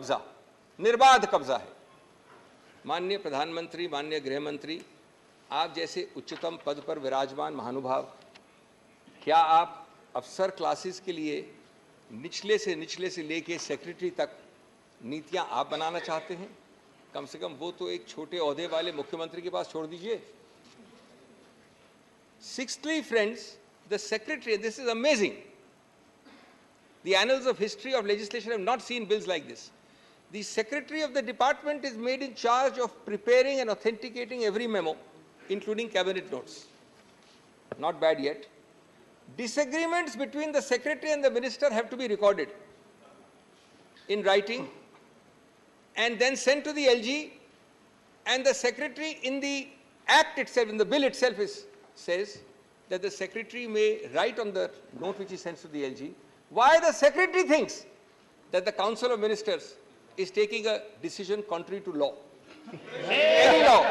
कब्जा, निर्बाध कब्जा है। माननीय प्रधानमंत्री, माननीय गृह मंत्री, आप जैसे उच्चतम पद पर विराजमान महानुभाव, क्या आप अफसर क्लासेस के लिए निचले से लेके सेक्रेटरी तक नीतियां आप बनाना चाहते हैं? कम से कम वो तो एक छोटे ओहदे वाले मुख्यमंत्री के पास छोड़ दीजिए। Sixthly, friends, the secretary, this is amazing. The annals of history of legislation have not seen bills like this. The secretary of the department is made in charge of preparing and authenticating every memo, including cabinet notes. Not bad yet. Disagreements between the secretary and the minister have to be recorded in writing and then sent to the LG, and the secretary in the act itself, in the bill itself, says that the secretary may write on the note which he sends to the LG why the secretary thinks that the Council of Ministers is taking a decision contrary to law. Any law.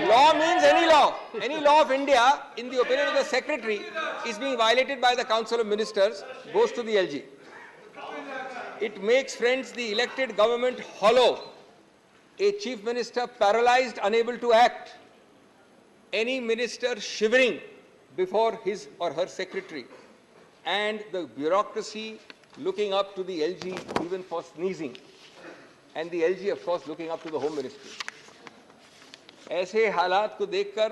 Law means any law. Any law of India, in the opinion of the secretary, is being violated by the Council of Ministers, goes to the LG. It makes, friends, the elected government hollow. A chief minister paralyzed, unable to act. Any minister shivering before his or her secretary. And the bureaucracy looking up to the LG even for sneezing. And the LG, of course, looking up to the Home Ministry. ऐसे हालात को देखकर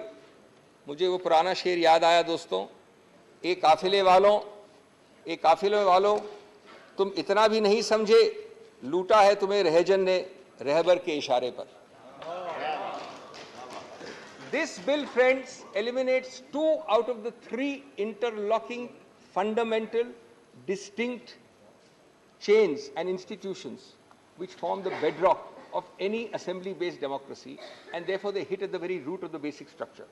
मुझे वो पुराना शेर याद आया दोस्तों, एक काफिले वालों तुम इतना भी नहीं समझे, लूटा है तुम्हें रहजन ने रहबर के इशारे पर. This bill, friends, eliminates 2 out of the 3 interlocking, fundamental, distinct chains and institutions which form the bedrock of any assembly-based democracy, and therefore they hit at the very root of the basic structure.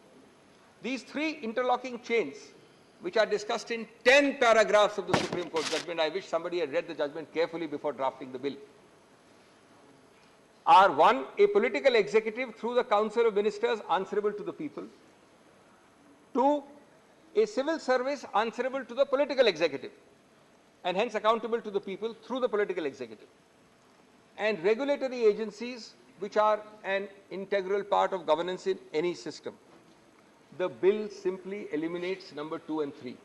These 3 interlocking chains, which are discussed in 10 paragraphs of the Supreme Court judgment, I wish somebody had read the judgment carefully before drafting the bill, are: 1, a political executive through the Council of Ministers answerable to the people; 2, a civil service answerable to the political executive and hence accountable to the people through the political executive; and regulatory agencies which are an integral part of governance in any system. The bill simply eliminates number 2 and 3.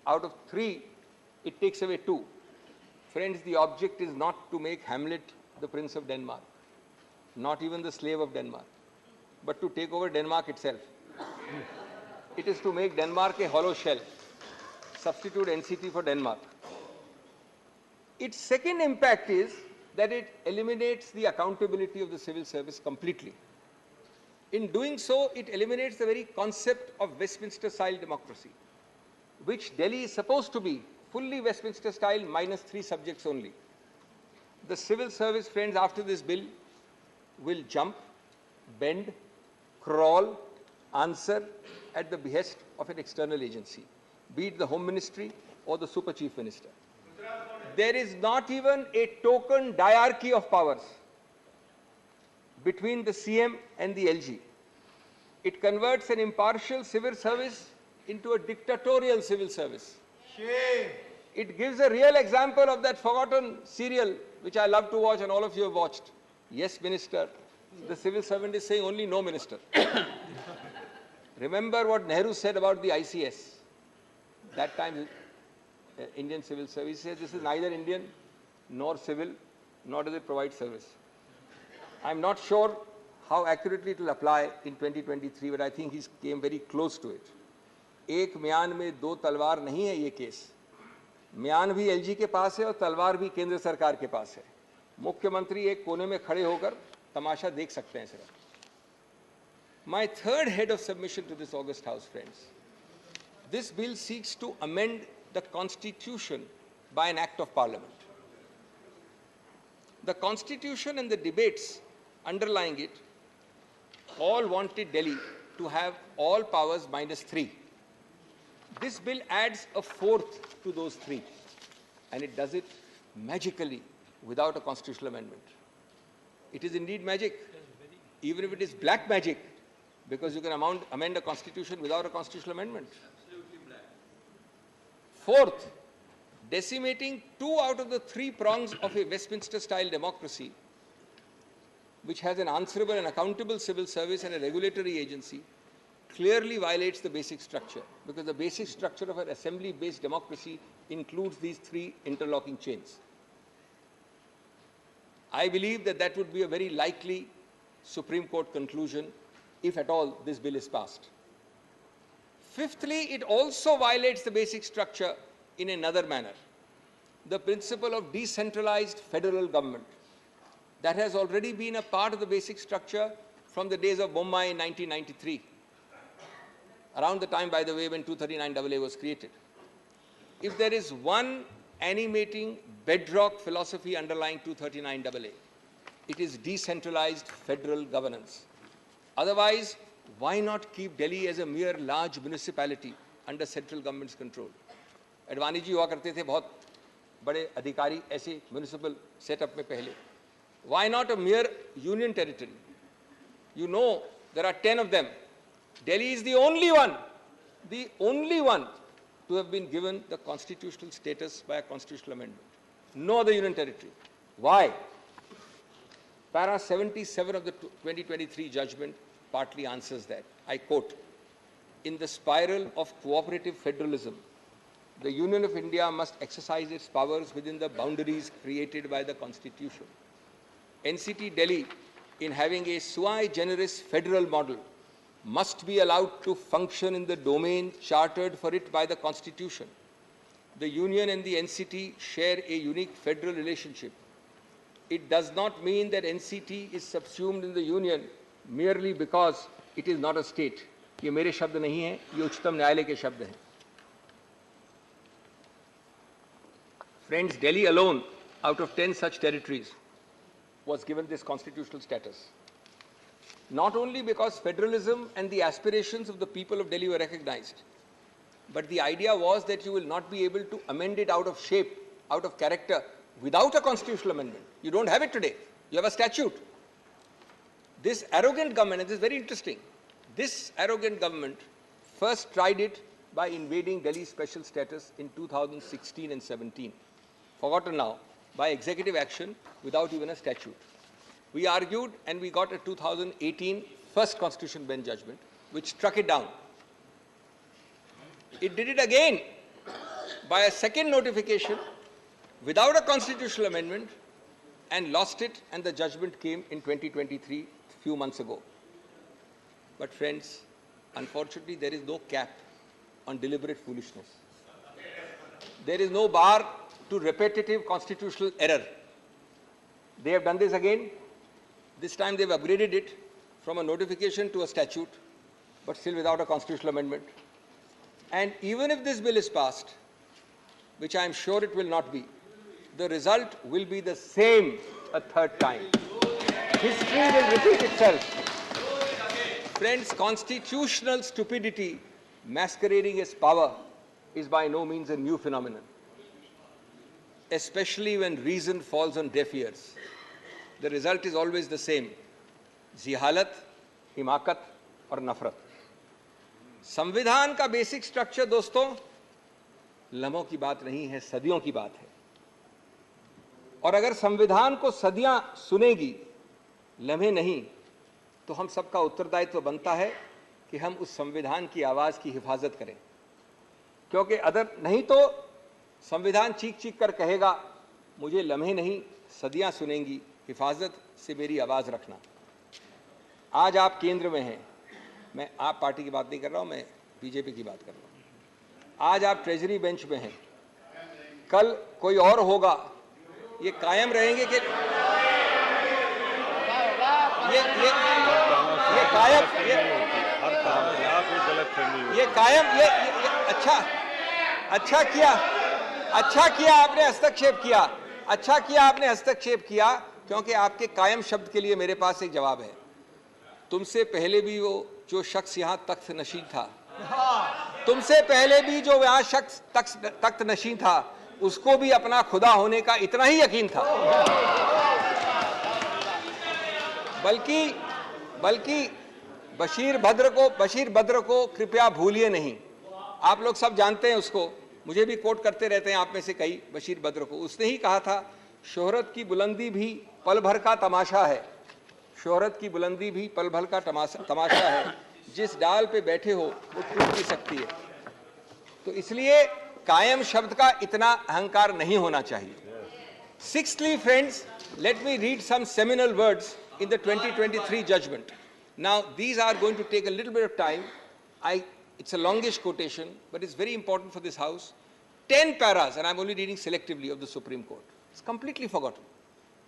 Out of 3, it takes away 2. Friends, the object is not to make Hamlet the Prince of Denmark, not even the slave of Denmark, but to take over Denmark itself. It is to make Denmark a hollow shell, substitute NCT for Denmark. Its second impact is that it eliminates the accountability of the civil service completely. In doing so, it eliminates the very concept of Westminster-style democracy, which Delhi is supposed to be fully Westminster-style minus 3 subjects only. The civil service, friends, after this bill will jump, bend, crawl, answer at the behest of an external agency, be it the Home Ministry or the Super Chief Minister. There is not even a token diarchy of powers between the CM and the LG. It converts an impartial civil service into a dictatorial civil service. Shame. It gives a real example of that forgotten serial which I love to watch and all of you have watched. Yes, Minister. The civil servant is saying only no, Minister. Remember what Nehru said about the ICS. That time, Indian Civil Service says this is neither Indian nor civil, nor does it provide service. I'm not sure how accurately it will apply in 2023, but I think he came very close to it. एक म्यान में 2 तलवार नहीं है ये case. म्यान भी LG के पास है और तलवार भी केंद्र सरकार के पास है. मुख्यमंत्री एक कोने में खड़े होकर तमाशा देख सकते हैं सिर्फ. My third head of submission to this august house, friends. This bill seeks to amend the Constitution by an act of Parliament. The Constitution and the debates underlying it all wanted Delhi to have all powers minus 3. This bill adds a 4th to those 3, and it does it magically without a constitutional amendment. It is indeed magic, even if it is black magic, because you can amend a constitution without a constitutional amendment. Absolutely black. 4th, decimating 2 out of the 3 prongs of a Westminster-style democracy, which has an answerable and accountable civil service and a regulatory agency, clearly violates the basic structure, because the basic structure of an assembly-based democracy includes these 3 interlocking chains. I believe that that would be a very likely Supreme Court conclusion if at all this bill is passed. Fifthly, it also violates the basic structure in another manner. The principle of decentralized federal government that has already been a part of the basic structure from the days of Bombay in 1993, around the time, by the way, when 239AA was created. If there is one animating bedrock philosophy underlying 239AA, it is decentralized federal governance. Otherwise, why not keep Delhi as a mere large municipality under central government's control? Advani ji हुआ करते थे बहुत बड़े अधिकारी ऐसे municipal setup में पहले. Why not a mere union territory? You know, there are 10 of them. Delhi is the only one to have been given the constitutional status by a constitutional amendment. No other union territory. Why? Para 77 of the 2023 judgment partly answers that. I quote, "In the spiral of cooperative federalism, the Union of India must exercise its powers within the boundaries created by the Constitution. NCT Delhi, in having a sui generis federal model, must be allowed to function in the domain chartered for it by the Constitution. The Union and the NCT share a unique federal relationship. It does not mean that NCT is subsumed in the Union merely because it is not a state." ये मेरे शब्द नहीं हैं, ये उच्चतम न्यायालय के शब्द हैं. Friends, Delhi alone, out of 10 such territories, was given this constitutional status. Not only because federalism and the aspirations of the people of Delhi were recognized, but the idea was that you will not be able to amend it out of shape, out of character, without a constitutional amendment. You don't have it today. You have a statute. This arrogant government, and this is very interesting, this arrogant government first tried it by invading Delhi's special status in 2016 and 17. Forgotten now, by executive action without even a statute. We argued and we got a 2018 first Constitution Bench judgment, which struck it down. It did it again by a second notification without a constitutional amendment and lost it, and the judgment came in 2023, a few months ago. But friends, unfortunately, there is no cap on deliberate foolishness. There is no bar to repetitive constitutional error. They have done this again. This time they've upgraded it from a notification to a statute, but still without a constitutional amendment. And even if this bill is passed, which I am sure it will not be, the result will be the same a third time. History will repeat itself. Friends, constitutional stupidity masquerading as power is by no means a new phenomenon, especially when reason falls on deaf ears. The result is always the same: जिहालत, हिमाकत और नफरत. संविधान का basic structure दोस्तों लम्हों की बात नहीं है, सदियों की बात है. और अगर संविधान को सदियां सुनेगी, लम्हे नहीं, तो हम सबका उत्तरदायित्व बनता है कि हम उस संविधान की आवाज की हिफाजत करें. क्योंकि अदर नहीं तो संविधान चीख चीख कर कहेगा, मुझे लम्हे नहीं, सदियां सुनेंगी, हिफाजत से मेरी आवाज रखना. आज आप केंद्र में हैं, मैं आप पार्टी की बात नहीं कर रहा हूं, मैं बीजेपी की बात कर रहा हूं. आज आप ट्रेजरी बेंच में हैं, कल कोई और होगा. ये कायम रहेंगे कि ये कायम अच्छा किया आपने हस्तक्षेप किया. अच्छा किया आपने हस्तक्षेप किया, क्योंकि आपके कायम शब्द के लिए मेरे पास एक जवाब है. तुमसे पहले भी वो जो शख्स यहाँ तख्त नशीन था, तुमसे पहले भी जो यहाँ शख्स तख्त नशीन था, उसको भी अपना खुदा होने का इतना ही यकीन था. बल्कि बशीर भद्र को कृपया भूलिए नहीं. आप लोग सब जानते हैं उसको. मुझे भी कोट करते रहते हैं आप में से कई, बशीर बद्र को, उसने ही कहा था, शोहरत की बुलंदी भी पल भर का तमाशा है, शोहरत की बुलंदी भी पल भर का तमाशा है, जिस डाल पे बैठे हो वो टूट भी सकती है। तो इसलिए कायम शब्द का इतना अहंकार नहीं होना चाहिए। Sixthly, friends, let me read some seminal words in the 2023 judgment. Now, these are going to take a little bit of time. It's a longish quotation, but it's very important for this House. 10 paras, and I'm only reading selectively, of the Supreme Court. It's completely forgotten.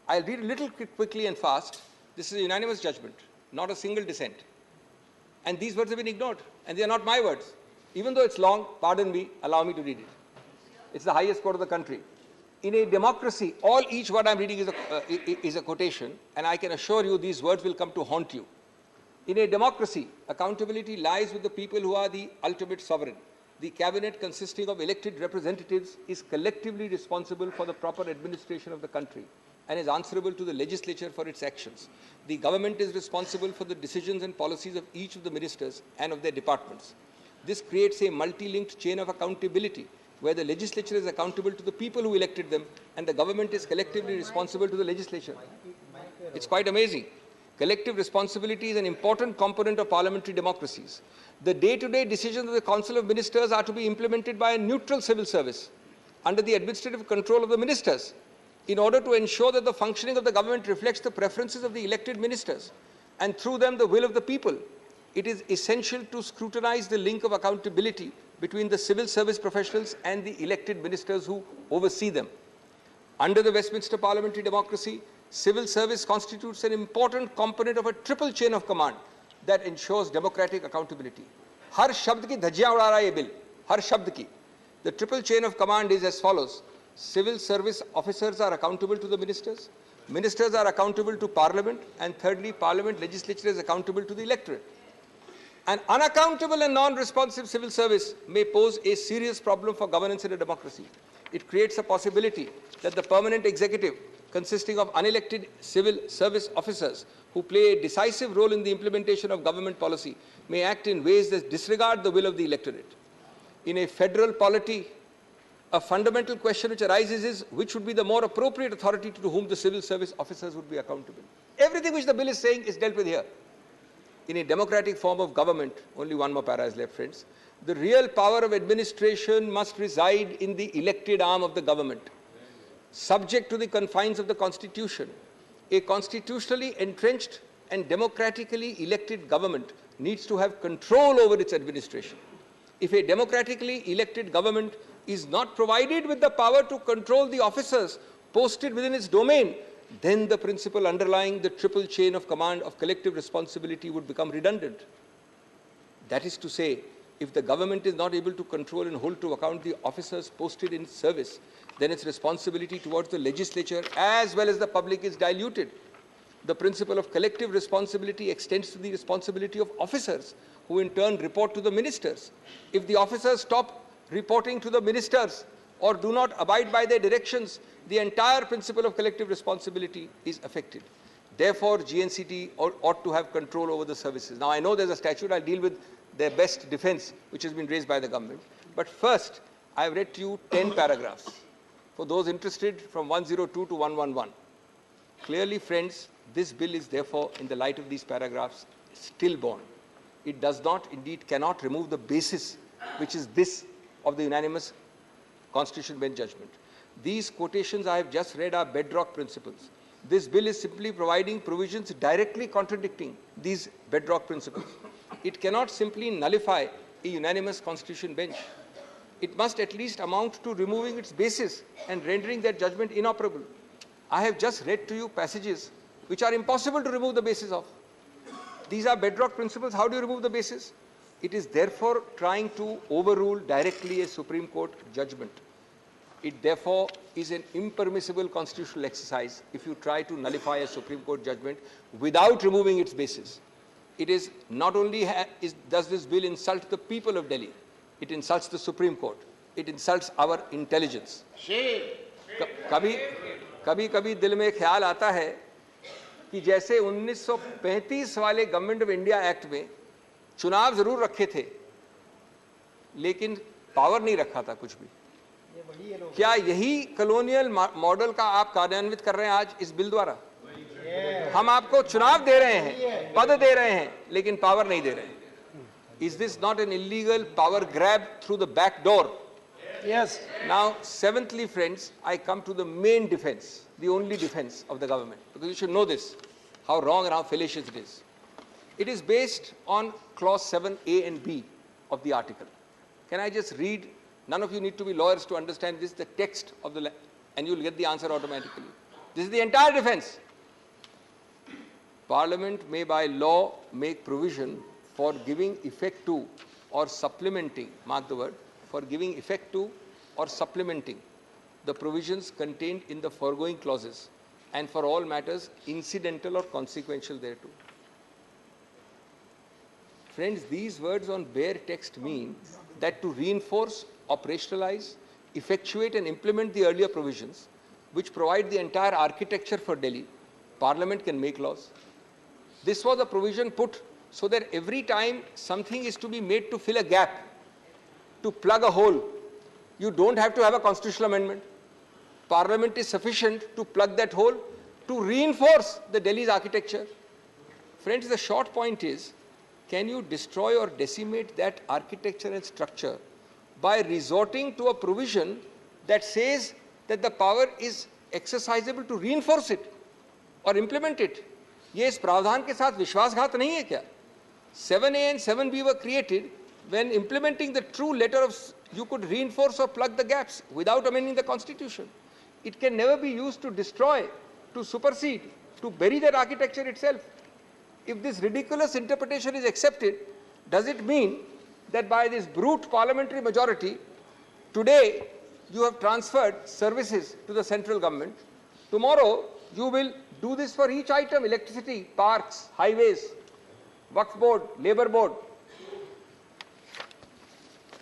I'll read a little quickly and fast. This is a unanimous judgment, not a single dissent. And these words have been ignored, and they are not my words. Even though it's long, pardon me, allow me to read it. It's the highest court of the country. In a democracy, each word I'm reading is a quotation, and I can assure you these words will come to haunt you. In a democracy, accountability lies with the people who are the ultimate sovereign. The cabinet, consisting of elected representatives, is collectively responsible for the proper administration of the country and is answerable to the legislature for its actions. The government is responsible for the decisions and policies of each of the ministers and of their departments. This creates a multi-linked chain of accountability, where the legislature is accountable to the people who elected them and the government is collectively responsible to the legislature. It's quite amazing. Collective responsibility is an important component of parliamentary democracies. The day-to-day decisions of the Council of Ministers are to be implemented by a neutral civil service under the administrative control of the ministers, in order to ensure that the functioning of the government reflects the preferences of the elected ministers and through them the will of the people. It is essential to scrutinize the link of accountability between the civil service professionals and the elected ministers who oversee them. Under the Westminster parliamentary democracy, civil service constitutes an important component of a triple chain of command that ensures democratic accountability. हर शब्द की धज्जियां उड़ा रहा है ये bill, हर शब्द की. The triple chain of command is as follows. Civil service officers are accountable to the ministers, ministers are accountable to parliament, and thirdly, parliament legislature is accountable to the electorate. An unaccountable and non-responsive civil service may pose a serious problem for governance in a democracy. It creates a possibility that the permanent executive, consisting of unelected civil service officers who play a decisive role in the implementation of government policy, may act in ways that disregard the will of the electorate. In a federal polity, a fundamental question which arises is which would be the more appropriate authority to whom the civil service officers would be accountable. Everything which the bill is saying is dealt with here. In a democratic form of government, only one more para is left, friends, the real power of administration must reside in the elected arm of the government. Subject to the confines of the Constitution, a constitutionally entrenched and democratically elected government needs to have control over its administration. If a democratically elected government is not provided with the power to control the officers posted within its domain, then the principle underlying the triple chain of command of collective responsibility would become redundant. That is to say, if the government is not able to control and hold to account the officers posted in its service, then its responsibility towards the legislature as well as the public is diluted. The principle of collective responsibility extends to the responsibility of officers, who in turn report to the ministers. If the officers stop reporting to the ministers or do not abide by their directions, the entire principle of collective responsibility is affected. Therefore, GNCT ought to have control over the services. Now, I know there's a statute. I'll deal with their best defense, which has been raised by the government. But first, I've read to you 10 paragraphs. For those interested, from 102 to 111. Clearly, friends, this bill is therefore, in the light of these paragraphs, stillborn. It does not, indeed cannot remove the basis, which is this of the unanimous Constitution Bench judgment. These quotations I have just read are bedrock principles. This bill is simply providing provisions directly contradicting these bedrock principles. It cannot simply nullify a unanimous Constitution Bench. It must at least amount to removing its basis and rendering that judgment inoperable. I have just read to you passages which are impossible to remove the basis of. These are bedrock principles. How do you remove the basis? It is therefore trying to overrule directly a Supreme Court judgment. It therefore is an impermissible constitutional exercise if you try to nullify a Supreme Court judgment without removing its basis. It is not only does this bill insult the people of Delhi, it insults the Supreme Court. It insults our intelligence. कभी दिल में ख्याल आता है कि जैसे 1935 वाले government of India act में चुनाव जरूर रखे थे, लेकिन पावर नहीं रखा था कुछ भी. क्या यही कॉलोनियल मॉडल का आप कार्यान्वित कर रहे हैं आज इस बिल द्वारा? हम आपको चुनाव दे रहे हैं, पद दे रहे हैं, लेकिन पावर नहीं दे रहे हैं. Is this not an illegal power grab through the back door? Yes. Now, seventhly, friends, I come to the main defense, the only defense of the government, because you should know this, how wrong and how fallacious it is. It is based on clause 7A and B of the article. Can I just read? None of you need to be lawyers to understand this, the text of the, and you'll get the answer automatically. This is the entire defense. Parliament may by law make provision for giving effect to or supplementing, mark the word, for giving effect to or supplementing the provisions contained in the foregoing clauses, and for all matters incidental or consequential thereto. Friends, these words on bare text mean that to reinforce, operationalize, effectuate and implement the earlier provisions, which provide the entire architecture for Delhi, Parliament can make laws. This was a provision put so that every time something is to be made to fill a gap, to plug a hole, you don't have to have a constitutional amendment. Parliament is sufficient to plug that hole, to reinforce the Delhi's architecture. Friends, the short point is, can you destroy or decimate that architecture and structure by resorting to a provision that says that the power is exercisable to reinforce it or implement it? ये इस प्रावधान के साथ विश्वासघात नहीं है क्या? 7A and 7B were created when implementing the true letter of, you could reinforce or plug the gaps without amending the constitution. It can never be used to destroy, to supersede, to bury that architecture itself. If this ridiculous interpretation is accepted, does it mean that by this brute parliamentary majority, today you have transferred services to the central government, tomorrow you will do this for each item, electricity, parks, highways, Waqf board, labor board?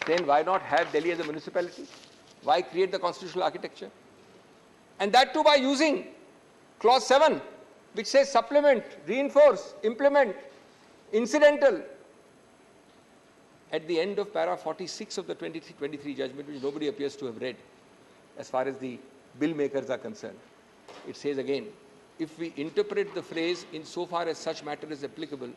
Then why not have Delhi as a municipality? Why create the constitutional architecture? And that too by using clause 7, which says supplement, reinforce, implement, incidental. At the end of para 46 of the 23 judgment, which nobody appears to have read, as far as the bill makers are concerned, it says again, if we interpret the phrase insofar as such matter is applicable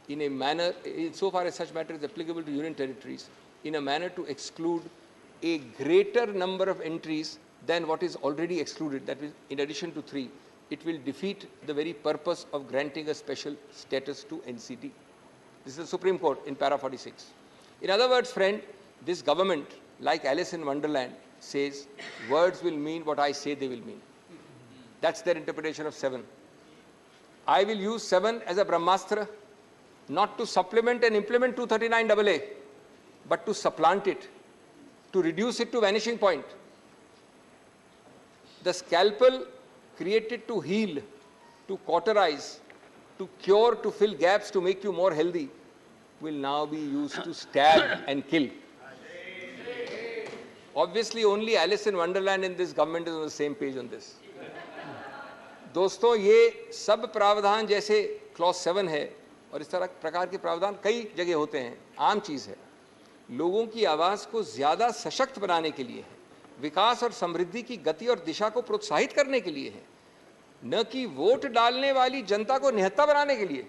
in a manner, insofar as such matter is applicable to union territories, in a manner to exclude a greater number of entries than what is already excluded, that is, in addition to 3, it will defeat the very purpose of granting a special status to NCT. This is the Supreme Court in para 46. In other words, friend, this government, like Alice in Wonderland, says words will mean what I say they will mean. That's their interpretation of 7. I will use 7 as a Brahmastra, not to supplement and implement 239AA, but to supplant it, to reduce it to vanishing point. The scalpel created to heal, to cauterize, to cure, to fill gaps, to make you more healthy, will now be used to stab and kill. Obviously, only Alice in Wonderland in this government is on the same page on this. दोस्तों, ये सब प्रावधान जैसे clause 7 है और इस तरह प्रकार के प्रावधान कई जगह होते हैं, आम चीज़ है, लोगों की आवाज़ को ज़्यादा सशक्त बनाने के लिए है, विकास और समृद्धि की गति और दिशा को प्रोत्साहित करने के लिए है, न कि वोट डालने वाली जनता को निहत्था बनाने के लिए,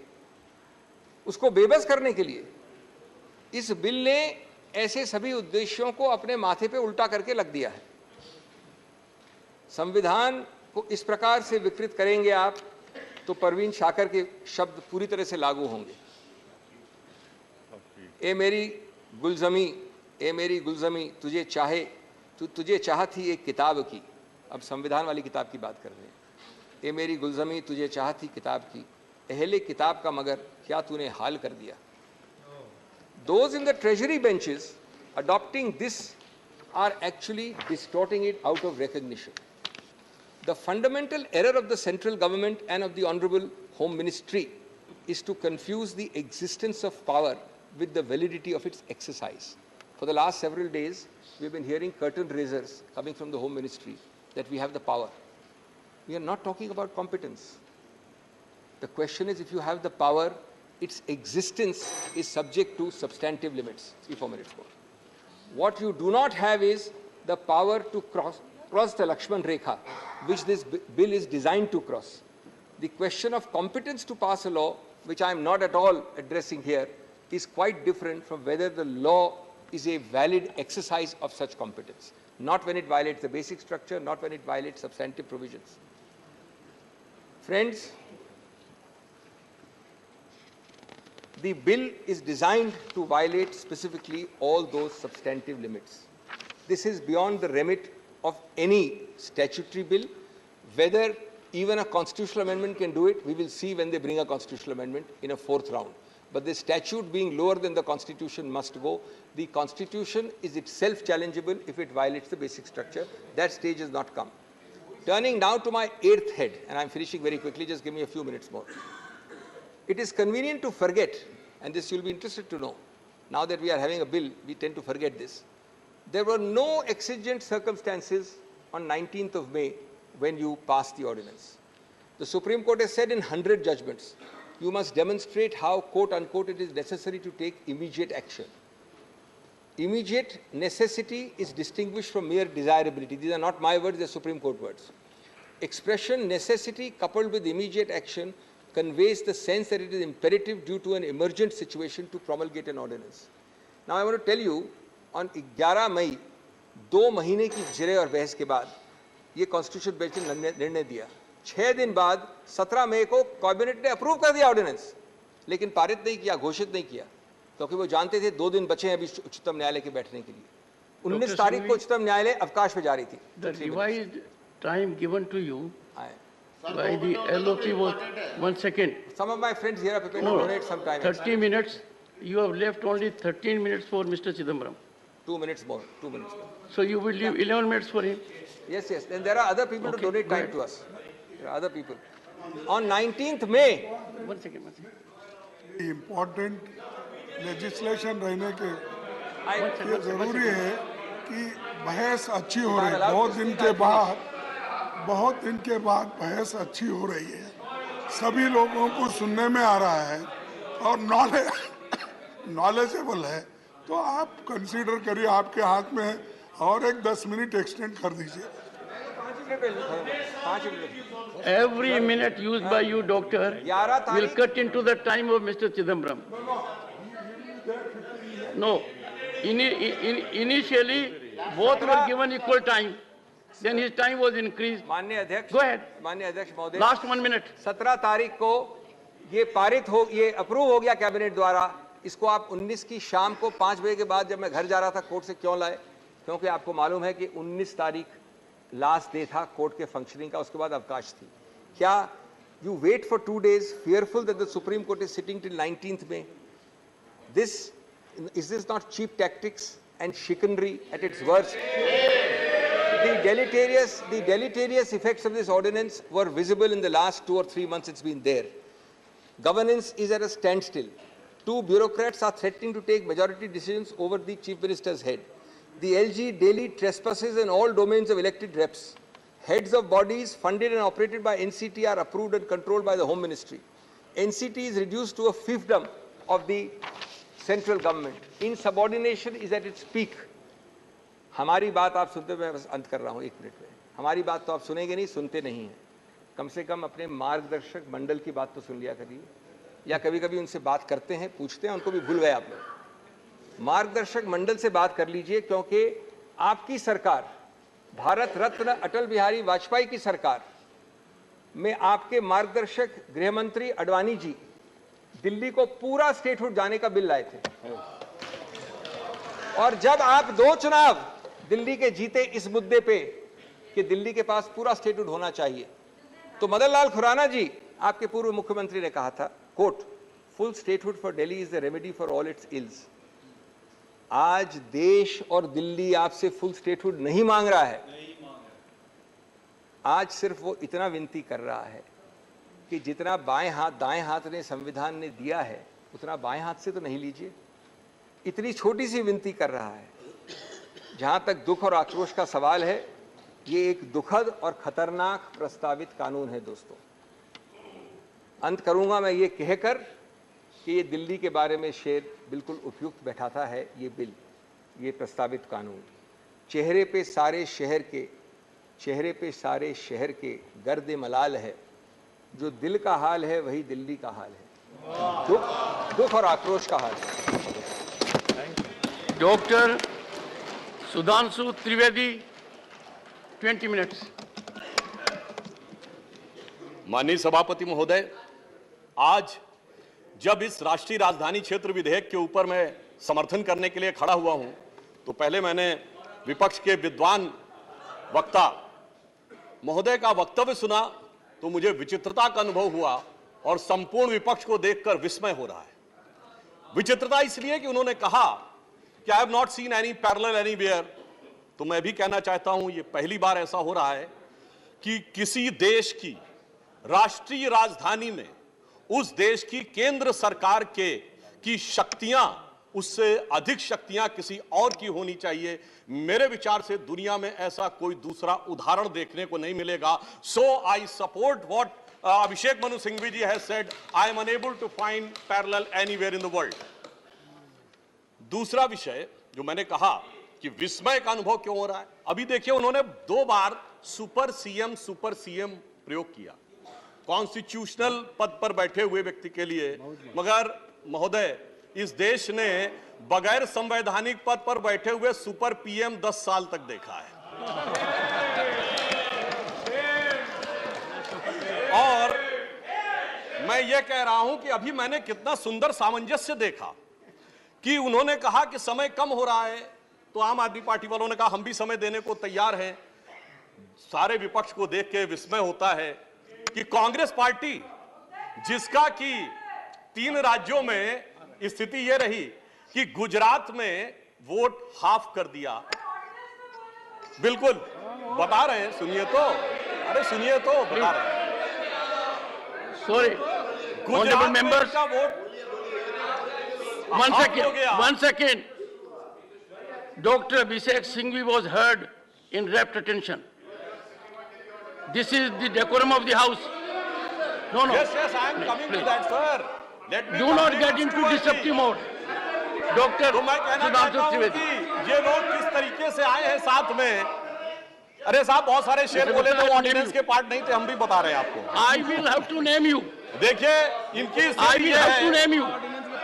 उसको बेबस करने के लिए. इस बिल ने ऐसे सभी उद्देश्यों को अपने माथे पे उल्टा करके रख दिया है. संविधान को इस प्रकार से विकृत करेंगे आप तो परवीन शाकर के शब्द पूरी तरह से लागू होंगे. ए मेरी गुलजमी तुझे चाह थी एक किताब की. अब संविधान वाली किताब की बात कर रहे हैं. ए मेरी गुलजमी तुझे चाह थी किताब की, अहले किताब का मगर क्या तूने हाल कर दिया. Those in the treasury benches adopting this are actually distorting it out of recognition. The fundamental error of the central government and of the Honorable Home Ministry is to confuse the existence of power with the validity of its exercise. For the last several days, we have been hearing curtain raisers coming from the Home Ministry that we have the power. We are not talking about competence. The question is, if you have the power, its existence is subject to substantive limits. 3-4 minutes more. What you do not have is the power to cross the Lakshman Rekha, which this bill is designed to cross. The question of competence to pass a law, which I am not at all addressing here, is quite different from whether the law is a valid exercise of such competence. Not when it violates the basic structure, not when it violates substantive provisions. Friends, the bill is designed to violate specifically all those substantive limits. This is beyond the remit of any statutory bill. Whether even a constitutional amendment can do it, we will see when they bring a constitutional amendment in a fourth round. But the statute being lower than the Constitution must go. The Constitution is itself challengeable if it violates the basic structure. That stage has not come. Turning now to my eighth head, and I'm finishing very quickly, just give me a few minutes more. It is convenient to forget, and this you'll be interested to know, now that we are having a bill, we tend to forget this. There were no exigent circumstances on 19th of May when you passed the ordinance. The Supreme Court has said in 100 judgments, you must demonstrate how, quote unquote, it is necessary to take immediate action. Immediate necessity is distinguished from mere desirability. These are not my words, they are Supreme Court words. Expression necessity coupled with immediate action conveys the sense that it is imperative due to an emergent situation to promulgate an ordinance. Now I want to tell you, on 11 May, 2 महीने की जिरे और बहस के बाद ये constitution bench ने निर्णय दिया। 6 दिन बाद 17 मई को कैबिनेट ने अप्रूव कर दिया ऑर्डिनेंस, लेकिन पारित नहीं किया, घोषित नहीं किया, क्योंकि वो जानते थे 2 दिन बचे हैं अभी उच्चतम न्यायालय के बैठने के लिए। 19 तारीख को उच्चतम न्यायालय अवकाश पे जा रही थी। The revised time given to you by the LOP was 1 second. Some of my friends here are prepared to donate some time. 30 minutes. You have left only 13 minutes for Mr. Chidambaram. 2 minutes more. 2 minutes more. So you will leave 11 minutes for him. Yes, yes. Then there are other people to donate time to us. There are other people. On 19th May. 1 second. 1 second. Important legislation रहने के ये जरूरी है कि बहस अच्छी हो रही है। बहुत दिन के बाद बहस अच्छी हो रही है, सभी लोगों को सुनने में आ रहा है और नॉलेजेबल है, तो आप कंसीडर करिए, आपके हाथ में है, और एक 10 मिनट एक्सटेंड कर दीजिए। Every minute used by you, doctor, will cut into the time of Mr. Chidambaram. No. Initially, both were given equal time. Then his time was increased. माननीय अध्यक्ष, Go ahead. माननीय अध्यक्ष महोदय, Last 1 minute. 17 तारीख को ये पारित हो, ये अप्रूव हो गया कैबिनेट द्वारा। इसको आप 19 की शाम को 5 बजे के बाद जब मैं घर जा रहा था कोर्ट से क्यों लाए? क्योंकि आपको मालूम है कि 19 तारीख लास्ट डे था कोर्ट के फंक्शनिंग का, उसके बाद अवकाश थी। क्या you wait for 2 days fearful that the Supreme Court is sitting till 19th May? Is this not cheap tactics and chicanery at its worst? The deleterious effects of this ordinance were visible in the last 2 or 3 months it's been there. Governance is at a standstill. 2 bureaucrats are threatening to take majority decisions over the Chief Minister's head. The LG daily trespasses in all domains of elected reps. Heads of bodies funded and operated by NCT are approved and controlled by the Home Ministry. NCT is reduced to a fiefdom of the central government. Insubordination is at its peak. हमारी बात आप सुनते, मैं बस अंत कर रहा हूँ 1 मिनट में। हमारी बात तो आप सुनेंगे नहीं, सुनते नहीं हैं। कम से कम अपने मार्गदर्शक मंडल की बात तो सुन लिया करिए, या कभी-कभी उनसे बात करते हैं, पूछते हैं, उनको भी भूल गए आप लोग। मार्गदर्शक मंडल से बात कर लीजिए, क्योंकि आपकी सरकार, भारत रत्न अटल बिहारी वाजपेयी की सरकार में आपके मार्गदर्शक गृह मंत्री अडवाणी जी दिल्ली को पूरा स्टेटहुड जाने का बिल लाए थे, और जब आप 2 चुनाव दिल्ली के जीते इस मुद्दे पे कि दिल्ली के पास पूरा स्टेटहुड होना चाहिए, तो मदन लाल खुराना जी, आपके पूर्व मुख्यमंत्री, ने कहा था, quote, full statehood for Delhi is the remedy for all its ills. आज देश और दिल्ली आपसे फुल स्टेटहुड नहीं मांग रहा है, आज सिर्फ वो इतना विनती कर रहा है कि जितना बाएं हाथ दाएं हाथ ने संविधान ने दिया है उतना बाएं हाथ से तो नहीं लीजिए। इतनी छोटी सी विनती कर रहा है। जहां तक दुख और आक्रोश का सवाल है, ये एक दुखद और खतरनाक प्रस्तावित कानून है दोस्तों। अंत करूंगा मैं ये कहकर कि ये दिल्ली के बारे में शेर बिल्कुल उपयुक्त बैठाता है ये बिल, ये प्रस्तावित कानून। चेहरे पे सारे शहर के गर्द मलाल है, जो दिल का हाल है वही दिल्ली का हाल है, दुख और आक्रोश का हाल है। Doctor Sudhanshu Trivedi, 20 minutes. माननीय सभापति महोदय, आज जब इस राष्ट्रीय राजधानी क्षेत्र विधेयक के ऊपर मैं समर्थन करने के लिए खड़ा हुआ हूं, तो पहले मैंने विपक्ष के विद्वान वक्ता महोदय का वक्तव्य सुना तो मुझे विचित्रता का अनुभव हुआ और संपूर्ण विपक्ष को देखकर विस्मय हो रहा है। विचित्रता इसलिए कि उन्होंने कहा कि I have not seen any parallel anywhere. तो मैं भी कहना चाहता हूं, ये पहली बार ऐसा हो रहा है कि किसी देश की राष्ट्रीय राजधानी में उस देश की केंद्र सरकार की शक्तियां, उससे अधिक शक्तियां किसी और की होनी चाहिए। मेरे विचार से दुनिया में ऐसा कोई दूसरा उदाहरण देखने को नहीं मिलेगा। So I support what Abhishek Manu Singhvi ji has said, I am unable to find parallel anywhere in the world. दूसरा विषय जो मैंने कहा कि विस्मय का अनुभव क्यों हो रहा है, अभी देखिए उन्होंने 2 बार सुपर सीएम प्रयोग किया कॉन्स्टिट्यूशनल पद पर बैठे हुए व्यक्ति के लिए, मगर महोदय इस देश ने बगैर संवैधानिक पद पर बैठे हुए सुपर पीएम 10 साल तक देखा है। और मैं ये कह रहा हूं कि अभी मैंने कितना सुंदर सामंजस्य देखा कि उन्होंने कहा कि समय कम हो रहा है, तो आम आदमी पार्टी वालों ने कहा हम भी समय देने को तैयार हैं। सारे विपक्ष को देख के विस्मय होता है कि कांग्रेस पार्टी, जिसका कि 3 राज्यों में स्थिति यह रही कि गुजरात में वोट हाफ कर दिया, बिल्कुल बता रहे हैं, सुनिए तो, अरे सुनिए तो, बता रहे हैं। सॉरी गुजरात मेंबर्स का vote one second. Dr. Abhishek Singhvi was heard in rapt attention. This is the decorum of the house. No, Yes, I am coming to that, sir. Let me do not get into disruptive mode. Dr. तो मैं कहना चाहता हूं कि ये लोग किस तरीके से आए हैं साथ में। अरे साहब, बहुत सारे शेर बोले तो ऑर्डिनेंस के पार्ट नहीं थे, हम भी बता रहे हैं आपको। I will have to name you. देखिए इनकी I will have to name you.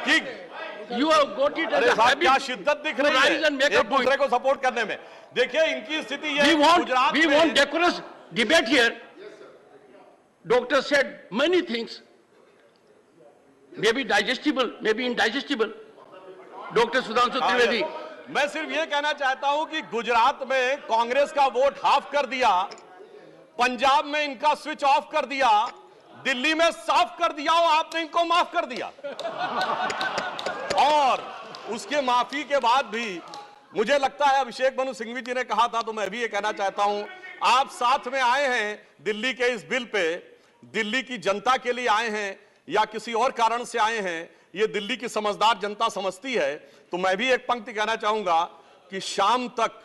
कि You have got it as अरे a साहब क्या habit शिद्दत दिख to रही है rise and make a एक दूसरे point. को सपोर्ट करने में। देखिए इनकी स्थिति ये We गुजरात want में decorous debate here. Doctor said many things, maybe digestible, maybe indigestible. Dr. Sudhanshu Trivedi. मैं सिर्फ ये कहना चाहता हूं कि गुजरात में कांग्रेस का वोट हाफ कर दिया, पंजाब में इनका स्विच ऑफ कर दिया, दिल्ली में साफ कर दिया और आपने इनको माफ कर दिया। और उसके माफी के बाद भी मुझे लगता है, अभिषेक मनु सिंघवी जी ने कहा था तो मैं भी ये कहना चाहता हूं, आप साथ में आए हैं दिल्ली के इस बिल पे, दिल्ली की जनता के लिए आए हैं या किसी और कारण से आए हैं, ये दिल्ली की समझदार जनता समझती है। तो मैं भी एक पंक्ति कहना चाहूंगा कि शाम तक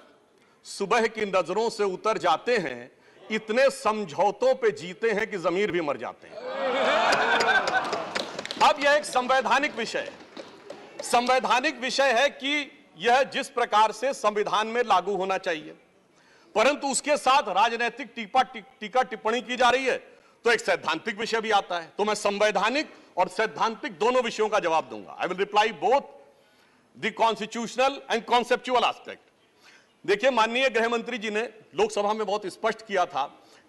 सुबह की नजरों से उतर जाते हैं, इतने समझौतों पे जीते हैं कि जमीर भी मर जाते हैं। अब यह एक संवैधानिक विषय है, संवैधानिक विषय है कि यह जिस प्रकार से संविधान में लागू होना चाहिए, परंतु उसके साथ राजनीतिक टीका टिप्पणी की जा रही है, तो एक सैद्धांतिक विषय भी आता है। तो मैं संवैधानिक और सैद्धांतिक दोनों विषयों का जवाब दूंगा। I will reply both the constitutional and conceptual aspect. देखिए माननीय गृह मंत्री जी ने लोकसभा में बहुत स्पष्ट किया था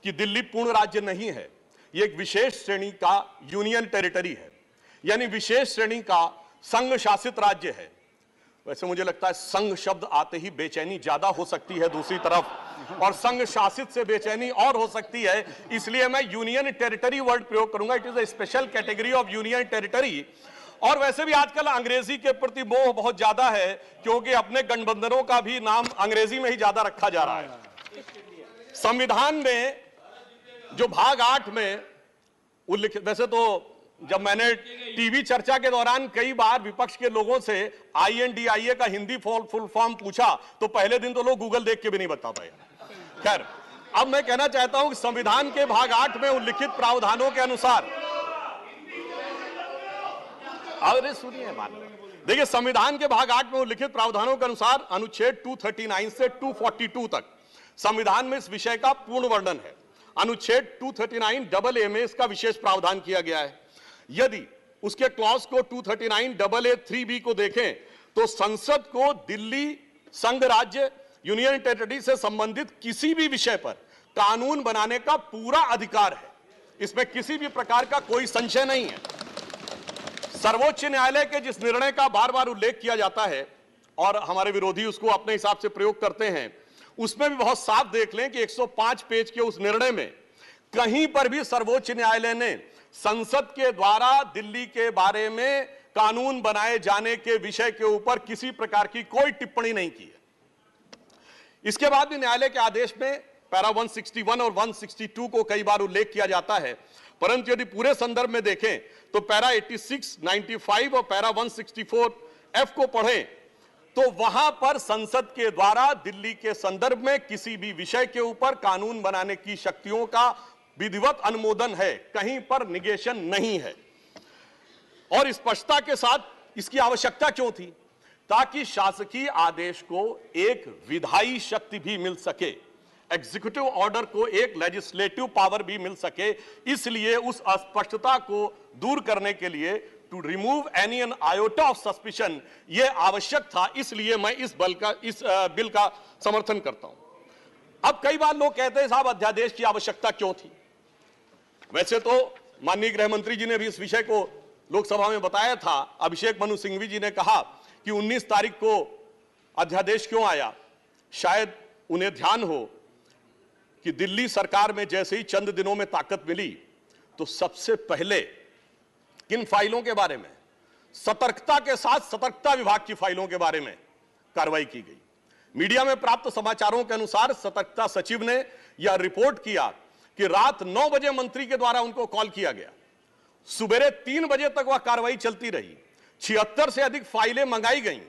कि दिल्ली पूर्ण राज्य नहीं है, यह एक विशेष श्रेणी का यूनियन टेरिटरी है, यानी विशेष श्रेणी का संघ शासित राज्य है। वैसे मुझे लगता है संघ शब्द आते ही बेचैनी ज्यादा हो सकती है दूसरी तरफ, और संघ शासित से बेचैनी और हो सकती है, इसलिए मैं यूनियन टेरिटरी वर्ड प्रयोग करूंगा। It is a special category of union territory. और वैसे भी आजकल अंग्रेजी के प्रति मोह बहुत ज्यादा है, क्योंकि अपने गठबंधनों का भी नाम अंग्रेजी में ही ज्यादा रखा जा रहा है। संविधान में जो भाग 8 में उल्लिखित, वैसे तो जब मैंने टीवी चर्चा के दौरान कई बार विपक्ष के लोगों से INDIA का हिंदी फुल फॉर्म पूछा तो पहले दिन तो लोग गूगल देख के भी नहीं बता पाए। खैर, अब मैं कहना चाहता हूं कि संविधान के भाग 8 में उल्लिखित प्रावधानों के अनुसार अरे सुनिए माननीय, देखिए संविधान के भाग 8 में उल्लिखित प्रावधानों के अनुसार अनुच्छेद 239 से 242 तक संविधान में इस विषय का पूर्ण वर्णन है। अनुच्छेद 239 में इसका विशेष प्रावधान किया गया है। यदि उसके क्लॉज को 239 को देखें तो संसद को दिल्ली संघ राज्य यूनियन टेरिटरी से संबंधित किसी भी विषय पर कानून बनाने का पूरा अधिकार है। इसमें किसी भी प्रकार का कोई संशय नहीं है। सर्वोच्च न्यायालय के जिस निर्णय का बार बार उल्लेख किया जाता है और हमारे विरोधी उसको अपने हिसाब से प्रयोग करते हैं, उसमें भी बहुत साफ देख लें कि 105 पेज के उस निर्णय में कहीं पर भी सर्वोच्च न्यायालय ने संसद के द्वारा दिल्ली के बारे में कानून बनाए जाने के विषय के ऊपर किसी प्रकार की कोई टिप्पणी नहीं की है। इसके बाद भी न्यायालय के आदेश में पैरा 161 और 162 को कई बार उल्लेख किया जाता है, परंतु यदि पूरे संदर्भ में देखें तो पैरा 86, 95 और पैरा 164F को पढ़ें तो वहां पर संसद के द्वारा दिल्ली के संदर्भ में किसी भी विषय के ऊपर कानून बनाने की शक्तियों का विधिवत अनुमोदन है, कहीं पर निगेशन नहीं है। और स्पष्टता के साथ इसकी आवश्यकता क्यों थी? ताकि शासकीय आदेश को एक विधायी शक्ति भी मिल सके, एग्जीक्यूटिव ऑर्डर को एक लेजिस्लेटिव पावर भी मिल सके। इसलिए उस अस्पष्टता को दूर करने के लिए to remove any an iota of suspicion यह आवश्यक था। इसलिए मैं इस बिल का समर्थन करता हूं। अब कई बार लोग कहते हैं साहब अध्यादेश की आवश्यकता क्यों थी? वैसे तो माननीय गृह मंत्री जी ने भी इस विषय को लोकसभा में बताया था। अभिषेक मनु सिंघवी जी ने कहा कि 19 तारीख को अध्यादेश क्यों आया। शायद उन्हें ध्यान हो कि दिल्ली सरकार में जैसे ही चंद दिनों में ताकत मिली तो सबसे पहले किन फाइलों के बारे में, सतर्कता के साथ सतर्कता विभाग की फाइलों के बारे में कार्रवाई की गई। मीडिया में प्राप्त समाचारों के अनुसार सतर्कता सचिव ने यह रिपोर्ट किया कि रात 9 बजे मंत्री के द्वारा उनको कॉल किया गया, सुबह 3 बजे तक वह कार्रवाई चलती रही, 76 से अधिक फाइलें मंगाई गईं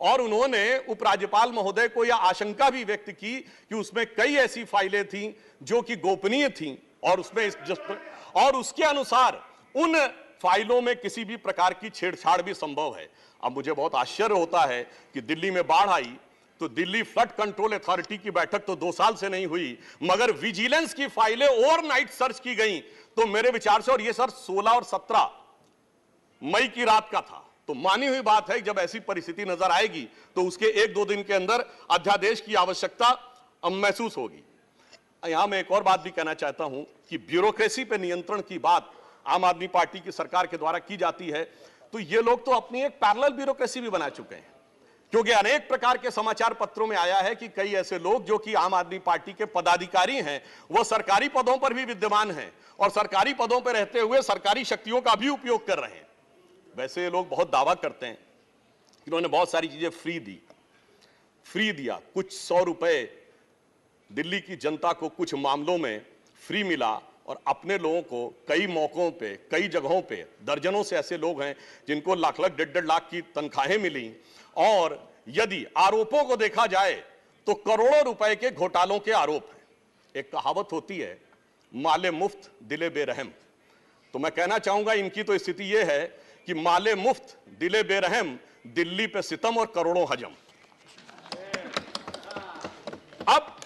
और उन्होंने उपराज्यपाल महोदय को यह आशंका भी व्यक्त की कि उसमें कई ऐसी फाइलें थीं जो कि गोपनीय थीं और उसके अनुसार उन फाइलों में किसी भी प्रकार की छेड़छाड़ भी संभव है। अब मुझे बहुत आश्चर्य होता है कि दिल्ली में बाढ़ आई तो दिल्ली फ्लड कंट्रोल अथॉरिटी की बैठक तो 2 साल से नहीं हुई, मगर विजिलेंस की फाइलें ओवरनाइट सर्च की गई। तो मेरे विचार से, और ये सर 16 और 17 मई की रात का था, तो मानी हुई बात है जब ऐसी परिस्थिति नजर आएगी तो उसके 1-2 दिन के अंदर अध्यादेश की आवश्यकता महसूस होगी। यहां मैं एक और बात भी कहना चाहता हूं कि ब्यूरोक्रेसी पे नियंत्रण की बात आम आदमी पार्टी की सरकार के द्वारा की जाती है, तो ये लोग तो अपनी एक पैरेलल ब्यूरोक्रेसी भी बना चुके हैं। क्योंकि अनेक प्रकार के समाचार पत्रों में आया है कि कई ऐसे लोग जो कि आम आदमी पार्टी के पदाधिकारी हैं, वो सरकारी पदों पर भी विद्यमान हैं और सरकारी पदों पर रहते हुए सरकारी शक्तियों का भी उपयोग कर रहे हैं। वैसे ये लोग बहुत दावा करते हैं कि उन्होंने बहुत सारी चीजें फ्री दिया, कुछ 100 रुपए दिल्ली की जनता को कुछ मामलों में फ्री मिला और अपने लोगों को कई मौकों पे, कई जगहों पे, दर्जनों से ऐसे लोग हैं जिनको लाख लाख 1.5 लाख की तनख्वाहें मिली। और यदि आरोपों को देखा जाए तो करोड़ों रुपए के घोटालों के आरोप हैं। एक कहावत होती है, माले मुफ्त दिले बेरहम। तो मैं कहना चाहूंगा इनकी तो स्थिति यह है कि माले मुफ्त दिले बेरहम, दिल्ली पे सितम और करोड़ों हजम। अब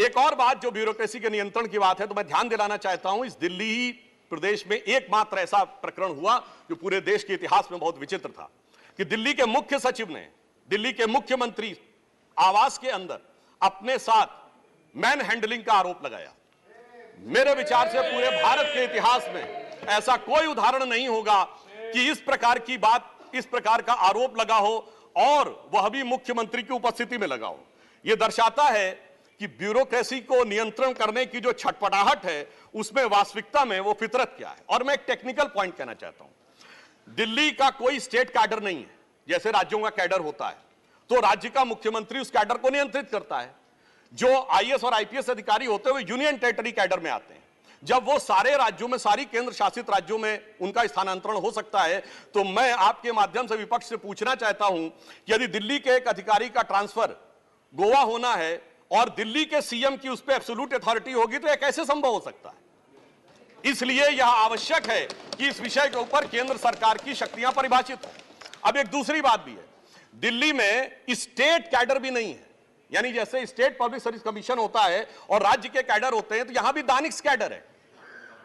एक और बात जो ब्यूरोक्रेसी के नियंत्रण की बात है, तो मैं ध्यान दिलाना चाहता हूं, इस दिल्ली प्रदेश में एकमात्र ऐसा प्रकरण हुआ जो पूरे देश के इतिहास में बहुत विचित्र था कि दिल्ली के मुख्य सचिव ने दिल्ली के मुख्यमंत्री आवास के अंदर अपने साथ मैन हैंडलिंग का आरोप लगाया। मेरे विचार से पूरे भारत के इतिहास में ऐसा कोई उदाहरण नहीं होगा कि इस प्रकार की बात, इस प्रकार का आरोप लगा हो और वह भी मुख्यमंत्री की उपस्थिति में लगा हो। यह दर्शाता है कि ब्यूरोक्रेसी को नियंत्रण करने की जो छटपटाहट है उसमें वास्तविकता में वो फितरत क्या है। और मैं एक टेक्निकल पॉइंट कहना चाहता हूं, दिल्ली का कोई स्टेट कैडर नहीं है, जैसे राज्यों का कैडर होता है तो राज्य का मुख्यमंत्री उस कैडर को नियंत्रित करता है। जो आईएएस और आईपीएस अधिकारी होते हैं वो यूनियन टेरिटरी कैडर में आते हैं। जब वो सारे राज्यों में, सारी केंद्र शासित राज्यों में उनका स्थानांतरण हो सकता है, तो मैं आपके माध्यम से विपक्ष से पूछना चाहता हूं कि यदि दिल्ली के एक अधिकारी का ट्रांसफर गोवा होना है और दिल्ली के सीएम की उस पर एब्सोल्यूट अथॉरिटी होगी तो यह कैसे संभव हो सकता है? इसलिए यह आवश्यक है कि इस विषय के ऊपर केंद्र सरकार की शक्तियां परिभाषित हो। अब एक दूसरी बात भी है, दिल्ली में स्टेट कैडर भी नहीं है, यानी जैसे स्टेट पब्लिक सर्विस कमीशन होता है और राज्य के कैडर होते हैं, तो यहां भी दानिश कैडर है,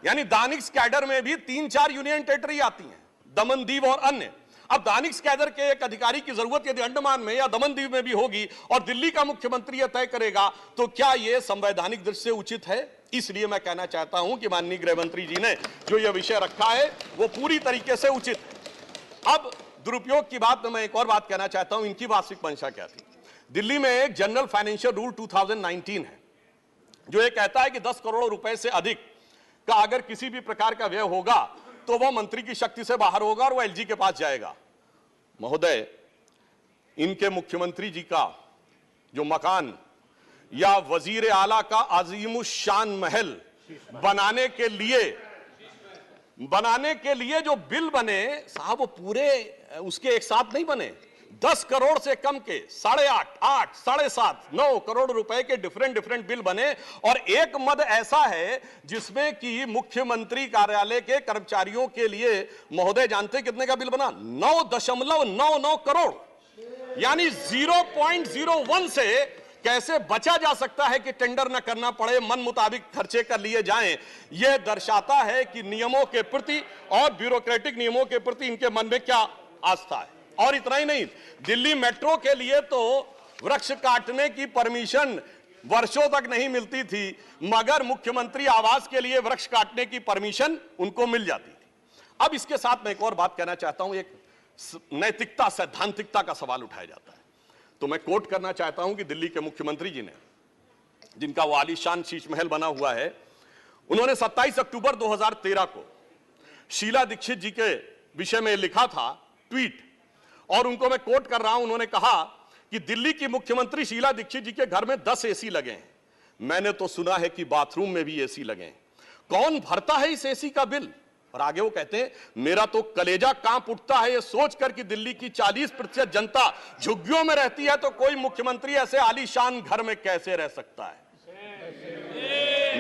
यानी दानिश कैडर में भी 3-4 यूनियन टेरिटरी आती हैं, दमन दीव और अन्य। अब दानिश कैडर के एक अधिकारी की जरूरत यदि अंडमान में या दमन दीव में भी होगी और दिल्ली का मुख्यमंत्री यह तय करेगा, तो क्या यह संवैधानिक दृष्टि से उचित है? इसलिए मैं कहना चाहता हूं कि माननीय गृह मंत्री जी ने जो यह विषय रखा है वो पूरी तरीके से उचित है। अब दुरुपयोग की बात में मैं एक और बात कहना चाहता हूं, इनकी वास्तविक मंशा क्या थी। दिल्ली में एक जनरल फाइनेंशियल रूल 2019 है जो ये कहता है कि 10 करोड़ रुपए से अधिक का अगर किसी भी प्रकार का व्यय होगा तो वह मंत्री की शक्ति से बाहर होगा और वह एलजी के पास जाएगा। महोदय, इनके मुख्यमंत्री जी का जो मकान या वजीर आला का अजीमुशान महल बनाने के लिए जो बिल बने साहब, वो पूरे उसके एक साथ नहीं बने। 10 करोड़ से कम के 8.5, 8, 7.5, 9 करोड़ रुपए के डिफरेंट बिल बने और एक मद ऐसा है जिसमें कि मुख्यमंत्री कार्यालय के कर्मचारियों के लिए, महोदय जानते कितने का बिल बना? 9.99 करोड़, यानी 0.01 से कैसे बचा जा सकता है कि टेंडर न करना पड़े, मन मुताबिक खर्चे कर लिए जाएं। यह दर्शाता है कि नियमों के प्रति और ब्यूरोक्रेटिक नियमों के प्रति इनके मन में क्या आस्था है। और इतना ही नहीं, दिल्ली मेट्रो के लिए तो वृक्ष काटने की परमिशन वर्षों तक नहीं मिलती थी, मगर मुख्यमंत्री आवास के लिए वृक्ष काटने की परमिशन उनको मिल जाती थी। अब इसके साथ मैं एक और बात कहना चाहता हूं, एक नैतिकता, सैद्धांतिकता का सवाल उठाया जाता है। तो मैं कोट करना चाहता हूं कि दिल्ली के मुख्यमंत्री जी ने, जिनका वो आलीशान शीश महल बना हुआ है, उन्होंने 27 अक्टूबर 2013 को शीला दीक्षित जी के विषय में लिखा था ट्वीट, और उनको मैं कोट कर रहा हूं। उन्होंने कहा कि दिल्ली की मुख्यमंत्री शीला दीक्षित जी के घर में 10 एसी लगे हैं, मैंने तो सुना है कि बाथरूम में भी एसी लगे हैं, कौन भरता है इस एसी का बिल? और आगे वो कहते हैं, मेरा तो कलेजा कांप उठता है ये सोचकर कि दिल्ली की 40% जनता झुग्गियों में रहती है, तो कोई मुख्यमंत्री ऐसे आलीशान घर में कैसे रह सकता है।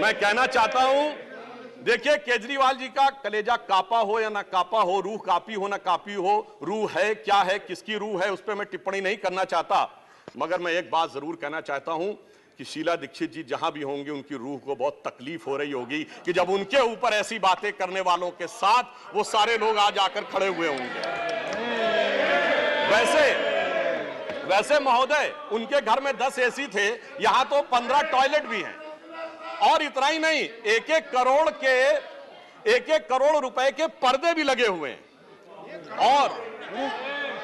मैं कहना चाहता हूं, देखिए, केजरीवाल जी का कलेजा कापा हो या ना कापा हो, रूह कापी हो ना कापी हो, रूह है क्या है, किसकी रूह है, उस पर मैं टिप्पणी नहीं करना चाहता, मगर मैं एक बात जरूर कहना चाहता हूं कि शीला दीक्षित जी जहां भी होंगे उनकी रूह को बहुत तकलीफ हो रही होगी कि जब उनके ऊपर ऐसी बातें करने वालों के साथ वो सारे लोग आज आकर खड़े हुए होंगे। वैसे महोदय, उनके घर में 10 एसी थे, यहां तो 15 टॉयलेट भी हैं, और इतना ही नहीं, 1-1 करोड़ रुपए के पर्दे भी लगे हुए हैं, और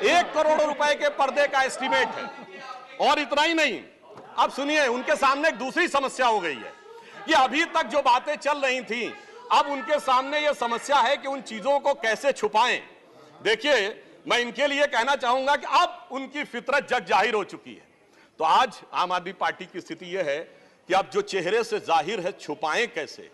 1 करोड़ रुपए के पर्दे का एस्टीमेट है। और इतना ही नहीं, अब सुनिए, उनके सामने एक दूसरी समस्या हो गई है कि अभी तक जो बातें चल रही थी, अब उनके सामने यह समस्या है कि उन चीजों को कैसे छुपाएं। देखिए, मैं इनके लिए कहना चाहूंगा कि अब उनकी फितरत जग जाहिर हो चुकी है। तो आज आम आदमी पार्टी की स्थिति यह है कि अब जो चेहरे से जाहिर है छुपाएं कैसे,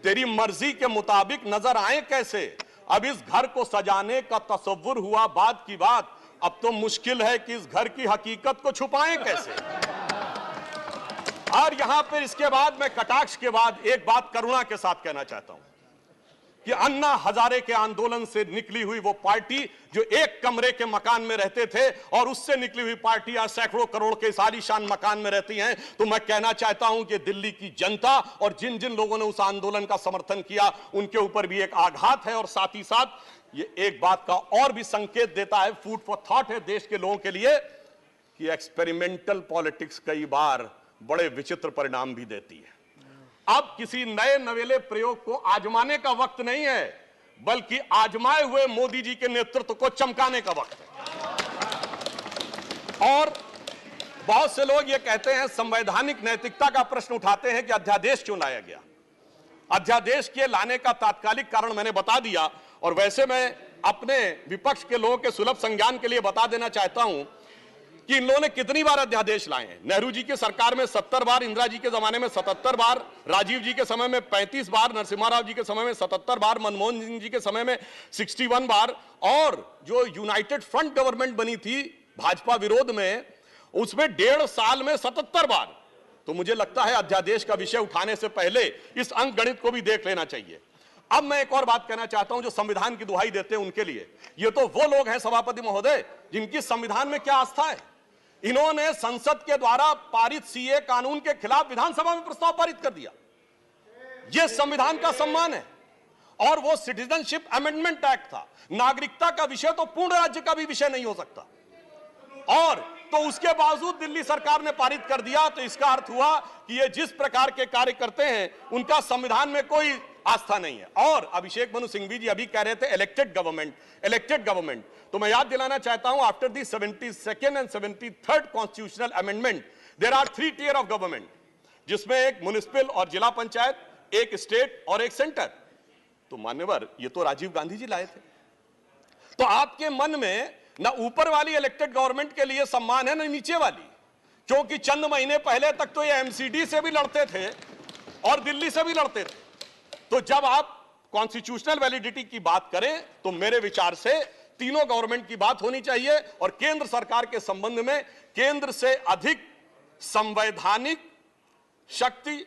तेरी मर्जी के मुताबिक नजर आए कैसे। अब इस घर को सजाने का तसव्वुर हुआ बात की बात, अब तो मुश्किल है कि इस घर की हकीकत को छुपाएं कैसे। और यहां पर इसके बाद मैं कटाक्ष के बाद एक बात करुणा के साथ कहना चाहता हूं कि अन्ना हजारे के आंदोलन से निकली हुई वो पार्टी जो एक कमरे के मकान में रहते थे, और उससे निकली हुई पार्टी आज सैकड़ों करोड़ के आलीशान मकान में रहती हैं, तो मैं कहना चाहता हूं कि दिल्ली की जनता और जिन जिन लोगों ने उस आंदोलन का समर्थन किया उनके ऊपर भी एक आघात है। और साथ ही साथ ये एक बात का और भी संकेत देता है, फूड फॉर थॉट है देश के लोगों के लिए, कि एक्सपेरिमेंटल पॉलिटिक्स कई बार बड़े विचित्र परिणाम भी देती है। अब किसी नए नवेले प्रयोग को आजमाने का वक्त नहीं है, बल्कि आजमाए हुए मोदी जी के नेतृत्व को चमकाने का वक्त है। और बहुत से लोग ये कहते हैं, संवैधानिक नैतिकता का प्रश्न उठाते हैं कि अध्यादेश क्यों लाया गया। अध्यादेश के लाने का तात्कालिक कारण मैंने बता दिया, और वैसे मैं अपने विपक्ष के लोगों के सुलभ संज्ञान के लिए बता देना चाहता हूं कि इन लोगों ने कितनी बार अध्यादेश लाए हैं। नेहरू जी की सरकार में 70 बार, इंदिरा जी के जमाने में 77 बार, राजीव जी के समय में 35 बार, नरसिम्हा राव जी के समय में 77 बार, मनमोहन सिंह जी के समय में 61 बार, और जो यूनाइटेड फ्रंट गवर्नमेंट बनी थी भाजपा विरोध में, उसमें 1.5 साल में 77 बार। तो मुझे लगता है अध्यादेश का विषय उठाने से पहले इस अंक गणित को भी देख लेना चाहिए। अब मैं एक और बात कहना चाहता हूं, जो संविधान की दुहाई देते हैं उनके लिए, ये तो वो लोग हैं सभापति महोदय जिनकी संविधान में क्या आस्था है। इन्होंने संसद के द्वारा पारित सीए कानून के खिलाफ विधानसभा में प्रस्ताव पारित कर दिया। यह संविधान का सम्मान है। और वो सिटीजनशिप अमेंडमेंट एक्ट था। नागरिकता का विषय तो पूर्ण राज्य का भी विषय नहीं हो सकता, और तो उसके बावजूद दिल्ली सरकार ने पारित कर दिया। तो इसका अर्थ हुआ कि ये जिस प्रकार के कार्य करते हैं उनका संविधान में कोई आस्था नहीं है। और अभिषेक मनु सिंघवी जी अभी कह रहे थे इलेक्टेड गवर्नमेंट, तो मैं याद दिलाना चाहता हूं, after the 72nd and 73rd constitutional amendment there are 3 tier of government, जिसमें एक म्युनिसिपल और जिला पंचायत, एक स्टेट और एक सेंटर। तो मान्यवर, ये तो राजीव गांधी जी लाए थे। तो आपके मन में ना ऊपर वाली इलेक्टेड गवर्नमेंट के लिए सम्मान है ना नीचे वाली, क्योंकि चंद महीने पहले तक तो ये एमसीडी से भी लड़ते थे और दिल्ली से भी लड़ते थे। तो जब आप कॉन्स्टिट्यूशनल वैलिडिटी की बात करें तो मेरे विचार से तीनों गवर्नमेंट की बात होनी चाहिए, और केंद्र सरकार के संबंध में केंद्र से अधिक संवैधानिक शक्ति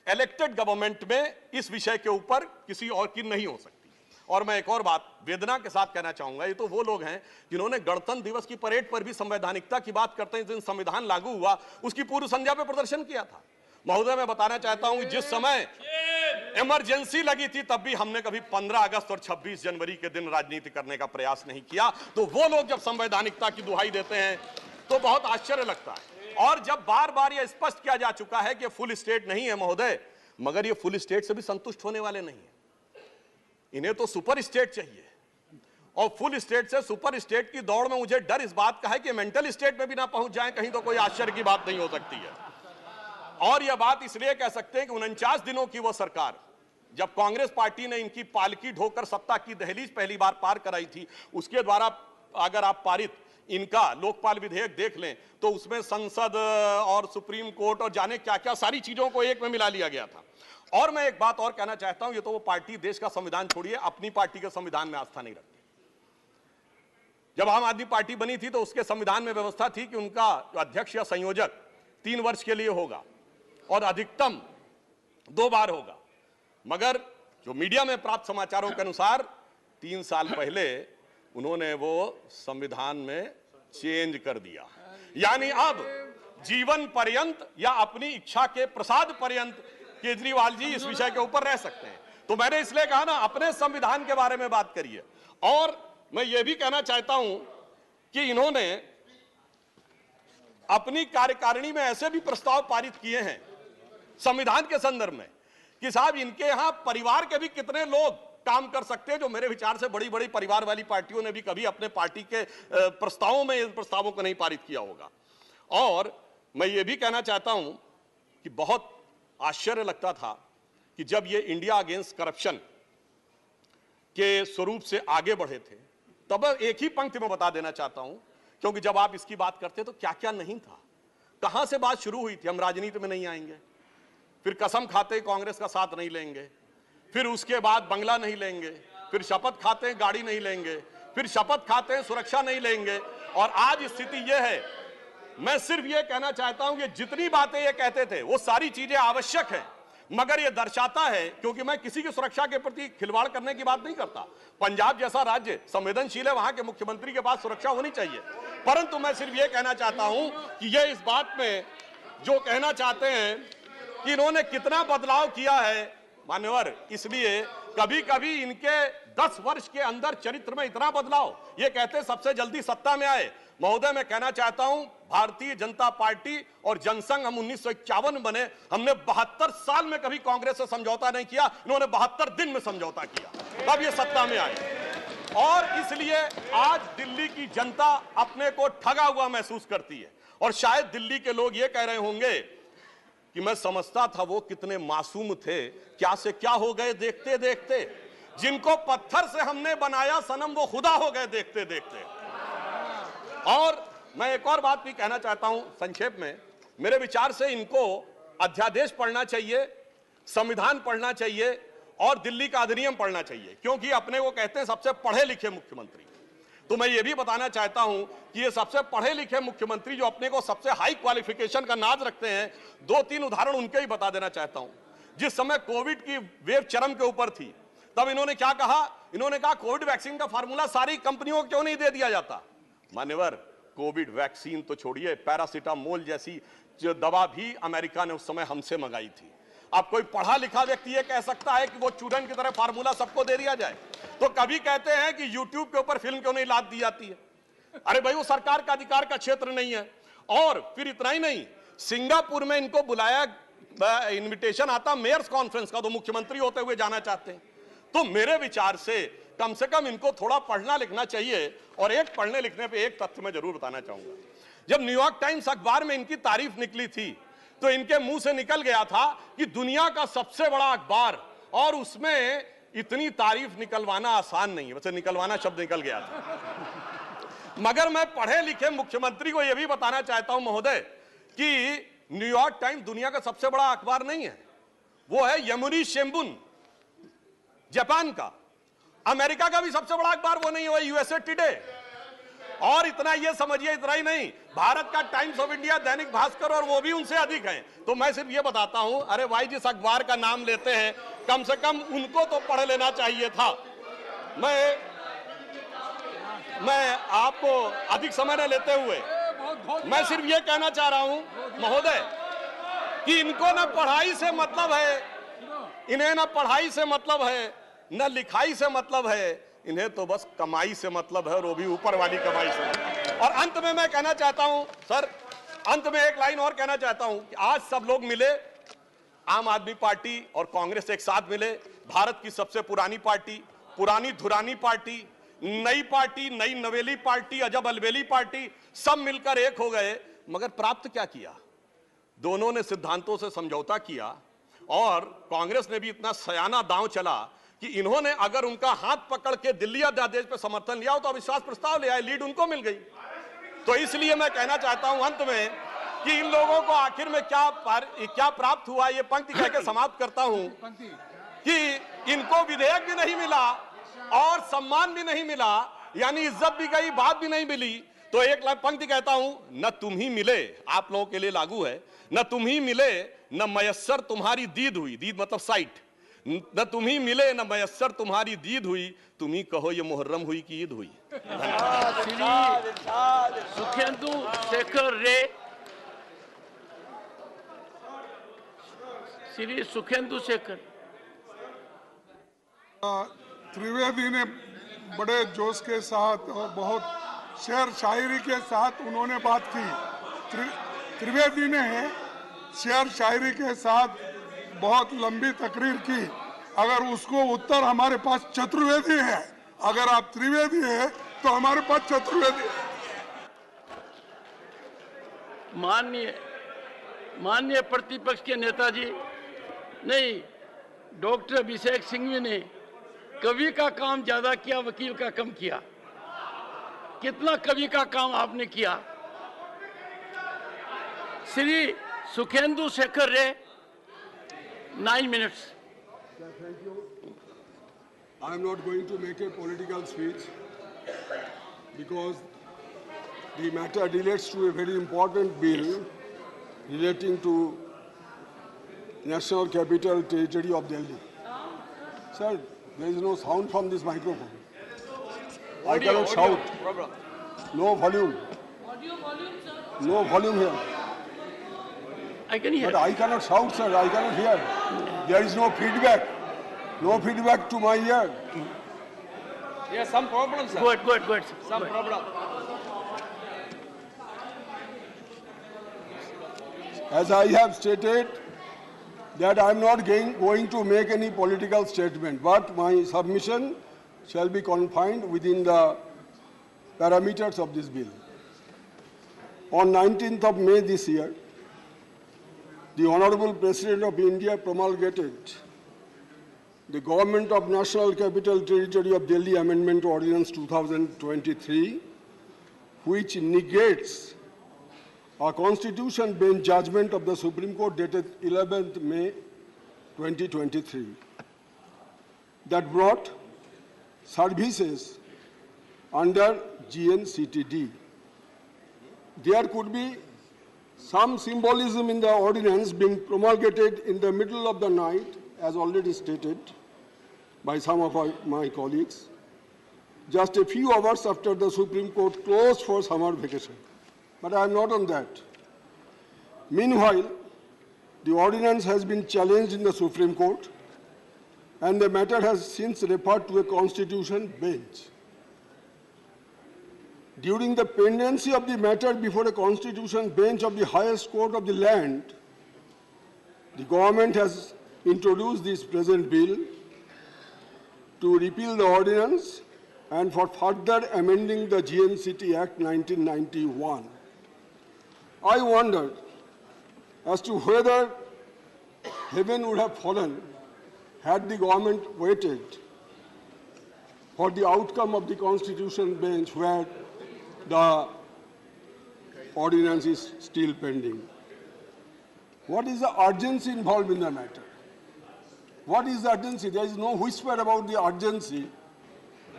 इलेक्टेड गवर्नमेंट में इस विषय के ऊपर किसी और की नहीं हो सकती। और मैं एक और बात वेदना के साथ कहना चाहूंगा, ये तो वो लोग हैं जिन्होंने गणतंत्र दिवस की परेड पर भी संवैधानिकता की बात करते हैं, जिस दिन संविधान लागू हुआ उसकी पूर्व संध्या पे प्रदर्शन किया था। महोदय, मैं बताना चाहता हूं, जिस समय इमरजेंसी लगी थी तब भी हमने कभी 15 अगस्त और 26 जनवरी के दिन राजनीति करने का प्रयास नहीं किया। तो वो लोग जब संवैधानिकता की दुहाई देते हैं तो बहुत आश्चर्य लगता है। और जब बार बार यह स्पष्ट किया जा चुका है कि फुल स्टेट नहीं है महोदय, मगर ये फुल स्टेट से भी संतुष्ट होने वाले नहीं है, इन्हें तो सुपर स्टेट चाहिए। और फुल स्टेट से सुपर स्टेट की दौड़ में मुझे डर इस बात का है कि मेंटल स्टेट में भी ना पहुंच जाए कहीं, तो कोई आश्चर्य की बात नहीं हो सकती है। और यह बात इसलिए कह सकते हैं कि 49 दिनों की वो सरकार, जब कांग्रेस पार्टी ने इनकी पालकी ढोकर सत्ता की दहलीज पहली बार पार कराई थी, उसके द्वारा अगर आप पारित इनका लोकपाल विधेयक देख लें तो उसमें संसद और सुप्रीम कोर्ट और जाने क्या क्या सारी चीजों को एक में मिला लिया गया था। और मैं एक बात और कहना चाहता हूं, ये तो वो पार्टी देश का संविधान छोड़िए, अपनी पार्टी के संविधान में आस्था नहीं रखती। जब आम आदमी पार्टी बनी थी तो उसके संविधान में व्यवस्था थी कि उनका अध्यक्ष या संयोजक 3 वर्ष के लिए होगा और अधिकतम 2 बार होगा। मगर जो मीडिया में प्राप्त समाचारों के अनुसार 3 साल पहले उन्होंने वो संविधान में चेंज कर दिया, यानी अब जीवन पर्यंत या अपनी इच्छा के प्रसाद पर्यंत केजरीवाल जी इस विषय के ऊपर रह सकते हैं। तो मैंने इसलिए कहा ना, अपने संविधान के बारे में बात करिए। और मैं ये भी कहना चाहता हूं कि इन्होंने अपनी कार्यकारिणी में ऐसे भी प्रस्ताव पारित किए हैं संविधान के संदर्भ में कि साहब इनके यहां परिवार के भी कितने लोग काम कर सकते हैं, जो मेरे विचार से बड़ी बड़ी परिवार वाली पार्टियों ने भी कभी अपने पार्टी के प्रस्तावों में इन प्रस्तावों को नहीं पारित किया होगा। और मैं ये भी कहना चाहता हूं कि बहुत आश्चर्य लगता था कि जब ये इंडिया अगेंस्ट करप्शन के स्वरूप से आगे बढ़े थे, तब एक ही पंक्ति में बता देना चाहता हूं, क्योंकि जब आप इसकी बात करते तो क्या क्या नहीं था, कहां से बात शुरू हुई थी, हम राजनीति में नहीं आएंगे, फिर कसम खाते कांग्रेस का साथ नहीं लेंगे, फिर उसके बाद बंगला नहीं लेंगे, फिर शपथ खाते हैं गाड़ी नहीं लेंगे, फिर शपथ खाते हैं सुरक्षा नहीं लेंगे। और आज स्थिति यह है, मैं सिर्फ यह कहना चाहता हूं कि जितनी बातें ये कहते थे वो सारी चीजें आवश्यक है, मगर यह दर्शाता है, क्योंकि मैं किसी की सुरक्षा के प्रति खिलवाड़ करने की बात नहीं करता, पंजाब जैसा राज्य संवेदनशील है, वहां के मुख्यमंत्री के पास सुरक्षा होनी चाहिए। परंतु मैं सिर्फ यह कहना चाहता हूं कि यह इस बात में जो कहना चाहते हैं कि इन्होंने कितना बदलाव किया है मान्यवर, इसलिए कभी कभी इनके 10 वर्ष के अंदर चरित्र में इतना बदलाव, ये कहते सबसे जल्दी सत्ता में आए। महोदय, मैं कहना चाहता हूं, भारतीय जनता पार्टी और जनसंघ, हम 1951 बने, हमने 72 साल में कभी कांग्रेस से समझौता नहीं किया, इन्होंने 72 दिन में समझौता किया, तब ये सत्ता में आए। और इसलिए आज दिल्ली की जनता अपने को ठगा हुआ महसूस करती है। और शायद दिल्ली के लोग ये कह रहे होंगे कि मैं समझता था वो कितने मासूम थे, क्या से क्या हो गए देखते देखते, जिनको पत्थर से हमने बनाया सनम वो खुदा हो गए देखते देखते। और मैं एक और बात भी कहना चाहता हूं संक्षेप में, मेरे विचार से इनको अध्यादेश पढ़ना चाहिए, संविधान पढ़ना चाहिए और दिल्ली का अधिनियम पढ़ना चाहिए, क्योंकि अपने को कहते हैं सबसे पढ़े लिखे मुख्यमंत्री। तो मैं ये भी बताना चाहता हूं कि ये सबसे पढ़े लिखे मुख्यमंत्री जो अपने को सबसे हाई क्वालिफिकेशन का नाज रखते हैं, 2-3 उदाहरण उनके ही बता देना चाहता हूं। जिस समय कोविड की वेव चरम के ऊपर थी, तब इन्होंने क्या कहा? इन्होंने कहा कोविड वैक्सीन का फार्मूला सारी कंपनियों को क्यों नहीं दे दिया जाता? मान्यवर, कोविड वैक्सीन तो छोड़िए, पैरासीटामोल जैसी जो दवा भी अमेरिका ने उस समय हमसे मंगाई थी। अब कोई पढ़ा लिखा व्यक्ति ये कह सकता है कि वो चूरन की तरह फार्मूला सबको दे दिया जाए? तो कभी कहते हैं कि यूट्यूब के ऊपर फिल्म क्यों नहीं लाद दी जाती है? अरे भाई, वो सरकार का अधिकार का क्षेत्र नहीं है। और फिर इतना ही नहीं, सिंगापुर में इनको बुलाया, इनविटेशन आता मेयर्स कॉन्फ्रेंस का, तो मुख्यमंत्री होते हुए जाना चाहते हैं। तो मेरे विचार से कम इनको थोड़ा पढ़ना लिखना चाहिए। और एक पढ़ने लिखने पे एक तथ्य मैं जरूर बताना चाहूंगा। जब न्यूयॉर्क टाइम्स अखबार में इनकी तारीफ निकली थी तो इनके मुंह से निकल गया था कि दुनिया का सबसे बड़ा अखबार, और उसमें इतनी तारीफ निकलवाना आसान नहीं है। वैसे निकलवाना शब्द निकल गया था, मगर मैं पढ़े लिखे मुख्यमंत्री को यह भी बताना चाहता हूं महोदय कि न्यूयॉर्क टाइम्स दुनिया का सबसे बड़ा अखबार नहीं है, वो है यमुनी शिंबुन जापान का। अमेरिका का भी सबसे बड़ा अखबार वो नहीं है, यूएसए टुडे। और इतना ये समझिए, इतना ही नहीं, भारत का times of India, Dainik Bhaskar, और वो भी उनसे अधिक हैं। तो मैं सिर्फ ये बताता हूं, अरे भाई, जिस अखबार का नाम लेते हैं कम से कम उनको तो पढ़ लेना चाहिए था। मैं आपको अधिक समय न लेते हुए मैं सिर्फ ये कहना चाह रहा हूं महोदय कि इनको ना पढ़ाई से मतलब है, इन्हें ना पढ़ाई से मतलब है, न लिखाई से मतलब है, इन्हें तो बस कमाई से मतलब है, और वो भी ऊपर वाली कमाई से। और अंत में मैं कहना चाहता हूं सर, अंत में एक लाइन और कहना चाहता हूं कि आज सब लोग मिले, आम आदमी पार्टी और कांग्रेस एक साथ मिले, भारत की सबसे पुरानी पार्टी, पुरानी धुरानी पार्टी, नई पार्टी, नई नवेली पार्टी, अजब अलबेली पार्टी, सब मिलकर एक हो गए। मगर प्राप्त क्या किया? दोनों ने सिद्धांतों से समझौता किया, और कांग्रेस ने भी इतना सयाना दांव चला कि इन्होंने अगर उनका हाथ पकड़ के दिल्ली अध्यादेश पर समर्थन लिया हो तो अविश्वास प्रस्ताव ले आए, लीड उनको मिल गई। तो इसलिए मैं कहना चाहता हूं अंत में कि इन लोगों को आखिर में क्या प्राप्त हुआ, ये पंक्ति कह के समाप्त करता हूं कि इनको विधेयक भी नहीं मिला और सम्मान भी नहीं मिला, यानी इज्जत भी गई, बात भी नहीं मिली। तो एक पंक्ति कहता हूं, न तुम ही मिले, आप लोगों के लिए लागू है, न तुम ही मिले न मयस्सर तुम्हारी दीद हुई, दीद मतलब साइट, न तुम ही मिले न मयस्सर तुम्हारी दीद हुई, तुम ही कहो ये मुहर्रम हुई कि ईद हुई। सुखेंदु शेखर रे, श्री सुखेंदु शेखर। त्रिवेदी ने बड़े जोश के साथ और बहुत शेर शायरी के साथ उन्होंने बात की। त्रिवेदी ने शेर शायरी के साथ बहुत लंबी तकरीर की। अगर उसको उत्तर हमारे पास चतुर्वेदी है, अगर आप त्रिवेदी है तो हमारे पास चतुर्वेदी है। माननीय प्रतिपक्ष के नेताजी, नहीं, डॉक्टर अभिषेक सिंघवी ने कवि का काम ज्यादा किया, वकील का कम किया। कितना कवि का काम आपने किया। श्री सुखेंदु शेखर रे, 9 minutes. Thank you. I am not going to make a political speech because the matter relates to a very important bill relating to National Capital Territory of Delhi. Sir, there is no sound from this microphone. I cannot shout. No volume. No volume here. I can hear. But I cannot shout, sir. I cannot hear. There is no feedback. No feedback to my ear. Yes, some problem, sir. Good. Some problem. As I have stated, that I am not going to make any political statement, but my submission shall be confined within the parameters of this bill. On 19th of May this year, the Honorable President of India promulgated the Government of National Capital Territory of Delhi Amendment Ordinance 2023, which negates a constitution bench judgment of the Supreme Court dated 11th May 2023 that brought services under GNCTD. There could be some symbolism in the ordinance being promulgated in the middle of the night, as already stated, by some of my colleagues, just a few hours after the Supreme Court closed for summer vacation. But I am not on that. Meanwhile, the ordinance has been challenged in the Supreme Court, and the matter has since referred to a constitution bench. During the pendency of the matter before a constitution bench of the highest court of the land, the government has introduced this present bill to repeal the ordinance and for further amending the GNCT Act 1991. I wondered as to whether heaven would have fallen had the government waited for the outcome of the constitution bench where the ordinance is still pending. What is the urgency involved in the matter? What is the urgency? There is no whisper about the urgency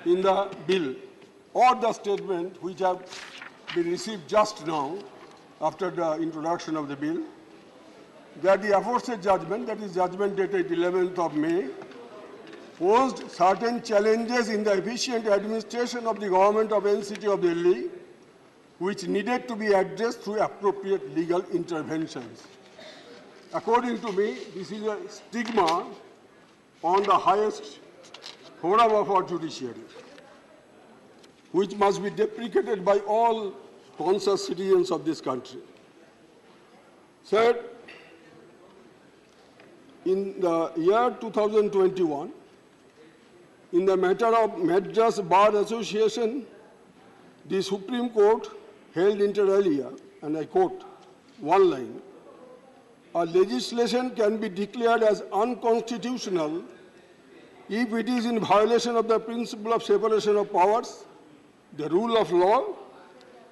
in the bill or the statement which have been received just now after the introduction of the bill, that the aforesaid judgment, that is judgment dated 11th of May, posed certain challenges in the efficient administration of the government of NCT of Delhi, which needed to be addressed through appropriate legal interventions. According to me, this is a stigma on the highest forum of our judiciary, which must be deprecated by all conscious citizens of this country. Third, in the year 2021, in the matter of Madras Bar Association, the Supreme Court held inter alia, and I quote one line, "A legislation can be declared as unconstitutional if it is in violation of the principle of separation of powers, the rule of law,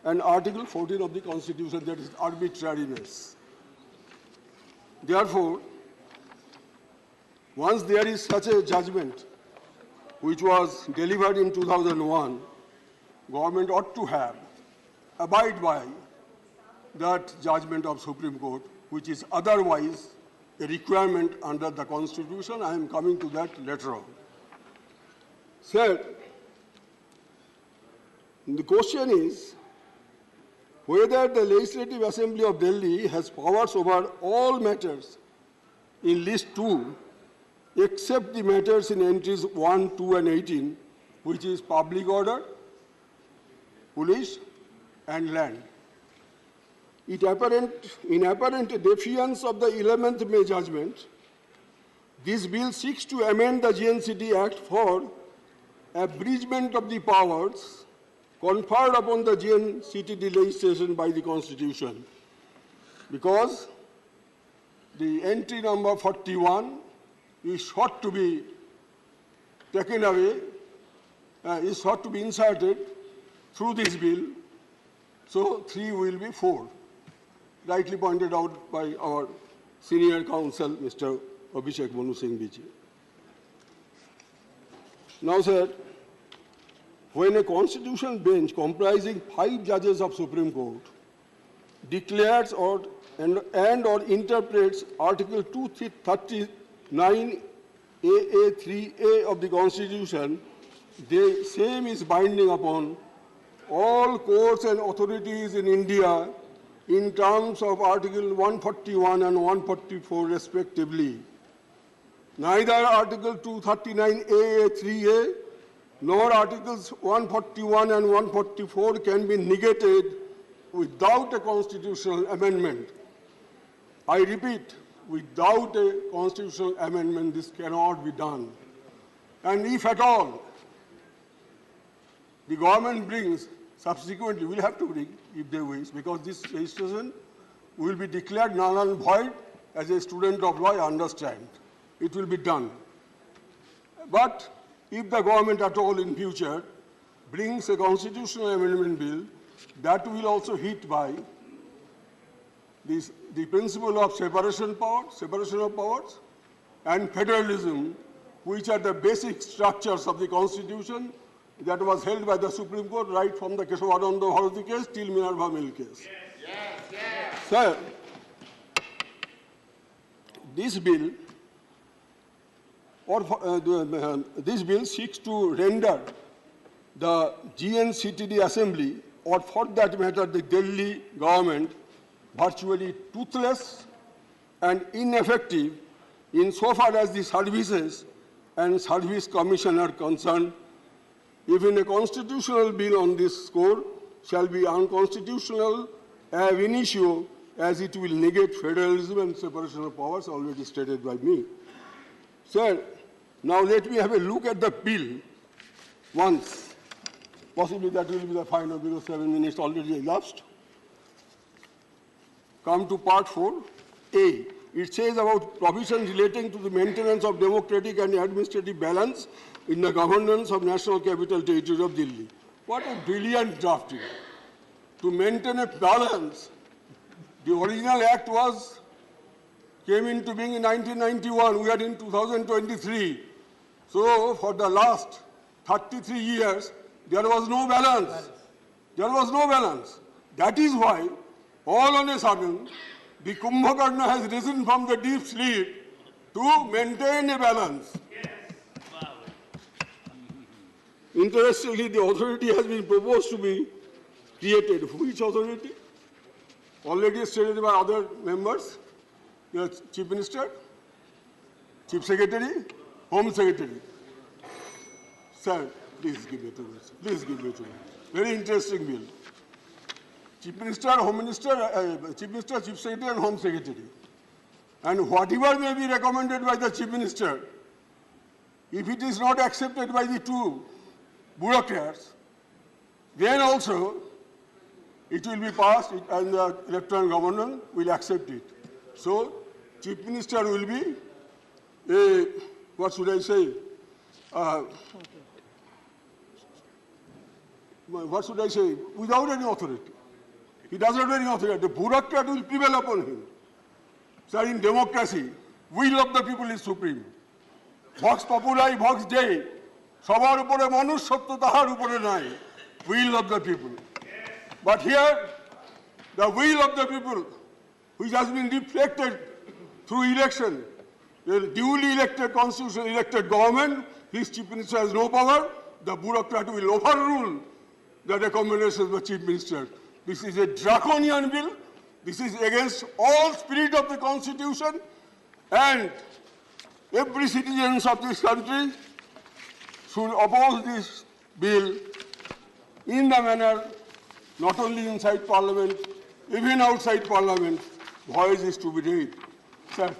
and Article 14 of the Constitution, that is arbitrariness." Therefore, once there is such a judgment, which was delivered in 2001, government ought to abide by that judgment of Supreme Court, which is otherwise a requirement under the Constitution. I am coming to that later on. Third, the question is whether the Legislative Assembly of Delhi has powers over all matters in List 2, except the matters in entries 1, 2, and 18, which is public order, police, and land. In apparent defiance of the 11th May judgment, this bill seeks to amend the GNCT Act for abridgment of the powers conferred upon the GNCT legislation by the Constitution, because the entry number 41 is sought to be taken away, is sought to be inserted through this bill, so 3 will be 4. Rightly pointed out by our senior counsel, Mr. Abhishek Manu Singh Bichi. Now, sir, when a constitutional bench comprising 5 judges of Supreme Court declares or interprets Article 239 AA3A of the Constitution, the same is binding upon all courts and authorities in India in terms of Article 141 and 144 respectively. Neither Article 239 AA3A nor Articles 141 and 144 can be negated without a constitutional amendment. I repeat, without a constitutional amendment, this cannot be done. And if at all the government brings, subsequently will have to bring, if they wish, because this legislation will be declared null and void. As a student of law, I understand. It will be done. But if the government at all in future brings a constitutional amendment bill, that will also hit by the principle of separation of powers, and federalism, which are the basic structures of the Constitution that was held by the Supreme Court right from the Keshavananda Bharati case till Minerva Mill case. Yes. Sir, this bill this bill seeks to render the GNCTD Assembly, or for that matter the Delhi government, virtually toothless and ineffective insofar as the services and service commission are concerned. Even a constitutional bill on this score shall be unconstitutional ab initio, as it will negate federalism and separation of powers already stated by me. Sir, now let me have a look at the bill once. Possibly that will be the final because 7 minutes already elapsed. Come to part 4A. It says about provisions relating to the maintenance of democratic and administrative balance in the governance of National Capital Territory of Delhi. What a brilliant drafting. To maintain a balance, the original act came into being in 1991. We are in 2023. So for the last 33 years, there was no balance. There was no balance. That is why, all on a sudden, the Kumbhakarna has risen from the deep sleep to maintain a balance. Interestingly, the authority has been proposed to be created. Which authority? Already stated by other members. The Chief Minister, Chief Secretary, Home Secretary. Sir, please give it to me. Please give it to me. Very interesting bill. Chief Minister, Home Minister, Chief Minister, Chief Secretary, and Home Secretary. And whatever may be recommended by the Chief Minister, if it is not accepted by the two bureaucrats, then also it will be passed and the Lieutenant Governor will accept it. So, Chief Minister will be a, what should I say, what should I say, without any authority. He does not have any authority. The bureaucrat will prevail upon him. Sir, in democracy, will of the people is supreme. Vox populi, vox dei. Sabar upore manush satya tahar upore nai. Will of the people. But here, the will of the people, which has been reflected through election, the duly elected constitution elected government, his chief minister has no power, the bureaucrat will overrule the recommendations of the chief minister. This is a draconian bill. This is against all spirit of the constitution, and every citizen of this country should oppose this bill in the manner, not only inside Parliament, even outside Parliament, voice is to be raised. Sir,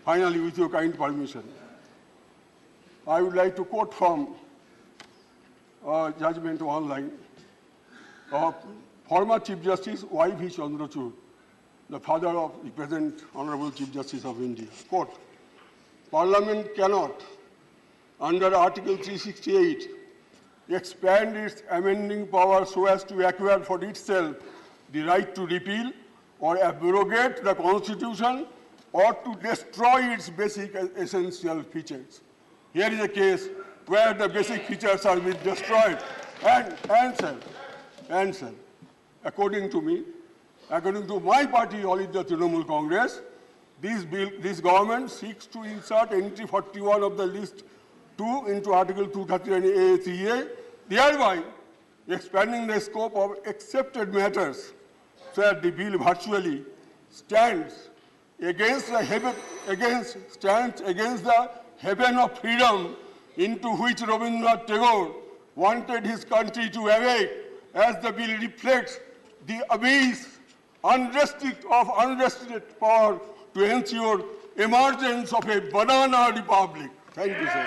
finally, with your kind permission, I would like to quote from judgment online of former Chief Justice Y.V. Chandrachud, the father of the present Honorable Chief Justice of India. Quote, Parliament cannot, under Article 368, expand its amending power so as to acquire for itself the right to repeal or abrogate the Constitution or to destroy its basic essential features. Here is a case where the basic features are being destroyed. And sir, according to me, according to my party, All India Trinamool Congress, this government seeks to insert entry 41 of the list 2 into Article 239A3A, thereby expanding the scope of accepted matters, so that the bill virtually stands against the heaven of freedom into which Rabindranath Tagore wanted his country to awake, as the bill reflects the abyss of unrestricted power to ensure emergence of a banana republic. Thank you, sir.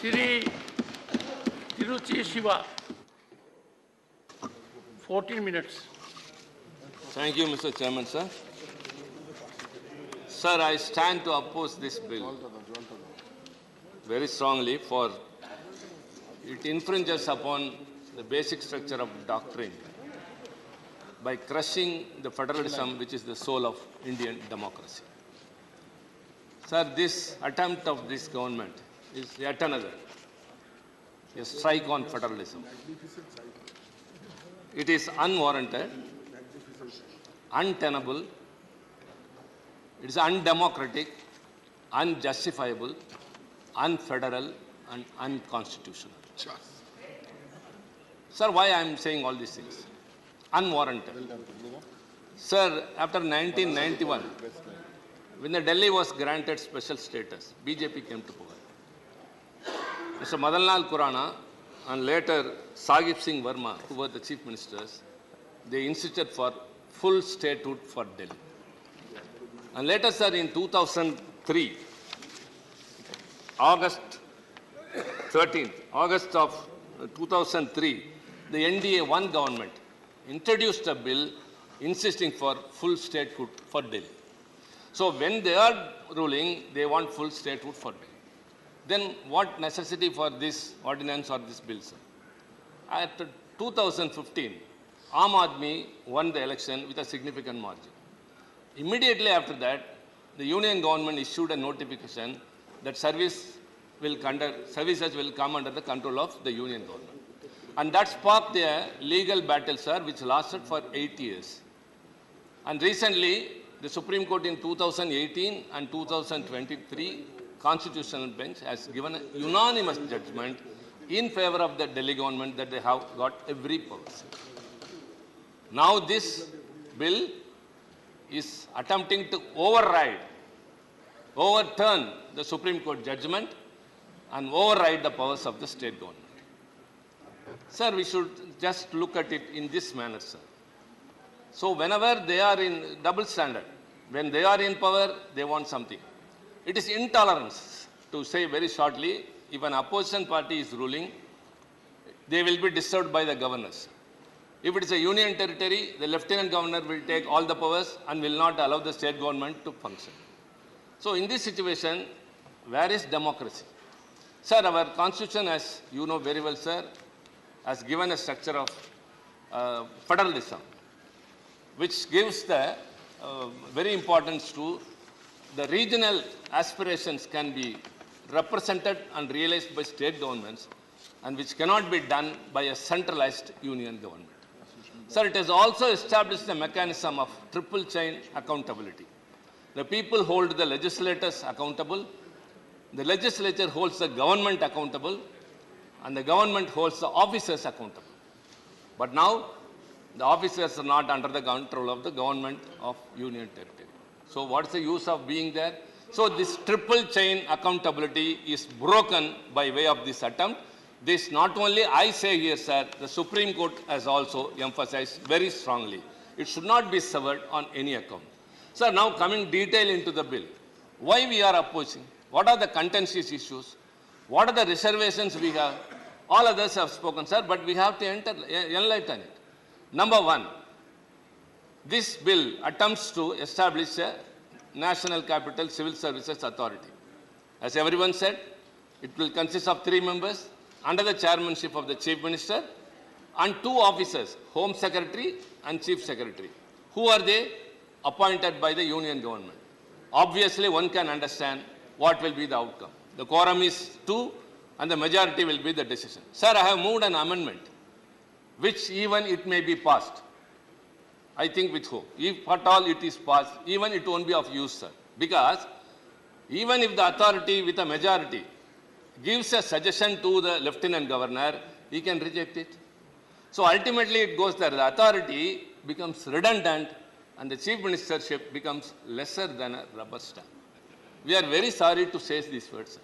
Shri Tiruchi Shiva, 14 minutes. Thank you, Mr. Chairman, sir. Sir, I stand to oppose this bill very strongly, for it infringes upon the basic structure of doctrine by crushing the federalism, which is the soul of Indian democracy. Sir, this attempt of this government is yet another a strike on federalism. It is unwarranted, untenable, it is undemocratic, unjustifiable, unfederal, and unconstitutional. Sir, why I am saying all these things? Unwarranted. Sir, after 1991, when the Delhi was granted special status, BJP came to power. Mr. Madanlal Khurana and later Sahib Singh Verma, who were the chief ministers, they insisted for full statehood for Delhi. And later, sir, in 2003, August of 2003, the NDA-1 government introduced a bill insisting for full statehood for Delhi. So when they are ruling, they want full statehood for Delhi. Then what necessity for this ordinance or this bill, sir? At 2015, Aam Aadmi won the election with a significant margin. Immediately after that, the union government issued a notification that services will come under the control of the union government. And that sparked a legal battle, sir, which lasted for 8 years. And recently, the Supreme Court in 2018 and 2023 Constitutional Bench has given a unanimous judgment in favor of the Delhi government that they have got every power. Now this bill is attempting to overturn the Supreme Court judgment and override the powers of the state government. Sir, we should just look at it in this manner, sir. So whenever they are in double standard, when they are in power, they want something. It is intolerance, to say very shortly, if an opposition party is ruling, they will be disturbed by the governors. If it is a union territory, the lieutenant governor will take all the powers and will not allow the state government to function. So in this situation, where is democracy? Sir, our constitution, as you know very well, sir, has given a structure of federalism, which gives the very importance to the regional aspirations can be represented and realized by state governments and which cannot be done by a centralized union government. Sir, it has also established a mechanism of triple chain accountability. The people hold the legislators accountable, the legislature holds the government accountable, and the government holds the officers accountable. But now, the officers are not under the control of the government of union territory. So what's the use of being there? So this triple chain accountability is broken by way of this attempt. This not only I say here, sir, the Supreme Court has also emphasized very strongly. It should not be severed on any account. Sir, now coming detail into the bill. Why we are opposing? What are the contentious issues? What are the reservations we have? All others have spoken, sir, but we have to enlighten it. Number one, this bill attempts to establish a National Capital Civil Services Authority. As everyone said, it will consist of 3 members under the chairmanship of the Chief Minister and 2 officers, Home Secretary and Chief Secretary. Who are they? Appointed by the Union government. Obviously, one can understand what will be the outcome. The quorum is 2 and the majority will be the decision. Sir, I have moved an amendment which even it may be passed. I think with hope. If at all it is passed, even it won't be of use, sir. Because even if the authority with a majority gives a suggestion to the Lieutenant Governor, he can reject it. So ultimately it goes there. The authority becomes redundant and the Chief Ministership becomes lesser than a rubber stamp. We are very sorry to say these words, sir.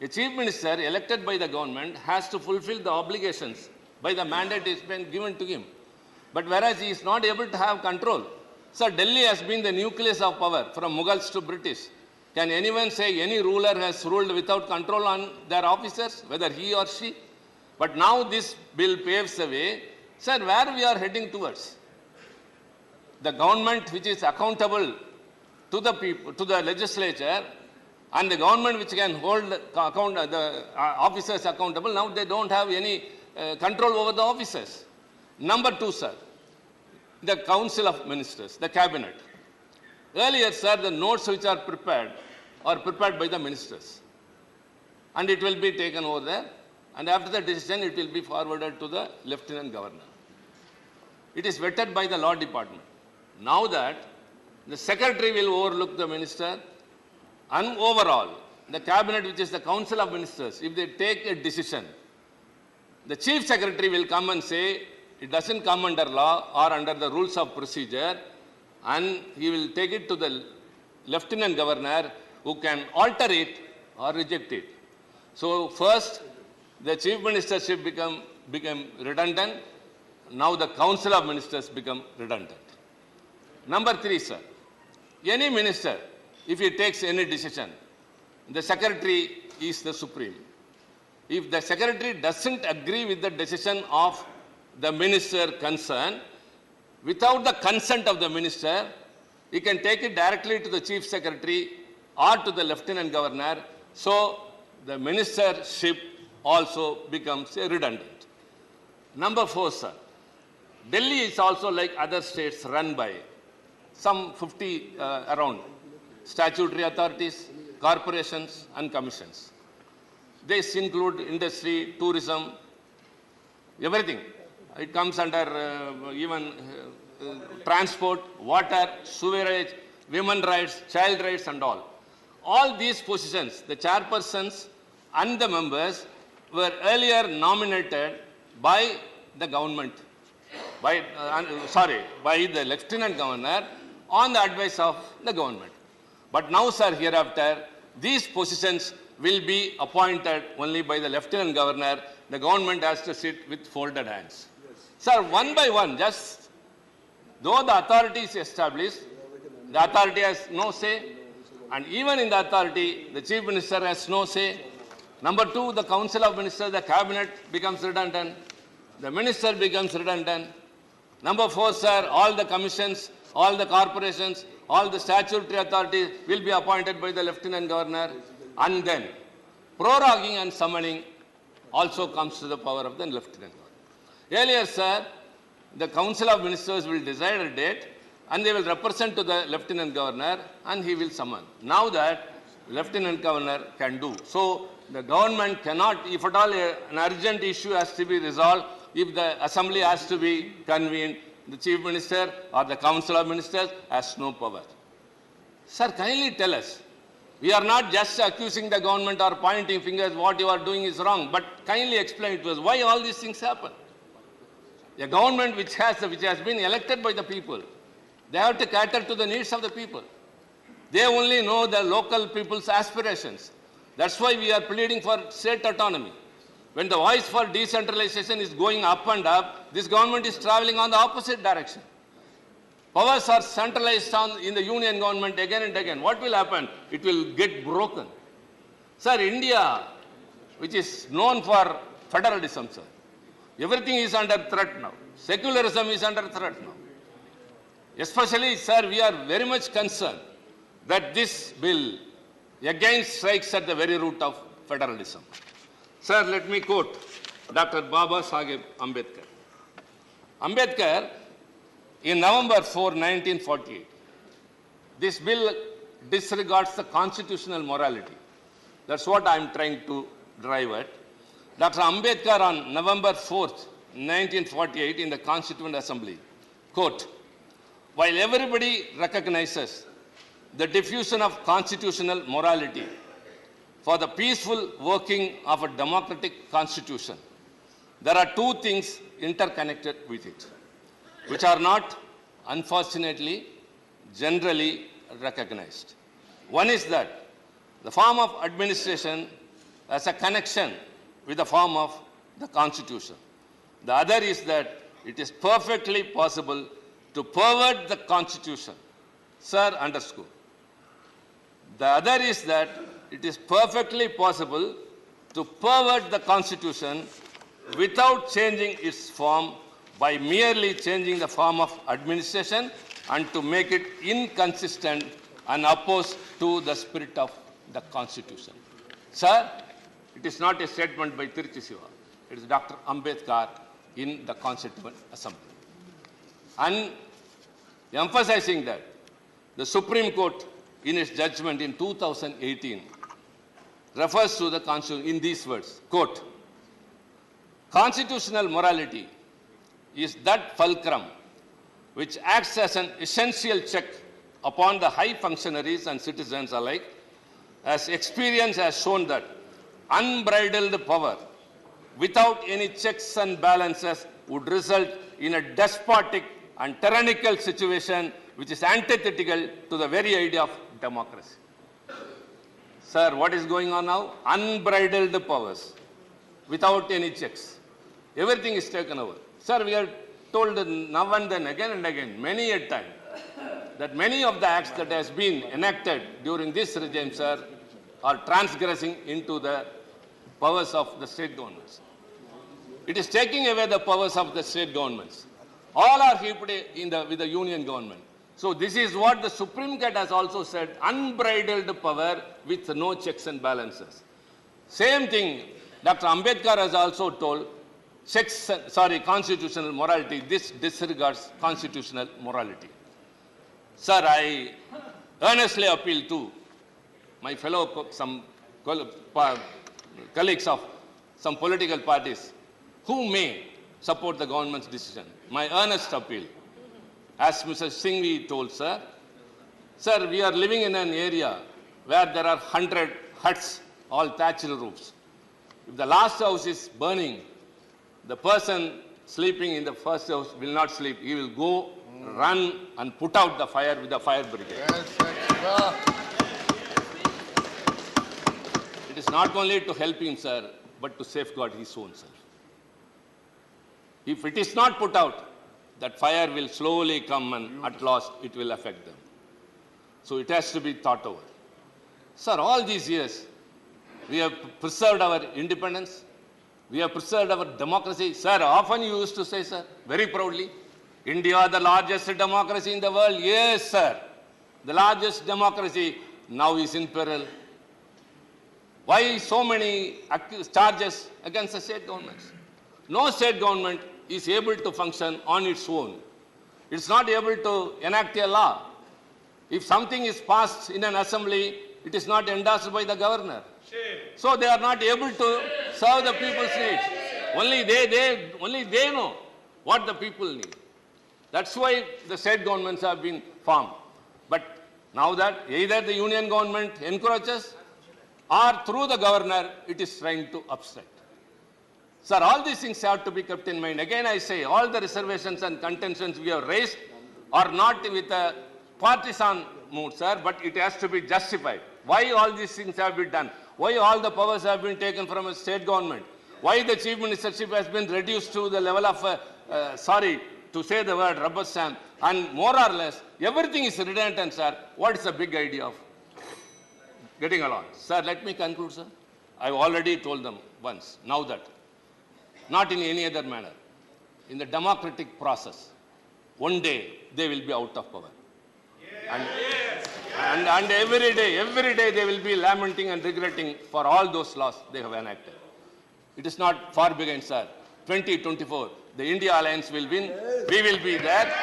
A Chief Minister elected by the government has to fulfill the obligations by the mandate has been given to him. But whereas he is not able to have control. Sir, Delhi has been the nucleus of power from Mughals to British. Can anyone say any ruler has ruled without control on their officers, whether he or she? But now this bill paves the way. Sir, where we are heading towards? The government which is accountable to the people, to the legislature, and the government which can hold the officers accountable, now they don't have any control over the officers. Number 2, sir, the Council of Ministers, the Cabinet. Earlier, sir, the notes which are prepared by the ministers. And it will be taken over there. And after the decision, it will be forwarded to the Lieutenant Governor. It is vetted by the Law Department. Now that the Secretary will overlook the minister And overall, the cabinet, which is the council of ministers, if they take a decision, the chief secretary will come and say, it doesn't come under law or under the rules of procedure, and he will take it to the lieutenant governor who can alter it or reject it. So first, the chief ministership became redundant. Now the council of ministers become redundant. Number 3, sir. Any minister, if he takes any decision, the secretary is the supreme. If the secretary doesn't agree with the decision of the minister concerned, without the consent of the minister, he can take it directly to the chief secretary or to the lieutenant governor. So the ministership also becomes redundant. Number 4, sir. Delhi is also like other states run by some 50 around statutory authorities, corporations and commissions. This include industry, tourism, everything. It comes under even transport, water, sewerage, women rights, child rights and all. All these positions, the chairpersons and the members were earlier nominated by the government, by the lieutenant governor on the advice of the government. But now, sir, hereafter, these positions will be appointed only by the lieutenant governor. The government has to sit with folded hands. Yes. Sir, one by one, just though the authority is established, the authority has no say, and even in the authority, the chief minister has no say. Number 2, the council of ministers, the cabinet becomes redundant, the minister becomes redundant. Number 4, sir, all the commissions, all the corporations, all the statutory authorities will be appointed by the lieutenant governor, and then proroguing and summoning also comes to the power of the lieutenant governor. Earlier, sir, the council of ministers will decide a date and they will represent to the lieutenant governor and he will summon. Now that lieutenant governor can do. So the government cannot, if at all an urgent issue has to be resolved, if the assembly has to be convened, the chief minister or the council of ministers has no power. Sir, kindly tell us. We are not just accusing the government or pointing fingers, what you are doing is wrong, but kindly explain to us why all these things happen. A government which has been elected by the people, they have to cater to the needs of the people. They only know the local people's aspirations. That's why we are pleading for state autonomy. When the voice for decentralization is going up and up, this government is traveling on the opposite direction. Powers are centralized in the union government again and again. What will happen? It will get broken. Sir, India, which is known for federalism, sir, everything is under threat now. Secularism is under threat now. Especially, sir, we are very much concerned that this bill again strikes at the very root of federalism. Sir, let me quote Dr. Baba Saheb Ambedkar. Ambedkar, in November 4, 1948, this bill disregards the constitutional morality. That's what I'm trying to drive at. Dr. Ambedkar on November 4th, 1948 in the Constituent Assembly, quote, while everybody recognizes the diffusion of constitutional morality for the peaceful working of a democratic constitution, there are two things interconnected with it, which are not, unfortunately, generally recognized. One is that the form of administration has a connection with the form of the Constitution. The other is that it is perfectly possible to pervert the Constitution. Sir, underscore. The other is that it is perfectly possible to pervert the Constitution without changing its form by merely changing the form of administration and to make it inconsistent and opposed to the spirit of the Constitution. Sir, it is not a statement by Tiruchi Siva. It is Dr. Ambedkar in the Constituent Assembly. And emphasizing that, the Supreme Court in its judgment in 2018 refers to the Constitution in these words, quote, constitutional morality is that fulcrum which acts as an essential check upon the high functionaries and citizens alike as experience has shown that unbridled power without any checks and balances would result in a despotic and tyrannical situation which is antithetical to the very idea of democracy. Sir, what is going on now? Unbridled powers without any checks. Everything is taken over. Sir, we are told now and then, again and again, many a time, that many of the acts that has been enacted during this regime, sir, are transgressing into the powers of the state governments. It is taking away the powers of the state governments. All are heaped with the union government. So this is what the Supreme Court has also said, unbridled power with no checks and balances. Same thing, Dr. Ambedkar has also told, constitutional morality. This disregards constitutional morality. Sir, I earnestly appeal to my fellow colleagues of some political parties who may support the government's decision. My earnest appeal, as Mr. Singhvi told, sir, we are living in an area where there are 100 huts, all thatched roofs. If the last house is burning, the person sleeping in the first house will not sleep. He will go, run and put out the fire with the fire brigade. It is not only to help him, sir, but to safeguard his own self. If it is not put out, that fire will slowly come and at last it will affect them. So it has to be thought over. Sir, all these years, we have preserved our independence. We have preserved our democracy. Sir, often you used to say, sir, very proudly, India, the largest democracy in the world. Yes, sir. The largest democracy now is in peril. Why so many charges against the state governments? No state government is able to function on its own. It's not able to enact a law. If something is passed in an assembly, it is not endorsed by the governor. So they are not able to serve the people's needs. Only they know what the people need. That's why the state governments have been formed. But now that either the union government encourages or through the governor, it is trying to obstruct. Sir, all these things have to be kept in mind. Again, I say, all the reservations and contentions we have raised are not with a partisan mood, sir, but it has to be justified. Why all these things have been done? Why all the powers have been taken from a state government? Why the chief ministership has been reduced to the level of, to say the word rubber stamp, and more or less, everything is redundant, sir. What is the big idea of getting along? Sir, let me conclude, sir. I've already told them once, now that, not in any other manner. In the democratic process, one day they will be out of power. And every day they will be lamenting and regretting for all those laws they have enacted. It is not far behind, sir. 2024, the India Alliance will win. We will be there.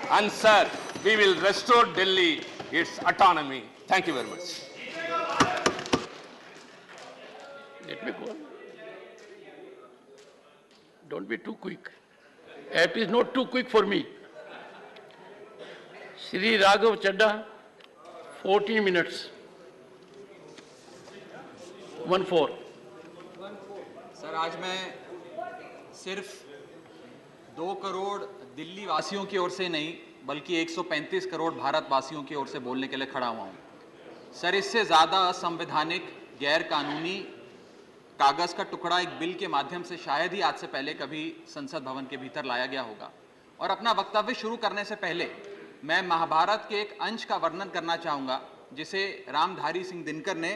And, sir, we will restore Delhi its autonomy. Thank you very much. Let me go on. Don't be too quick. It is not too quick for me. Shri Raghav Chadda, 14 minutes. 1-4. Sir, आज मैं सिर्फ 2 करोड़ दिल्ली वासियों की ओर से नहीं, बल्कि 135 करोड़ भारतवासियों की ओर से बोलने के लिए खड़ा हुआ हूँ। सर, इससे ज़्यादा असंवैधानिक, गैर कानूनी कागज़ का टुकड़ा एक बिल के माध्यम से शायद ही आज से पहले कभी संसद भवन के भीतर लाया गया होगा। और अपना वक्तव्य शुरू करने से पहले मैं महाभारत के एक अंश का वर्णन करना चाहूँगा, जिसे रामधारी सिंह दिनकर ने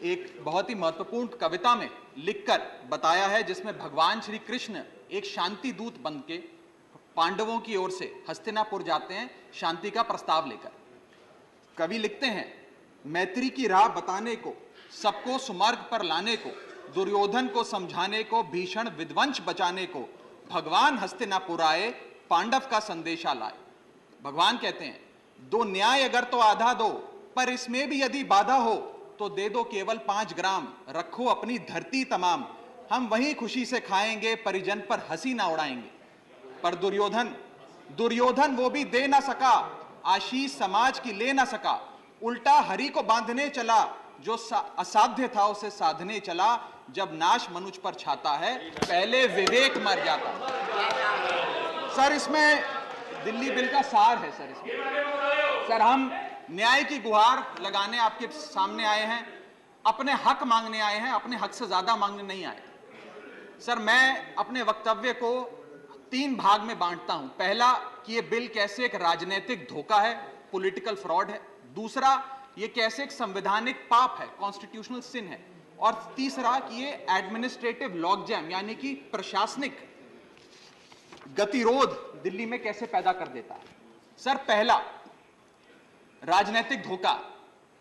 एक बहुत ही महत्वपूर्ण कविता में लिखकर बताया है, जिसमें भगवान श्री कृष्ण एक शांति दूत बनके पांडवों की ओर से हस्तिनापुर जाते हैं शांति का प्रस्ताव लेकर। कवि लिखते हैं, मैत्री की राह बताने को, सबको सुमार्ग पर लाने को, दुर्योधन को समझाने को, भीषण विध्वंस बचाने को, भगवान हस्तिनापुर आए, पांडव का संदेशा लाए। भगवान कहते हैं, दो न्याय अगर तो आधा दो, पर इसमें भी यदि बाधा हो तो दे दो केवल 5 ग्राम, रखो अपनी धरती तमाम, हम वहीं खुशी से खाएंगे, परिजन पर हंसी ना उड़ाएंगे। पर दुर्योधन वो भी दे ना सका, आशीष समाज की ले ना सका, उल्टा हरि को बांधने चला, जो असाध्य था उसे साधने चला, जब नाश मनुष्य पर छाता है पहले विवेक मर जाता। सर इसमें दिल्ली बिल का सार है। सर हम न्याय की गुहार लगाने आपके सामने आए हैं, अपने हक मांगने आए हैं, अपने हक से ज्यादा मांगने नहीं आए। सर मैं अपने वक्तव्य को 3 भाग में बांटता हूं। पहला कि यह बिल कैसे एक राजनीतिक धोखा है, पॉलिटिकल फ्रॉड है। दूसरा, ये कैसे एक संवैधानिक पाप है, कॉन्स्टिट्यूशनल सिन है। और तीसरा कि ये एडमिनिस्ट्रेटिव लॉकजैम यानी कि प्रशासनिक गतिरोध दिल्ली में कैसे पैदा कर देता है। सर पहला, राजनीतिक धोखा,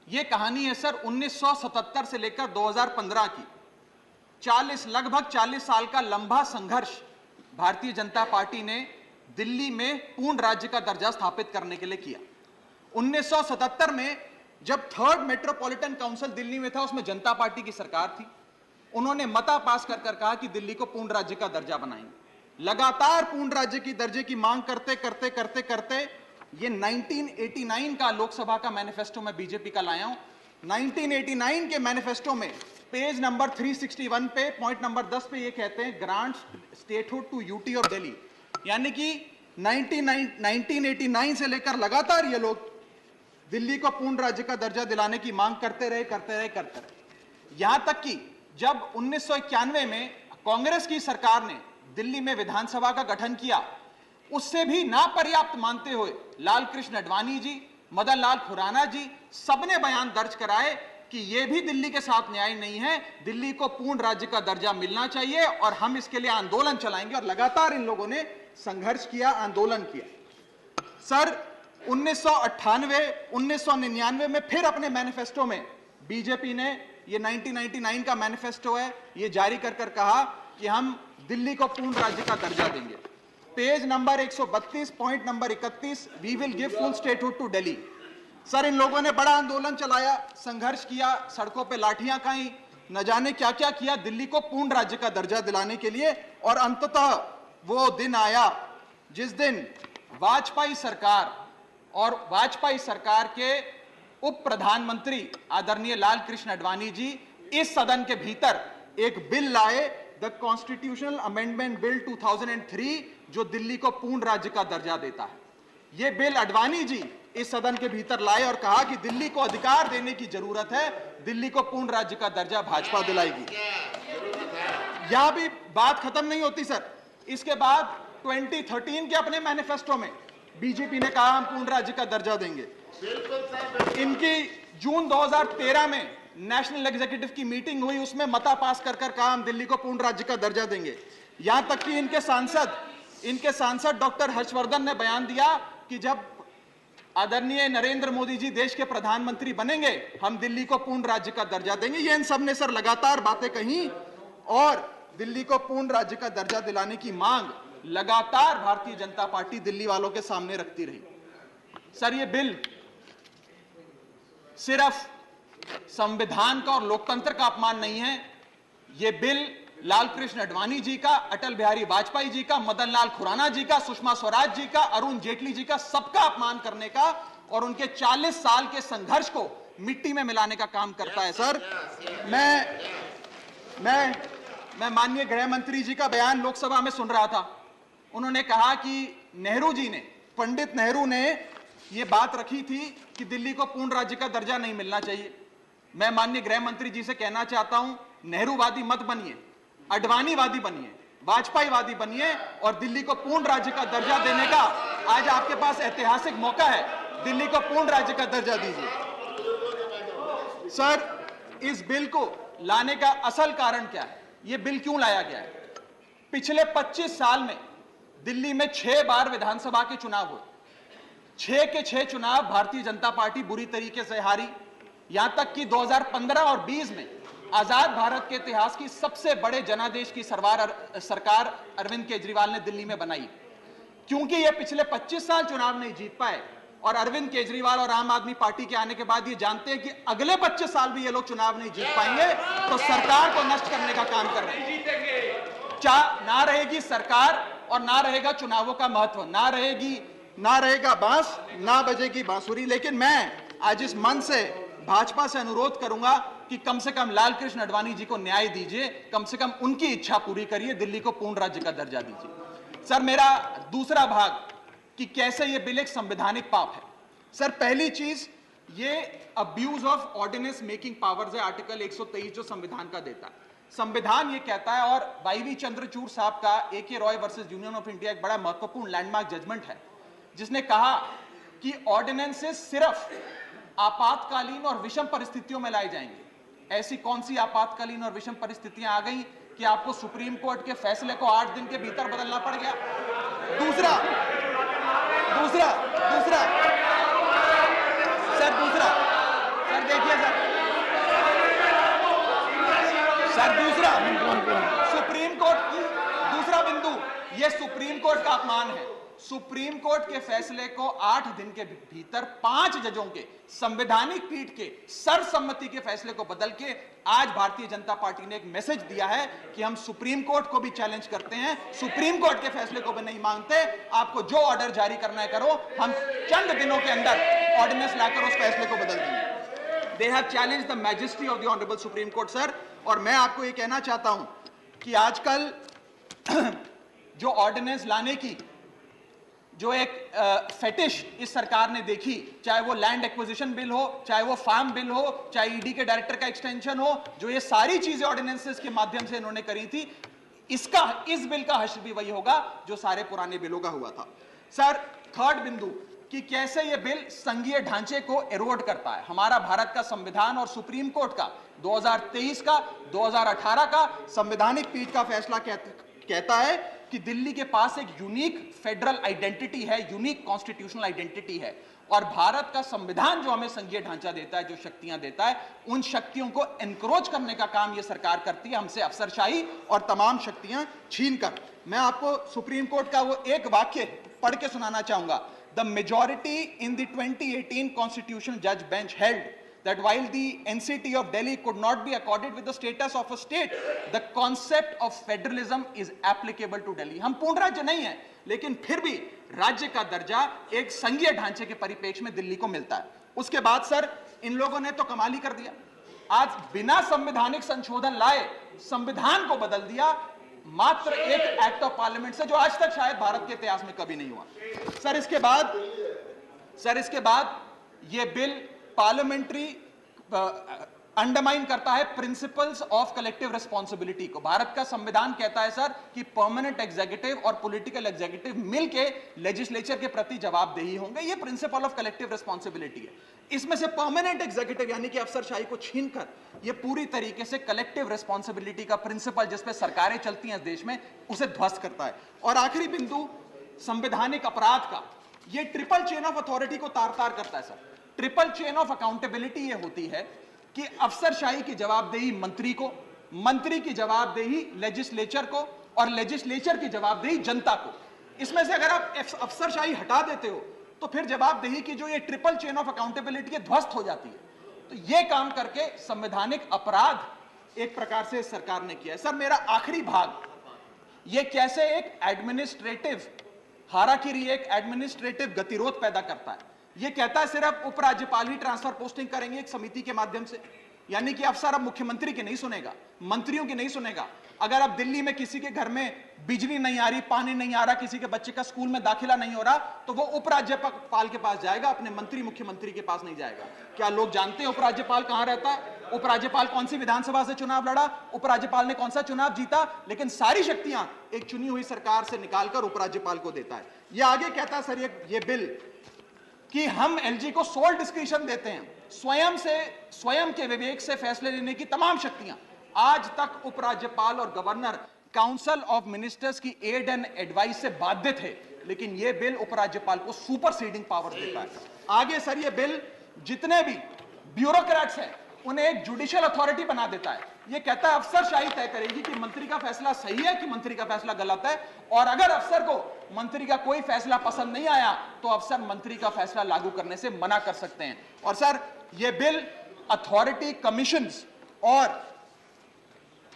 ये कहानी है सर 1977 से लेकर 2015 की। लगभग 40 साल का लंबा संघर्ष भारतीय जनता पार्टी ने दिल्ली में पूर्ण राज्य का दर्जा स्थापित करने के लिए किया। 1977 में जब 3rd मेट्रोपॉलिटन काउंसिल दिल्ली में था, उसमें जनता पार्टी की सरकार थी। उन्होंने मता पास कर कहा कि दिल्ली को पूर्ण राज्य का दर्जा बनाएंगे। लगातार पूर्ण राज्य की दर्जे की मांग करते करते करते करते ये 1989 का लोकसभा का मैनिफेस्टो में बीजेपी का लाया हूं। 1989 के मैनिफेस्टो में पेज नंबर 361 पे पॉइंट नंबर 10 पे ये कहते हैं, grant statehood to UT of Delhi. यानी कि 1989 से लेकर लगातार ये लोग दिल्ली को पूर्ण राज्य का दर्जा दिलाने की मांग करते रहे। यहां तक कि जब 1991 में कांग्रेस की सरकार ने दिल्ली में विधानसभा का गठन किया, उससे भी ना पर्याप्त मानते हुए लाल कृष्ण अडवाणी जी, मदन लाल खुराना जी सबने बयान दर्ज कराए कि यह भी दिल्ली के साथ न्याय नहीं है, दिल्ली को पूर्ण राज्य का दर्जा मिलना चाहिए और हम इसके लिए आंदोलन चलाएंगे। और लगातार इन लोगों ने संघर्ष किया, आंदोलन किया। सर 1998, 1999 में फिर अपने मैनिफेस्टो में बीजेपी ने, ये 1999 का मैनिफेस्टो है, ये जारी कर कहा कि हम दिल्ली को पूर्ण राज्य का दर्जा देंगे। Page number 132 point number 31, we will give full statehood to Delhi. Sir इन लोगों ने बड़ा आंदोलन चलाया, संघर्ष किया, सड़कों पे लाठियां खाई, न जाने क्या क्या किया दिल्ली को पूर्ण राज्य का दर्जा दिलाने के लिए। और अंततः वो दिन आया जिस दिन वाजपेयी सरकार और वाजपेयी सरकार के उप प्रधानमंत्री आदरणीय लाल कृष्ण अडवाणी जी इस सदन के भीतर एक बिल लाए, द कॉन्स्टिट्यूशनल अमेंडमेंट बिल 2003, जो दिल्ली को पूर्ण राज्य का दर्जा देता है। यह बिल अडवाणी जी इस सदन के भीतर लाए और कहा कि दिल्ली को अधिकार देने की जरूरत है, दिल्ली को पूर्ण राज्य का दर्जा भाजपा दिलाएगी। यहां भी बात खत्म नहीं होती सर। इसके बाद 2013 के अपने मैनिफेस्टो में बीजेपी ने कहा हम पूर्ण राज्य का दर्जा देंगे। इनकी जून 2013 में नेशनल एग्जीक्यूटिव की मीटिंग हुई, उसमें मता पास कर कहा हम दिल्ली को पूर्ण राज्य का दर्जा देंगे। यहां तक कि इनके सांसद डॉक्टर हर्षवर्धन ने बयान दिया कि जब आदरणीय नरेंद्र मोदी जी देश के प्रधानमंत्री बनेंगे हम दिल्ली को पूर्ण राज्य का दर्जा देंगे। ये इन सब ने सर लगातार बातें कही और दिल्ली को पूर्ण राज्य का दर्जा दिलाने की मांग लगातार भारतीय जनता पार्टी दिल्ली वालों के सामने रखती रही। सर ये बिल सिर्फ संविधान का और लोकतंत्र का अपमान नहीं है, ये बिल लाल कृष्ण अडवाणी जी का, अटल बिहारी वाजपेयी जी का, मदन लाल खुराना जी का, सुषमा स्वराज जी का, अरुण जेटली जी का, सबका अपमान करने का और उनके 40 साल के संघर्ष को मिट्टी में मिलाने का काम करता है। सर मैं माननीय गृह मंत्री जी का बयान लोकसभा में सुन रहा था। उन्होंने कहा कि नेहरू जी ने, पंडित नेहरू ने यह बात रखी थी कि दिल्ली को पूर्ण राज्य का दर्जा नहीं मिलना चाहिए। मैं माननीय गृह मंत्री जी से कहना चाहता हूं, नेहरूवादी मत बनिए, अडवाणीवादी बनिए, वाजपेयीवादी बनिए और दिल्ली को पूर्ण राज्य का दर्जा देने का आज आपके पास ऐतिहासिक मौका है। दिल्ली को पूर्ण राज्य का दर्जा दीजिए। सर इस बिल को लाने का असल कारण क्या है, यह बिल क्यों लाया गया है? पिछले 25 साल में दिल्ली में 6 बार विधानसभा के चुनाव हुए, 6 के 6 चुनाव भारतीय जनता पार्टी बुरी तरीके से हारी। यहां तक कि 2015 और 20 में आजाद भारत के इतिहास की सबसे बड़े जनादेश की सरकार अरविंद केजरीवाल ने दिल्ली में बनाई। क्योंकि ये पिछले 25 साल चुनाव नहीं जीत पाए और अरविंद केजरीवाल और आम आदमी पार्टी के आने के बाद ये जानते हैं कि अगले 25 साल भी ये लोग चुनाव नहीं जीत पाएंगे, तो सरकार को नष्ट करने का काम कर रहे हैं। ना रहेगी सरकार और ना रहेगा चुनावों का महत्व, ना रहेगा बांस, ना बजेगी बांसुरी। लेकिन मैं आज इस मंच से भाजपा से अनुरोध करूंगा कि कम से कम लाल कृष्ण आडवाणी जी को न्याय दीजिए, कम से कम उनकी इच्छा पूरी करिए, दिल्ली को पूर्ण राज्य का दर्जा दीजिए। सर, मेरा दूसरा भाग कि कैसे यह बिल एक संवैधानिक पाप है। सर, पहली चीज, ये abuse of ordinance making powers है, आर्टिकल 123 जो संविधान का देता है। संविधान ये कहता है, और वाईवी चंद्रचूड़ साहब का AK Roy versus union of India एक बड़ा महत्वपूर्ण लैंडमार्क जजमेंट है, जिसने कहा कि ऑर्डिनेंसेस सिर्फ आपातकालीन और विषम परिस्थितियों में लाए जाएंगे। ऐसी कौन सी आपातकालीन और विषम परिस्थितियां आ गई कि आपको सुप्रीम कोर्ट के फैसले को 8 दिन के भीतर बदलना पड़ गया? दूसरा सर देखिए सर दूसरा सुप्रीम कोर्ट की दूसरा बिंदु, यह सुप्रीम कोर्ट का अपमान है। सुप्रीम कोर्ट के फैसले को 8 दिन के भीतर 5 जजों के संवैधानिक पीठ के सर्वसम्मति के फैसले को बदल के आज भारतीय जनता पार्टी ने एक मैसेज दिया है कि हम सुप्रीम कोर्ट को भी चैलेंज करते हैं, सुप्रीम कोर्ट के फैसले को भी नहीं मांगते, आपको जो ऑर्डर जारी करना है करो, हम चंद दिनों के अंदर ऑर्डिनेंस लाकर उस फैसले को बदल देंगे। They have challenged the majesty of the honourable supreme court sir. और मैं आपको ये कहना चाहता हूं कि आजकल जो ऑर्डिनेंस लाने की जो एक फेटिश इस सरकार ने देखी, चाहे वो लैंड एक्विजिशन बिल हो, चाहे वो फार्म बिल हो, चाहे ईडी के डायरेक्टर का एक्सटेंशन हो, जो ये सारी चीजें ऑर्डिनेंसेस के माध्यम से इन्होंने करी थी, इस बिल का हश्र भी वही होगा जो सारे पुराने बिलों का हुआ था। सर, थर्ड बिंदु कि कैसे ये बिल संघीय ढांचे को एरोड करता है। हमारा भारत का संविधान और सुप्रीम कोर्ट का 2023 का 2018 का संवैधानिक पीठ का फैसला कहता है कि दिल्ली के पास एक यूनिक फेडरल आइडेंटिटी है, यूनिक कॉन्स्टिट्यूशनल आइडेंटिटी है, और भारत का संविधान जो हमें संघीय ढांचा देता है, जो शक्तियां देता है, उन शक्तियों को एनक्रोच करने का काम यह सरकार करती है, हमसे अफसरशाही और तमाम शक्तियां छीनकर। मैं आपको सुप्रीम कोर्ट का वो एक वाक्य पढ़ के सुनाना चाहूंगा। The majority in the 2018 constitutional जज bench held that while the NCT of Delhi could not be accorded with the status of a state, the concept of federalism is applicable to Delhi. हम पूर्ण राज्य नहीं है, लेकिन फिर भी राज्य का दर्जा एक संघीय ढांचे के परिप्रेक्ष्य में दिल्ली को मिलता है। उसके बाद सर, इन लोगों ने तो कमाल ही कर दिया, आज बिना संवैधानिक संशोधन लाए संविधान को बदल दिया, मात्र एक एक्ट ऑफ पार्लियामेंट से, जो आज तक शायद भारत के इतिहास में कभी नहीं हुआ। सर, इसके बाद यह बिल पार्लियामेंट्री अंडरमाइन करता है प्रिंसिपल्स ऑफ कलेक्टिव रिस्पांसिबिलिटी को। भारत का संविधान कहता है सर कि परमानेंट एग्जीक्यूटिव और पॉलिटिकल एग्जीक्यूटिव मिलके लेजिस्लेचर के प्रति जवाबदेही होंगे। ये प्रिंसिपल ऑफ कलेक्टिव रिस्पांसिबिलिटी है। इसमें से परमानेंट एग्जीक्यूटिव यानी कि अफसरशाही को छीनकर ये पूरी तरीके से कलेक्टिव रिस्पांसिबिलिटी का प्रिंसिपल, जिसपे सरकारें चलती हैं इस देश में, उसे ध्वस्त करता है। और आखिरी बिंदु, संवैधानिक अपराध का, ये ट्रिपल चेन ऑफ अथॉरिटी को तार तार करता है sir. Triple chain of accountability ये होती है कि अफसरशाही की जवाबदेही मंत्री को, मंत्री की जवाबदेही लेजिस्लेचर को, और लेजिस्लेचर की जवाबदेही जनता को। इसमें से अगर आप अफसरशाही हटा देते हो तो फिर जवाबदेही की जो ये ट्रिपल चेन ऑफ अकाउंटेबिलिटी है ध्वस्त हो जाती है। तो ये काम करके संवैधानिक अपराध एक प्रकार से सरकार ने किया है। सर, मेरा आखिरी भाग, ये कैसे एक एडमिनिस्ट्रेटिव हाराकिरी, एक एडमिनिस्ट्रेटिव गतिरोध पैदा करता है। ये कहता है सिर्फ उपराज्यपाल ही ट्रांसफर पोस्टिंग करेंगे एक समिति के माध्यम से, यानी कि अफसर अब मुख्यमंत्री के नहीं सुनेगा, मंत्रियों की नहीं सुनेगा। अगर अब दिल्ली में किसी के घर में बिजली नहीं आ रही, पानी नहीं आ रहा, किसी के बच्चे का स्कूल में दाखिला नहीं हो रहा, तो वो उपराज्यपाल के पास जाएगा, अपने मंत्री मुख्यमंत्री के पास नहीं जाएगा। क्या लोग जानते हैं उपराज्यपाल कहां रहता है? उपराज्यपाल कौन सी विधानसभा से चुनाव लड़ा, उपराज्यपाल ने कौन सा चुनाव जीता? लेकिन सारी शक्तियां एक चुनी हुई सरकार से निकालकर उपराज्यपाल को देता है। यह आगे कहता है सर ये बिल कि हम एलजी को सोल डिस्क्रिशन देते हैं, स्वयं के विवेक से फैसले लेने की तमाम शक्तियां। आज तक उपराज्यपाल और गवर्नर काउंसिल ऑफ मिनिस्टर्स की एड एंड एडवाइस से बाध्य थे, लेकिन यह बिल उपराज्यपाल को सुपरसीडिंग पावर देता है। आगे सर, यह बिल जितने भी ब्यूरोक्रेट्स हैं उन्हें एक जुडिशियल अथॉरिटी बना देता है। यह कहता है अफसरशाही तय करेगी कि मंत्री का फैसला सही है कि मंत्री का फैसला गलत है, और अगर अफसर को मंत्री का कोई फैसला पसंद नहीं आया तो अफसर मंत्री का फैसला लागू करने से मना कर सकते हैं। और सर, यह बिल अथॉरिटी, कमीशंस और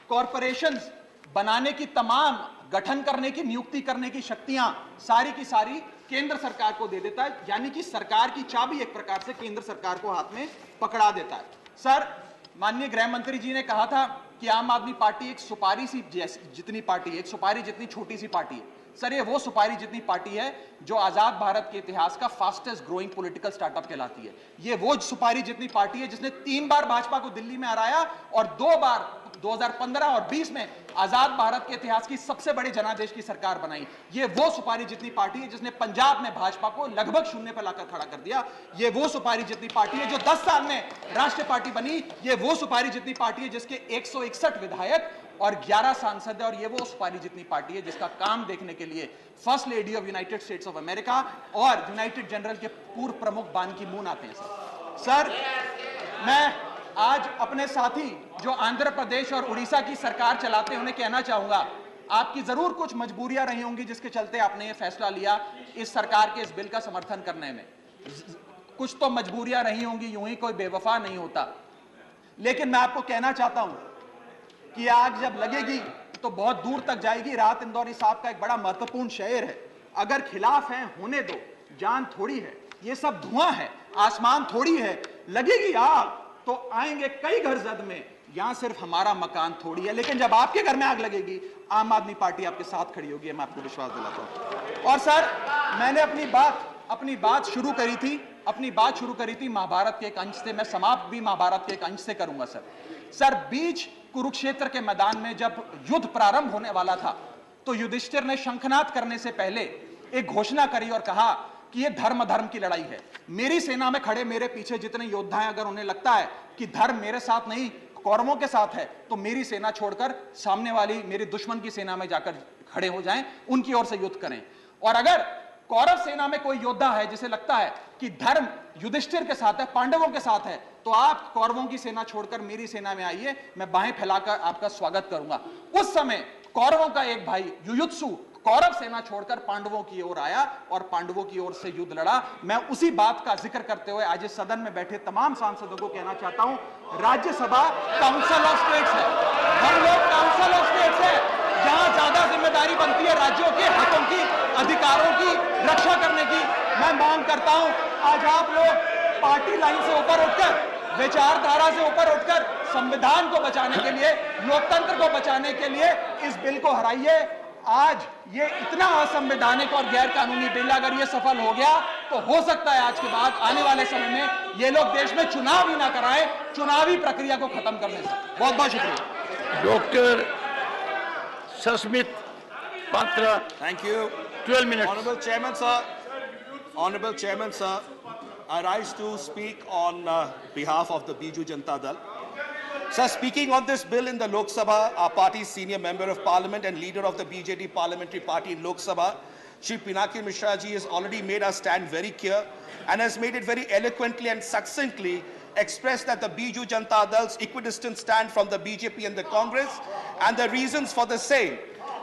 कॉरपोरेशंस बनाने की तमाम गठन करने की, नियुक्ति करने की शक्तियां सारी की सारी केंद्र सरकार को दे देता है, यानी कि सरकार की चाबी एक प्रकार से केंद्र सरकार को हाथ में पकड़ा देता है। सर, माननीय गृह मंत्री जी ने कहा था कि आम आदमी पार्टी एक सुपारी सी जितनी पार्टी है, एक सुपारी जितनी छोटी सी पार्टी है। सर, ये वो सुपारी जितनी पार्टी है जो आजाद भारत के इतिहास का फास्टेस्ट ग्रोइंग पॉलिटिकल स्टार्टअप कहलाती है। ये वो सुपारी जितनी पार्टी है जिसने 3 बार भाजपा को दिल्ली में हराया और 2 बार 2015 और 20 में आजाद भारत के इतिहास की सबसे बड़ी जनादेश की सरकार बनाई। ये वो सुपारी जितनी पार्टी है जिसने पंजाब में भाजपा को लगभग शून्य पर लाकर खड़ा कर दिया। ये वो सुपारी जितनी पार्टी है जो 10 साल में राष्ट्रीय पार्टी बनी। ये वो सुपारी जितनी पार्टी है जिसके 161 विधायक और 11 सांसद है। और ये वो सुपारी जितनी पार्टी है जिसका काम देखने के लिए first lady of United states of America और यूनाइटेड जनरल के पूर्व प्रमुख बान की मून आते हैं। सर, मैं आज अपने साथी जो आंध्र प्रदेश और उड़ीसा की सरकार चलाते हैं उन्हें कहना चाहूंगा, आपकी जरूर कुछ मजबूरियां रही होंगी जिसके चलते आपने ये फैसला लिया इस सरकार के इस बिल का समर्थन करने में। कुछ तो मजबूरियां रही होंगी, यूं ही कोई बेवफा नहीं होता। लेकिन मैं आपको कहना चाहता हूं कि आग जब लगेगी तो बहुत दूर तक जाएगी। राहत इंदौरी साहब का एक बड़ा महत्वपूर्ण शेर है, अगर खिलाफ है होने दो, जान थोड़ी है, ये सब धुआं है, आसमान थोड़ी है, लगेगी आग तो आएंगे कई घर जद में, यहां सिर्फ हमारा मकान थोड़ी है। लेकिन जब आपके घर में आग लगेगी, आम आदमी पार्टी आपके साथ खड़ी होगी, मैं आपको विश्वास दिलाता हूं। और सर, मैंने अपनी बात शुरू करी थी महाभारत के एक अंश से, मैं समाप्त भी महाभारत के एक अंश से करूंगा। सर, बीच कुरुक्षेत्र के मैदान में जब युद्ध प्रारंभ होने वाला था तो युधिष्ठिर ने शंखनाद करने से पहले एक घोषणा करी और कहा कि यह धर्म की लड़ाई है। मेरी सेना में खड़े मेरे पीछे जितने योद्धा हैं, अगर उन्हें लगता है कि धर्म मेरे साथ नहीं कौरवों के साथ है, तो मेरी सेना छोड़कर सामने वाली मेरे दुश्मन की सेना में जाकर खड़े हो जाएं, उनकी ओर से युद्ध करें। और अगर कौरव सेना में कोई योद्धा है जिसे लगता है कि धर्म युधिष्ठिर के साथ है, पांडवों के साथ है, तो आप कौरवों की सेना छोड़कर मेरी सेना में आइए, मैं बाहें फैलाकर आपका स्वागत करूंगा। उस समय कौरवों का एक भाई युयुत्सु कौरव सेना छोड़कर पांडवों की ओर आया और पांडवों की ओर से युद्ध लड़ा। मैं उसी बात का जिक्र करते हुए आज इस सदन में बैठे तमाम सांसदों को कहना चाहता हूं, राज्यसभा काउंसिल ऑफ स्टेट्स है, हम लोग काउंसिल ऑफ स्टेट्स है, जहां ज्यादा जिम्मेदारी बनती है राज्यों के हितों की, अधिकारों की रक्षा करने की। मैं मांग करता हूं, आज आप लोग पार्टी लाइन से ऊपर उठकर, विचारधारा से ऊपर उठकर संविधान को बचाने के लिए, लोकतंत्र को बचाने के लिए इस बिल को हराइए। आज ये इतना असंवैधानिक और गैर कानूनी बिल अगर ये सफल हो गया तो हो सकता है आज के बाद आने वाले समय में ये लोग देश में चुनाव ही ना कराएं, चुनावी प्रक्रिया को खत्म करने से। बहुत बहुत शुक्रिया। Doctor Sasmit Patra, Thank you. 12 minutes. Honorable Chairman, sir, I rise to speak on behalf of the Biju Janata Dal. Sir, speaking on this bill in the Lok Sabha, our party's senior member of parliament and leader of the BJD Parliamentary Party in Lok Sabha, Shri Pinaki Mishra ji has already made our stand very clear and has made it very eloquently and succinctly expressed that the Biju Janata Dal's equidistant stand from the BJP and the Congress and the reasons for the same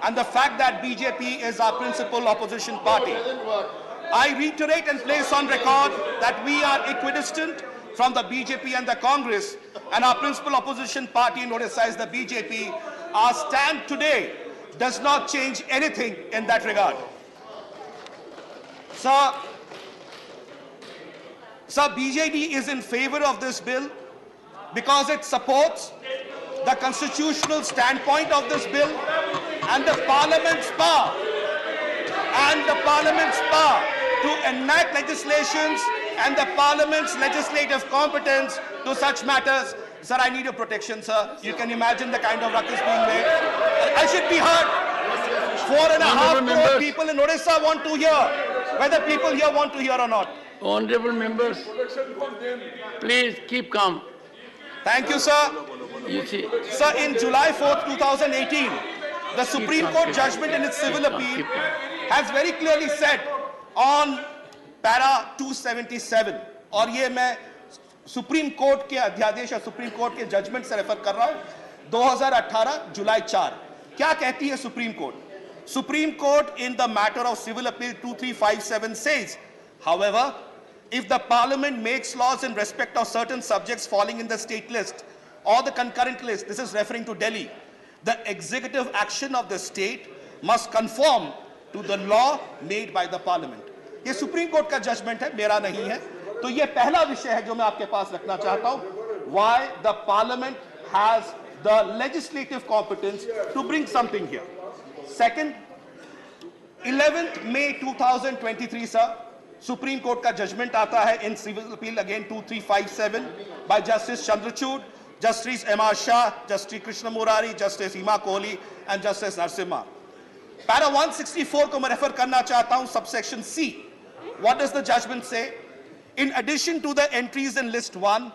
and the fact that BJP is our principal opposition party. I reiterate and place on record that we are equidistant from the BJP and the Congress, and our principal opposition party in Odisha is the BJP. Our stand today does not change anything in that regard. Sir, BJD is in favor of this bill because it supports the constitutional standpoint of this bill and the Parliament's power to enact legislations and the Parliament's legislative competence to such matters. Sir, I need your protection, sir. You can imagine the kind of ruckus being made. I should be heard. 4.5 crore people in Odisha want to hear, whether people here want to hear or not. Honorable members, please keep calm. Thank you, sir. You see, Sir, in July 4th, 2018, the Supreme Court judgment in its civil appeal has very clearly said on para 277, और ये मैं supreme court के अध्यादेश या supreme court के judgement से refer कर रहा हूं, 2018 जुलाई 4, क्या कहती है supreme court? Supreme Court in the matter of civil appeal 2357 says, however, if the Parliament makes laws in respect of certain subjects falling in the state list or the concurrent list, this is referring to Delhi, the executive action of the state must conform to the law made by the parliament. ये supreme court का judgement है, मेरा नहीं है. तो ये पहला विषय है जो मैं आपके पास रखना चाहता हूं. Why the parliament has the legislative competence to bring something here. Second, 11th May 2023, sir, Supreme Court का judgment आता है in civil appeal again 2357 by Justice Chandrachud, Justice M.R. Shah, Justice Krishna Murari, Justice Hima Kohli and Justice Narasimha. Para 164 को मैं refer करना चाहता हूं, subsection C. What does the judgment say? In addition to the entries in list 1,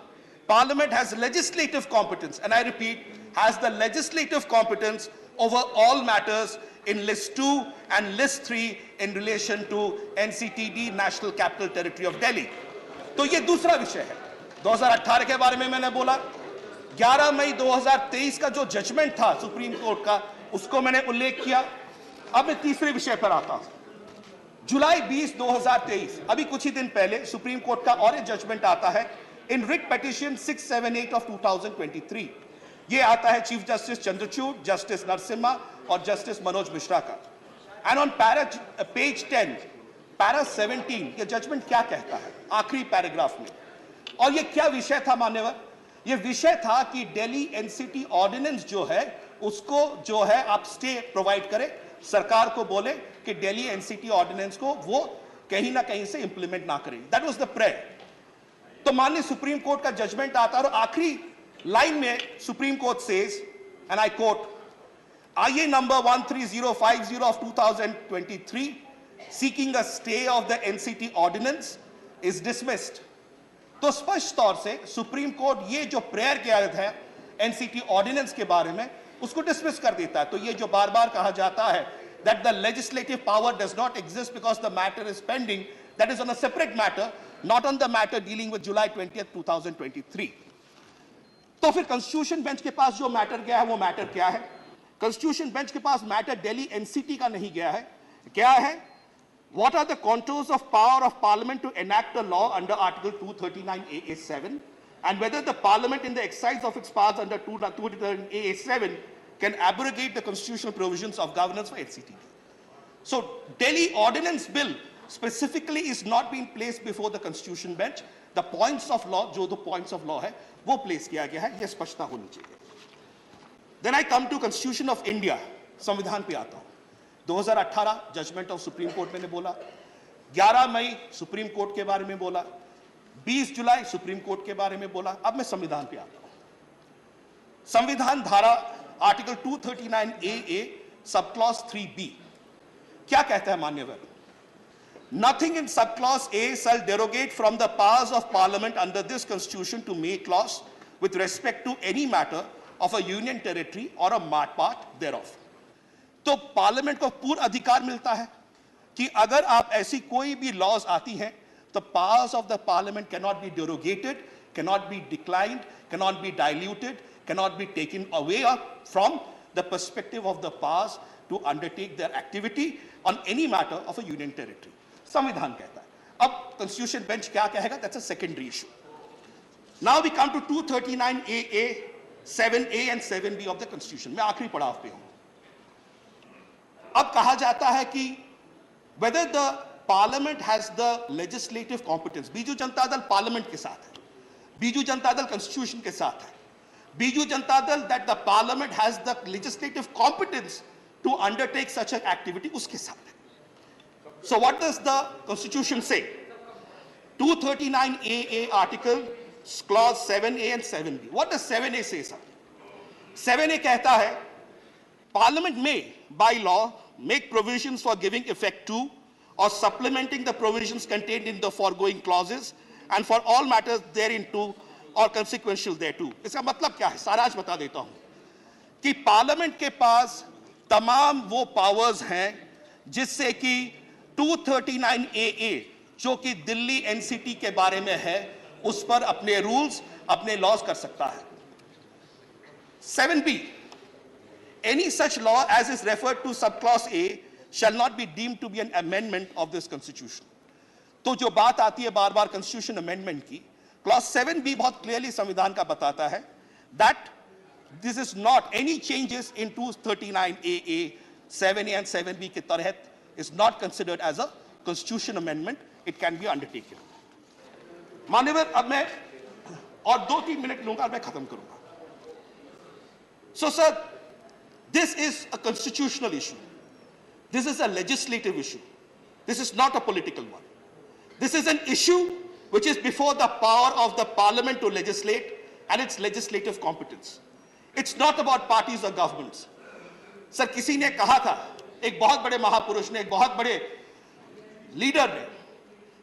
Parliament has legislative competence, and I repeat, has the legislative competence over all matters in list 2 and list 3 in relation to NCTD, National Capital Territory of Delhi. तो ये दूसरा विषय है. 2018 के बारे में मैंने बोला. 11 मई 2023 का जो जजमेंट था सुप्रीम कोर्ट का, उसको मैंने उल्लेख किया. अब मैं तीसरे विषय पर आता हूं. जुलाई 20, 2023, अभी कुछ ही दिन पहले सुप्रीम कोर्ट का और एक जजमेंट आता है in writ petition 678 of 2023. ये आता है chief justice Chandrachud, justice Narasimha और जस्टिस मनोज मिश्रा का. एंड ऑन पेज 10, पैरा 17, ये जजमेंट क्या कहता है आखिरी पैराग्राफ में. और ये क्या विषय था मान्यवर? ये विषय था कि दिल्ली एनसीटी ऑर्डिनेंस जो है उसको जो है आप स्टे प्रोवाइड करें, सरकार को बोले कि दिल्ली एनसीटी ऑर्डिनेंस को वो कहीं ना कहीं से इंप्लीमेंट ना करें. That was the prayer. तो माननीय सुप्रीम कोर्ट का जजमेंट आता है और आखिरी लाइन में supreme court says, and I quote, IA number 13050 of 2023 seeking a stay of the NCT ordinance is dismissed. तो स्पष्ट तौर से सुप्रीम कोर्ट ये जो प्रेयर किया है एनसीटी ऑर्डिनेंस के बारे में उसको डिसमिस कर देता है. तो ये जो बार बार कहा जाता है that the legislative power does not exist because the matter is pending, that is on a separate matter, not on the matter dealing with July 20th, 2023. तो फिर कॉन्स्टिट्यूशन बेंच के पास जो मैटर गया है वो मैटर क्या है? कॉन्स्टिट्यूशन बेंच के पास मैटर दिल्ली एनसीटी का नहीं गया है. क्या है? What are the contours of power of Parliament to enact a law under Article 239AA7, and whether the Parliament in the exercise of its powers under 239AA7 can abrogate the constitutional provisions of governance for NCT. So Delhi Ordinance Bill specifically is not being placed before the Constitution bench. The points of law, जो दो points of law है, वो place किया गया है, ये स्पष्टता होनी चाहिए. Then I come to Constitution of India, संविधान पे आता हूँ. 2018 जजमेंट ऑफ सुप्रीम कोर्ट मैंने बोला, 11 मई सुप्रीम कोर्ट के बारे में बोला, 20 जुलाई सुप्रीम कोर्ट के बारे में बोला. अब मैं संविधान पे आता हूं. संविधान धारा article 239AA sub clause 3B क्या कहता है मान्यवर? Nothing in subclause A shall derogate from the powers of Parliament under this Constitution to make laws with respect to any matter of a union territory or a part thereof. तो parliament को पूर्ण अधिकार मिलता है कि अगर आप ऐसी कोई भी लॉज आती हैं तो powers of the Parliament cannot be derogated, cannot be declined, cannot be diluted, cannot be taken away from the perspective of the powers to undertake their activity on any matter of a union territory. संविधान कहता है. अब constitution bench क्या कहेगा? That's a secondary issue. Now we come to 239AA, 7A and 7B of the Constitution. मैं आखिरी पड़ाव पे हूं. अब कहा जाता है कि whether the Parliament has the legislative competence. Biju Janata Dal parliament के साथ है, बीजू जनता दल कॉन्स्टिट्यूशन के साथ है, Biju Janata Dal that the Parliament has the legislative competence to undertake such an activity उसके साथ है. So what does the Constitution say? 239AA article clause 7A and 7B. What does 7A say, sir? 7A कहता है Parliament may by law make provisions for giving effect to or supplementing the provisions contained in the foregoing clauses and for all matters therein to or consequential thereto. इसका मतलब क्या है? सारांश बता देता हूं कि पार्लियामेंट के पास तमाम वो पावर्स हैं जिससे कि 239AA जो कि दिल्ली एनसीटी के बारे में है उस पर अपने रूल्स, अपने लॉज कर सकता है. 7B, any such law as is referred to subclause A shall not be deemed to be an amendment of this constitution. तो जो बात आती है बार बार constitution amendment की, clause 7B बहुत clearly संविधान का बताता है that this is not any changes in 239AA 7A and 7B के तहत is not considered as a constitution amendment. It can be undertaken. माननीय, अब मैं और 2-3 मिनट लूंगा, मैं खत्म करूंगा. So, sir, this is a constitutional issue. This is a legislative issue. This is not a political one. This is an issue which is before the power of the parliament to legislate and its legislative competence. It's not about parties or governments. Sir, किसी ने कहा था, एक बहुत बड़े महापुरुष ने, एक बहुत बड़े लीडर ने,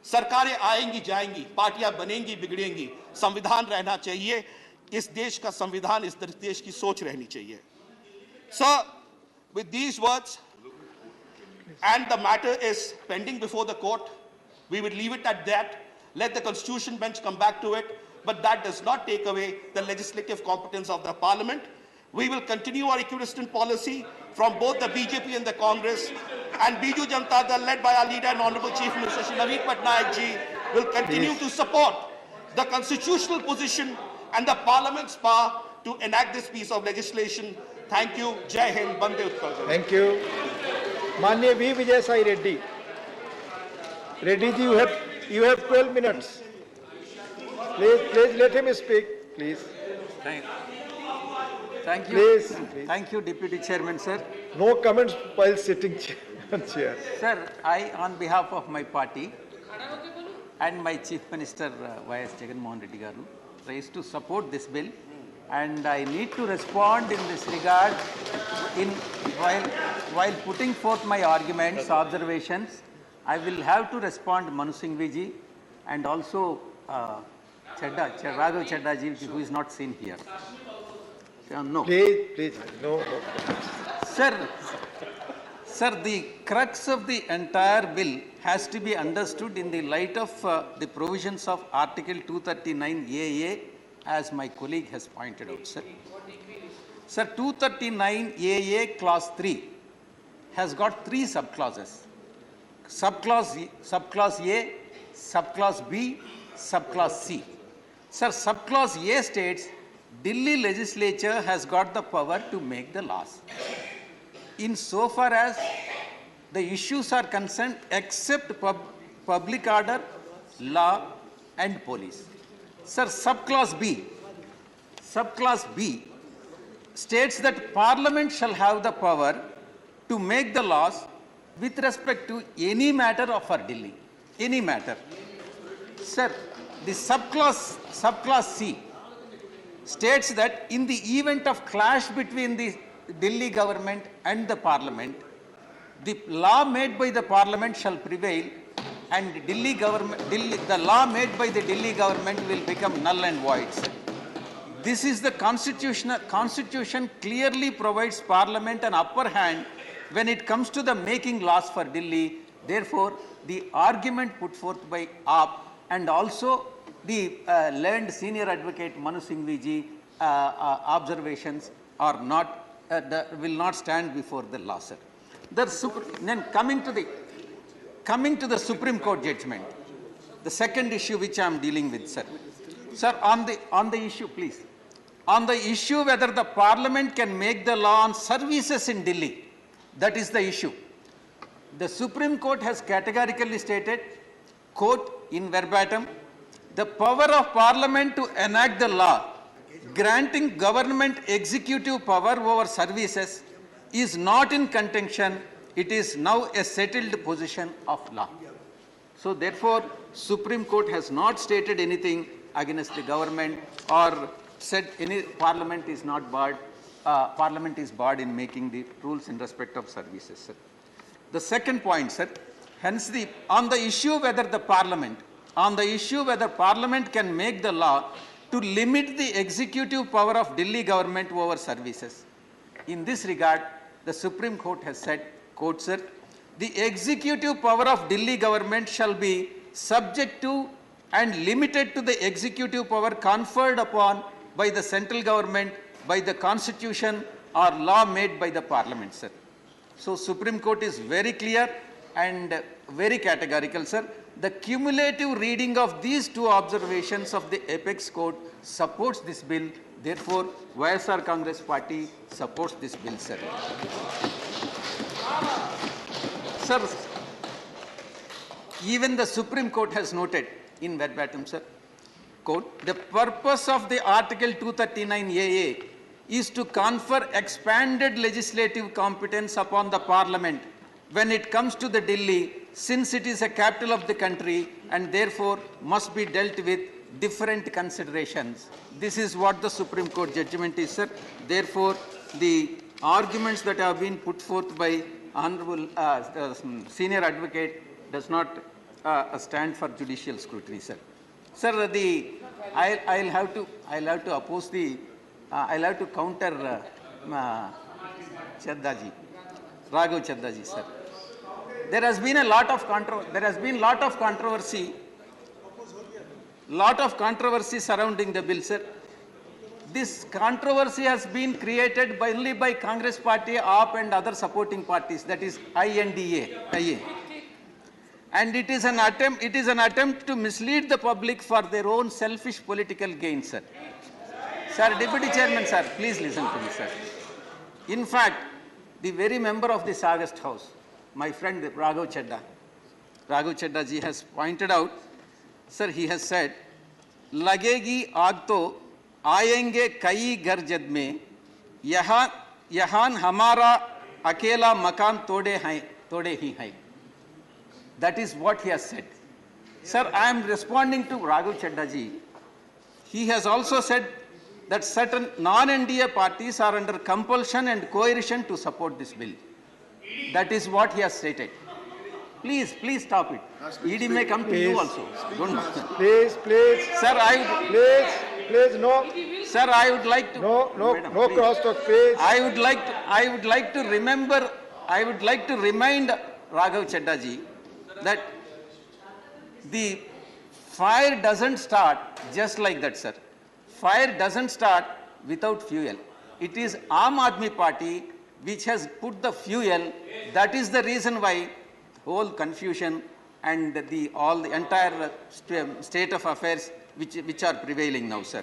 सरकारें आएंगी जाएंगी, पार्टियां बनेंगी बिगड़ेंगी, संविधान रहना चाहिए, इस देश का संविधान, इस देश की सोच रहनी चाहिए. Sir, with these words, and the matter is pending before the court, we will leave it at that. Let the constitution bench come back to it, but that does not take away the legislative competence of the parliament. We will continue our equidistant policy from both the BJP and the Congress, and Biju Janata Dal, led by our leader and Honorable Chief Minister Shri Naveen Patnaik ji, will continue to support the constitutional position and the Parliament's power to enact this piece of legislation. Thank you. Jai Hind. Bande Utkal. Thank you. Manya V. Vijay Sai Reddy. Reddy ji, you have 12 minutes. Please let him speak, please. Thank you. Please. Thank you, Deputy Chairman, sir. No comments while sitting on chair. Sir, I, on behalf of my party and my Chief Minister, Y.S. Jagan Mohan Reddy Garu, raised to support this bill, and I need to respond in this regard while putting forth my arguments, observations. I will have to respond Manu Singhvi ji and also Raghav Chadda ji, who is not seen here. No. Please, no. Sir, the crux of the entire bill has to be understood in the light of the provisions of Article 239AA, as my colleague has pointed out, sir. Sir, 239AA Clause 3 has got 3 subclauses. Subclause A, Subclause B, Subclause C. Sir, Subclause A states, Delhi legislature has got the power to make the laws, insofar as the issues are concerned except public order, law and police. Sir, Subclause B states that Parliament shall have the power to make the laws with respect to any matter of our Delhi, any matter. Sir, the subclause C states that in the event of clash between the Delhi government and the Parliament, the law made by the Parliament shall prevail, and the law made by the Delhi government will become null and void. This is the Constitution clearly provides Parliament an upper hand when it comes to the making laws for Delhi. Therefore, the argument put forth by AAP and also the learned senior advocate Manu Singhvi ji observations are not will not stand before the law, sir. Then coming to the Supreme Court judgment, the second issue which I am dealing with, sir. Sir, on the issue, please, on the issue whether the Parliament can make the law on services in Delhi, that is the issue. The Supreme Court has categorically stated, quote in verbatim, the power of Parliament to enact the law granting government executive power over services is not in contention. It is now a settled position of law. So therefore, Supreme Court has not stated anything against the government or said any Parliament is not barred. Parliament is barred in making the rules in respect of services, sir. The second point, sir, hence on the issue whether Parliament can make the law to limit the executive power of Delhi government over services. In this regard, the Supreme Court has said, quote, sir, the executive power of Delhi government shall be subject to and limited to the executive power conferred upon by the central government, by the Constitution or law made by the Parliament, sir. So Supreme Court is very clear and very categorical, sir. The cumulative reading of these two observations of the Apex Court supports this bill. Therefore, YSR Congress Party supports this bill, sir. sir, even the Supreme Court has noted in verbatim, sir, quote, the purpose of the Article 239 AA is to confer expanded legislative competence upon the Parliament when it comes to the Delhi, since it is a capital of the country and therefore must be dealt with different considerations. This is what the Supreme Court judgment is, sir. Therefore, the arguments that have been put forth by Honorable Senior Advocate does not stand for judicial scrutiny, sir. Sir, I'll have to oppose the, I'll have to counter Chaddaji, Raghav Chaddaji, sir. There has been a lot of controversy surrounding the bill, sir. This controversy has been created only by Congress Party, AAP and other supporting parties, that is IA. And it is an attempt to mislead the public for their own selfish political gain, sir. Sir, Deputy Chairman, sir, please listen to me, sir. In fact, the very member of this August House, my friend Raghav Chadda ji has pointed out, sir, he has said, लगेगी आग तो आएंगे कई घर जद में यहाँ हमारा अकेला मकान तोड़े ही हैं. That is what he has said. Sir, I am responding to Raghav Chadda ji. He has also said that certain non-NDA parties are under compulsion and coercion to support this bill. That is what he has stated. Please stop it. ED may come to you also. Don't. Please. Sir, Please, no. Sir, I would like to. No crosstalk, please. I would like to remind Raghav Chadda ji that the fire doesn't start just like that, sir. Fire doesn't start without fuel. It is Aam Aadmi Party which has put the fuel. That is the reason why whole confusion and the entire state of affairs which are prevailing now, sir.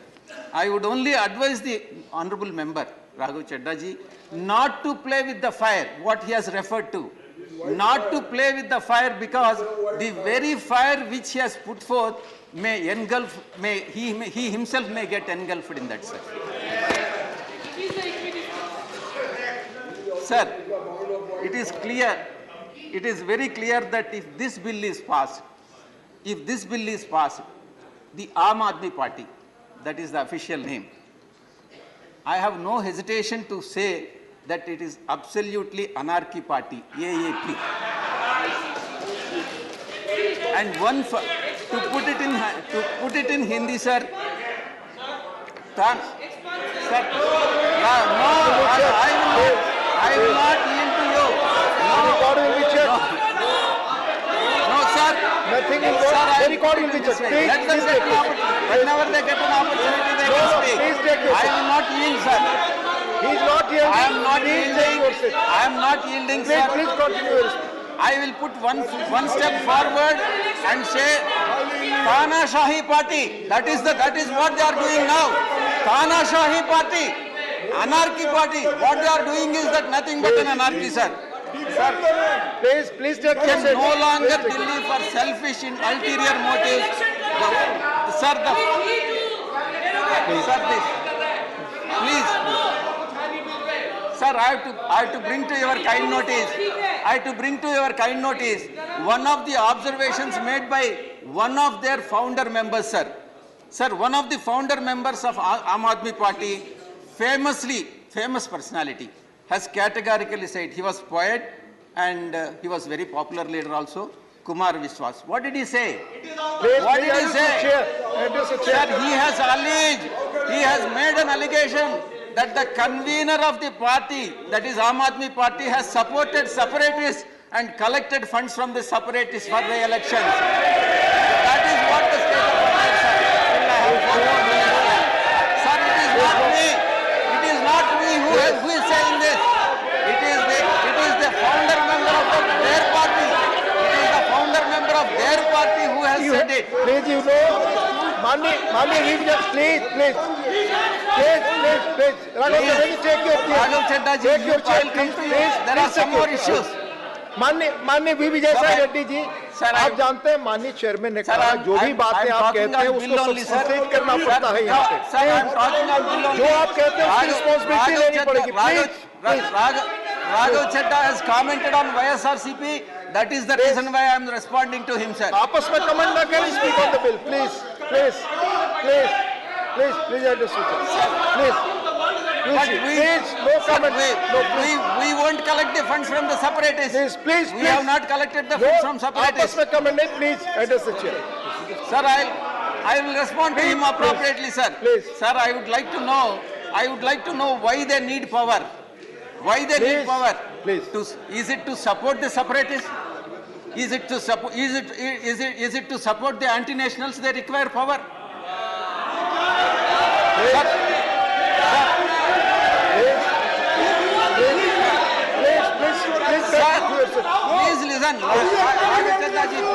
I would only advise the honorable member Raghav Chadda ji not to play with the fire, what he has referred to. Not to play with the fire, because the very fire which he has put forth may engulf, he himself may get engulfed in that, sir. Sir, it is clear, it is very clear that if this bill is passed, the Aam Aadmi Party, that is the official name, I have no hesitation to say that it is absolutely anarchy party, AAP. And to put it in Hindi, sir. Sir, no, I will not yield to you. No, sir. Nothing is wrong. The record will be checked. Let them get an opportunity. Whenever they get an opportunity, they can speak. Please take your I will not yield, sir. He is not yielding. I am not yielding. I am not yielding, sir. Please continue your speech. I will put one step forward and say, Tana Shahi Party. That is what they are doing now. Tana Shahi Party, Anarchy Party. What they are doing is that nothing but an anarchy, sir. Please take your Can seat. no longer Delhi for selfish and ulterior motives. Please. Sir, I have to bring to your kind notice. One of the observations made by one of their founder members, sir. Sir, one of the founder members of Aam Aadmi Party, famous personality, has categorically said, he was poet and he was very popular leader also, Kumar Viswas. What did he say? What did he say? Sir, he has made an allegation that the convener of the party, that is Aam Aadmi Party, has supported separatists and collected funds from the separatists for the elections. That is what the state of affairs, sir. Sir, it is not me. It is not me who is saying this. It is the founder member of their party. It is the founder member of their party who has said it. Please, you know, Mani, please. Raghav Chadda ji, Raghav Chadda ji, I will come to you. There are some more issues. माननीय V Vijay Sai Reddy जी, आप जानते हैं माननीय chairman ने कहा जो भी बातें आप कहते हैं उसको सब्सटेंट करना पड़ता है यहाँ पे। जो आप कहते हैं उसकी रिस्पॉन्सिबिलिटी लेनी पड़ेगी। Raghav Chadha has commented on YSRCP. That is the reason why I am responding to him, sir. आपस में कमेंट ना करें, speak on the bill, please. Address it, please. No comment. We won't collect the funds from the separatists. Please. We have not collected the funds from separatists. आपस में comment नहीं, please address the chair. Sir, I will respond to him appropriately, sir. Please. Sir, I would like to know why they need power. Why they need power? Please. Is it to support the separatists? Is it to support? Is it to support the anti-nationals? They require power. Please listen.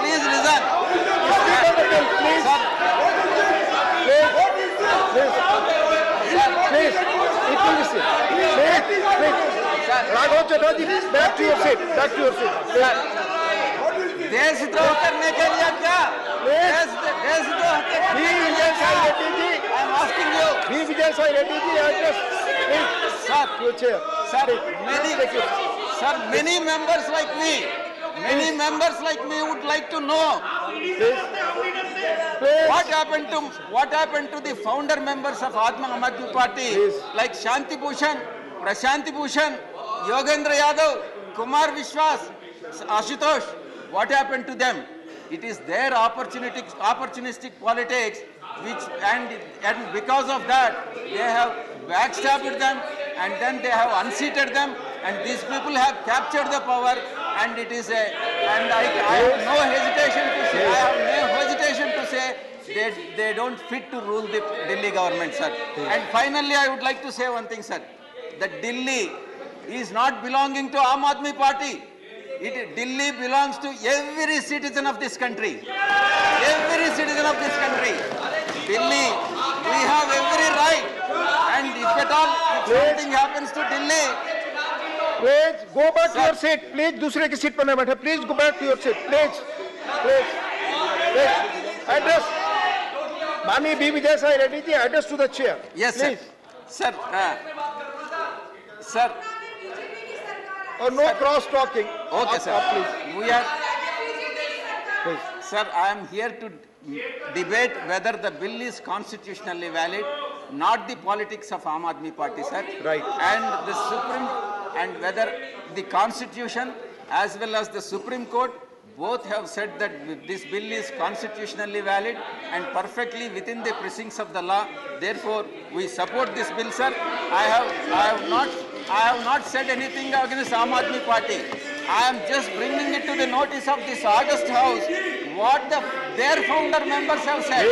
Please listen. Raghav Chadha ji, back to your seat. देशद्रोह करने के लिए क्या? देशद्रोह करने के लिए क्या? I am asking you. V Vijay Sai Reddy ji, address. Sir, your chair. Many members like me would like to know what happened to the founder members of Aam Aadmi Party, like Shanti Bhushan, Prashanti Bhushan, Yogendra Yadav, Kumar Vishwas, Ashutosh. What happened to them? It is their opportunistic politics, and because of that they have backstabbed them, and then they have unseated them, and these people have captured the power, and it is I have no hesitation to say they don't fit to rule the Delhi government, sir. And finally, I would like to say one thing, sir, that Delhi is not belonging to Aam Aadmi Party. Delhi belongs to every citizen of this country. Every citizen of this country. Delhi, we have every right. And if at all something happens to Delhi, please go back to your seat. Please, दूसरे की seat पर न बैठे. Please go back to your seat. Please. Address. माननीय V Vijay Sai Reddy ji, address to the chair. Yes, please. Sir. Sir. Or no cross talking. Okay, sir. Please. Please. Sir, I am here to debate whether the bill is constitutionally valid, not the politics of Aam Aadmi Party, sir. Right. And whether the Constitution as well as the Supreme Court both have said that this bill is constitutionally valid and perfectly within the precincts of the law. Therefore, we support this bill, sir. I have not said anything against Aam Aadmi Party. I am just bringing it to the notice of this august house what their founder members have said.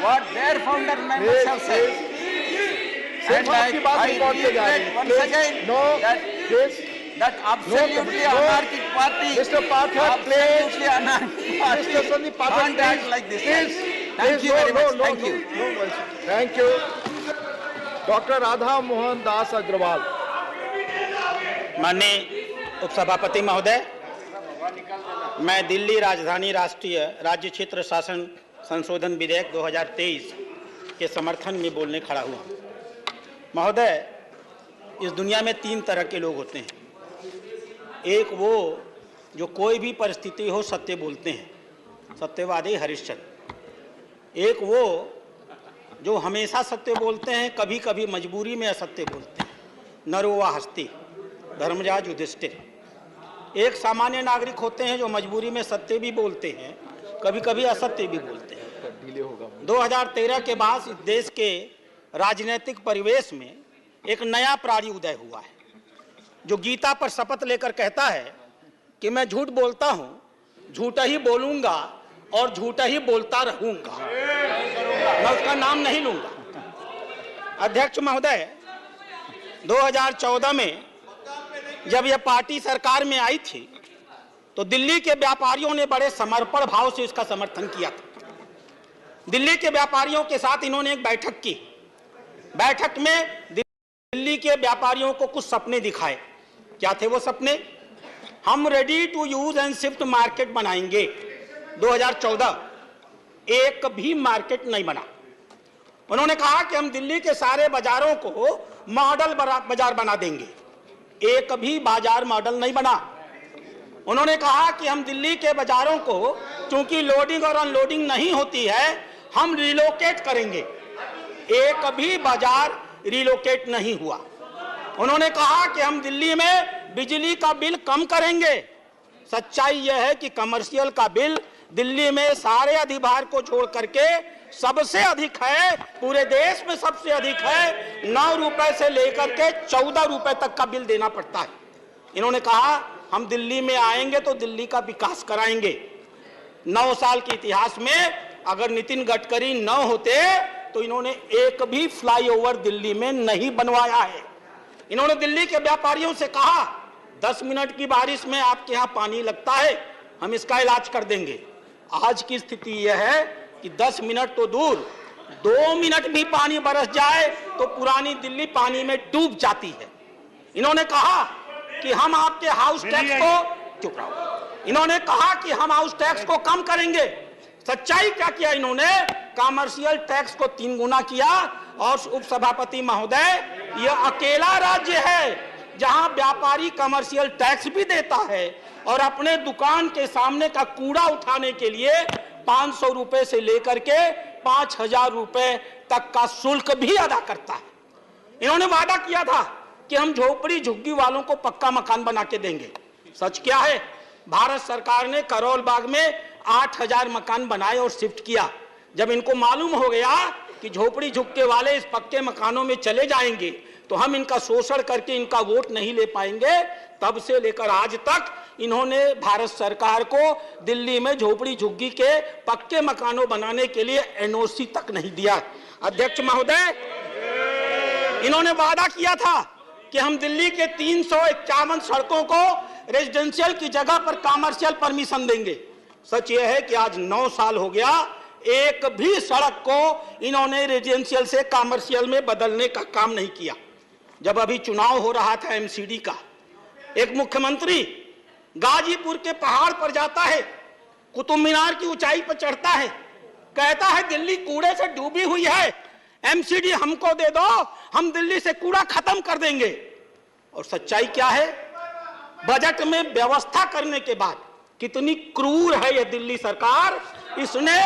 What their founder members have said. And I reiterate once again that absolutely anarchic party, Mr. Pathak, absolutely anarchic party can't act like this. Thank you very much. Thank you. Thank you. Dr. Radha Mohan Das Agrawal. माननीय उपसभापति महोदय, मैं दिल्ली राजधानी राष्ट्रीय राज्य क्षेत्र शासन संशोधन विधेयक 2023 के समर्थन में बोलने खड़ा हुआ। महोदय, इस दुनिया में 3 तरह के लोग होते हैं। एक वो जो कोई भी परिस्थिति हो सत्य बोलते हैं, सत्यवादी हरिश्चंद्र। एक वो जो हमेशा सत्य बोलते हैं, कभी कभी मजबूरी में असत्य बोलते हैं, नरोवा हस्ती, धर्मराज युधिष्ठिर। एक सामान्य नागरिक होते हैं जो मजबूरी में सत्य भी बोलते हैं, कभी कभी असत्य भी बोलते हैं। 2013 के बाद इस देश के राजनीतिक परिवेश में एक नया प्राणी उदय हुआ है, जो गीता पर शपथ लेकर कहता है कि मैं झूठ बोलता हूं, झूठा ही बोलूंगा और झूठा ही बोलता रहूंगा, मैं उसका नाम नहीं लूंगा। अध्यक्ष महोदय, 2014 में जब यह पार्टी सरकार में आई थी तो दिल्ली के व्यापारियों ने बड़े समर्पण भाव से इसका समर्थन किया था। दिल्ली के व्यापारियों के साथ इन्होंने एक बैठक की। बैठक में दिल्ली के व्यापारियों को कुछ सपने दिखाए। क्या थे वो सपने? हम ready to use and shift market बनाएंगे। 2014 एक भी मार्केट नहीं बना। उन्होंने कहा कि हम दिल्ली के सारे बाजारों को मॉडल बाजार बना देंगे। एक भी बाजार मॉडल नहीं बना। उन्होंने कहा कि हम दिल्ली के बाजारों को, चूंकि लोडिंग और अनलोडिंग नहीं होती है, हम रिलोकेट करेंगे। एक भी बाजार रिलोकेट नहीं हुआ। उन्होंने कहा कि हम दिल्ली में बिजली का बिल कम करेंगे। सच्चाई यह है कि कमर्शियल का बिल दिल्ली में सारे अधिभार को छोड़ करके सबसे अधिक है, पूरे देश में सबसे अधिक है। 9 रुपए से लेकर के 14 रुपए तक का बिल देना पड़ता है। इन्होंने कहा हम दिल्ली में आएंगे तो दिल्ली का विकास कराएंगे। 9 साल के इतिहास में अगर नितिन गडकरी न होते तो इन्होंने एक भी फ्लाईओवर दिल्ली में नहीं बनवाया है। इन्होंने दिल्ली के व्यापारियों से कहा 10 मिनट की बारिश में आपके यहाँ पानी लगता है, हम इसका इलाज कर देंगे। आज की स्थिति यह है कि 10 मिनट तो दूर, 2 मिनट भी पानी बरस जाए तो पुरानी दिल्ली पानी में डूब जाती है। इन्होंने कहा कि हम आपके हाउस टैक्स को, चुप रहो, इन्होंने कहा कि हम हाउस टैक्स को कम करेंगे। सच्चाई क्या किया इन्होंने? कमर्शियल टैक्स को 3 गुना किया। और उपसभापति महोदय, यह अकेला राज्य है जहां व्यापारी कमर्शियल टैक्स भी देता है और अपने दुकान के सामने का कूड़ा उठाने के लिए 500 रुपए से लेकर के 5000 रुपए तक का शुल्क भी अदा करता है। इन्होंने वादा किया था कि हम झोपड़ी झुग्गी वालों को पक्का मकान बना के देंगे। सच क्या है? भारत सरकार ने करोल बाग में 8000 मकान बनाए और शिफ्ट किया। जब इनको मालूम हो गया कि झोपड़ी झुग्गे वाले इस पक्के मकानों में चले जाएंगे तो हम इनका शोषण करके इनका वोट नहीं ले पाएंगे, तब से लेकर आज तक इन्होंने भारत सरकार को दिल्ली में झोपड़ी झुग्गी के पक्के मकानों बनाने के लिए एनओसी तक नहीं दिया। अध्यक्ष महोदय, इन्होंने वादा किया था कि हम दिल्ली के 351 सड़कों को रेजिडेंशियल की जगह पर कमर्शियल परमिशन देंगे। सच यह है कि आज 9 साल हो गया, एक भी सड़क को इन्होंने रेजिडेंशियल से कमर्शियल में बदलने का काम नहीं किया। जब अभी चुनाव हो रहा था एमसीडी का, एक मुख्यमंत्री गाजीपुर के पहाड़ पर जाता है, कुतुब मीनार की ऊंचाई पर चढ़ता है, कहता है दिल्ली कूड़े से डूबी हुई है, एमसीडी हमको दे दो, हम दिल्ली से कूड़ा खत्म कर देंगे। और सच्चाई क्या है? बजट में व्यवस्था करने के बाद कितनी क्रूर है यह दिल्ली सरकार। इसने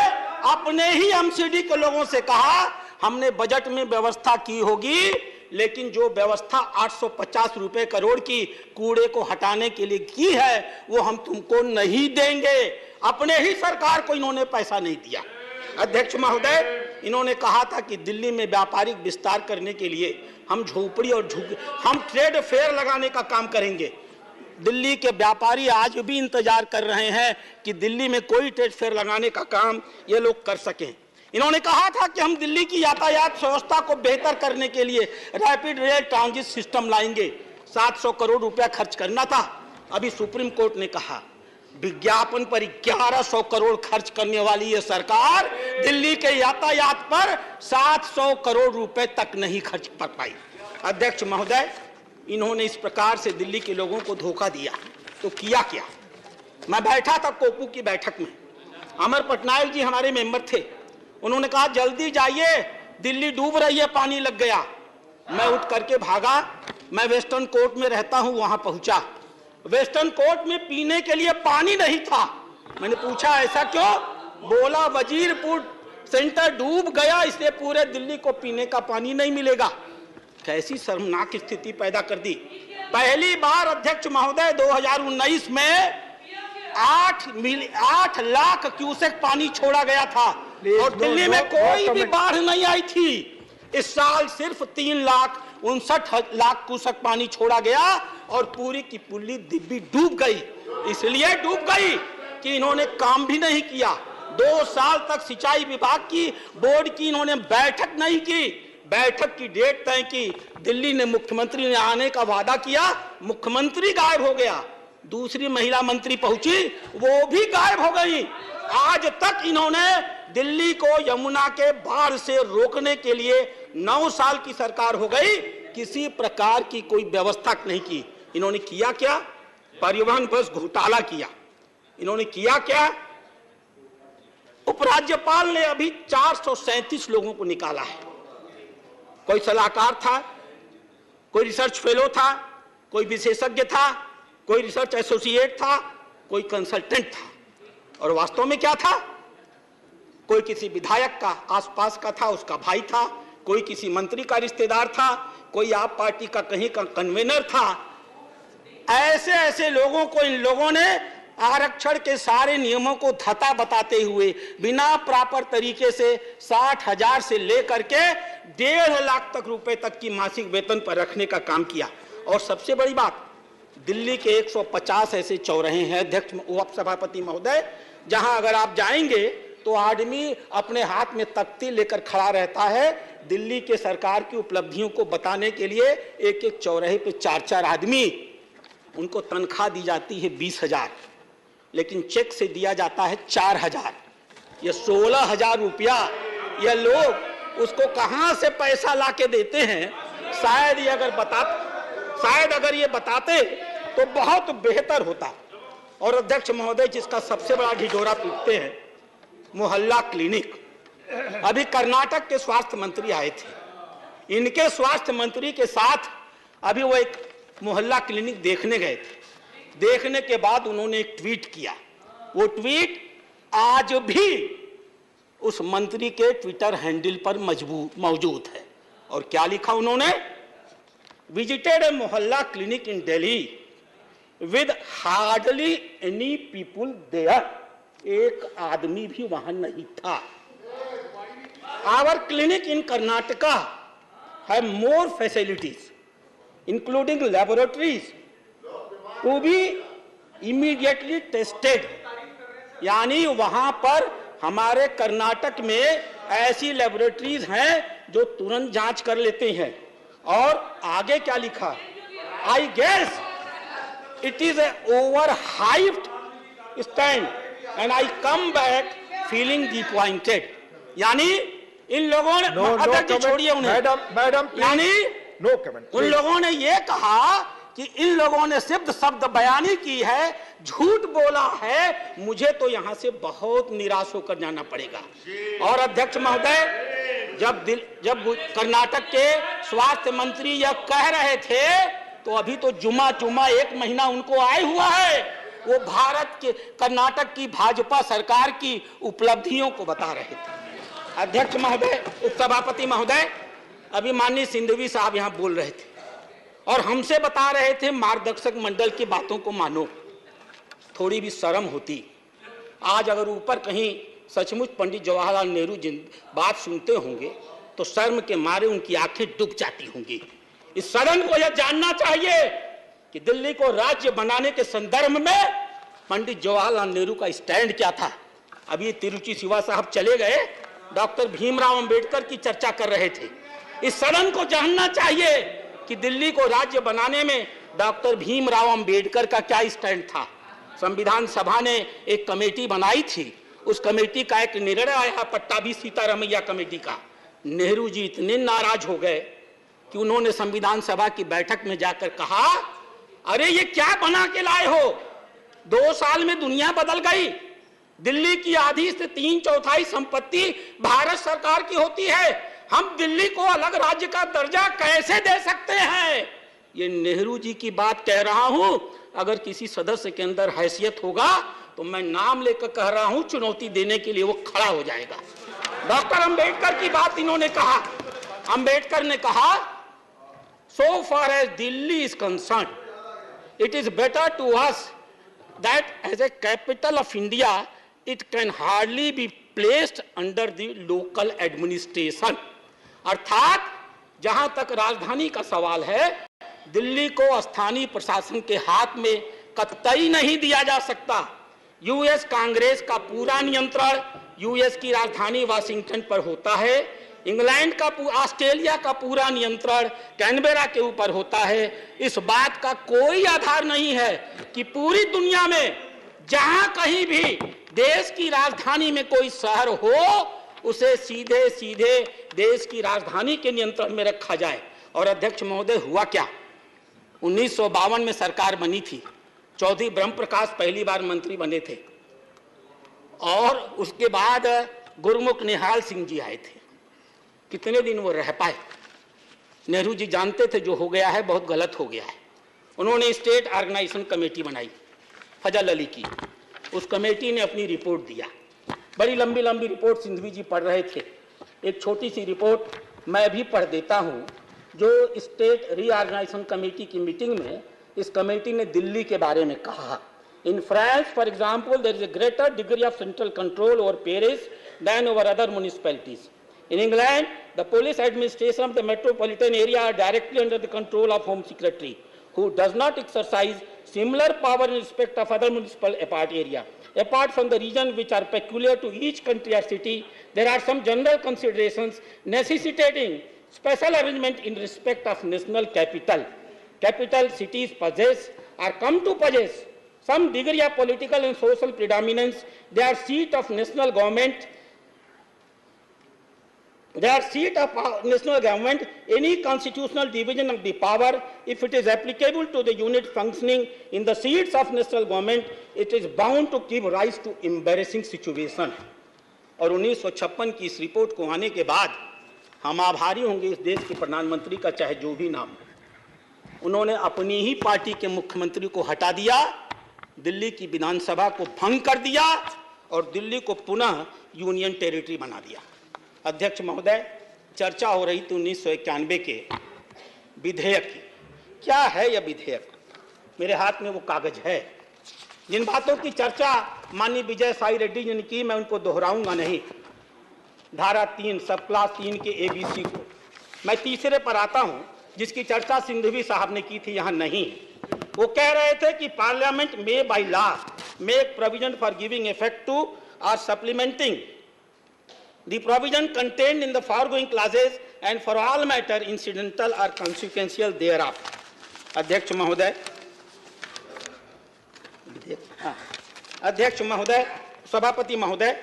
अपने ही एमसीडी के लोगों से कहा हमने बजट में व्यवस्था की होगी, लेकिन जो व्यवस्था 850 रुपए करोड़ की कूड़े को हटाने के लिए की है वो हम तुमको नहीं देंगे। अपने ही सरकार को इन्होंने पैसा नहीं दिया। अध्यक्ष महोदय, इन्होंने कहा था कि दिल्ली में व्यापारिक विस्तार करने के लिए हम झोपड़ी और हम ट्रेड फेयर लगाने का काम करेंगे। दिल्ली के व्यापारी आज भी इंतजार कर रहे हैं कि दिल्ली में कोई ट्रेड फेयर लगाने का काम ये लोग कर सकें। इन्होंने कहा था कि हम दिल्ली की यातायात व्यवस्था को बेहतर करने के लिए रैपिड रेल ट्रांजिट सिस्टम लाएंगे। 700 करोड़ रुपया खर्च करना था। अभी सुप्रीम कोर्ट ने कहा विज्ञापन पर 1100 करोड़ खर्च करने वाली ये सरकार दिल्ली के यातायात पर 700 करोड़ रुपए तक नहीं खर्च कर पाई। अध्यक्ष महोदय, इन्होंने इस प्रकार से दिल्ली के लोगों को धोखा दिया तो किया क्या? मैं बैठा था कोपू की बैठक में, अमर पटनायक जी हमारे मेंबर थे। उन्होंने कहा जल्दी जाइए, दिल्ली डूब रही है, पानी लग गया। मैं उठ करके भागा, मैं वेस्टर्न कोर्ट में रहता हूं, वहां पहुंचा। वेस्टर्न कोर्ट में पीने के लिए पानी नहीं था। मैंने पूछा ऐसा क्यों? बोला वजीरपुर सेंटर डूब गया, इसलिए पूरे दिल्ली को पीने का पानी नहीं मिलेगा। कैसी शर्मनाक स्थिति पैदा कर दी। पहली बार अध्यक्ष महोदय 2019 में 8 लाख क्यूसेक पानी छोड़ा गया था और दिल्ली में कोई भी बाढ़ नहीं आई थी। इस साल सिर्फ 3,59,00,000 क्यूसेक पानी छोड़ा गया और पूरी की पूरी दिल्ली डूब गई। इसलिए डूब गई कि इन्होंने काम भी नहीं किया। 2 साल तक सिंचाई विभाग की बोर्ड की इन्होंने बैठक नहीं की। बैठक की डेट तय की, दिल्ली ने मुख्यमंत्री ने आने का वादा किया, मुख्यमंत्री गायब हो गया। दूसरी महिला मंत्री पहुंची, वो भी गायब हो गई। आज तक इन्होंने दिल्ली को यमुना के बाढ़ से रोकने के लिए 9 साल की सरकार हो गई, किसी प्रकार की कोई व्यवस्था नहीं की। इन्होंने किया क्या? परिवहन बस घोटाला किया। इन्होंने किया क्या? उपराज्यपाल ने अभी 437 लोगों को निकाला है। कोई सलाहकार था, कोई रिसर्च फेलो था, कोई विशेषज्ञ था, कोई रिसर्च एसोसिएट था, कोई कंसल्टेंट था। और वास्तव में क्या था? कोई किसी विधायक का आसपास का था, उसका भाई था, कोई किसी मंत्री का रिश्तेदार था, कोई आप पार्टी का कहीं का कन्वेनर था। ऐसे ऐसे लोगों को इन लोगों ने आरक्षण के सारे नियमों को धता बताते हुए बिना प्रॉपर तरीके से 60,000 से लेकर के 1.5 लाख तक रुपए तक की मासिक वेतन पर रखने का काम किया। और सबसे बड़ी बात, दिल्ली के 150 ऐसे चौराहे हैं अध्यक्ष उप सभापति महोदय, जहां अगर आप जाएंगे तो आदमी अपने हाथ में तख्ती लेकर खड़ा रहता है दिल्ली के सरकार की उपलब्धियों को बताने के लिए। एक एक चौराहे पे 4-4 आदमी, उनको तनख्वाह दी जाती है 20,000, लेकिन चेक से दिया जाता है 4,000। ये 16,000 रुपया ये लोग उसको कहां से पैसा लाके देते हैं? शायद अगर ये बताते तो बहुत बेहतर होता। और अध्यक्ष महोदय, जिसका सबसे बड़ा ढिढोरा पीटते हैं, मोहल्ला क्लिनिक। अभी कर्नाटक के स्वास्थ्य मंत्री आए थे, इनके स्वास्थ्य मंत्री के साथ अभी वो एक मोहल्ला क्लिनिक देखने गए थे। देखने के बाद उन्होंने एक ट्वीट किया। वो ट्वीट आज भी उस मंत्री के ट्विटर हैंडल पर मौजूद है। और क्या लिखा उन्होंने? Visited a mohalla clinic in Delhi with hardly any people there. एक आदमी भी वहां नहीं था। Our clinic in Karnataka have more facilities including laboratories to be immediately tested. यानी वहां पर हमारे कर्नाटक में ऐसी लैबोरेटरीज हैं जो तुरंत जांच कर लेते हैं। और आगे क्या लिखा? I guess it is a over hyped stand and I come back feeling disappointed. यानी इन लोगों ने छोड़िए उन्हें मैडम यानी नो कमेंट। उन लोगों ने ये कहा कि इन लोगों ने सिर्फ शब्द बयानी की है, झूठ बोला है, मुझे तो यहां से बहुत निराश होकर जाना पड़ेगा। और अध्यक्ष महोदय, जब कर्नाटक के स्वास्थ्य मंत्री यह कह रहे थे तो अभी तो जुमा 1 महीना उनको आए हुआ है। वो भारत के कर्नाटक की भाजपा सरकार की उपलब्धियों को बता रहे थे। अध्यक्ष महोदय, उपसभापति महोदय, अभी माननीय सिंधवी साहब यहां बोल रहे थे और हमसे बता रहे थे मार्गदर्शक मंडल की बातों को मानो। थोड़ी भी शर्म होती। आज अगर ऊपर कहीं सचमुच पंडित जवाहरलाल नेहरू बात सुनते होंगे तो शर्म के मारे उनकी आंखें डूब जाती होंगी। इस सदन को यह जानना चाहिए कि दिल्ली को राज्य बनाने के संदर्भ में पंडित जवाहरलाल नेहरू का स्टैंड क्या था। अभी तिरुचि शिवा साहब चले गए, डॉक्टर भीमराव अंबेडकर की चर्चा कर रहे थे। इस सदन को जानना चाहिए कि दिल्ली को राज्य बनाने में डॉक्टर भीमराव अंबेडकर का क्या स्टैंड था। संविधान सभा ने एक कमेटी बनाई थी, उस कमेटी का एक निर्णय आया, पट्टाभी सीतारमैया कमेटी का। नेहरू जी इतने नाराज हो गए कि उन्होंने संविधान सभा की बैठक में जाकर कहा, अरे ये क्या बना के लाए हो? 2 साल में दुनिया बदल गई। दिल्ली की आधी से 3/4 संपत्ति भारत सरकार की होती है। हम दिल्ली को अलग राज्य का दर्जा कैसे दे सकते हैं? ये नेहरू जी की बात कह रहा हूं। अगर किसी सदस्य के अंदर हैसियत होगा तो मैं नाम लेकर कह रहा हूं, चुनौती देने के लिए वो खड़ा हो जाएगा। डॉक्टर अंबेडकर की बात इन्होंने कहा। अंबेडकर ने कहा, so far as Delhi is concerned, it is better to us that as a capital of India it can hardly be placed under the local administration. अर्थात जहां तक राजधानी का सवाल है, दिल्ली को स्थानीय प्रशासन के हाथ में कतई नहीं दिया जा सकता। यूएस कांग्रेस का पूरा नियंत्रण यूएस की राजधानी वाशिंगटन पर होता है। इंग्लैंड का, ऑस्ट्रेलिया का पूरा नियंत्रण कैनबेरा के ऊपर होता है। इस बात का कोई आधार नहीं है कि पूरी दुनिया में जहां कहीं भी देश की राजधानी में कोई शहर हो, उसे सीधे सीधे देश की राजधानी के नियंत्रण में रखा जाए। और अध्यक्ष महोदय, हुआ क्या? 1952 में सरकार बनी थी। चौधरी ब्रह्म प्रकाश पहली बार मंत्री बने थे और उसके बाद गुरमुख निहाल सिंह जी आए थे। कितने दिन वो रह पाए? नेहरू जी जानते थे जो हो गया है बहुत गलत हो गया है। उन्होंने स्टेट ऑर्गेनाइजेशन कमेटी बनाई फजल अली की। उस कमेटी ने अपनी रिपोर्ट दिया, बड़ी लंबी लंबी रिपोर्ट सिंघवी जी पढ़ रहे थे। एक छोटी सी रिपोर्ट मैं भी पढ़ देता हूँ जो स्टेट रीऑर्गेनाइजेशन कमेटी की मीटिंग में इस कमेटी ने दिल्ली के बारे में कहा। In France for example there is a greater degree of central control over Paris than over other municipalities. In England, the police administration of the metropolitan area are directly under the control of Home Secretary, who does not exercise similar power in respect of other municipal area. Apart from the regions which are peculiar to each country or city, there are some general considerations necessitating special arrangement in respect of national capital. Capital cities possess or come to possess some degree of political and social predominance. They are seat of national government. They are seat of national government. Any constitutional division of the power, if it is applicable to the unit functioning in the seats of national government, it is bound to give rise to embarrassing situation. और 1956 की इस report को आने के बाद हम आभारी होंगे इस देश के प्रधानमंत्री का, चाहे जो भी नाम। उन्होंने अपनी ही पार्टी के मुख्यमंत्री को हटा दिया, दिल्ली की विधानसभा को भंग कर दिया और दिल्ली को पुनः यूनियन टेरिटरी बना दिया। अध्यक्ष महोदय, चर्चा हो रही थी 1991 के विधेयक की। क्या है यह विधेयक? मेरे हाथ में वो कागज है। जिन बातों की चर्चा माननीय विजय साई रेड्डी जी ने की, मैं उनको दोहराऊंगा नहीं। धारा 3 सब क्लास 3 के ABC को मैं तीसरे पर आता हूं, जिसकी चर्चा सिंघवी साहब ने की थी, यहां नहीं। वो कह रहे थे कि parliament may by law make provision for giving effect to और supplementing the provision contained in the foregoing clauses and for all matter incidental or consequential thereof. अध्यक्ष महोदय, सभापति महोदय,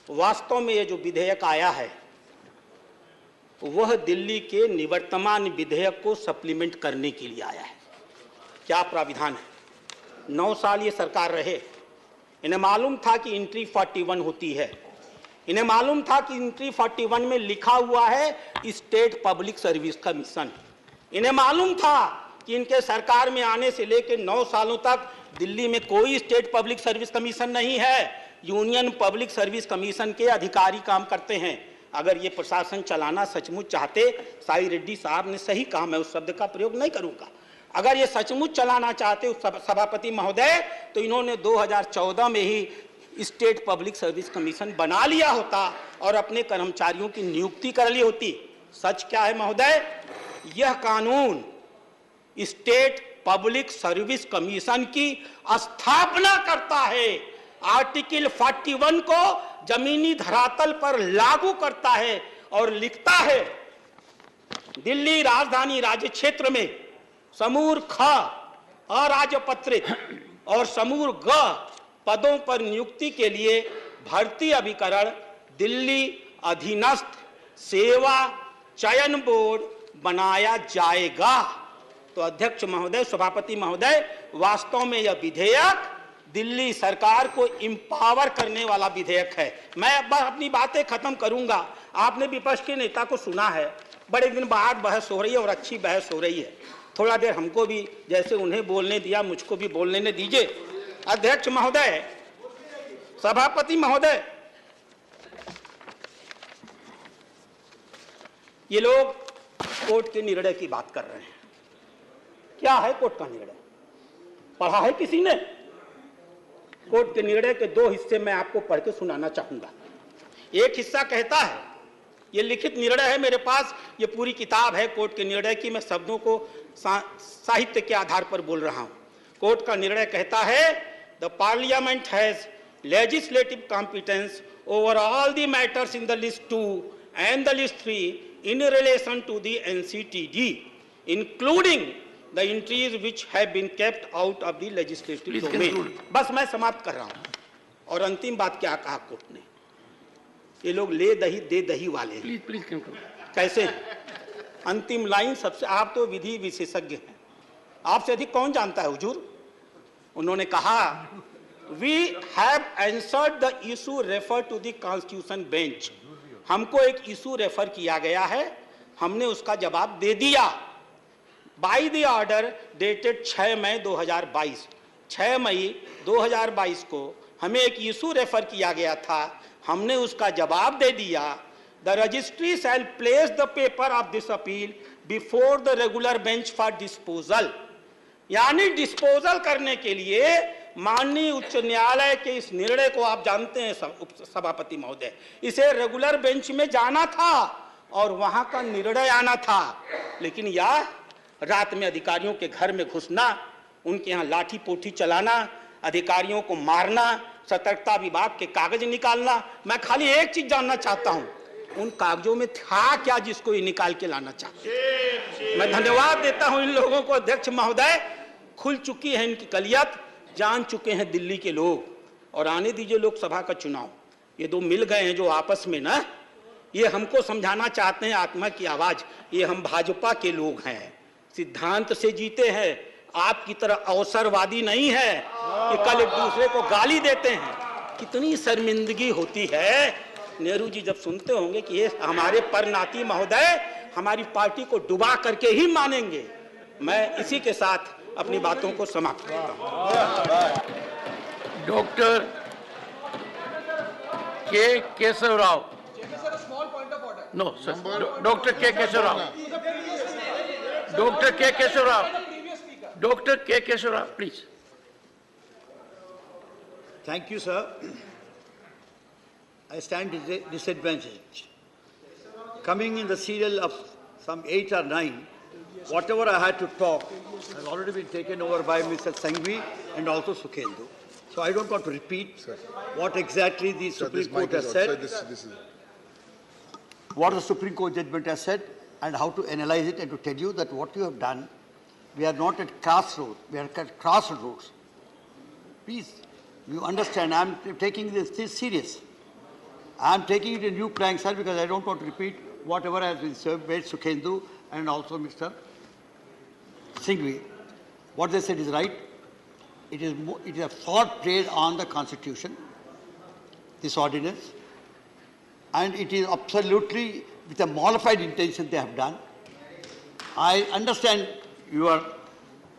वास्तव में ये जो विधेयक आया है वह दिल्ली के निवर्तमान विधेयक को सप्लीमेंट करने के लिए आया है। क्या प्राविधान है? 9 साल ये सरकार रहे, इन्हें मालूम था कि एंट्री 41 होती है। इन्हें मालूम था कि एंट्री 41 में लिखा हुआ है स्टेट पब्लिक सर्विस कमीशन। इन्हें मालूम था कि इनके सरकार में आने से लेकर 9 सालों तक दिल्ली में कोई स्टेट पब्लिक सर्विस कमीशन नहीं है। यूनियन पब्लिक सर्विस कमीशन के अधिकारी काम करते हैं। अगर ये प्रशासन चलाना सचमुच चाहते, साई रेड्डी साहब ने सही कहा, मैं उस शब्द का प्रयोग नहीं करूंगा, अगर ये सचमुच चलाना चाहते सभापति महोदय, तो इन्होंने 2014 में ही स्टेट पब्लिक सर्विस कमीशन बना लिया होता और अपने कर्मचारियों की नियुक्ति कर ली होती। सच क्या है महोदय? यह कानून स्टेट पब्लिक सर्विस कमीशन की स्थापना करता है, आर्टिकल 41 को जमीनी धरातल पर लागू करता है और लिखता है दिल्ली राजधानी राज्य क्षेत्र में समूह ख अराजपत्रित और समूह ग पदों पर नियुक्ति के लिए भर्ती अभिकरण दिल्ली अधीनस्थ सेवा चयन बोर्ड बनाया जाएगा। तो अध्यक्ष महोदय, सभापति महोदय, वास्तव में यह विधेयक दिल्ली सरकार को इंपावर करने वाला विधेयक है। मैं अब अपनी बातें खत्म करूंगा। आपने विपक्ष के नेता को सुना है, बड़े दिन बाद बहस हो रही है और अच्छी बहस हो रही है। थोड़ा देर हमको भी जैसे उन्हें बोलने दिया, मुझको भी बोलने दीजिए। अध्यक्ष महोदय, सभापति महोदय, ये लोग कोर्ट के निर्णय की बात कर रहे हैं। क्या है कोर्ट का निर्णय? पढ़ा है किसी ने? कोर्ट के निर्णय के 2 हिस्से मैं आपको पढ़ के सुनाना चाहूंगा। एक हिस्सा कहता है, ये लिखित निर्णय है मेरे पास, ये पूरी किताब है कोर्ट के निर्णय की, मैं शब्दों को साहित्य के आधार पर बोल रहा हूं। कोर्ट का निर्णय कहता है, the parliament has legislative competence over all the matters in the list 2 and the list 3 in relation to the NCTD, including the entries which have been kept out of the legislative domain. बस मैं समाप्त कर रहा हूं। और अंतिम बात क्या कहा कोर्ट ने? ये लोग ले दही दे दही वाले हैं। प्लीज कैसे? अंतिम लाइन सबसे, आप तो विधि विशेषज्ञ हैं, आपसे अधिक कौन जानता है हुजूर? उन्होंने कहा we have answered the issue refer to the constitution bench. हमको एक इशू रेफर किया गया है, हमने उसका जवाब दे दिया। बाय द ऑर्डर डेटेड 6 मई 2022, 6 मई 2022 को हमें एक इशू रेफर किया गया था, हमने उसका जवाब दे दिया। The registry shall place the paper of this appeal before the regular bench for disposal. यानी डिस्पोजल करने के लिए माननीय उच्च न्यायालय के इस निर्णय को आप जानते हैं सभापति महोदय, इसे रेगुलर बेंच में जाना था और वहां का निर्णय आना था, लेकिन यह रात में अधिकारियों के घर में घुसना, उनके यहाँ लाठी पोठी चलाना, अधिकारियों को मारना, सतर्कता विभाग के कागज निकालना। मैं खाली एक चीज जानना चाहता हूं, उन कागजों में था क्या जिसको ये निकाल के लाना चाहते? मैं धन्यवाद देता हूं इन लोगों को। अध्यक्ष महोदय, खुल चुकी है इनकी कलियत, जान चुके हैं दिल्ली के लोग, और आने दीजिए लोकसभा का चुनाव। ये दो मिल गए हैं जो आपस में ना, ये हमको समझाना चाहते हैं आत्मा की आवाज। ये हम भाजपा के लोग हैं, सिद्धांत से जीते हैं, आपकी तरह अवसरवादी नहीं है कि कल एक दूसरे को गाली देते हैं। कितनी शर्मिंदगी होती है। नेहरू जी जब सुनते होंगे कि ये हमारे परनाती महोदय हमारी पार्टी को डुबा करके ही मानेंगे। मैं इसी के साथ अपनी बातों को समाप्त करता हूं। Doctor K Keshav Rao. No sir, doctor K Keshav Rao, doctor K Keshav Rao, doctor K Keshav Rao, please. Thank you, sir. I stand disadvantaged. Coming in the serial of some 8 or 9, whatever I had to talk has already been taken over by Mr. Sanghvi and also Sukhendu. So I don't want to repeat what exactly the Supreme Court has said, what the Supreme Court judgment has said, and how to analyze it, and to tell you that what you have done, we are not at crossroads, we are at crossroads. Please, you understand, I am taking this serious. I am taking it in new plank, sir, because I don't want to repeat whatever has been said by Sukhendu and also Mr. Singhvi. What they said is right. It is a fraud played on the Constitution, this ordinance, and it is absolutely with a mollified intention they have done. I understand your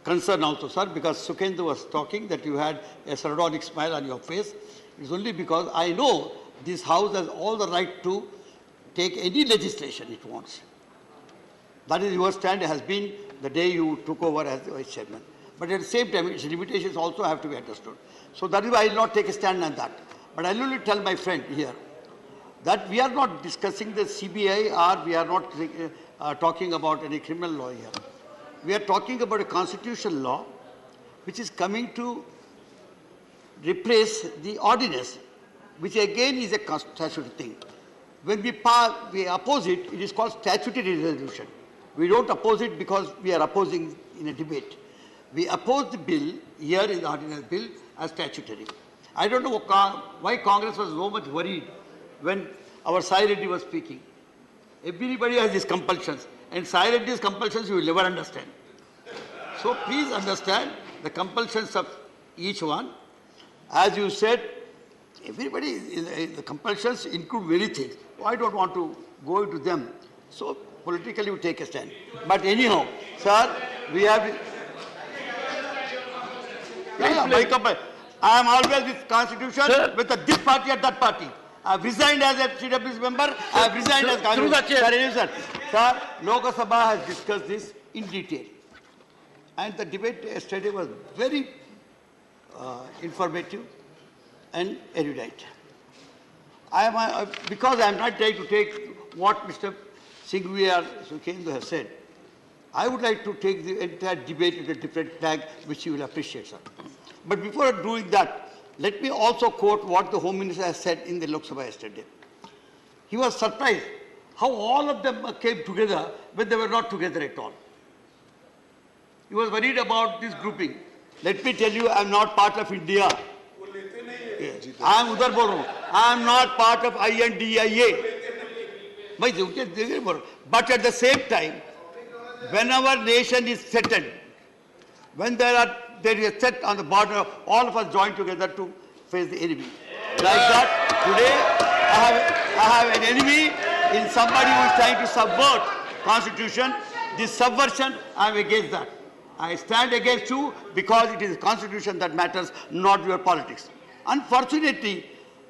concern also, sir, because Sukhendu was talking that you had a sardonic smile on your face. It's only because I know this House has all the right to take any legislation it wants. That is your stand, has been the day you took over as the Vice Chairman. But at the same time, its limitations also have to be understood. So that is why I will not take a stand on that. But I will only tell my friend here that we are not discussing the CBI, or we are not talking about any criminal law here. We are talking about a constitutional law which is coming to replace the ordinance, which again is a statutory thing. When we oppose it, it is called statutory resolution. We don't oppose it because we are opposing in a debate. We oppose the bill here in the ordinance bill as statutory. I don't know why Congress was so much worried when our Sai Reddy was speaking. Everybody has these compulsions, and Sai Reddy's compulsions you will never understand. So please understand the compulsions of each one. As you said, everybody, the compulsions include many things. I don't want to go into them. So politically we take a stand. But anyhow, sir, we have... I am always with Constitution, sir, with this party or that party. I have resigned as a CWS member, I have resigned as Congress. Sir, Lok Sabha has discussed this in detail. And the debate yesterday was very informative and erudite. Because I am not trying to take what Mr. Singhvi or Sukhendu has said, I would like to take the entire debate with a different flag, which you will appreciate, sir. But before doing that, let me also quote what the Home Minister has said in the Lok Sabha yesterday. He was surprised how all of them came together when they were not together at all. He was worried about this grouping. Let me tell you, I am not part of India. I am udhar bol raha hu. I am not part of INDIA. But at the same time, when our nation is threatened, When there is a threat on the border, all of us join together to face the enemy. Like that, today I have an enemy in somebody who is trying to subvert Constitution. This subversion, I am against that. I stand against you because it is the Constitution that matters, not your politics. Unfortunately,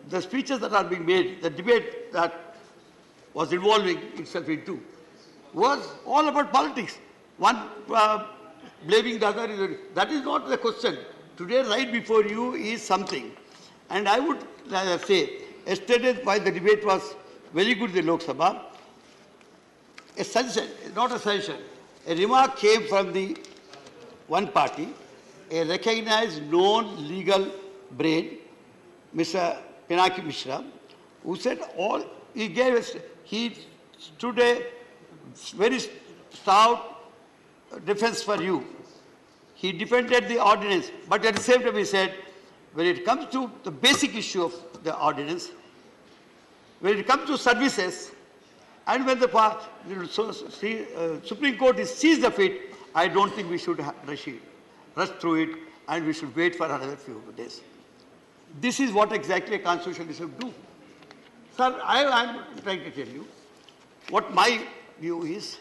the speeches that are being made, the debate that was involving itself into, was all about politics. One blaming the other. That is not the question. Today, right before you is something. And I would say, yesterday, while the debate was very good in the Lok Sabha, a suggestion, not a suggestion, a remark came from the one party, a recognized, known legal brain, Mr. Pinaki Mishra, who said he stood a very stout defense for you. He defended the ordinance, but at the same time he said, when it comes to the basic issue of the ordinance, when it comes to services, and when the Supreme Court sees the fit, I don't think we should rush through it, and we should wait for another few days. This is what exactly a constitutionalist should do. Sir, I am trying to tell you what my view is.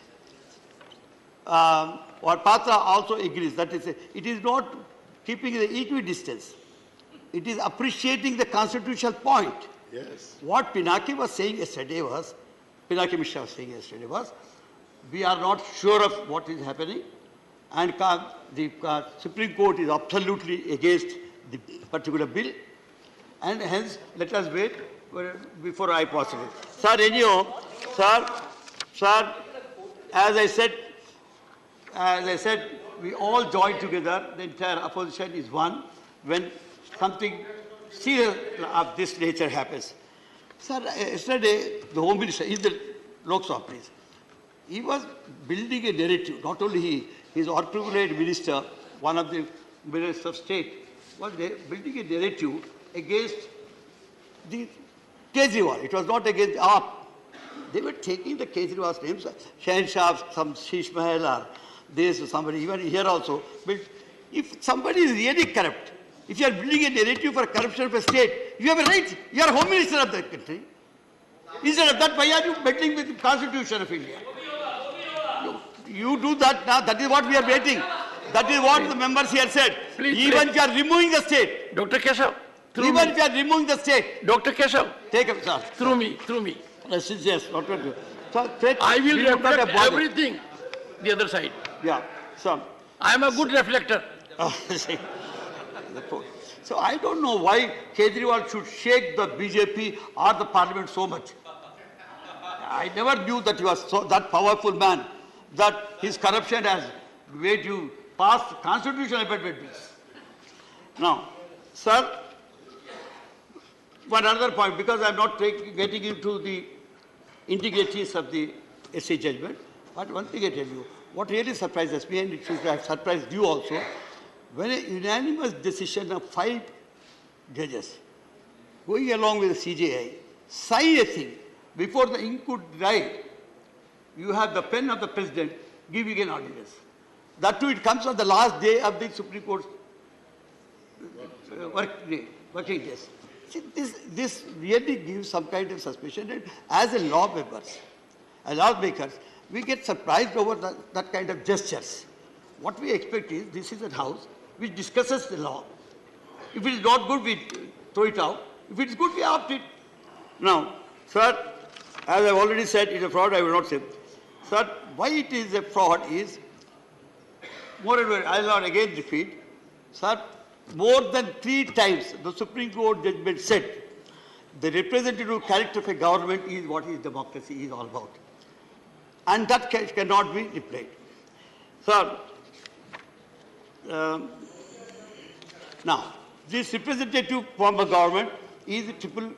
What Patra also agrees, that is, it is not keeping the equidistance. It is appreciating the constitutional point. Yes. What Pinaki was saying yesterday was, Pinaki Mishra was saying yesterday was, we are not sure of what is happening, and the Supreme Court is absolutely against the particular bill, and hence let us wait before I possible. Sir, anyhow, sir, as I said, we all join together. The entire opposition is one when something serious of this nature happens. Sir, yesterday the Home Minister in the Lok Sabha, please, he was building a narrative. Not only he, his articulate minister, one of the ministers of state, was building a narrative against the Kejriwal. It was not against Aap. They were taking the Kejriwal's names, Shahenshah, some Sheesh Mahal, or this, somebody, even here also. But if somebody is really corrupt, if you are building a narrative for corruption of a state, you have a right. You are Home Minister of that country. Instead of that, why are you meddling with the Constitution of India? You do that now. That is what we are waiting. That is what the members here said. Even if you are removing the state. Dr. Keshav. Even if you are removing the state. Dr. Keshav. Take it, sir. Through me. Yes, Dr. So, I will reflect everything the other side. Yeah, so. I am a good reflector. So I don't know why Kejriwal should shake the BJP or the parliament so much. I never knew that he was that powerful man, that his corruption has made you pass constitutional amendment bills. Now, sir, one other point, because I am not getting into the integrities of the SC judgment, but one thing I tell you, what really surprises me, and it should have surprised you also, when a unanimous decision of 5 judges going along with the CJI sign a thing before the ink could dry, you have the pen of the president giving an ordinance. That too, it comes on the last day of the Supreme Court's working days. See, this really gives some kind of suspicion, and as a lawmakers, we get surprised over that kind of gestures. What we expect is, this is a house which discusses the law. If it is not good, we throw it out. If it is good, we opt it. Now, sir, as I have already said, it is a fraud, I will not say. Sir, why it is a fraud is, more and more, I will not again repeat, sir, more than 3 times the Supreme Court judgment said the representative character of a government is what is democracy is all about. And that cannot be replayed. Sir, now, this representative form of government is a triple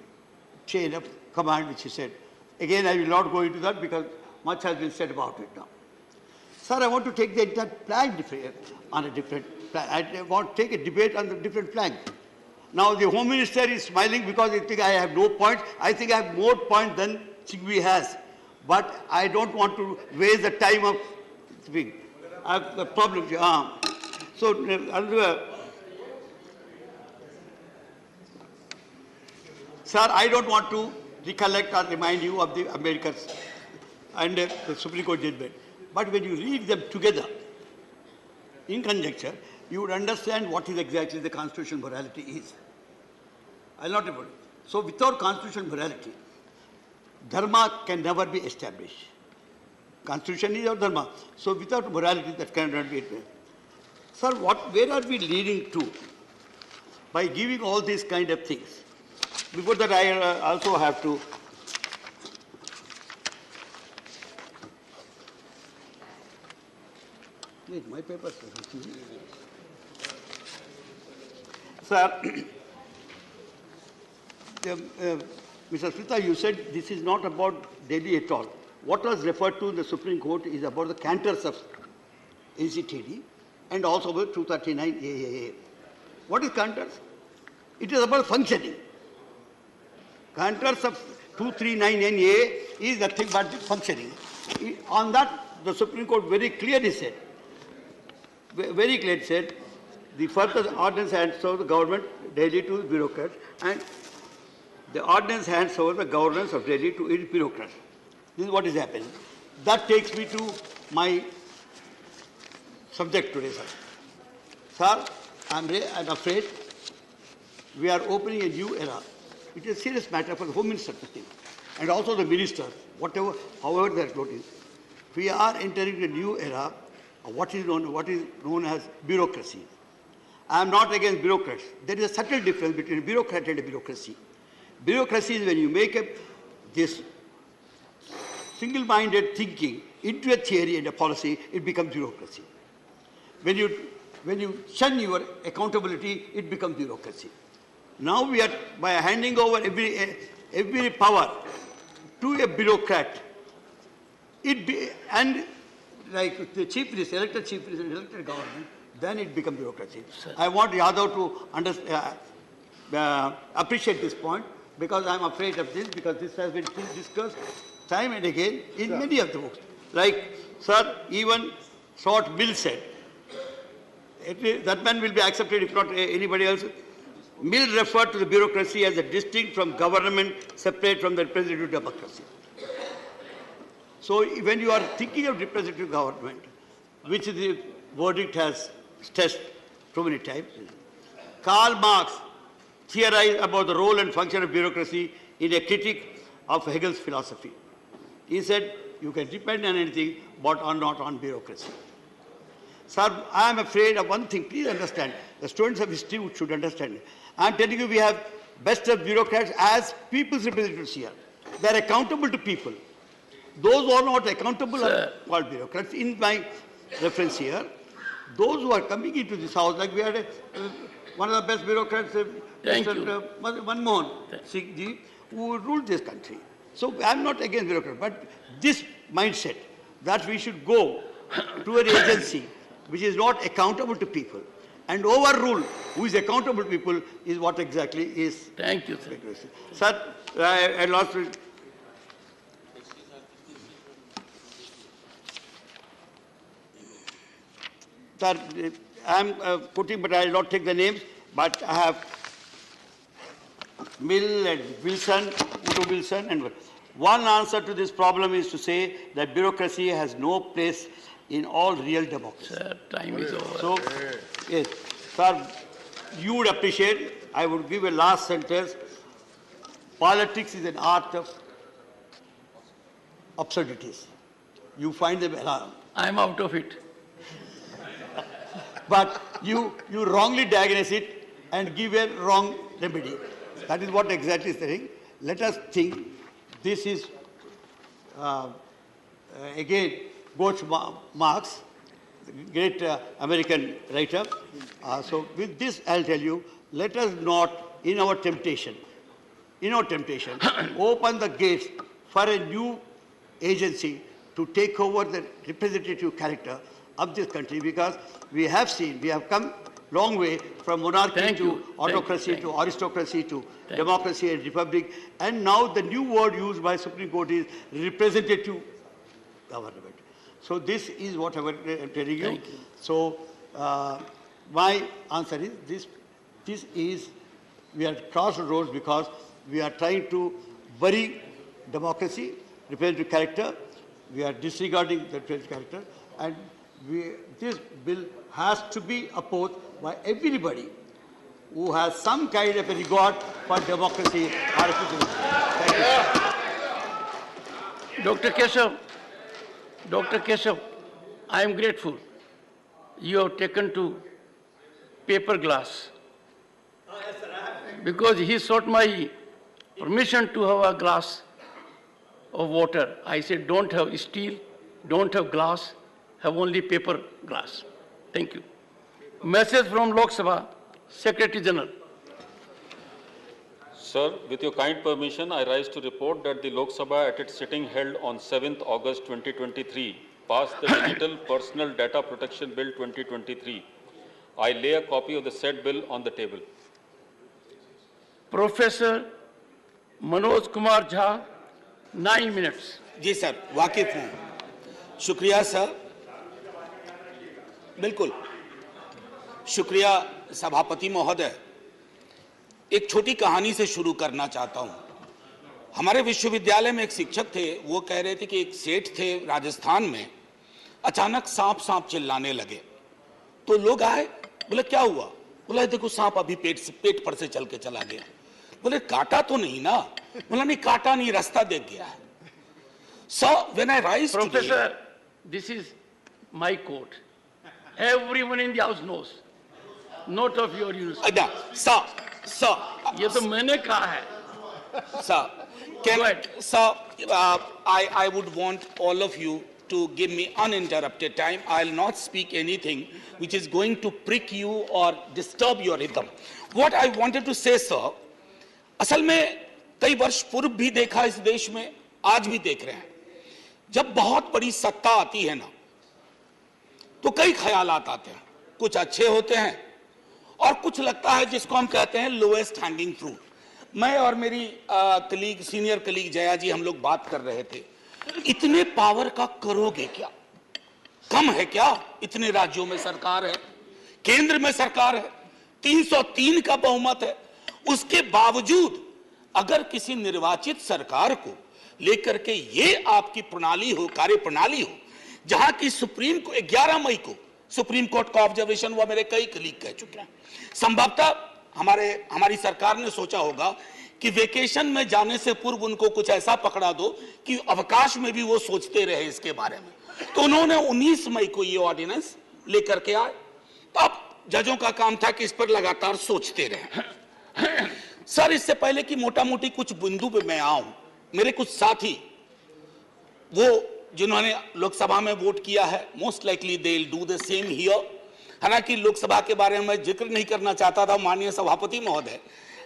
chain of command, which he said. Again, I will not go into that because much has been said about it now. Sir, I want to take the entire plank on a different plan. I want to take a debate on the different plank. Now, the Home Minister is smiling because he thinks I have no points. I think I have more points than Singhvi has. But I don't want to waste the time of speaking. I have the problem. So, sir, I don't want to recollect or remind you of the Americans and the Supreme Court judgment. But when you read them together, in conjecture, you would understand what is exactly the constitutional morality is. I'll not able. So without constitutional morality, dharma can never be established. Constitution is our dharma. So without morality, that cannot be established. Sir, where are we leading to by giving all these kind of things? Before that, I also have to wait, my papers. Sir, Mr. Smita, you said this is not about Delhi at all. What was referred to in the Supreme Court is about the cantors of NCT and also about 239 AAA. What is cantors? It is about functioning. Cantors of 239 NA is nothing but functioning. On that, the Supreme Court very clearly said, the further ordinance hands over the government Delhi to bureaucrats, and the ordinance hands over the governance of Delhi to its bureaucrats. This is what is happening. That takes me to my subject today, sir. Sir, I'm afraid we are opening a new era. It is a serious matter for the Home Minister to think, and also the ministers, however they are floating. We are entering a new era of what is known as bureaucracy. I am not against bureaucrats. There is a subtle difference between a bureaucrat and a bureaucracy. Bureaucracy is when you make this single-minded thinking into a theory and a policy, it becomes bureaucracy. When you shun your accountability, it becomes bureaucracy. Now we are, by handing over every power to a bureaucrat, and like the chief minister, elected chief minister, elected government, then it becomes bureaucracy. Sir. I want Yadav to appreciate this point, because I'm afraid of this, because this has been discussed time and again in many of the books. Like, sir, even Short Mill said, that man will be accepted if not anybody else. Mill referred to the bureaucracy as a distinct from government, separate from the representative democracy. So when you are thinking of representative government, which the verdict has stressed too many times, Karl Marx theorized about the role and function of bureaucracy in a critique of Hegel's philosophy. He said, you can depend on anything, but not on bureaucracy. Sir, I am afraid of one thing. Please understand. The students of history should understand. I am telling you, we have best of bureaucrats as people's representatives here. They are accountable to people. Those who are not accountable are called bureaucrats. In my reference here, those who are coming into this house, like we had one of the best bureaucrats, Mr. Monsoon Singh ji, who ruled this country. So I am not against bureaucrats, but this mindset that we should go to an agency which is not accountable to people and overrule who is accountable to people is what exactly is. Thank you, sir. Sir, I lost it. Sir, I am putting, but I will not take the names, but I have Mill and Wilson, Woodrow Wilson, and one answer to this problem is to say that bureaucracy has no place in all real democracy. Sir, time is over. So, yes, sir, you would appreciate, I would give a last sentence. Politics is an art of absurdities. You find them alarming. I am out of it. But you wrongly diagnose it and give a wrong remedy. That is what exactly is saying. Let us think this is, again, Groucho Marx, the great American writer. So with this, I'll tell you, let us not, in our temptation, open the gates for a new agency to take over the representative character of this country, because we have seen, we have come long way from monarchy to autocracy to aristocracy to democracy and republic, and now the new word used by Supreme Court is representative government. So this is what I am telling you. So My answer is this is, we are crossroads because we are trying to bury democracy, representative character. We are disregarding the representative character, and this bill has to be opposed by everybody who has some kind of a regard for democracy or representative. Thank you. Dr. Keshav, I am grateful. You have taken to paper glass because he sought my permission to have a glass of water. I said, don't have steel, don't have glass, have only paper glass. Thank you. Message from Lok Sabha, Secretary General. Sir, with your kind permission, I rise to report that the Lok Sabha at its sitting held on 7th August 2023 passed the Digital Personal Data Protection Bill 2023. I lay a copy of the said bill on the table. Professor Manoj Kumar Jha, 9 minutes. Ji sir, वाकिफ हूँ। शुक्रिया sir, बिल्कुल शुक्रिया सभापति महोदय। एक छोटी कहानी से शुरू करना चाहता हूँ। हमारे विश्वविद्यालय में एक शिक्षक थे, वो कह रहे थे कि एक सेठ थे राजस्थान में, अचानक सांप सांप चिल्लाने लगे। तो लोग आए, बोले क्या हुआ? बोला देखो सांप अभी पेट पर से चल के चला गया। बोले काटा तो नहीं ना? बोला नहीं काटा नहीं, रास्ता देख गया है। So when I rise today, Professor, this is my court. Everyone in the house knows. Not of your university. Sir, ये तो मैंने कहा है. Sir, I would want all of you to give me uninterrupted time. I'll not speak anything which is going to prick you or disturb your rhythm. What I wanted to say, sir, असल में कई वर्ष पूर्व भी देखा इस देश में, आज भी देख रहे हैं। जब बहुत बड़ी सत्ता आती है ना, तो कई ख्यालात आते हैं। कुछ अच्छे होते हैं और कुछ लगता है जिसको हम कहते हैं लोएस्ट हैंगिंग फ्रूट। मैं और मेरी सीनियर कलीग जया जी, हम लोग बात कर रहे थे, इतने पावर का करोगे क्या? कम है क्या? इतने राज्यों में सरकार है, केंद्र में सरकार है, 303 का बहुमत है। उसके बावजूद अगर किसी निर्वाचित सरकार को लेकर के ये आपकी प्रणाली हो, कार्य प्रणाली हो, जहां की सुप्रीम को 11 मई को सुप्रीम कोर्ट का ऑब्जर्वेशन हुआ, मेरे कई कलीग कह चुके हैं। संभवतः हमारी सरकार ने सोचा होगा कि वेकेशन में जाने से पूर्व उनको कुछ ऐसा पकड़ा दो कि अवकाश में भी वो सोचते रहे इसके बारे में। तो उन्होंने 19 मई को ये ऑर्डिनेंस लेकर के आए। तो अब जजों का काम था कि इस पर लगातार सोचते रहे। सर, इससे पहले कि मोटा मोटी कुछ बिंदु पे मैं आऊं, मेरे कुछ साथी वो जिन्होंने लोकसभा में वोट किया है, most likely they will do the same here. हालांकि लोकसभा के बारे में मैं जिक्र नहीं करना चाहता था, माननीय सभापति महोदय,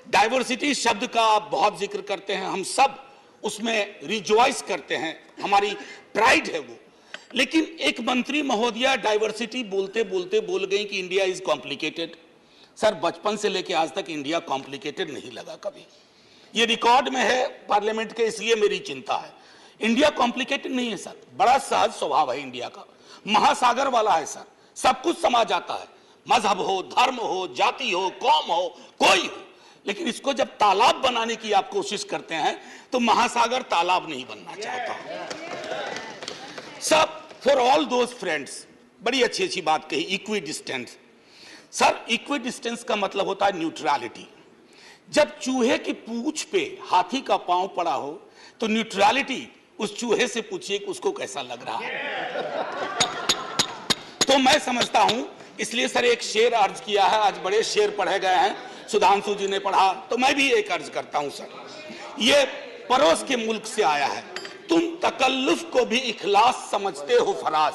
डाइवर्सिटी शब्द का आप बहुत जिक्र करते हैं, हम सब उसमें रिजॉइस करते हैं, हमारी प्राइड है वो। लेकिन एक मंत्री महोदया डाइवर्सिटी बोलते बोलते बोल गई कि इंडिया इज कॉम्प्लिकेटेड। सर, बचपन से लेकर आज तक इंडिया कॉम्प्लिकेटेड नहीं लगा कभी। ये रिकॉर्ड में है पार्लियामेंट के, इसलिए मेरी चिंता है। इंडिया कॉम्प्लिकेटेड नहीं है सर, बड़ा सहज स्वभाव है इंडिया का, महासागर वाला है सर, सब कुछ समा जाता है, मजहब हो, धर्म हो, जाति हो, कौम हो, कोई हो। लेकिन इसको जब तालाब बनाने की आप कोशिश करते हैं तो महासागर तालाब नहीं बनना चाहता। सब फॉर ऑल दोज फ्रेंड्स, बड़ी अच्छी अच्छी बात कही, equi distance. Sir, equi distance का मतलब होता है न्यूट्रलिटी। जब चूहे की पूंछ पे हाथी का पांव पड़ा हो तो न्यूट्रलिटी उस चूहे से पूछिए कि उसको कैसा लग रहा है। तो मैं समझता हूं, इसलिए सर एक शेर अर्ज किया है, आज बड़े शेर पढ़े गए हैं, सुधांशु जी ने पढ़ा, तो मैं भी एक अर्ज करता हूं सर। ये पड़ोस के मुल्क से आया है। तुम तकल्लुफ को भी इखलास समझते हो फराज,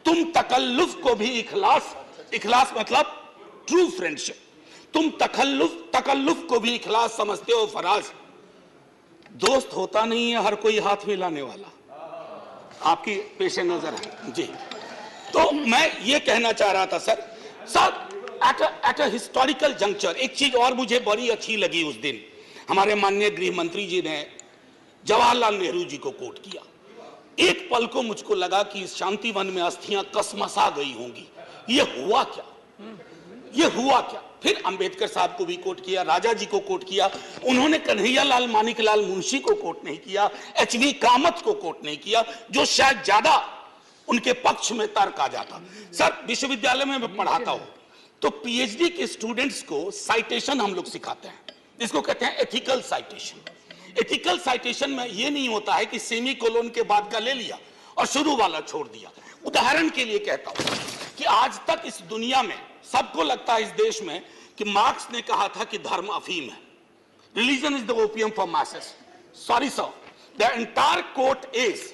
तुम तकल्लुफ को भी इखलास मतलब ट्रू फ्रेंडशिप, तुम तकल्लुफ को भी इखलास समझते हो फराज। दोस्त होता नहीं है हर कोई हाथ मिलाने वाला, आपकी पेशे नजर है जी। तो मैं ये कहना चाह रहा था sir, at a historical juncture एक चीज और मुझे बड़ी अच्छी लगी। उस दिन हमारे माननीय गृह मंत्री जी ने जवाहरलाल नेहरू जी को कोट किया। एक पल को मुझको लगा कि इस शांति वन में अस्थियां कसमसा गई होंगी। ये हुआ क्या? ये हुआ क्या? फिर अंबेडकर साहब को भी कोट किया, राजा जी को कोट किया, उन्होंने कन्हैया लाल मानिकलाल मुंशी को कोट नहीं किया, एचवी कामत को कोट नहीं किया, जो शायद ज्यादा उनके पक्ष में तर्क आ जाता। सर, विश्वविद्यालय में मैं पढ़ाता हूं तो पीएचडी के स्टूडेंट्स को साइटेशन हम लोग सिखाते हैं, जिसको कहते हैं एथिकल साइटेशन। एथिकल साइटेशन में यह नहीं होता है कि सेमी कोलोन के बाद का ले लिया और शुरू वाला छोड़ दिया। उदाहरण के लिए कहता हूं कि आज तक इस दुनिया में सबको लगता है इस देश में कि मार्क्स ने कहा था कि धर्म अफीम है, religion is the opium for masses. Sorry sir, the entire quote is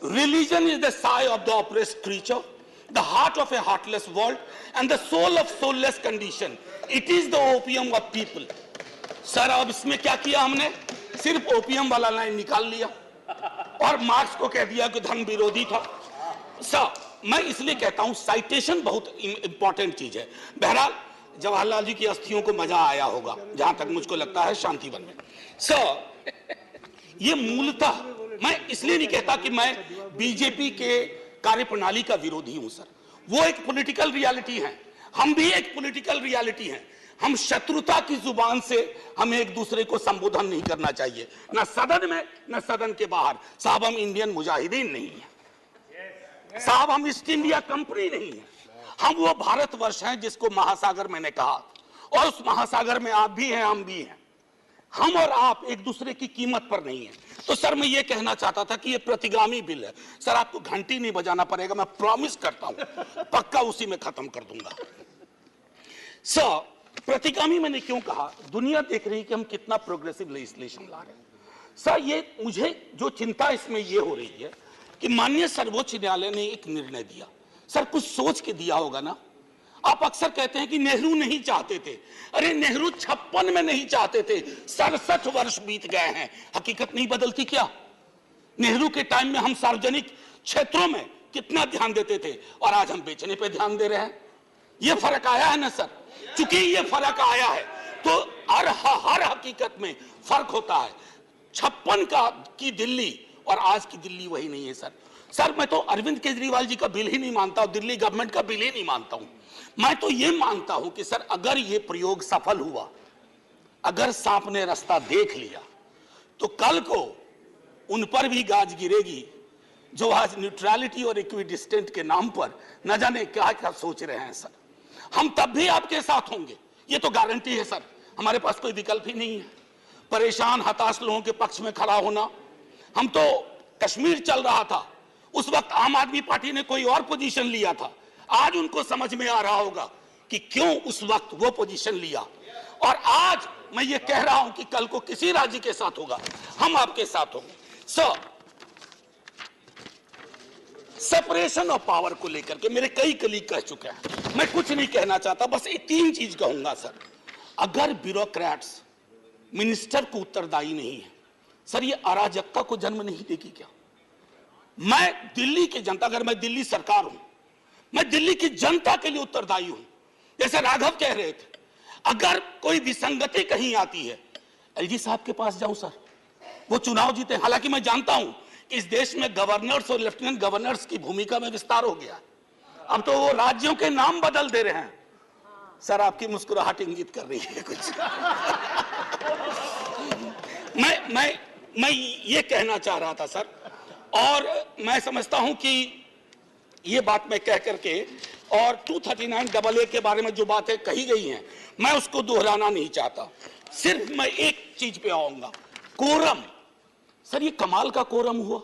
religion is the sigh of the oppressed creature, the heart of a heartless world, and the soul of soulless condition. It is the opium of people. Sir, अब इसमें क्या किया हमने? सिर्फ opium वाला line निकाल लिया और मार्क्स को कह दिया कि धर्म विरोधी था। सर, मैं इसलिए कहता हूं साइटेशन बहुत इंपॉर्टेंट चीज है। बहरहाल जवाहरलाल जी की अस्थियों को मजा आया होगा, जहां तक मुझको लगता है शांतिवन में। सर, ये मूलतः मैं इसलिए नहीं कहता कि मैं बीजेपी के कार्यप्रणाली का विरोधी हूं सर, वो एक पॉलिटिकल रियलिटी है, हम भी एक पॉलिटिकल रियलिटी हैं। हम शत्रुता की जुबान से हमें एक दूसरे को संबोधन नहीं करना चाहिए, ना सदन में न सदन के बाहर। साहब, हम इंडियन मुजाहिदीन नहीं है साहब, हम ईस्ट इंडिया कंपनी नहीं है, हम वो भारतवर्ष हैं जिसको महासागर मैंने कहा, और उस महासागर में आप भी हैं, हम भी हैं। हम और आप एक दूसरे की कीमत पर नहीं है। तो सर, मैं ये कहना चाहता था कि ये प्रतिगामी बिल है। सर, आपको घंटी नहीं बजाना पड़ेगा, मैं प्रॉमिस करता हूं, पक्का उसी में खत्म कर दूंगा। सर, प्रतिगामी मैंने क्यों कहा? दुनिया देख रही है कि हम कितना प्रोग्रेसिव लेजिस्लेशन ला रहे हैं। सर, ये मुझे जो चिंता इसमें ये हो रही है कि माननीय सर्वोच्च न्यायालय ने एक निर्णय दिया। सर, कुछ सोच के दिया होगा ना। आप अक्सर कहते हैं कि नेहरू नहीं चाहते थे। अरे, नेहरू 56 में नहीं चाहते थे, 67 वर्ष बीत गए हैं, हकीकत नहीं बदलती क्या? नेहरू के टाइम में हम सार्वजनिक क्षेत्रों में कितना ध्यान देते थे और आज हम बेचने पे ध्यान दे रहे हैं। ये फर्क आया है ना सर। चूंकि ये फर्क आया है तो हर हकीकत में फर्क होता है। 56 की दिल्ली और आज की दिल्ली वही नहीं है सर। सर, मैं तो अरविंद केजरीवाल जी का बिल ही नहीं मानता हूं, दिल्ली गवर्नमेंट का बिल ही नहीं मानता हूं। मैं तो ये मानता हूं कि सर, अगर ये प्रयोग सफल हुआ, अगर सांप ने रास्ता देख लिया, तो कल को उन पर भी गाज गिरेगी जो आज न्यूट्रलिटी और इक्विडिस्टेंट के नाम पर न जाने क्या क्या सोच रहे हैं सर। हम तब भी आपके साथ होंगे, ये तो गारंटी है सर, हमारे पास कोई विकल्प ही नहीं है। परेशान हताश लोगों के पक्ष में खड़ा होना। हम तो कश्मीर चल रहा था, उस वक्त आम आदमी पार्टी ने कोई और पोजीशन लिया था। आज उनको समझ में आ रहा होगा कि क्यों उस वक्त वो पोजीशन लिया, और आज मैं ये कह रहा हूं कि कल को किसी राज्य के साथ होगा, हम आपके साथ होंगे। सर, सेपरेशन ऑफ पावर को लेकर के मेरे कई कलीग कह चुके हैं, मैं कुछ नहीं कहना चाहता, बस ये 3 चीज कहूंगा सर। अगर ब्यूरोक्रेट्स मिनिस्टर को उत्तरदायी नहीं है सर, ये अराजकता को जन्म नहीं देगी क्या? मैं दिल्ली की जनता, अगर मैं दिल्ली सरकार हूं, मैं दिल्ली की जनता के लिए उत्तरदायी हूं। जैसे राघव कह रहे थे, अगर कोई विसंगति कहीं आती है, एलजी साहब के पास जाऊं सर, वो चुनाव जीते। हालांकि मैं जानता हूं कि इस देश में गवर्नर्स और लेफ्टिनेंट गवर्नर्स की भूमिका में विस्तार हो गया, अब तो वो राज्यों के नाम बदल दे रहे हैं। सर, आपकी मुस्कुराहट इंगित कर रही है कुछ। मैं ये कहना चाह रहा था सर, और मैं समझता हूं कि ये बात मैं कह करके, और 239AA के बारे में जो बातें कही गई हैं, मैं उसको दोहराना नहीं चाहता। सिर्फ मैं एक चीज पे आऊंगा, कोरम। सर, ये कमाल का कोरम हुआ,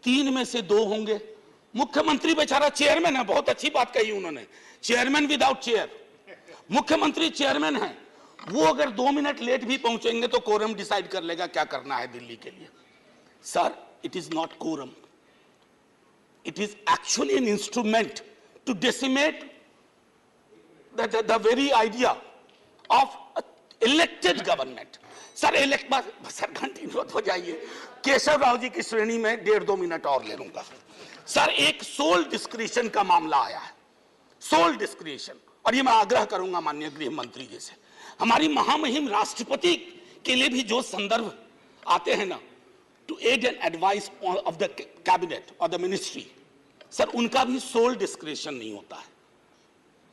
3 में से 2 होंगे। मुख्यमंत्री बेचारा चेयरमैन है, बहुत अच्छी बात कही उन्होंने, चेयरमैन विदाउट चेयर। मुख्यमंत्री चेयरमैन है, वो अगर 2 मिनट लेट भी पहुंचेंगे तो कोरम डिसाइड कर लेगा क्या करना है दिल्ली के लिए। Sir, it is not quorum. It is actually an instrument to decimate the very idea of elected government. Sir, sir घंटी नोट हो जाइए, केशव राव जी की श्रेणी में 1.5-2 मिनट और ले लूंगा। सर, एक सोल डिस्क्रिशन का मामला आया है, सोल डिस्क्रिशन, और ये मैं आग्रह करूंगा माननीय गृह मंत्री जी से, हमारी महामहिम राष्ट्रपति के लिए भी जो संदर्भ आते हैं ना, to aid and advice of the cabinet or the ministry, sir, उनका भी सोल डिस्क्रिशन नहीं होता है।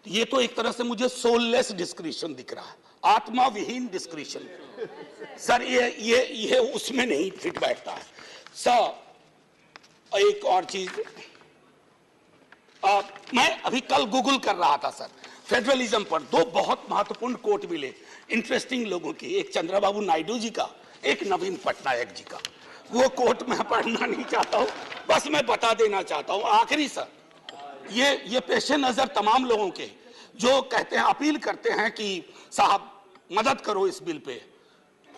ये तो एक तरह से मुझे सोललेस डिस्क्रिशन दिख रहा है, आत्मा विहीन डिस्क्रिशन। सर ये उसमें नहीं फिट बैठता है। सर एक और चीज, मैं अभी कल गूगल कर रहा था सर, फेडरलिज्म पर दो बहुत महत्वपूर्ण कोट मिले इंटरेस्टिंग लोगों की, एक चंद्रबाबू नायडू जी का, एक नवीन पटनायक जी का। वो कोट मैं पढ़ना नहीं चाहता हूं, बस मैं बता देना चाहता हूं। आखिरी सर, ये पेशे नजर तमाम लोगों के जो कहते हैं, अपील करते हैं कि साहब मदद करो इस बिल पे,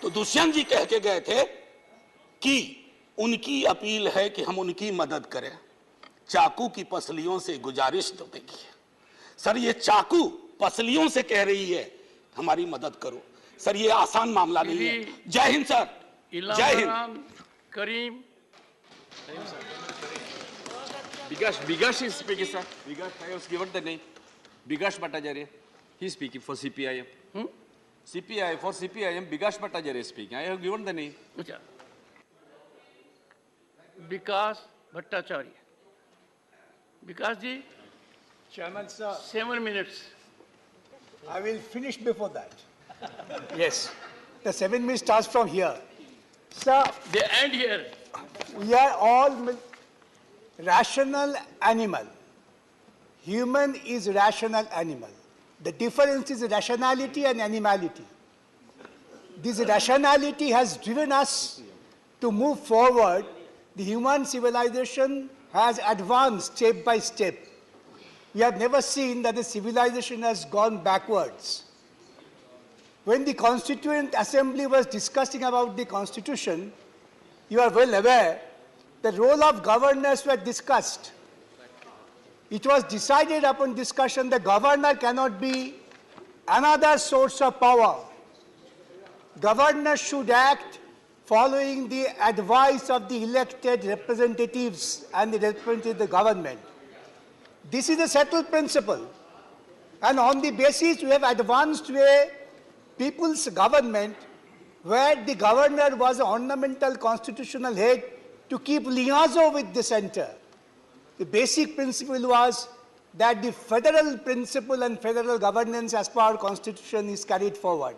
तो दुष्यंत जी कह के गए थे कि उनकी अपील है कि हम उनकी मदद करें, चाकू की पसलियों से गुजारिश तो देखिए सर, ये चाकू पसलियों से कह रही है हमारी मदद करो। सर ये आसान मामला नहीं है। जय हिंद सर, जय हिंद। करीम Bigash is speaking, sir. Bigash, I was given the name. Bigash Bhattacharya. He is speaking for CPIM. CPI, for CPIM, Bigash Bhattacharya is speaking. I have given the name. Bigash Bhattacharya. Bigash ji, Chairman, sir. 7 minutes. I will finish before that. Yes. The 7 minutes starts from here. Sir. They end here. We are all rational animal. Human is rational animal. The difference is rationality and animality. This rationality has driven us to move forward. The human civilization has advanced step by step. We have never seen that the civilization has gone backwards. When the Constituent Assembly was discussing about the Constitution, you are well aware, the role of governors were discussed. It was decided upon discussion the governor cannot be another source of power. Governors should act following the advice of the elected representatives and the representatives of the government. This is a settled principle. And on the basis we have advanced to a people's government where the governor was an ornamental constitutional head to keep liaison with the center. The basic principle was that the federal principle and federal governance as per our constitution is carried forward.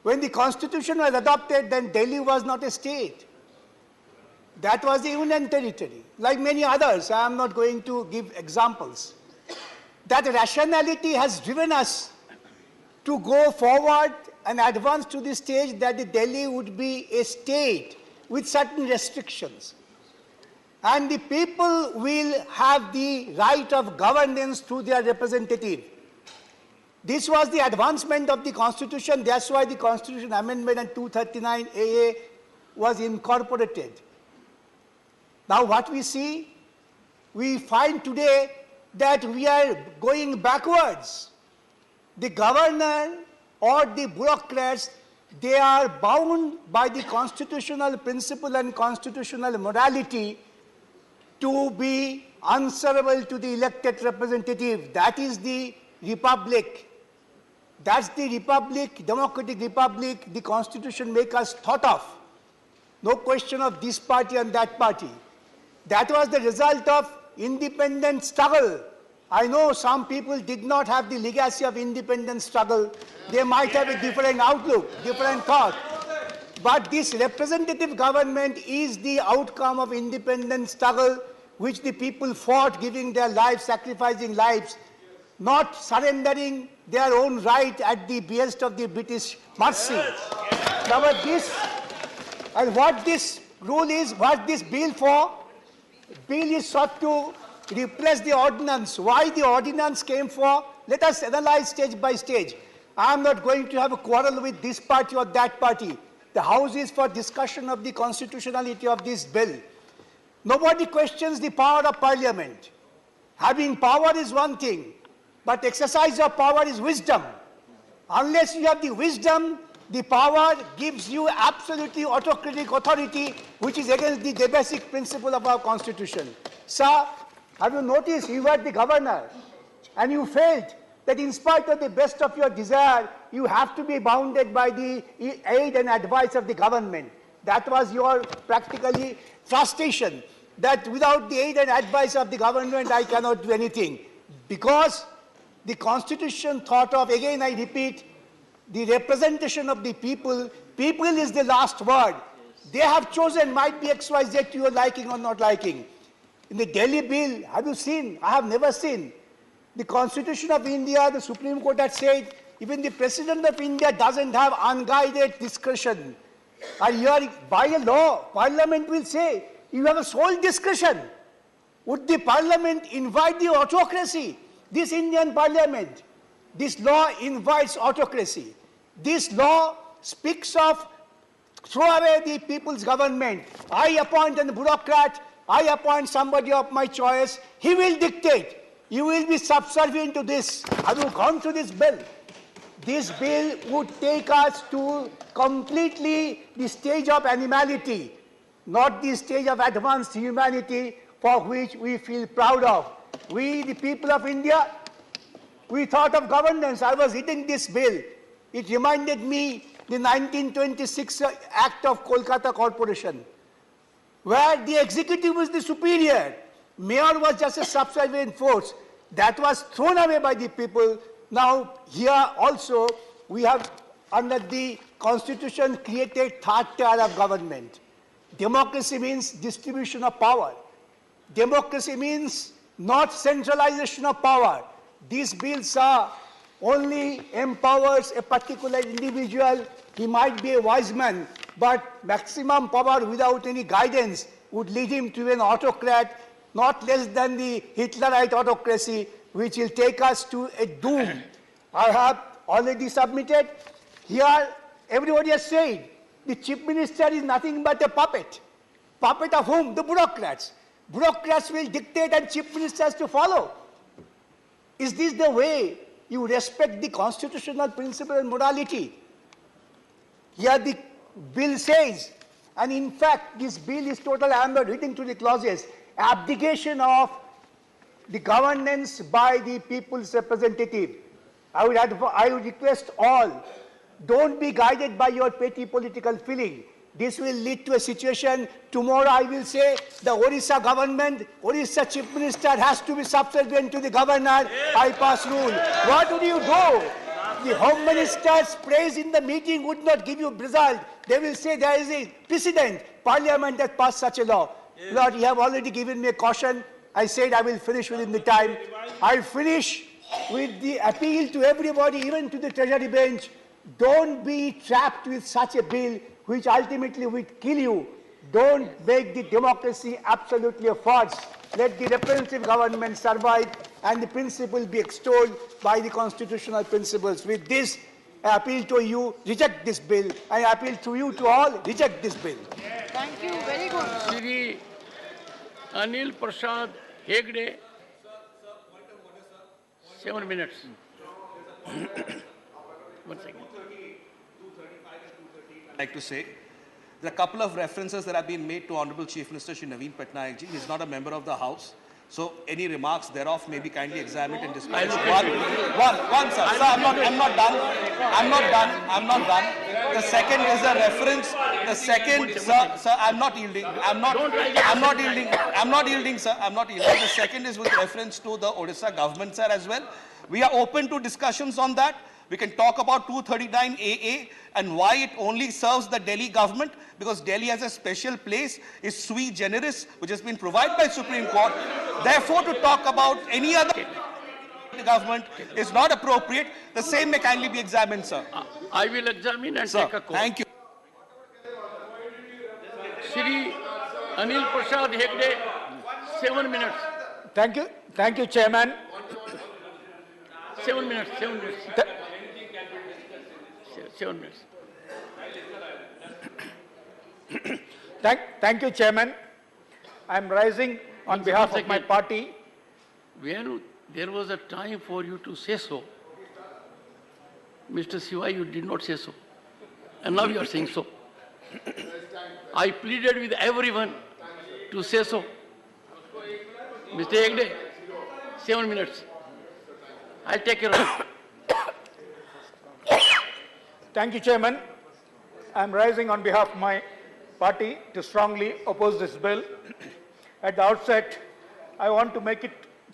When the constitution was adopted, then Delhi was not a state. That was the union territory. Like many others, I am not going to give examples. That rationality has driven us to go forward and advance to the stage that the Delhi would be a state with certain restrictions. And the people will have the right of governance through their representative. This was the advancement of the Constitution. That's why the Constitution Amendment and 239 AA was incorporated. Now what we see, we find today that we are going backwards. The governor or the bureaucrats, they are bound by the constitutional principle and constitutional morality to be answerable to the elected representative. That is the republic. That's the republic, democratic republic, the constitution makes us thought of. No question of this party and that party. That was the result of independent struggle. I know some people did not have the legacy of independent struggle. They might have a different outlook, different thought. But this representative government is the outcome of independent struggle which the people fought, giving their lives, sacrificing lives, not surrendering their own right at the behest of the British mercy. Now this, and what this rule is, what this bill for? Bill is sought to replace the ordinance. Why the ordinance came for? Let us analyze stage by stage. I am not going to have a quarrel with this party or that party. The House is for discussion of the constitutionality of this bill. Nobody questions the power of Parliament. Having power is one thing, but exercise of power is wisdom. Unless you have the wisdom, the power gives you absolutely autocratic authority, which is against the basic principle of our constitution. Sir, have you noticed you were the governor and you felt that in spite of the best of your desire, you have to be bounded by the aid and advice of the government. That was your practically frustration, that without the aid and advice of the government, I cannot do anything. Because The Constitution thought of, again I repeat, the representation of the people. People is the last word. They have chosen, might be XYZ to your liking or not liking. In the Delhi Bill, have you seen? I have never seen. The Constitution of India, the Supreme Court had said, even the President of India doesn't have unguided discretion. And here, by a law, Parliament will say, you have a sole discretion. Would the Parliament invite the autocracy? This Indian Parliament, this law invites autocracy. This law speaks of throw away the people's government. I appoint a bureaucrat, I appoint somebody of my choice, he will dictate. You will be subservient to this. Have you gone through this bill? This bill would take us to completely the stage of animality, not the stage of advanced humanity for which we feel proud of. We, the people of India, we thought of governance. I was reading this bill. It reminded me the 1926 Act of Kolkata Corporation, where the executive was the superior. Mayor was just a subservient force. That was thrown away by the people. Now, here also, we have, under the Constitution, created third tier of government. Democracy means distribution of power. Democracy means not centralization of power. These bills are only empowers a particular individual. He might be a wise man, but maximum power without any guidance would lead him to an autocrat, not less than the Hitlerite autocracy, which will take us to a doom. I have already submitted. Here, everybody has said, the Chief Minister is nothing but a puppet. Puppet of whom? The bureaucrats. Bureaucrats will dictate and Chief Ministers to follow. Is this the way you respect the constitutional principle and morality? Here the bill says, and in fact, this bill is total amber, reading through the clauses, abdication of the governance by the people's representative. I would request all, don't be guided by your petty political feeling. This will lead to a situation, tomorrow I will say, the Orissa government, Orissa Chief Minister has to be subservient to the governor, I pass rule. What would you do? The Home Minister's praise in the meeting would not give you result. They will say there is a precedent. Parliament has passed such a law. Lord, you have already given me a caution. I said I will finish within the time. I'll finish with the appeal to everybody, even to the Treasury bench. Don't be trapped with such a bill which ultimately will kill you. Don't make the democracy absolutely a farce. Let the representative government survive and the principle be extolled by the constitutional principles. With this, I appeal to you, reject this bill. I appeal to you to all, reject this bill. Thank you. Very good. Shri Anil Prasad Hegde, 7 minutes. 1 second. I'd like to say, there are a couple of references that have been made to Honorable Chief Minister Shri Naveen Patnaik ji. He is not a member of the House. So any remarks thereof may be kindly examined and dispensed. One, sir. Sir, I'm not done. The second is a reference. The second, sir, I'm not yielding. I'm not yielding, sir. The second is with reference to the Odisha government, sir, as well. We are open to discussions on that. We can talk about 239 AA and why it only serves the Delhi government, because Delhi has a special place, is sui generis, which has been provided by Supreme Court. Therefore, to talk about any other government is not appropriate. The same may kindly be examined, sir. I will examine and take a call. Thank you. Shri Anil Prasad Hegde, 7 minutes. Thank you, Chairman. 7 minutes. 7 minutes. Thank you, Chairman. I am rising on behalf of my party. When there was a time for you to say so, Mr. Siva, you did not say so. And now you are saying so. I pleaded with everyone to say so. Mr. Hegde, 7 minutes. I'll take care of it. Thank you, Chairman. I am rising on behalf of my party to strongly oppose this bill. At the outset, I want to make it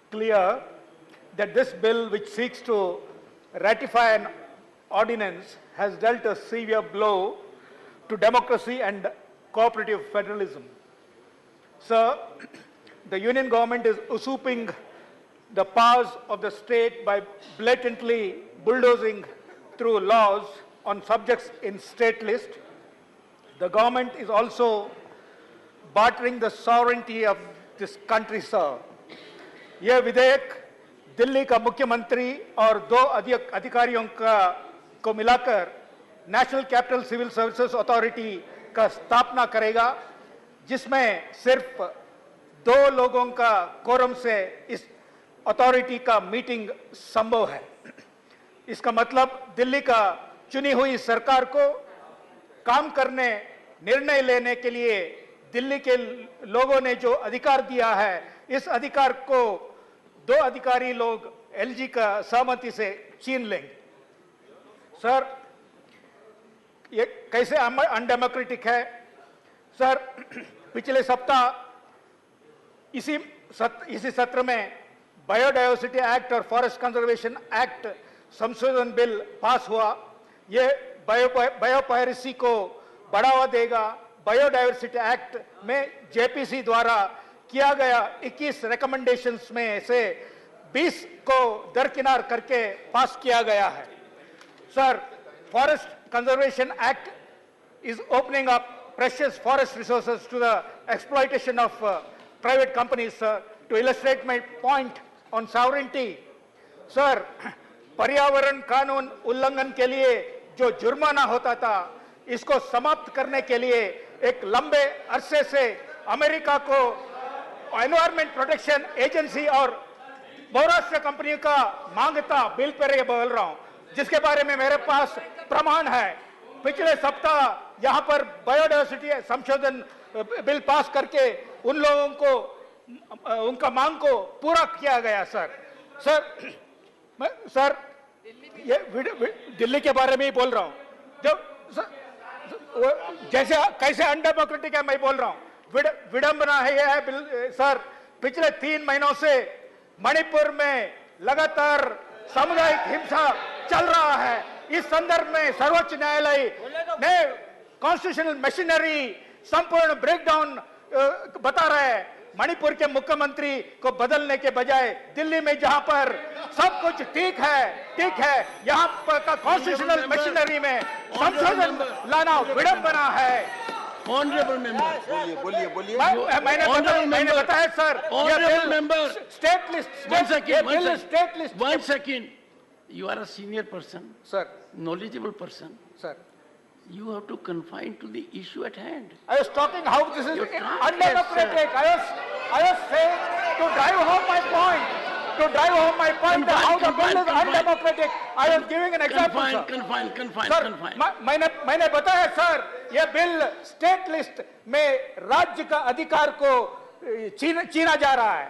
clear that this bill, which seeks to ratify an ordinance, has dealt a severe blow to democracy and cooperative federalism. Sir, the union government is usurping the powers of the state by blatantly bulldozing through laws on subjects in state list. The government is also bartering the sovereignty of this country, sir. यह विधेयक दिल्ली का मुख्यमंत्री और 2 अधिकारियों को मिलाकर national capital civil services authority का स्थापना करेगा, जिसमें सिर्फ 2 लोगों का कोरम से इस अथॉरिटी का मीटिंग संभव है। इसका मतलब दिल्ली का चुनी हुई सरकार को काम करने, निर्णय लेने के लिए दिल्ली के लोगों ने जो अधिकार दिया है, इस अधिकार को 2 अधिकारी लोग एलजी का सहमति से छीन लेंगे। सर, ये कैसे अनडेमोक्रेटिक है? सर, पिछले सप्ताह इसी सत्र में बायोडायवर्सिटी एक्ट और फॉरेस्ट कंजर्वेशन एक्ट संशोधन बिल पास हुआ। ये बायोपायरेसी को बढ़ावा देगा। बायोडायवर्सिटी एक्ट में जेपीसी द्वारा किया गया 21 रिकमेंडेशंस में से 20 को दरकिनार करके पास किया गया है। Sir, forest conservation act is opening up precious forest resources to the exploitation of private companies, sir. To illustrate my point on sovereignty, sir, पर्यावरण कानून उल्लंघन के लिए जो जुर्माना होता था, इसको समाप्त करने के लिए एक लंबे अरसे से अमेरिका को एनवायरमेंट प्रोटेक्शन एजेंसी और बहुराष्ट्रीय कंपनियों का मांगता बिल पर ये बोल रहा हूं, जिसके बारे में मेरे पास प्रमाण है। पिछले सप्ताह यहां पर बायोडायवर्सिटी संशोधन बिल पास करके उन लोगों को उनका मांग को पूरा किया गया। सर ये दिल्ली के बारे में ही बोल रहा हूं। जब जैसे कैसे अनडेमोक्रेटिक है मैं बोल रहा हूं, विडंबना है यह बिल। सर, पिछले 3 महीनों से मणिपुर में लगातार सामुदायिक हिंसा चल रहा है। इस संदर्भ में सर्वोच्च न्यायालय ने कॉन्स्टिट्यूशनल मशीनरी संपूर्ण ब्रेकडाउन बता रहा है। मणिपुर के मुख्यमंत्री को बदलने के बजाय दिल्ली में जहां पर सब कुछ ठीक है, यहां पर का कॉन्स्टिट्यूशनल मशीनरी में संशोधन लाना विडंबना है। ऑनरेबल मेंबर, बोलिए। मैंने बताया sir, honourable member, state list, state list. 1 second. You are a senior person, sir, knowledgeable person, sir. You have to confine to the issue at hand. I was talking how this is undemocratic. I was saying to drive home my point. That how the bill is undemocratic. I was giving an example, sir. Confine. मैंने बताया sir, ये bill state list में राज्य का अधिकार को छीना जा रहा है।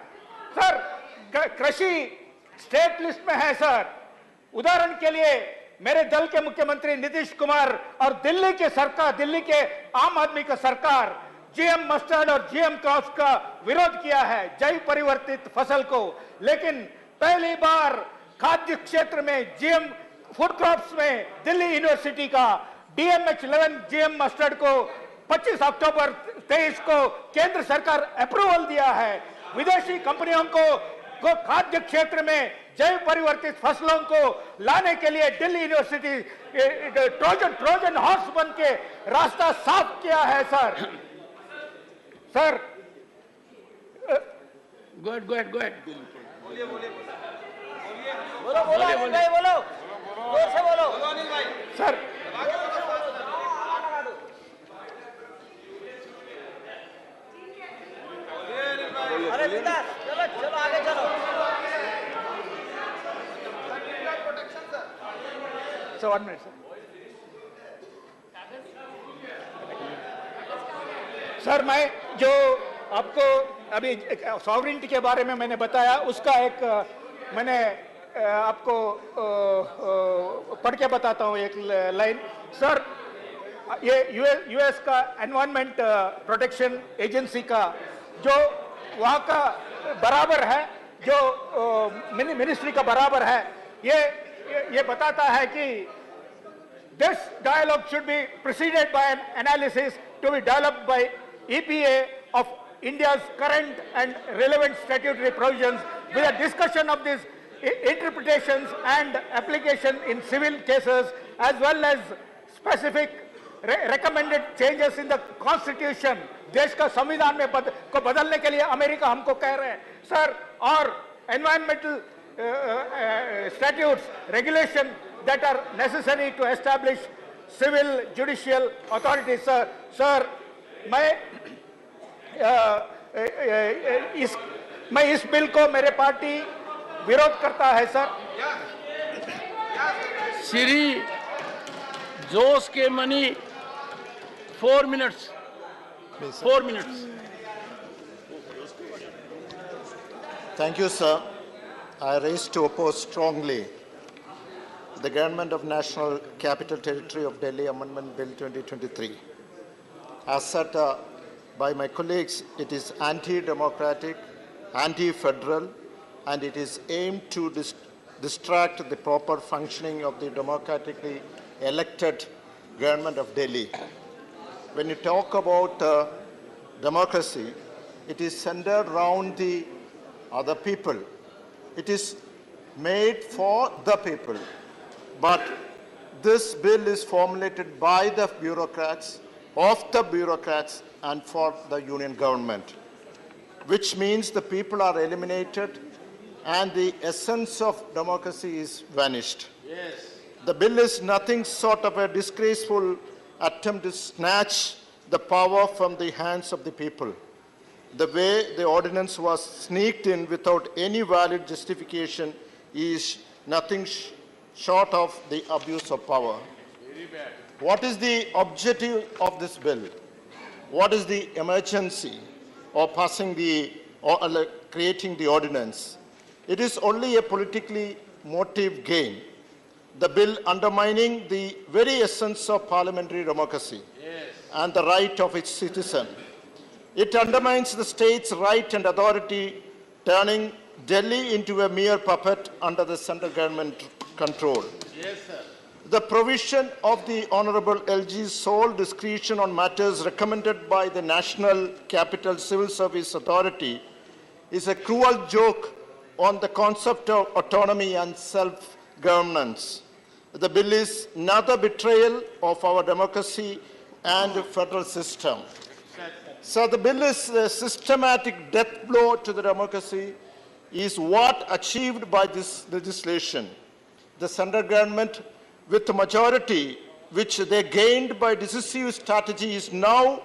सर, कृषि स्टेट लिस्ट में है सर। उदाहरण के लिए मेरे दल के मुख्यमंत्री नीतीश कुमार और दिल्ली के आम आदमी का सरकार जीएम मस्टर्ड और जीएम क्रॉप्स का विरोध किया है, जैव परिवर्तित फसल को। लेकिन पहली बार खाद्य क्षेत्र में जीएम फूड क्रॉप्स में दिल्ली यूनिवर्सिटी का DMH 11 जीएम मस्टर्ड को 25 अक्टूबर 23 को केंद्र सरकार अप्रूवल दिया है। विदेशी कंपनियों को खाद्य क्षेत्र में जैव परिवर्तित फसलों को लाने के लिए दिल्ली यूनिवर्सिटी ट्रोजन हॉर्स बन के रास्ता साफ किया है सर। Go ahead. बोलो। जोर से बोलो सर। अरे चलो आगे चलो। So 1 minute, सर, मैं जो आपको अभी सॉवरेनिटी के बारे में मैंने बताया, उसका एक मैंने आपको पढ़ के बताता हूँ एक लाइन। सर, ये यूएस का एनवायरमेंट प्रोटेक्शन एजेंसी का जो वहाँ का बराबर है, जो मिनिस्ट्री का बराबर है, ये बताता है कि this dialogue should be preceded by an analysis to be developed by EPA of India's current and relevant statutory provisions with a discussion of these interpretations and application in civil cases as well as specific recommended changes in the constitution. देश का संविधान में को बदलने के लिए America हमको कह रहे हैं सर, और environmental statutes, regulation that are necessary to establish civil judicial authorities. Sir, मैं इस बिल को मेरे पार्टी विरोध करता है सर। श्री जोश के money 4 minutes. 4 minutes. Thank you, sir. I raise to oppose strongly the Government of National Capital Territory of Delhi Amendment Bill 2023. As said by my colleagues, it is anti-democratic, anti-federal, and it is aimed to distract the proper functioning of the democratically elected government of Delhi. When you talk about democracy, it is centered around the other people. It is made for the people. But this bill is formulated by the bureaucrats, of the bureaucrats, and for the union government, which means the people are eliminated and the essence of democracy is vanished. Yes. The bill is nothing short of a disgraceful attempt to snatch the power from the hands of the people. The way the ordinance was sneaked in without any valid justification is nothing short of the abuse of power. Very bad. What is the objective of this bill? What is the emergency of passing or creating the ordinance? It is only a politically motive gain. The bill undermining the very essence of parliamentary democracy and the right of its citizen. It undermines the state's right and authority, turning Delhi into a mere puppet under the central government control. Yes, sir. The provision of the Honorable LG's sole discretion on matters recommended by the National Capital Civil Service Authority is a cruel joke on the concept of autonomy and self-governance. The bill is another betrayal of our democracy and federal system. So the bill is a systematic death blow to the democracy, is what achieved by this legislation. The central government, with the majority which they gained by decisive strategy, is now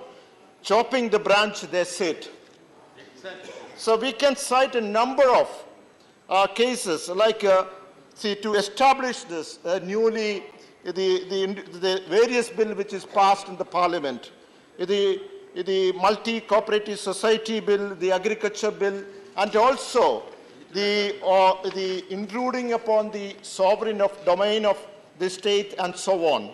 chopping the branch they sit. So we can cite a number of cases like, to establish this newly, the various bill which is passed in the parliament, the multi-cooperative society bill, the agriculture bill, and also the intruding upon the sovereign domain of the state and so on.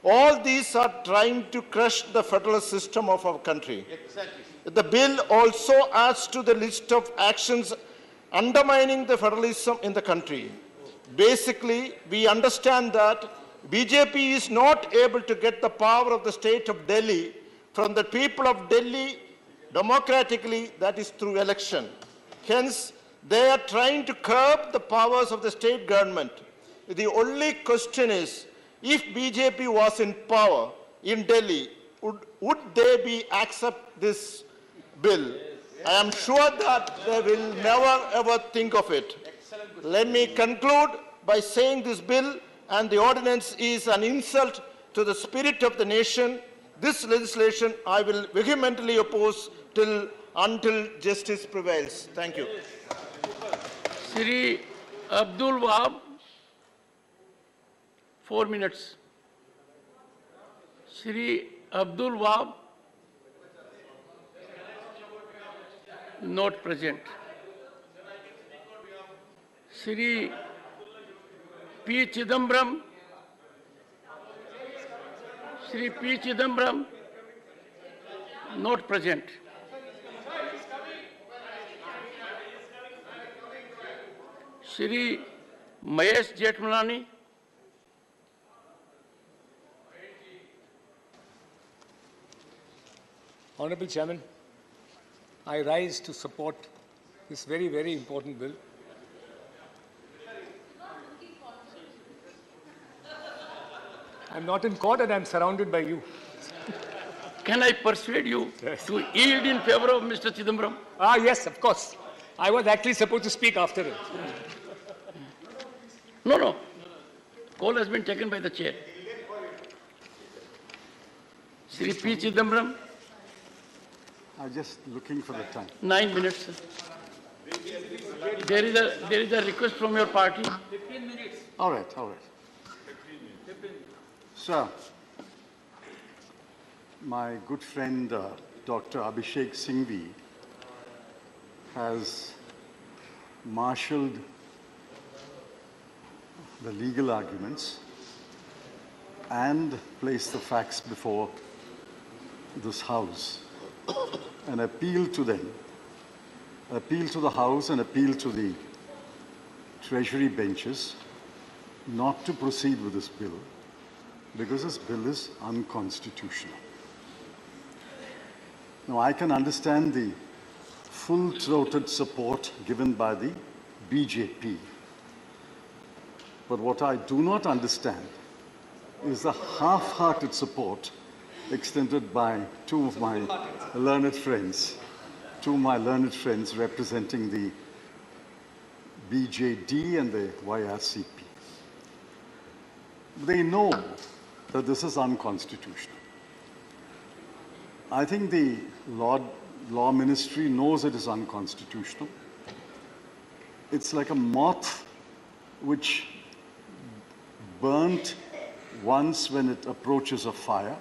All these are trying to crush the federal system of our country. Exactly. The bill also adds to the list of actions undermining the federalism in the country. Basically, we understand that BJP is not able to get the power of the state of Delhi from the people of Delhi democratically, that is through election. Hence, they are trying to curb the powers of the state government. The only question is, if BJP was in power in Delhi, would they accept this bill? I am sure that they will never ever think of it. Let me conclude by saying this bill and the ordinance is an insult to the spirit of the nation. This legislation I will vehemently oppose until justice prevails. Thank you. Shri Abdul Wahab, 4 minutes. Shri Abdul Wahab, not present. Shri P. Chidambaram, Shri P. Chidambaram, not present. Shri Mahesh Jethmalani. Honorable Chairman, I rise to support this very, very important bill. I'm not in court and I'm surrounded by you. Can I persuade you to yield in favor of Mr. Chidambaram? Ah, yes, of course. I was actually supposed to speak after him. No, no. Call has been taken by the chair. Shri P. Chidambaram. I'm just looking for the time. 9 minutes. There is a request from your party. 15 minutes. All right, all right. Sir, my good friend Dr. Abhishek Singhvi has marshaled the legal arguments and placed the facts before this House and appeal to them, appeal to the House and appeal to the Treasury benches not to proceed with this bill because this bill is unconstitutional. Now, I can understand the full-throated support given by the BJP. But what I do not understand is the half-hearted support extended by two of my learned friends representing the BJD and the YRCP. They know that this is unconstitutional. I think the Law Ministry knows it is unconstitutional. It's like a moth which burnt once when it approaches a fire,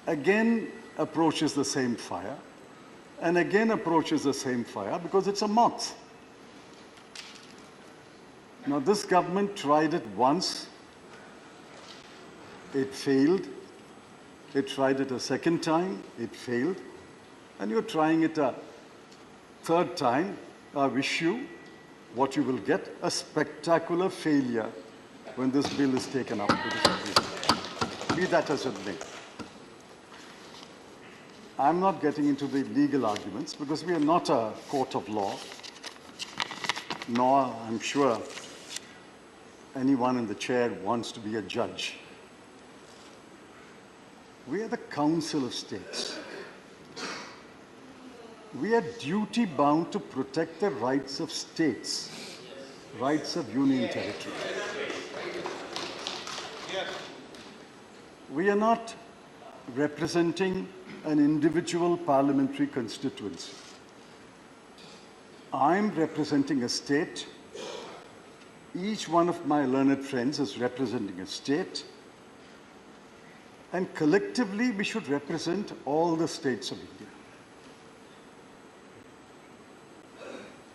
again approaches the same fire, and again approaches the same fire because it's a moth. Now, this government tried it once, it failed. It tried it a second time, it failed. And you're trying it a third time. I wish you what you will get, a spectacular failure when this bill is taken up. Be that as it may. I'm not getting into the legal arguments because we are not a court of law, nor, I'm sure, anyone in the chair wants to be a judge. We are the Council of States. We are duty-bound to protect the rights of states, rights of union territory. We are not representing an individual parliamentary constituency. I'm representing a state. Each one of my learned friends is representing a state. And collectively, we should represent all the states of India.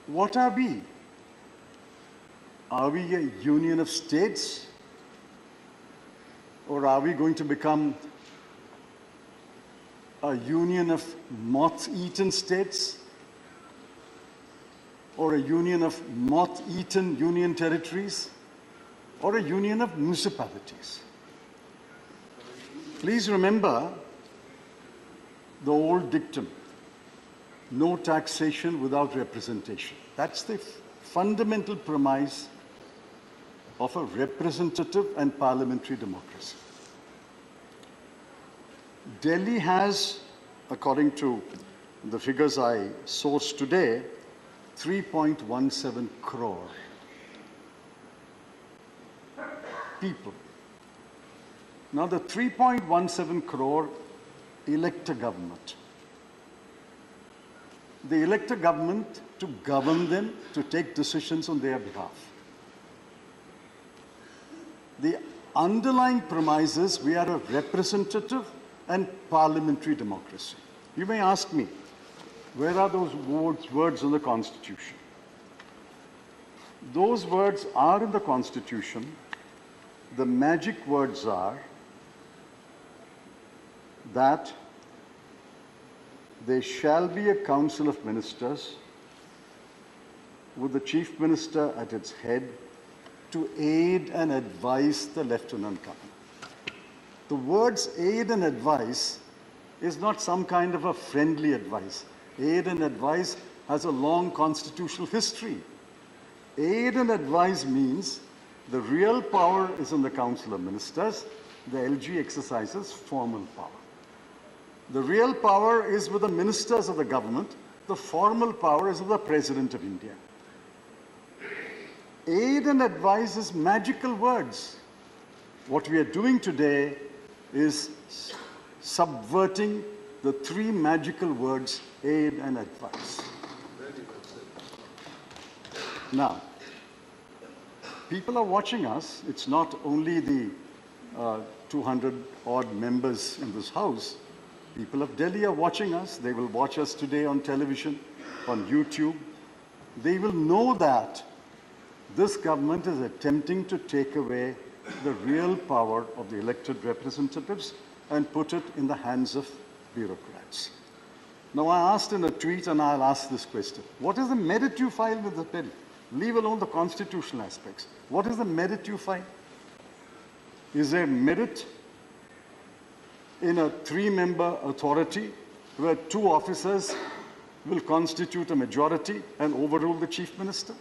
What are we? Are we a union of states? Or are we going to become a union of moth-eaten states? Or a union of moth-eaten union territories? Or a union of municipalities? Please remember the old dictum, no taxation without representation. That's the fundamental premise of a representative and parliamentary democracy. Delhi has, according to the figures I sourced today, 3.17 crore people. Now, the 3.17 crore elect a government. They elect a government to govern them, to take decisions on their behalf. The underlying premise is we are a representative and parliamentary democracy. You may ask me, where are those words in the Constitution? Those words are in the Constitution. The magic words are that there shall be a council of ministers with the Chief Minister at its head to aid and advise the Lieutenant Governor. The words aid and advise is not some kind of a friendly advice. Aid and advise has a long constitutional history. Aid and advise means the real power is in the Council of Ministers. The LG exercises formal power. The real power is with the ministers of the government. The formal power is with the President of India. Aid and advise is magical words. What we are doing today is subverting the three magical words, aid and advice. Now, people are watching us. It's not only the 200-odd members in this House. People of Delhi are watching us. They will watch us today on television, on YouTube. They will know that this government is attempting to take away the real power of the elected representatives and put it in the hands of bureaucrats. Now, I asked in a tweet, and I'll ask this question. What is the merit you file with the bill? Leave alone the constitutional aspects. What is the merit you file? Is there merit in a three-member authority where two officers will constitute a majority and overrule the Chief Minister?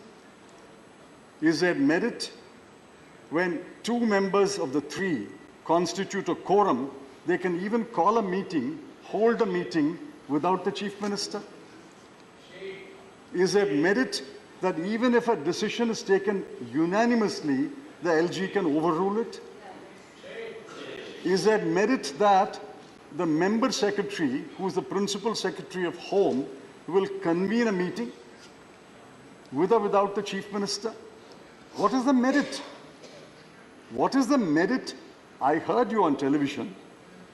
Is there merit when two members of the three constitute a quorum, they can even call a meeting, hold a meeting without the Chief Minister? Is there merit that even if a decision is taken unanimously, the LG can overrule it? Is there merit that the member secretary, who is the principal secretary of Home, will convene a meeting with or without the Chief Minister? What is the merit? What is the merit? I heard you on television.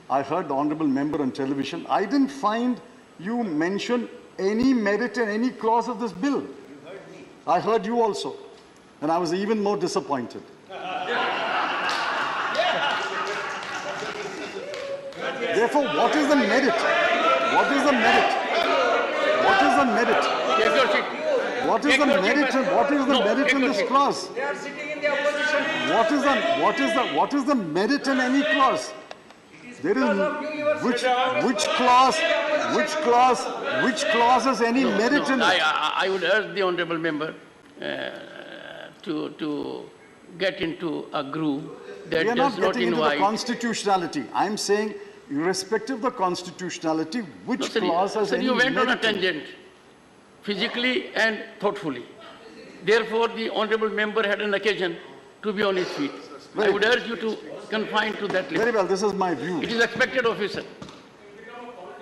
I heard the honorable member on television. I didn't find you mention any merit in any clause of this bill. You heard me. I heard you also. And I was even more disappointed. Therefore, what is the merit? What is the merit? What is the merit? What is the merit? What is the merit in this clause? They are sitting in the opposition. What is the merit in any clause? There is which clause has any merit in it? I would urge the honourable member to get into a groove that We are does not not getting into the invite. constitutionality. I'm saying, irrespective of the constitutionality, which clause has any You went on a merit in it? tangent, physically and thoughtfully. Therefore, the honourable member had an occasion to be on his feet. I would urge you to confine to that limit. Very well, this is my view. It is expected of you, sir.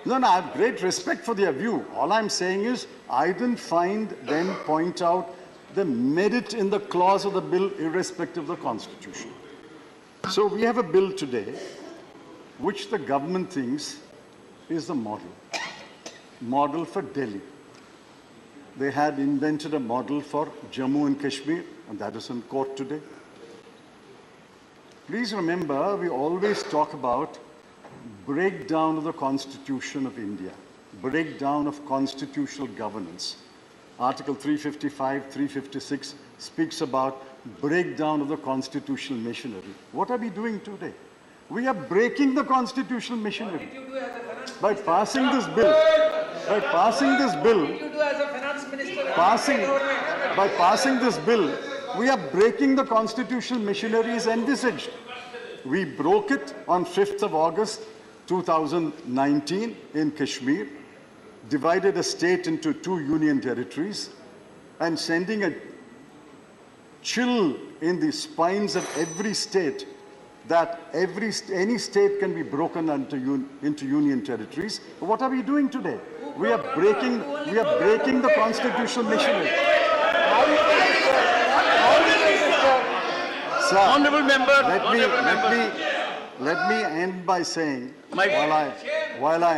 No, I have great respect for their view. All I'm saying is, I didn't find them point out the merit in the clause of the bill, irrespective of the Constitution. So we have a bill today, which the government thinks is the model for Delhi. They had invented a model for Jammu and Kashmir, and that is in court today. Please remember, we always talk about breakdown of the Constitution of India, breakdown of constitutional governance. Article 355, 356 speaks about breakdown of the constitutional machinery. What are we doing today? We are breaking the constitutional machinery. By passing this bill, by passing this bill, by passing this bill, we are breaking the constitutional machinery as envisaged. We broke it on 5th of August 2019 in Kashmir, divided a state into 2 union territories, and sending a chill in the spines of every state that any state can be broken into union territories. What are we doing today? We are breaking the constitutional machinery. Sir, honourable member, let me end by saying, while I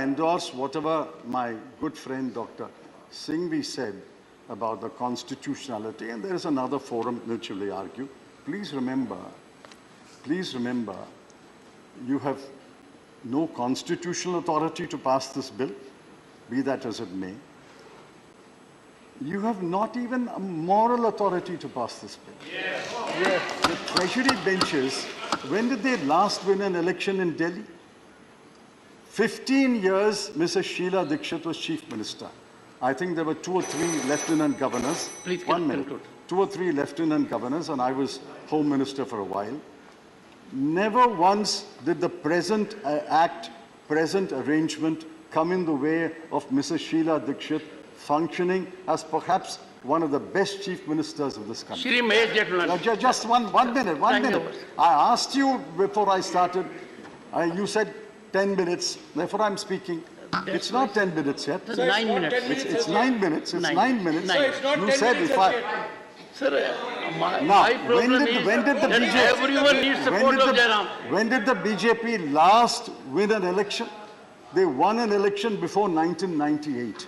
endorse whatever my good friend Dr. Singhvi said about the constitutionality, and there is another forum which will argue. Please remember, you have no constitutional authority to pass this bill, be that as it may. You have not even a moral authority to pass this bill. The treasury benches, when did they last win an election in Delhi? 15 years, Mrs. Sheila Dikshit was chief minister. I think there were 2 or 3 lieutenant governors. Please 1 minute. conclude. 2 or 3 lieutenant governors, and I was home minister for a while. Never once did the present present arrangement come in the way of Mrs. Sheila Dikshit functioning as perhaps one of the best chief ministers of this country. Just one minute. I asked you before I started, you said 10 minutes, therefore I'm speaking. It's not 10 minutes yet. Sir, 9 minutes. It's 9 minutes. It's 9 minutes. Sir, it's not you 10 said minutes if I... yet. Sir, Now, my problem is that everyone needs support of Jairam. When did the BJP last win an election? They won an election before 1998.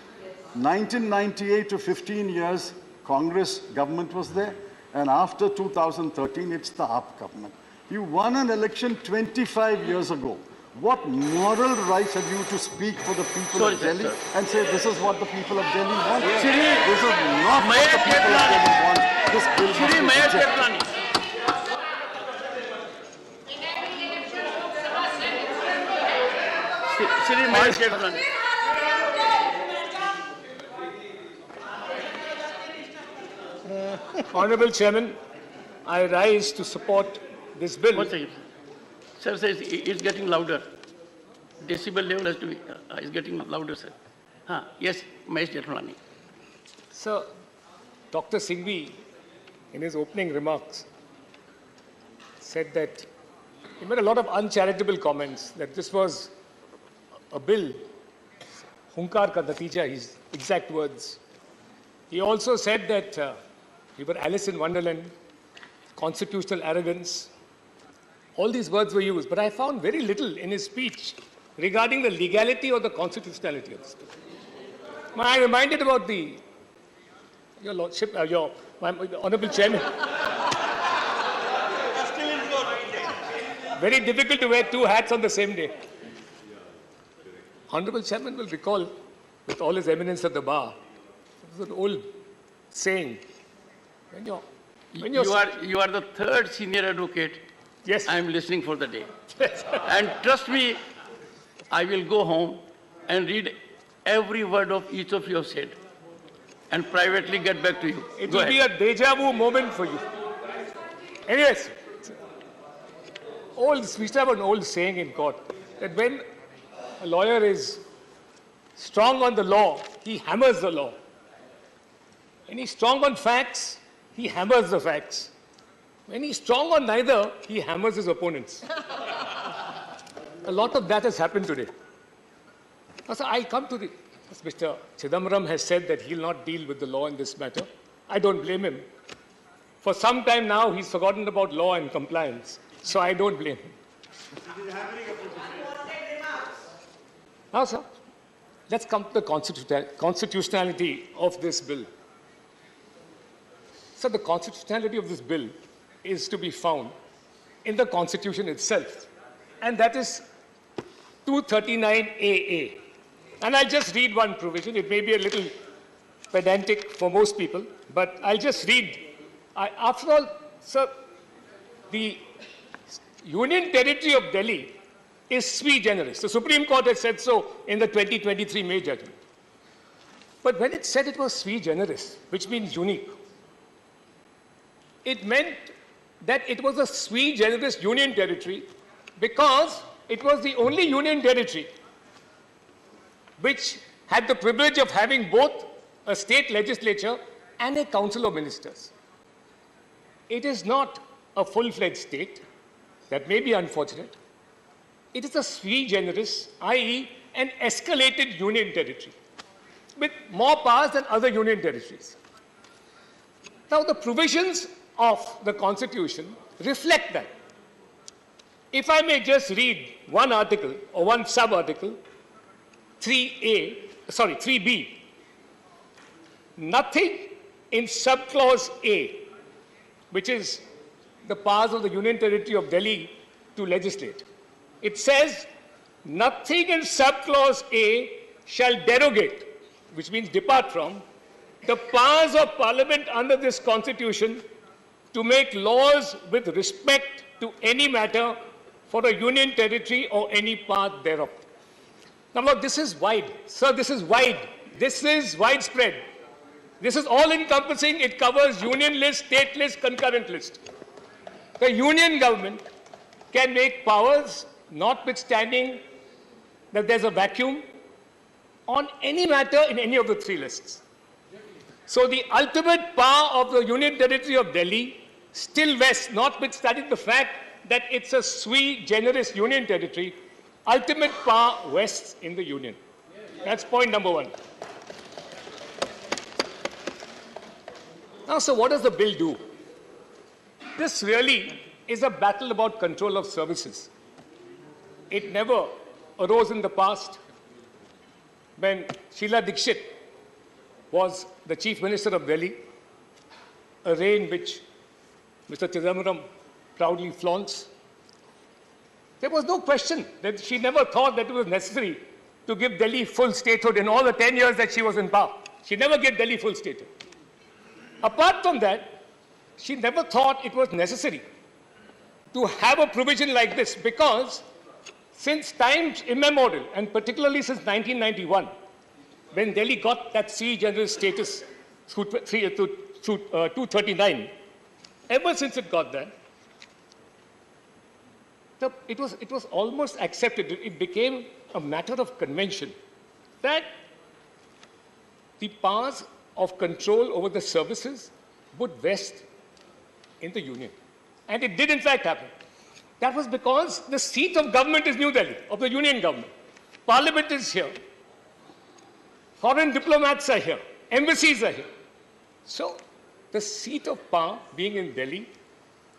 1998 to 15 years, Congress government was there. And after 2013, it's the AAP government. You won an election 25 years ago. What moral rights have you to speak for the people of Delhi and say this is what the people of Delhi want? This is not what the people of Delhi want. This bill must be rejected. Honorable Chairman, I rise to support this bill. One second. Sir says it's getting louder. Decibel level has to be, is getting louder, sir. Yes, Mahesh Jethmalani. Sir, Dr. Singhvi, in his opening remarks, said that he made a lot of uncharitable comments, that this was a bill, hunkar ka natija, his exact words. He also said that we were Alice in Wonderland, constitutional arrogance. All these words were used, but I found very little in his speech regarding the legality or the constitutionality of this bill. I'm reminded about your Lordship, my Honourable Chairman. Very difficult to wear 2 hats on the same day. Honourable Chairman will recall, with all his eminence at the bar, there's an old saying, you are the 3rd senior advocate. Yes. I am listening for the day. And trust me, I will go home and read every word of each of you have said and privately get back to you. It will be a deja vu moment for you. Anyways, we used to have an old saying in court that when a lawyer is strong on the law, he hammers the law. When he's strong on facts, he hammers the facts. When he's strong on neither, he hammers his opponents. A lot of that has happened today. So I'll come to as Mr. Chidambaram has said that he'll not deal with the law in this matter. I don't blame him. For some time now, he's forgotten about law and compliance. So I don't blame him. Now, sir, let's come to the constitutionality of this bill. So the constitutionality of this bill is to be found in the Constitution itself. And that is 239AA. And I'll just read one provision. It may be a little pedantic for most people, but I'll just read. After all, sir, the Union Territory of Delhi is sui generis. The Supreme Court has said so in the 2023 May judgment. But when it said it was sui generis, which means unique, it meant that it was a sui generis union territory because it was the only union territory which had the privilege of having both a state legislature and a council of ministers. It is not a full-fledged state. That may be unfortunate. It is a sui generis, i.e. an escalated union territory with more powers than other union territories. Now, the provisions of the Constitution reflect that. If I may just read one article or one sub-article, 3B. Nothing in subclause A, which is the powers of the Union Territory of Delhi to legislate. It says nothing in subclause A shall derogate, which means depart from, the powers of Parliament under this Constitution to make laws with respect to any matter for a union territory or any part thereof. Now, look, this is wide. Sir, this is wide. This is widespread. This is all-encompassing. It covers union list, state list, concurrent list. The union government can make powers, notwithstanding that there's a vacuum, on any matter in any of the three lists. So the ultimate power of the Union Territory of Delhi still vests, notwithstanding the fact that it's a sui generis union territory, ultimate power vests in the union. That's point number one. Now, so what does the bill do? This really is a battle about control of services. It never arose in the past when Sheila Dikshit was the Chief Minister of Delhi, a reign which Mr. Chidambaram proudly flaunts. There was no question that she never thought that it was necessary to give Delhi full statehood in all the 10 years that she was in power. She never gave Delhi full statehood. Apart from that, she never thought it was necessary to have a provision like this because since times immemorial, and particularly since 1991, when Delhi got that sui generis status through 239, ever since it got that, it was almost accepted. It became a matter of convention that the powers of control over the services would vest in the union. And it did in fact happen. That was because the seat of government is New Delhi, of the union government. Parliament is here. Foreign diplomats are here. Embassies are here. So the seat of power being in Delhi,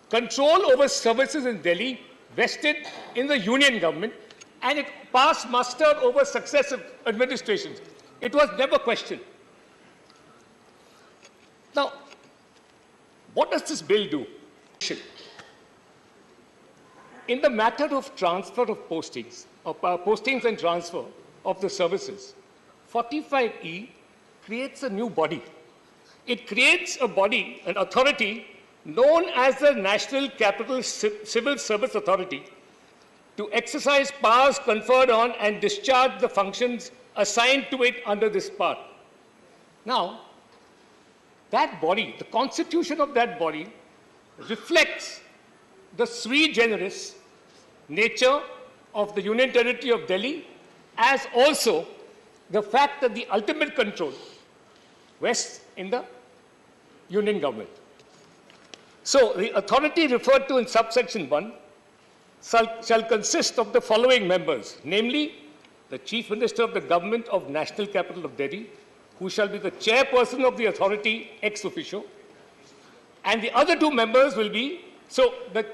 control over services in Delhi vested in the union government, and it passed muster over successive administrations. It was never questioned. Now, what does this bill do? In the matter of transfer of postings, postings and transfer of the services, 45E creates a new body. It creates a body, an authority, known as the National Capital Civil Service Authority, to exercise powers conferred on and discharge the functions assigned to it under this part. Now, that body, the constitution of that body, reflects the sui generis nature of the Union Territory of Delhi, as also the fact that the ultimate control rests in the union government. So the authority referred to in subsection 1 shall consist of the following members, namely the Chief Minister of the Government of National Capital of Delhi, who shall be the chairperson of the authority ex officio, and the other two members will be, so the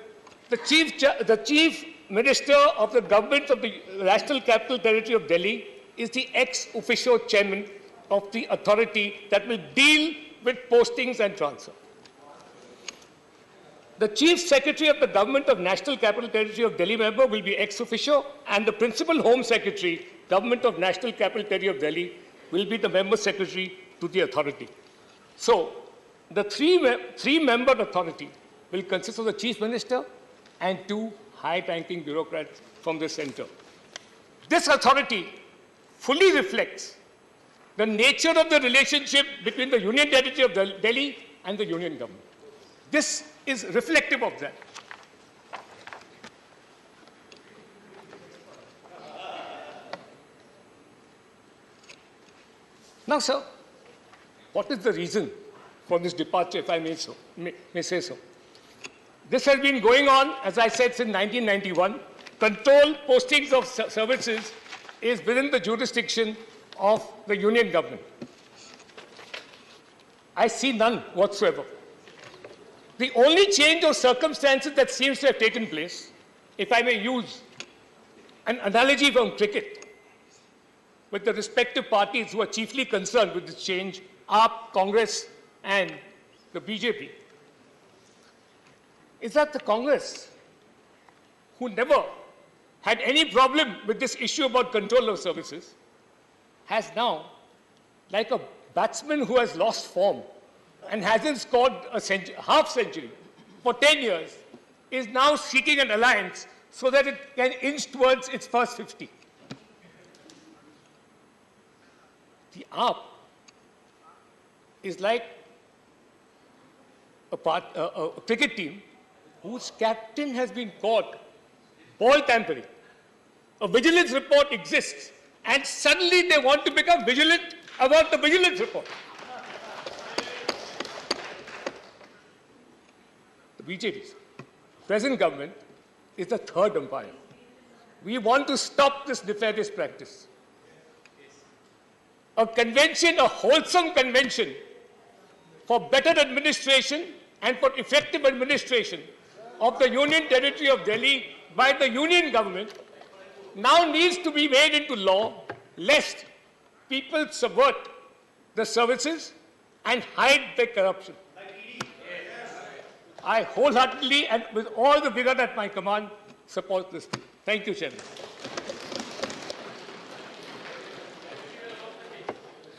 Chief Minister of the Government of the National Capital Territory of Delhi is the ex officio chairman of the authority that will deal with postings and transfer. The Chief Secretary of the Government of National Capital Territory of Delhi member will be ex officio, and the Principal Home Secretary, Government of National Capital Territory of Delhi, will be the member secretary to the authority. So, the three-member authority will consist of the Chief Minister and two high-ranking bureaucrats from the center. This authority fully reflects the nature of the relationship between the Union Territory of Delhi and the Union government. This is reflective of that. Now, sir, what is the reason for this departure, if I may say so? This has been going on, as I said, since 1991. Control postings of services is within the jurisdiction of the union government. I see none whatsoever. The only change of circumstances that seems to have taken place, if I may use an analogy from cricket, with the respective parties who are chiefly concerned with this change, AAP, Congress, and the BJP, is that the Congress, who never had any problem with this issue about control of services has now, like a batsman who has lost form and hasn't scored a half century for 10 years, is now seeking an alliance so that it can inch towards its first 50. The AAP is like a cricket team whose captain has been caught ball tampering. A vigilance report exists, and suddenly they want to become vigilant about the vigilance report. The BJP's present government is the third umpire. We want to stop this nefarious practice. A convention, a wholesome convention for better administration and for effective administration of the Union Territory of Delhi by the Union government now needs to be made into law, lest people subvert the services and hide their corruption. I wholeheartedly and with all the vigor at my command support this bill. Thank you, Chairman.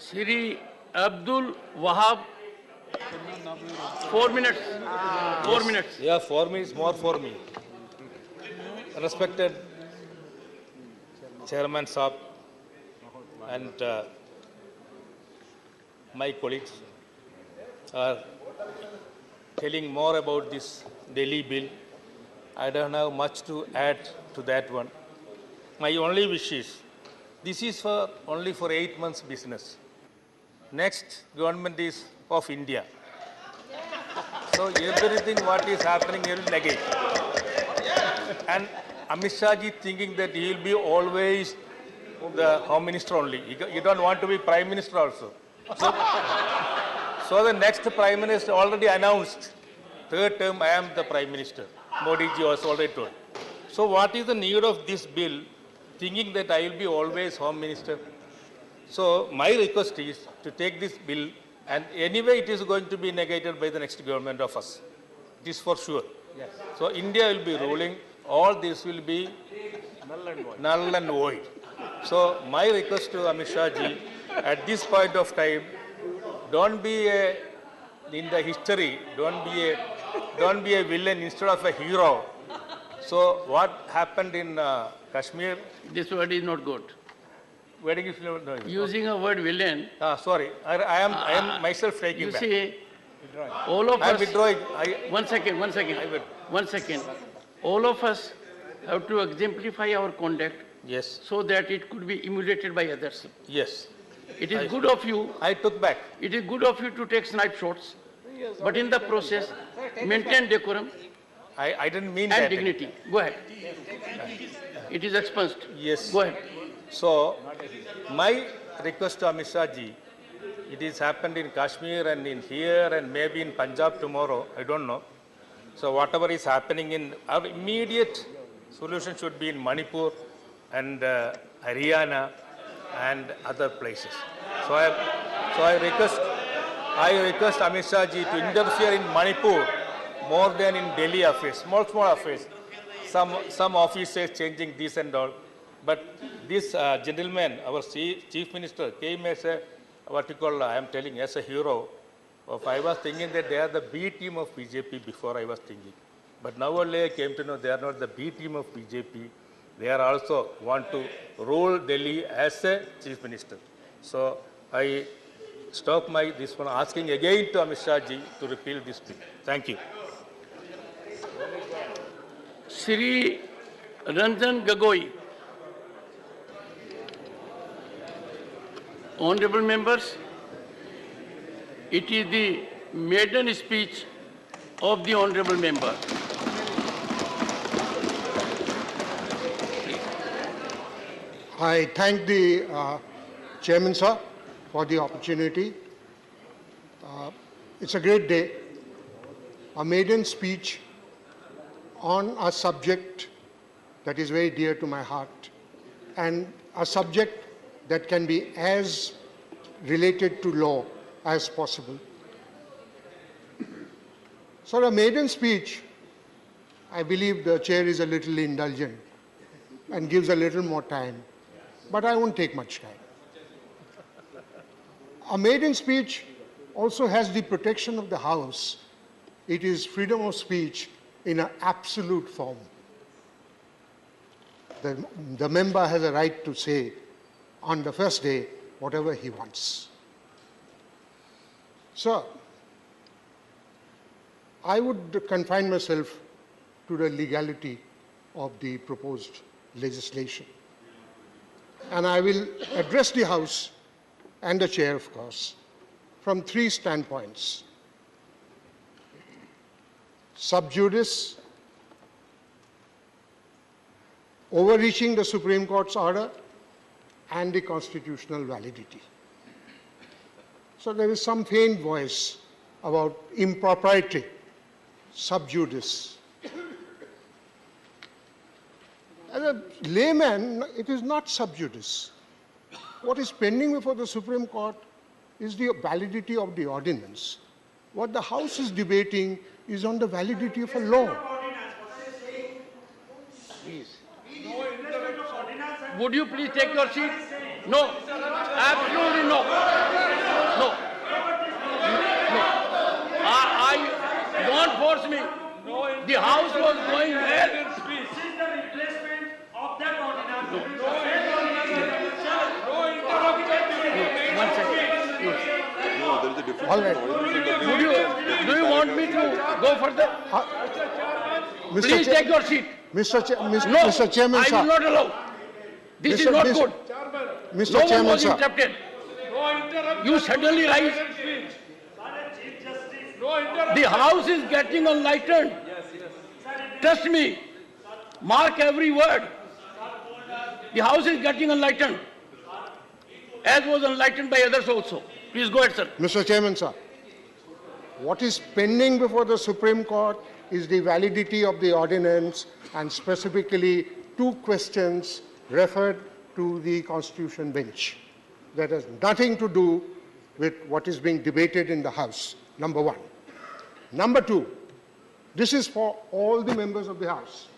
Shri Abdul Wahab, 4 minutes. 4 minutes. Yeah, for me is more for me. Respected Chairman Saab and my colleagues are telling more about this Delhi bill. I don't have much to add to that one. My only wish is, this is only for 8 months business. Next government is of India. So everything what is happening here will negate. And Amit Shah ji thinking that he will be always the Home Minister only. He don't want to be Prime Minister also. So the next Prime Minister already announced, third term I am the Prime Minister. Modi ji was already told. So what is the need of this bill, thinking that I will be always Home Minister? So my request is to take this bill, and anyway it is going to be negated by the next government of us. It is for sure. Yes. So India will be ruling, all this will be null and void. So my request to Amit Shah ji, at this point of time, don't be in the history, don't be a villain instead of a hero. So what happened in Kashmir? This word is not good. Wedding is no. Using a word villain. Sorry, I am myself taking back. You see, all of us. I am withdrawing. One second. All of us have to exemplify our conduct. Yes. So that it could be emulated by others. Yes. It is good of you. I took back. It is good of you to take snipe shots, but in the process, maintain decorum. I didn't mean and that. Dignity. Go ahead. It is expunged. Yes. Go ahead. So, my request to Amit Shah ji, it is happened in Kashmir and in here and maybe in Punjab tomorrow, I don't know. So whatever is happening in our immediate solution should be in Manipur and Haryana and other places. So I request Amit Shah ji to interfere in Manipur more than in Delhi affairs, small affairs. Some officers changing this and all. But this gentleman, our Chief Minister, came as a, I am telling, as a hero. I was thinking that they are the B team of BJP before I was thinking. But now only I came to know they are not the B team of BJP. They are also want to rule Delhi as a Chief Minister. So I stop this one asking again to Amit Shah ji to repeal this bill. Thank you. Shri Ranjan Gagoi. Honorable members, it is the maiden speech of the honorable member. I thank the Chairman, sir, for the opportunity. It's a great day, a maiden speech on a subject that is very dear to my heart, and a subject that can be as related to law as possible. So a maiden speech, I believe the chair is a little indulgent. and gives a little more time, but I won't take much time. A maiden speech also has the protection of the House. It is freedom of speech in an absolute form. The member has a right to say on the first day whatever he wants. So, I would confine myself to the legality of the proposed legislation. And I will address the House and the Chair, of course, from three standpoints: sub judice, overreaching the Supreme Court's order, and the constitutional validity. So there is some faint voice about impropriety, sub judice. As a layman, it is not sub judice. What is pending before the Supreme Court is the validity of the ordinance. What the House is debating is on the validity of a law. Please. Would you please take your seat? No. Absolutely no. No. Don't force me. The House was going well. This is the replacement of that ordinance. One second. No, there is a difference. All right. Do you want me to go further? Please take your seat. Mr. Chairman, I will not allow. This is not good. Mr. No one Chairman, was sir. interrupted. You suddenly rise. The House is getting enlightened. Trust me. Mark every word. The House is getting enlightened, as was enlightened by others also. Please go ahead, sir. Mr. Chairman, sir, what is pending before the Supreme Court is the validity of the ordinance, and specifically two questions referred to the Constitution bench. That has nothing to do with what is being debated in the House, number one. Number two, this is for all the members of the House,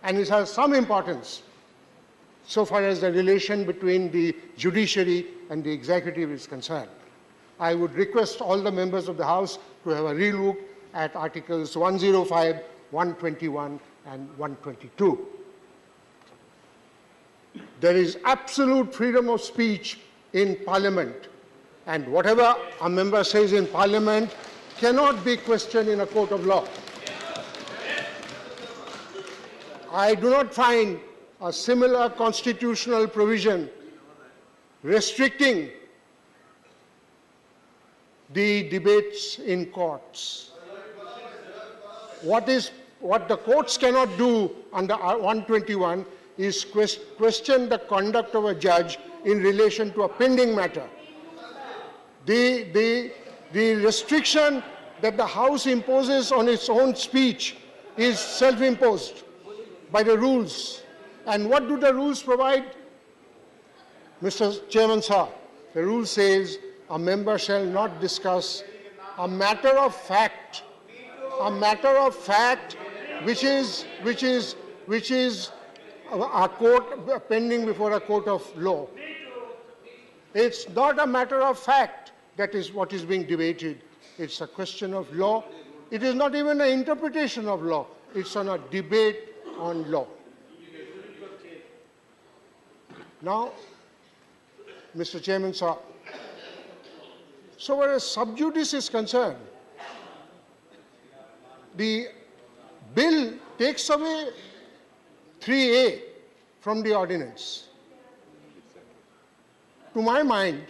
and it has some importance so far as the relation between the judiciary and the executive is concerned. I would request all the members of the House to have a relook at Articles 105, 121, and 122. There is absolute freedom of speech in Parliament, and whatever a member says in Parliament cannot be questioned in a court of law. I do not find a similar constitutional provision restricting the debates in courts. What the courts cannot do under 121 is question the conduct of a judge in relation to a pending matter. The restriction that the House imposes on its own speech is self-imposed by the rules. And what do the rules provide? Mr. Chairman, sir, the rule says a member shall not discuss a matter of fact which is a court pending before a court of law. It's not a matter of fact that is what is being debated. It's a question of law. It is not even an interpretation of law. It's on a debate on law. Now, Mr. Chairman, sir, so where as sub judice is concerned, the bill takes away 3A from the ordinance. To my mind,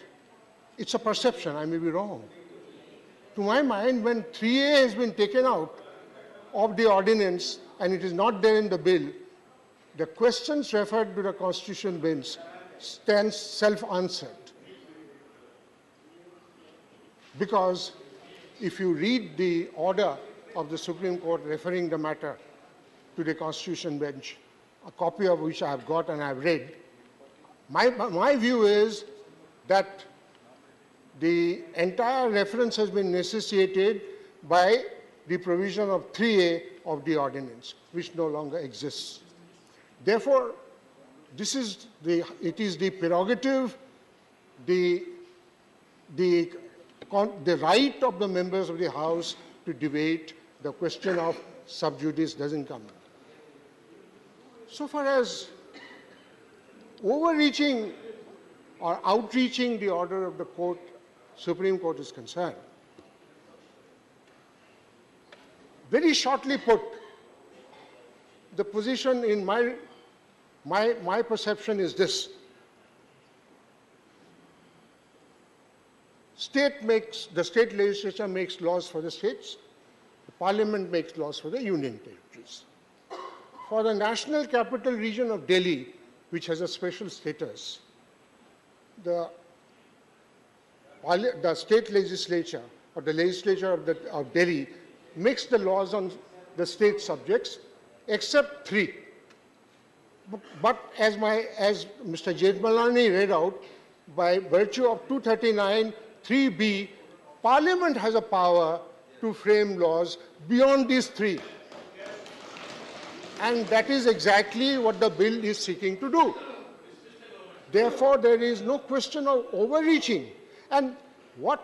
it's a perception, I may be wrong. To my mind, when 3A has been taken out of the ordinance and it is not there in the bill, the questions referred to the Constitution bench stands self-answered. Because if you read the order of the Supreme Court referring the matter to the Constitution bench, a copy of which I have got and I have read, my view is that the entire reference has been necessitated by the provision of 3A of the ordinance, which no longer exists. Therefore, it is the prerogative, the right of the members of the House to debate. The question of sub judice doesn't come in. So far as overreaching or outreaching the order of the court, Supreme Court is concerned, very shortly put, the position in my perception is this. The state legislature makes laws for the states, the parliament makes laws for the union territories. For the National Capital Region of Delhi, which has a special status, the state legislature or the legislature of Delhi makes the laws on the state subjects, except 3. But as Mr. Jethmalani read out, by virtue of 239 3B, Parliament has a power to frame laws beyond these 3. And that is exactly what the bill is seeking to do. Therefore, there is no question of overreaching. And what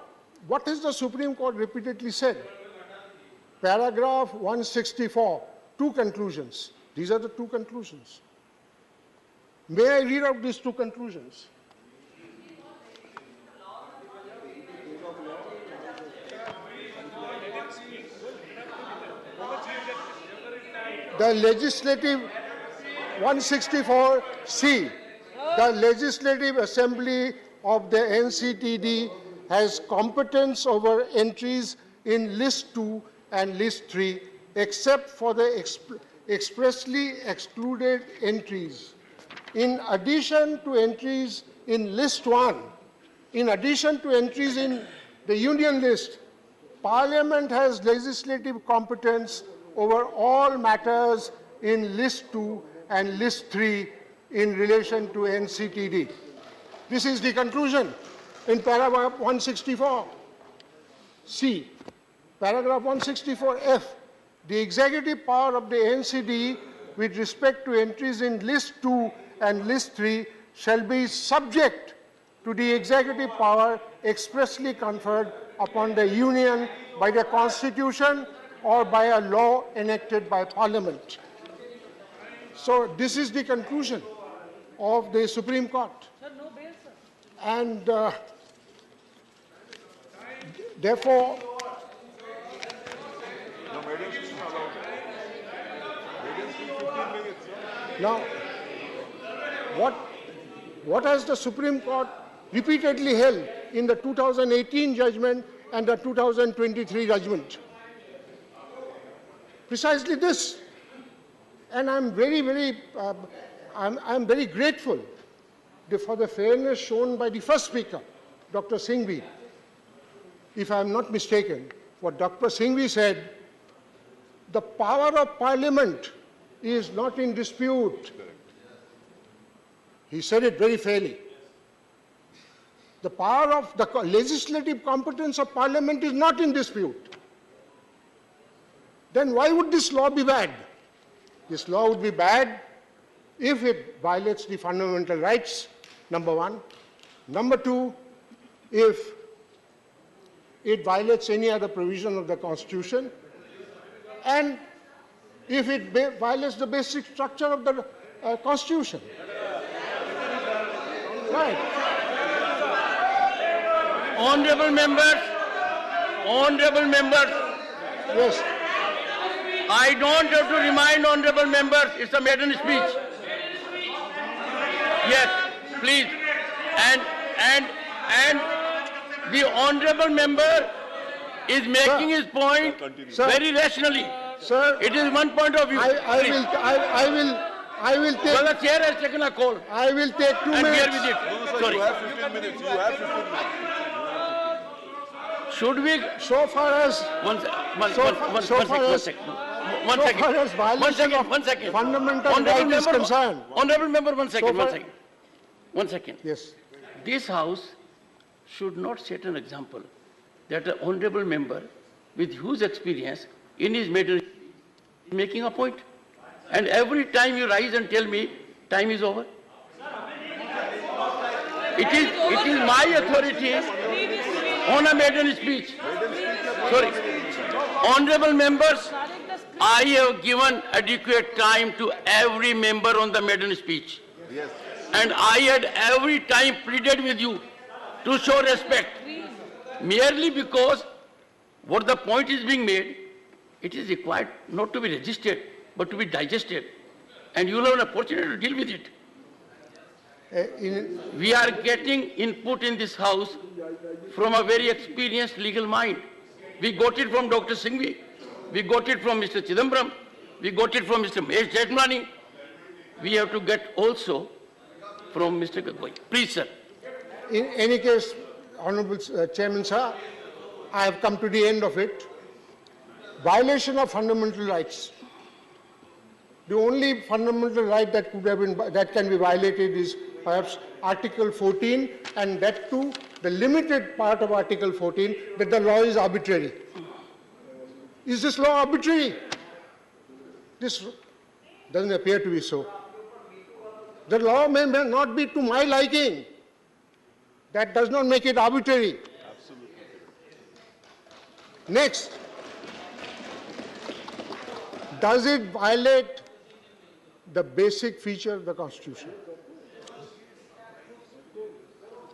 has the Supreme Court repeatedly said? Paragraph 164, 2 conclusions. These are the 2 conclusions. May I read out these 2 conclusions? The legislative 164C, the Legislative Assembly of the NCTD has competence over entries in List 2 and List 3, except for the expressly excluded entries. In addition to entries in List 1, in addition to entries in the Union List, Parliament has legislative competence over all matters in List 2 and List 3 in relation to NCTD. This is the conclusion in paragraph 164C. Paragraph 164F, the executive power of the NCD with respect to entries in List 2 and List 3 shall be subject to the executive power expressly conferred upon the Union by the Constitution or by a law enacted by Parliament. So this is the conclusion of the Supreme Court. And therefore, now, what has the Supreme Court repeatedly held in the 2018 judgment and the 2023 judgment? Precisely this. And I'm very grateful for the fairness shown by the first speaker, Dr. Singhvi. If I'm not mistaken, what Dr. Singhvi said, the power of Parliament is not in dispute. He said it very fairly. The power of the legislative competence of Parliament is not in dispute. Then why would this law be bad? This law would be bad if it violates the fundamental rights, number 1. Number 2, if it violates any other provision of the Constitution, and if it violates the basic structure of the Constitution. Right. Honorable members, yes. I don't have to remind honorable members, it's a maiden speech. Yes, please. And the honorable member is making his point very rationally. Sir, it is one point of view. I will take. Well, the chair has taken a call. I will take 2 minutes. And bear with it. Sorry. You have 15 minutes. You have 15 minutes. Should we? So far as one second. Fundamental right is concerned. Honorable member, one second. Yes. This House should not set an example that an honorable member with huge experience in his matter making a point. And every time you rise and tell me time is over. It is my authority on a maiden speech. Sorry. Honorable members, I have given adequate time to every member on the maiden speech. Yes. And I had every time pleaded with you to show respect. Merely because what the point is being made, it is required not to be registered, but to be digested. And you will have an opportunity to deal with it. We are getting input in this house from a very experienced legal mind. We got it from Dr. Singhvi. We got it from Mr. Chidambaram. We got it from Mr. Mahesh Jethmalani. We have to get also from Mr. Gagoi. Please, sir. In any case, Honorable Chairman, sir, I have come to the end of it. Violation of fundamental rights. The only fundamental right that can be violated is perhaps Article 14, and that too, the limited part of Article 14, that the law is arbitrary. Is this law arbitrary? This doesn't appear to be so. The law may not be to my liking. That does not make it arbitrary. Absolutely. Next, does it violate the basic feature of the Constitution?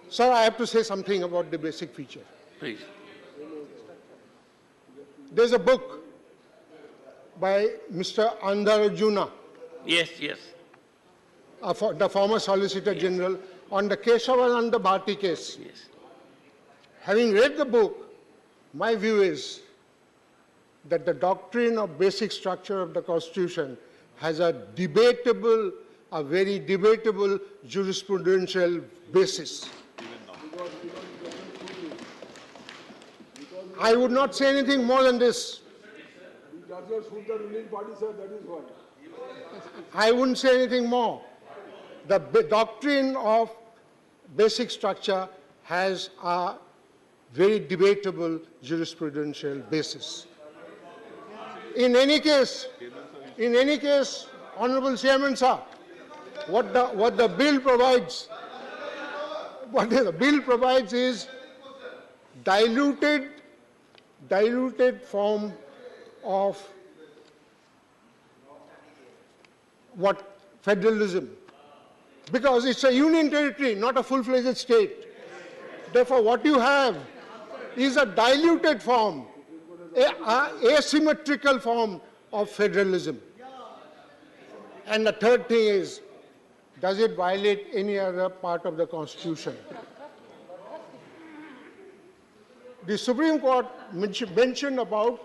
Sir, I have to say something about the basic feature. Please. There's a book by Mr. Andarajuna. Yes, yes. The former Solicitor General, on the Keshavananda Bharti case. Yes. Having read the book, my view is that the doctrine of basic structure of the Constitution has a very debatable jurisprudential basis. I would not say anything more than this. I wouldn't say anything more. The doctrine of basic structure has a very debatable jurisprudential basis. In any case, Honorable Chairman, sir, what the bill provides is diluted form of what federalism, because it's a union territory, not a full-fledged state. Therefore, what you have is a diluted form, asymmetrical form of federalism. And the third thing is, does it violate any other part of the Constitution? The Supreme Court mentioned about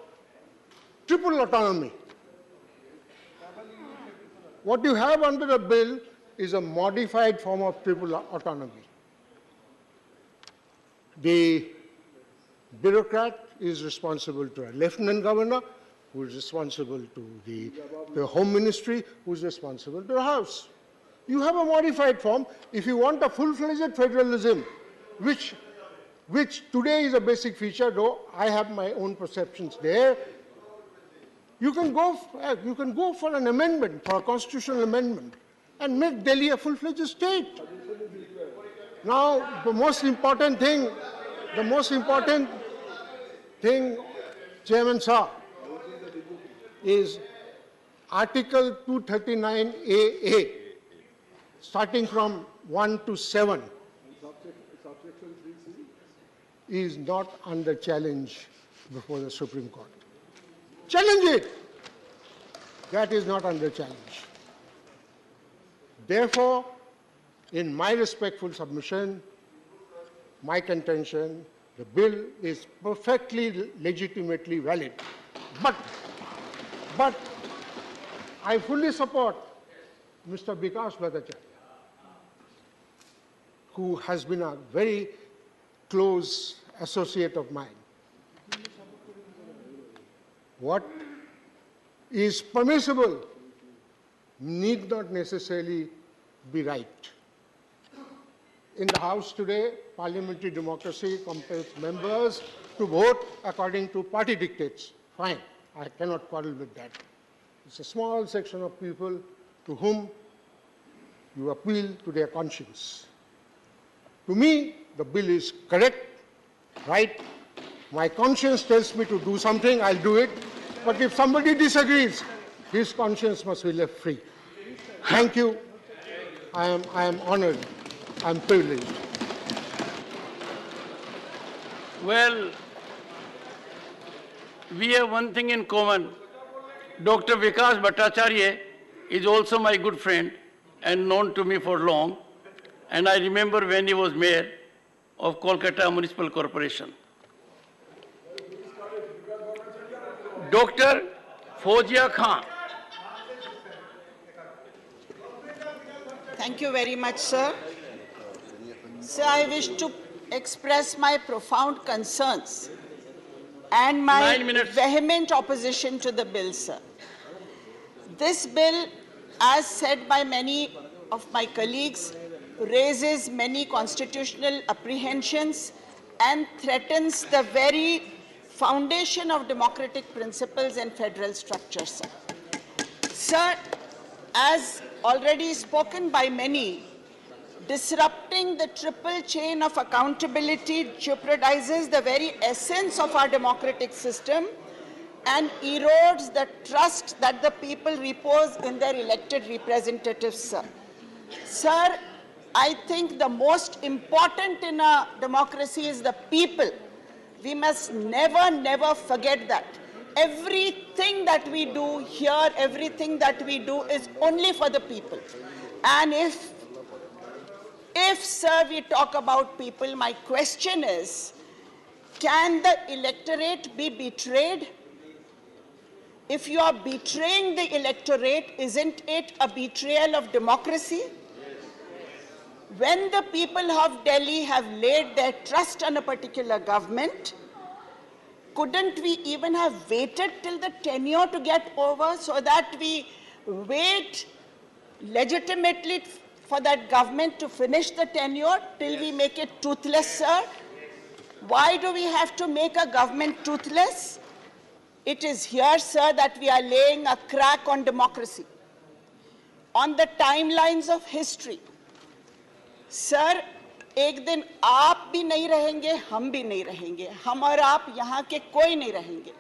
triple autonomy. What you have under the bill is a modified form of triple autonomy. The bureaucrat is responsible to a lieutenant governor, who is responsible to the Home Ministry, who is responsible to the House. You have a modified form. If you want a full-fledged federalism, which today is a basic feature, though I have my own perceptions there, you can go for an amendment, for a constitutional amendment, and make Delhi a full-fledged state. Now, the most important thing, Chairman Sir, is Article 239AA, starting from 1 to 7, is not under challenge before the Supreme Court. Challenge it. That is not under challenge. Therefore, in my respectful submission, my contention, the bill is perfectly legitimately valid. But I fully support Mr. Vikas Bhattacharya, who has been a very close associate of mine. What is permissible need not necessarily be right. In the House today, parliamentary democracy compels members to vote according to party dictates. Fine, I cannot quarrel with that. It's a small section of people to whom you appeal to their conscience. To me, the bill is correct, right? My conscience tells me to do something, I'll do it. But if somebody disagrees, his conscience must be left free. Thank you. I am honored. I am privileged. Well, we have one thing in common. Dr. Vikas Bhattacharya is also my good friend and known to me for long. And I remember when he was mayor of Kolkata Municipal Corporation. Dr. Fozia Khan. Thank you very much, sir. Sir, I wish to express my profound concerns and my vehement opposition to the bill, sir. This bill, as said by many of my colleagues, raises many constitutional apprehensions and threatens the very foundation of democratic principles and federal structures, sir. Sir, as already spoken by many, disrupting the triple chain of accountability jeopardizes the very essence of our democratic system and erodes the trust that the people repose in their elected representatives, sir. Sir, I think the most important in a democracy is the people. We must never forget that. Everything that we do here, everything that we do is only for the people. And if sir, we talk about people, my question is, can the electorate be betrayed? If you are betraying the electorate, isn't it a betrayal of democracy? When the people of Delhi have laid their trust on a particular government, couldn't we even have waited till the tenure to get over so that we wait legitimately for that government to finish the tenure till we make it toothless, sir? Why do we have to make a government toothless? It is here, sir, that we are laying a crack on democracy. On the timelines of history, sir, एक दिन आप भी नहीं रहेंगे, हम भी नहीं रहेंगे, हम और आप यहाँ के कोई नहीं रहेंगे,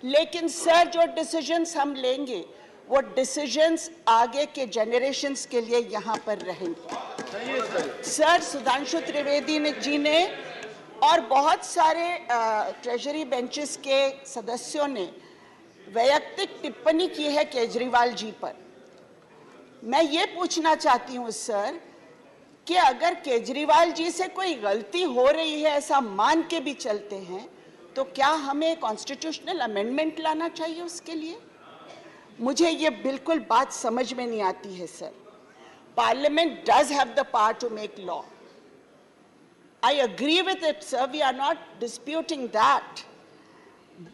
लेकिन सर जो डिसीजंस हम लेंगे वो डिसीजंस आगे के जनरेशंस के लिए यहाँ पर रहेंगे। सर, सुधांशु त्रिवेदी जी ने और बहुत सारे ट्रेजरी बेंचेस के सदस्यों ने वैयक्तिक टिप्पणी की है केजरीवाल जी पर। मैं ये पूछना चाहती हूँ सर कि अगर केजरीवाल जी से कोई गलती हो रही है ऐसा मान के भी चलते हैं तो क्या हमें कॉन्स्टिट्यूशनल अमेंडमेंट लाना चाहिए उसके लिए? मुझे ये बिल्कुल बात समझ में नहीं आती है sir. Parliament does have the power to make law. I agree with it, sir. We are not disputing that.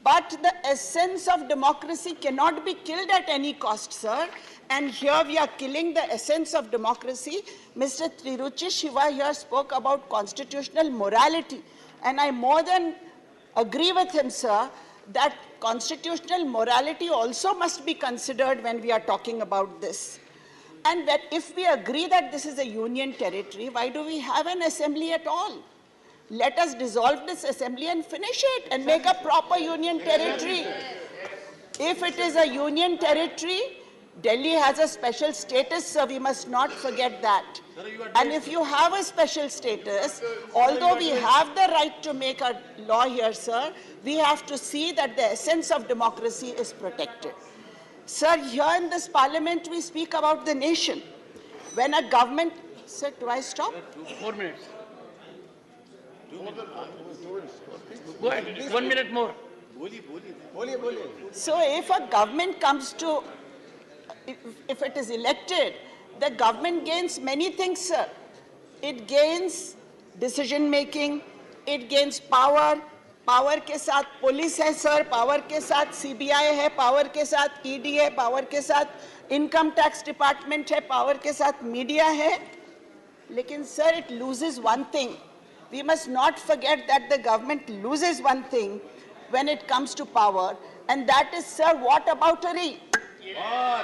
But the essence of democracy cannot be killed at any cost, sir. And here we are killing the essence of democracy. Mr. Tiruchi Shiva here spoke about constitutional morality. And I more than agree with him, sir, that constitutional morality also must be considered when we are talking about this. And that if we agree that this is a union territory, why do we have an assembly at all? Let us dissolve this assembly and finish it and make a proper union territory. If it is a union territory, Delhi has a special status, sir. We must not forget that. And if you have a special status, although we have the right to make a law here, sir, we have to see that the essence of democracy is protected. Sir, here in this parliament, we speak about the nation. When a government... Sir, do I stop? 4 minutes. Go ahead, 1 minute more. So if a government comes to... If it is elected, the government gains many things, sir. It gains decision-making, it gains power. Power के साथ police है sir, power के साथ CBI है, power के साथ ED है, power के साथ इनकम टैक्स डिपार्टमेंट है, पावर के साथ मीडिया है. लेकिन sir, it loses one thing. We must not forget that the government loses one thing when it comes to power, and that is, sir, whataboutery.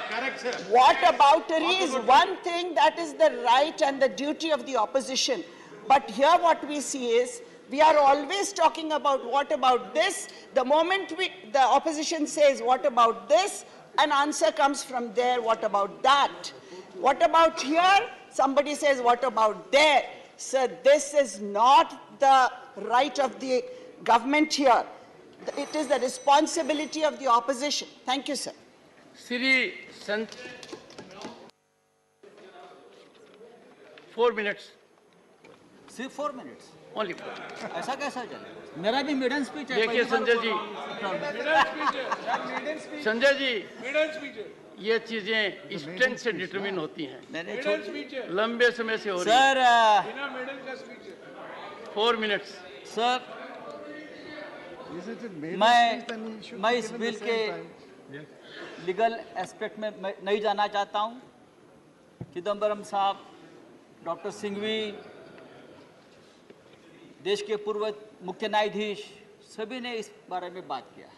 Correct, sir. Whataboutery is one thing that is the right and the duty of the opposition. But here what we see is, we are always talking about what about this. The moment the opposition says what about this, an answer comes from there, what about that? What about here? Somebody says what about there? Sir, this is not the right of the government here. It is the responsibility of the opposition. Thank you, sir. Sri Sant. 4 minutes. सिर्फ 4 minutes Only. ऐसा कैसा चले? मेरा भी मिडन speech है। देखिए संजय जी, संजय जी, ये चीजें स्ट्रेंथ से डिटरमिन होती हैं, लंबे समय से हो रही सर, 4 मिनट्स। सर, मैं इस बिल के लीगल एस्पेक्ट में नहीं जाना चाहता हूं। चिदम्बरम साहब, डॉक्टर सिंघवी, देश के पूर्व मुख्य न्यायाधीश, सभी ने इस बारे में बात किया है।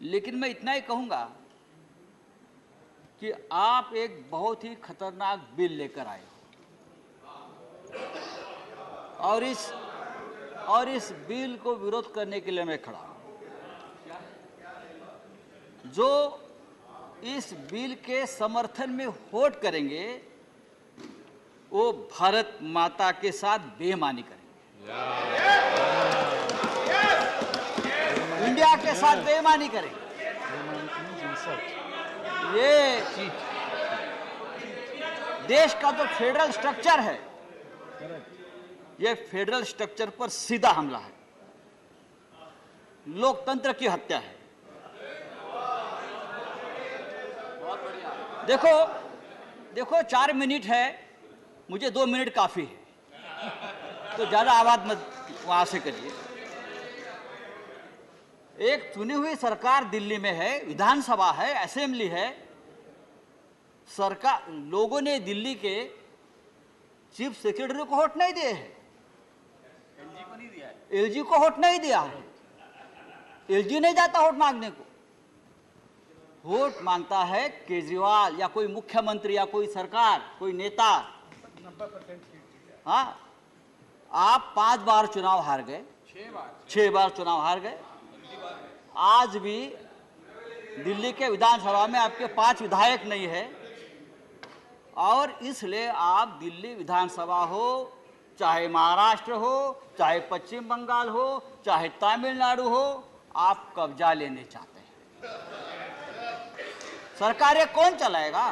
लेकिन मैं इतना ही कहूंगा कि आप एक बहुत ही खतरनाक बिल लेकर आए हो और इस बिल को विरोध करने के लिए मैं खड़ा हूं। जो इस बिल के समर्थन में वोट करेंगे वो भारत माता के साथ बेईमानी करेंगे, इंडिया के साथ बेईमानी करेंगे। ये देश का जो फेडरल स्ट्रक्चर है, ये फेडरल स्ट्रक्चर पर सीधा हमला है, लोकतंत्र की हत्या है। देखो 4 मिनट है, मुझे 2 मिनट काफी है, तो ज्यादा आवाज मत वहां से करिए। एक चुनी हुई सरकार दिल्ली में है, विधानसभा है, असेंबली है। सरकार, लोगों ने दिल्ली के चीफ सेक्रेटरी को वोट नहीं दिए है, एलजी को वोट नहीं दिया है। एलजी नहीं जाता वोट मांगने को, वोट मांगता है केजरीवाल या कोई मुख्यमंत्री या कोई सरकार, कोई नेता। हाँ, आप 5 बार चुनाव हार गए, 6 बार चुनाव हार गए। आज भी दिल्ली के विधानसभा में आपके 5 विधायक नहीं है, और इसलिए आप दिल्ली विधानसभा हो, चाहे महाराष्ट्र हो, चाहे पश्चिम बंगाल हो, चाहे तमिलनाडु हो, आप कब्जा लेने चाहते हैं। सरकारें कौन चलाएगा?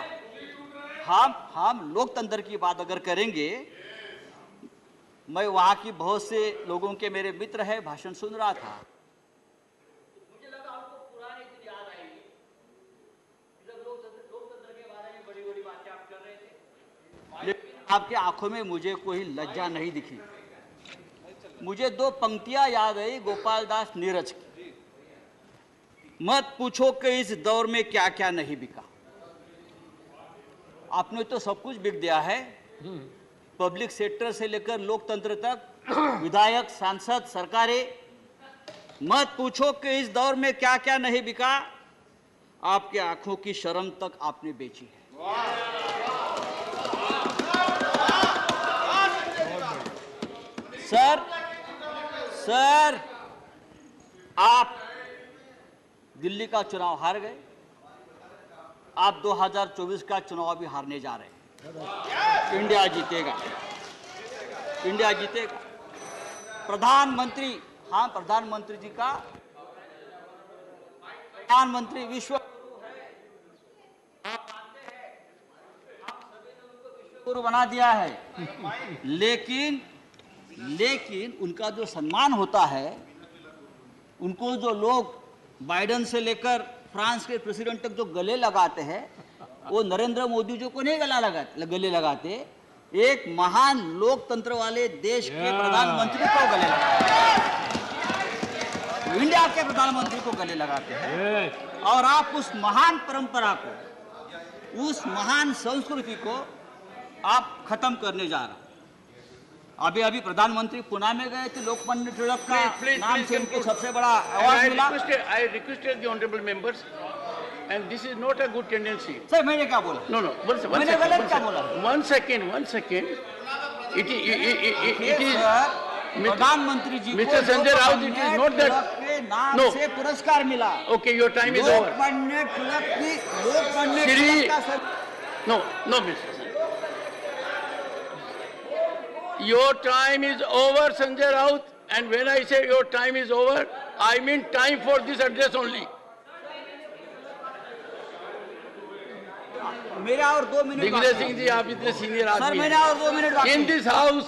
हम लोकतंत्र की बात अगर करेंगे, मैं वहां की बहुत से लोगों के मेरे मित्र हैं, भाषण सुन रहा था, मुझे लगा आपको पुराने दिन याद आएंगे, जब लोकतंत्र के बारे में बड़ी-बड़ी बातें आप कर रहे थे, लेकिन आपके आंखों में मुझे कोई लज्जा नहीं दिखी। मुझे 2 पंक्तियां याद आई गोपाल दास नीरज की, मत पूछो कि इस दौर में क्या क्या नहीं बिका। आपने तो सब कुछ बिक दिया है, पब्लिक सेक्टर से लेकर लोकतंत्र तक, विधायक, सांसद, सरकारें। मत पूछो कि इस दौर में क्या क्या नहीं बिका, आपके आंखों की शर्म तक आपने बेची है। सर, आप दिल्ली का चुनाव हार गए, आप 2024 का चुनाव भी हारने जा रहे हैं। इंडिया जीतेगा, इंडिया जीतेगा। प्रधानमंत्री, हाँ, प्रधानमंत्री जी का, प्रधानमंत्री विश्व गुरु बना दिया है, लेकिन उनका जो सम्मान होता है, उनको जो लोग बाइडेन से लेकर फ्रांस के प्रेसिडेंट तक जो गले लगाते हैं, वो नरेंद्र मोदी जी को नहीं गले लगाते, एक महान लोकतंत्र वाले देश के प्रधानमंत्री को गले लगाते हैं, इंडिया के प्रधानमंत्री को गले लगाते हैं। और आप उस महान परंपरा को, उस महान संस्कृति को आप खत्म करने जा रहे हैं। अभी प्रधानमंत्री पुणे में गए थे, लोकमान्य तिलक का नाम से उनको सबसे बड़ा अवार्ड मिला। I requested the honorable members, and this is not a good tendency. Sir, मैंने क्या बोला? No, मैंने गलत क्या बोला? One second. It is प्रधानमंत्री जी Mr. Sanjay Raut, it is not that के नाम no. से पुरस्कार मिला। Okay, your time is over. Lokmanya Tilak की लोकमान्य Shri, तिलक का no, Mr. Sanjay. Your time is over, Sanjay Raut, and when I say your time is over, I mean time for this address only. मेरा और 2 minute Digvijay Singh ji, आप इतने senior आदमी sir, मेरा और 2 minute बाकी। In this house,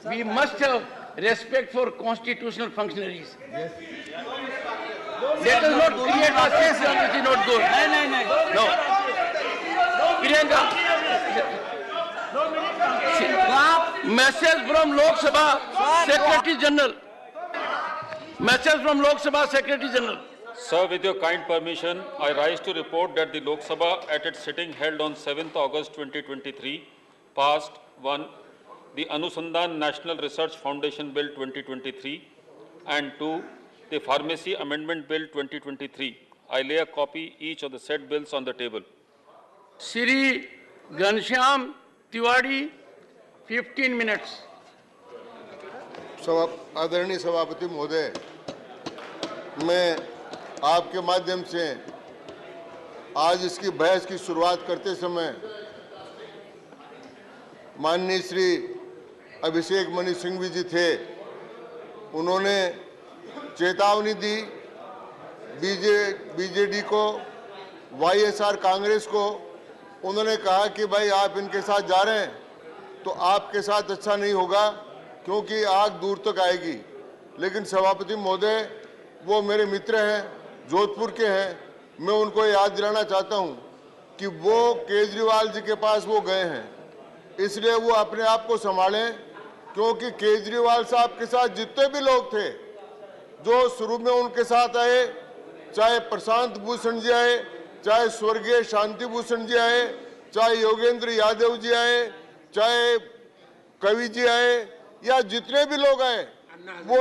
we must have respect for constitutional functionaries. Let us not create a system which is not good. नहीं। No. Priyanka. Message from Lok Sabha Secretary General. Message from Lok Sabha Secretary General. Sir, with your kind permission, I rise to report that the Lok Sabha at its sitting held on 7th August 2023 passed 1. The Anusandhan National Research Foundation Bill 2023 and 2. The Pharmacy Amendment Bill 2023. I lay a copy each of the said bills on the table. Shri Ghanshyam Tiwari, 15 minutes. आदरणीय सभापति महोदय, मैं आपके माध्यम से आज इसकी बहस की शुरुआत करते समय माननीय श्री अभिषेक मणि सिंघवी जी थे, उन्होंने चेतावनी दी बीजेडी को, वाईएसआर कांग्रेस को। उन्होंने कहा कि भाई आप इनके साथ जा रहे हैं तो आपके साथ अच्छा नहीं होगा, क्योंकि आग दूर तक आएगी। लेकिन सभापति महोदय, वो मेरे मित्र हैं, जोधपुर के हैं, मैं उनको याद दिलाना चाहता हूं कि वो केजरीवाल जी के पास वो गए हैं, इसलिए वो अपने आप को संभालें, क्योंकि केजरीवाल साहब के साथ जितने भी लोग थे जो शुरू में उनके साथ आए, चाहे प्रशांत भूषण जी आए, चाहे स्वर्गीय शांति भूषण जी आए, चाहे योगेंद्र यादव जी आए, चाहे कवि जी आए, या जितने भी लोग आए, वो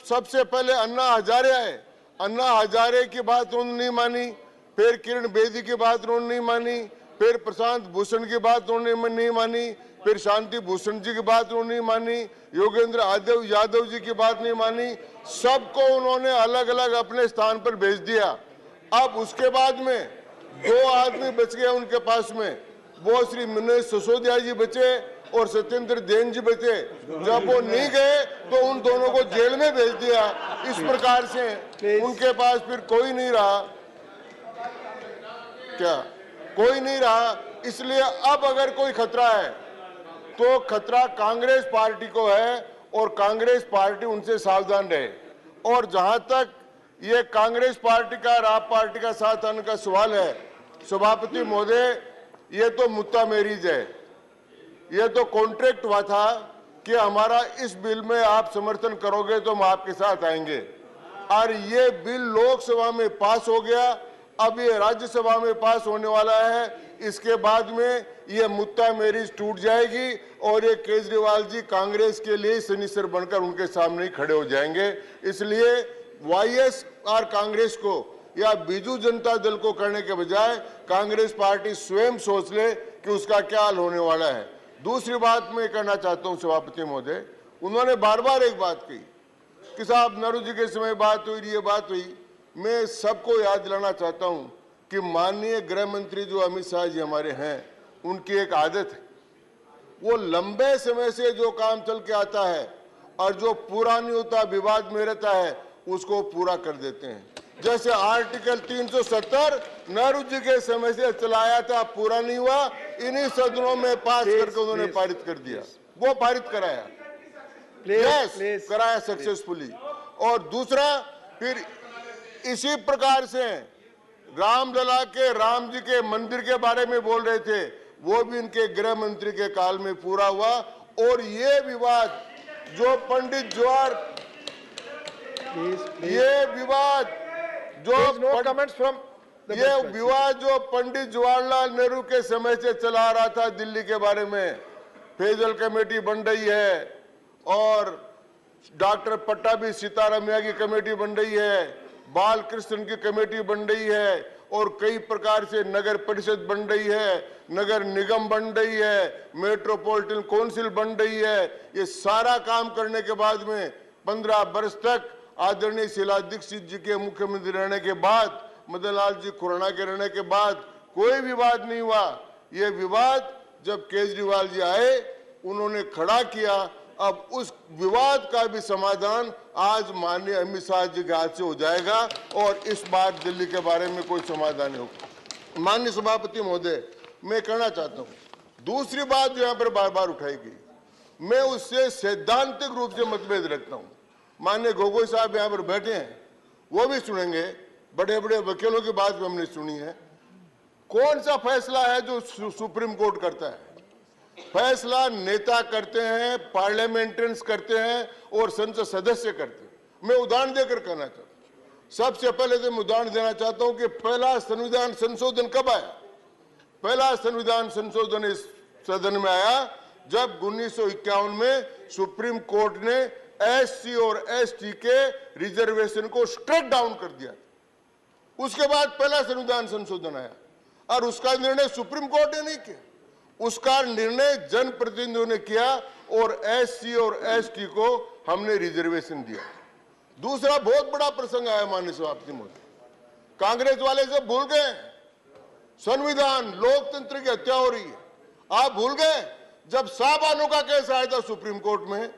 सबसे पहले अन्ना हजारे आए। अन्ना हजारे की बात उन्होंने नहीं मानी, फिर किरण बेदी की बात उन्होंने नहीं मानी, फिर प्रशांत भूषण की बात उन्होंने नहीं मानी, फिर शांति भूषण जी की बात उन्होंने नहीं मानी, योगेंद्र यादव जी की बात नहीं मानी। सबको उन्होंने अलग अलग अपने स्थान पर भेज दिया। अब उसके बाद में 2 आदमी बच गए उनके पास में, वो श्री मनोज सिसोदिया जी बचे और सत्येंद्र जैन जी बचे। जब वो नहीं गए तो उन दोनों को जेल में भेज दिया। इस प्रकार से उनके पास फिर कोई नहीं रहा, कोई नहीं रहा। इसलिए अब अगर कोई खतरा है तो खतरा कांग्रेस पार्टी को है, और कांग्रेस पार्टी उनसे सावधान रहे। और जहां तक ये कांग्रेस पार्टी का और आप पार्टी का साथ आने का सवाल है, सभापति महोदय, ये तो मुद्दा मैरिज है, ये तो कॉन्ट्रैक्ट हुआ था कि हमारा इस बिल में आप समर्थन करोगे तो हम आपके साथ आएंगे, और ये बिल लोकसभा में पास हो गया, अब ये राज्यसभा में पास होने वाला है। इसके बाद में ये मुद्दा मैरिज टूट जाएगी और ये केजरीवाल जी कांग्रेस के लिए सनीसर बनकर उनके सामने खड़े हो जाएंगे। इसलिए वाईएसआर कांग्रेस को या बीजू जनता दल को करने के बजाय कांग्रेस पार्टी स्वयं सोच ले कि उसका क्या हाल होने वाला है। दूसरी बात मैं कहना चाहता हूं सभापति महोदय, उन्होंने बार बार एक बात कही कि साहब नेहरू जी के समय बात हुई, ये बात हुई। मैं सबको याद दिलाना चाहता हूं कि माननीय गृह मंत्री जो अमित शाह जी हमारे हैं, उनकी एक आदत है, वो लंबे समय से जो काम चल के आता है और जो पूरा नहीं होता, विवाद में रहता है, उसको पूरा कर देते हैं। जैसे आर्टिकल 370 नेहरू जी के समय से चलाया था, पूरा नहीं हुआ, इन्हीं सदनों में पास करके उन्होंने पारित कर दिया, वो पारित कराया, कराया सक्सेसफुली। और दूसरा, फिर इसी प्रकार से रामलला के राम जी के मंदिर के बारे में बोल रहे थे, वो भी इनके गृह मंत्री के काल में पूरा हुआ। और ये विवाद जो पंडित जवाहर, ये विवाद जो पंडित जवाहरलाल नेहरू के समय से चला रहा था दिल्ली के बारे में, फेजल कमेटी बन रही है और डॉक्टर पट्टाभी सीतारामैया की कमेटी बन रही है, बाल कृष्ण की कमेटी बन रही है, और कई प्रकार से नगर परिषद बन रही है, नगर निगम बन रही है, मेट्रोपॉलिटन काउंसिल बन रही है। ये सारा काम करने के बाद में 15 वर्ष तक आदरणीय शीला दीक्षित जी के मुख्यमंत्री रहने के बाद, मदन लाल जी खुराना के रहने के बाद कोई विवाद नहीं हुआ। ये विवाद जब केजरीवाल जी आए उन्होंने खड़ा किया। अब उस विवाद का भी समाधान आज माननीय अमित शाह जी के हाथ से हो जाएगा और इस बार दिल्ली के बारे में कोई समाधान नहीं होगा। माननीय सभापति महोदय, मैं कहना चाहता हूँ, दूसरी बात जो यहाँ पर बार बार उठाई गई, मैं उससे सैद्धांतिक रूप से मतभेद रखता हूँ। माननीय गोगोई साहब यहाँ पर बैठे हैं, वो भी सुनेंगे, बड़े बड़े वकीलों की बात भी हमने सुनी है। कौन सा फैसला है जो सुप्रीम कोर्ट करता है? फैसला नेता करते हैं, पार्लियामेंट्रियंस करते हैं और संसद सदस्य करते हैं। मैं उदाहरण देकर कहना चाहता हूं। सबसे पहले तो मैं उदाहरण देना चाहता हूं कि पहला संविधान संशोधन कब आया। पहला संविधान संशोधन इस सदन में आया जब 1951 में सुप्रीम कोर्ट ने एससी और एसटी के रिजर्वेशन को स्ट्रेट डाउन कर दिया। उसके बाद पहला संविधान संशोधन आया और उसका निर्णय सुप्रीम कोर्ट ने नहीं किया, उसका निर्णय जनप्रतिनिधियों ने किया और एससी और एसटी को हमने रिजर्वेशन दिया। दूसरा बहुत बड़ा प्रसंग आया माननीय सभापति महोदय, कांग्रेस वाले सब भूल गए संविधान, लोकतंत्र की हत्या हो रही है। आप भूल गए जब साबानों का केस आया था सुप्रीम कोर्ट में,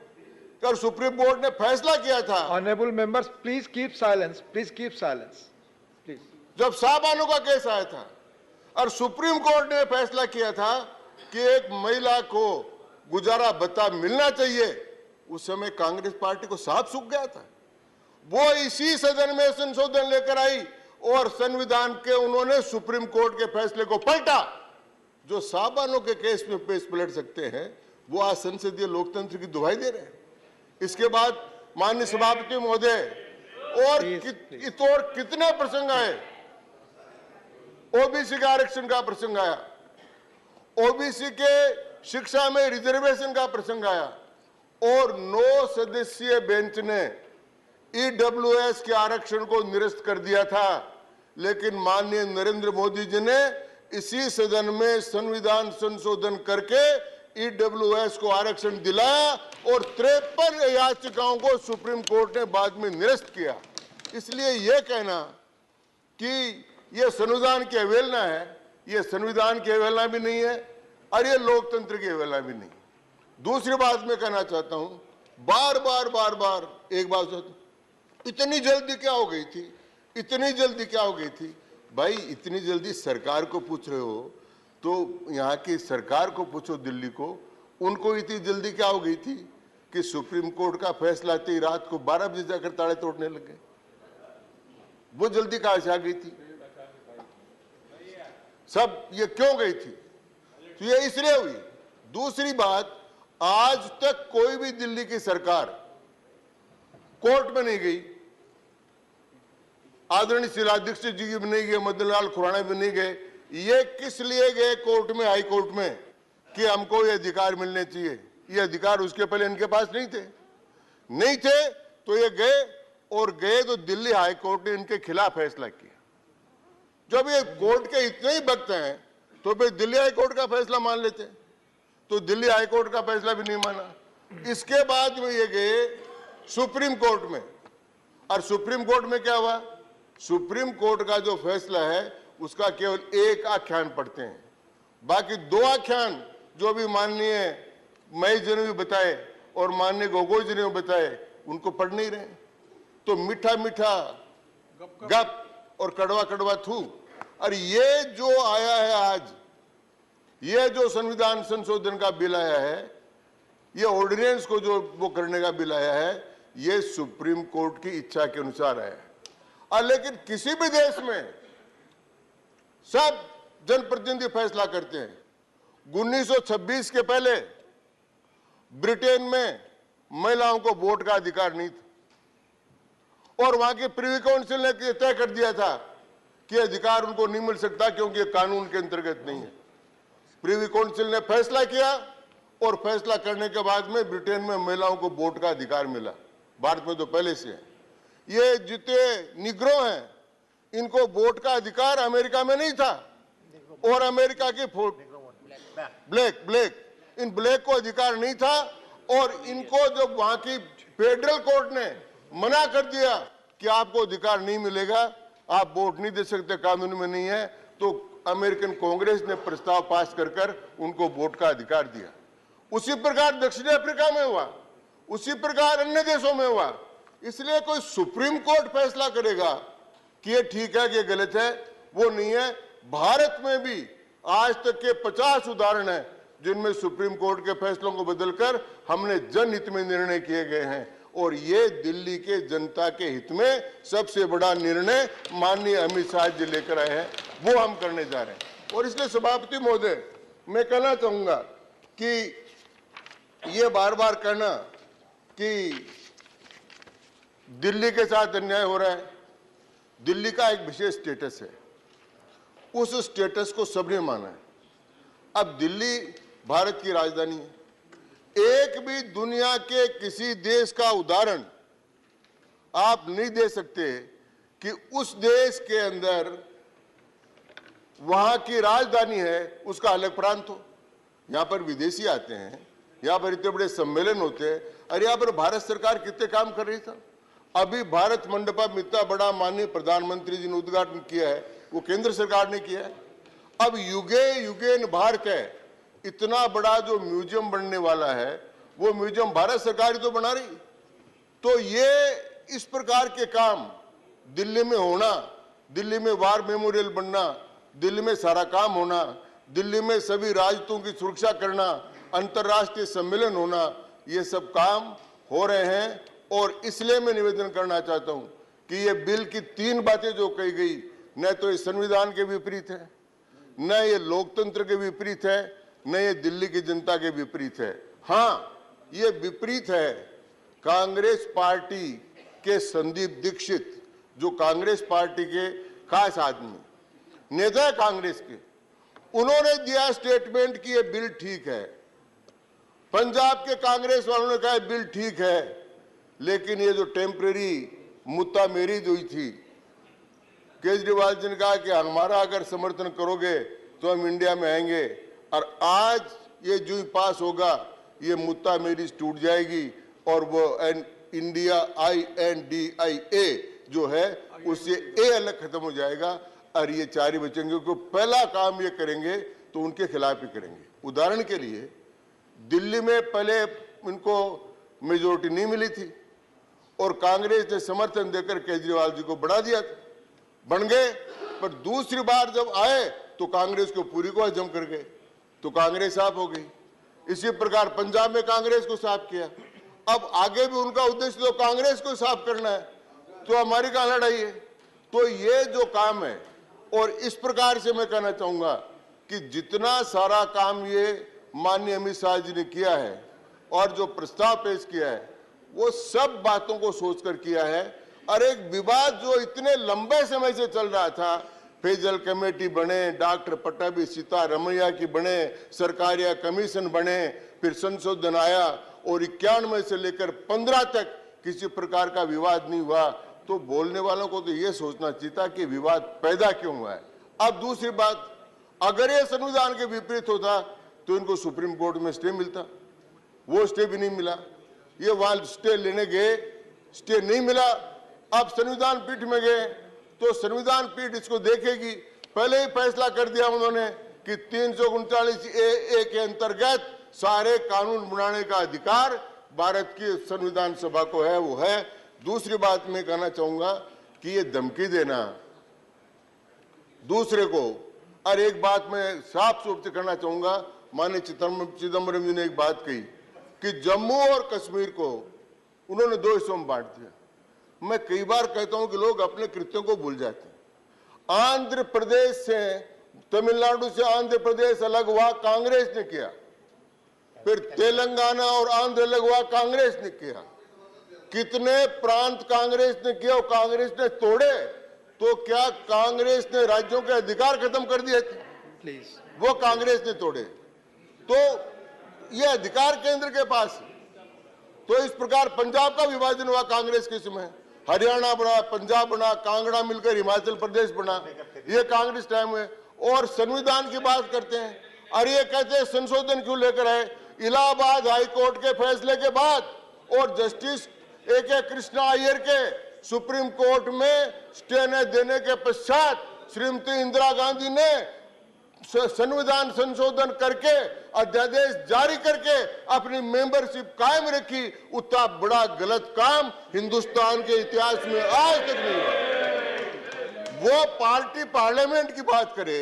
और सुप्रीम कोर्ट ने फैसला किया था। Honourable members please keep silence, please keep silence please. जब साबानों का केस आया था और सुप्रीम कोर्ट ने फैसला किया था कि एक महिला को गुजारा भत्ता मिलना चाहिए, उस समय कांग्रेस पार्टी को साफ सूख गया था। वो इसी सदन में संशोधन लेकर आई और संविधान के उन्होंने सुप्रीम कोर्ट के फैसले को पलटा। जो साबानों के केस में पेश पलट सकते हैं वो आज संसदीय लोकतंत्र की दुहाई दे रहे हैं। इसके बाद माननीय सभापति महोदय और कितने प्रसंग आए। ओबीसी का आरक्षण का प्रसंग आया, ओबीसी के शिक्षा में रिजर्वेशन का प्रसंग आया और 9 सदस्यीय बेंच ने ईडब्ल्यूएस के आरक्षण को निरस्त कर दिया था। लेकिन माननीय नरेंद्र मोदी जी ने इसी सदन में संविधान संशोधन करके ईडब्ल्यूएस को आरक्षण दिलाया और 53 याचिकाओं को सुप्रीम कोर्ट ने बाद में निरस्त किया। इसलिए यह कहना कि यह संविधान की अवहेलना है, यह संविधान की अवहेलना भी नहीं है और यह लोकतंत्र की अवहेलना भी नहीं। दूसरी बात मैं कहना चाहता हूं, बार बार एक बात, इतनी जल्दी क्या हो गई थी, इतनी जल्दी क्या हो गई थी। भाई इतनी जल्दी सरकार को पूछ रहे हो तो यहाँ की सरकार को पूछो, दिल्ली को, उनको इतनी जल्दी क्या हो गई थी कि सुप्रीम कोर्ट का फैसला आते ही रात को 12 बजे जाकर ताले तोड़ने लग गए। वो जल्दी कहां से आ गई थी, सब ये क्यों गई थी? तो ये इसलिए हुई। दूसरी बात, आज तक कोई भी दिल्ली की सरकार कोर्ट में नहीं गई, आदरणीय शीला दीक्षित जी भी नहीं गए, मदन लाल खुराना भी नहीं गए। ये किस लिए गए कोर्ट में, हाई कोर्ट में, कि हमको ये अधिकार मिलने चाहिए। ये अधिकार उसके पहले इनके पास नहीं थे तो ये गए, और गए तो दिल्ली हाई कोर्ट ने इनके खिलाफ फैसला किया। जब ये कोर्ट के इतने ही भक्त हैं तो फिर दिल्ली हाई कोर्ट का फैसला मान लेते, तो दिल्ली हाई कोर्ट का फैसला भी नहीं माना। इसके बाद में ये गए सुप्रीम कोर्ट में, और सुप्रीम कोर्ट में क्या हुआ, सुप्रीम कोर्ट का जो फैसला है उसका केवल एक आख्यान पढ़ते हैं, बाकी 2 आख्यान जो भी माननीय महेश जी ने भी बताए और माननीय गोगोई जी ने बताए, उनको पढ़ नहीं रहे। तो मीठा मीठा गप और कड़वा कड़वा थू। और ये जो आया है आज, ये जो संविधान संशोधन का बिल आया है, ये ऑर्डिनेंस को जो वो करने का बिल आया है, ये सुप्रीम कोर्ट की इच्छा के अनुसार आया है। और लेकिन किसी भी देश में सब जनप्रतिनिधि फैसला करते हैं। 1926 के पहले ब्रिटेन में महिलाओं को वोट का अधिकार नहीं था और वहां की प्रिवी काउंसिल ने तय कर दिया था कि अधिकार उनको नहीं मिल सकता क्योंकि कानून के अंतर्गत नहीं है। प्रिवी काउंसिल ने फैसला किया और फैसला करने के बाद में ब्रिटेन में महिलाओं को वोट का अधिकार मिला। भारत में तो पहले से है। ये जितने निग्रो हैं इनको वोट का अधिकार अमेरिका में नहीं था और अमेरिका की इन ब्लैक को अधिकार नहीं था और इनको जब वहां की फेडरल कोर्ट ने मना कर दिया कि आपको अधिकार नहीं मिलेगा, आप वोट नहीं दे सकते, कानून में नहीं है, तो अमेरिकन कांग्रेस ने प्रस्ताव पास कर उनको वोट का अधिकार दिया। उसी प्रकार दक्षिण अफ्रीका में हुआ, उसी प्रकार अन्य देशों में हुआ। इसलिए कोई सुप्रीम कोर्ट फैसला करेगा कि ये ठीक है कि ये गलत है, वो नहीं है। भारत में भी आज तक के 50 उदाहरण हैं जिनमें सुप्रीम कोर्ट के फैसलों को बदलकर हमने जनहित में निर्णय किए गए हैं और ये दिल्ली के जनता के हित में सबसे बड़ा निर्णय माननीय अमित शाह जी लेकर आए हैं, वो हम करने जा रहे हैं। और इसलिए सभापति महोदय, मैं कहना चाहूंगा कि ये बार बार कहना कि दिल्ली के साथ अन्याय हो रहा है, दिल्ली का एक विशेष स्टेटस है, उस स्टेटस को सबने माना है। अब दिल्ली भारत की राजधानी है, एक भी दुनिया के किसी देश का उदाहरण आप नहीं दे सकते कि उस देश के अंदर वहां की राजधानी है उसका अलग प्रांत हो। यहां पर विदेशी आते हैं, यहां पर इतने बड़े सम्मेलन होते हैं, और यहां पर भारत सरकार कितने काम कर रही था। अभी भारत मंडपम इतना बड़ा माननीय प्रधानमंत्री जी ने उद्घाटन किया है, वो केंद्र सरकार ने किया है। अब युगे युगे भारत है, इतना बड़ा जो म्यूजियम बनने वाला है वो म्यूजियम भारत सरकार ही तो बना रही। तो ये इस प्रकार के काम दिल्ली में होना, दिल्ली में वार मेमोरियल बनना, दिल्ली में सारा काम होना, दिल्ली में सभी राजदूतों की सुरक्षा करना, अंतर्राष्ट्रीय सम्मेलन होना, ये सब काम हो रहे हैं। और इसलिए मैं निवेदन करना चाहता हूं कि ये बिल की 3 बातें जो कही गई, न तो ये संविधान के विपरीत है, न ये लोकतंत्र के विपरीत है, न ये दिल्ली की जनता के विपरीत है। हाँ, ये विपरीत है कांग्रेस पार्टी के संदीप दीक्षित, जो कांग्रेस पार्टी के खास आदमी नेता है कांग्रेस के, उन्होंने दिया स्टेटमेंट कि ये बिल ठीक है। पंजाब के कांग्रेस वालों ने कहा बिल ठीक है, लेकिन ये जो टेम्परेरी मुद्दा मेरी हुई थी, केजरीवाल जी ने कहा कि हमारा अगर समर्थन करोगे तो हम इंडिया में आएंगे, और आज ये जो पास होगा ये मुद्दा मेरी टूट जाएगी और वो इंडिया INDIA जो है उससे ए अलग खत्म हो जाएगा और ये 4 ही बचेंगे। क्योंकि पहला काम ये करेंगे तो उनके खिलाफ ही करेंगे। उदाहरण के लिए दिल्ली में पहले इनको मेजोरिटी नहीं मिली थी और कांग्रेस ने समर्थन देकर केजरीवाल जी को बढ़ा दिया था, बन गए। पर दूसरी बार जब आए तो कांग्रेस को पूरी को हजम कर गए, तो कांग्रेस साफ हो गई। इसी प्रकार पंजाब में कांग्रेस को साफ किया। अब आगे भी उनका उद्देश्य तो कांग्रेस को साफ करना है, तो हमारी कहां लड़ाई है। तो ये जो काम है, और इस प्रकार से मैं कहना चाहूंगा कि जितना सारा काम ये माननीय अमित शाह जी ने किया है और जो प्रस्ताव पेश किया है, वो सब बातों को सोचकर किया है। और एक विवाद जो इतने लंबे समय से चल रहा था, फेजल कमेटी बने, डॉक्टर पट्टाभी सीतारमैया की बने, सरकारिया कमीशन बने, फिर संशोधन आया और 91 से लेकर 15 तक किसी प्रकार का विवाद नहीं हुआ। तो बोलने वालों को तो ये सोचना चाहिए था कि विवाद पैदा क्यों हुआ है। अब दूसरी बात, अगर ये संविधान के विपरीत होता तो इनको सुप्रीम कोर्ट में स्टे मिलता, वो स्टे भी नहीं मिला। ये वहां स्टे लेने गए, स्टे नहीं मिला। अब संविधान पीठ में गए तो संविधान पीठ इसको देखेगी। पहले ही फैसला कर दिया उन्होंने कि 339A के अंतर्गत सारे कानून बनाने का अधिकार भारत की संविधान सभा को है, वो है। दूसरी बात मैं कहना चाहूंगा कि ये धमकी देना दूसरे को, और एक बात मैं साफ रूप से कहना चाहूंगा, माननीय चिदम्बरम जी ने एक बात कही कि जम्मू और कश्मीर को उन्होंने 2 हिस्सों में बांट दिया। मैं कई बार कहता हूं कि लोग अपने कृत्यों को भूल जाते हैं। आंध्र प्रदेश से, तमिलनाडु से आंध्र प्रदेश अलग हुआ, कांग्रेस ने किया। फिर तेलंगाना और आंध्र अलग हुआ, कांग्रेस ने किया। कितने प्रांत कांग्रेस ने किया और कांग्रेस ने तोड़े। तो क्या कांग्रेस ने राज्यों के अधिकार खत्म कर दिए थे? प्लीज, वो कांग्रेस ने तोड़े। तो ये अधिकार केंद्र के पास है। तो इस प्रकार पंजाब का विभाजन हुआ कांग्रेस के समय, हरियाणा बना, पंजाब बना, कांगड़ा मिलकर हिमाचल प्रदेश बना, ये कांग्रेस टाइम में। और संविधान की बात करते हैं, और ये कहते हैं संशोधन क्यों लेकर आए। इलाहाबाद हाई कोर्ट के फैसले के बाद और जस्टिस A.K. कृष्णा अय्यर के सुप्रीम कोर्ट में स्टे न देने के पश्चात श्रीमती इंदिरा गांधी ने संविधान संशोधन करके अध्यादेश जारी करके अपनी मेंबरशिप कायम रखी। उतना बड़ा गलत काम हिंदुस्तान के इतिहास में आज तक नहीं हुआ। वो पार्टी पार्लियामेंट की बात करे,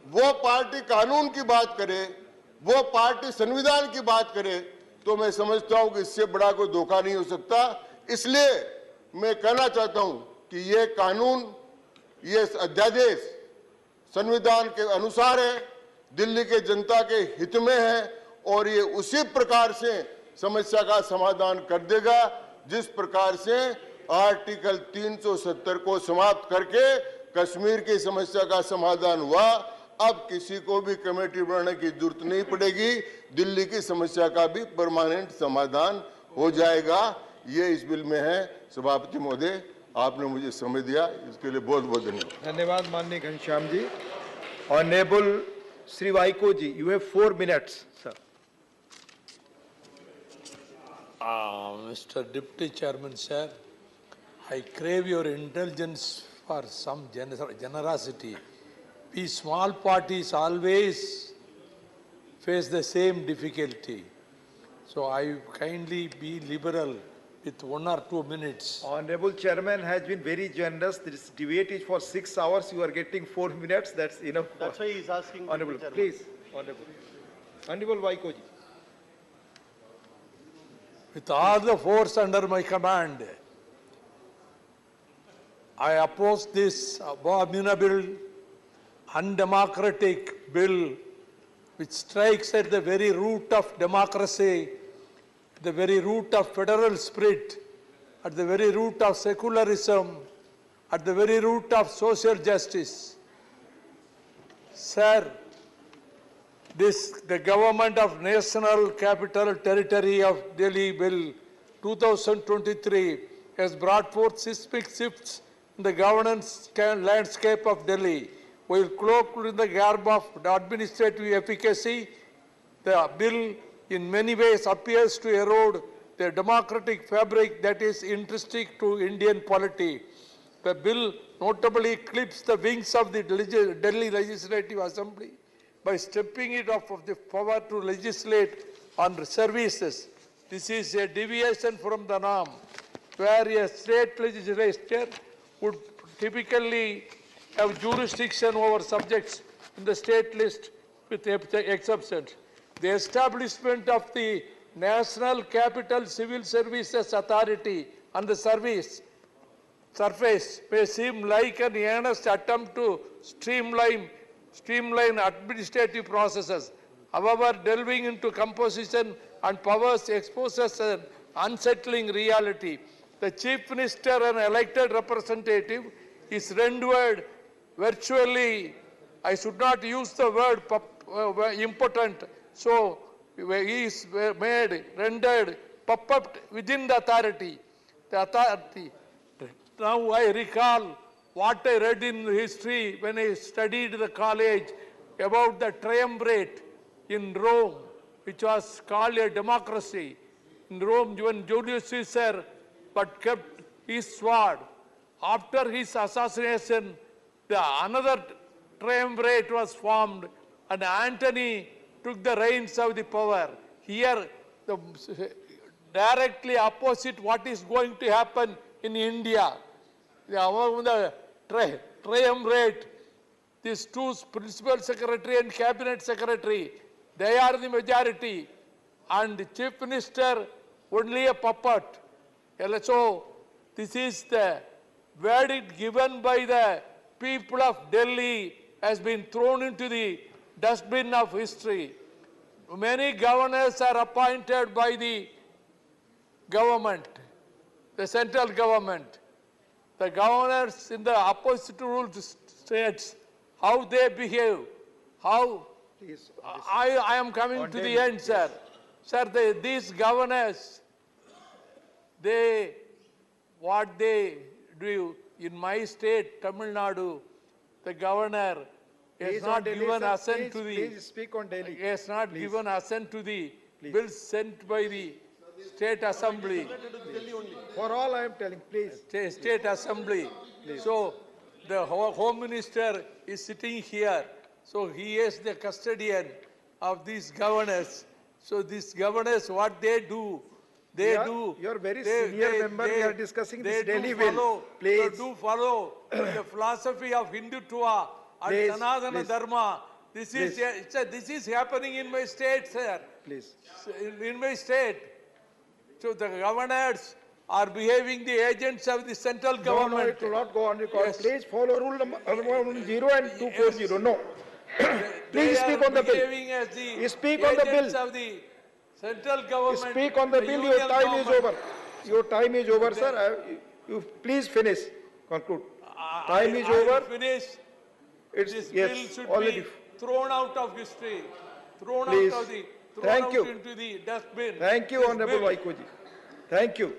वो पार्टी कानून की बात करे, वो पार्टी संविधान की बात करे, तो मैं समझता हूं कि इससे बड़ा कोई धोखा नहीं हो सकता। इसलिए मैं कहना चाहता हूं कि ये कानून, ये अध्यादेश संविधान के अनुसार है, दिल्ली के जनता के हित में है, और ये उसी प्रकार से समस्या का समाधान कर देगा जिस प्रकार से आर्टिकल 370 को समाप्त करके कश्मीर की समस्या का समाधान हुआ। अब किसी को भी कमेटी बनाने की जरूरत नहीं पड़ेगी, दिल्ली की समस्या का भी परमानेंट समाधान हो जाएगा। ये इस बिल में है। सभापति महोदय, आपने मुझे समय दिया, इसके लिए बहुत बहुत धन्यवाद। धन्यवाद माननीय Ghanshyam ji. Honourable Shri Vaiko ji, you have 4 minutes, sir. Mr. Deputy Chairman, sir, I crave your indulgence for some generosity. We small parties always face the same difficulty. So I kindly be liberal with 1 or 2 minutes. Honorable Chairman has been very generous. This debate is for 6 hours. You are getting 4 minutes. That's enough. That's why he is asking. Honorable, please. Honorable Vaiko ji. With all the force under my command, I oppose this abominable, undemocratic bill which strikes at the very root of democracy, the very root of federal spirit, at the very root of secularism, at the very root of social justice. Sir, the government of National Capital Territory of Delhi Bill 2023 has brought forth seismic shifts in the governance landscape of Delhi. While cloaked in the garb of administrative efficacy, the bill in many ways appears to erode the democratic fabric that is intrinsic to Indian polity. The bill notably clips the wings of the Delhi Legislative Assembly by stripping it of the power to legislate on services. This is a deviation from the norm, where a state legislature would typically have jurisdiction over subjects in the state list with exceptions. The establishment of the National Capital Civil Services Authority on the surface may seem like an earnest attempt to streamline administrative processes. However, delving into composition and powers exposes an unsettling reality. The Chief Minister, an elected representative, is rendered virtually, I should not use the word impotent, so he is rendered puppet within the authority. Now I recall what I read in history when I studied the college about the triumvirate in Rome, which was called a democracy. In Rome, when Julius Caesar but kept his sword. After his assassination, another triumvirate was formed, and Antony took the reins of the power. Here, directly opposite what is going to happen in India. Among the triumvirate, these two principal secretary and cabinet secretary, they are the majority, and the chief minister only a puppet. So, this is the verdict given by the people of Delhi has been thrown into the dustbin of history. Many governors are appointed by the government, the central government. The governors in the opposite ruled states, how they behave, how... I am coming to the end, sir. Sir, these governors, they what they do. In my state, Tamil Nadu, the governor has not given assent to the. Please speak on Delhi. Has not given assent to the bills sent by the State Assembly. For all I am telling, please. State Assembly. So the Home Minister is sitting here. So he is the custodian of these governors. So these governors, what they do, You're very senior member. We are discussing this Delhi bill. Please. They do follow the philosophy of Hindutva and Sanatana Dharma. This is happening in my state, sir. Please. In my state. So the governors are behaving the agents of the central government. No, it will not go on record. Yes. Please follow rule number 110 and 240. No. Please speak on the bill. Speak on the bill. Of the central government. Speak on the bill. Your time is over. Your time is over, sir. You please finish. Conclude. Time is over. Finish. This bill should already be thrown out of history. Thrown please. Out of the. Thank you. Into the dustbin. Thank you, Honorable Vaikoji. Thank you.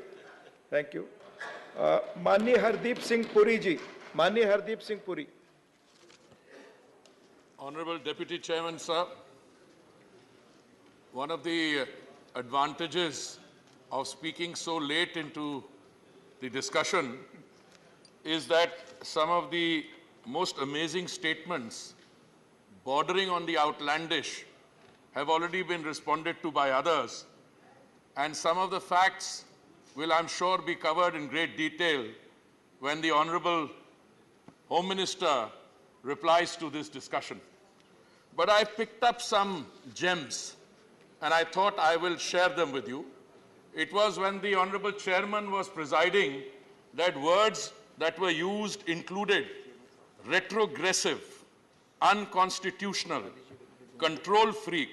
Thank you. Mani Hardeep Singh Puri ji. Mani Hardeep Singh Puri. Honorable Deputy Chairman, sir, one of the advantages of speaking so late into the discussion is that some of the most amazing statements bordering on the outlandish have already been responded to by others, and some of the facts will, I'm sure, be covered in great detail when the Honorable Home Minister replies to this discussion. But I picked up some gems, and I thought I will share them with you. It was when the Honorable Chairman was presiding that words that were used included retrogressive, unconstitutional, control freak,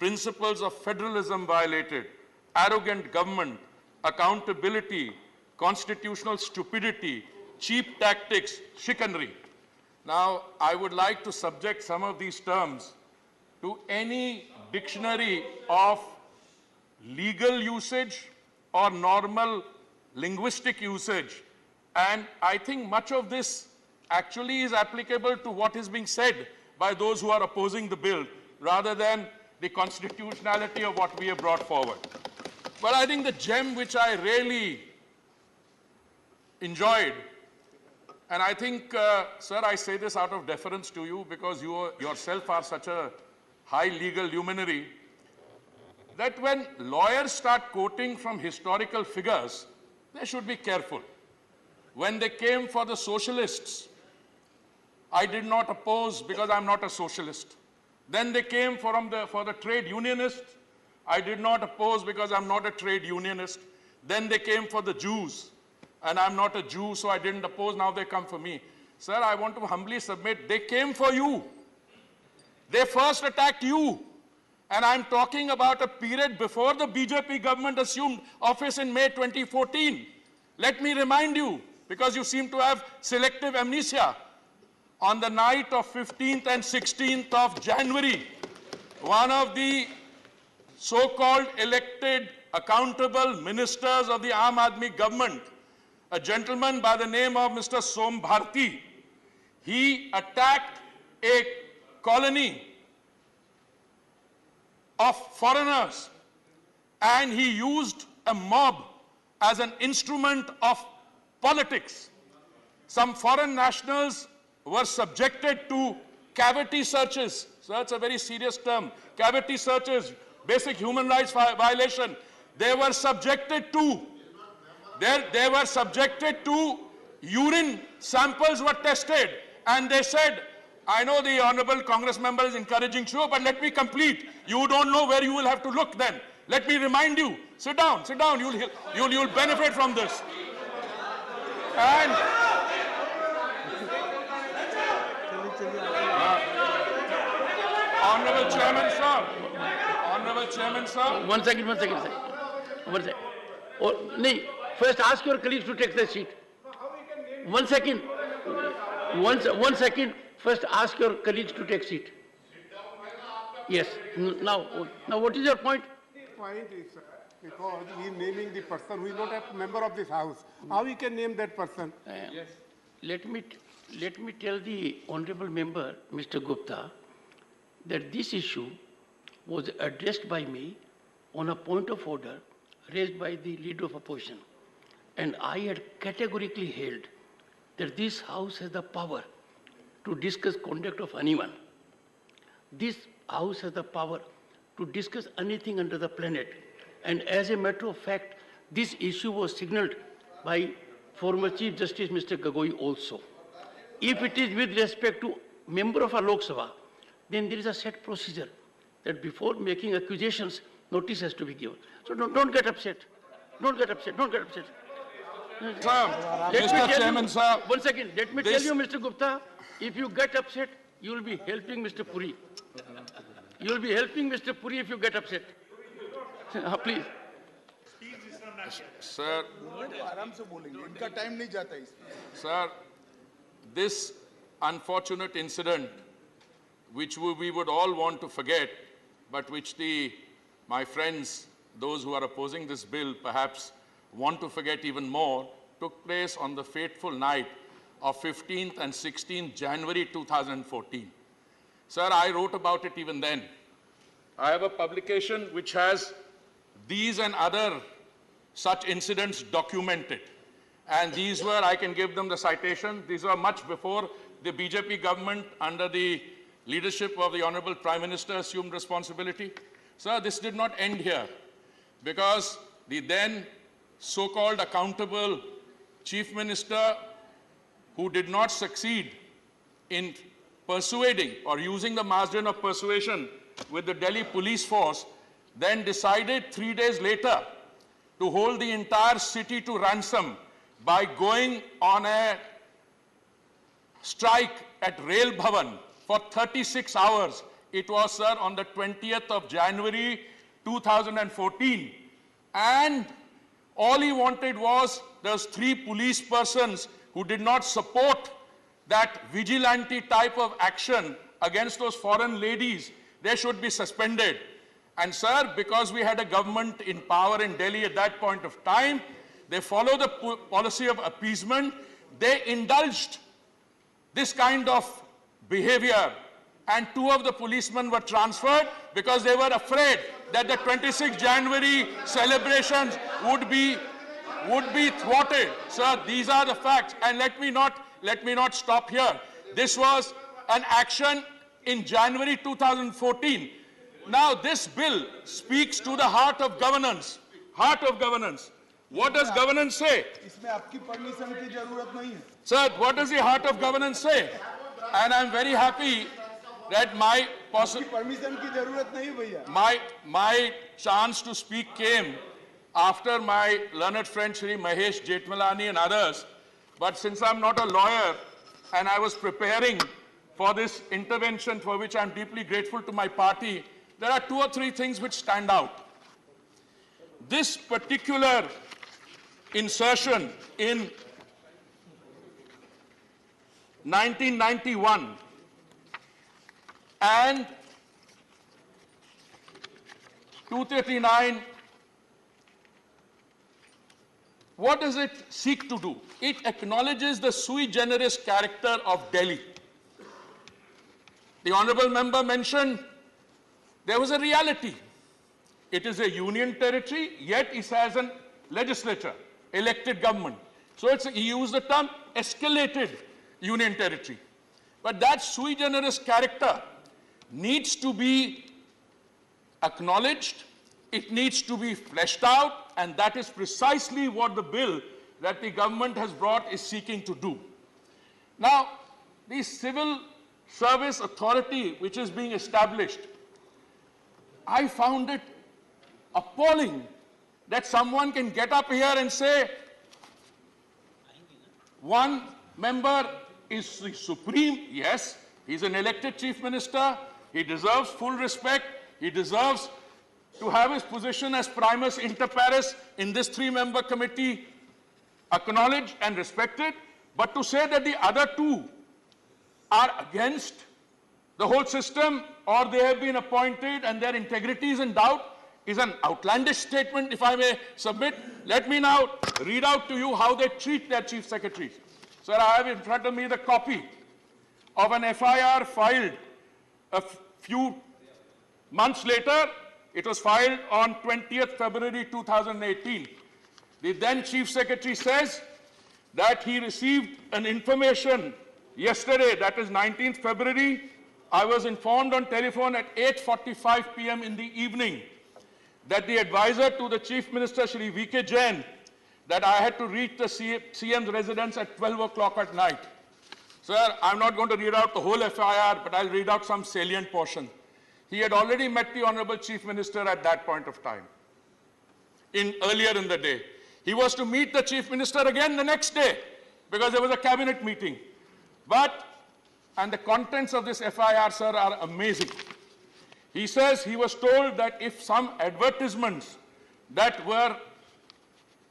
principles of federalism violated, arrogant government, accountability, constitutional stupidity, cheap tactics, chicanery. Now, I would like to subject some of these terms to any dictionary of legal usage or normal linguistic usage. And I think much of this actually is applicable to what is being said by those who are opposing the bill, rather than the constitutionality of what we have brought forward. But I think the gem which I really enjoyed, and I think, sir, I say this out of deference to you because you yourself are such a high legal luminary, that when lawyers start quoting from historical figures, they should be careful. When they came for the socialists, I did not oppose because I'm not a socialist. Then they came for the trade unionists. I did not oppose because I'm not a trade unionist. Then they came for the Jews, and I'm not a Jew, so I didn't oppose. Now they come for me. Sir, I want to humbly submit, they came for you. They first attacked you. And I'm talking about a period before the BJP government assumed office in May 2014. Let me remind you, because you seem to have selective amnesia. On the night of 15th and 16th of January, one of the so-called elected, accountable ministers of the Aam Aadmi government, a gentleman by the name of Mr. Som Bharti, he attacked a colony of foreigners, and he used a mob as an instrument of politics. Some foreign nationals were subjected to cavity searches. So that's a very serious term. Cavity searches, basic human rights violation. They were subjected to, urine samples were tested, and they said, I know the honorable Congress member is encouraging you, but let me complete. You don't know where you will have to look then. Let me remind you. Sit down, you'll benefit from this. And Honorable Chairman, sir. One second, sir. Oh, no, first ask your colleagues to take their seat. 1 second. 1 second. First ask your colleagues to take seat. Yes. Now what is your point? The point is, because he is naming the person who is not a member of this house. How he can name that person? Yes. Let me tell the honorable member, Mr. Gupta, that this issue was addressed by me on a point of order raised by the leader of opposition. And I had categorically held that this house has the power to discuss conduct of anyone. This house has the power to discuss anything under the planet. And as a matter of fact, this issue was signaled by former Chief Justice Mr. Gogoi also. If it is with respect to member of a Lok Sabha, then there is a set procedure that before making accusations, notice has to be given. So don't get upset. Don't get upset. Don't get upset. Mr. Chairman, sir. One second. Let me tell you, Mr. Gupta, if you get upset, you will be helping Mr. Puri. You will be helping Mr. Puri if you get upset. Please. Sir. Sir, this unfortunate incident, which we would all want to forget, but which my friends, those who are opposing this bill, perhaps want to forget even more, took place on the fateful night of 15th and 16th January 2014. Sir, I wrote about it even then. I have a publication which has these and other such incidents documented. And these were, I can give them the citation, these were much before the BJP government under the leadership of the Honorable Prime Minister assumed responsibility. Sir, this did not end here, because the then so-called accountable Chief Minister, who did not succeed in persuading or using the margin of persuasion with the Delhi police force, then decided 3 days later to hold the entire city to ransom by going on a strike at Rail Bhavan for 36 hours. It was, sir, on the 20th of January 2014. And all he wanted was those 3 police persons who did not support that vigilante type of action against those foreign ladies. They should be suspended. And, sir, because we had a government in power in Delhi at that point of time, they followed the policy of appeasement. They indulged this kind of behavior. And 2 of the policemen were transferred because they were afraid that the 26th January celebrations would be thwarted. Sir, these are the facts. And let me not stop here. This was an action in January 2014. Now, this bill speaks to the heart of governance. Heart of governance. What does governance say? Sir, what does the heart of governance say? And I'm very happy that my chance to speak came after my learned friend Shri Mahesh Jethmalani and others. But since I'm not a lawyer and I was preparing for this intervention, for which I'm deeply grateful to my party, there are 2 or 3 things which stand out. This particular insertion in 1991 and 239, what does it seek to do? It acknowledges the sui generis character of Delhi. The honorable member mentioned there was a reality. It is a union territory, yet it has a legislature, elected government. So he used the term escalated union territory. But that sui generis character needs to be acknowledged, it needs to be fleshed out, and that is precisely what the bill that the government has brought is seeking to do. Now, the civil service authority which is being established, I found it appalling that someone can get up here and say, one member is the supreme. Yes, he's an elected chief minister. He deserves full respect. He deserves to have his position as primus inter pares in this 3-member committee acknowledged and respected. But to say that the other 2 are against the whole system, or they have been appointed and their integrity is in doubt, is an outlandish statement, if I may submit. Let me now read out to you how they treat their chief secretaries. Sir, I have in front of me the copy of an FIR filed a few months later. It was filed on 20th February 2018. The then chief secretary says that he received an information yesterday, that is 19th February. I was informed on telephone at 8:45 p.m. in the evening that the advisor to the Chief Minister, Shri V.K. Jain, that I had to reach the CM's residence at 12 o'clock at night. Sir, I'm not going to read out the whole FIR, but I'll read out some salient portion. He had already met the Honorable Chief Minister at that point of time, earlier in the day. He was to meet the Chief Minister again the next day because there was a cabinet meeting. And the contents of this FIR, sir, are amazing. He says he was told that if some advertisements that were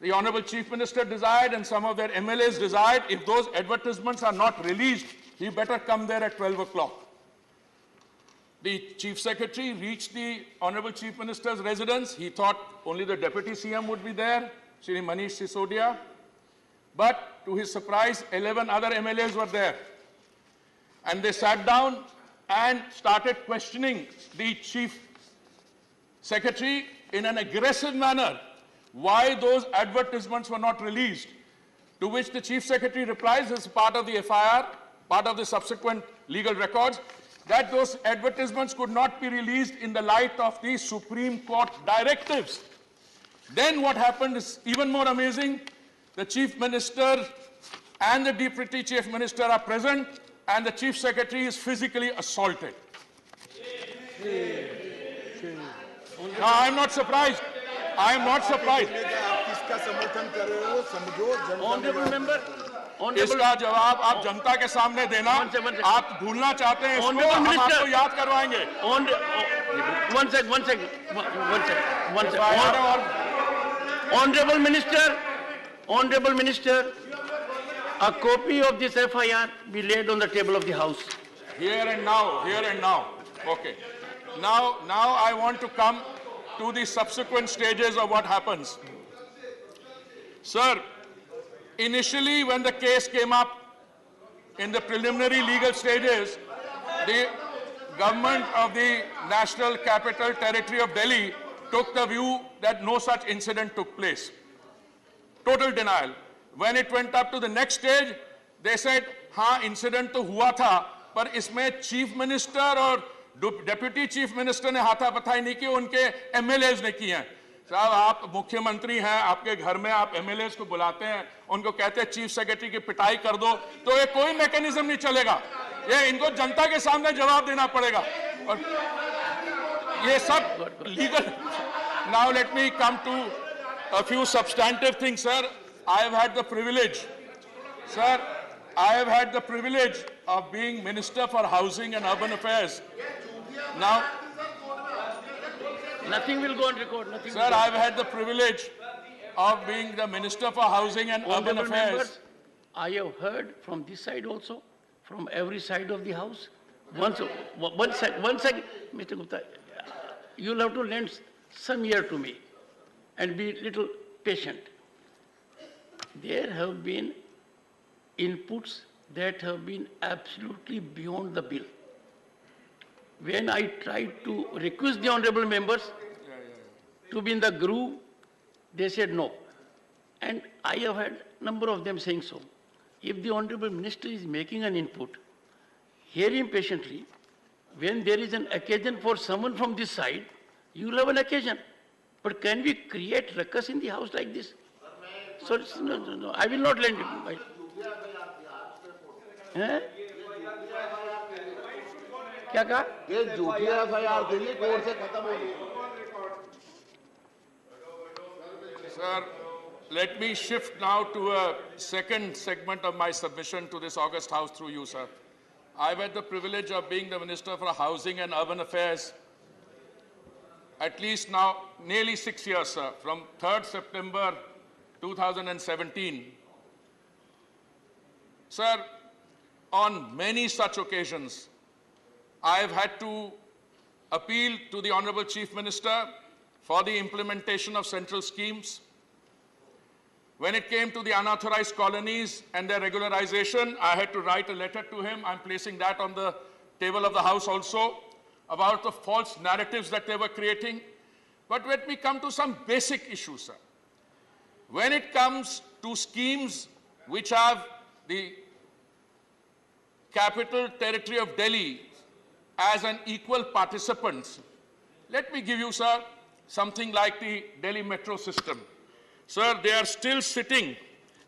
the Honorable Chief Minister desired and some of their MLAs desired, if those advertisements are not released, he better come there at 12 o'clock. The Chief Secretary reached the Honorable Chief Minister's residence. He thought only the Deputy CM would be there, Shri Manish Sisodia. But to his surprise, 11 other MLAs were there. And they sat down and started questioning the Chief Secretary in an aggressive manner why those advertisements were not released. To which the Chief Secretary replies, as part of the FIR, part of the subsequent legal records, that those advertisements could not be released in the light of the Supreme Court directives. Then what happened is even more amazing. The Chief Minister and the Deputy Chief Minister are present, and the Chief Secretary is physically assaulted. Now, I'm not surprised. I'm not surprised. Honorable member, इसका जवाब आप जनता के सामने देना, आप भूलना चाहते हैं इसको, हम आपको याद करवाएंगे. Honorable Minister, a copy of this FIR be laid on the table of the House. Here and now. Okay. Now I want to come to the subsequent stages of what happens. Sir, initially when the case came up in the preliminary legal stages, the government of the National Capital Territory of Delhi took the view that no such incident took place. Total denial. When it went up to the next stage, they said, हाँ incident तो हुआ था, पर इसमें Chief Minister और Deputy Chief Minister ने हाथापाई नहीं की, उनके MLAs ने की हैं. साहब आप मुख्यमंत्री हैं, आपके घर में आप MLAs को बुलाते हैं, उनको कहते हैं Chief Secretary की पिटाई कर दो, तो ये कोई मैकेनिज्म नहीं चलेगा. ये इनको जनता के सामने जवाब देना पड़ेगा. और ये सब legal. Now let me come to a few substantive things, sir. I have had the privilege, sir, of being Minister for Housing and Urban Affairs. Now, nothing will go on record. Sir, I have had the privilege of being the Minister for Housing and Urban Affairs. Members, I have heard from this side also, from every side of the House. One second, Mr. Gupta, you'll have to lend some ear to me and be a little patient. There have been inputs that have been absolutely beyond the bill. When I tried to request the honorable members to be in the groove, they said no. And I have had a number of them saying so. If the honorable minister is making an input, hear him patiently. When there is an occasion for someone from this side, you will have an occasion. But can we create ruckus in the House like this? So, no, I will not lend it. क्या कहा? ये झूठी FIR थी, court से खत्म हो गई. Sir, let me shift now to a second segment of my submission to this August House through you, sir. I've had the privilege of being the Minister for Housing and Urban Affairs at least now nearly 6 years, sir, from 3rd September 2017. Sir, on many such occasions, I have had to appeal to the Honorable Chief Minister for the implementation of central schemes. When it came to the unauthorized colonies and their regularization, I had to write a letter to him. I'm placing that on the table of the House also, about the false narratives that they were creating. But let me come to some basic issues, sir. When it comes to schemes which have the capital territory of Delhi as an equal participant, let me give you, sir, something like the Delhi metro system. Sir, they are still sitting.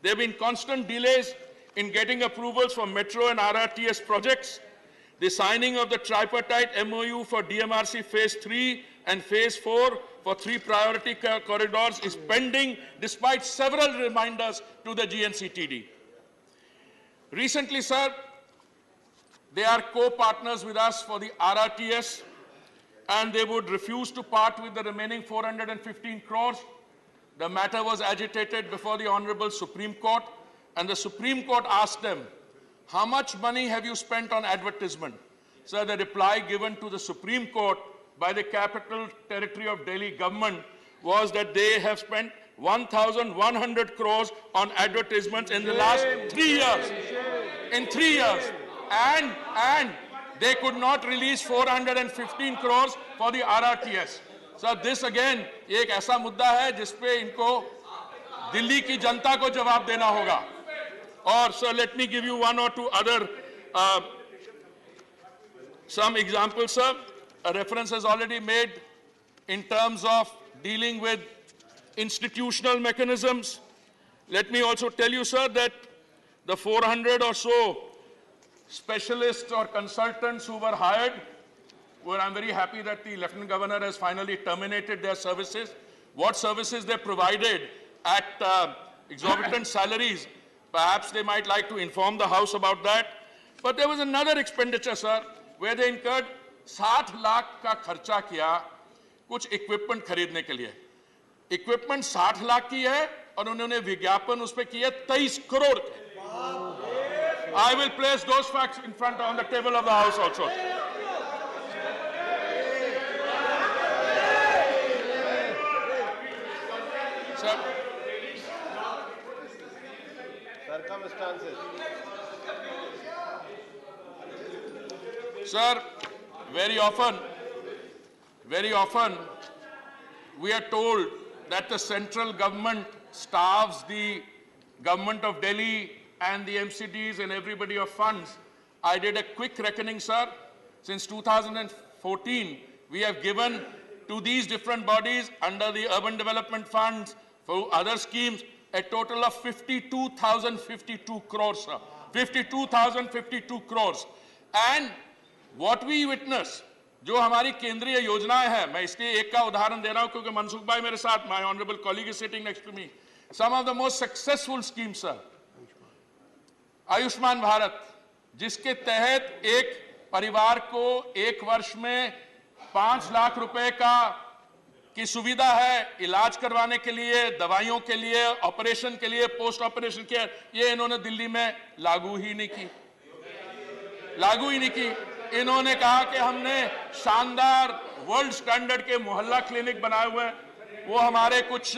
There have been constant delays in getting approvals for metro and RRTS projects. The signing of the tripartite MOU for DMRC Phase 3 and Phase 4 for 3 priority corridors is pending despite several reminders to the GNCTD. Recently, sir, they are co-partners with us for the RRTS, and they would refuse to part with the remaining 415 crores. The matter was agitated before the Honorable Supreme Court, and the Supreme Court asked them, how much money have you spent on advertisement? So the reply given to the Supreme Court by the Capital Territory of Delhi government was that they have spent 1,100 crores on advertisements in the last 3 years. In 3 years. And they could not release 415 crores for the RRTS. So this again, एक ऐसा मुद्दा है जिसपे इनको दिल्ली की जनता को जवाब देना होगा. Or so let me give you one or two other some examples, sir. A reference is already made in terms of dealing with institutional mechanisms. Let me also tell you, sir, that the 400 or so specialists or consultants who were hired, well, I'm very happy that the Lieutenant Governor has finally terminated their services. What services they provided at exorbitant salaries, perhaps they might like to inform the House about that. But there was another expenditure, sir, where they incurred 60 lakh का खर्चा किया कुछ equipment खरीदने के लिए. Equipment 60 lakh की है और उन्होंने विज्ञापन उस पे किया 23 crore. I will place those facts in front on the table of the House also. Sir. Circumstances. Sir, very often, we are told that the central government starves the government of Delhi and the MCDs and everybody of funds. I did a quick reckoning, sir. Since 2014, we have given to these different bodies under the urban development funds for other schemes a total of 52,052 crores, sir. 52,052 crores. And what we witness, जो हमारी केंद्रीय योजनाएं हैं, मैं इसके एक का उदाहरण दे रहा हूं क्योंकि मनसुख भाई मेरे साथ, my honorable colleague is sitting next to me. Some of the most successful schemes, sir. Ayushman Bharat, जिसके तहत एक परिवार को एक वर्ष में 5 लाख रुपए की सुविधा है इलाज करवाने के लिए, दवाइयों के लिए, ऑपरेशन के लिए, पोस्ट ऑपरेशन केयर, ये इन्होंने दिल्ली में लागू ही नहीं की. इन्होंने कहा कि हमने शानदार वर्ल्ड स्टैंडर्ड के मोहल्ला क्लिनिक बनाए हुए हैं. वो हमारे कुछ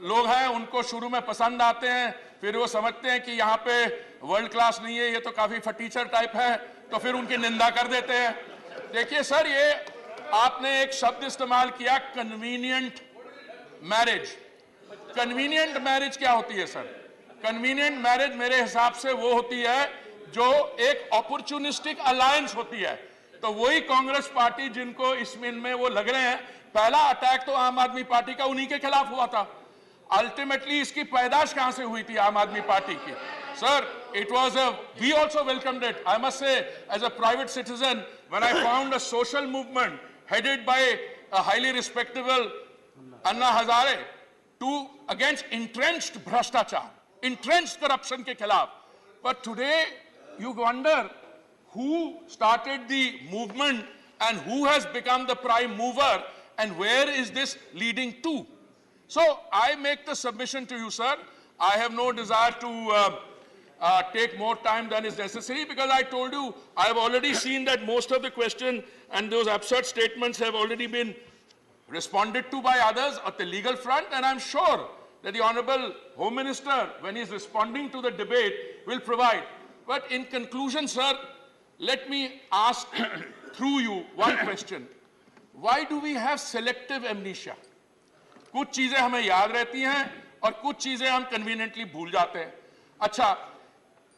लोग हैं, उनको शुरू में पसंद आते हैं, फिर वो समझते हैं कि यहाँ पे वर्ल्ड क्लास नहीं है, ये तो काफी फटीचर टाइप है, तो फिर उनकी निंदा कर देते हैं. देखिए सर, ये आपने एक शब्द इस्तेमाल किया, कन्वीनियंट मैरिज. कन्वीनियंट मैरिज क्या होती है सर? कन्वीनियंट मैरिज मेरे हिसाब से वो होती है जो एक अपॉर्चुनिस्टिक अलायंस होती है. तो वही कांग्रेस पार्टी जिनको इसमें वो लग रहे हैं, पहला अटैक तो आम आदमी पार्टी का उन्हीं के खिलाफ हुआ था. अल्टीमेटली इसकी पैदाश कहां से हुई थी आम आदमी पार्टी की? Sir, it was we also welcomed it. I must say, as a private citizen, when I found a social movement headed by a highly respectable Anna Hazare against entrenched bhrashtachar, entrenched corruption ke khilaf. But today, you wonder who started the movement and who has become the prime mover and where is this leading to? So I make the submission to you, sir. I have no desire to take more time than is necessary, because I told you, I have already seen that most of the question and those absurd statements have already been responded to by others at the legal front, and I'm sure that the Honorable Home Minister, when he is responding to the debate, will provide. But in conclusion, sir, let me ask through you one question. Why do we have selective amnesia? कुछ चीजें हमें याद रहती हैं और कुछ चीजें हम कन्वीनियंटली भूल जाते हैं. अच्छा,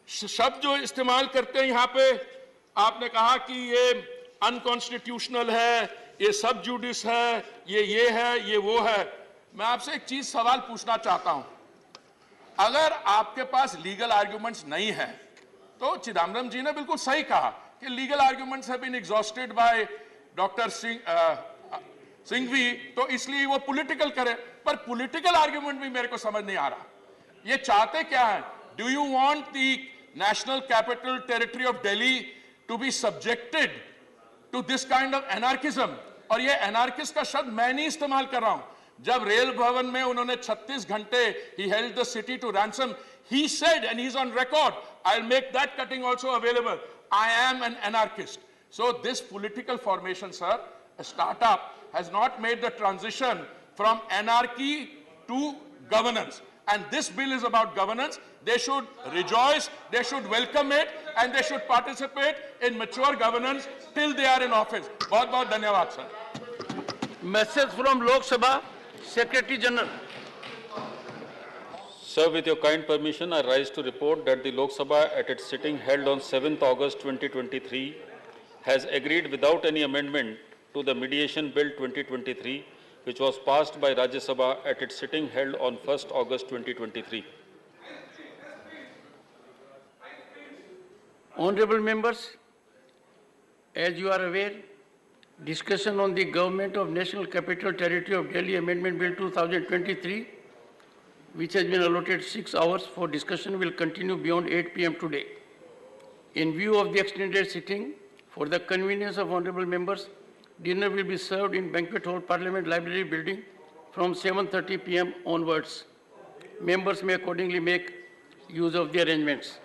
शब्द जो इस्तेमाल करते हैं यहाँ पे, आपने कहा कि ये अनकॉन्स्टिट्यूशनल है, ये सब जुडिस है, ये है, ये वो है. मैं आपसे एक चीज सवाल पूछना चाहता हूं. अगर आपके पास लीगल आर्ग्यूमेंट्स नहीं है, तो चिदम्बरम जी ने बिल्कुल सही कहा कि legal arguments have been exhausted by doctor Singhvi, तो इसलिए वो पॉलिटिकल करे. पर पॉलिटिकल आर्ग्यूमेंट भी मेरे को समझ नहीं आ रहा. ये चाहते क्या है? Do you want the national capital territory of Delhi to be subjected to this kind of anarchism? और ये एनार्किस्ट का शब्द मैं नहीं इस्तेमाल कर रहा हूं. जब रेल भवन में उन्होंने 36 घंटे he held the city to ransom, he said, and he's on record, I'll make that cutting also available, I am an anarchist. So this political formation, sir, a startup, has not made the transition from anarchy to governance. And this bill is about governance. They should rejoice, they should welcome it, and they should participate in mature governance till they are in office. बहुत बहुत धन्यवाद, sir. Message from Lok Sabha, Secretary General. Sir, with your kind permission, I rise to report that the Lok Sabha at its sitting held on 7th August 2023 has agreed without any amendment to the Mediation Bill 2023, which was passed by Rajya Sabha at its sitting held on 1st August 2023. Honorable members, as you are aware, discussion on the Government of National Capital Territory of Delhi Amendment Bill 2023, which has been allotted 6 hours for discussion, will continue beyond 8 p.m. today. In view of the extended sitting, for the convenience of honorable members, dinner will be served in Banquet Hall, Parliament Library Building from 7:30 p.m. onwards. Members may accordingly make use of the arrangements.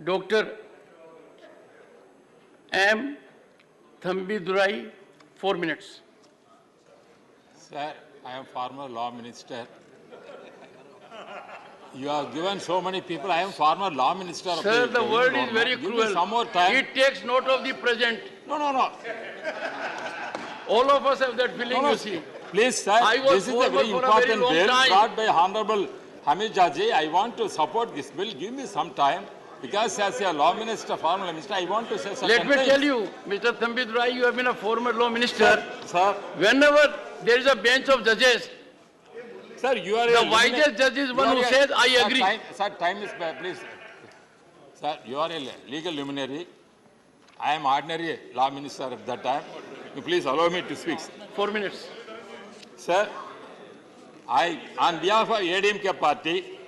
Dr. Aam Aadmi, 4 minutes. Sir, I am former law minister. You have given so many people. I am former law minister. Sir, the world is very cruel. Give me some more time. It takes note of the present. No. All of us have that feeling, you see. Please, sir, this is a very important bill brought by Honorable Hamid Jaji. I want to support this bill. Give me some time. Because as a law minister, former minister, I want to say something. Let me tell you, Mr. Thambit Rai, you have been a former law minister. Sir. Whenever there is a bench of judges, sir, you are the wisest judge is one who says, I agree. Time is, please. Sir, you are a legal luminary. I am ordinary law minister at that time. You please allow me to speak. 4 minutes. Sir, on behalf of ADMK party,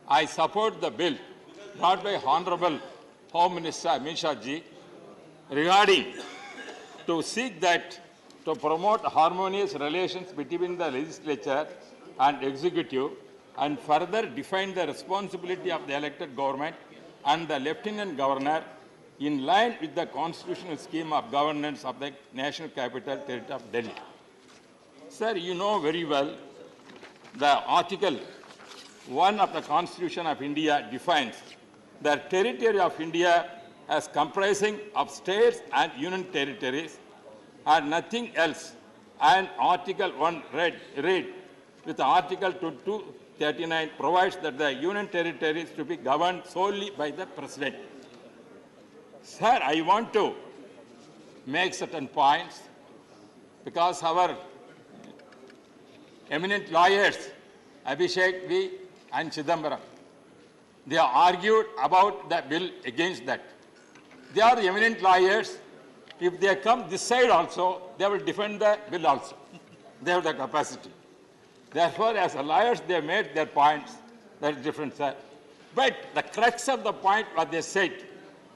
I support the bill brought by Honorable Home Minister Amit Shah ji regarding to seek that to promote harmonious relations between the legislature and executive and further define the responsibility of the elected government and the lieutenant governor in line with the constitutional scheme of governance of the National Capital Territory of Delhi. Sir, you know very well the Article 1 of the Constitution of India defines the territory of India as comprising of states and union territories and nothing else. And Article 1 read with Article 239 provides that the union territories to be governed solely by the President. Sir, I want to make certain points because our eminent lawyers, Abhishek V. and Chidambaram, they argued about the bill against that. They are eminent lawyers. If they come this side also, they will defend the bill also. They have the capacity. Therefore, as lawyers, they made their points. That is different, sir. But the crux of the point what they said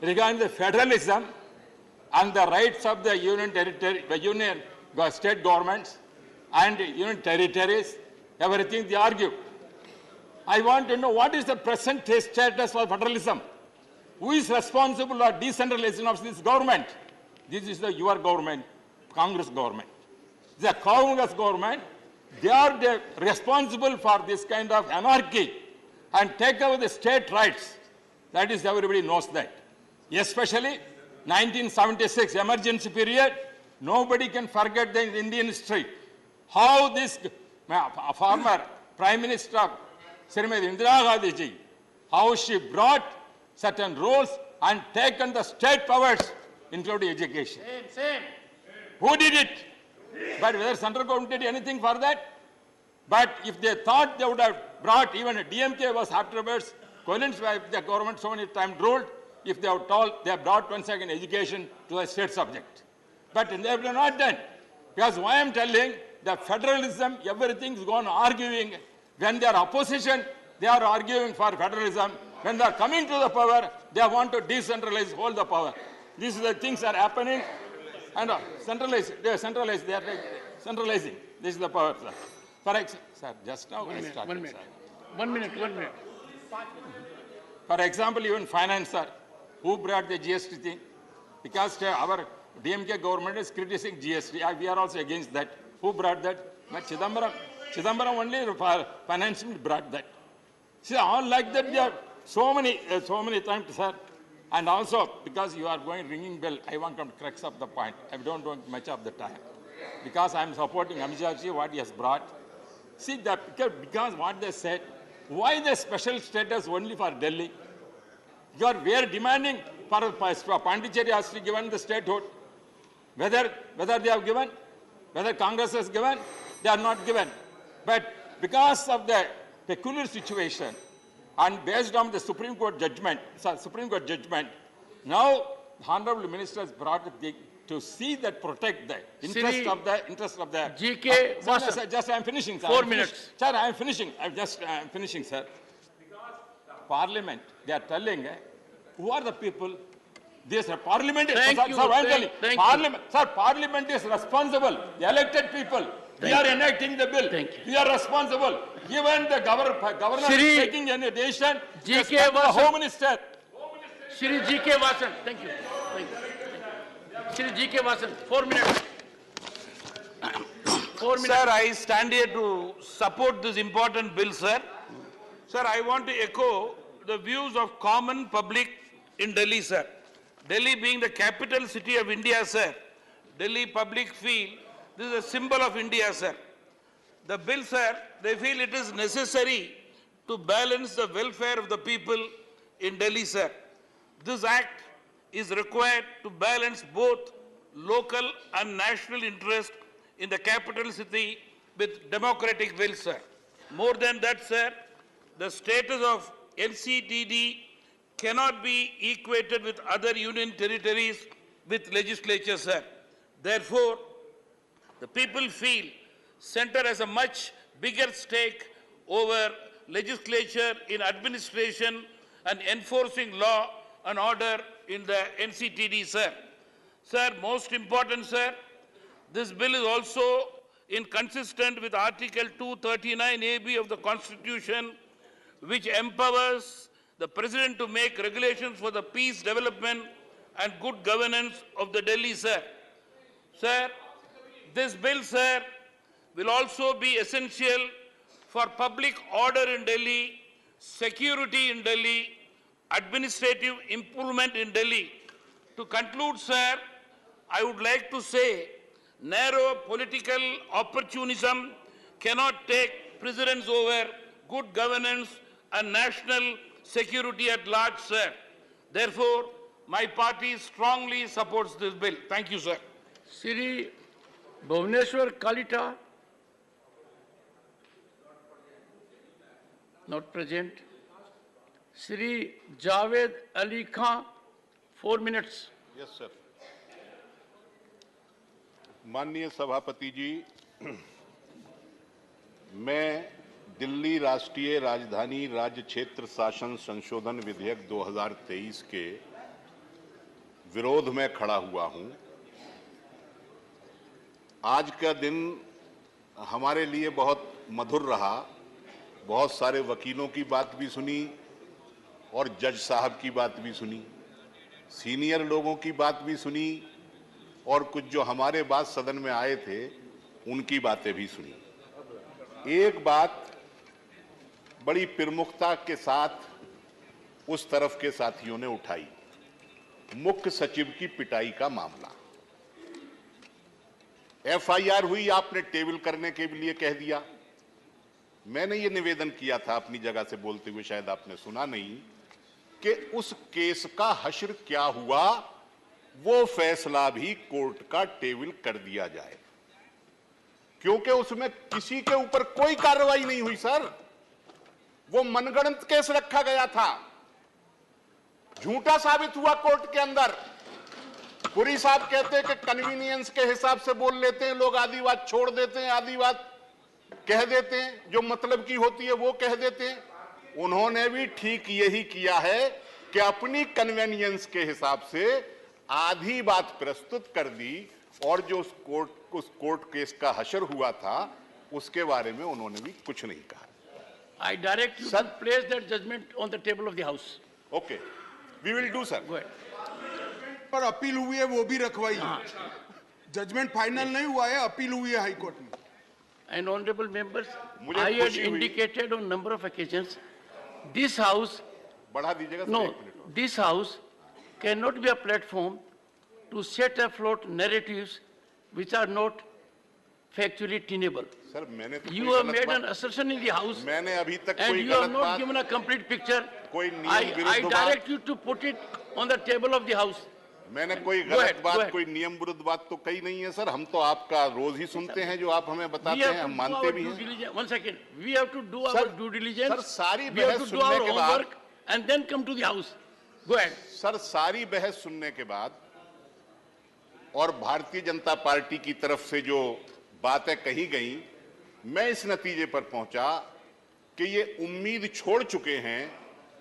regarding the federalism and the rights of the union territory, the union state governments and union territories, everything they argue. I want to know what is the present status for federalism? Who is responsible for decentralization of this government? This is your government, Congress government. The Congress government, they are responsible for this kind of anarchy and take over the state rights. That is, everybody knows that. Especially 1976 emergency period, nobody can forget the Indian history. How this former Prime Minister, Srimati Indira Gandhi ji, how she brought certain rules and taken the state powers, including education. Same. Who did it? But whether central government did anything for that? But if they thought they would have brought, even DMK was afterwards, coincided with the government so many times ruled, if they have told, they have brought once again education to a state subject. But they have not done. Because why I am telling, the federalism, everything is gone arguing. When they are opposition, they are arguing for federalism. When they are coming to the power, they want to decentralize, hold the power. These are the things are happening. And centralize, they are centralizing. This is the power, sir. For example, sir, just now I started. 1 minute. 1 minute, 1 minute. For example, even finance, sir, who brought the GST thing? Because our DMK government is criticizing GST. We are also against that. Who brought that? But Chidambaram only finance brought that. See, all like that, there are so many times, sir. And also, because you are going ringing bell, I want to crux up the point. I don't want much of the time. Because I am supporting Amit Shah ji, what he has brought. See, because what they said, why the special status only for Delhi? We are demanding for Pondicherry has to be given the statehood. Whether they have given, whether Congress has given, they are not given. But because of the peculiar situation and based on the Supreme Court judgment, now the Honorable Minister has brought it to see that protect the interest of the GK. Just I am finishing, sir. 4 minutes. Sir, I am finishing. I am finishing, sir. Parliament, they are telling who are the people. This Parliament is Parliament is responsible. The elected people. We are enacting the bill. We are responsible. Even the governor is taking any decision. GK the Home Minister. Shri GK Vasan. Thank you. Shri GK Vasan. 4 minutes. 4 minutes. Sir, I stand here to support this important bill, sir. Sir, I want to echo the views of common public in Delhi, sir. Delhi being the capital city of India, sir. Delhi public feel this is a symbol of India, sir. The bill, sir, they feel it is necessary to balance the welfare of the people in Delhi, sir. This act is required to balance both local and national interest in the capital city with democratic will, sir. More than that, sir, the status of NCTD cannot be equated with other union territories with legislature, sir. Therefore, the people feel center has a much bigger stake over legislature in administration and enforcing law and order in the NCTD, sir. Sir, most important, sir, this bill is also inconsistent with Article 239AB of the Constitution, which empowers the President to make regulations for the peace, development and good governance of the Delhi, sir. Sir, this bill, sir, will also be essential for public order in Delhi, security in Delhi, administrative improvement in Delhi. To conclude, sir, I would like to say narrow political opportunism cannot take precedence over good governance and national security at large, sir. Therefore, my party strongly supports this bill. Thank you, sir. Shri Bhuvaneshwar Kalita, not present. Shri Javed Ali Khan, 4 minutes. Yes, sir. माननीय सभापति जी, मैं दिल्ली राष्ट्रीय राजधानी राज्य क्षेत्र शासन संशोधन विधेयक 2023 के विरोध में खड़ा हुआ हूं। आज का दिन हमारे लिए बहुत मधुर रहा बहुत सारे वकीलों की बात भी सुनी और जज साहब की बात भी सुनी, सीनियर लोगों की बात भी सुनी और कुछ जो हमारे बाद सदन में आए थे उनकी बातें भी सुनी। एक बात बड़ी प्रमुखता के साथ उस तरफ के साथियों ने उठाई, मुख्य सचिव की पिटाई का मामला। एफआईआर हुई, आपने टेबल करने के लिए कह दिया। मैंने ये निवेदन किया था अपनी जगह से बोलते हुए, शायद आपने सुना नहीं, कि उस केस का हश्र क्या हुआ वो फैसला भी कोर्ट का टेबल कर दिया जाए, क्योंकि उसमें किसी के ऊपर कोई कार्रवाई नहीं हुई सर। वो मनगढ़ंत केस रखा गया था, झूठा साबित हुआ कोर्ट के अंदर। पुरी साहब कहते हैं कि कन्वीनियंस के हिसाब से बोल लेते हैं लोग, आधी बात छोड़ देते हैं, आधी बात कह देते हैं, जो मतलब की होती है वो कह देते हैं। उन्होंने भी ठीक यही किया है कि अपनी कन्वीनियंस के हिसाब से आधी बात प्रस्तुत कर दी और जो उस कोर्ट केस का हश्र हुआ था उसके बारे में उन्होंने भी कुछ नहीं कहा। I direct you to place that judgment on the table of the house. Okay, we will do, sir. Go ahead. पर अपील हुई है वो भी रखवाइए। जजमेंट फाइनल नहीं हुआ है, अपील हुई है हाई कोर्ट में। And honorable members, I had indicated on number of occasions, this house, बढ़ा दीजिएगा। no, this house cannot be a platform to set afloat narratives which are not factually tenable. Sir मैंने तो You have made an assertion in the house, मैंने अभी तक and कोई you have गलत not बात, given a complete picture. कोई नियम I विरुद्ध direct you to put it on the table of the house. मैंने कोई गलत बात, कोई नियम विरुद्ध बात तो कही नहीं है सर। हम तो आपका रोज ही सुनते हैं, जो आप हमें बताते हैं हम मानते भी हैं। One second, we have to do our due diligence. Sir सारी we have बहस to do our सुनने के बाद, homework and then come to the house. Go ahead. Sir सारी बहस सुनने के बाद और भारतीय जनता पार्टी की तरफ से जो बातें कही गई, मैं इस नतीजे पर पहुंचा कि ये उम्मीद छोड़ चुके हैं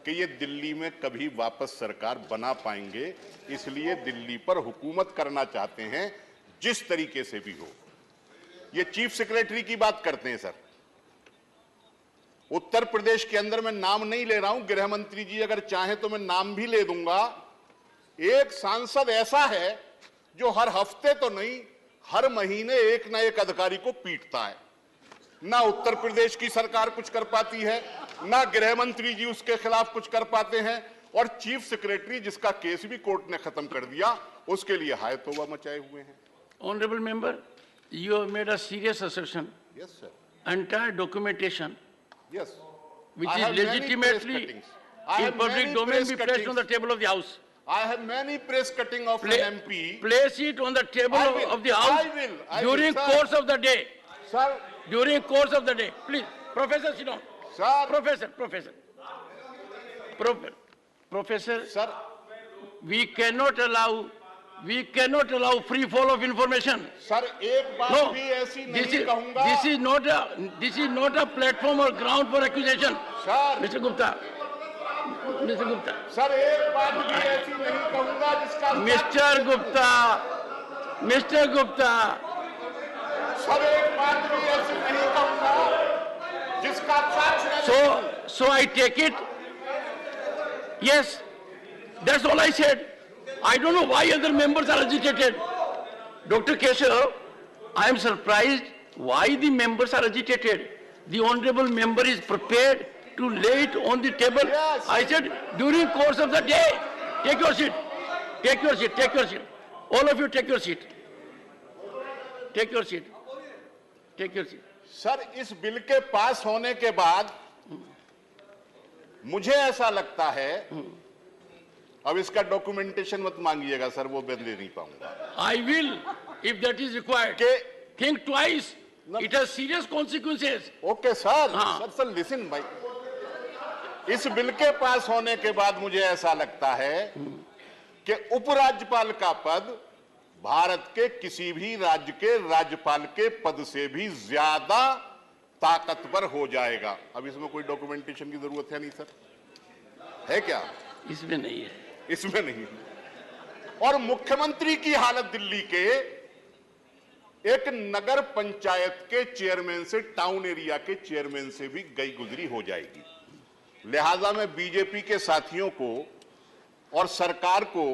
कि ये दिल्ली में कभी वापस सरकार बना पाएंगे, इसलिए दिल्ली पर हुकूमत करना चाहते हैं जिस तरीके से भी हो। ये चीफ सेक्रेटरी की बात करते हैं सर। उत्तर प्रदेश के अंदर मैं नाम नहीं ले रहा हूं, गृह मंत्री जी अगर चाहें तो मैं नाम भी ले दूंगा। एक सांसद ऐसा है जो हर हफ्ते तो नहीं, हर महीने एक ना एक अधिकारी को पीटता है। ना उत्तर प्रदेश की सरकार कुछ कर पाती है, ना गृह मंत्री जी उसके खिलाफ कुछ कर पाते हैं, और चीफ सेक्रेटरी जिसका केस भी कोर्ट ने खत्म कर दिया उसके लिए हाय तौबा मचाए हुए हैं। Honorable member, you have made a serious assertion. Yes, sir. Entire documentation, yes, which is legitimately in public domain, be placed on the table of the house. I have many press cutting of an MP. Place it on the table of the house during course of the day. Sir. During course of the day. Please, Professor, sit down. Sir. Professor. Sir. We cannot allow free fall of information. Sir, एक बात भी ऐसी नहीं कहूँगा। This is not a platform or ground for accusation. Sir. Mr. Gupta. Sir एक बात भी ऐसी नहीं कहूँगा जिसका Mr. Gupta. सर एक बात भी ऐसी नहीं कहूँगा जिसका साक्ष्य। So I take it. Yes, that's all I said. I don't know why other members are agitated. Dr. Keshav, I am surprised why the members are agitated. The honorable member is prepared to lay it on the table. Yes. I said during course of the day. Take your seat. All of you take your seat. Take your seat. Sir इस bill के पास होने के बाद मुझे ऐसा लगता है, अब इसका डॉक्यूमेंटेशन मत मांगिएगा सर, वो मैं दे नहीं पाऊंगा। I will, if that is required. Think twice. It has serious consequences. Okay, sir. Sir, listen, भाई। इस बिल के पास होने के बाद मुझे ऐसा लगता है कि उपराज्यपाल का पद भारत के किसी भी राज्य के राज्यपाल के पद से भी ज्यादा ताकतवर हो जाएगा। अब इसमें कोई डॉक्यूमेंटेशन की जरूरत है नहीं सर, है क्या? इसमें नहीं है। इसमें नहीं है। और मुख्यमंत्री की हालत दिल्ली के एक नगर पंचायत के चेयरमैन से, टाउन एरिया के चेयरमैन से भी गई गुजरी हो जाएगी। लिहाजा मैं बीजेपी के साथियों को और सरकार को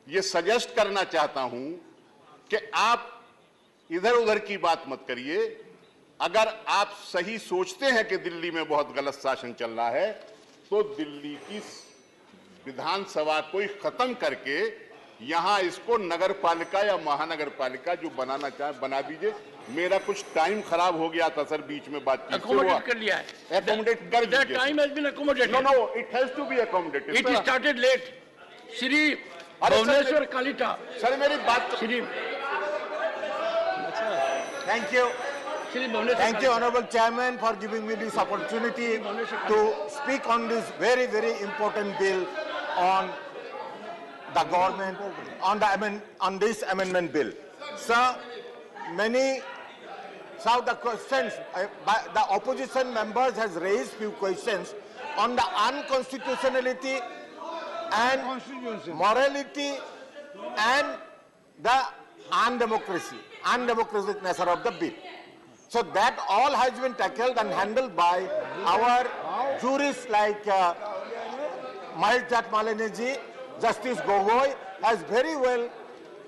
यह सजेस्ट करना चाहता हूं कि आप इधर उधर की बात मत करिए। अगर आप सही सोचते हैं कि दिल्ली में बहुत गलत शासन चल रहा है, तो दिल्ली की विधानसभा को ही खत्म करके यहां इसको नगर पालिका या महानगर पालिका जो बनाना चाहे बना दीजिए। मेरा कुछ टाइम खराब हो गया था सर, बीच में बातचीत अकोमोडेट कर लिया है, अकोमोडेट कर दीजिए। Time has been accommodated. No no, it has to be accommodated. It started late. Shri Bhubaneswar Kalita sir, मेरी बात Shri Thank you. Thank you, Honorable Chairman, for giving me this opportunity to speak on this very, very important bill on the government, on this amendment bill. Sir, some of the questions, the opposition members has raised few questions on the unconstitutionality and morality and the undemocratic nature of the bill. So that all has been tackled and handled by our jurists like Mahesh Jatmalani, Justice Gogoi has very well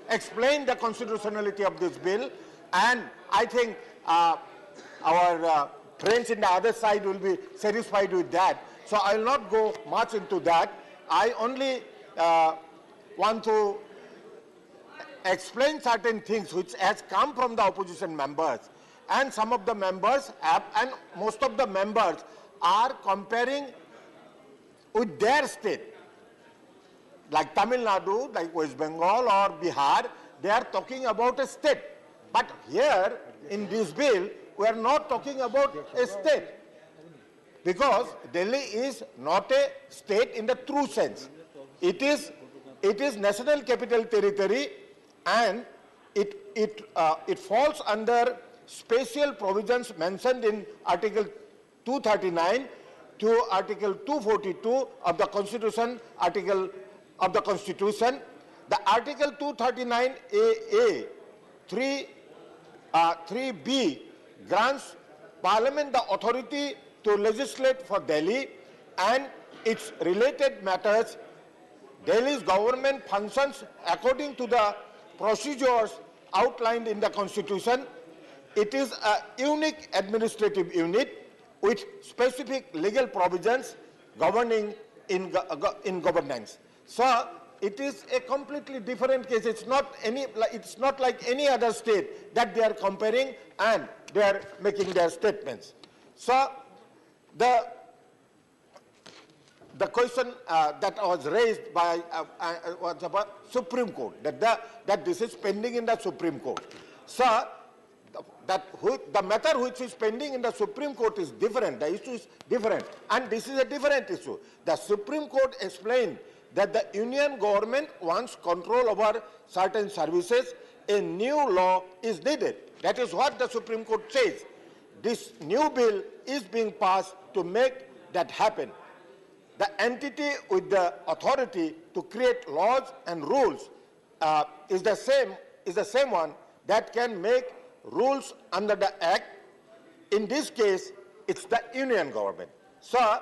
explained the constitutionality of this bill, and I think our friends in the other side will be satisfied with that. So I will not go much into that. I only want to explain certain things which has come from the opposition members, and some of the members and most of the members are comparing with their state, like Tamil Nadu, like West Bengal or Bihar. They are talking about a state, but here in this bill we are not talking about a state, because Delhi is not a state in the true sense. It is national capital territory, and it falls under special provisions mentioned in Article 239 to Article 242 of the Constitution, The Article 239 AA 3B grants Parliament the authority to legislate for Delhi and its related matters. Delhi's government functions according to the procedures outlined in the Constitution. It is a unique administrative unit with specific legal provisions governing in governance. So it is a completely different case. It's not like any other state that they are comparing and they are making their statements. So the question that was raised by was about Supreme Court, that this is pending in the Supreme Court. So the matter which is pending in the Supreme Court is different. The issue is different, and this is a different issue. The Supreme Court explained that the union government wants control over certain services. A new law is needed. That is what the Supreme Court says. This new bill is being passed to make that happen. The entity with the authority to create laws and rules is the same one that can make rules under the Act. In this case, it's the union government. So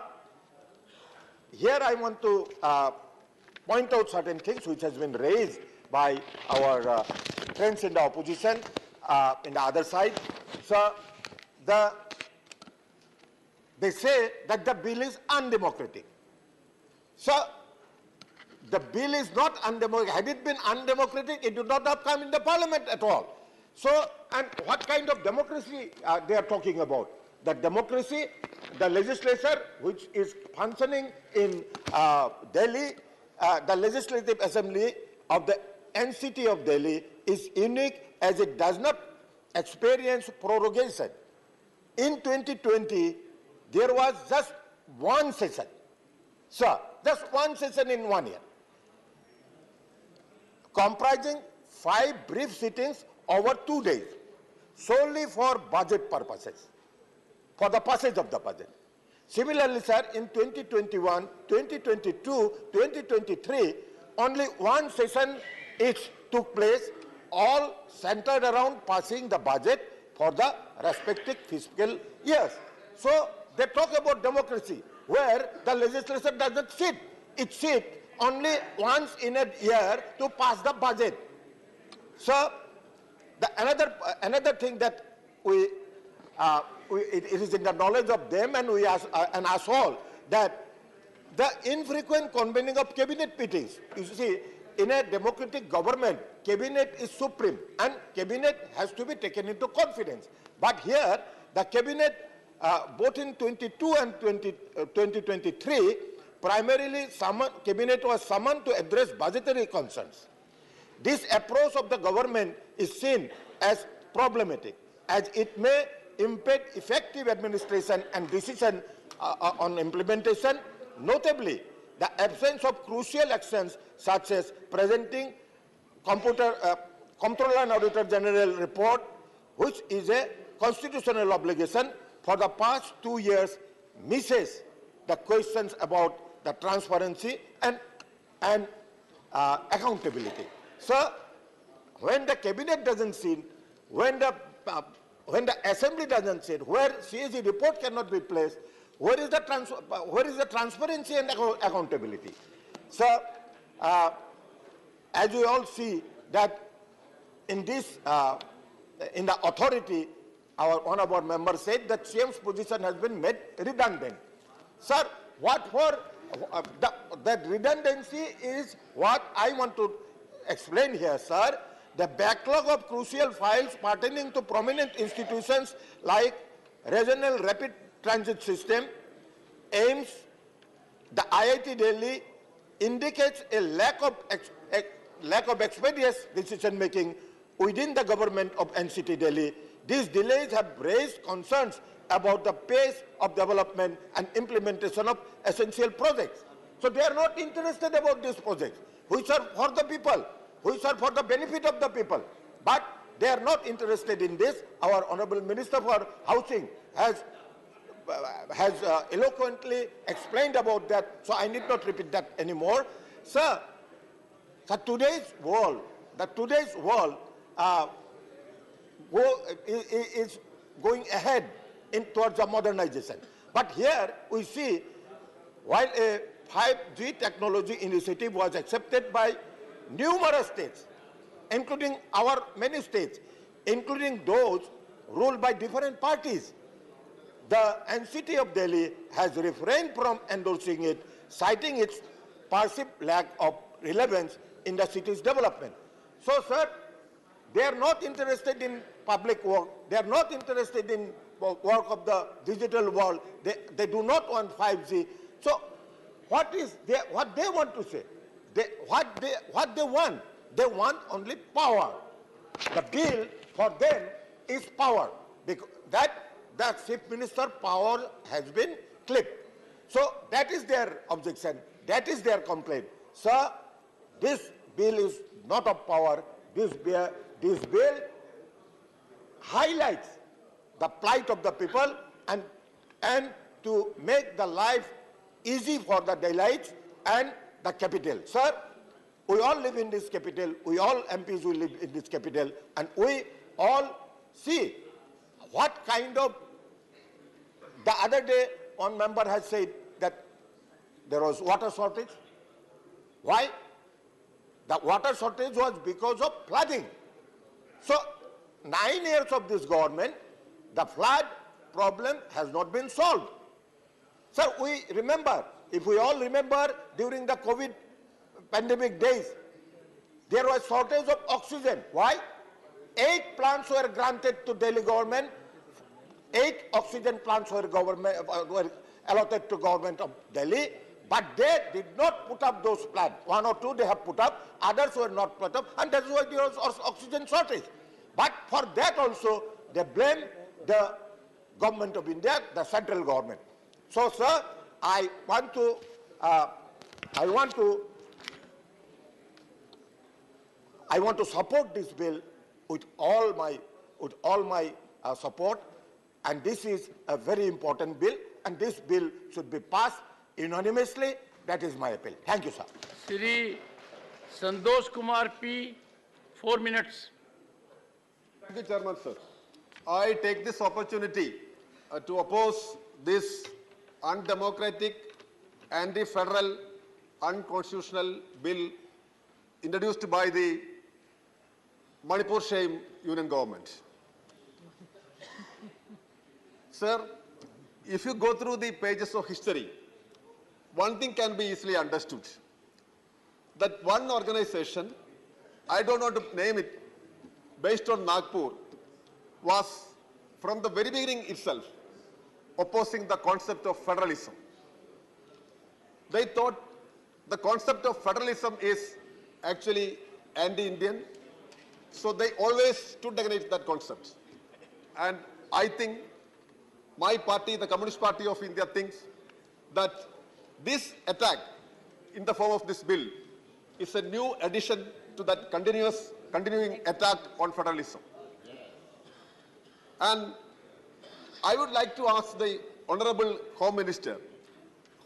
here I want to point out certain things which has been raised by our friends in the opposition in the other side. So they say that the bill is undemocratic. So the bill is not undemocratic. Had it been undemocratic, it would not have come in the parliament at all. So, and what kind of democracy they are talking about? The democracy, the legislature which is functioning in Delhi, the Legislative Assembly of the NCT of Delhi is unique as it does not experience prorogation. In 2020, there was just one session. So, just one session in 1 year, comprising 5 brief sittings over 2 days, solely for budget purposes, for the passage of the budget. Similarly, sir, in 2021, 2022, 2023, only one session took place all centered around passing the budget for the respective fiscal years. So they talk about democracy, where the legislature doesn't sit. It sits only once in a year to pass the budget. So another thing that it is in the knowledge of them, and we ask, and us all, that the infrequent convening of cabinet meetings. You see, in a democratic government, cabinet is supreme, and cabinet has to be taken into confidence. But here, the cabinet, both in 22 and 2023, primarily cabinet was summoned to address budgetary concerns. This approach of the government is seen as problematic, as it may impede effective administration and decision on implementation. Notably, the absence of crucial actions such as presenting Comptroller and Auditor General report, which is a constitutional obligation, for the past 2 years misses the questions about the transparency and accountability. So, when the cabinet doesn't see, when the assembly doesn't see, where CAG report cannot be placed, where is the transparency and accountability? So, as we all see that in this, in the authority, one of our members said that CM's position has been made redundant. Sir, what for that redundancy is what I want to explain here, sir. The backlog of crucial files pertaining to prominent institutions like Regional Rapid Transit System, AIMS, the IIT Delhi, indicates a lack of expeditious decision making within the government of NCT Delhi. These delays have raised concerns about the pace of development and implementation of essential projects. So they are not interested about these projects, which are for the people, which are for the benefit of the people. But they are not interested in this. Our Honorable Minister for Housing has eloquently explained about that, so I need not repeat that anymore. Sir, today's world is going ahead towards the modernization. But here we see, while a 5G technology initiative was accepted by numerous states, including our many states, including those ruled by different parties, the NCT of Delhi has refrained from endorsing it, citing its perceived lack of relevance in the city's development. So, sir, they are not interested in public work. They are not interested in work of the digital world. They do not want 5G. So, what they want to say? What they want? They want only power. The bill for them is power, because that the Chief Minister's power has been clipped. So that is their objection. That is their complaint. Sir, this bill is not of power. This bill highlights the plight of the people and to make the life easy for the Delhiites and the capital. Sir, we all live in this capital. We all MPs will live in this capital, and we all see what kind of. The other day, one member has said that there was water shortage. Why? The water shortage was because of flooding. So, 9 years of this government, the flood problem has not been solved. Sir, we remember, if we all remember, during the COVID pandemic days, there was shortage of oxygen. Why? 8 plants were granted to Delhi government. 8 oxygen plants were allotted to government of Delhi, but they did not put up those plants. 1 or 2 they have put up, others were not put up, and that's why there was oxygen shortage. But for that also, they blame the government of India, the central government. So, sir, I want to support this bill with all my support. And this is a very important bill, and this bill should be passed unanimously. That is my appeal. Thank you, sir. Shri Santosh Kumar P, 4 minutes. Thank you, Chairman, sir. I take this opportunity to oppose this undemocratic, anti-federal, unconstitutional bill introduced by the Manipur Shame Union government. Sir, if you go through the pages of history, one thing can be easily understood. That one organization, I don't want to name it, based on Nagpur, was from the very beginning itself opposing the concept of federalism. They thought the concept of federalism is actually anti-Indian, so they always stood against that concept. And I think my party, the Communist Party of India, thinks that this attack in the form of this bill is a new addition to that continuing attack on federalism. And I would like to ask the Honorable Home Minister,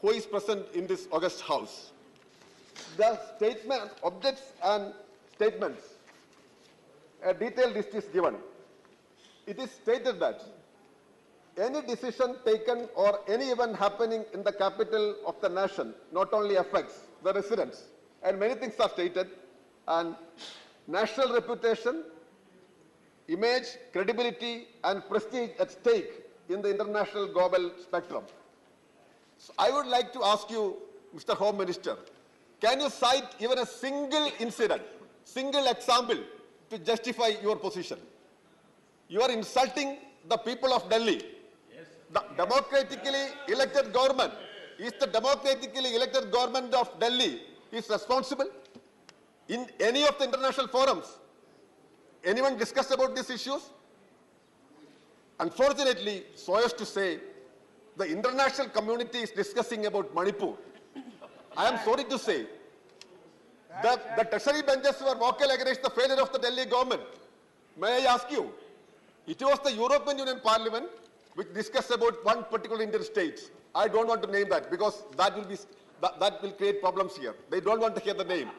who is present in this august house, the statement, objects and statements, a detailed list is given. It is stated that any decision taken or any event happening in the capital of the nation not only affects the residents, and many things are stated, and national reputation, image, credibility, and prestige at stake in the international global spectrum. So I would like to ask you, Mr. Home Minister, can you cite even a single incident, single example to justify your position? You are insulting the people of Delhi. The democratically elected government, is the democratically elected government of Delhi is responsible? In any of the international forums, anyone discussed about these issues? Unfortunately, so as to say, the international community is discussing about Manipur. I am sorry to say, the treasury benches were vocal against the failure of the Delhi government. May I ask you, it was the European Union Parliament which discussed about one particular Indian state. I don't want to name that because that will create problems here. They don't want to hear the name.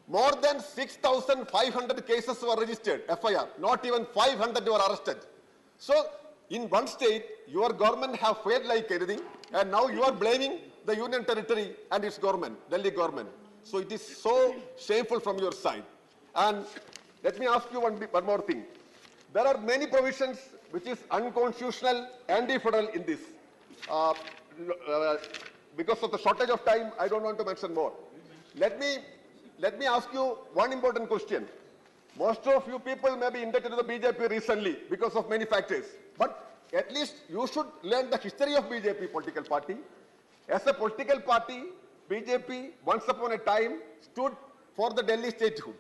More than 6,500 cases were registered, FIR. Not even 500 were arrested. So, in one state, your government have failed like anything, and now you are blaming the union territory and its government, Delhi government. So, it is so shameful from your side. And let me ask you one more thing. There are many provisions which is unconstitutional, anti-federal in this. Because of the shortage of time, I don't want to mention more. Let me ask you one important question. Most of you people may be indebted to the BJP recently because of many factors. But at least you should learn the history of BJP political party. As a political party, BJP once upon a time stood for the Delhi statehood.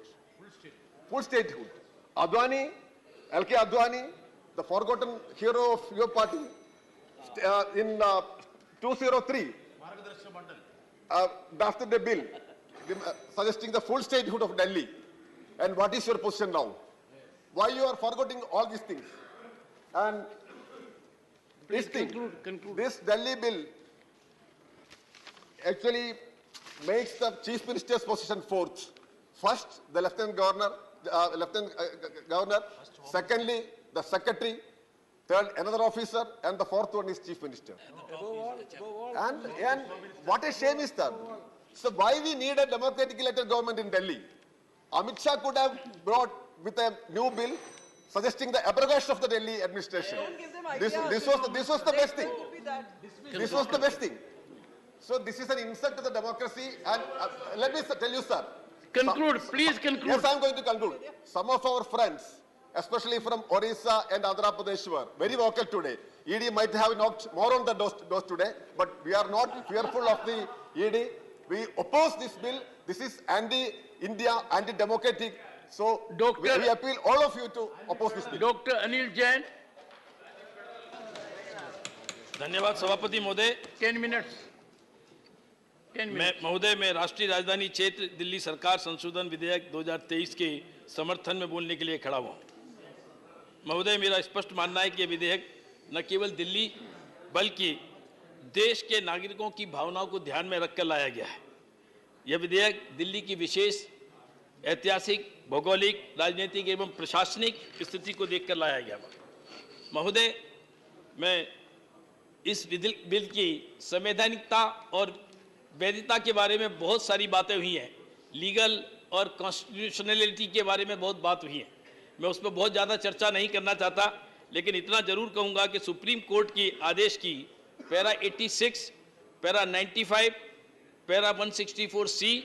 Full statehood. Advani, L.K. Advani, the forgotten hero of your party, in 2003, drafted a bill suggesting the full statehood of Delhi. And what is your position now? Why you are forgetting all these things? And this thing, this Delhi bill actually makes the Chief Minister's position fourth. First, the Lieutenant Governor, secondly, the Secretary, third, another officer, and the fourth one is Chief Minister. And what a shame is that. So why we need a democratically elected government in Delhi? Amit Shah could have brought with a new bill suggesting the abrogation of the Delhi administration. This was the best thing. This was the best thing. So this is an insult to the democracy. And let me tell you, sir. Conclude, please conclude. Yes, I am going to conclude. Some of our friends, especially from Orissa and Andhra Pradesh, were very vocal today. ED might have knocked more on the doors today, but we are not fearful of the ED. We oppose this bill. This is anti-India, anti-democratic. So we appeal all of you to oppose this bill. Dr. Anil Jain. धन्यवाद सभापति महोदय। 10 minutes. महोदय मैं राष्ट्रीय राजधानी क्षेत्र दिल्ली सरकार संशोधन विधेयक 2023 के समर्थन में बोलने के लिए खड़ा हुआ। महोदय मेरा स्पष्ट मानना है कि यह विधेयक न केवल दिल्ली बल्कि देश के नागरिकों की भावनाओं को ध्यान में रखकर लाया गया है। यह विधेयक दिल्ली की विशेष ऐतिहासिक, भौगोलिक, राजनीतिक एवं प्रशासनिक स्थिति को देखकर लाया गया। महोदय, मैं इस बिल की संवैधानिकता और वैधता के बारे में बहुत सारी बातें हुई हैं, लीगल और कॉन्स्टिट्यूशनलिटी के बारे में बहुत बात हुई है, मैं उस पर बहुत ज़्यादा चर्चा नहीं करना चाहता, लेकिन इतना जरूर कहूँगा कि सुप्रीम कोर्ट की आदेश की पैरा 86, पैरा 95, पैरा 164C,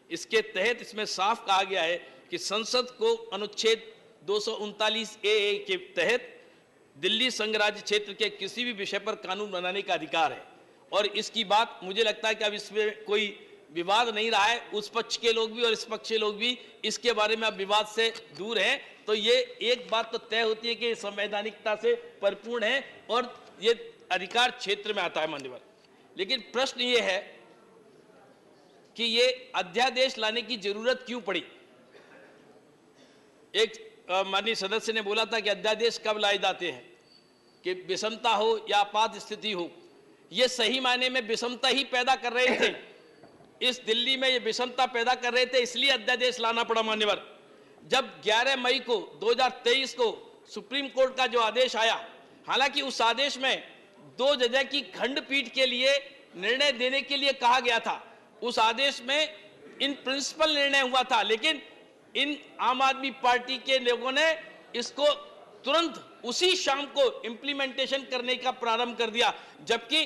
इसके तहत इसमें साफ कहा गया है कि संसद को अनुच्छेद 239A के तहत दिल्ली संघ राज्य क्षेत्र के किसी भी विषय पर कानून बनाने का अधिकार है। और इसकी बात मुझे लगता है कि अब इसमें कोई विवाद नहीं रहा है, उस पक्ष के लोग भी और इस पक्ष के लोग भी इसके बारे में अब विवाद से दूर हैं। तो ये एक बात तो तय होती है कि संवैधानिकता से परिपूर्ण है और ये अधिकार क्षेत्र में आता है मान्यवर। लेकिन प्रश्न ये है कि ये अध्यादेश लाने की जरूरत क्यों पड़ी। एक माननीय सदस्य ने बोला था कि अध्यादेश कब लाए जाते हैं, कि विषमता हो या आपात स्थिति हो। ये सही मायने में विषमता ही पैदा कर रहे थे, इस दिल्ली में ये विषमता पैदा कर रहे थे, इसलिए अध्यादेश लाना पड़ा मान्यवर। जब 11 मई को 2023 को सुप्रीम कोर्ट का जो आदेश आया, हालांकि उस आदेश में 2 जज की खंडपीठ के लिए निर्णय देने के लिए कहा गया था, उस आदेश में इन प्रिंसिपल निर्णय हुआ था, लेकिन इन आम आदमी पार्टी के लोगों ने इसको तुरंत उसी शाम को इंप्लीमेंटेशन करने का प्रारंभ कर दिया, जबकि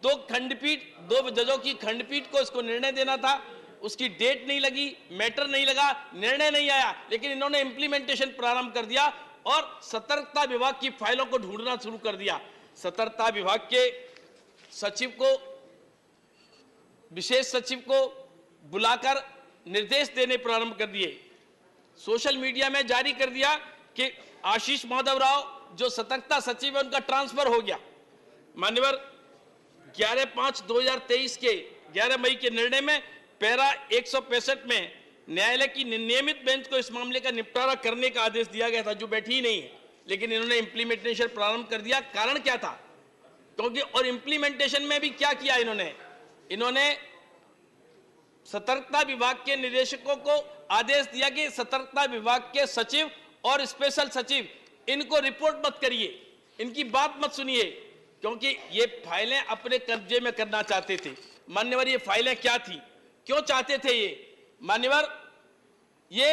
2 जजों की खंडपीठ को इसको निर्णय देना था, उसकी डेट नहीं लगी, मैटर नहीं लगा, निर्णय नहीं आया, लेकिन इन्होंने इंप्लीमेंटेशन प्रारंभ कर दिया और सतर्कता विभाग की फाइलों को ढूंढना शुरू कर दिया। सतर्कता विभाग के सचिव को, विशेष सचिव को बुलाकर निर्देश देने प्रारंभ कर दिए। सोशल मीडिया में जारी कर दिया कि आशीष माधव राव जो सतर्कता सचिव है उनका ट्रांसफर हो गया। मान्यवर, 11/5/2023 के 11 मई के निर्णय में पैरा 165 में न्यायालय की नियमित बेंच को इस मामले का निपटारा करने का आदेश दिया गया था, जो बैठी ही नहीं है, लेकिन इन्होंने इंप्लीमेंटेशन प्रारंभ कर दिया। कारण क्या था? क्योंकि और इंप्लीमेंटेशन में भी क्या किया इन्होंने सतर्कता विभाग के निदेशकों को आदेश दिया कि सतर्कता विभाग के सचिव और स्पेशल सचिव इनको रिपोर्ट मत करिए, इनकी बात मत सुनिए, क्योंकि ये फाइलें अपने कब्जे में करना चाहते थे। मान्यवर, ये फाइलें क्या थी, क्यों चाहते थे ये? मान्यवर, ये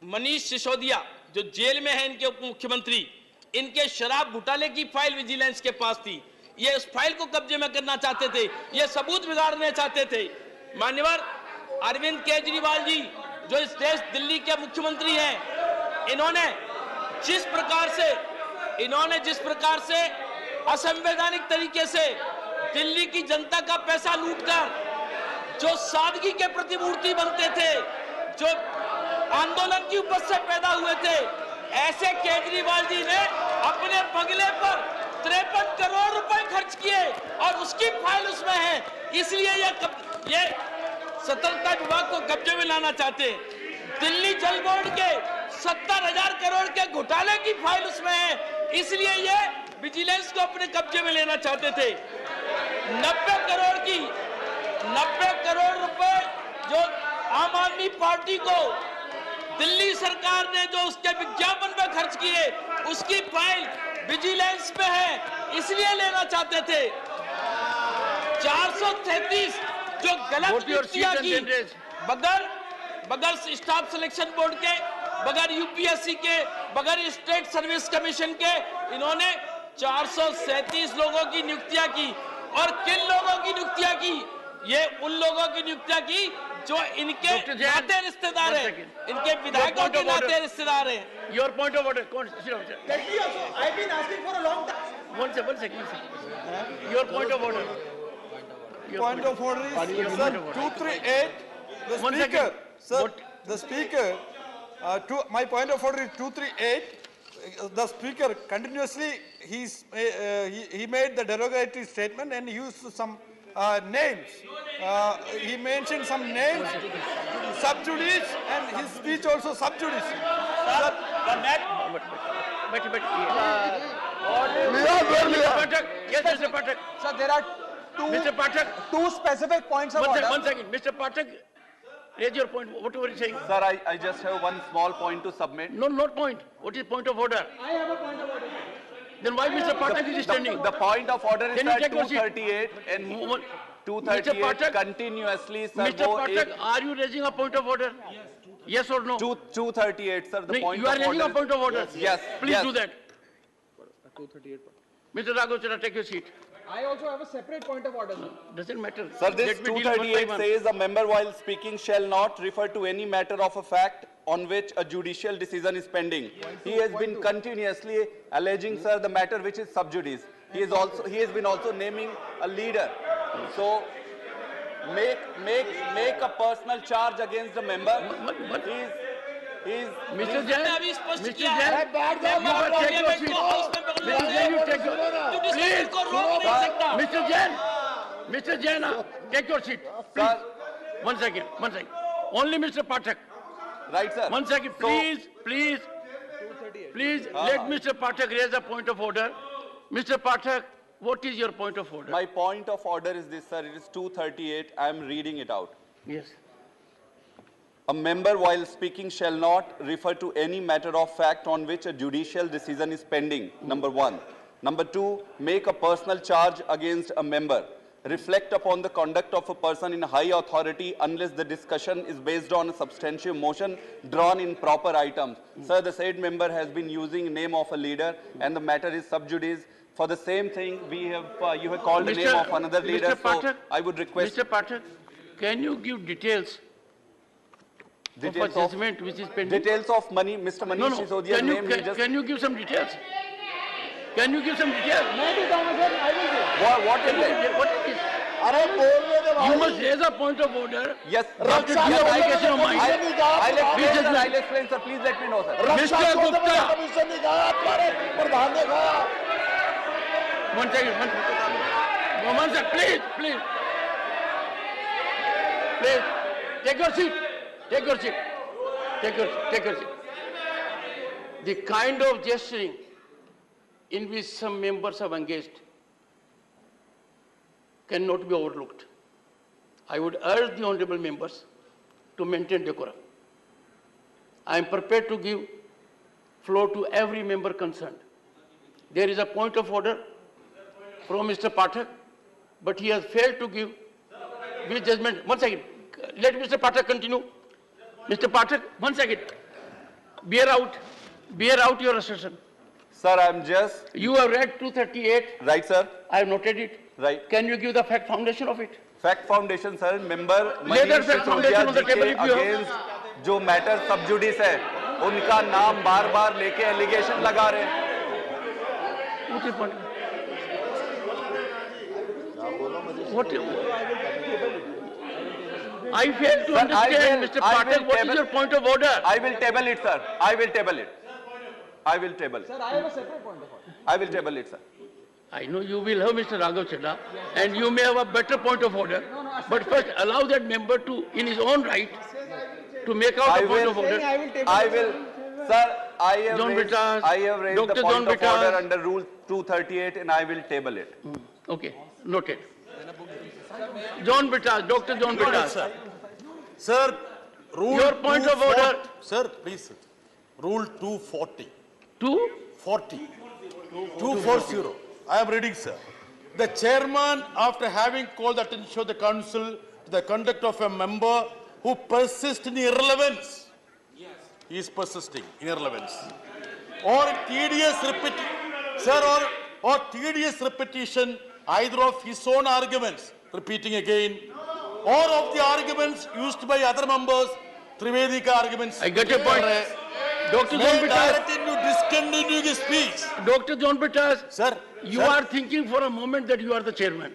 मनीष सिसोदिया जो जेल में है, इनके उप मुख्यमंत्री, इनके शराब घोटाले की फाइल विजिलेंस के पास थी, ये उस फाइल को कब्जे में करना चाहते थे, ये सबूत बिगाड़ने चाहते थे। मान्यवर, अरविंद केजरीवाल जी जो इस देश दिल्ली के मुख्यमंत्री हैं, इन्होंने जिस प्रकार से असंवैधानिक तरीके से दिल्ली की जनता का पैसा लूटकर जो सादगी के प्रतिमूर्ति बनते थे, जो आंदोलन की उपज से पैदा हुए थे, ऐसे केजरीवाल जी ने अपने बंगले पर 53 करोड़ रुपए खर्च किए और उसकी फाइल उसमें है। इसलिए ये सतर्कता विभाग को कब्जे में लाना चाहते हैं। दिल्ली जल बोर्ड के 70,000 करोड़ के घोटाले की फाइल उसमें है, इसलिए ये विजिलेंस को अपने कब्जे में लेना चाहते थे। 90 करोड़ रुपए जो आम आदमी पार्टी को दिल्ली सरकार ने जो उसके विज्ञापन पे खर्च किए, उसकी फाइल विजिलेंस पे है, इसलिए लेना चाहते थे। 433 जो गलत नियुक्तियां की बगैर स्टाफ सिलेक्शन बोर्ड के, बगैर यूपीएससी के, बगैर स्टेट सर्विस कमीशन के, इन्होंने 437 लोगों की नियुक्तियां की। और किन लोगों की नियुक्तियां की? ये उन लोगों की नियुक्तियां की जो इनके नाते रिश्तेदार हैं, इनके विधायकों के नाते रिश्तेदार हैं। Your point of order. I've been asking for a long time. One second. Your point of order. Point of order is, sir, 238. The speaker, sir, the speaker. My point of order is 238. The speaker continuously he made the derogatory statement and used some names. He mentioned some names, sub judice, and his speech also sub judice. Yes, Mr. Pathak. Sir, there are two specific points of order. One second, Mr. Pathak. Raise your point, whatever you're saying. Sir, I just have one small point to submit. No, not point. What is point of order? I have a point of order. Then why Mr. Pathak is standing? The point of order is Can you that take your seat? 238 and 238 continuously, sir. Mr. Pathak, are you raising a point of order? Yes or no? 238, sir. The No, point you are of raising order. a point of order. Yes. Please yes. do that. 238. Mr. Raghav Chadha, take your seat. I also have a separate point of order, sir. Doesn't matter. Sir, this Let me deal one by 238 one. says a member while speaking shall not refer to any matter of a fact on which a judicial decision is pending. He has been continuously alleging, sir, the matter which is sub judice. He has been also naming a leader. So make a personal charge against the member. He's Mr. Jain, Mr. Jain, Mr. Jain, take your seat. Please. One second. Only Mr. Pathak. Right, sir. One second, please. Let Mr. Pathak raise a point of order. Mr. Pathak, what is your point of order? My point of order is this, sir. It is 238. I am reading it out. Yes. A member while speaking shall not refer to any matter of fact on which a judicial decision is pending, number one. Number two, make a personal charge against a member. Reflect upon the conduct of a person in high authority unless the discussion is based on a substantive motion drawn in proper items. Sir, the said member has been using name of a leader and the matter is sub judice. For the same thing, you have called the name of another leader. Mr. Pathak, so I would request... Mr. Pathak, can you give details of a judgment which is pending? Details of money, Mr. Manish Sisodia's name. Can you give some details? Can you give some details? What is that? What is it? You must raise a point of order. Yes. After clarification of mine. I'll explain, sir. Please let me know, sir. Mr. Gupta. One second. One second. Please. Take your seat. Take your seat. The kind of gesturing in which some members have engaged cannot be overlooked. I would urge the honorable members to maintain decorum. I am prepared to give floor to every member concerned. There is a point of order from Mr. Pathak, but he has failed to give with judgment. One second. Let Mr. Pathak continue. Mr. Pathak, 1 second. Bear out your assertion. Sir, I'm just... You have read 238. Right, sir. I have noted it. Right. Can you give the fact foundation of it? Fact foundation, sir. Member Manish Sisodiya जी के against जो matter sub judice है, उनका नाम बार-बार लेके allegation लगा रहे हैं. What is point? I fail to understand, Mr. Pathak, what is your point of order? I will table it, sir. I will table it. Sir, I have a separate point of order. I will table it, sir. I know you will have Mr. Raghav Chadha, and you may have a better point of order. But first, allow that member to, in his own right, to make out a point of order. I will, sir. I have raised the point of order under Rule 238, and I will table it. Okay, noted. John Bitas, Dr. John Bitas. Sir, rule your point of order. Sir, please. Rule 240. 240. 240. I am reading, sir. The chairman, after having called the attention of the council to the conduct of a member who persists in irrelevance, he is persisting in irrelevance, or tedious repetition either of his own arguments, repeating again, or of the arguments used by other members, Trivedika arguments. I get your point. Dr. John Bitas, to discontinue his speech. Dr. John Bitas, sir, you are thinking for a moment that you are the chairman.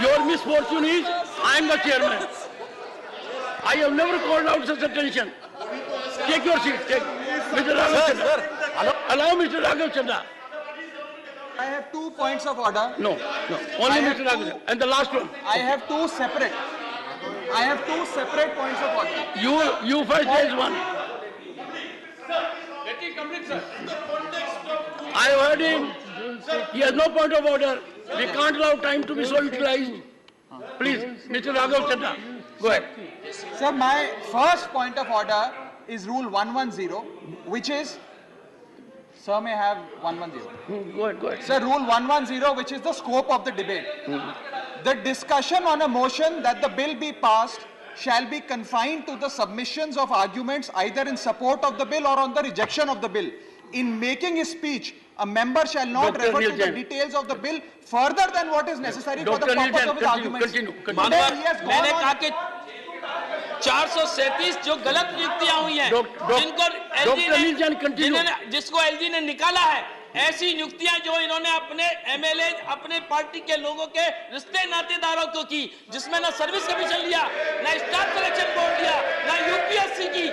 Your misfortune is, I am the chairman. I have never called out such attention. Take your seat. Mr. Raghav Chadha. Allow Mr. Raghav Chadha. I have 2 points of order. No. Only Mr. Raghav Chadha. And the last one. I have two separate points of order. You first raise one. Let him complete, sir. I heard him. He has no point of order. We can't allow time to be so utilized. Please, Mr. Raghav Chadha. Go ahead. Sir, my first point of order is Rule 110, which is, sir may have 110. Go ahead, go ahead. Sir, Rule 110, which is the scope of the debate. The discussion on a motion that the bill be passed shall be confined to the submissions of arguments either in support of the bill or on the rejection of the bill. In making his speech, a member shall not Dr. refer Neil to the Jain. details of the bill further than what is necessary for the Dr. Neil purpose Jain, of his arguments. continue. Today he has gone मैंने on- कहा कि 437 जो गलत नियुक्तियां हुई हैं, जिसको LG ने निकाला है, ऐसी नियुक्तियां जो इन्होंने अपने एमएलए, अपने पार्टी के लोगों के रिश्ते नातेदारों को की, जिसमें ना सर्विस कमीशन लिया, ना स्टाफ सिलेक्शन बोर्ड लिया, ना यूपीएससी की,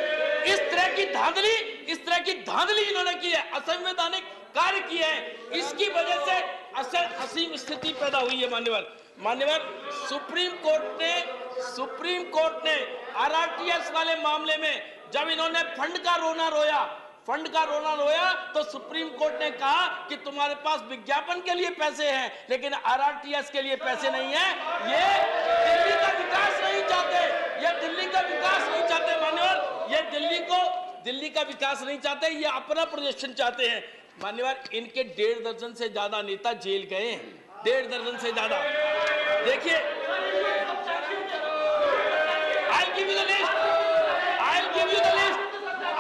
इस तरह की धांधली इन्होंने की है, असंवैधानिक कार्य किए हैं। इसकी वजह से असीम स्थिति पैदा हुई है। मान्यवर सुप्रीम कोर्ट ने आरआरटीएस वाले मामले में जब इन्होंने फंड का रोना रोया तो सुप्रीम कोर्ट ने कहा कि तुम्हारे पास विज्ञापन के लिए पैसे हैं लेकिन आरआरटीएस के लिए पैसे नहीं है। ये दिल्ली का विकास नहीं चाहते, मान्यवर, ये दिल्ली का विकास नहीं चाहते, ये अपना प्रोजेक्शन चाहते हैं। मान्यवर, इनके 1.5 दर्जन से ज्यादा नेता जेल गए हैं, 1.5 दर्जन से ज्यादा। देखिए,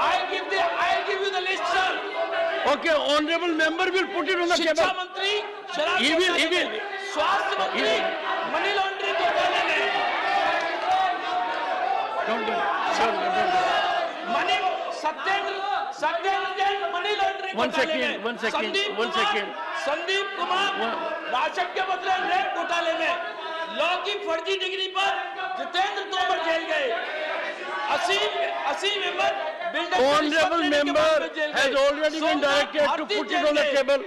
I'll give you the list, sir. Okay, honorable member will put it on the table. शिक्षा मंत्री, He will. स्वास्थ्य मंत्री, मनी लॉन्ड्रिंग घोटाले में, सत्येंद्र जैन मनी लॉन्ड्रिंग घोटाले में, संदीप कुमार राशन के बदले रेप घोटाले में, लॉ की फर्जी डिग्री पर जितेंद्र तोमर जेल गए, असीम Ahmad Honorable member has already been directed to put it on the table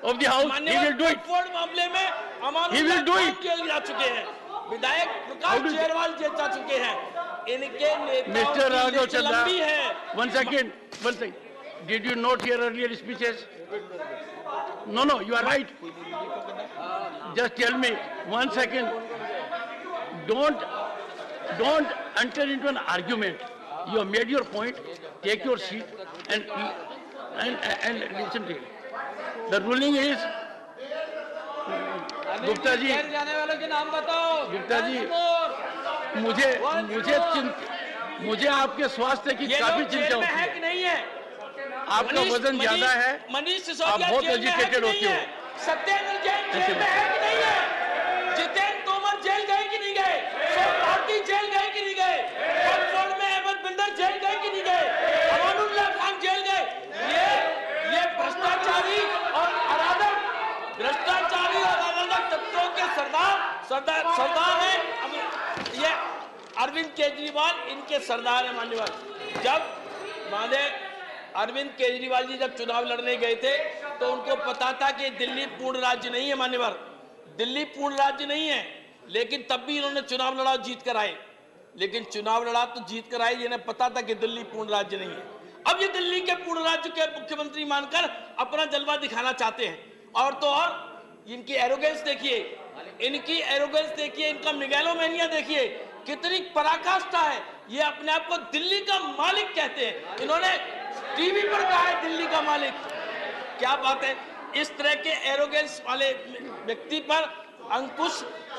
of the house. He will do it. मामले में He will do it. जेल जा चुके हैं, विधायक प्रकाश शेरवाल जेल जा चुके हैं। इनके नेताओं Mr. Raghav की लिस्ट लंबी है। One second. Did you not hear earlier speeches? No, you are right. Just tell me, 1 second. Don't enter into an argument. You have made your point. Take your seat and listen to it. The ruling is, Gupta ji, जाने वालों के नाम बताओ। गुप्ता जी, मुझे आपके स्वास्थ्य की काफी चिंता होती है कि नहीं है? आपका वजन ज्यादा है, आप बहुत एजुकेटेड होते हो। सत्येंद्र जैन जेल में है कि नहीं है? जितेंद्र तोमर जेल गए कि नहीं गए? पार्टी जेल गए कि नहीं गए? ऑक्सफोर्ड में अहमद बिल्डर जेल गए कि नहीं गए? अमानुल्लाह खान जेल गए। ये भ्रष्टाचारी और अराजक तत्वों के सरदार हैं। ये अरविंद केजरीवाल इनके सरदार है। मान्यवर, जब अरविंद केजरीवाल जी जब चुनाव लड़ने गए थे तो उनको पता था कि दिल्ली पूर्ण राज्य नहीं है। मान्यवर, दिल्ली पूर्ण राज्य नहीं है, लेकिन तब भी इन्होंने चुनाव लड़ा, जीत कर आए। लेकिन चुनाव लड़ा तो जीत कर आए, इन्हें पता था कि दिल्ली पूर्ण राज्य नहीं है। अब ये दिल्ली के पूर्ण राज्य के मुख्यमंत्री मानकर अपना जलवा दिखाना चाहते हैं। और तो और इनकी एरोगेंस देखिए, इनका मेगालोमेनिया देखिए, कितनी पराकाष्ठा है। ये अपने आप को दिल्ली का मालिक कहते हैं। इन्होंने टीवी पर कहा है दिल्ली का मालिक। क्या बात है। इस तरह के एरोगेंस वाले व्यक्ति पर अंकुश,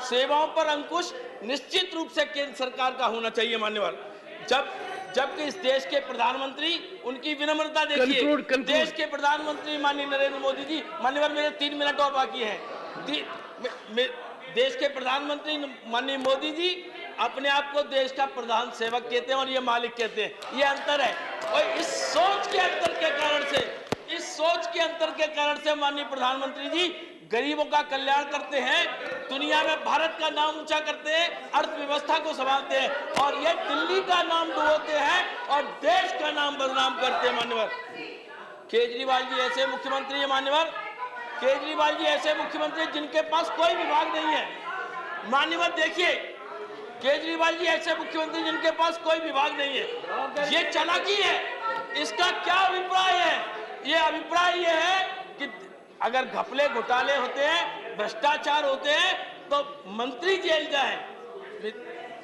सेवाओं पर अंकुश निश्चित रूप से केंद्र सरकार का होना चाहिए। मान्यवर, जबकि इस देश के प्रधानमंत्री, उनकी विनम्रता देखिए। देश के प्रधानमंत्री माननीय नरेंद्र मोदी जी, मान्यवर मेरे 3 मिनट और बाकी हैं। देश के प्रधानमंत्री माननीय मोदी जी अपने आप को देश का प्रधान सेवक कहते हैं और ये मालिक कहते हैं। ये अंतर है। और इस सोच के अंतर के कारण से माननीय प्रधानमंत्री जी गरीबों का कल्याण करते हैं, दुनिया में भारत का नाम ऊंचा करते हैं, अर्थव्यवस्था को संभालते हैं, और ये दिल्ली का नाम डुबोते हैं और देश का नाम बदनाम करते हैं। मान्यवर, केजरीवाल जी ऐसे मुख्यमंत्री है। मान्यवर, केजरीवाल जी ऐसे मुख्यमंत्री जिनके पास कोई विभाग नहीं है। मान्यवर देखिए, केजरीवाल जी ऐसे मुख्यमंत्री जिनके पास कोई विभाग नहीं है। ये चालाकी है। इसका क्या अभिप्राय है? ये अभिप्राय ये है कि अगर घपले घोटाले होते हैं, भ्रष्टाचार होते हैं, तो मंत्री जेल जाए,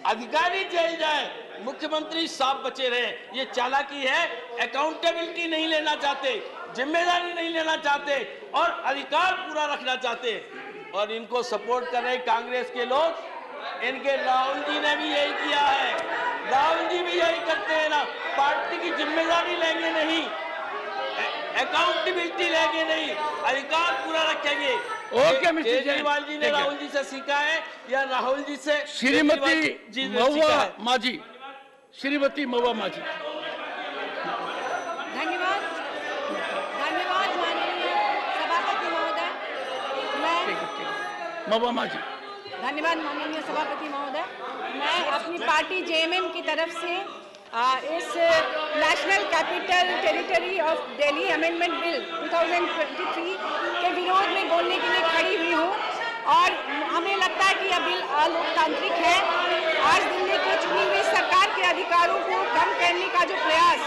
अधिकारी जेल जाए, मुख्यमंत्री साफ बचे रहे। ये चालाकी है। अकाउंटेबिलिटी नहीं लेना चाहते, जिम्मेदारी नहीं लेना चाहते और अधिकार पूरा रखना चाहते। और इनको सपोर्ट कर रहे कांग्रेस के लोग। इनके राहुल जी ने भी यही किया है, राहुल जी भी यही करते हैं ना। पार्टी की जिम्मेदारी लेंगे नहीं, अकाउंटेबिलिटी लेंगे नहीं, अधिकार पूरा रखेंगे। ओके मिस्टर केजरीवाल जी ने राहुल जी से सीखा है या राहुल जी से श्रीमती महुआ माझी, श्रीमती महुआ माझी। धन्यवाद, धन्यवाद माननीय सभापति महोदय। महुआ माझी। धन्यवाद माननीय सभापति महोदय। मैं अपनी पार्टी जेएमएम की तरफ से इस national capital territory of Delhi amendment bill 2023 के विरोध में बोलने के लिए खड़ी हुई हूँ। और हमें लगता है कि यह बिल अलोकतांत्रिक है। आज दिल्ली की चुनी हुई सरकार के अधिकारों को कम करने का जो प्रयास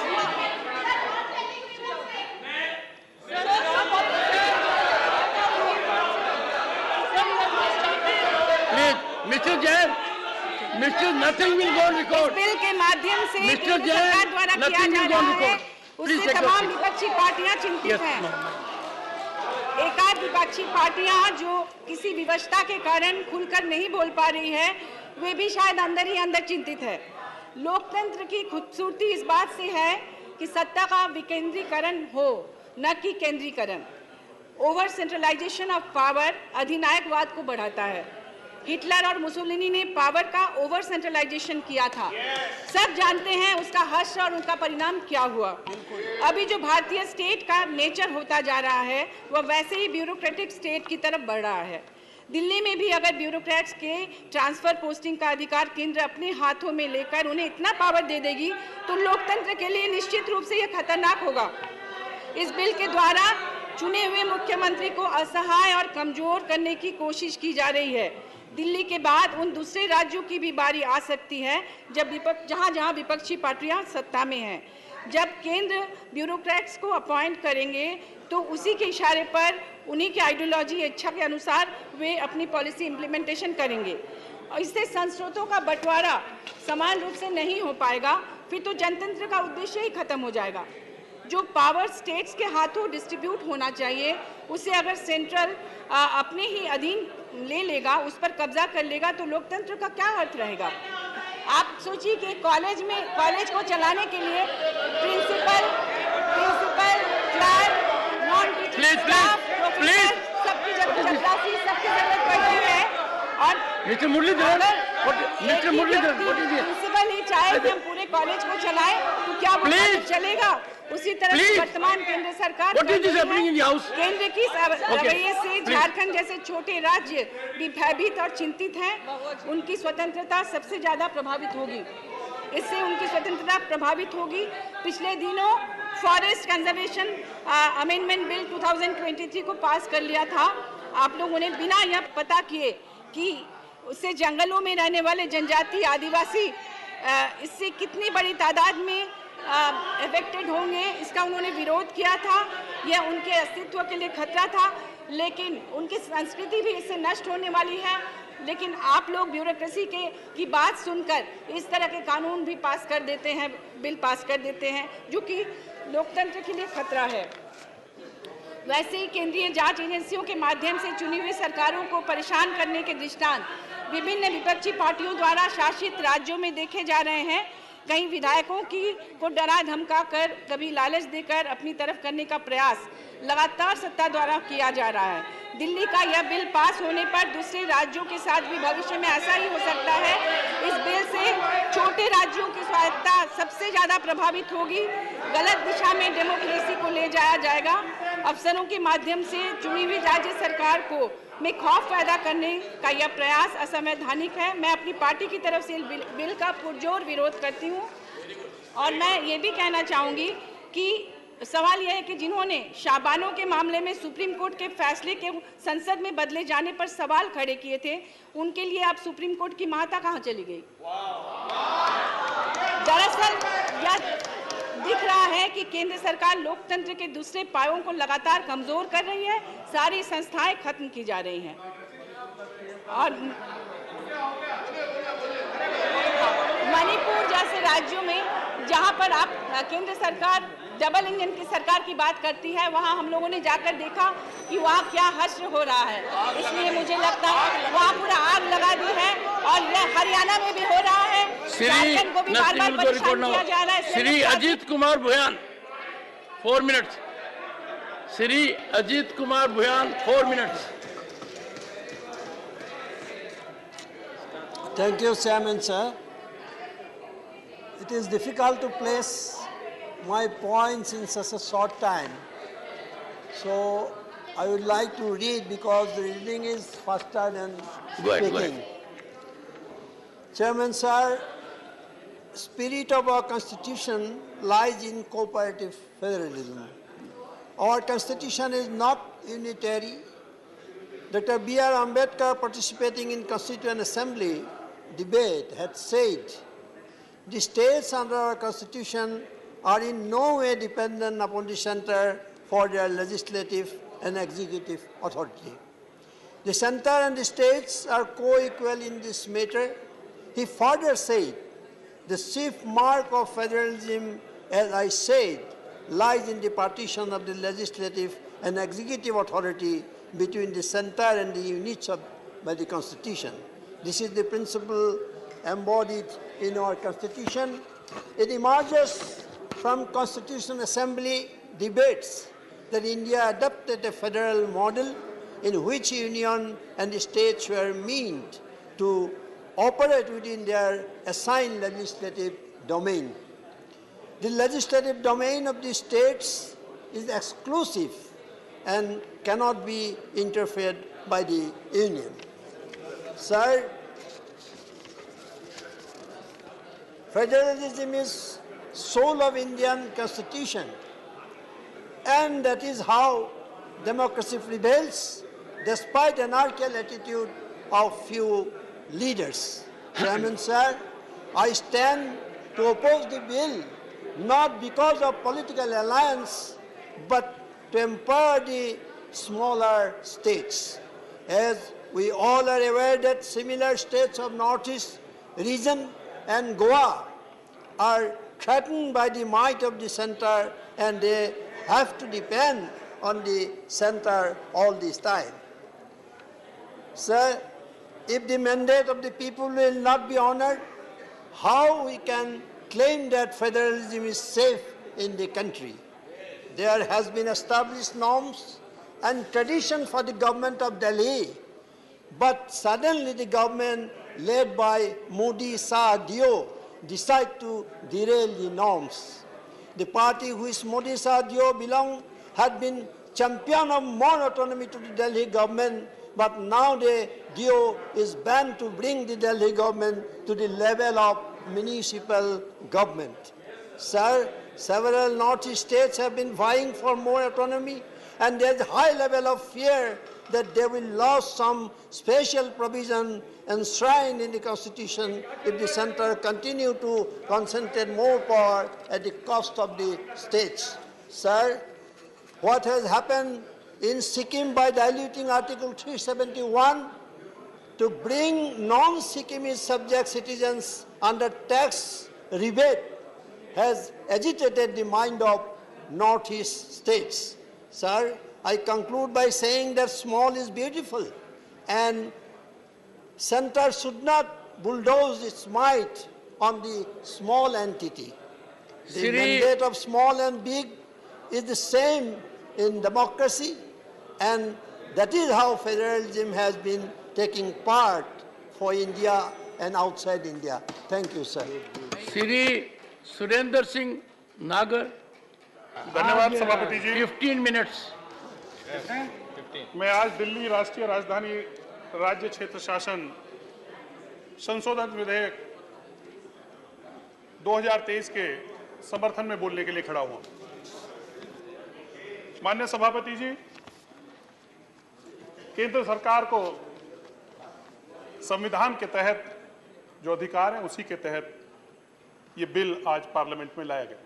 mister Jain, mister nothing will go record. Bill के माध्यम से केंद्र सरकार द्वारा किया जा रहा है, उससे तमाम विपक्षी पार्टियां चिंतित हैं। एकाध विपक्षी पार्टियां जो किसी विवशता के कारण खुलकर नहीं बोल पा रही है, वे भी शायद अंदर ही अंदर चिंतित है। लोकतंत्र की खूबसूरती इस बात से है कि सत्ता का विकेंद्रीकरण हो, न कि केंद्रीकरण। ओवर सेंट्रलाइजेशन ऑफ पावर अधिनायकवाद को बढ़ाता है। हिटलर और मुसोलिनी ने पावर का ओवर सेंट्रलाइजेशन किया था। सब जानते हैं उसका हर्ष और उनका परिणाम क्या हुआ। अभी जो भारतीय स्टेट का नेचर होता जा रहा है, वह वैसे ही ब्यूरोक्रेटिक स्टेट की तरफ बढ़ रहा है। दिल्ली में भी अगर ब्यूरोक्रेट्स के ट्रांसफर पोस्टिंग का अधिकार केंद्र अपने हाथों में लेकर उन्हें इतना पावर दे देगी, तो लोकतंत्र के लिए निश्चित रूप से यह खतरनाक होगा। इस बिल के द्वारा चुने हुए मुख्यमंत्री को असहाय और कमजोर करने की कोशिश की जा रही है। दिल्ली के बाद उन दूसरे राज्यों की भी बारी आ सकती है जब जहां विपक्षी पार्टियां सत्ता में हैं। जब केंद्र ब्यूरोक्रेट्स को अपॉइंट करेंगे तो उसी के इशारे पर उन्हीं की आइडियोलॉजी इच्छा के अनुसार वे अपनी पॉलिसी इम्प्लीमेंटेशन करेंगे। और इससे संस्रोतों का बंटवारा समान रूप से नहीं हो पाएगा, फिर तो जनतंत्र का उद्देश्य ही खत्म हो जाएगा। जो पावर स्टेट्स के हाथों डिस्ट्रीब्यूट होना चाहिए, उसे अगर सेंट्रल अपने ही अधीन ले लेगा, उस पर कब्जा कर लेगा, तो लोकतंत्र का क्या अर्थ रहेगा। आप सोचिए कि कॉलेज को चलाने के लिए principal, clerk, non teaching staff, professor, सबकी जरूरत पड़ती है। और मिस्टर मुरलीधर, प्रिंसिपल ही चाहे कि हम पूरे कॉलेज को चलाएं, तो क्या वो चलेगा। उसी तरह वर्तमान केंद्र सरकार केंद्र की रवैये से झारखंड जैसे छोटे राज्य भी भयभीत और चिंतित हैं। उनकी स्वतंत्रता सबसे ज्यादा प्रभावित होगी। इससे उनकी स्वतंत्रता प्रभावित होगी। पिछले दिनों फॉरेस्ट कंजर्वेशन अमेंडमेंट बिल 2023 को पास कर लिया था। आप लोगों ने बिना यह पता किए कि उससे जंगलों में रहने वाले जनजाति आदिवासी इससे कितनी बड़ी तादाद में अफेक्टेड होंगे, इसका उन्होंने विरोध किया था। यह उनके अस्तित्व के लिए खतरा था, लेकिन उनकी संस्कृति भी इससे नष्ट होने वाली है। लेकिन आप लोग ब्यूरोक्रेसी की बात सुनकर इस तरह के कानून भी पास कर देते हैं, बिल पास कर देते हैं, जो कि लोकतंत्र के लिए खतरा है। वैसे ही केंद्रीय जांच एजेंसियों के माध्यम से चुनी हुई सरकारों को परेशान करने के दृष्टांत विभिन्न विपक्षी पार्टियों द्वारा शासित राज्यों में देखे जा रहे हैं। कई विधायकों को डरा धमका कर, कभी लालच देकर अपनी तरफ करने का प्रयास लगातार सत्ता द्वारा किया जा रहा है। दिल्ली का यह बिल पास होने पर दूसरे राज्यों के साथ भी भविष्य में ऐसा ही हो सकता है। इस बिल से छोटे राज्यों की स्वायत्तता सबसे ज्यादा प्रभावित होगी। गलत दिशा में डेमोक्रेसी को ले जाया जाएगा। अफसरों के माध्यम से चुनी हुई राज्य सरकार को में खौफ पैदा करने का यह प्रयास असंवैधानिक है। मैं अपनी पार्टी की तरफ से बिल का पुरजोर विरोध करती हूँ। और मैं ये भी कहना चाहूँगी कि सवाल यह है कि जिन्होंने शाबानों के मामले में सुप्रीम कोर्ट के फैसले के संसद में बदले जाने पर सवाल खड़े किए थे, उनके लिए अब सुप्रीम कोर्ट की माता कहाँ चली गई। दरअसल यह दिख रहा है कि केंद्र सरकार लोकतंत्र के दूसरे पायों को लगातार कमजोर कर रही है। सारी संस्थाएं खत्म की जा रही हैं। और मणिपुर जैसे राज्यों में जहां पर आप केंद्र सरकार डबल इंजन की सरकार की बात करती है, वहां हम लोगों ने जाकर देखा कि वहां क्या हश्र हो रहा है। इसलिए मुझे लगता है वहां पूरा आग लगा दी है, और यह हरियाणा में भी हो रहा है, झारखंड को भी बार-बार परेशान किया जा रहा है। Shri Ajit Kumar Bhuyan 4 minutes। Shri Ajit Kumar Bhuyan 4 minutes। Thank you, Chairman, sir. It is difficult to place my points in such a short time. So I would like to read because the reading is faster than speaking. Go ahead. Chairman, sir, spirit of our constitution lies in cooperative federalism. Our constitution is not unitary. Dr. B.R. Ambedkar, participating in Constituent Assembly debate, had said, the states under our constitution are in no way dependent upon the center for their legislative and executive authority. The center and the states are co-equal in this matter. He further said, the chief mark of federalism, as I said, lies in the partition of the legislative and executive authority between the center and the units by the Constitution. This is the principle embodied in our Constitution. It emerges from Constitutional Assembly debates that India adopted a federal model in which union and the states were meant to operate within their assigned legislative domain. The legislative domain of the states is exclusive and cannot be interfered by the union. Sir, federalism is soul of Indian Constitution, and that is how democracy prevails despite anarchical attitude of few leaders. Chairman, sir, I stand to oppose the bill not because of political alliance but to empower the smaller states. As we all are aware that similar states of Northeast region and Goa are threatened by the might of the center, and they have to depend on the center all this time. Sir, if the mandate of the people will not be honored, how we can claim that federalism is safe in the country? There has been established norms and tradition for the government of Delhi, but suddenly the government led by Modi Shah Dio decide to derail the norms. The party which Modi Shah Dio belonged had been champion of more autonomy to the Delhi government, but now the Dio is banned to bring the Delhi government to the level of municipal government. Sir, several Northeast states have been vying for more autonomy, and there is a high level of fear that they will lose some special provision enshrined in the Constitution if the center continue to concentrate more power at the cost of the states. Sir, what has happened in Sikkim by diluting Article 371 to bring non-Sikkimese subject citizens under tax rebate has agitated the mind of Northeast states. Sir, I conclude by saying that small is beautiful, and center should not bulldoze its might on the small entity. The mandate of small and big is the same in democracy, and that is how federalism has been taking part for India and outside India. Thank you, sir. Shri Surendra Singh Nagar. धन्यवाद सभापति जी। 15 minutes. मैं आज दिल्ली राष्ट्रीय राजधानी राज्य क्षेत्र शासन संशोधन विधेयक 2023 के समर्थन में बोलने के लिए खड़ा हुआ। माननीय सभापति जी, केंद्र सरकार को संविधान के तहत जो अधिकार है उसी के तहत ये बिल आज पार्लियामेंट में लाया गया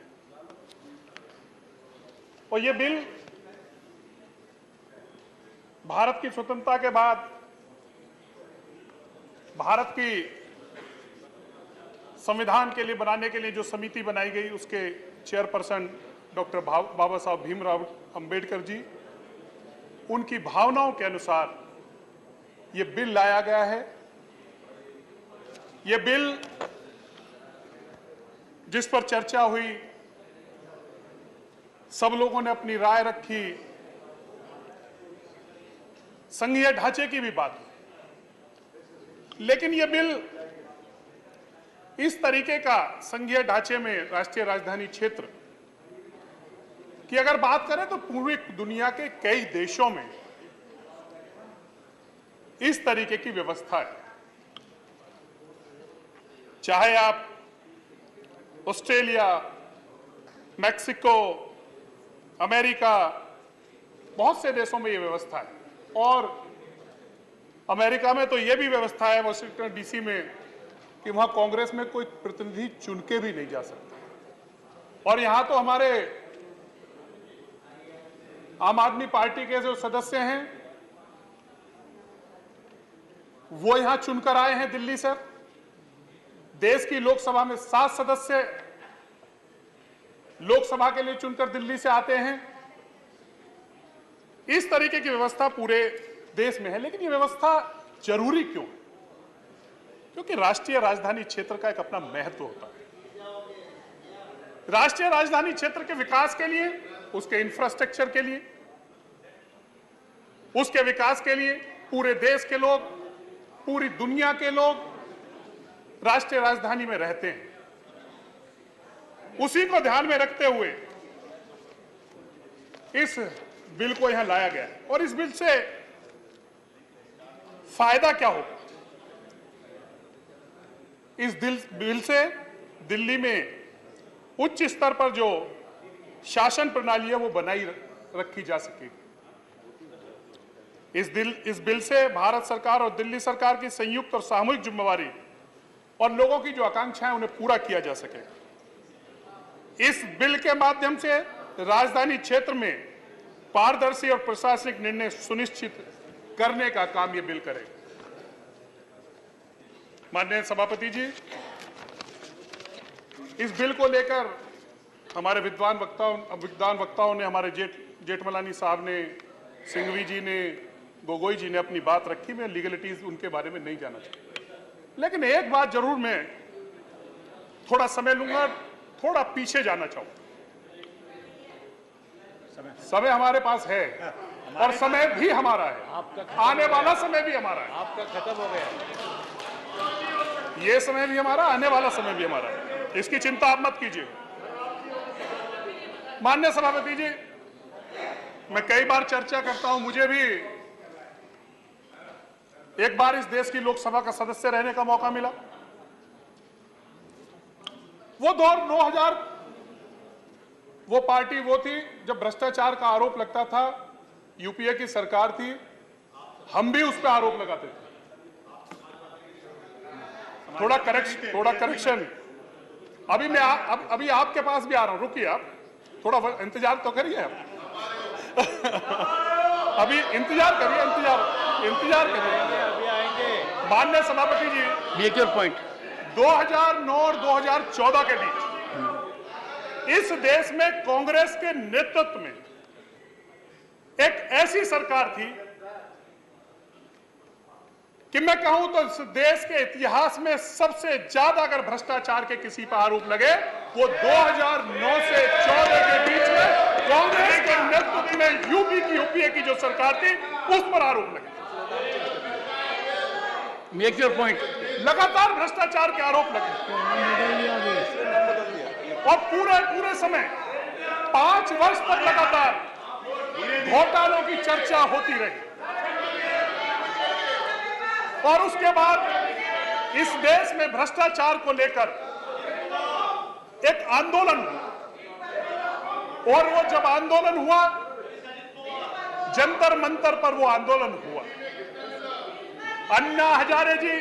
और ये बिल भारत की स्वतंत्रता के बाद भारत की संविधान के लिए बनाने के लिए जो समिति बनाई गई उसके चेयरपर्सन डॉक्टर बाबा साहब भीमराव अंबेडकर जी, उनकी भावनाओं के अनुसार ये बिल लाया गया है। ये बिल जिस पर चर्चा हुई, सब लोगों ने अपनी राय रखी, संघीय ढांचे की भी बात हुई, लेकिन यह बिल इस तरीके का संघीय ढांचे में राष्ट्रीय राजधानी क्षेत्र की अगर बात करें तो पूरी दुनिया के कई देशों में इस तरीके की व्यवस्था है। चाहे आप ऑस्ट्रेलिया, मैक्सिको, अमेरिका, बहुत से देशों में यह व्यवस्था है। और अमेरिका में तो यह भी व्यवस्था है, वाशिंगटन डीसी में, कि वहां कांग्रेस में कोई प्रतिनिधि चुन के भी नहीं जा सकता। और यहां तो हमारे आम आदमी पार्टी के जो सदस्य हैं वो यहां चुनकर आए हैं दिल्ली से। देश की लोकसभा में 7 सदस्य लोकसभा के लिए चुनकर दिल्ली से आते हैं। इस तरीके की व्यवस्था पूरे देश में है। लेकिन यह व्यवस्था जरूरी क्यों है? क्योंकि राष्ट्रीय राजधानी क्षेत्र का एक अपना महत्व होता है। राष्ट्रीय राजधानी क्षेत्र के विकास के लिए, उसके इंफ्रास्ट्रक्चर के लिए, उसके विकास के लिए पूरे देश के लोग, पूरी दुनिया के लोग राष्ट्रीय राजधानी में रहते हैं। उसी को ध्यान में रखते हुए इस बिल को यहां लाया गया है। और इस बिल से फायदा क्या होगा? इस बिल से दिल्ली में उच्च स्तर पर जो शासन प्रणाली है वो बनाई रखी जा सकेगी। इस बिल से भारत सरकार और दिल्ली सरकार की संयुक्त और सामूहिक जिम्मेवारी और लोगों की जो आकांक्षाएं उन्हें पूरा किया जा सकेगा। इस बिल के माध्यम से राजधानी क्षेत्र में पारदर्शी और प्रशासनिक निर्णय सुनिश्चित करने का काम यह बिल करेगा। माननीय सभापति जी, इस बिल को लेकर हमारे विद्वान वक्ताओं ने, हमारे जेठमलानी साहब ने, सिंघवी जी ने, गोगोई जी ने अपनी बात रखी। मैं लीगलिटीज उनके बारे में नहीं जाना चाहता, लेकिन एक बात जरूर मैं थोड़ा समय लूंगा, थोड़ा पीछे जाना चाहूंगा। समय हमारे पास है और समय भी हमारा है, आने वाला समय भी हमारा है। आपका खत्म हो गया। ये समय भी हमारा, आने वाला समय भी हमारा है, इसकी चिंता आप मत कीजिए। माननीय सभापति जी, मैं कई बार चर्चा करता हूं, मुझे भी एक बार इस देश की लोकसभा का सदस्य रहने का मौका मिला। वो दौर 2000, वो पार्टी वो थी जब भ्रष्टाचार का आरोप लगता था, यूपीए की सरकार थी, हम भी उस पर आरोप लगाते थे। थोड़ा करेक्शन। अभी मैं अभी आपके पास भी आ रहा हूं, रुकिए आप थोड़ा इंतजार तो करिए आप। अभी इंतजार करिए। माननीय सभापति जी, मेक योर पॉइंट। 2009 और 2014 के बीच इस देश में कांग्रेस के नेतृत्व में एक ऐसी सरकार थी कि मैं कहूं तो इस देश के इतिहास में सबसे ज्यादा अगर भ्रष्टाचार के किसी पर आरोप लगे वो 2009 से 14 के बीच में कांग्रेस के नेतृत्व में यूपीए की जो सरकार थी उस पर आरोप लगे। Make your point. लगातार भ्रष्टाचार के आरोप लगे और पूरे समय 5 वर्ष तक लगातार घोटालों की चर्चा होती रही। और उसके बाद इस देश में भ्रष्टाचार को लेकर एक आंदोलन हुआ और वो जब आंदोलन हुआ, जंतर मंतर पर वो आंदोलन हुआ। अन्ना हजारे जी,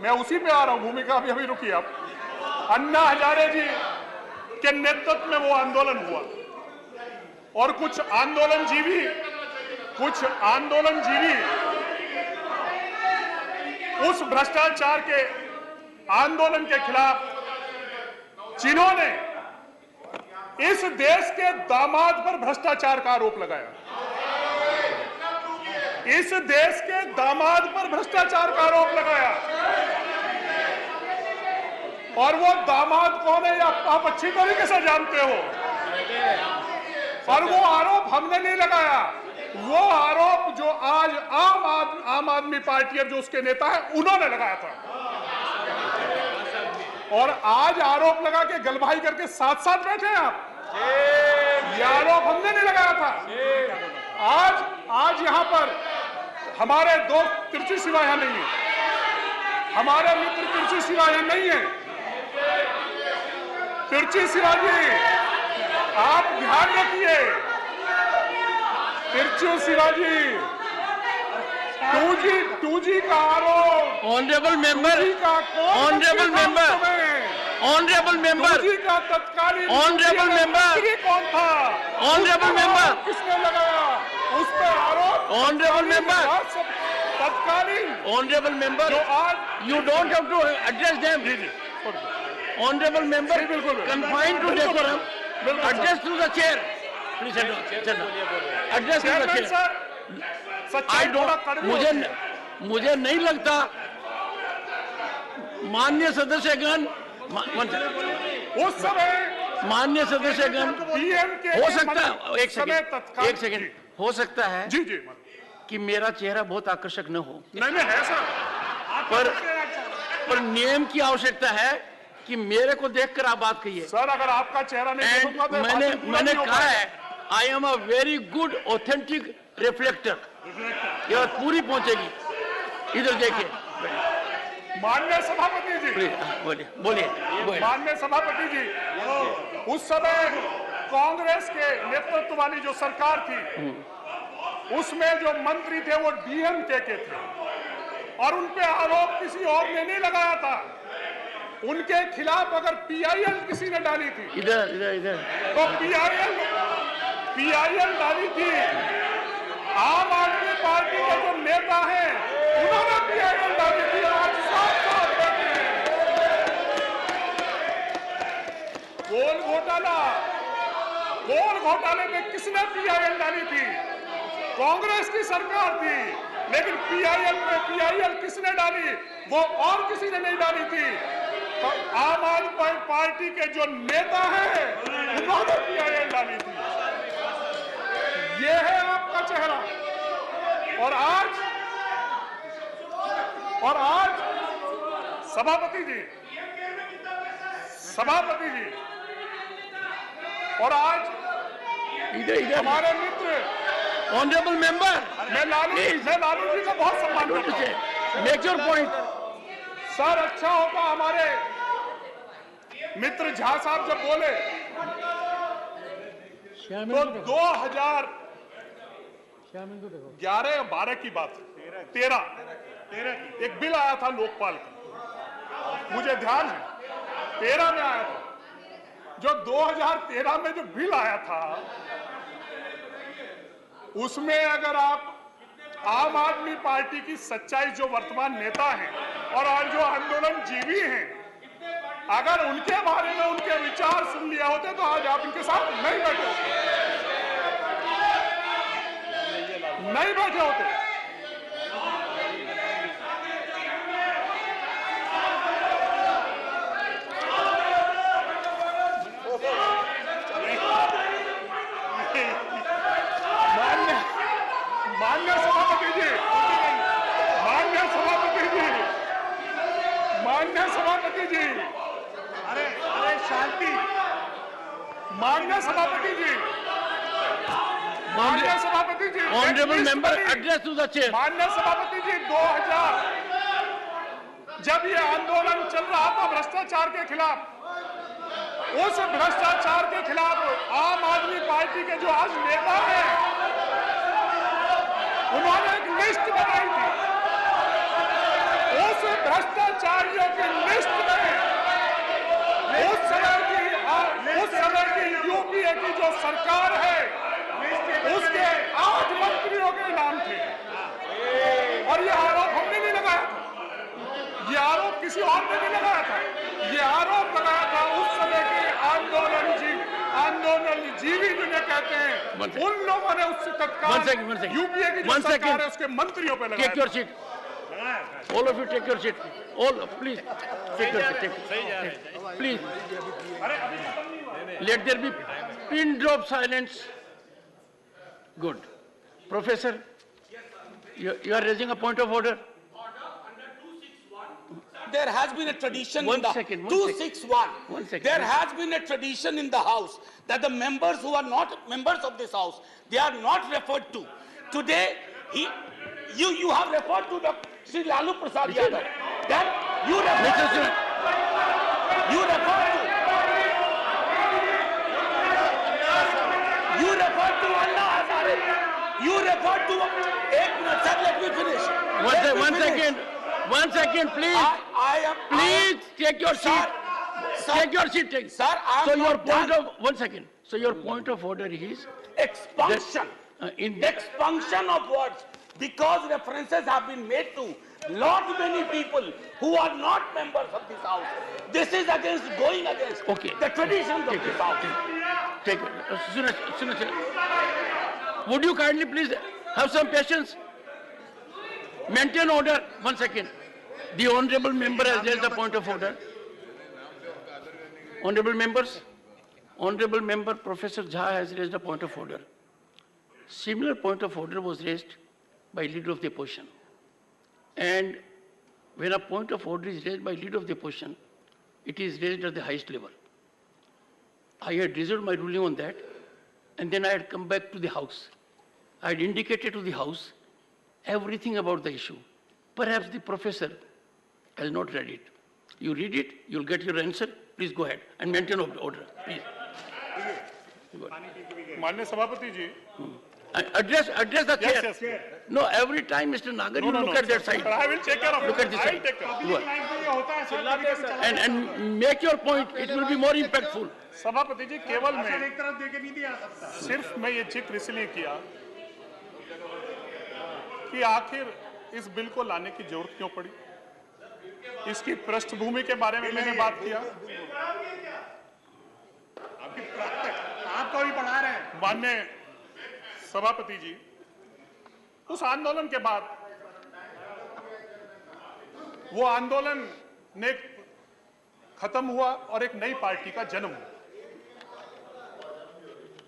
मैं उसी पे आ रहा हूं, भूमिका भी अभी रुकी आप। अन्ना हजारे जी के नेतृत्व में वो आंदोलन हुआ और कुछ आंदोलनजीवी उस भ्रष्टाचार के आंदोलन के खिलाफ जिन्होंने इस देश के दामाद पर भ्रष्टाचार का आरोप लगाया, इस देश के दामाद पर भ्रष्टाचार का आरोप लगाया, और वो दामाद कौन है आप अच्छी तरीके से जानते हो। और वो आरोप हमने नहीं लगाया, वो आरोप जो आज आम आदमी पार्टी और जो उसके नेता है उन्होंने लगाया था, और आज आरोप लगा के गलभाई करके साथ साथ बैठे हैं आप। ये आरोप हमने नहीं लगाया था। आज यहां पर हमारे दोस्त तिरछी सिवा यहां नहीं है, हमारे मित्र तिरछी सिवा यहां नहीं है। तिरछी सिवा जी आप ध्यान रखिए, तिरछी सिवा जी 2G का आरोप, ऑनरेबल मेंबर, ऑनरेबल मेंबर, का तत्कालीन ऑनरेबल मेंबर, कौन था, ऑनरेबल मेंबर, किसने लगाया उस पर आरोप, ऑनरेबल मेंबर, तत्कालीन honourable member, you don't have to address them, honourable member, confined to decorum, address to the chair, please address to the chair. मुझे नहीं लगता माननीय सदस्यगण, उस समय माननीय सदस्यगण, हो सकता है एक सेकंड हो सकता है जी कि मेरा चेहरा बहुत आकर्षक न हो, नहीं है सर, पर नियम की आवश्यकता है कि मेरे को देखकर आप बात कहिए। सर अगर आपका चेहरा नहीं देखूंगा तो मैंने कहा है I am a very good authentic reflector, ये बात पूरी पहुंचेगी। इधर देखिए माननीय सभापति जी, बोलिए माननीय सभापति जी, उस समय कांग्रेस के नेतृत्व वाली जो सरकार थी उसमें जो मंत्री थे वो डीएमके के थे, और उन पे आरोप किसी और ने नहीं लगाया था। उनके खिलाफ अगर पीआईएल किसी ने डाली थी, इधर तो पीआईएल डाली थी आम आदमी पार्टी के जो नेता हैं उन्होंने पीआईएल डाली थी। आज साफ बैठे हैं, गोल घोटाले में किसने पीआईएल डाली थी? कांग्रेस की सरकार थी, लेकिन पीआईएल किसने डाली? वो और किसी ने नहीं डाली थी। तो आम आदमी पार्टी के जो नेता हैं उन्होंने पीआईएल डाली थी। ये है आपका चेहरा। और आज सभापति जी और आज हमारे मित्र ऑनरेबल मेंबर, मैं लालू जी का बहुत सम्मान करता हूं। Make your point. सर अच्छा होगा हमारे मित्र झा साहब जब बोले तो 2011-12 की बात, 13 एक बिल आया था लोकपाल का, मुझे ध्यान है 13 में आया था। जो 2013 में जो बिल आया था उसमें अगर आप आम आदमी पार्टी की सच्चाई जो वर्तमान नेता हैं और आज जो आंदोलन जीवी हैं, अगर उनके बारे में उनके विचार सुन लिया होते तो आज आप इनके साथ नहीं बैठे होते। माननीय सभापति जी, अरे शांति। माननीय सभापति जी, honourable member address to the chair. माननीय सभापति जी, 2000 जब ये आंदोलन चल रहा था भ्रष्टाचार के खिलाफ, उस भ्रष्टाचार के खिलाफ आम आदमी पार्टी के जो आज नेता हैं उन्होंने एक लिस्ट बनाई थी। उस भ्रष्टाचारियों की लिस्ट में उस समय की यूपीए की जो सरकार है उसके 8 मंत्रियों के नाम थे, और ये आरोप हमने नहीं लगाया था, ये आरोप किसी और ने नहीं लगाया था, ये आरोप लगाया था उस समय के उन लोगों ने उससे तत्काल यूपीए की जो सरकार है उसके मंत्रियों पे लगाया। Take your seat. All of you take your seat. All, please take your seat. Please. Let there be pin drop silence. Good. Professor, you are raising a point of order. There has been a tradition in the 261. There has been a tradition in the House that the members who are not members of this House, they are not referred to. Today, you have referred to Sri Lalu Prasad Yadav. That you refer to Anna Hazare. You refer to sir, let me finish. One second, please. Please take your seat. Take your seat. Sir, so your point of 1 second. So your point of order is expunction. Expunction of words, because references have been made to lot many people who are not members of this House. This is going against the traditions of this House. Take it. Would you kindly please have some patience? Maintain order. 1 second. The honorable member has raised a point of order. Honorable members, honorable member Professor Jha has raised a point of order. Similar point of order was raised by leader of the opposition. And when a point of order is raised by leader of the opposition, it is raised at the highest level. I had reserved my ruling on that, and then I had come back to the House. I had indicated to the House everything about the issue. Perhaps the professor has not read it. You read it, you'll get your answer. Please go ahead and maintain order. Please. माननीय सभापति जी. Address the chair. Yes. No, every time, Mr. Nagar, you look at that side. I will take care of it. Look at this side. And make your point. It will be more impactful. सभापति जी केवल मैं सिर्फ मैं ये जिक्र इसलिए किया कि आखिर इस बिल को लाने की जरूरत क्यों पड़ी, इसकी पृष्ठभूमि के बारे में मैंने बात किया. आपको भी पढ़ा रहे हैं माननीय सभापति जी. उस आंदोलन के बाद वो आंदोलन ने खत्म हुआ और एक नई पार्टी का जन्म हुआ.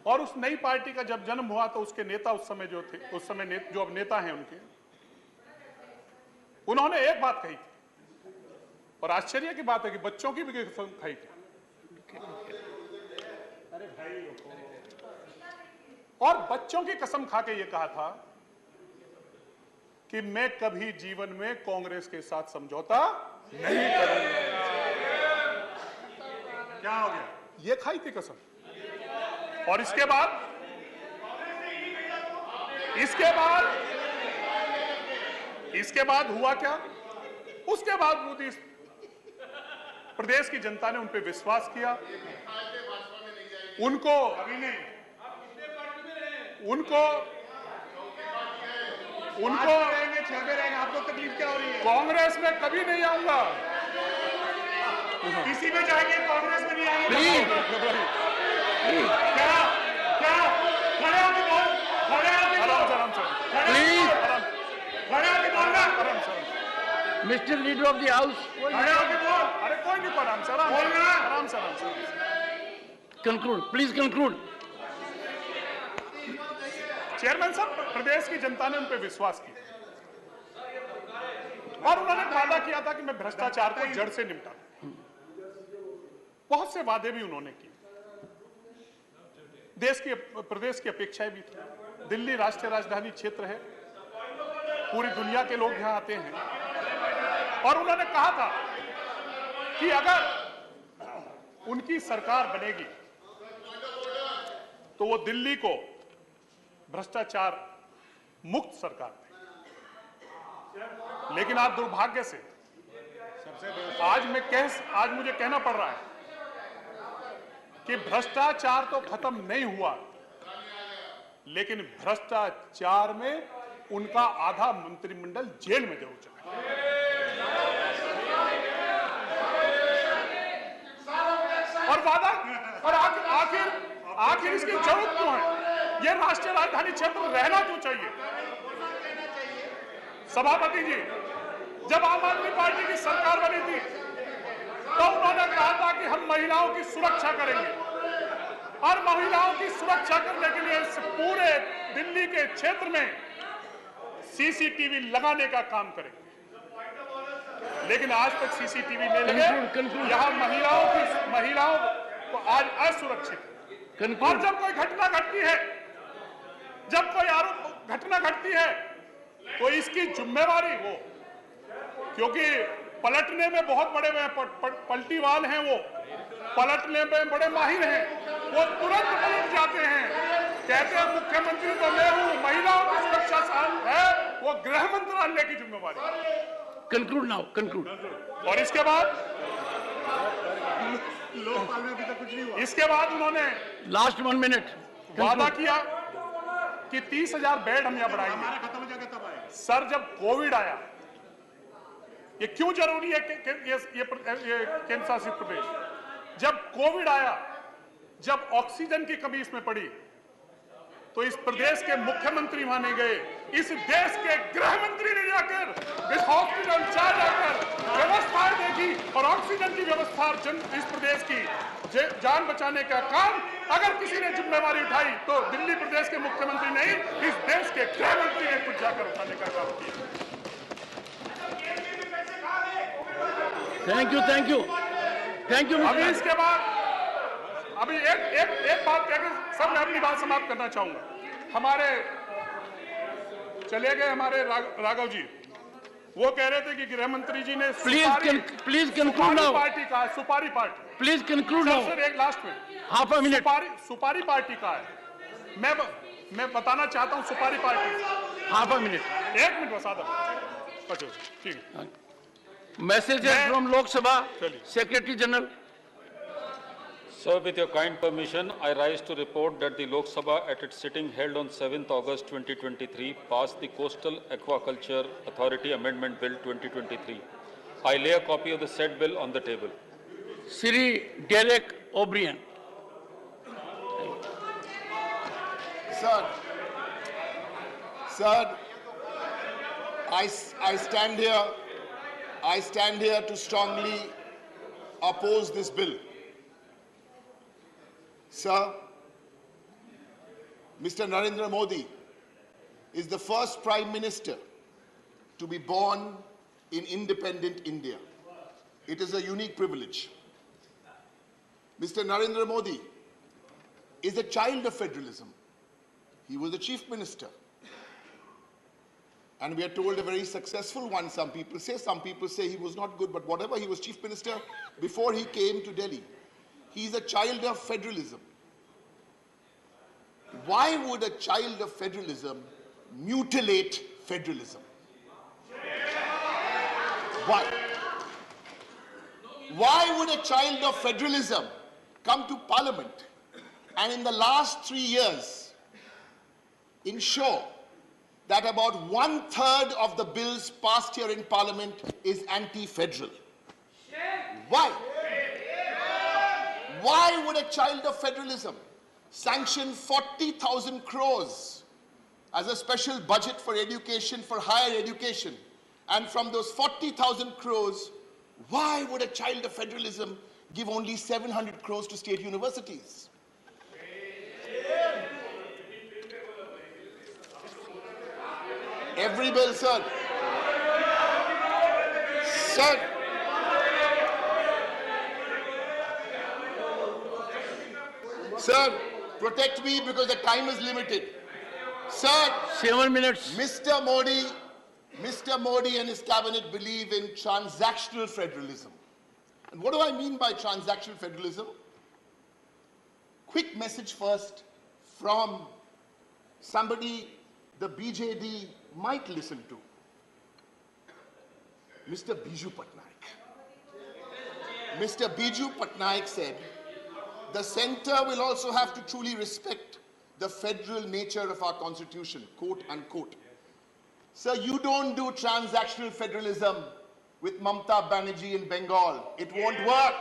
और उस नई पार्टी का जब जन्म हुआ तो उसके नेता उस समय जो अब नेता हैं उन्होंने एक बात कही थी, और आश्चर्य की बात है कि बच्चों की भी कसम खाई थी. और बच्चों की कसम खा के ये कहा था कि मैं कभी जीवन में कांग्रेस के साथ समझौता नहीं करूंगा. क्या हो गया? ये खाई थी कसम. और इसके बाद हुआ क्या? उसके बाद मोदी प्रदेश की जनता ने उन पे विश्वास किया. उनको आपको तकलीफ क्या हो रही है? कांग्रेस में कभी नहीं आऊंगा. किसी में जाएंगे, कांग्रेस में नहीं आएंगे. क्या खड़े होके बोल, Mr. Leader of the House. अरे कोई नहीं पढ़ा सर. आराम से. Conclude. Please conclude. चेयरमैन साहब, प्रदेश की जनता ने उन पे विश्वास किया और उन्होंने वादा किया था कि मैं भ्रष्टाचार को जड़ से निपटा. बहुत से वादे भी उन्होंने किए. प्रदेश की अपेक्षाएं भी थी. दिल्ली राष्ट्रीय राजधानी क्षेत्र है, पूरी दुनिया के लोग यहां आते हैं. और उन्होंने कहा था कि अगर उनकी सरकार बनेगी तो वो दिल्ली को भ्रष्टाचार मुक्त सरकार देगी. लेकिन आज दुर्भाग्य से आज मुझे कहना पड़ रहा है कि भ्रष्टाचार तो खत्म नहीं हुआ, लेकिन भ्रष्टाचार में उनका आधा मंत्रिमंडल जेल में जरूर चला. और वादा, और आखिर इसकी जरूरत क्यों है? ये राष्ट्रीय राजधानी क्षेत्र रहना क्यों चाहिए? सभापति जी, जब आम आदमी पार्टी की सरकार बनी थी तो उन्होंने कहा था कि हम महिलाओं की सुरक्षा करेंगे और महिलाओं की सुरक्षा करने के लिए इस पूरे दिल्ली के क्षेत्र में सीसीटीवी लगाने का काम करेंगे। लेकिन आज तक सीसीटीवी नहीं लगे। यहाँ महिलाओं को आज असुरक्षित है। और जब कोई घटना घटती है, जब कोई आरोप घटना घटती है तो इसकी जिम्मेवारी वो, क्योंकि पलटने में बहुत बड़े पलटीवाल हैं, वो पलटने में बड़े माहिर हैं, वो तुरंत पलट जाते हैं, कहते हैं मुख्यमंत्री तो मैं हूं, महिलाओं की सुरक्षा है वो गृह मंत्रालय की जिम्मेवारी। Conclude now, conclude. और इसके बाद इसके बाद उन्होंने लास्ट 1 मिनट वादा किया कि 30,000 बेड हम यहाँ बढ़ाएंगे। खत्म हो जाएगा तब आएगा। सर, जब कोविड आया, ये क्यों जरूरी है कि ये केंद्र शासित प्रदेश, जब कोविड आया, जब ऑक्सीजन की कमी इसमें पड़ी तो इस प्रदेश के मुख्यमंत्री वहां नहीं गए, इस देश के गृह मंत्री ने जाकर इस हॉस्पिटल जाकर व्यवस्थाएं देखी और ऑक्सीजन की व्यवस्था इस प्रदेश की जान बचाने का काम अगर किसी ने जिम्मेवारी उठाई तो दिल्ली प्रदेश के मुख्यमंत्री नहीं, इस देश के गृह मंत्री ने कुछ जाकर उठाने का काम किया। Thank you, thank you, thank you. अभी इसके बाद अभी एक बात कहकर सब मैं अपनी बात समाप्त करना चाहूंगा। हमारे चले गए हमारे राघव जी, वो कह रहे थे कि गृह मंत्री जी ने प्लीज कंक्लूड नाउ। पार्टी का है, सुपारी party. Please conclude now sir, एक लास्ट में हाफ अ मिनट। सुपारी पार्टी का है। मैं बताना चाहता हूं सुपारी party. Half a minute, 1 minute बसा दो। अच्छा, ठीक है। मैसेज फ्रॉम लोक सभा secretary general. Sir, with your kind permission, I rise to report that the Lok Sabha at its sitting held on 7th August 2023 passed the Coastal Aquaculture Authority Amendment Bill 2023. I lay a copy of the said bill on the table. Sri Derek O'Brien. Sir, I stand here to strongly oppose this bill. Sir, Mr. Narendra Modi is the first Prime Minister to be born in independent India. It is a unique privilege. Mr. Narendra Modi is a child of federalism. He was the Chief Minister. And we are told a very successful one, some people say he was not good, but whatever, he was Chief Minister before he came to Delhi. He is a child of federalism. Why would a child of federalism mutilate federalism? Why? Why would a child of federalism come to Parliament and in the last 3 years ensure that about 1/3 of the bills passed here in Parliament is anti-federal? Why? Why would a child of federalism sanction 40,000 crores as a special budget for education, for higher education? And from those 40,000 crores, why would a child of federalism give only 700 crores to state universities? Every bill, sir. Sir. Sir, protect me because the time is limited. Sir, 7 minutes. Mr. Modi and his cabinet believe in transactional federalism. And what do I mean by transactional federalism? Quick message first from somebody the BJD might listen to. Mr. Biju Patnaik. Mr. Biju Patnaik said, the center will also have to truly respect the federal nature of our constitution, quote unquote. Sir, you don't do transactional federalism with Mamata Banerjee in Bengal. It won't work.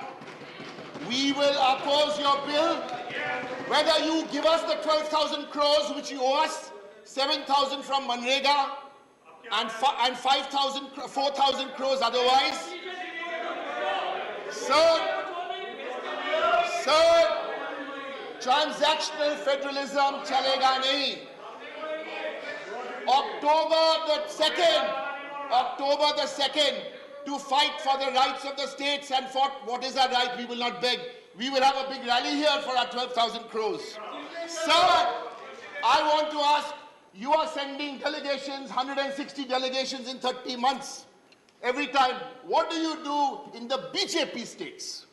We will oppose your bill, whether you give us the 12,000 crores which you owe us, 7,000 from Manrega, and 4,000 crores otherwise. Sir, transactional federalism chalega nahi. October the 2nd, to fight for the rights of the states and for what is our right, we will not beg. We will have a big rally here for our 12,000 crores. Sir, I want to ask, you are sending delegations, 160 delegations in 30 months. Every time, what do you do in the BJP states?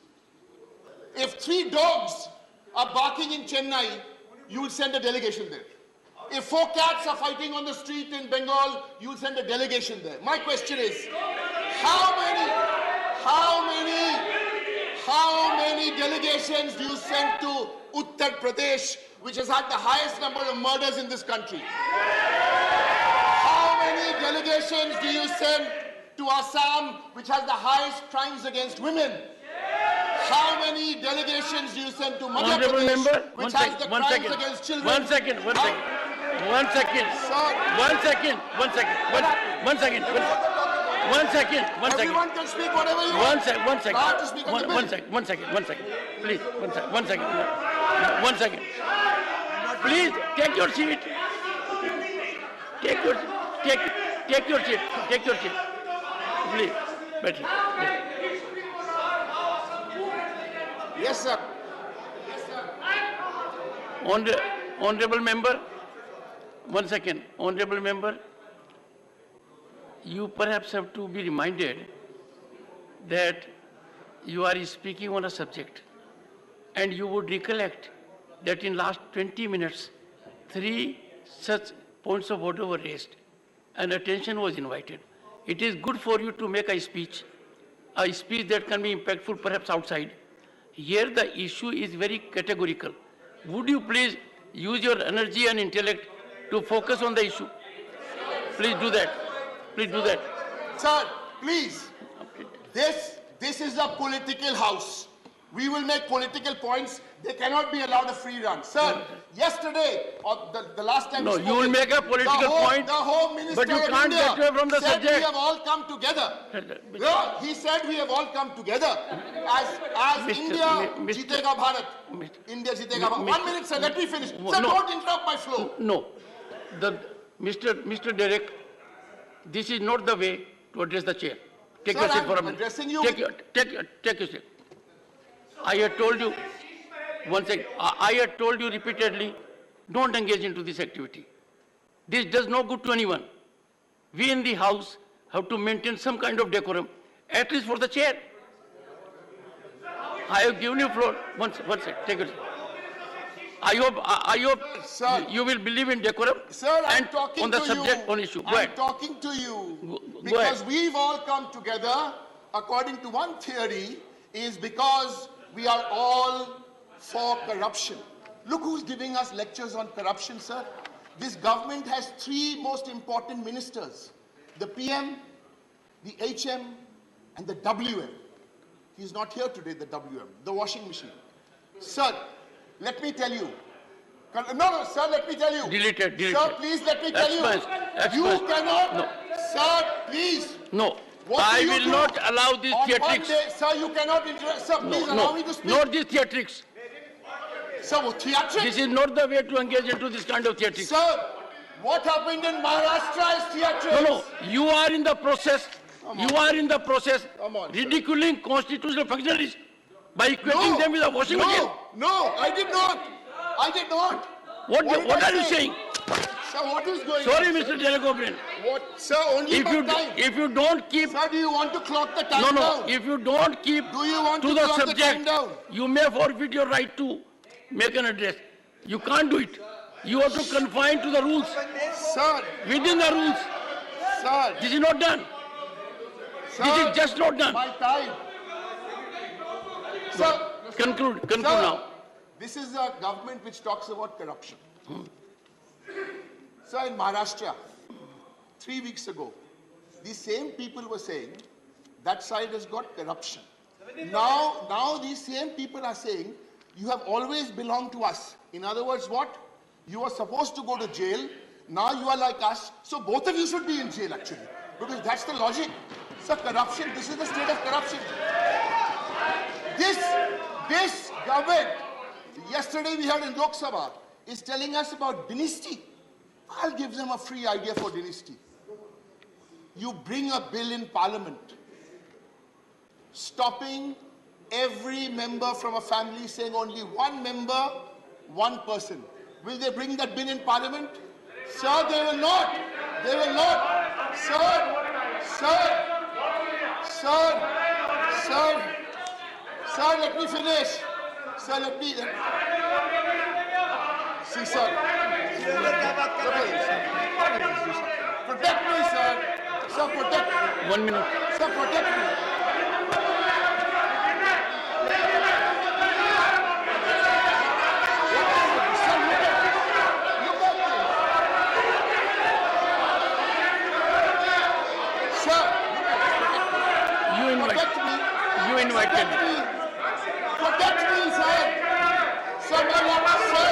If 3 dogs are barking in Chennai, you will send a delegation there. If 4 cats are fighting on the street in Bengal, you will send a delegation there. My question is, how many delegations do you send to Uttar Pradesh, which has had the highest number of murders in this country? How many delegations do you send to Assam, which has the highest crimes against women? How many delegations do you send to Madhya Pradesh, which has the crimes against children? One second. Everyone can speak whatever you want. One second. Please, one second. Please, take your seat. Take your seat. Please, better. Yes, sir. Honorable member, one second. Honorable member, you perhaps have to be reminded that you are speaking on a subject, and you would recollect that in last 20 minutes, 3 such points of order were raised and attention was invited. It is good for you to make a speech that can be impactful perhaps outside. Here the issue is very categorical. Would you please use your energy and intellect to focus on the issue? Please do that. Sir, please. This is a political house. We will make political points. They cannot be allowed a free run. Sir, yesterday, or the last time No, you will make a political point, the Home Minister but you of can't India get away from the said subject. we have all come together. No, he said we have all come together. As India Jitega Bharat. India Jitega Bharat. 1 minute, sir, let me finish. Sir, don't interrupt my flow. No. Mr. Derek, this is not the way to address the chair. Take your seat for a minute. Addressing you. Take your seat. I had told you, one second, I had told you repeatedly, don't engage into this activity. This does no good to anyone. We in the House have to maintain some kind of decorum, at least for the chair. I have given you floor. One second, take it. I hope sir, you will believe in decorum. Sir, I'm and talking on the to subject, you. on issue. Go I'm ahead. talking to you Go because ahead. we've all come together, according to one theory, is because we are all for corruption. Look who's giving us lectures on corruption, sir. This government has 3 most important ministers: the PM, the HM, and the WM. He's not here today, the WM, the washing machine. Sir, let me tell you. No, sir, let me tell you. Deleted. Sir, please let me tell you. You cannot. No. Sir, please. No. What I do you will do? not allow these On theatrics. one day, sir, you cannot interrupt. Sir, please allow me to speak. Not these theatrics. Sir, what theatrics? This is not the way to engage into this kind of theatrics. Sir, what happened in Maharashtra is theatrics. No. You are in the process. Come on, ridiculing constitutional functionaries by equating them with a washing machine. No, I did not. What are you saying? Sir, what is going Sorry, on? Mr. Delagobrin. What? Sir, only by time. If you don't keep... Sir, do you want to clock the time down? If you don't keep Do you want to to the clock the time subject, down? you may forfeit your right to make an address. You can't do it. You have to confine to the rules. Sir. Within the rules. Sir. This is not done. Sir, this is just not done. My time. Sir. Conclude Sir, now. This is a government which talks about corruption. Sir, in Maharashtra, 3 weeks ago, these same people were saying that side has got corruption. Now these same people are saying, you have always belonged to us. In other words, what? You are supposed to go to jail. Now you are like us. So both of you should be in jail, actually. Because that's the logic. So corruption, this is the state of corruption. This government, yesterday we heard in Lok Sabha, is telling us about dynasty. I'll give them a free idea for dynasty. You bring a bill in Parliament stopping every member from a family, saying only one member, one person. Will they bring that bill in Parliament? Sir, they will not. They will not. Sir, let me finish. Sir, let me... See, sir. Protect me, sir. Sir, protect me. 1 minute. Sir, protect me. You invited me. Protect me, sir. Sir, my love, sir.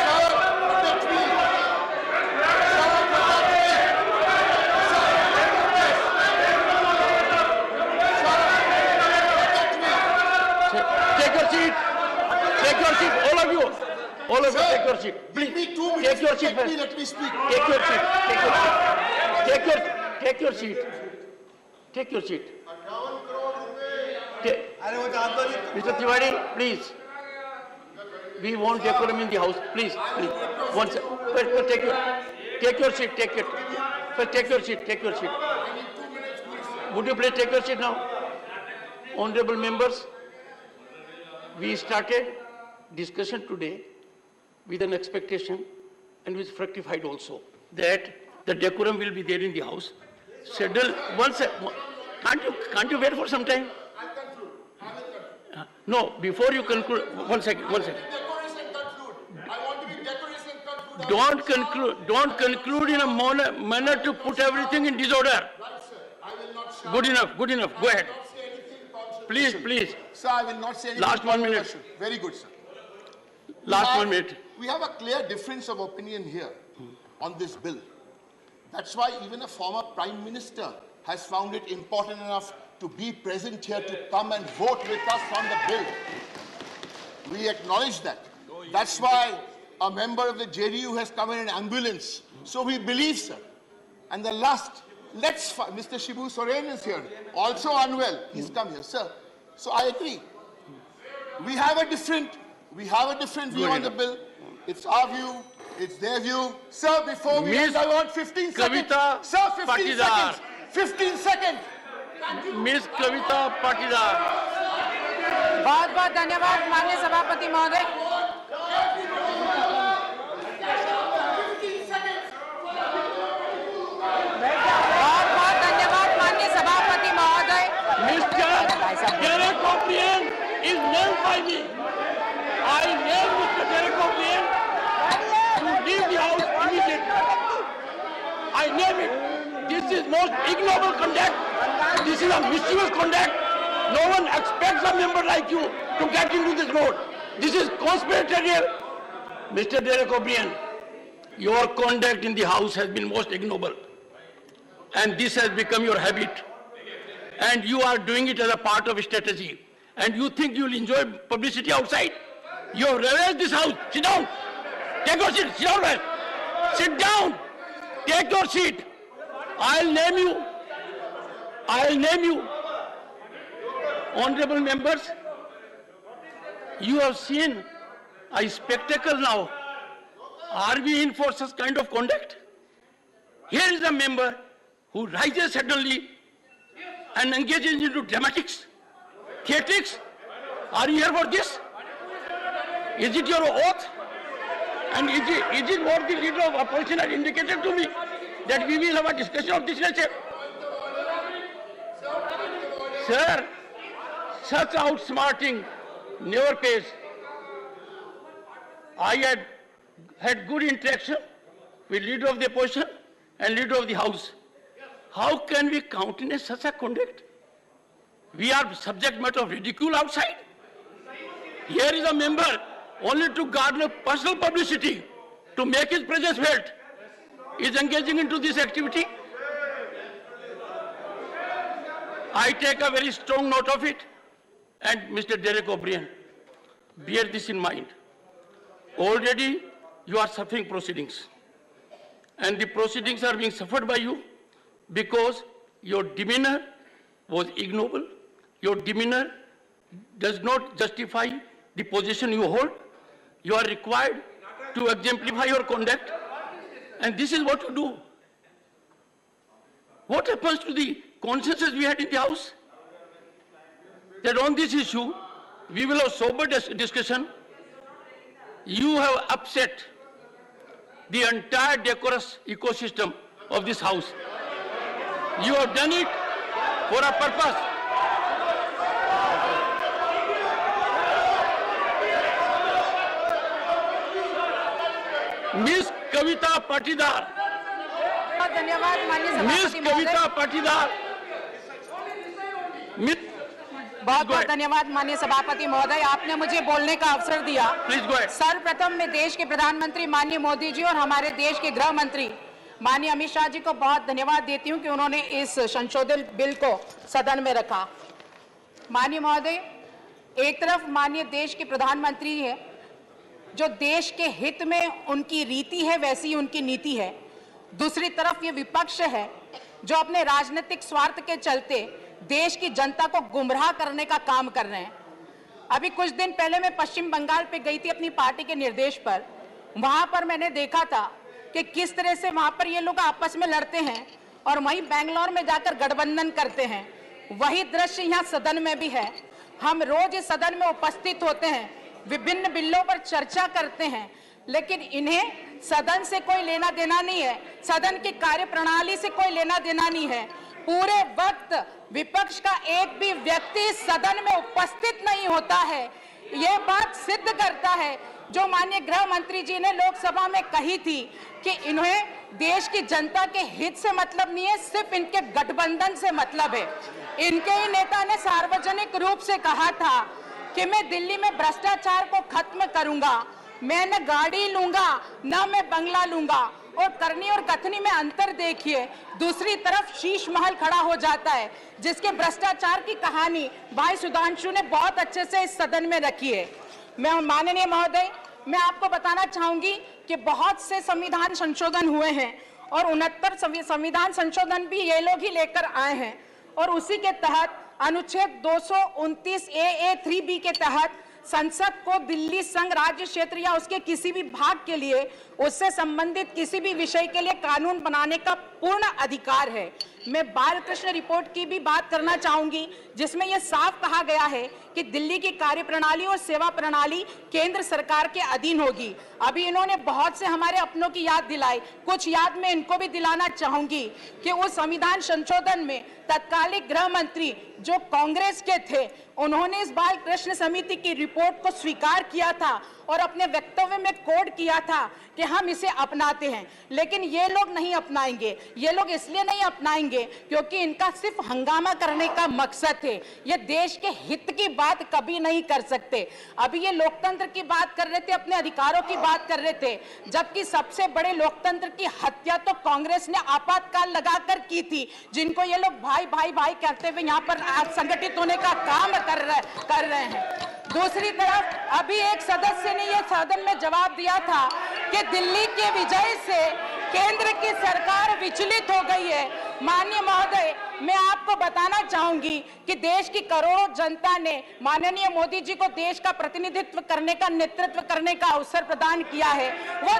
Sir, protect me. Sir, protect me. Sir, Take your seat. Take your seat, all of you. All of you, take your seat. Please. Give me 2 minutes. Take your seat. Let me speak. Take your seat. Take your seat. Take your seat. Take your seat. Mr. Tiwari, please. We want decorum in the house. Please. One second. First, take your seat. Take it. First, take your seat. Take your seat. Would you please take your seat now? Honorable members, we started discussion today with an expectation, and was fructified also, that the decorum will be there in the house. Schedule once. Can't you wait for some time? No, before you conclude, one second. I want to be decorous and conclude. Don't conclude in a manner to put everything in disorder. Right, sir. I will not shout. Good enough. Go ahead. Please. Sir, I will not say anything. Last 1 minute. Very good, sir. Last 1 minute. We have a clear difference of opinion here on this bill. That's why even a former Prime Minister has found it important enough to be present here to come and vote with us on the bill. We acknowledge that. That's why a member of the JDU has come in an ambulance. So we believe, sir. And the last, Mr. Shibu Soren is here, also unwell. He's come here, sir. So I agree. We have a different view on the bill. It's our view. It's their view. Sir, before we end, I want 15 seconds. Sir, 15 seconds. 15 seconds. Miss Kavita Patidar. बहुत बहुत धन्यवाद माननीय सभापति महोदय। बहुत बहुत धन्यवाद माननीय सभापति महोदय। Mr. Derek O'Brien is named by me. I name Mr. Derek O'Brien to leave the house immediately. I name it. This is most ignoble conduct. This is a mischievous conduct. No one expects a member like you to get into this mode. This is conspiratorial. Mr. Derek O'Brien, your conduct in the house has been most ignoble. And this has become your habit. And you are doing it as a part of a strategy. And you think you will enjoy publicity outside. You have reversed this house. Sit down. Take your seat. Sit down, man. Sit down. Take your seat. I'll name you. Honorable members, you have seen a spectacle now. Are we in for such kind of conduct? Here is a member who rises suddenly and engages into dramatics, theatrics. Are you here for this? Is it your oath? And is it what the leader of opposition had indicated to me, that we will have a discussion of this nature? Sir, such outsmarting never pays. I had good interaction with leader of the opposition and leader of the house. How can we countenance such a conduct? we are subject matter of ridicule outside. Here is a member only to garner personal publicity, to make his presence felt, is engaging into this activity. I take a very strong note of it, and Mr. Derek O'Brien, bear this in mind. Already you are suffering proceedings, and the proceedings are being suffered by you because your demeanor was ignoble. Your demeanor does not justify the position you hold. You are required to exemplify your conduct, and this is what you do. What happens to the consensus we had in the House? That on this issue, we will have sober discussion. You have upset the entire decorous ecosystem of this House. You have done it for a purpose. Miss Kavita Patidar. धन्यवाद माननीय miss सभापति कविता पाटीदार। बहुत बहुत धन्यवाद माननीय सभापति महोदय, आपने मुझे बोलने का अवसर दिया। सर्वप्रथम मैं देश के प्रधानमंत्री माननीय मोदी जी और हमारे देश के गृह मंत्री माननीय अमित शाह जी को बहुत धन्यवाद देती हूं कि उन्होंने इस संशोधित बिल को सदन में रखा। माननीय महोदय, एक तरफ माननीय देश के प्रधानमंत्री है, जो देश के हित में उनकी रीति है वैसी उनकी नीति है। दूसरी तरफ ये विपक्ष है जो अपने राजनीतिक स्वार्थ के चलते देश की जनता को गुमराह करने का काम कर रहे हैं। अभी कुछ दिन पहले मैं पश्चिम बंगाल पे गई थी अपनी पार्टी के निर्देश पर। वहां पर मैंने देखा था कि किस तरह से वहां पर ये लोग आपस में लड़ते हैं और वहीं बेंगलोर में जाकर गठबंधन करते हैं। वही दृश्य यहाँ सदन में भी है। हम रोज इस सदन में उपस्थित होते हैं, विभिन्न बिलों पर चर्चा करते हैं, लेकिन इन्हें सदन से कोई लेना देना नहीं है, सदन की कार्यप्रणाली से कोई लेना देना नहीं है। पूरे वक्त विपक्ष का एक भी व्यक्ति सदन में उपस्थित नहीं होता है। ये बात सिद्ध करता है जो माननीय गृह मंत्री जी ने लोकसभा में कही थी कि इन्हें देश की जनता के हित से मतलब नहीं है, सिर्फ इनके गठबंधन से मतलब है। इनके ही नेता ने सार्वजनिक रूप से कहा था कि मैं दिल्ली में भ्रष्टाचार को खत्म करूंगा, मैं न गाड़ी लूंगा न मैं बंगला लूंगा। और करनी और कथनी में अंतर देखिए। दूसरी तरफ शीश महल खड़ा हो जाता है, जिसके भ्रष्टाचार की कहानी भाई सुधांशु ने बहुत अच्छे से इस सदन में रखी है। मैं माननीय महोदय, मैं आपको बताना चाहूंगी कि बहुत से संविधान संशोधन हुए हैं और 69 संविधान संशोधन भी ये लोग ही लेकर आए हैं, और उसी के तहत अनुच्छेद 229 AA3B के तहत संसद को दिल्ली संघ राज्य क्षेत्र या उसके किसी भी भाग के लिए उससे संबंधित किसी भी विषय के लिए कानून बनाने का पूर्ण अधिकार है। मैं बालकृष्ण रिपोर्ट की भी बात करना चाहूंगी, जिसमें यह साफ कहा गया है कि दिल्ली की कार्यप्रणाली और सेवा प्रणाली केंद्र सरकार के अधीन होगी। अभी इन्होंने बहुत से हमारे अपनों की याद दिलाई, कुछ याद मैं इनको भी दिलाना चाहूंगी कि उस संविधान संशोधन में तत्कालीन गृह मंत्री जो कांग्रेस के थे, उन्होंने इस बाल कृष्ण समिति की रिपोर्ट को स्वीकार किया था और अपने वक्तव्य में कोड किया था कि हम इसे अपनाते हैं। लेकिन ये लोग नहीं अपनाएंगे। ये लोग इसलिए नहीं अपनाएंगे क्योंकि इनका सिर्फ हंगामा करने का मकसद है। ये देश के हित की बात कभी नहीं कर सकते। अभी ये लोकतंत्र की बात कर रहे थे, अपने अधिकारों की बात कर रहे थे, जबकि सबसे बड़े लोकतंत्र की हत्या तो कांग्रेस ने आपातकाल लगाकर की थी, जिनको ये लोग भाई भाई भाई कहते हुए यहाँ पर संगठित होने का काम कर रहे हैं। दूसरी तरफ अभी एक सदस्य ने यह सदन में जवाब दिया था कि दिल्ली के विजय से केंद्र की सरकार विचलित हो गई है। माननीय महोदय, मैं आपको बताना चाहूंगी कि देश की करोड़ों जनता ने माननीय मोदी जी को देश का प्रतिनिधित्व करने का, नेतृत्व करने का अवसर प्रदान किया है। वो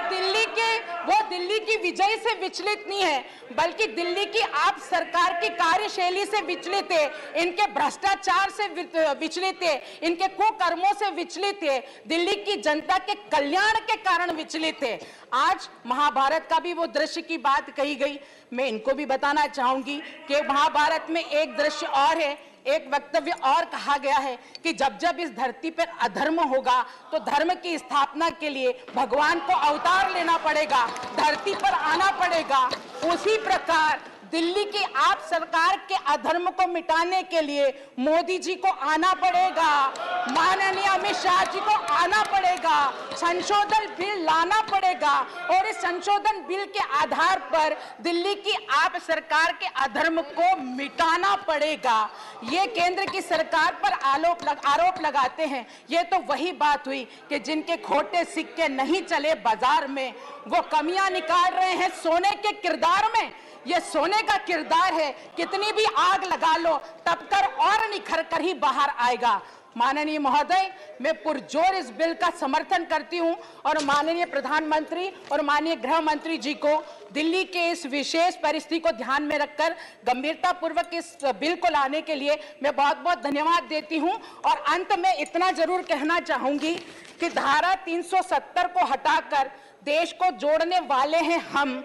दिल्ली की विजय से विचलित नहीं है, बल्कि दिल्ली की आप सरकार की कार्यशैली से विचलित है, इनके भ्रष्टाचार से विचलित है, इनके कुकर्मों से विचलित है, दिल्ली की जनता के कल्याण के कारण विचलित है। आज महाभारत का भी वो दृश्य की बात कही गई, मैं इनको भी बताना चाहूंगी कि महाभारत में एक दृश्य और है, एक वक्तव्य और कहा गया है कि जब जब इस धरती पर अधर्म होगा तो धर्म की स्थापना के लिए भगवान को अवतार लेना पड़ेगा, धरती पर आना पड़ेगा। उसी प्रकार दिल्ली की आप सरकार के अधर्म को मिटाने के लिए मोदी जी को आना पड़ेगा, माननीय अमित शाह जी को आना पड़ेगा, संशोधन बिल लाना पड़ेगा और इस संशोधन बिल के आधार पर दिल्ली की आप सरकार के अधर्म को मिटाना पड़ेगा। ये केंद्र की सरकार पर आरोप लगाते हैं। ये तो वही बात हुई कि जिनके खोटे सिक्के नहीं चले बाजार में, वो कमियां निकाल रहे हैं सोने के किरदार में। ये सोने का किरदार है, कितनी भी आग लगा लो तब कर और निखर कर ही बाहर आएगा। माननीय महोदय, मैं पुरजोर इस बिल का समर्थन करती हूं और माननीय प्रधानमंत्री और माननीय गृह मंत्री जी को दिल्ली के इस विशेष परिस्थिति को ध्यान में रखकर गंभीरता पूर्वक इस बिल को लाने के लिए मैं बहुत बहुत धन्यवाद देती हूं। और अंत में इतना जरूर कहना चाहूंगी कि धारा 370 को हटाकर देश को जोड़ने वाले हैं हम।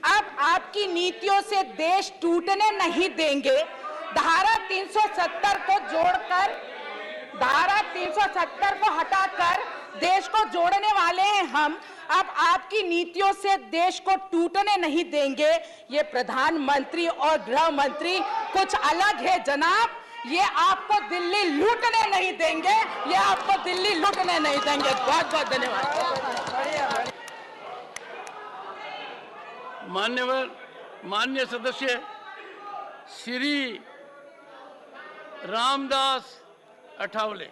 अब आपकी नीतियों से देश टूटने नहीं देंगे। धारा 370 को जोड़कर, धारा 370 को हटाकर देश को जोड़ने वाले हैं हम। अब आपकी नीतियों से देश को टूटने नहीं देंगे। ये प्रधानमंत्री और गृह मंत्री कुछ अलग है जनाब। ये आपको दिल्ली लूटने नहीं देंगे, ये आपको दिल्ली लूटने नहीं देंगे। बहुत बहुत धन्यवाद। मान्य सदस्य Shri Ramdas Athawale.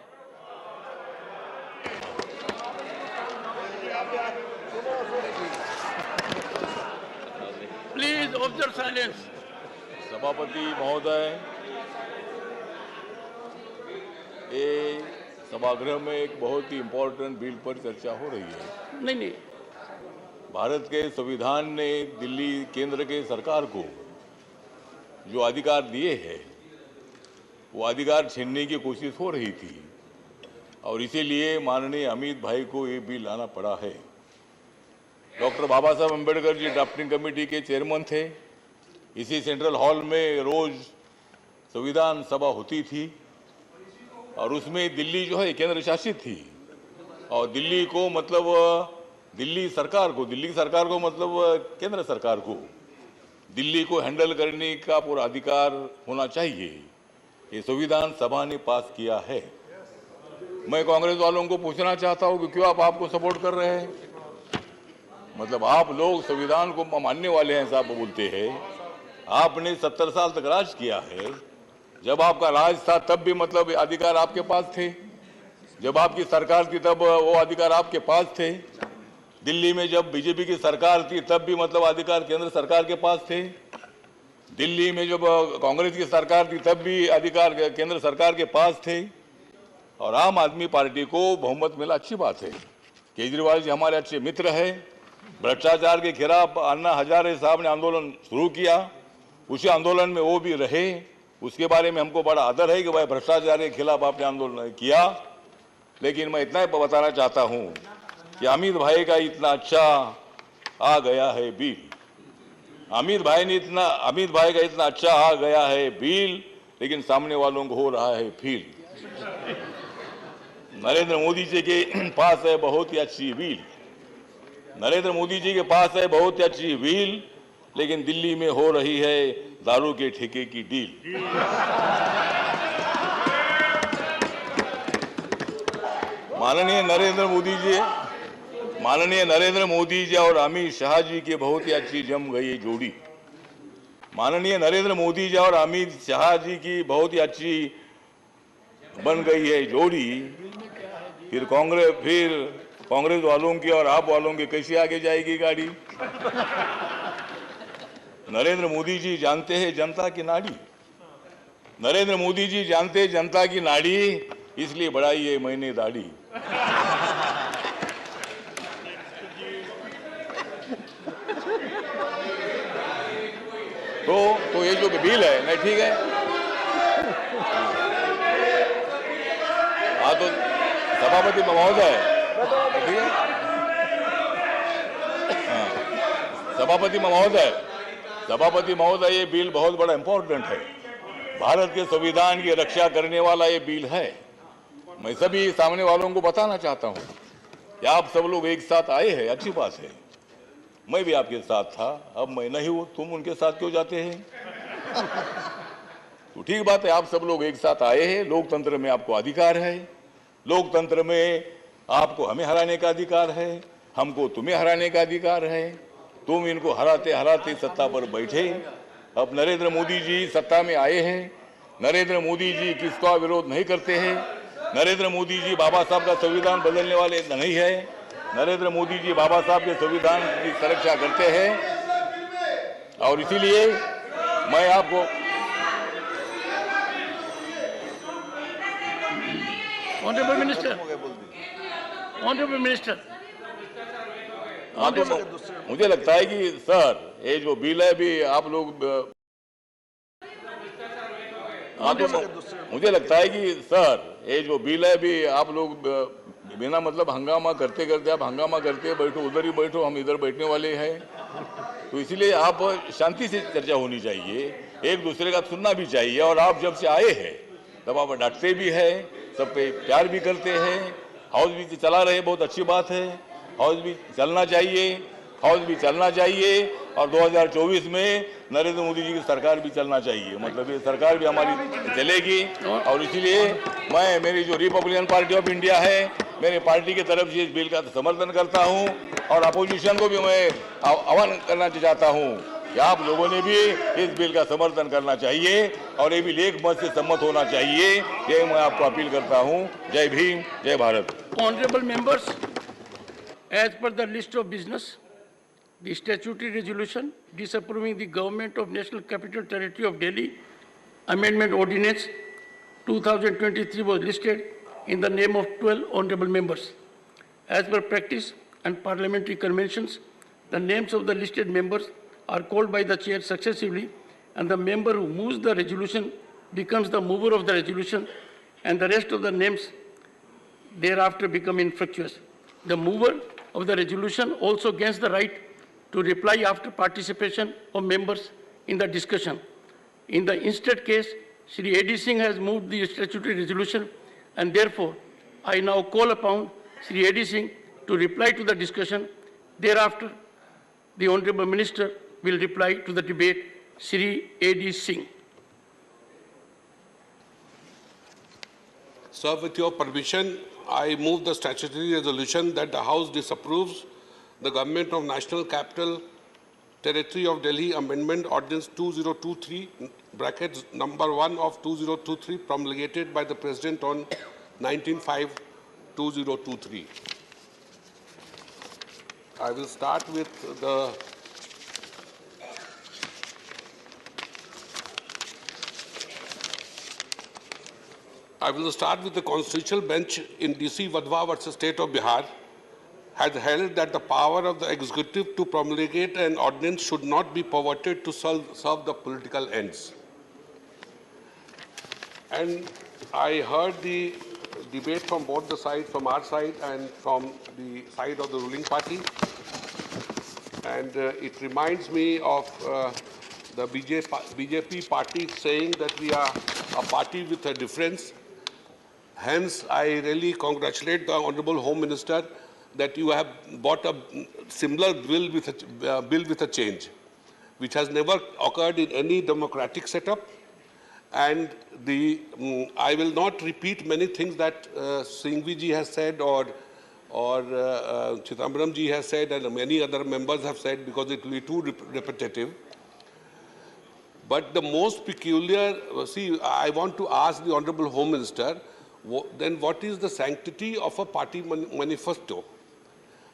Please observe silence. सभापति महोदय, ये सभागृह में एक बहुत ही इम्पोर्टेंट बिल पर चर्चा हो रही है। नहीं, भारत के संविधान ने दिल्ली केंद्र के सरकार को जो अधिकार दिए हैं वो अधिकार छीनने की कोशिश हो रही थी और इसीलिए माननीय अमित भाई को ये बिल लाना पड़ा है। डॉक्टर बाबा साहब अम्बेडकर जी ड्राफ्टिंग कमेटी के चेयरमैन थे। इसी सेंट्रल हॉल में रोज संविधान सभा होती थी और उसमें दिल्ली जो है केंद्र शासित थी और दिल्ली को मतलब दिल्ली सरकार को मतलब केंद्र सरकार को दिल्ली को हैंडल करने का पूरा अधिकार होना चाहिए। ये संविधान सभा ने पास किया है। मैं कांग्रेस वालों को पूछना चाहता हूं कि क्यों आप आपको सपोर्ट कर रहे हैं? मतलब आप लोग संविधान को मानने वाले हैं साहब बोलते हैं। आपने 70 साल तक राज किया है। जब आपका राज था तब भी मतलब अधिकार आपके पास थे। जब आपकी सरकार थी तब वो अधिकार आपके पास थे। दिल्ली में जब बीजेपी की सरकार थी तब भी मतलब अधिकार केंद्र सरकार के पास थे। दिल्ली में जब कांग्रेस की सरकार थी तब भी अधिकार केंद्र सरकार के पास थे। और आम आदमी पार्टी को बहुमत मिला, अच्छी बात है। केजरीवाल जी हमारे अच्छे मित्र हैं। भ्रष्टाचार के खिलाफ अन्ना हजारे साहब ने आंदोलन शुरू किया, उसी आंदोलन में वो भी रहे। उसके बारे में हमको बड़ा आदर है कि भाई भ्रष्टाचार के खिलाफ आपने आंदोलन किया। लेकिन मैं इतना ही बताना चाहता हूँ कि अमित भाई का इतना अच्छा आ गया है बिल, अमित भाई का इतना अच्छा आ गया है बिल, लेकिन सामने वालों को हो रहा है फील। नरेंद्र मोदी जी के पास है बहुत ही अच्छी बिल, नरेंद्र मोदी जी के पास है बहुत ही अच्छी बिल, लेकिन दिल्ली में हो रही है दारू के ठेके की डील। माननीय नरेंद्र मोदी जी और अमित शाह जी की बहुत ही अच्छी जम गई जोड़ी। माननीय नरेंद्र मोदी जी और अमित शाह जी की बहुत ही अच्छी बन गई है जोड़ी। फिर कांग्रेस वालों की और आप वालों की कैसे आगे जाएगी गाड़ी? नरेंद्र मोदी जी जानते हैं जनता की नाड़ी, नरेंद्र मोदी जी जानते हैं जनता की नाड़ी, इसलिए बढ़ाई है मैंने दाढ़ी। तो ये जो बिल है नहीं ठीक है। हाँ तो सभापति महोदय, ठीक है, सभापति महोदय ये बिल बहुत बड़ा इंपॉर्टेंट है। भारत के संविधान की रक्षा करने वाला ये बिल है। मैं सभी सामने वालों को बताना चाहता हूँ कि आप सब लोग एक साथ आए हैं, अच्छी बात है, मैं भी आपके साथ था, अब मैं नहीं हूं, तुम उनके साथ क्यों जाते हैं? तो ठीक बात है, आप सब लोग एक साथ आए हैं, लोकतंत्र में आपको अधिकार है, लोकतंत्र में आपको हमें हराने का अधिकार है, हमको तुम्हें हराने का अधिकार है। तुम इनको हराते हराते सत्ता पर बैठे, अब नरेंद्र मोदी जी सत्ता में आए हैं, नरेंद्र मोदी जी किसका विरोध नहीं करते हैं, नरेंद्र मोदी जी बाबा साहब का संविधान बदलने वाले नहीं है, नरेंद्र मोदी जी बाबा साहब के संविधान की सुरक्षा करते हैं। और इसीलिए मैं आपको ऑनरेबल मिनिस्टर, ऑनरेबल मिनिस्टर, मुझे लगता है कि सर ये जो बिल है भी आप लोग मुझे लगता है कि सर ये जो बिल है भी आप लोग बिना मतलब हंगामा करते करते आप हंगामा करते बैठो, उधर ही बैठो, हम इधर बैठने वाले हैं। तो इसीलिए आप शांति से चर्चा होनी चाहिए, एक दूसरे का सुनना भी चाहिए। और आप जब से आए हैं तब आप डांटते भी हैं, सब पे प्यार भी करते हैं, हाउस भी चला रहे, बहुत अच्छी बात है, हाउस भी चलना चाहिए, हाउस भी चलना चाहिए। और 2024 में नरेंद्र मोदी जी की सरकार भी चलना चाहिए, मतलब ये सरकार भी हमारी चलेगी। और इसीलिए मैं, मेरी जो रिपब्लिकन पार्टी ऑफ इंडिया है, मेरी पार्टी की तरफ से इस बिल का समर्थन करता हूं और अपोजिशन को भी मैं आह्वान करना चाहता हूं कि आप लोगों ने भी इस बिल का समर्थन करना चाहिए और ये बिल एक मत से सम्मत होना चाहिए, ये मैं आपको अपील करता हूं। जय भीम, जय Bharat. Honourable members, as per the list of business, the statutory resolution disapproving the Government of National Capital Territory of Delhi Amendment Ordinance 2023 was listed in the name of 12 honorable members. As per practice and parliamentary conventions, the names of the listed members are called by the chair successively, and the member who moves the resolution becomes the mover of the resolution, and the rest of the names thereafter become infructuous. The mover of the resolution also gains the right to reply after participation of members in the discussion. In the instead case, Shri A.D. Singh has moved the statutory resolution, and therefore I now call upon Shri A.D. Singh to reply to the discussion. Thereafter, the Honorable Minister will reply to the debate. Shri A.D. Singh. Sir, with your permission, I move the statutory resolution that the House disapproves the Government of National Capital Territory of Delhi Amendment Ordinance 2023, brackets number 1 of 2023, promulgated by the President on 19/5/2023. I will start with the Constitutional Bench in DC Vadhwa versus State of Bihar has held that the power of the executive to promulgate an ordinance should not be perverted to serve the political ends. And I heard the debate from both the sides, from our side and from the side of the ruling party. And it reminds me of the BJP party saying that we are a party with a difference. Hence, I really congratulate the Honorable Home Minister that you have brought a similar bill with a change, which has never occurred in any democratic setup. And I will not repeat many things that Singhvi ji has said or Chidambaram ji has said and many other members have said, because it will be too repetitive. But the most peculiar, see, I want to ask the Honorable Home Minister, then what is the sanctity of a party manifesto?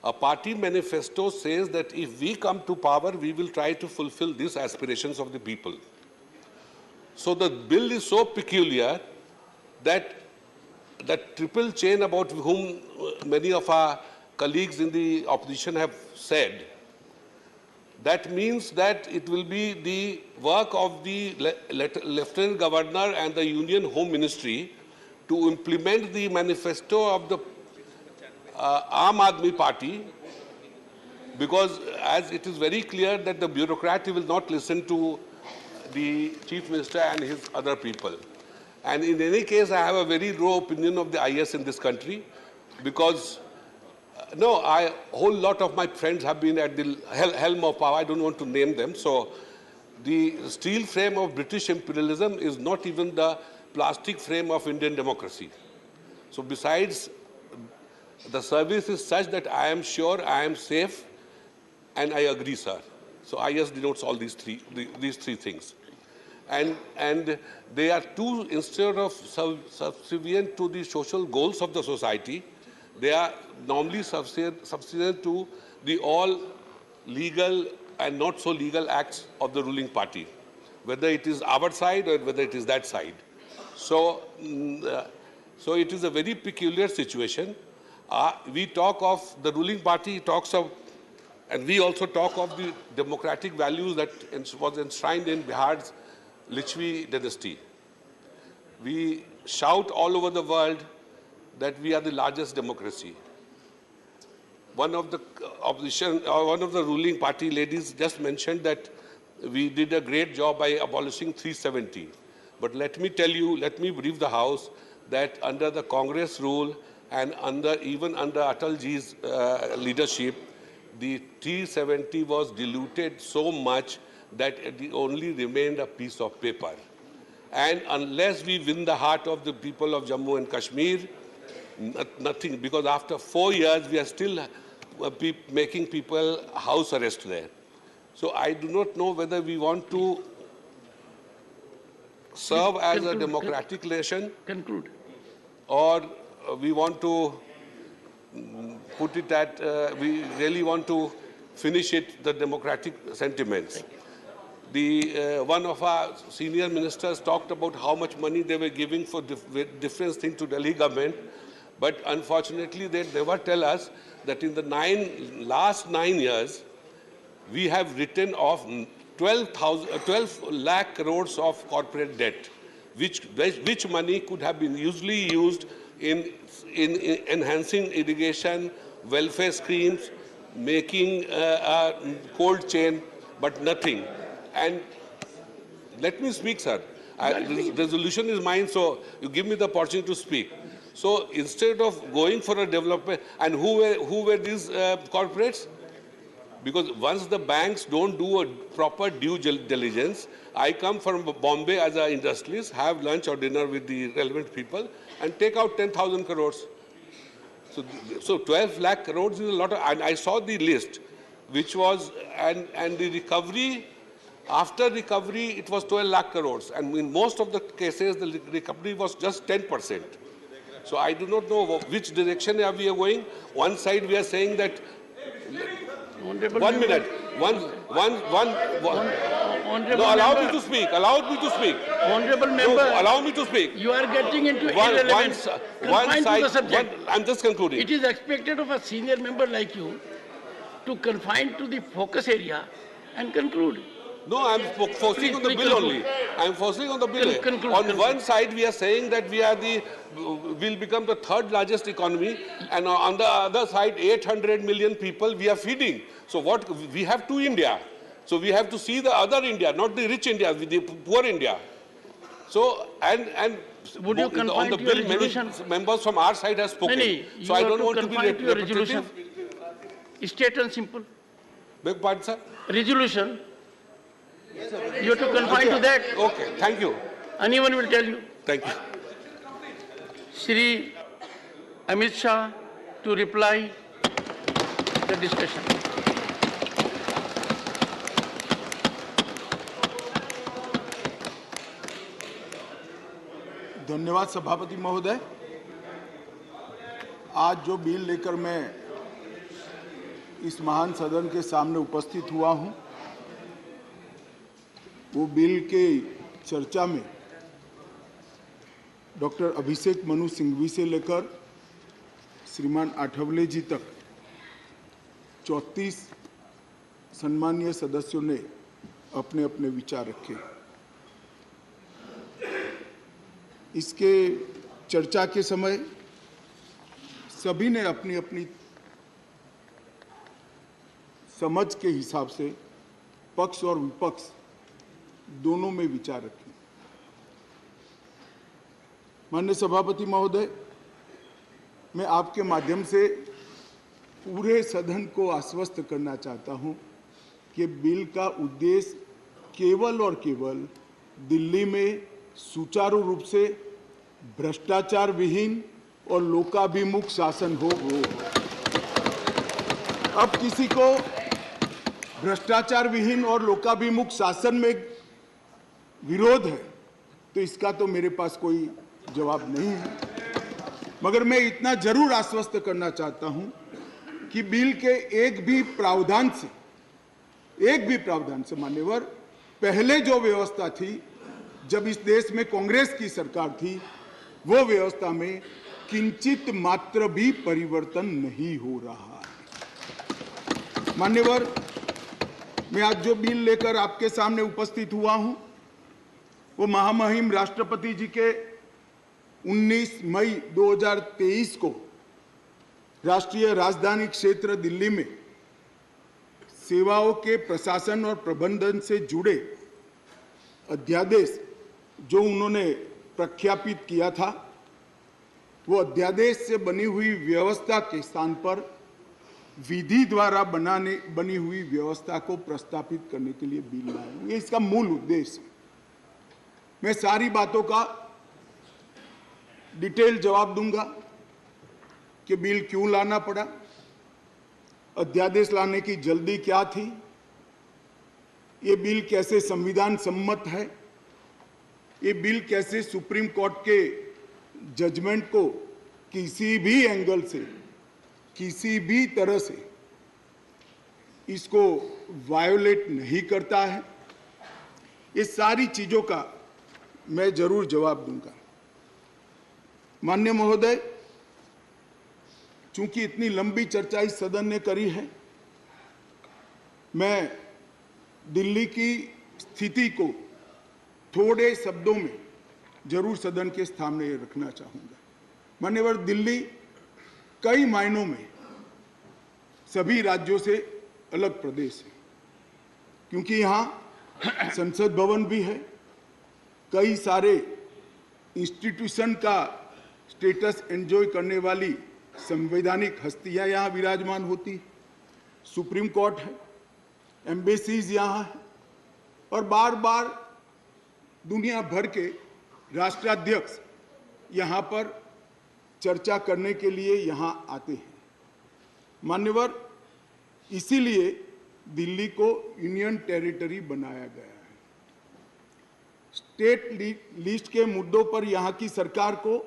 A party manifesto says that if we come to power, we will try to fulfill these aspirations of the people. So the bill is so peculiar that that triple chain about whom many of our colleagues in the opposition have said, that means that it will be the work of the Lieutenant Governor and the Union Home Ministry to implement the manifesto of the Aam Aadmi Party, because as it is very clear that the bureaucrat will not listen to the Chief Minister and his other people. And in any case, I have a very low opinion of the IS in this country, because No, a whole lot of my friends have been at the helm of power. I don't want to name them. So the steel frame of British imperialism is not even the plastic frame of Indian democracy. So besides, the service is such that I am sure I am safe, and I agree, sir. So IS denotes all these three things. And they are too, instead of subservient to the social goals of the society, they are normally subservient to the all legal and not so legal acts of the ruling party, whether it is our side or whether it is that side. So, so it is a very peculiar situation. We talk of the ruling party, talks of, and we also talk of the democratic values that was enshrined in Bihar's Lichvi dynasty. We shout all over the world that we are the largest democracy. One of the opposition, one of the ruling party ladies just mentioned that we did a great job by abolishing 370. But let me tell you, let me brief the House that under the Congress rule and even under Atalji's leadership, the 370 was diluted so much that it only remained a piece of paper. And unless we win the heart of the people of Jammu and Kashmir, nothing, because after 4 years, we are still making people house arrest there. So I do not know whether we want to serve as a democratic nation, or we want to put it at, we really want to finish it, the democratic sentiments. One of our senior ministers talked about how much money they were giving for different things to Delhi government, but unfortunately they never tell us that in the last 9 years, we have written off 12 lakh crores of corporate debt, which money could have been usually used in enhancing irrigation, welfare schemes, making a cold chain, but nothing. And let me speak, sir. The resolution is mine, so you give me the opportunity to speak. So instead of going for a development, and who were these corporates? Because once the banks don't do a proper due diligence, I come from Bombay as an industrialist, have lunch or dinner with the relevant people, and take out 10,000 crores. So 12 lakh crores is a lot of, and I saw the list, which was, and the recovery, after recovery, it was 12 lakh crores. And in most of the cases, the recovery was just 10%. So I do not know which direction are we going. One side we are saying that, one minute, no, allow me to speak, Honorable member, no, allow me to speak. You are getting into irrelevance. One side, to the subject. I'm just concluding. It is expected of a senior member like you to confine to the focus area and conclude. No, I'm focusing on the bill only. I'm focusing on the bill. On one side, we are saying that we'll become the third largest economy, and on the other side, 800 million people we are feeding. So what we have two India. So we have to see the other India, not the rich India, the poor India. So and would you on the bill, many members from our side have spoken. So I don't want to be repetitive. State and simple. Beg pardon, sir. Resolution. You have to confine to that. Okay, thank you. Anyone will tell you. Thank you. Shri Amit Shah to reply the discussion. धन्यवाद सभापति महोदय। आज जो bill लेकर मैं इस महान सदन के सामने उपस्थित हुआ हूं, वो बिल के चर्चा में डॉक्टर अभिषेक मनु सिंघवी से लेकर श्रीमान आठवले जी तक 34 सम्मानीय सदस्यों ने अपने अपने विचार रखे। इसके चर्चा के समय सभी ने अपनी अपनी समझ के हिसाब से पक्ष और विपक्ष दोनों में विचार रखे। माननीय सभापति महोदय, मैं आपके माध्यम से पूरे सदन को आश्वस्त करना चाहता हूं कि बिल का उद्देश्य केवल और केवल दिल्ली में सुचारू रूप से भ्रष्टाचार विहीन और लोकाभिमुख शासन हो। अब किसी को भ्रष्टाचार विहीन और लोकाभिमुख शासन में विरोध है तो इसका तो मेरे पास कोई जवाब नहीं है, मगर मैं इतना जरूर आश्वस्त करना चाहता हूं कि बिल के एक भी प्रावधान से मान्यवर पहले जो व्यवस्था थी जब इस देश में कांग्रेस की सरकार थी वो व्यवस्था में किंचित मात्र भी परिवर्तन नहीं हो रहा है। मान्यवर, मैं आज जो बिल लेकर आपके सामने उपस्थित हुआ हूं वो महामहिम राष्ट्रपति जी के 19 मई 2023 को राष्ट्रीय राजधानी क्षेत्र दिल्ली में सेवाओं के प्रशासन और प्रबंधन से जुड़े अध्यादेश जो उन्होंने प्रख्यापित किया था वो अध्यादेश से बनी हुई व्यवस्था के स्थान पर विधि द्वारा बनी हुई व्यवस्था को प्रस्तापित करने के लिए बिल लाया हूं। ये इसका मूल उद्देश्य है। मैं सारी बातों का डिटेल जवाब दूंगा कि बिल क्यों लाना पड़ा, अध्यादेश लाने की जल्दी क्या थी, ये बिल कैसे संविधान सम्मत है, ये बिल कैसे सुप्रीम कोर्ट के जजमेंट को किसी भी एंगल से किसी भी तरह से इसको वायोलेट नहीं करता है। ये सारी चीजों का मैं जरूर जवाब दूंगा। माननीय महोदय, चूंकि इतनी लंबी चर्चा इस सदन ने करी है, मैं दिल्ली की स्थिति को थोड़े शब्दों में जरूर सदन के सामने रखना चाहूंगा। मान्यवर, दिल्ली कई मायनों में सभी राज्यों से अलग प्रदेश है, क्योंकि यहाँ संसद भवन भी है, कई सारे इंस्टीट्यूशन का स्टेटस एंजॉय करने वाली संवैधानिक हस्तियां यहाँ विराजमान होती, सुप्रीम कोर्ट है, एम्बेसीज यहाँ है और बार बार दुनिया भर के राष्ट्राध्यक्ष यहाँ पर चर्चा करने के लिए यहाँ आते हैं। मान्यवर, इसीलिए दिल्ली को यूनियन टेरिटरी बनाया गया है। स्टेट लिस्ट के मुद्दों पर यहाँ की सरकार को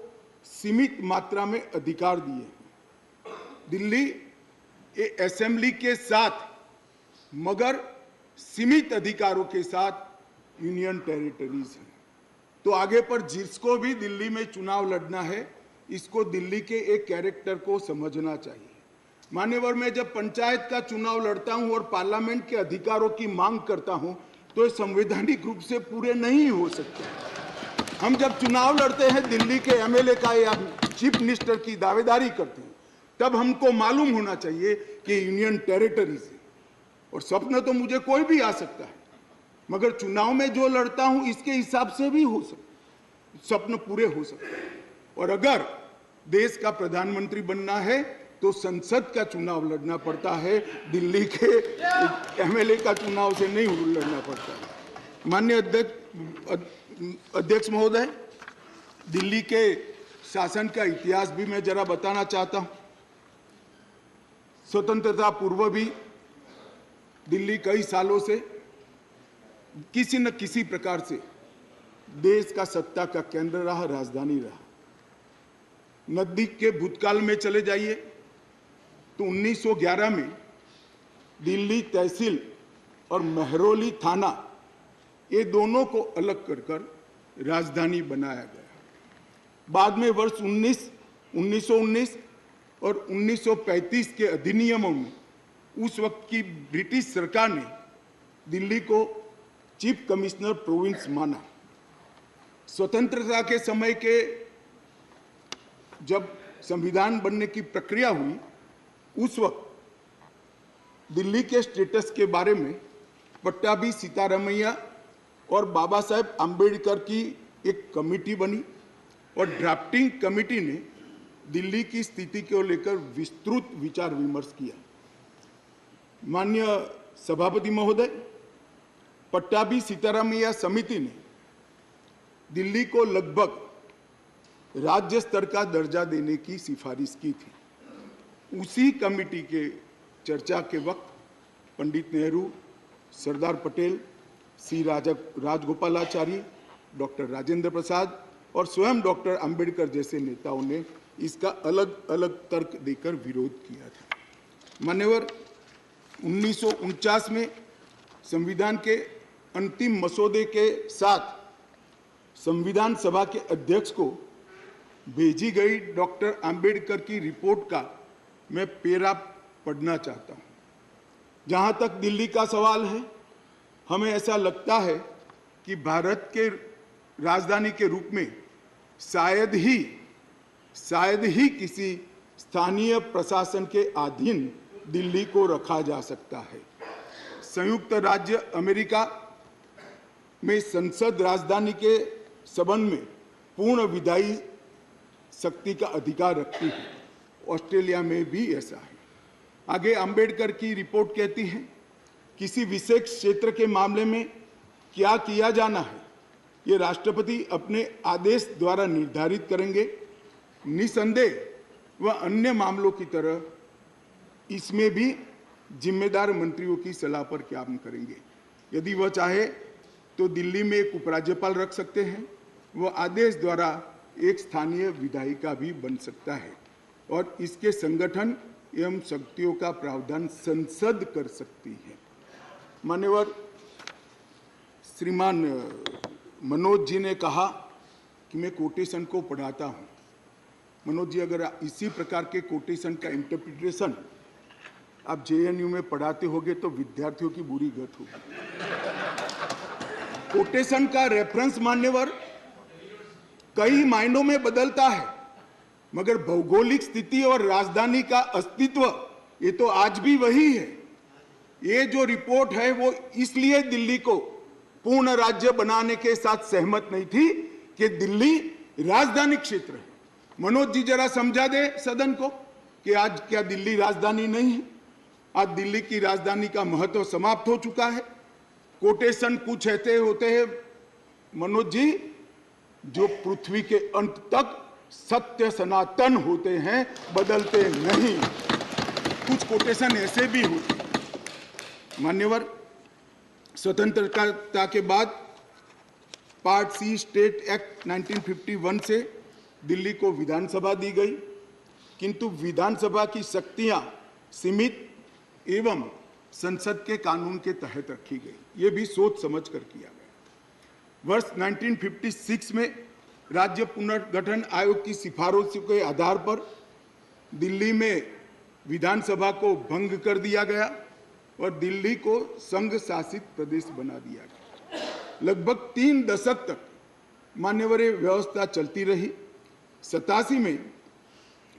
सीमित मात्रा में अधिकार दिए हैं। दिल्ली असेंबली के साथ मगर सीमित अधिकारों के साथ यूनियन टेरिटरीज है। तो आगे पर जिसको भी दिल्ली में चुनाव लड़ना है, इसको दिल्ली के एक कैरेक्टर को समझना चाहिए। मान्यवर, मैं जब पंचायत का चुनाव लड़ता हूं और पार्लियामेंट के अधिकारों की मांग करता हूं तो ये संवैधानिक रूप से पूरे नहीं हो सकते। हम जब चुनाव लड़ते हैं दिल्ली के एमएलए का या चीफ मिनिस्टर की दावेदारी करते हैं, तब हमको मालूम होना चाहिए कि यूनियन टेरिटरीज है। और सपना तो मुझे कोई भी आ सकता है, मगर चुनाव में जो लड़ता हूं इसके हिसाब से भी हो सकता, स्वप्न पूरे हो सकते हैं। और अगर देश का प्रधानमंत्री बनना है तो संसद का चुनाव लड़ना पड़ता है, दिल्ली के एमएलए का चुनाव से नहीं लड़ना पड़ता है। माननीय अध्यक्ष महोदय, दिल्ली के शासन का इतिहास भी मैं जरा बताना चाहता हूं। स्वतंत्रता पूर्व भी दिल्ली कई सालों से किसी न किसी प्रकार से देश का सत्ता का केंद्र रहा, राजधानी रहा। नजदीक के भूतकाल में चले जाइए तो 1911 में दिल्ली तहसील और महरौली थाना, ये दोनों को अलग कर राजधानी बनाया गया। बाद में वर्ष 1919 और 1935 के अधिनियमों में उस वक्त की ब्रिटिश सरकार ने दिल्ली को चीफ कमिश्नर प्रोविंस माना। स्वतंत्रता के समय के जब संविधान बनने की प्रक्रिया हुई, उस वक्त दिल्ली के स्टेटस के बारे में पट्टाभी सीतारामैया और बाबा साहेब आम्बेडकर की एक कमेटी बनी और ड्राफ्टिंग कमेटी ने दिल्ली की स्थिति को लेकर विस्तृत विचार विमर्श किया। माननीय सभापति महोदय, पट्टाभी सीतारामैया समिति ने दिल्ली को लगभग राज्य स्तर का दर्जा देने की सिफारिश की थी। उसी कमेटी के चर्चा के वक्त पंडित नेहरू, सरदार पटेल, सी राजगोपालाचारी, डॉक्टर राजेंद्र प्रसाद और स्वयं डॉक्टर अंबेडकर जैसे नेताओं ने इसका अलग अलग तर्क देकर विरोध किया था। मान्यवर, 1949 में संविधान के अंतिम मसौदे के साथ संविधान सभा के अध्यक्ष को भेजी गई डॉक्टर अंबेडकर की रिपोर्ट का मैं पेरा पढ़ना चाहता हूं। जहां तक दिल्ली का सवाल है, हमें ऐसा लगता है कि भारत के राजधानी के रूप में शायद ही किसी स्थानीय प्रशासन के अधीन दिल्ली को रखा जा सकता है। संयुक्त राज्य अमेरिका में संसद राजधानी के संबंध में पूर्ण विधायी शक्ति का अधिकार रखती है। ऑस्ट्रेलिया में भी ऐसा है। आगे अंबेडकर की रिपोर्ट कहती है, किसी विशेष क्षेत्र के मामले में क्या किया जाना है, ये राष्ट्रपति अपने आदेश द्वारा निर्धारित करेंगे। निसंदेह वह अन्य मामलों की तरह इसमें भी जिम्मेदार मंत्रियों की सलाह पर काम करेंगे। यदि वह चाहे तो दिल्ली में एक उपराज्यपाल रख सकते हैं। वह आदेश द्वारा एक स्थानीय विधायिका भी बन सकता है और इसके संगठन एवं शक्तियों का प्रावधान संसद कर सकती है। मान्यवर, श्रीमान मनोज जी ने कहा कि मैं कोटेशन को पढ़ाता हूं। मनोज जी, अगर इसी प्रकार के कोटेशन का इंटरप्रिटेशन आप जेएनयू में पढ़ाते होगे तो विद्यार्थियों की बुरी गत होगी। कोटेशन का रेफरेंस मान्यवर कई मायनों में बदलता है, मगर भौगोलिक स्थिति और राजधानी का अस्तित्व ये तो आज भी वही है। ये जो रिपोर्ट है वो इसलिए दिल्ली को पूर्ण राज्य बनाने के साथ सहमत नहीं थी कि दिल्ली राजधानी क्षेत्र है। मनोज जी जरा समझा दे सदन को कि आज क्या दिल्ली राजधानी नहीं है? आज दिल्ली की राजधानी का महत्व समाप्त हो चुका है। कोटेशन कुछ ऐसे होते हैं मनोज जी, जो पृथ्वी के अंत तक सत्य सनातन होते हैं, बदलते नहीं। कुछ कोटेशन ऐसे भी होते हैं। मान्यवर, स्वतंत्रता के बाद पार्ट सी स्टेट एक्ट 1951 से दिल्ली को विधानसभा दी गई, किंतु विधानसभा की शक्तियां सीमित एवं संसद के कानून के तहत रखी गई। ये भी सोच समझ कर किया गया। वर्ष 1956 में राज्य पुनर्गठन आयोग की सिफारिशों के आधार पर दिल्ली में विधानसभा को भंग कर दिया गया और दिल्ली को संघ शासित प्रदेश बना दिया गया। लगभग 3 दशक तक मान्यवर व्यवस्था चलती रही। 87 में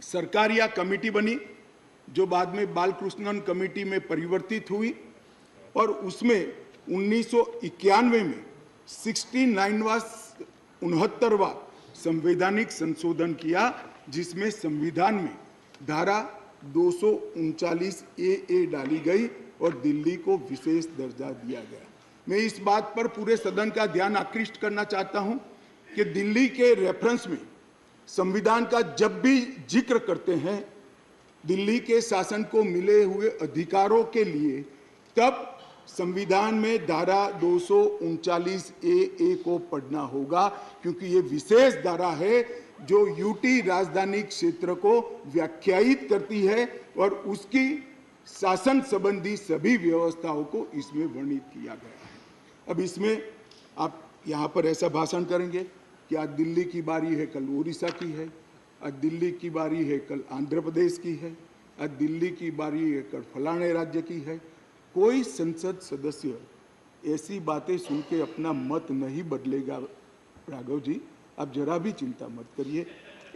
सरकार या कमेटी बनी, जो बाद में बालकृष्णन कमेटी में परिवर्तित हुई और उसमें 1991 में 69वां संवैधानिक संशोधन किया, जिसमें संविधान में धारा 239 ए डाली गई और दिल्ली को विशेष दर्जा दिया गया। मैं इस बात पर पूरे सदन का ध्यान आकृष्ट करना चाहता हूं कि दिल्ली के रेफरेंस में संविधान का जब भी जिक्र करते हैं दिल्ली के शासन को मिले हुए अधिकारों के लिए, तब संविधान में धारा 239 ए को पढ़ना होगा, क्योंकि ये विशेष धारा है जो यूटी राजधानी क्षेत्र को व्याख्यायित करती है और उसकी शासन संबंधी सभी व्यवस्थाओं को इसमें वर्णित किया गया है। अब इसमें आप यहाँ पर ऐसा भाषण करेंगे कि आज दिल्ली की बारी है, कल उड़ीसा की है, आज दिल्ली की बारी है, कल आंध्र प्रदेश की है, आज दिल्ली की बारी है, कल फलाने राज्य की है। कोई संसद सदस्य ऐसी बातें सुन के अपना मत नहीं बदलेगा। राघव जी, आप जरा भी चिंता मत करिए।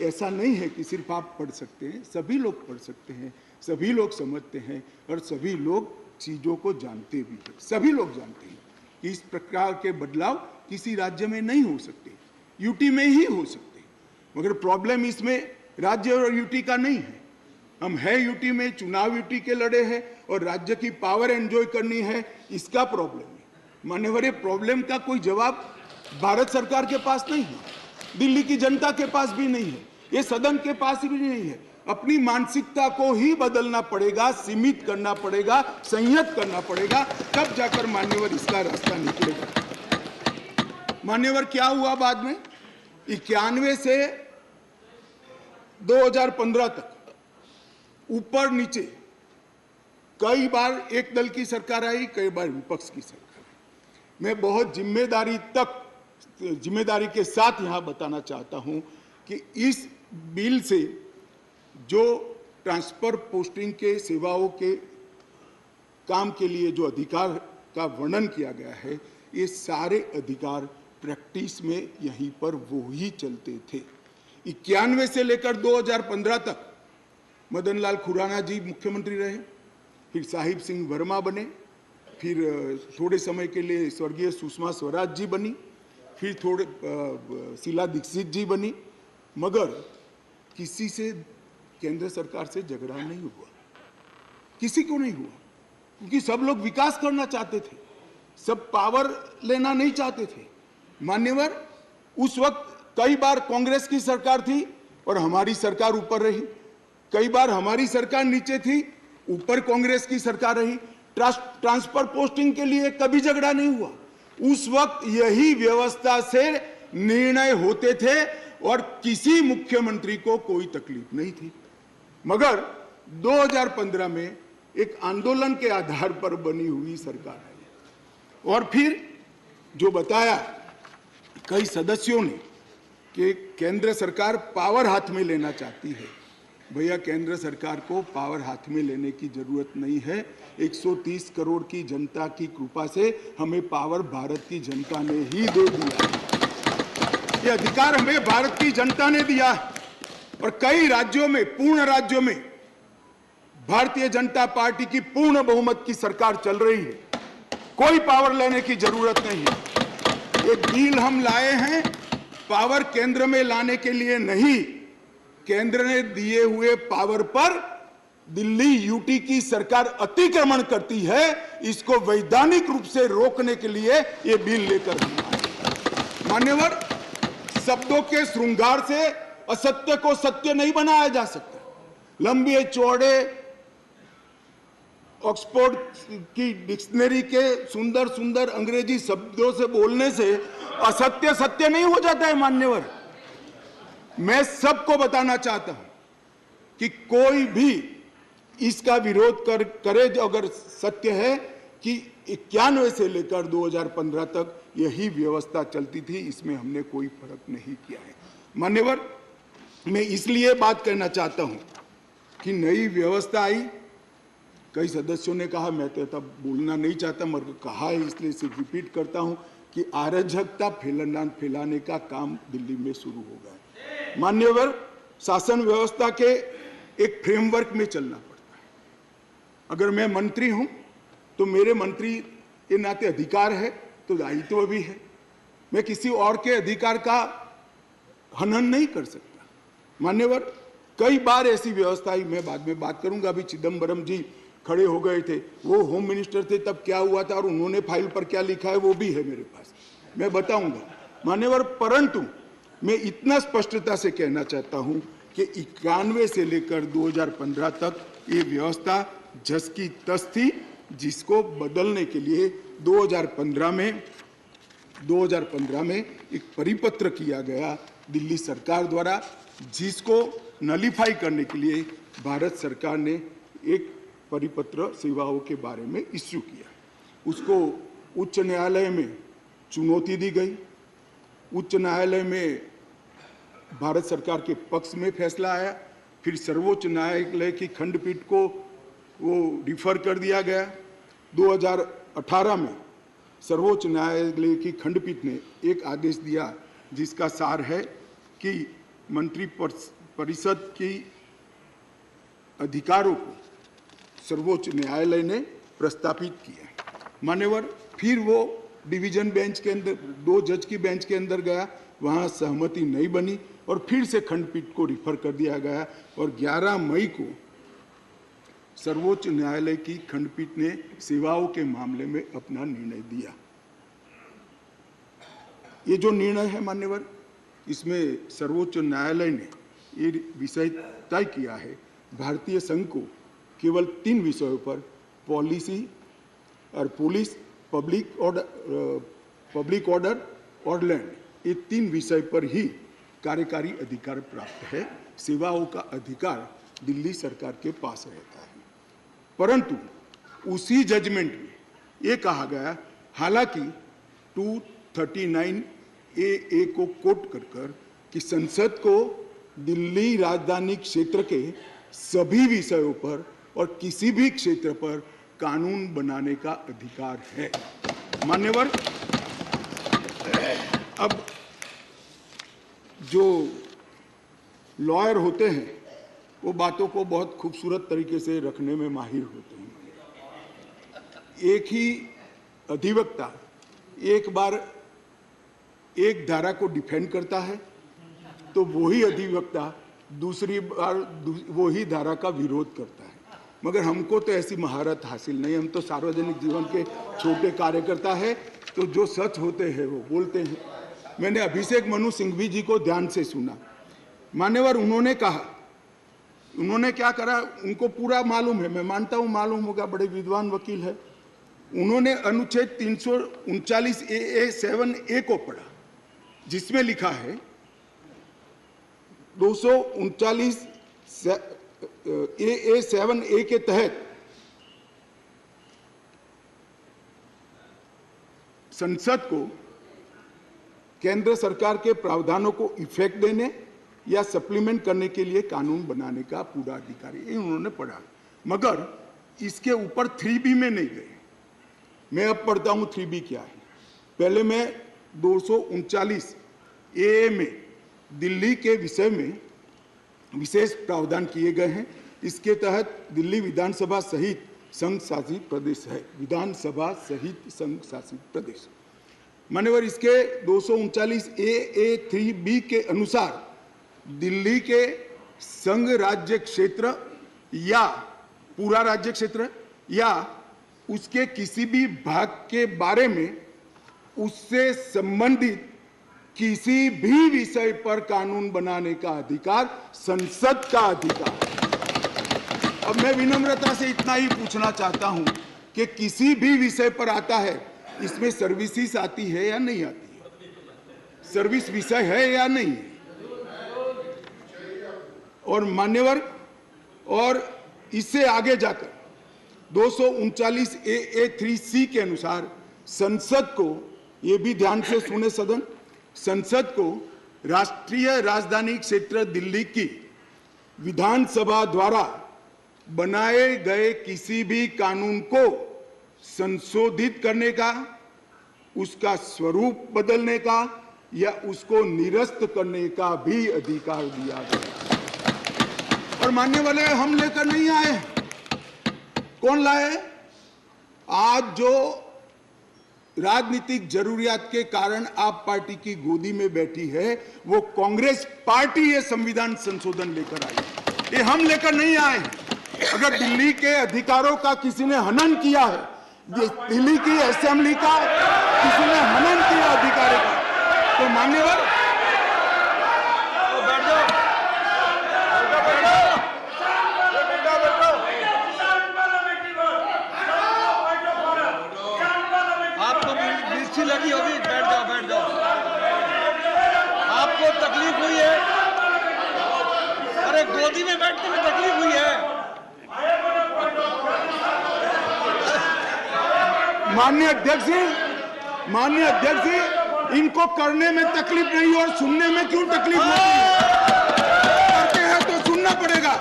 ऐसा नहीं है कि सिर्फ आप पढ़ सकते हैं, सभी लोग पढ़ सकते हैं, सभी लोग समझते हैं और सभी लोग चीज़ों को जानते भी हैं। सभी लोग जानते हैं कि इस प्रकार के बदलाव किसी राज्य में नहीं हो सकते, यूटी में ही हो सकते। मगर प्रॉब्लम इसमें राज्य और यूटी का नहीं है। हम है यूटी में, चुनाव यूटी के लड़े हैं और राज्य की पावर एंजॉय करनी है, इसका प्रॉब्लम है। मान्यवर, ये प्रॉब्लम का कोई जवाब भारत सरकार के पास नहीं है, दिल्ली की जनता के पास भी नहीं है, ये सदन के पास भी नहीं है। अपनी मानसिकता को ही बदलना पड़ेगा, सीमित करना पड़ेगा, संयत करना पड़ेगा, तब जाकर मान्यवर इसका रास्ता निकलेगा। मान्यवर, क्या हुआ बाद में? 91 से 2015 तक ऊपर नीचे कई बार एक दल की सरकार आई, कई बार विपक्ष की सरकार आई। मैं बहुत जिम्मेदारी के साथ यहां बताना चाहता हूं कि इस बिल से जो ट्रांसफर पोस्टिंग के सेवाओं के काम के लिए जो अधिकार का वर्णन किया गया है, ये सारे अधिकार प्रैक्टिस में यहीं पर वो ही चलते थे। 91 से लेकर 2015 तक मदन लाल खुराना जी मुख्यमंत्री रहे, फिर साहिब सिंह वर्मा बने, फिर थोड़े समय के लिए स्वर्गीय सुषमा स्वराज जी बनी, फिर थोड़े शीला दीक्षित जी बनी, मगर किसी से केंद्र सरकार से झगड़ा नहीं हुआ, किसी को नहीं हुआ, क्योंकि सब लोग विकास करना चाहते थे, सब पावर लेना नहीं चाहते थे। मान्यवर, उस वक्त कई बार कांग्रेस की सरकार थी और हमारी सरकार ऊपर रही, कई बार हमारी सरकार नीचे थी, ऊपर कांग्रेस की सरकार रही। ट्रांसफर पोस्टिंग के लिए कभी झगड़ा नहीं हुआ। उस वक्त यही व्यवस्था से निर्णय होते थे और किसी मुख्यमंत्री को कोई तकलीफ नहीं थी। मगर 2015 में एक आंदोलन के आधार पर बनी हुई सरकार है और फिर जो बताया कई सदस्यों ने कि केंद्र सरकार पावर हाथ में लेना चाहती है, भैया केंद्र सरकार को पावर हाथ में लेने की जरूरत नहीं है। 130 करोड़ की जनता की कृपा से हमें पावर भारत की जनता ने ही दे दिया, ये अधिकार हमें भारत की जनता ने दिया और कई राज्यों में, पूर्ण राज्यों में भारतीय जनता पार्टी की पूर्ण बहुमत की सरकार चल रही है, कोई पावर लेने की जरूरत नहीं है। ये बिल हम लाए हैं पावर केंद्र में लाने के लिए नहीं, केंद्र ने दिए हुए पावर पर दिल्ली यूटी की सरकार अतिक्रमण करती है, इसको वैधानिक रूप से रोकने के लिए ये बिल लेकर आए। मान्यवर, शब्दों के श्रृंगार से असत्य को सत्य नहीं बनाया जा सकता। लंबे चौड़े ऑक्सफोर्ड की डिक्शनरी के सुंदर सुंदर अंग्रेजी शब्दों से बोलने से असत्य सत्य नहीं हो जाता है। मान्यवर, मैं सबको बताना चाहता हूं कि कोई भी इसका विरोध करे, अगर सत्य है कि 91 से लेकर 2015 तक यही व्यवस्था चलती थी, इसमें हमने कोई फर्क नहीं किया है। मान्यवर, मैं इसलिए बात करना चाहता हूं कि नई व्यवस्था आई, कई सदस्यों ने कहा, मैं तो तब बोलना नहीं चाहता मगर कहा है इसलिए सिर्फ रिपीट करता हूं कि अराजकता फैलाने का काम दिल्ली में शुरू हो गया है। मान्यवर, शासन व्यवस्था के एक फ्रेमवर्क में चलना पड़ता है। अगर मैं मंत्री हूं तो मेरे मंत्री के नाते अधिकार है तो दायित्व भी है, मैं किसी और के अधिकार का हनन नहीं कर सकता। मान्यवर, कई बार ऐसी व्यवस्था आई, मैं बाद में बात करूंगा। अभी चिदम्बरम जी खड़े हो गए थे, वो होम मिनिस्टर थे, तब क्या हुआ था और उन्होंने फाइल पर क्या लिखा है वो भी है मेरे पास, मैं बताऊंगा। मान्यवर, परंतु मैं इतना स्पष्टता से कहना चाहता हूं कि 91 से लेकर 2015 तक ये व्यवस्था जस की तस थी, जिसको बदलने के लिए 2015 में एक परिपत्र किया गया दिल्ली सरकार द्वारा, जिसको नलीफाई करने के लिए भारत सरकार ने एक परिपत्र सेवाओं के बारे में इश्यू किया। उसको उच्च न्यायालय में चुनौती दी गई, उच्च न्यायालय में भारत सरकार के पक्ष में फैसला आया, फिर सर्वोच्च न्यायालय की खंडपीठ को वो डिफर कर दिया गया। 2018 में सर्वोच्च न्यायालय की खंडपीठ ने एक आदेश दिया जिसका सार है कि मंत्री परिषद की अधिकारों को सर्वोच्च न्यायालय ने प्रस्तावित किया। मान्यवर, फिर वो डिवीजन बेंच के अंदर 2 जज की बेंच के अंदर गया, वहां सहमति नहीं बनी और फिर से खंडपीठ को रिफर कर दिया गया और 11 मई को सर्वोच्च न्यायालय की खंडपीठ ने सेवाओं के मामले में अपना निर्णय दिया। ये जो निर्णय है मान्यवर, इसमें सर्वोच्च न्यायालय ने ये विषय तय किया है भारतीय संघ को केवल 3 विषयों पर पॉलिसी और पुलिस, पब्लिक ऑर्डर और लैंड, ये 3 विषय पर ही कार्यकारी अधिकार प्राप्त है। सेवाओं का अधिकार दिल्ली सरकार के पास रहता है। परंतु उसी जजमेंट में ये कहा गया, हालांकि 239A को कोट कर कि संसद को दिल्ली राजधानी क्षेत्र के सभी विषयों पर और किसी भी क्षेत्र पर कानून बनाने का अधिकार है। मान्यवर, अब जो लॉयर होते हैं वो बातों को बहुत खूबसूरत तरीके से रखने में माहिर होते हैं। एक ही अधिवक्ता एक बार एक धारा को डिफेंड करता है तो वही अधिवक्ता दूसरी बार वही धारा का विरोध करता है। मगर हमको तो ऐसी महारत हासिल नहीं, हम तो सार्वजनिक जीवन के छोटे कार्यकर्ता है, तो जो सच होते हैं वो बोलते हैं। मैंने अभिषेक मनु सिंघवी जी को ध्यान से सुना। मान्यवर, उन्होंने कहा, उन्होंने क्या करा उनको पूरा मालूम है, मैं मानता हूं मालूम होगा, बड़े विद्वान वकील है। उन्होंने अनुच्छेद 339A7A को पढ़ा, जिसमें लिखा है 239AA7A के तहत संसद को केंद्र सरकार के प्रावधानों को इफेक्ट देने या सप्लीमेंट करने के लिए कानून बनाने का पूरा अधिकार है। उन्होंने पढ़ा, मगर इसके ऊपर 3B में नहीं गए। मैं अब पढ़ता हूं 3B क्या है। पहले मैं 239A में दिल्ली के विषय में विशेष प्रावधान किए गए हैं। इसके तहत दिल्ली विधानसभा सहित संघ शासित प्रदेश है, विधानसभा सहित संघ शासित प्रदेश। मान्यवर, इसके 239AA3B के अनुसार दिल्ली के संघ राज्य क्षेत्र या पूरा राज्य क्षेत्र या उसके किसी भी भाग के बारे में उससे संबंधित किसी भी विषय पर कानून बनाने का अधिकार संसद का अधिकार। अब मैं विनम्रता से इतना ही पूछना चाहता हूं कि किसी भी विषय पर आता है, इसमें सर्विसेज आती है या नहीं आती है? सर्विस विषय है या नहीं? और मान्यवर, और इससे आगे जाकर 239AA3C के अनुसार संसद को, ये भी ध्यान से सुने सदन, संसद को राष्ट्रीय राजधानी क्षेत्र दिल्ली की विधानसभा द्वारा बनाए गए किसी भी कानून को संशोधित करने का, उसका स्वरूप बदलने का या उसको निरस्त करने का भी अधिकार दिया गया। और मानने वाले हम लेकर नहीं आए, कौन लाए? आज जो राजनीतिक जरूरियात के कारण आप पार्टी की गोदी में बैठी है, वो कांग्रेस पार्टी ये संविधान संशोधन लेकर आई। ये हम लेकर नहीं आए। अगर दिल्ली के अधिकारों का किसी ने हनन किया है, दिल्ली की असेंबली का किसी ने हनन किया अधिकारों का, तो मान्यवर लगी होगी, बैठ जाओ, बैठ जाओ। आपको तकलीफ हुई है? अरे गोदी में बैठने में तकलीफ हुई है? माननीय अध्यक्ष जी, इनको करने में तकलीफ नहीं और सुनने में क्यों तकलीफ होती है? करते हैं तो सुनना पड़ेगा।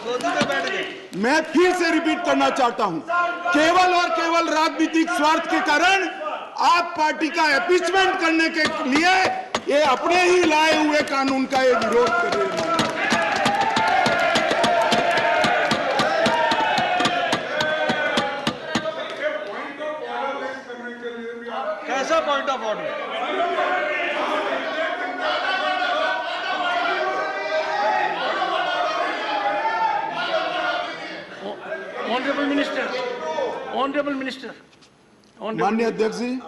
गोदी में बैठ गए। मैं फिर से रिपीट करना चाहता हूं, केवल और केवल राजनीतिक स्वार्थ के कारण आप पार्टी का एपीचमेंट करने के लिए ये अपने ही लाए हुए कानून का ये विरोध कर रहे हैं। कैसा of order. Honorable Minister. Honorable Minister. माननीय अध्यक्ष जी,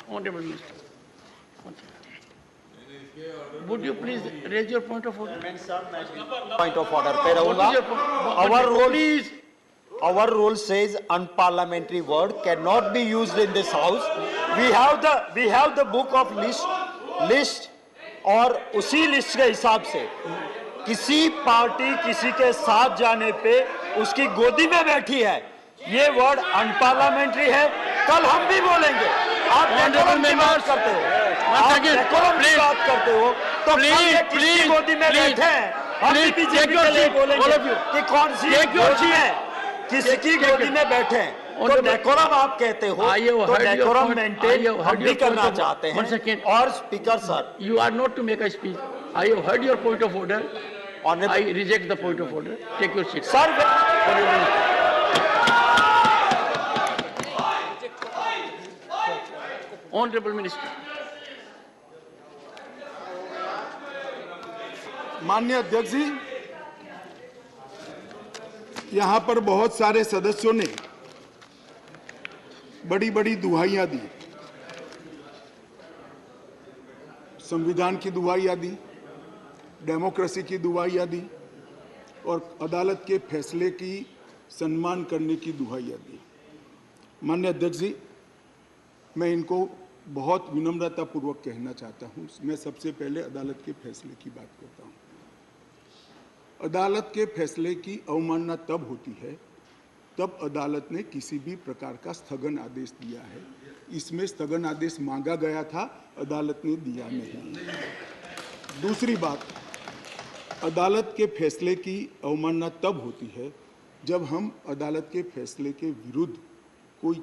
Honorable Minister. Would you please raise your point of order? Point of order पे रहूंगा. Our rule says unparliamentary word cannot be used in this house. We have the book of list और उसी list के हिसाब से किसी party किसी के साथ जाने पे उसकी गोदी में बैठी है, ये वर्ड अनपार्लियामेंट्री है. कल हम भी बोलेंगे. आप डेकोरम की बात करते हो, आप डेकोरम की बात करते हो, तो किसकी गोदी में बैठे हैं हम भी बीजेपी के लिए बोलेंगे कि कौन सी गोदी है, किसकी गोदी में बैठे हैं. तो डेकोरम आप कहते हो, तो डेकोरम मेंटेन हम भी करना चाहते हैं. और speaker sir, You are not to make a speech. I have heard your point of order. I reject the point of order. Take your seat. Sir, Honorable Minister. माननीय अध्यक्ष जी, यहां पर बहुत सारे सदस्यों ने बड़ी बड़ी दुहाइयां दी. संविधान की दुहाइयां दी, डेमोक्रेसी की दुहाइयां दी और अदालत के फैसले की सम्मान करने की दुहाइयां दी. माननीय अध्यक्ष जी, मैं इनको बहुत विनम्रतापूर्वक कहना चाहता हूं. मैं सबसे पहले अदालत के फैसले की बात करता हूं. अदालत के फैसले की अवमानना तब होती है तब अदालत ने किसी भी प्रकार का स्थगन आदेश दिया है. इसमें स्थगन आदेश मांगा गया था, अदालत ने दिया नहीं. दूसरी बात, अदालत के फैसले की अवमानना तब होती है जब हम अदालत के फैसले के विरुद्ध कोई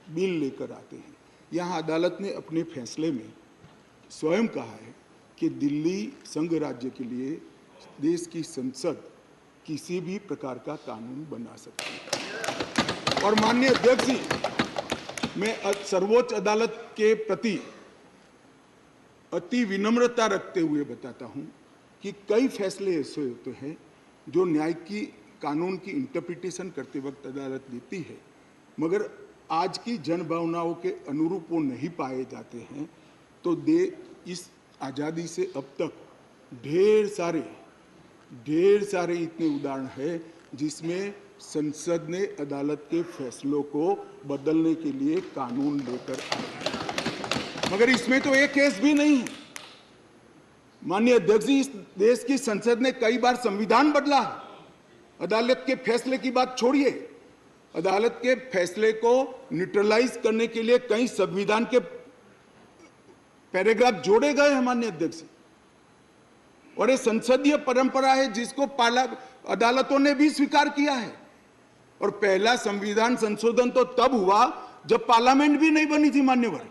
बिल लेकर आते हैं. यहाँ अदालत ने अपने फैसले में स्वयं कहा है कि दिल्ली संघ राज्य के लिए देश की संसद किसी भी प्रकार का कानून बना सकती है. और माननीय अध्यक्ष जी, मैं सर्वोच्च अदालत के प्रति अति विनम्रता रखते हुए बताता हूं कि कई फैसले ऐसे होते हैं जो न्याय की कानून की इंटरप्रिटेशन करते वक्त अदालत देती है, मगर आज की जनभावनाओं के अनुरूप वो नहीं पाए जाते हैं. तो इस आज़ादी से अब तक ढेर सारे इतने उदाहरण हैं जिसमें संसद ने अदालत के फैसलों को बदलने के लिए कानून लेकर आए, मगर इसमें तो एक केस भी नहीं है. माननीय अध्यक्ष जी, इस देश की संसद ने कई बार संविधान बदला है. अदालत के फैसले की बात छोड़िए, अदालत के फैसले को न्यूट्रलाइज करने के लिए कई संविधान के पैराग्राफ जोड़े गए हैं माननीय अध्यक्ष. और ये संसदीय परंपरा है जिसको अदालतों ने भी स्वीकार किया है. और पहला संविधान संशोधन तो तब हुआ जब पार्लियामेंट भी नहीं बनी थी मान्यवर.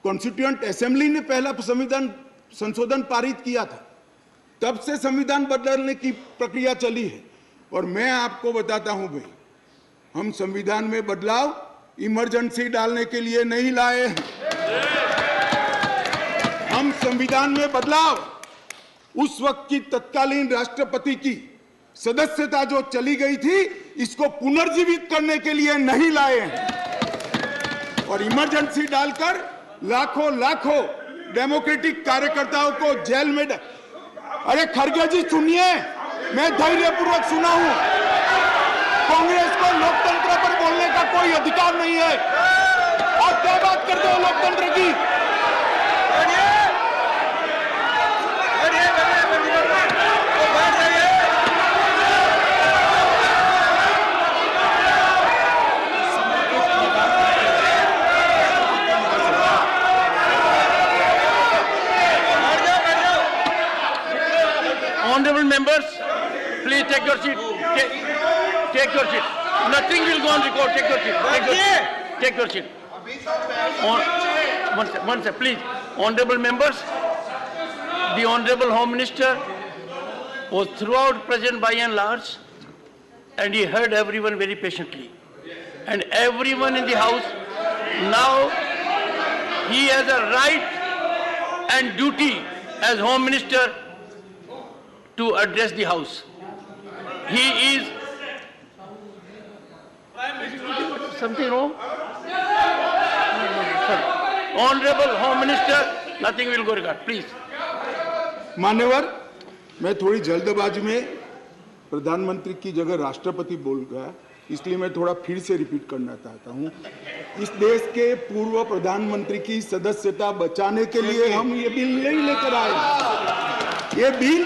कॉन्स्टिट्यूएंट असेंबली ने पहला संविधान संशोधन पारित किया था, तब से संविधान बदलने की प्रक्रिया चली है. और मैं आपको बताता हूं भाई, हम संविधान में बदलाव इमरजेंसी डालने के लिए नहीं लाए हैं. हम संविधान में बदलाव उस वक्त की तत्कालीन राष्ट्रपति की सदस्यता जो चली गई थी, इसको पुनर्जीवित करने के लिए नहीं लाए हैं. और इमरजेंसी डालकर लाखों डेमोक्रेटिक कार्यकर्ताओं को जेल में अरे खड़गे जी सुनिए, मैं धैर्यपूर्वक सुना हूं. कांग्रेस को लोकतंत्र पर बोलने का कोई अधिकार नहीं है. और क्या बात करते हो लोकतंत्र की? Honorable members, please take your seat. Take your seat. Nothing will go on record. Take your seat. Take your seat. One second, please. Honorable members, the Honorable Home Minister was throughout present by and large, and he heard everyone very patiently. And everyone in the House now he has a right and duty as Home Minister to address the House. He is something wrong? Honorable Home Minister, nothing will go regard. Please. मान्यवर, मैं थोड़ी जल्दबाजी में प्रधानमंत्री की जगह राष्ट्रपति बोल गया, इसलिए मैं थोड़ा फिर से रिपीट करना चाहता हूं। इस देश के पूर्व प्रधानमंत्री की सदस्यता बचाने के लिए हम ये बिल नहीं लेकर आए। ये बिल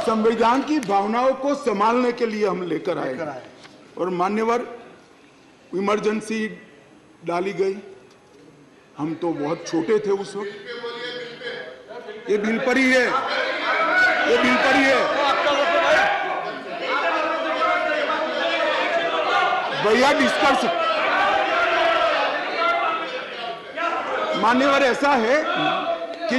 संविधान की भावनाओं को संभालने के लिए हम लेकर आए। और मान्यवर, इमरजेंसी डाली गई, हम तो बहुत छोटे थे उस वक्त। ये बिल पर ही है, ये बिल पर ही है। भैया डिस्कस, मान्यवर ऐसा है कि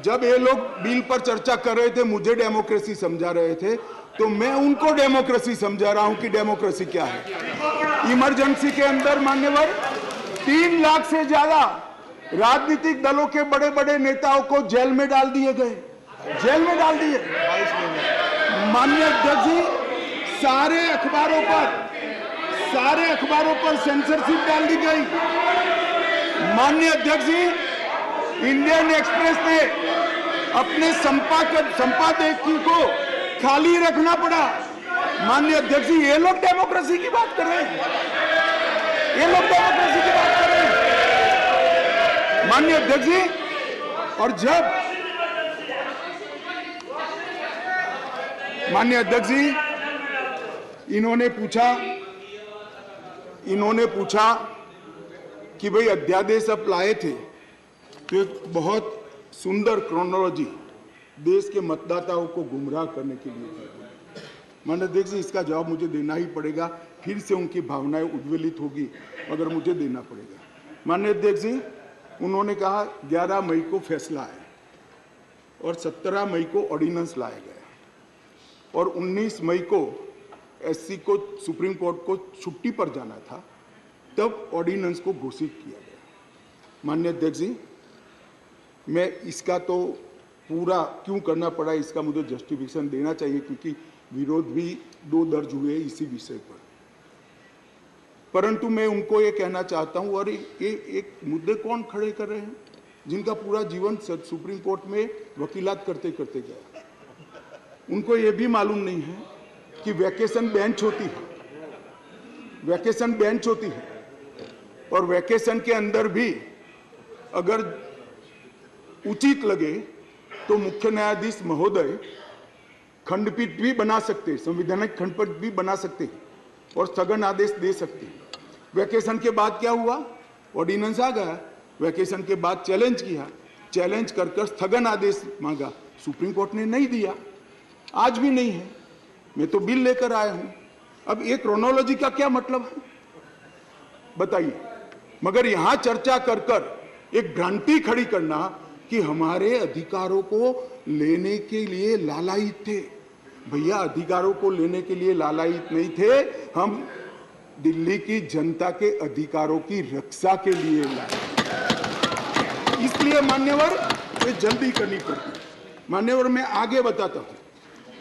जब ये लोग बिल पर चर्चा कर रहे थे, मुझे डेमोक्रेसी समझा रहे थे, तो मैं उनको डेमोक्रेसी समझा रहा हूं कि डेमोक्रेसी क्या है। इमरजेंसी के अंदर मान्यवर 3 लाख से ज्यादा राजनीतिक दलों के बड़े बड़े नेताओं को जेल में डाल दिए गए, जेल में डाल दिए। माननीय अध्यक्ष जी, सारे अखबारों पर सेंसरशिप डाल दी गई। माननीय अध्यक्ष जी, इंडियन एक्सप्रेस ने अपने संपादकीय को खाली रखना पड़ा। माननीय अध्यक्ष जी, ये लोग डेमोक्रेसी की बात कर रहे हैं, ये लोग डेमोक्रेसी की बात कर रहे हैं। माननीय अध्यक्ष जी, और जब माननीय अध्यक्ष जी इन्होंने पूछा कि भाई अध्यादेश आप लाए थे, तो एक बहुत सुंदर क्रोनोलॉजी देश के मतदाताओं को गुमराह करने के लिए। माननीय अध्यक्ष जी, इसका जवाब मुझे देना ही पड़ेगा, फिर से उनकी भावनाएं उद्वेलित होगी मगर मुझे देना पड़ेगा। माननीय अध्यक्ष जी, उन्होंने कहा 11 मई को फैसला है और 17 मई को ऑर्डिनेंस लाया गया और 19 मई को एससी को सुप्रीम कोर्ट को छुट्टी पर जाना था, तब ऑर्डिनेंस को घोषित किया गया। माननीय अध्यक्ष जी, मैं इसका तो पूरा क्यों करना पड़ा, इसका मुझे जस्टिफिकेशन देना चाहिए, क्योंकि विरोध भी 2 दर्ज हुए इसी विषय पर। परंतु मैं उनको ये कहना चाहता हूं, और एक मुद्दे कौन खड़े कर रहे हैं जिनका पूरा जीवन सुप्रीम कोर्ट में वकीलात करते करते गया। उनको ये भी मालूम नहीं है कि वैकेशन बेंच होती है, वैकेशन बेंच होती है, और वैकेशन के अंदर भी अगर उचित लगे तो मुख्य न्यायाधीश महोदय खंडपीठ भी बना सकते हैं, संवैधानिक खंडपीठ भी बना सकते हैं और स्थगन आदेश दे सकते हैं। वैकेशन के बाद क्या हुआ, ऑर्डिनेंस आ गया, वैकेशन के बाद चैलेंज किया, चैलेंज कर स्थगन आदेश मांगा, सुप्रीम कोर्ट ने नहीं दिया, आज भी नहीं है। मैं तो बिल लेकर आया हूं। अब ये क्रोनोलॉजी का क्या मतलब है बताइए। मगर यहां चर्चा कर एक भ्रांति खड़ी करना कि हमारे अधिकारों को लेने के लिए लालायित थे। भैया, अधिकारों को लेने के लिए लालायित नहीं थे, हम दिल्ली की जनता के अधिकारों की रक्षा के लिए लाए। इसलिए मान्यवर, ये जल्दी करनी पड़ती। मान्यवर, मैं आगे बताता हूं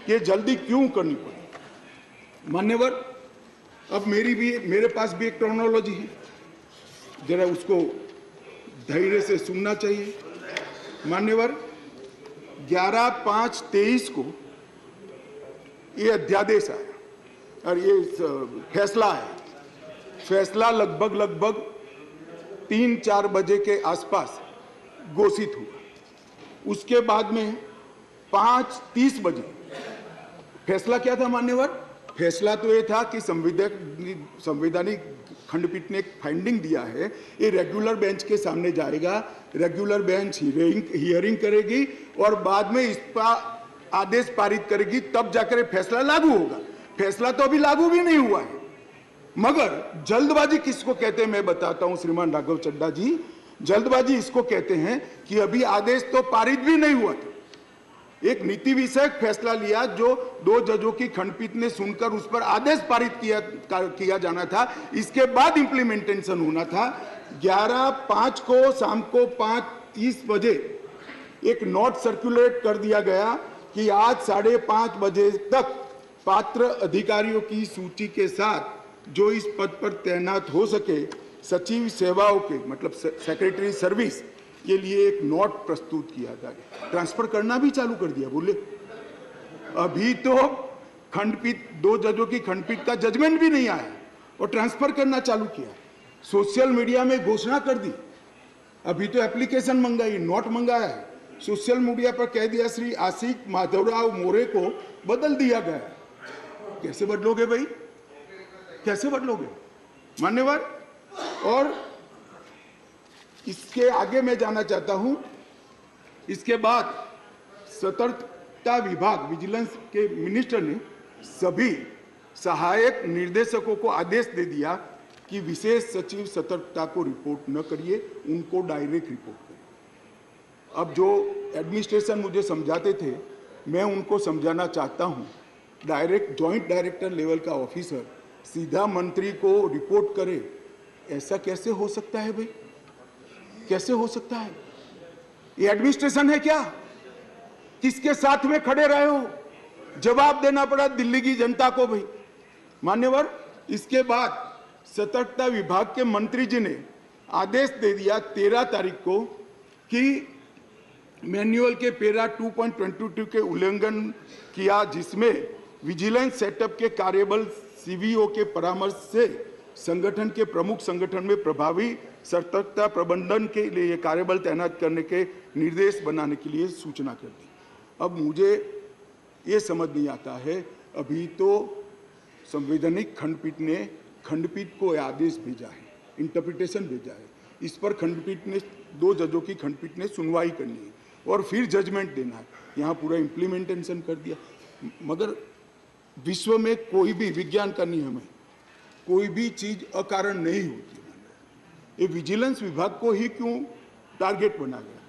ये जल्दी क्यों करनी पड़ी। मान्यवर, अब मेरे पास भी एक क्रोनोलॉजी है, जरा उसको धैर्य से सुनना चाहिए। मान्यवर, 11/5/23 को ये अध्यादेश आया और ये फैसला है। फैसला लगभग 3-4 बजे के आसपास घोषित हुआ। उसके बाद में 5:30 बजे फैसला क्या था मान्यवर? फैसला तो ये था कि संवैधानिक खंडपीठ ने एक फाइंडिंग दिया है, ये रेगुलर बेंच के सामने जाएगा, रेगुलर बेंच हियरिंग करेगी और बाद में इस पर आदेश पारित करेगी, तब जाकर फैसला लागू होगा। फैसला तो अभी लागू भी नहीं हुआ है। मगर जल्दबाजी किसको कहते हैं मैं बताता हूं श्रीमान राघव चड्ढा जी। जल्दबाजी इसको कहते हैं कि अभी आदेश तो पारित भी नहीं हुआ था, एक नीति विषयक फैसला लिया जो 2 जजों की खंडपीठ ने सुनकर उस पर आदेश पारित किया जाना था, इसके बाद इंप्लीमेंटेशन होना था। 11/5 को शाम को 5:30 बजे एक नोट सर्कुलेट कर दिया गया कि आज 5:30 बजे तक पात्र अधिकारियों की सूची के साथ जो इस पद पर तैनात हो सके सचिव सेवाओं के मतलब सेक्रेटरी सर्विस के लिए एक नोट प्रस्तुत किया जाए। ट्रांसफर करना भी चालू कर दिया। बोले अभी तो खंडपीठ 2 जजों की खंडपीठ का जजमेंट भी नहीं आया और ट्रांसफर करना चालू किया। सोशल मीडिया में घोषणा कर दी। अभी तो एप्लीकेशन मंगाई, नोट मंगाया है। सोशल मीडिया पर कह दिया श्री आशिक माधवराव मोरे को बदल दिया गया। कैसे बदलोगे भाई, कैसे बदलोगे मान्यवर? और इसके आगे मैं जाना चाहता हूं। इसके बाद सतर्कता विभाग विजिलेंस के मिनिस्टर ने सभी सहायक निर्देशकों को आदेश दे दिया कि विशेष सचिव सतर्कता को रिपोर्ट न करिए, उनको डायरेक्ट रिपोर्ट करिए। अब जो एडमिनिस्ट्रेशन मुझे समझाते थे मैं उनको समझाना चाहता हूं। डायरेक्ट जॉइंट डायरेक्टर लेवल का ऑफिसर सीधा मंत्री को रिपोर्ट करे, ऐसा कैसे हो सकता है भाई? कैसे हो सकता है? ये एडमिनिस्ट्रेशन है क्या? किसके साथ में खड़े रहे हो? जवाब देना पड़ा दिल्ली की जनता को भाई। मान्यवर, इसके बाद सतर्कता विभाग के मंत्री जी ने आदेश दे दिया 13 तारीख को कि मैन्युअल के पैरा 2.22 के उल्लंघन किया, जिसमें विजिलेंस सेटअप के कार्यबल सीवीओ के परामर्श से संगठन के प्रमुख संगठन में प्रभावी सतर्कता प्रबंधन के लिए कार्यबल तैनात करने के निर्देश बनाने के लिए सूचना कर दी। अब मुझे ये समझ नहीं आता है, अभी तो संवैधानिक खंडपीठ ने खंडपीठ को आदेश भेजा है, इंटरप्रिटेशन भेजा है। इस पर खंडपीठ ने 2 जजों की खंडपीठ ने सुनवाई करनी है और फिर जजमेंट देना है। यहाँ पूरा इम्प्लीमेंटेशन कर दिया। मगर विश्व में कोई भी विज्ञान का नियम है, कोई भी चीज अकारण नहीं होती। ये विजिलेंस विभाग को ही क्यों टारगेट बनाया गया?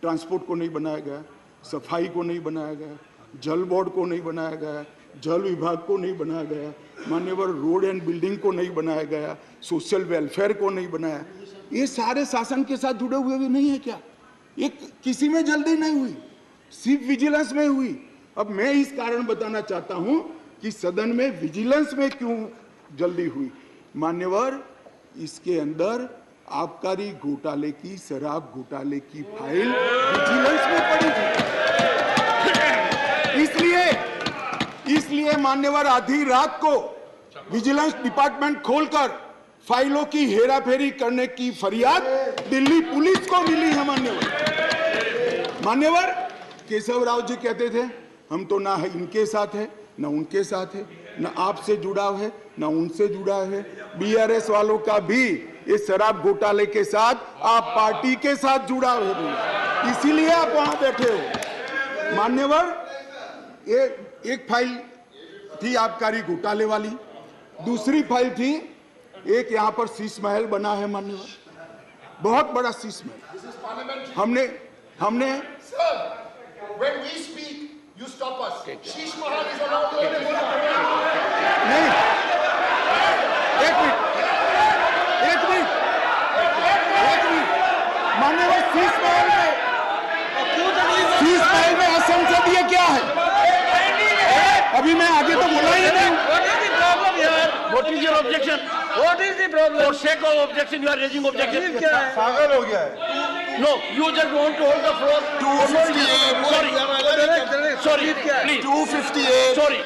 ट्रांसपोर्ट को नहीं बनाया गया, सफाई को नहीं बनाया गया, जल बोर्ड को नहीं बनाया गया, जल विभाग को नहीं बनाया गया, मान्यवर रोड एंड बिल्डिंग को नहीं बनाया गया, सोशल वेलफेयर को नहीं बनाया। ये सारे शासन के साथ जुड़े हुए भी नहीं है क्या? ये किसी में जल्दी नहीं हुई, सिर्फ विजिलेंस में हुई। अब मैं इस कारण बताना चाहता हूं कि सदन में विजिलेंस में क्यों जल्दी हुई। मान्यवर, इसके अंदर आबकारी घोटाले की, शराब घोटाले की फाइल विजिलेंस में पड़ी थी। इसलिए मान्यवर आधी रात को विजिलेंस डिपार्टमेंट खोलकर फाइलों की हेराफेरी करने की फरियाद दिल्ली पुलिस को मिली है। मान्यवर केशव राव जी कहते थे हम तो ना इनके साथ है ना उनके साथ है, ना आपसे जुड़ाव है ना उनसे जुड़ा है। बीआरएस वालों का भी इस शराब घोटाले के साथ आप पार्टी के साथ जुड़ाव है, इसीलिए आप वहां बैठे हो। मान्यवर, एक फाइल थी आबकारी घोटाले वाली, दूसरी फाइल थी एक यहाँ पर शीश महल बना है मान्यवर, बहुत बड़ा शीश महल। हमने When we speak, you stop us. Sheesh Mahal is allowed to नहीं, एक मिनट मान्यवर, शीश महल में असंसदीय क्या है? अभी मैं आगे तो बोला ही नहीं। What is your objection? What is the problem? For sake of objection, you are raising objection. पागल हो गया है। No, you just want to hold the floor. 258. Sorry, please. 258. Sorry.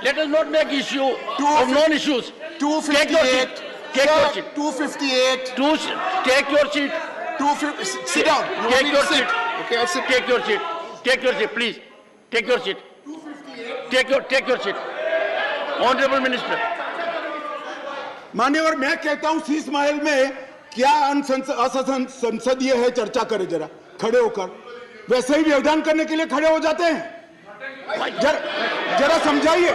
Let us not make issue of non-issues. 258. Take your seat. 258. Take your seat. 250. Sit down. You Take want me your to sit? seat. Okay, I'll sit. Take your seat. Take your seat, please. Take your seat. 258. Take your seat. Honorable Minister. मान्यवर, मैं कहता हूं शीश महल में क्या असंसदीय है, चर्चा करें जरा खड़े होकर। वैसे ही व्यवधान करने के लिए खड़े हो जाते हैं, जरा समझाइए।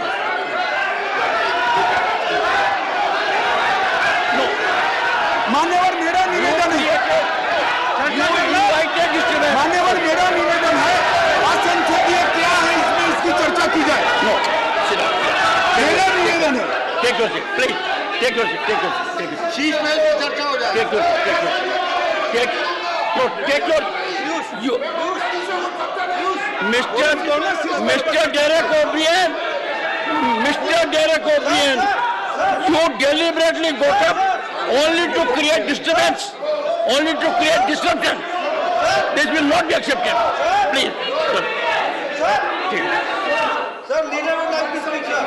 मान्यवर, मेरा निवेदन है, मान्यवर मेरा निवेदन है, असंसदीय क्या है इसमें इसकी चर्चा की जाए। मेरा निवेदन है। Take your seat, please. Take your seat, take your seat, take your Sheesh Mahal पे चर्चा हो जाए। Take your seat, take your you Mr. Derek O'Brien, you deliberately got up only to create disturbance, only to create disruption. This will not be accepted. Please. Sir, leader would like to speak, sir.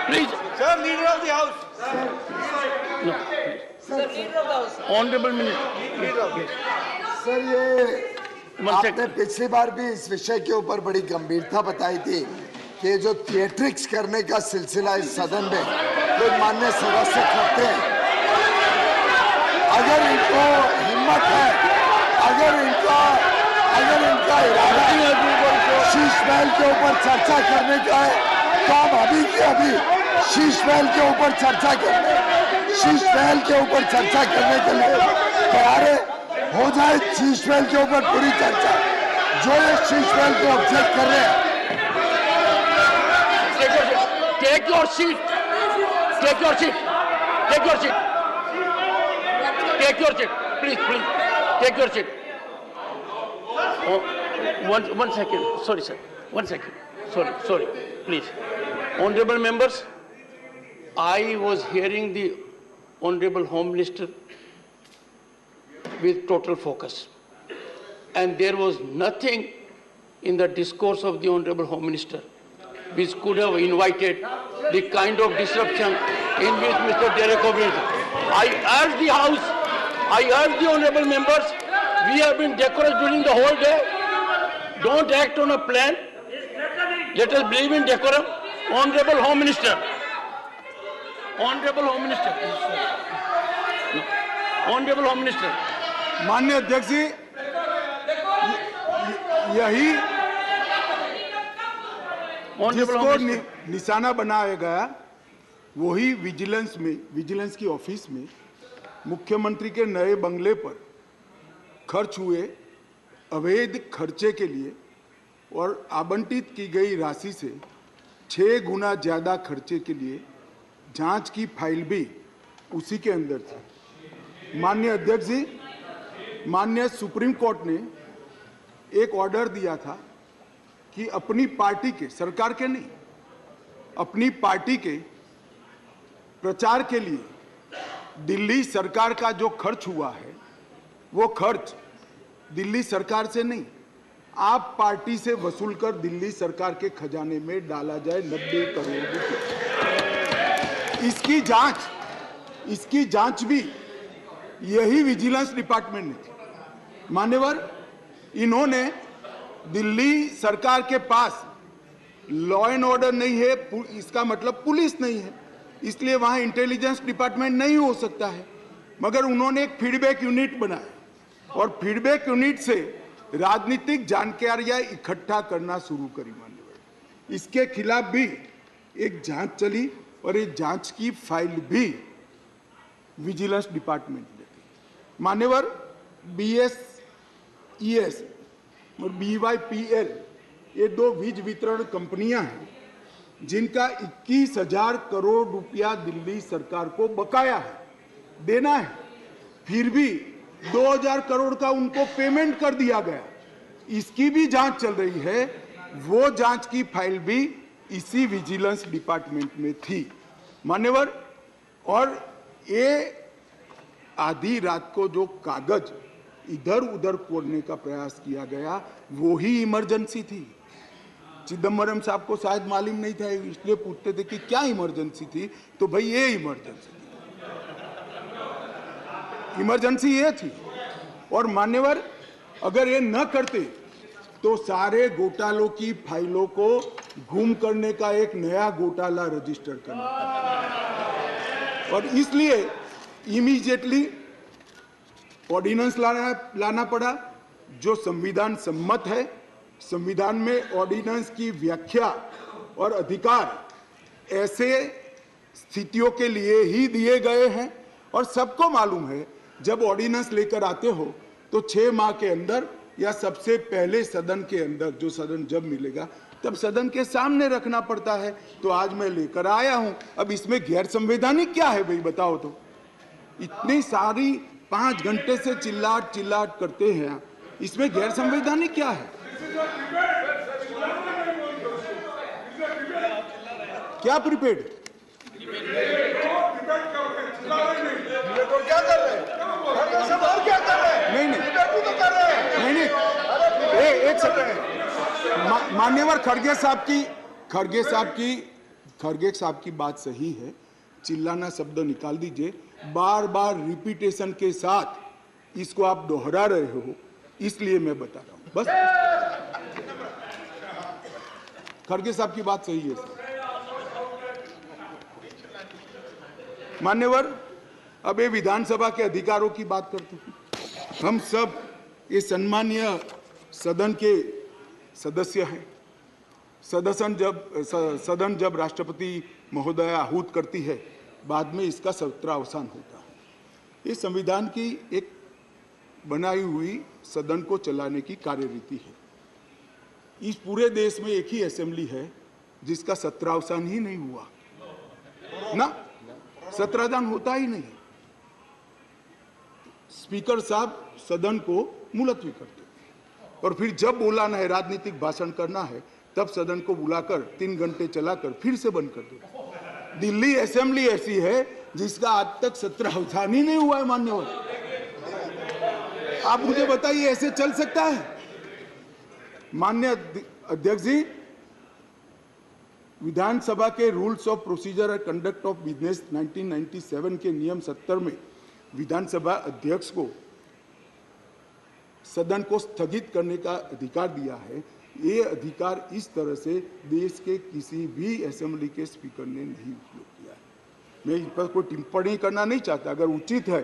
Please. Sir, leader of the house. No. Sir, leader of the house. Honorable Minister. Sir, ये आपने पिछली बार भी इस विषय के ऊपर बड़ी गंभीरता बताई थी कि जो थिएट्रिक्स करने का सिलसिला इस सदन में जो माननीय सदस्य करते हैं, अगर इनको हिम्मत है, अगर इनका इरादा शीश महल के ऊपर चर्चा करने का है, तो हम अभी के अभी शीश महल के ऊपर चर्चा करने के लिए तैयार है। हो जाए शीश महल के ऊपर पूरी चर्चा। जो ये शीश महल को ऑब्जेक्ट कर रहे हैं, take your seat, please, take your seat. One second, sorry sir, 1 second, sorry, please. Honorable members, I was hearing the Honorable Home Minister with total focus, and there was nothing in the discourse of the Honorable Home Minister which could have invited the kind of disruption in which Mr. Derek O'Brien. I urge the House, I urge the Honorable members, we have been decorous during the whole day. Don't act on a plan. Let us believe in decorum. Honorable Home Minister. Honorable Home Minister. No. Honorable Home Minister. माननीय अध्यक्ष जी, यही जिसको निशाना बनाया गया वही vigilance की office में मुख्यमंत्री के नए बंगले पर खर्च हुए अवैध खर्चे के लिए और आवंटित की गई राशि से 6 गुना ज्यादा खर्चे के लिए जांच की फाइल भी उसी के अंदर थी। माननीय अध्यक्ष जी, माननीय सुप्रीम कोर्ट ने एक ऑर्डर दिया था कि अपनी पार्टी के, सरकार के नहीं, अपनी पार्टी के प्रचार के लिए दिल्ली सरकार का जो खर्च हुआ है वो खर्च दिल्ली सरकार से नहीं, आप पार्टी से वसूल कर दिल्ली सरकार के खजाने में डाला जाए 90 करोड़ रुपए। इसकी जांच भी यही विजिलेंस डिपार्टमेंट ने थी। मान्यवर, इन्होंने दिल्ली सरकार के पास लॉ एंड ऑर्डर नहीं है, इसका मतलब पुलिस नहीं है, इसलिए वहां इंटेलिजेंस डिपार्टमेंट नहीं हो सकता है, मगर उन्होंने एक फीडबैक यूनिट बनाया और फीडबैक यूनिट से राजनीतिक जानकारियां इकट्ठा करना शुरू करी। मान्यवर, इसके खिलाफ भी एक जांच चली और ये जांच की फाइल भी विजिलेंस डिपार्टमेंट ने दी। मान्यवर, BSES और BYPL ये 2 वीज वितरण कंपनियां हैं जिनका 21,000 करोड़ रुपया दिल्ली सरकार को बकाया है, देना है, फिर भी 2,000 करोड़ का उनको पेमेंट कर दिया गया। इसकी भी जांच चल रही है, वो जांच की फाइल भी इसी विजिलेंस डिपार्टमेंट में थी। मान्यवर, और ये आधी रात को जो कागज इधर उधर कोड़ने का प्रयास किया गया वो ही इमरजेंसी थी। चिदम्बरम साहब को शायद मालूम नहीं था, इसलिए पूछते थे कि क्या इमरजेंसी थी, तो भाई ये इमरजेंसी थी, इमरजेंसी ये थी। और मान्यवर, अगर ये न करते तो सारे घोटालों की फाइलों को गुम करने का एक नया घोटाला रजिस्टर करना पड़ा और इसलिए इमीडिएटली ऑर्डिनेंस लाना पड़ा जो संविधान सम्मत है। संविधान में ऑर्डिनेंस की व्याख्या और अधिकार ऐसे स्थितियों के लिए ही दिए गए हैं और सबको मालूम है जब ऑर्डिनेंस लेकर आते हो तो 6 माह के अंदर या सबसे पहले सदन के अंदर, जो सदन जब मिलेगा तब सदन के सामने रखना पड़ता है। तो आज मैं लेकर आया हूं। अब इसमें गैर संवैधानिक क्या है भाई, बताओ तो। इतनी सारी 5 घंटे से चिल्लाट चिल्लाट करते हैं, इसमें गैर संवैधानिक क्या है? क्या प्रीपेड? क्या कर रहे हैं? क्या कर रहे हैं? नहीं नहीं, एक सेकंड। मान्यवर खड़गे साहब की बात सही है। चिल्लाना शब्द निकाल दीजिए। बार बार रिपीटेशन के साथ इसको आप दोहरा रहे हो, इसलिए मैं बता रहा हूं बस। खड़गे साहब की बात सही है सर। मान्यवर, अब ये विधानसभा के अधिकारों की बात करते हैं। हम सब ये सम्मानीय सदन के सदस्य हैं। सदन जब राष्ट्रपति महोदय आहूत करती है, बाद में इसका सत्रावसान होता है। ये संविधान की एक बनाई हुई सदन को चलाने की कार्यरीति है। इस पूरे देश में एक ही असेंबली है जिसका सत्रावसान ही नहीं हुआ ना, सत्रावसान होता ही नहीं। स्पीकर साहब सदन को मुलतवी करते और फिर जब बोलाना है, राजनीतिक भाषण करना है, तब सदन को बुलाकर 3 घंटे चलाकर फिर से बंद कर देते। दिल्ली असेंबली ऐसी है जिसका आज तक सत्रावसान ही नहीं हुआ है। मान्यवर, आप मुझे बताइए ऐसे चल सकता है? माननीय अध्यक्ष जी, विधानसभा के rules of procedure and conduct of business 1997 के नियम 70 में विधानसभा अध्यक्ष को सदन को स्थगित करने का अधिकार दिया है। ये अधिकार इस तरह से देश के किसी भी असेंबली के स्पीकर ने नहीं उपयोग किया है। मैं इस पर कोई टिप्पणी करना नहीं चाहता। अगर उचित है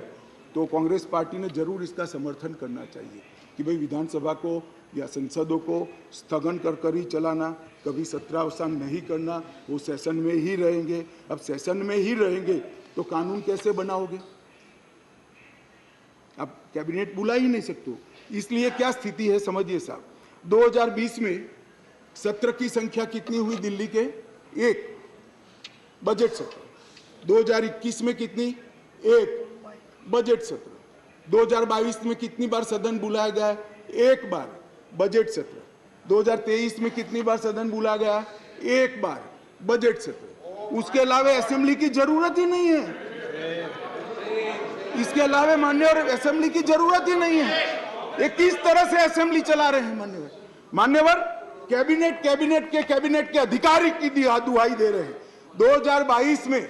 तो कांग्रेस पार्टी ने जरूर इसका समर्थन करना चाहिए कि भाई विधानसभा को या संसदों को स्थगन कर ही चलाना, कभी सत्रावसान नहीं करना, वो सेशन में ही रहेंगे। अब सेशन में ही रहेंगे तो कानून कैसे बनाओगे? आप कैबिनेट बुला ही नहीं सकते। इसलिए क्या स्थिति है समझिए साहब। 2020 में सत्र की संख्या कितनी हुई दिल्ली के? 1 बजट सत्र। 2021 में कितनी? 1 बजट सत्र। 2022 में कितनी बार सदन बुलाया गया? 1 बार बजट सत्र। 2023 में कितनी बार सदन बुलाया गया? 1 बार बजट सत्र। उसके अलावा असेंबली की जरूरत ही नहीं है। इसके अलावा मान्यवर असेंबली की जरूरत ही नहीं है। ये किस तरह से असेंबली चला रहे हैं मान्यवर? कैबिनेट के अधिकारी की दुहाई दे रहे हैं। 2022 में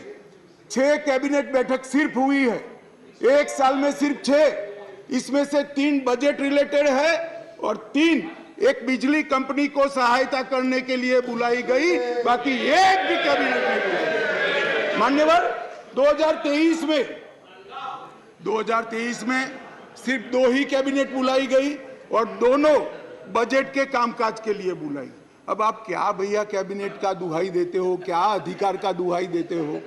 6 कैबिनेट बैठक सिर्फ हुई है, 1 साल में सिर्फ 6। इसमें से 3 बजट रिलेटेड है और 3 एक बिजली कंपनी को सहायता करने के लिए बुलाई गई, बाकी एक भी कैबिनेट नहीं बुलाई। मान्यवर 2023 में सिर्फ 2 ही कैबिनेट बुलाई गई और दोनों बजट के कामकाज के लिए बुलाई। अब आप क्या भैया कैबिनेट का दुहाई देते हो, क्या अधिकार का दुहाई देते हो?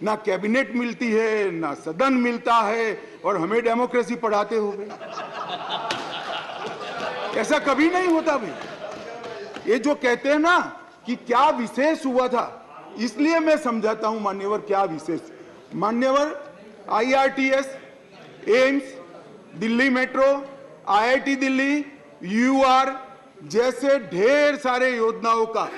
ना कैबिनेट मिलती है, ना सदन मिलता है, और हमें डेमोक्रेसी पढ़ाते हो भाई। ऐसा कभी नहीं होता भाई। ये जो कहते हैं ना कि क्या विशेष हुआ था, इसलिए मैं समझाता हूं मान्यवर क्या विशेष। मान्यवर IRTS, AIIMS, Delhi metro, IIT Delhi, UR जैसे ढेर सारे योजनाओं का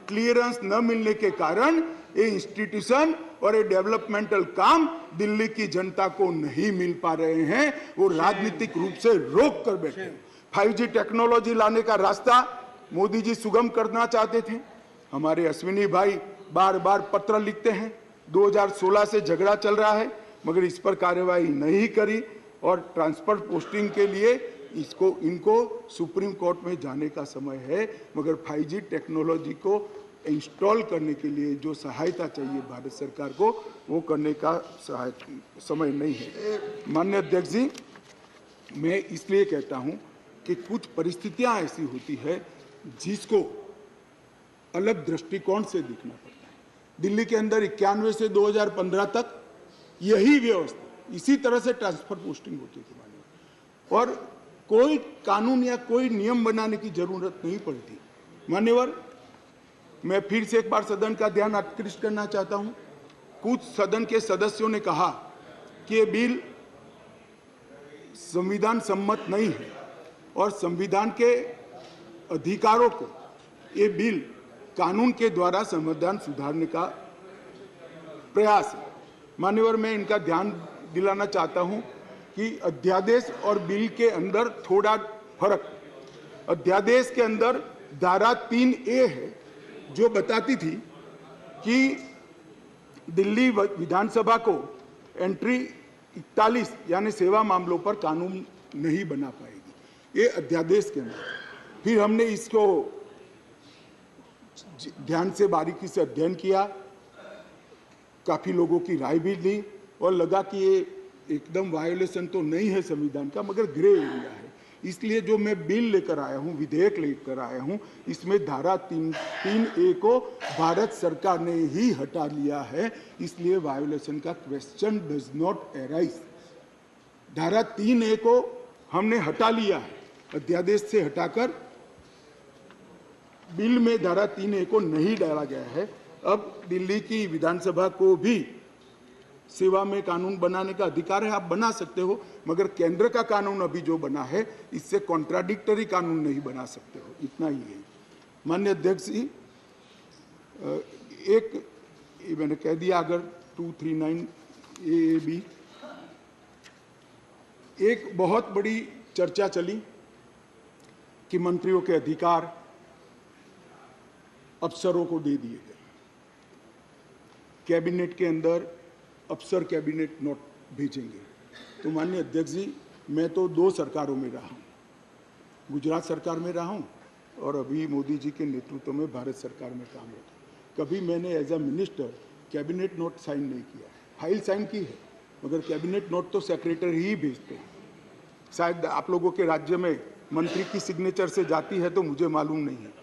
क्लियरेंस न मिलने के कारण ये इंस्टीट्यूशन और ये डेवलपमेंटल काम दिल्ली की जनता को नहीं मिल पा रहे हैं। वो राजनीतिक रूप से रोक कर बैठे हैं। 5G टेक्नोलॉजी लाने का रास्ता मोदी जी सुगम करना चाहते थे। हमारे अश्विनी भाई बार बार पत्र लिखते हैं। 2016 से झगड़ा चल रहा है मगर इस पर कार्यवाही नहीं करी और ट्रांसफर पोस्टिंग के लिए इनको सुप्रीम कोर्ट में जाने का समय है, मगर 5G टेक्नोलॉजी को इंस्टॉल करने के लिए जो सहायता चाहिए भारत सरकार को, वो करने का समय नहीं है। माननीय अध्यक्ष जी, मैं इसलिए कहता हूं कि कुछ परिस्थितियां ऐसी होती है जिसको अलग दृष्टिकोण से देखना पड़ता है। दिल्ली के अंदर 91 से 2015 तक यही व्यवस्था, इसी तरह से ट्रांसफर पोस्टिंग होती थी और कोई कानून या कोई नियम बनाने की जरूरत नहीं पड़ती। मान्यवर, मैं फिर से एक बार सदन का ध्यान आकृष्ट करना चाहता हूं। कुछ सदन के सदस्यों ने कहा कि ये बिल संविधान सम्मत नहीं है और संविधान के अधिकारों को ये बिल कानून के द्वारा संविधान सुधारने का प्रयास है। मान्यवर, मैं इनका ध्यान दिलाना चाहता हूं कि अध्यादेश और बिल के अंदर थोड़ा फर्क। अध्यादेश के अंदर धारा 3A है जो बताती थी कि दिल्ली विधानसभा को एंट्री 41 यानी सेवा मामलों पर कानून नहीं बना पाएगी, ये अध्यादेश के अंदर। फिर हमने इसको ध्यान से बारीकी से अध्ययन किया, काफी लोगों की राय भी ली और लगा कि ये एकदम वायोलेशन तो नहीं है संविधान का, मगर ग्रे एरिया है। इसलिए जो मैं बिल लेकर आया हूं, विधेयक लेकर आया हूं, इसमें धारा 3A को भारत सरकार ने ही हटा लिया है, इसलिए वायोलेशन का क्वेश्चन डज नॉट अराइज। धारा 3A को हमने हटा लिया है, अध्यादेश से हटाकर बिल में धारा 3A को नहीं डाला गया है। अब दिल्ली की विधानसभा को भी सेवा में कानून बनाने का अधिकार है, आप बना सकते हो, मगर केंद्र का कानून अभी जो बना है इससे कॉन्ट्राडिक्टरी कानून नहीं बना सकते हो, इतना ही है। माननीय अध्यक्ष जी, एक मैंने कह दिया, अगर 239 AAB एक बहुत बड़ी चर्चा चली कि मंत्रियों के अधिकार अफसरों को दे दिए गए। कैबिनेट के अंदर अफसर कैबिनेट नोट भेजेंगे। तो माननीय अध्यक्ष जी, मैं तो 2 सरकारों में रहा हूँ, गुजरात सरकार में रहा हूँ और अभी मोदी जी के नेतृत्व में भारत सरकार में काम होता। कभी मैंने as a minister cabinet note sign नहीं किया, फाइल साइन की है, मगर कैबिनेट नोट तो सेक्रेटरी ही भेजते हैं। शायद आप लोगों के राज्य में मंत्री की सिग्नेचर से जाती है तो मुझे मालूम नहीं है।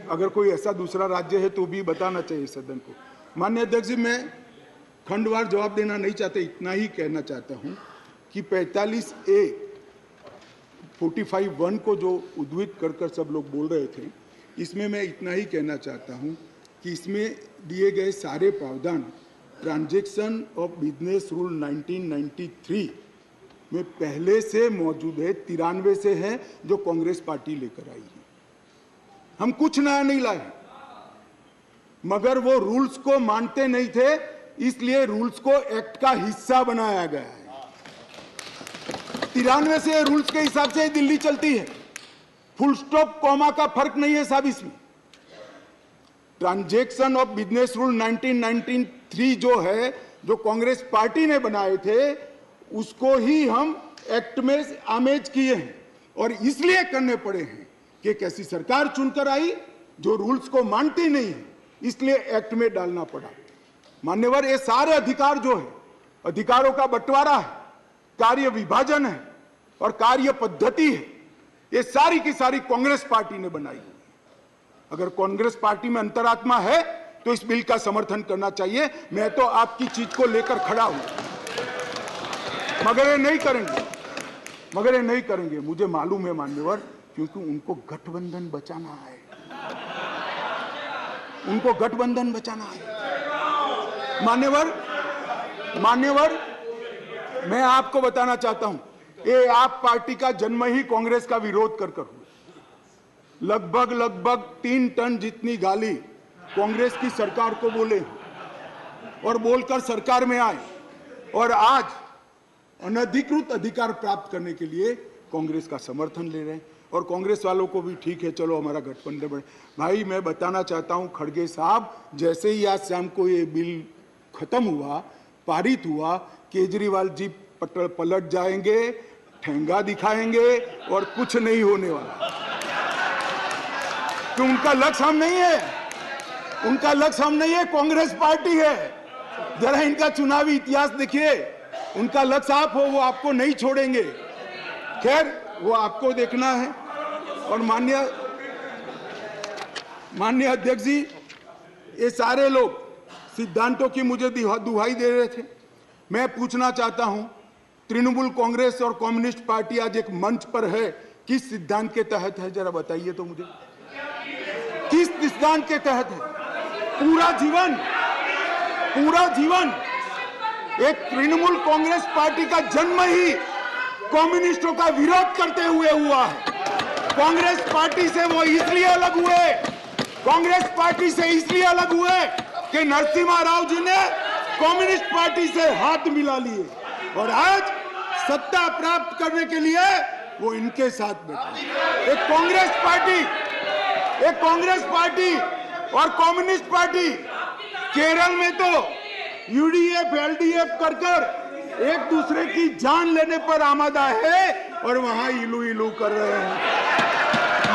अगर कोई ऐसा दूसरा राज्य है तो भी बताना चाहिए सदन को। माननीय अध्यक्ष जी, मैं खंडवार जवाब देना नहीं चाहता, इतना ही कहना चाहता हूं कि 45A 45(1) को जो उद्धृत कर सब लोग बोल रहे थे, इसमें मैं इतना ही कहना चाहता हूं कि इसमें दिए गए सारे प्रावधान ट्रांजैक्शन ऑफ बिजनेस रूल 1993 में पहले से मौजूद है, 93 से है, जो कांग्रेस पार्टी लेकर आई है। हम कुछ नया नहीं लाए, मगर वो रूल्स को मानते नहीं थे, इसलिए रूल्स को एक्ट का हिस्सा बनाया गया है। 93 से रूल्स के हिसाब से दिल्ली चलती है, फुल स्टॉप कॉमा का फर्क नहीं है साहब इसमें। ट्रांजैक्शन ऑफ बिजनेस रूल 1993 जो है, जो कांग्रेस पार्टी ने बनाए थे, उसको ही हम एक्ट में आमेज किए हैं और इसलिए करने पड़े हैं कि एक ऐसी सरकार चुनकर आई जो रूल्स को मानती नहीं है, इसलिए एक्ट में डालना पड़ा। मान्यवर, ये सारे अधिकार जो है, अधिकारों का बंटवारा है, कार्य विभाजन है और कार्य पद्धति है, ये सारी की सारी कांग्रेस पार्टी ने बनाई है। अगर कांग्रेस पार्टी में अंतरात्मा है तो इस बिल का समर्थन करना चाहिए। मैं तो आपकी चीज को लेकर खड़ा हूं, मगर ये नहीं करेंगे, मुझे मालूम है मान्यवर, क्योंकि उनको गठबंधन बचाना है, मान्यवर, मैं आपको बताना चाहता हूं, ये आप पार्टी का जन्म ही कांग्रेस का विरोध कर हुआ। लगभग 3 टन जितनी गाली कांग्रेस की सरकार को बोले और बोलकर सरकार में आए, और आज अनधिकृत अधिकार प्राप्त करने के लिए कांग्रेस का समर्थन ले रहे हैं। और कांग्रेस वालों को भी ठीक है, चलो हमारा गठबंधन बढ़े। भाई, मैं बताना चाहता हूं खड़गे साहब, जैसे ही आज शाम को ये बिल खत्म हुआ, पारित हुआ, केजरीवाल जी पलट जाएंगे, ठेंगा दिखाएंगे और कुछ नहीं होने वाला। तो उनका लक्ष्य हम नहीं है, कांग्रेस पार्टी है। जरा इनका चुनावी इतिहास देखिए, उनका लक्ष्य आप हो, वो आपको नहीं छोड़ेंगे। खैर, वो आपको देखना है। और माननीय अध्यक्ष जी, ये सारे लोग सिद्धांतों की मुझे दुहाई दे रहे थे। मैं पूछना चाहता हूं तृणमूल कांग्रेस और कम्युनिस्ट पार्टी आज एक मंच पर है, किस सिद्धांत के तहत है जरा बताइए तो मुझे, किस सिद्धांत के तहत है? पूरा जीवन एक तृणमूल कांग्रेस पार्टी का जन्म ही कम्युनिस्टों का विरोध करते हुए हुआ है। कांग्रेस पार्टी से वो इसलिए अलग हुए, कांग्रेस पार्टी से इसलिए अलग हुए कि नरसिम्हा राव जी ने कम्युनिस्ट पार्टी से हाथ मिला लिए और आज सत्ता प्राप्त करने के लिए वो इनके साथ बैठे। एक कांग्रेस पार्टी और कम्युनिस्ट पार्टी केरल में तो यूडीएफ एलडीएफ कर एक दूसरे की जान लेने पर आमादा है और वहां इलू इलू कर रहे हैं।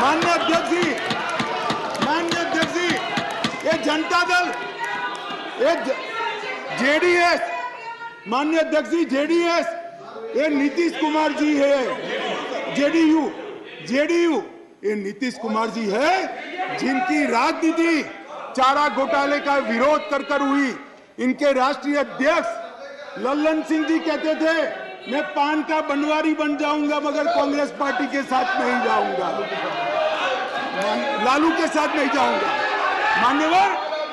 माननीय अध्यक्ष जी, ये जनता दल, ये जेडीएस, माननीय अध्यक्ष जी जेडीएस, ये नीतीश कुमार जी है, जेडीयू ये नीतीश कुमार जी है, जिनकी राजनीति चारा घोटाले का विरोध कर हुई। इनके राष्ट्रीय अध्यक्ष लल्लन सिंह जी कहते थे मैं पान का बनवारी बन जाऊंगा मगर कांग्रेस पार्टी के साथ नहीं जाऊंगा, लालू के साथ नहीं जाऊंगा। मान्यवर,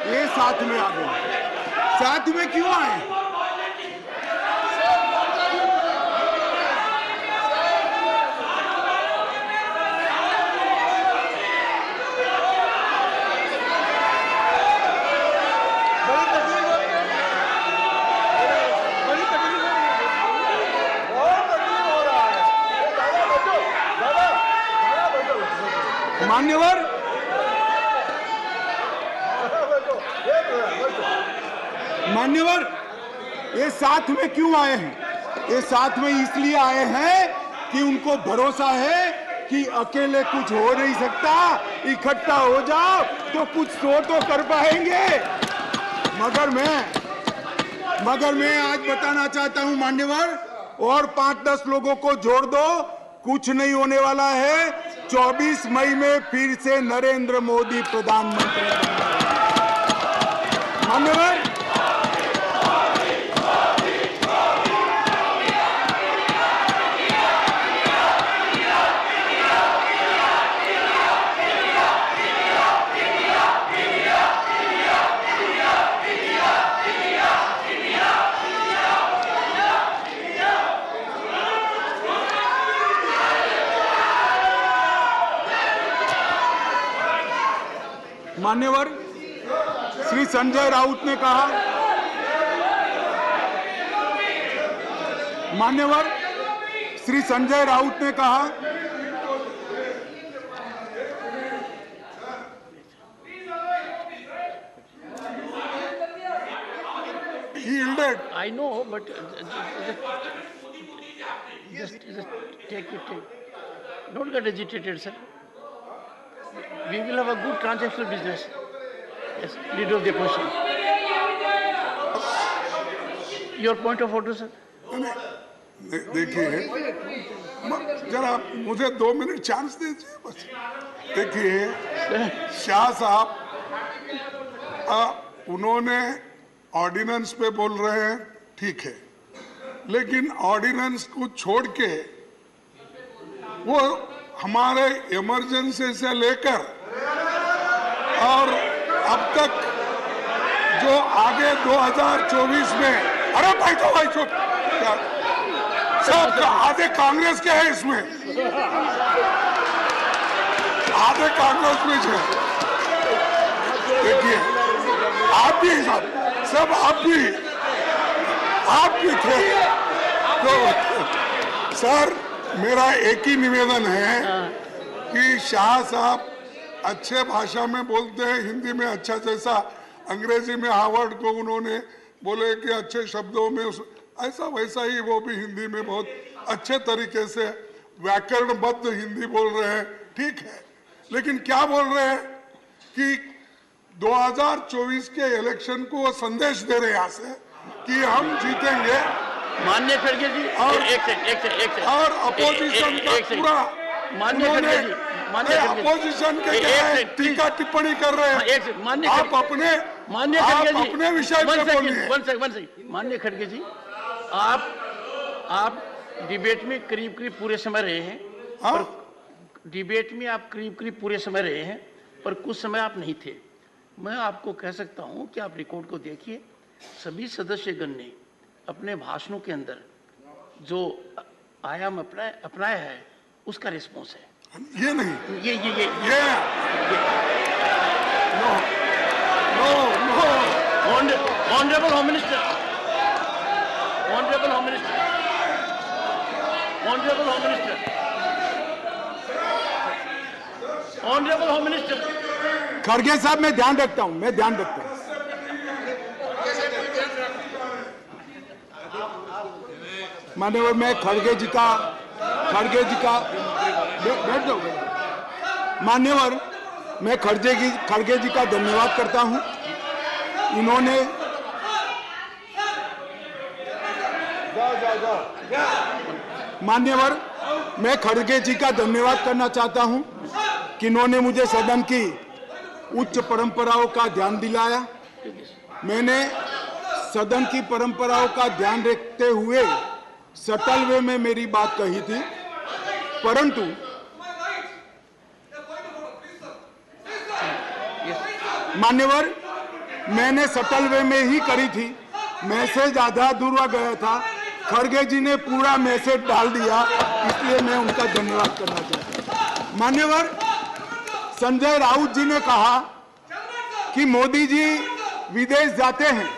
ये साथ में आ गए। साथ में क्यों आए? मान्यवर, ये साथ में क्यों आए हैं? ये साथ में इसलिए आए हैं कि उनको भरोसा है कि अकेले कुछ हो नहीं सकता, इकट्ठा हो जाओ तो कुछ तो कर पाएंगे। मगर मैं आज बताना चाहता हूं मान्यवर, और 5-10 लोगों को जोड़ दो, कुछ नहीं होने वाला है। 24 मई में फिर से नरेंद्र मोदी प्रधानमंत्री मान्यवर। मान्यवर, श्री संजय राउत ने कहा, मान्यवर श्री संजय राउत ने कहा I know, but just take it. Don't get agitated, sir. We will have a good transactional business. Yes, leader of the opposition. Your point of order, sir. देखिए, जरा मुझे 2 मिनट चांस दीजिए बस। देखिए, शाह साहब उन्होंने ऑर्डिनेंस पे बोल रहे हैं, ठीक है, लेकिन ऑर्डिनेंस को छोड़ के वो हमारे इमरजेंसी से लेकर और अब तक जो आगे 2024 में, अरे भाई तो भाई चुप, सब आधे कांग्रेस के हैं इसमें, आधे कांग्रेस में है। देखिए, आप भी सब आप भी थे। तो सर, मेरा एक ही निवेदन है कि शाह साहब अच्छे भाषा में बोलते हैं, हिंदी में अच्छा, जैसा अंग्रेजी में हार्वर्ड को उन्होंने बोले कि अच्छे शब्दों में, ऐसा वैसा ही वो भी हिंदी में बहुत अच्छे तरीके से व्याकरणबद्ध हिंदी बोल रहे हैं, ठीक है। लेकिन क्या बोल रहे हैं कि 2024 के इलेक्शन को संदेश दे रहे हैं यहाँ से कि हम जीतेंगे। माननीय खड़गे जी, और एक सेकंड और अपोजिशन का पूरा, माननीय खड़गे जी, अपोजिशन के टीका टिप्पणी कर रहे हैं। आप अपने विषय पे बोलिए। वन सेकंड माननीय खड़गे जी, आप डिबेट में करीब करीब पूरे समय रहे हैं। हाँ? डिबेट में आप करीब करीब पूरे समय रहे हैं, पर कुछ समय आप नहीं थे। मैं आपको कह सकता हूं कि आप रिकॉर्ड को देखिए, सभी सदस्यगण ने अपने भाषणों के अंदर जो आयाम अपनाया है उसका रिस्पॉन्स है। ये नहीं, ये honourable home minister, honourable home minister, honourable home minister, honourable home minister. खड़गे साहब, मैं ध्यान रखता हूं, मैं ध्यान रखता हूं। मान्यवर, मैं खड़गे जी का बैठ जाओ। मान्यवर, मैं खड़गे जी का धन्यवाद करता हूं। इन्होंने मान्यवर, मैं खड़गे जी का धन्यवाद करना चाहता हूं कि इन्होंने मुझे सदन की उच्च परंपराओं का ध्यान दिलाया। मैंने सदन की परंपराओं का ध्यान रखते हुए सटल वे में मेरी बात कही थी, परंतु मान्यवर, मैंने सटल वे में ही करी थी। मैसेज आधा अधूरा गया था, खड़गे जी ने पूरा मैसेज डाल दिया, इसलिए मैं उनका धन्यवाद करना चाहता हूं। मान्यवर, संजय राउत जी ने कहा कि मोदी जी विदेश जाते हैं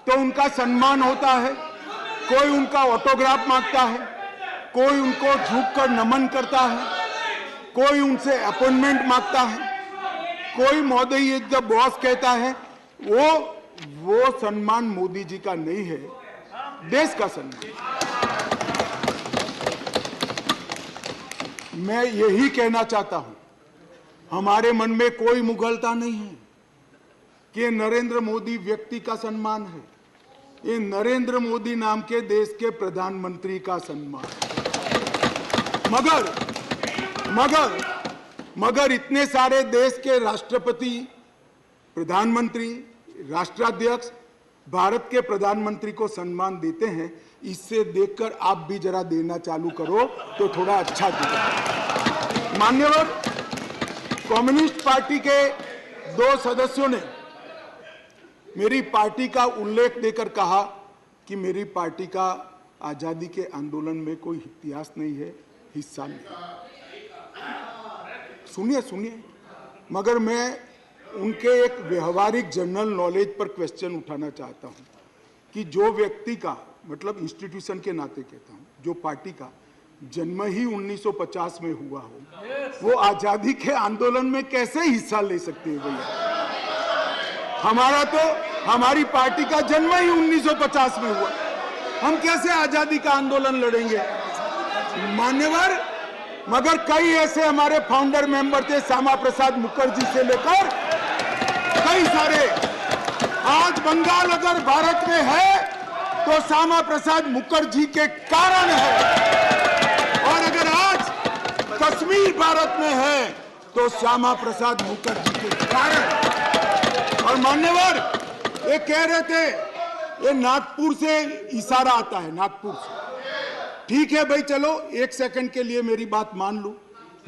तो उनका सम्मान होता है, कोई उनका ऑटोग्राफ मांगता है, कोई उनको झुककर नमन करता है, कोई उनसे अपॉइंटमेंट मांगता है, कोई मोदी इज द बॉस कहता है। वो सम्मान मोदी जी का नहीं है, देश का सम्मान। मैं यही कहना चाहता हूं, हमारे मन में कोई मुगलता नहीं है कि नरेंद्र मोदी व्यक्ति का सम्मान है। ये नरेंद्र मोदी नाम के देश के प्रधानमंत्री का सम्मान। मगर इतने सारे देश के राष्ट्रपति, प्रधानमंत्री, राष्ट्राध्यक्ष भारत के प्रधानमंत्री को सम्मान देते हैं। इससे देखकर आप भी जरा देना चालू करो तो थोड़ा अच्छा दिखेगा। मान्यवर, कम्युनिस्ट पार्टी के 2 सदस्यों ने मेरी पार्टी का उल्लेख देकर कहा कि मेरी पार्टी का आजादी के आंदोलन में कोई इतिहास नहीं है, हिस्सा नहीं। सुनिए, मगर मैं उनके एक व्यवहारिक जनरल नॉलेज पर क्वेश्चन उठाना चाहता हूं कि जो व्यक्ति का, मतलब इंस्टीट्यूशन के नाते कहता हूं, जो पार्टी का जन्म ही 1950 में हुआ हो, वो आजादी के आंदोलन में कैसे हिस्सा ले सकते हैं भैया? हमारी पार्टी का जन्म ही 1950 में हुआ, हम कैसे आजादी का आंदोलन लड़ेंगे? मान्यवर, मगर कई ऐसे हमारे फाउंडर मेंबर थे, श्यामा प्रसाद मुखर्जी से लेकर कई सारे। आज बंगाल अगर भारत में है तो श्यामा प्रसाद मुखर्जी के कारण है, और अगर आज कश्मीर भारत में है तो श्यामा प्रसाद मुखर्जी के कारण। और मान्यवर, ये कह रहे थे ये नागपुर से इशारा आता है, नागपुर से। ठीक है भाई, चलो 1 सेकंड के लिए मेरी बात मान लो,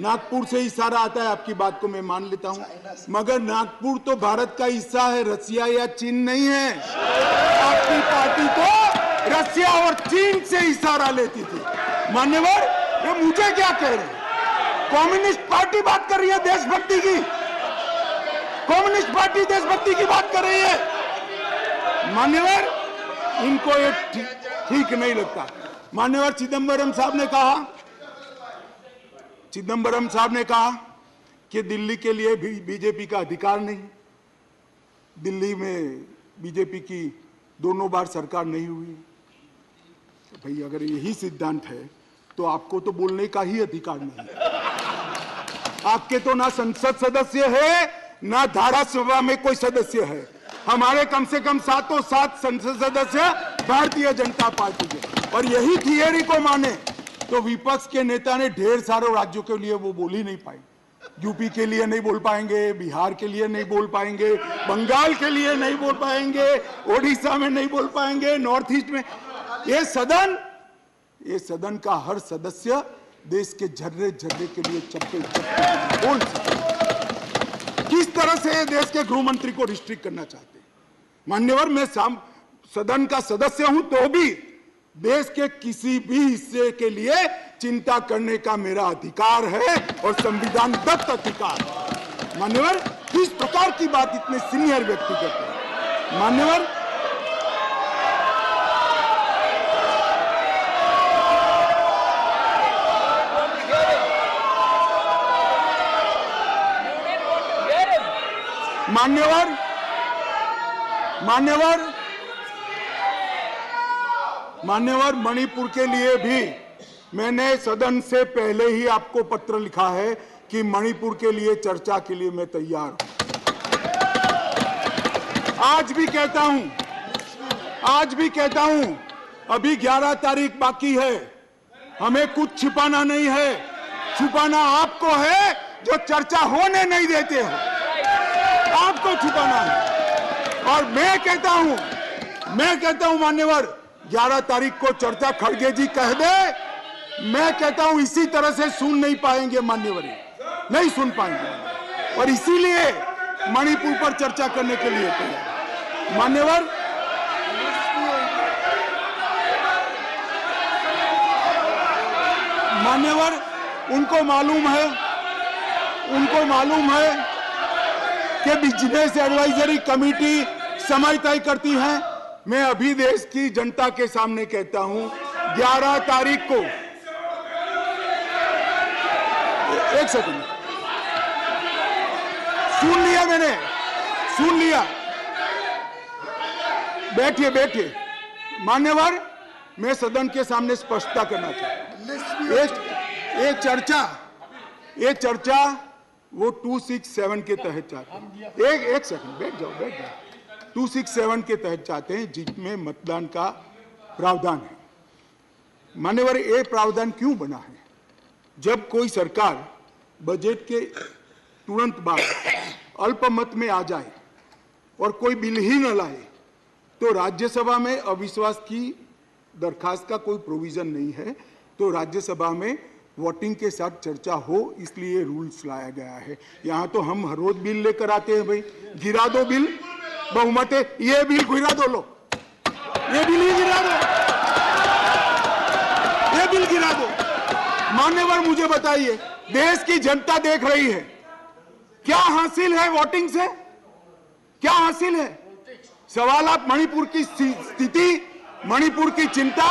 नागपुर से इशारा आता है, आपकी बात को मैं मान लेता हूं, मगर नागपुर तो भारत का हिस्सा है, रसिया या चीन नहीं है। आपकी पार्टी तो रसिया और चीन से इशारा लेती थी। मान्यवर, ये मुझे क्या कह रहे हैं? कम्युनिस्ट पार्टी बात कर रही है देशभक्ति की, कम्युनिस्ट पार्टी देशभक्ति की बात कर रही है। मान्यवर, इनको ये ठीक नहीं लगता। मान्यवर, चिदंबरम साहब ने कहा कि दिल्ली के लिए भी बीजेपी का अधिकार नहीं, दिल्ली में बीजेपी की 2 बार सरकार नहीं हुई। तो भाई, अगर यही सिद्धांत है तो आपको तो बोलने का ही अधिकार नहीं। आपके तो ना संसद सदस्य है, ना धारासभा में कोई सदस्य है। हमारे कम से कम 7 संसद सदस्य भारतीय जनता पार्टी के। और यही थियरी को माने तो विपक्ष के नेता ने ढेर सारे राज्यों के लिए वो बोल ही नहीं पाए। यूपी के लिए नहीं बोल पाएंगे, बिहार के लिए नहीं बोल पाएंगे, बंगाल के लिए नहीं बोल पाएंगे, ओडिशा में नहीं बोल पाएंगे, नॉर्थ ईस्ट में। ये सदन ये सदन का हर सदस्य देश के झर्रे झर्रे के लिए चप्पे चप्पे बोल सके। किस तरह से देश के गृह मंत्री को रिस्ट्रिक्ट करना चाहते हैं? मान्यवर, मैं सदन का सदस्य हूं तो भी देश के किसी भी हिस्से के लिए चिंता करने का मेरा अधिकार है और संविधान दत्त अधिकार है। मान्यवर, किस प्रकार की बात इतने सीनियर व्यक्ति करते हैं? मान्यवर, मान्यवर, मान्यवर, मान्यवर, मणिपुर के लिए भी मैंने सदन से पहले ही आपको पत्र लिखा है कि मणिपुर के लिए चर्चा के लिए मैं तैयार हूं। आज भी कहता हूं, अभी 11 तारीख बाकी है, हमें कुछ छिपाना नहीं है। छुपाना आपको है जो चर्चा होने नहीं देते हो, आपको छुपाना है। और मैं कहता हूं मान्यवर, 11 तारीख को चर्चा खड़गे जी कह दे, मैं कहता हूं इसी तरह से सुन नहीं पाएंगे मान्यवर, नहीं सुन पाएंगे, और इसीलिए मणिपुर पर चर्चा करने के लिए तैयार। मान्यवर, उनको मालूम है कि बिजनेस एडवाइजरी कमेटी समय तय करती है। मैं अभी देश की जनता के सामने कहता हूं, 11 तारीख को, एक सेकंड, सुन लिया, बैठिए। मान्यवर, मैं सदन के सामने स्पष्टता करना चाहता हूं। एक चर्चा वो 267 के तहत चाहते हैं। एक सेकंड, बैठ जाओ। 267 के तहत चाहते हैं, जिसमें मतदान का प्रावधान है। मान्यवर, ये प्रावधान क्यों बना है? जब कोई सरकार बजट के तुरंत बाद अल्पमत में आ जाए और कोई बिल ही न लाए, तो राज्यसभा में अविश्वास की दरखास्त का कोई प्रोविजन नहीं है, तो राज्यसभा में वोटिंग के साथ चर्चा हो, इसलिए रूल्स लाया गया है। यहाँ तो हम हर रोज बिल लेकर आते हैं, भाई गिरा दो बिल, बहुमत है, ये बिल गिरा दो, लो ये बिल ही गिरा दो, ये बिल गिरा दो। मान्यवर, मुझे बताइए, देश की जनता देख रही है, क्या हासिल है वोटिंग से? क्या हासिल है? सवाल आप मणिपुर की स्थिति, मणिपुर की चिंता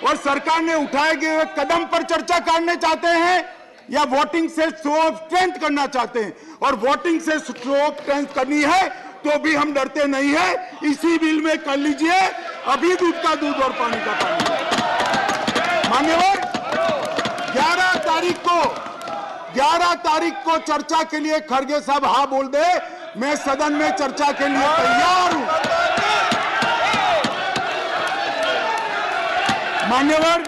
और सरकार ने उठाए गए कदम पर चर्चा करने चाहते हैं, या वोटिंग से शो ऑफ स्ट्रेंथ करना चाहते हैं? और वोटिंग से शो ऑफ स्ट्रेंथ करनी है तो भी हम डरते नहीं है, इसी बिल में कर लीजिए, अभी दूध का दूध और पानी का पानी। मान्यवर, 11 तारीख को चर्चा के लिए खड़गे साहब हाँ बोल दे, मैं सदन में चर्चा के लिए तैयार हूं। मान्यवर,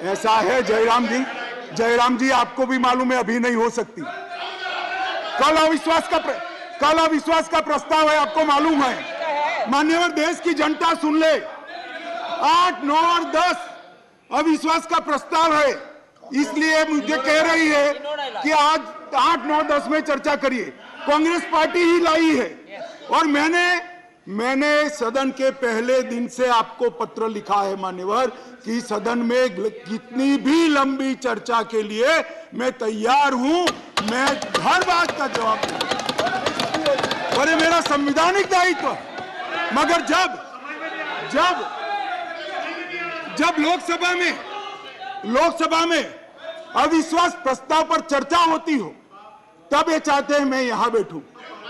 ऐसा है जयराम जी, आपको भी मालूम है अभी नहीं हो सकती। कल अविश्वास का प्रस्ताव है, आपको मालूम है। मान्यवर, देश की जनता सुन ले, 8, 9 और 10 अविश्वास का प्रस्ताव है, इसलिए मुझे कह रही है कि आज 8, 9, 10 में चर्चा करिए। कांग्रेस पार्टी ही लाई है, और मैंने सदन के पहले दिन से आपको पत्र लिखा है मान्यवर, कि सदन में कितनी भी लंबी चर्चा के लिए मैं तैयार हूं, मैं हर बात का जवाब दूंगा, और ये मेरा संवैधानिक दायित्व। मगर जब लोकसभा में अविश्वास प्रस्ताव पर चर्चा होती हो, तब ये चाहते हैं मैं यहां बैठूं।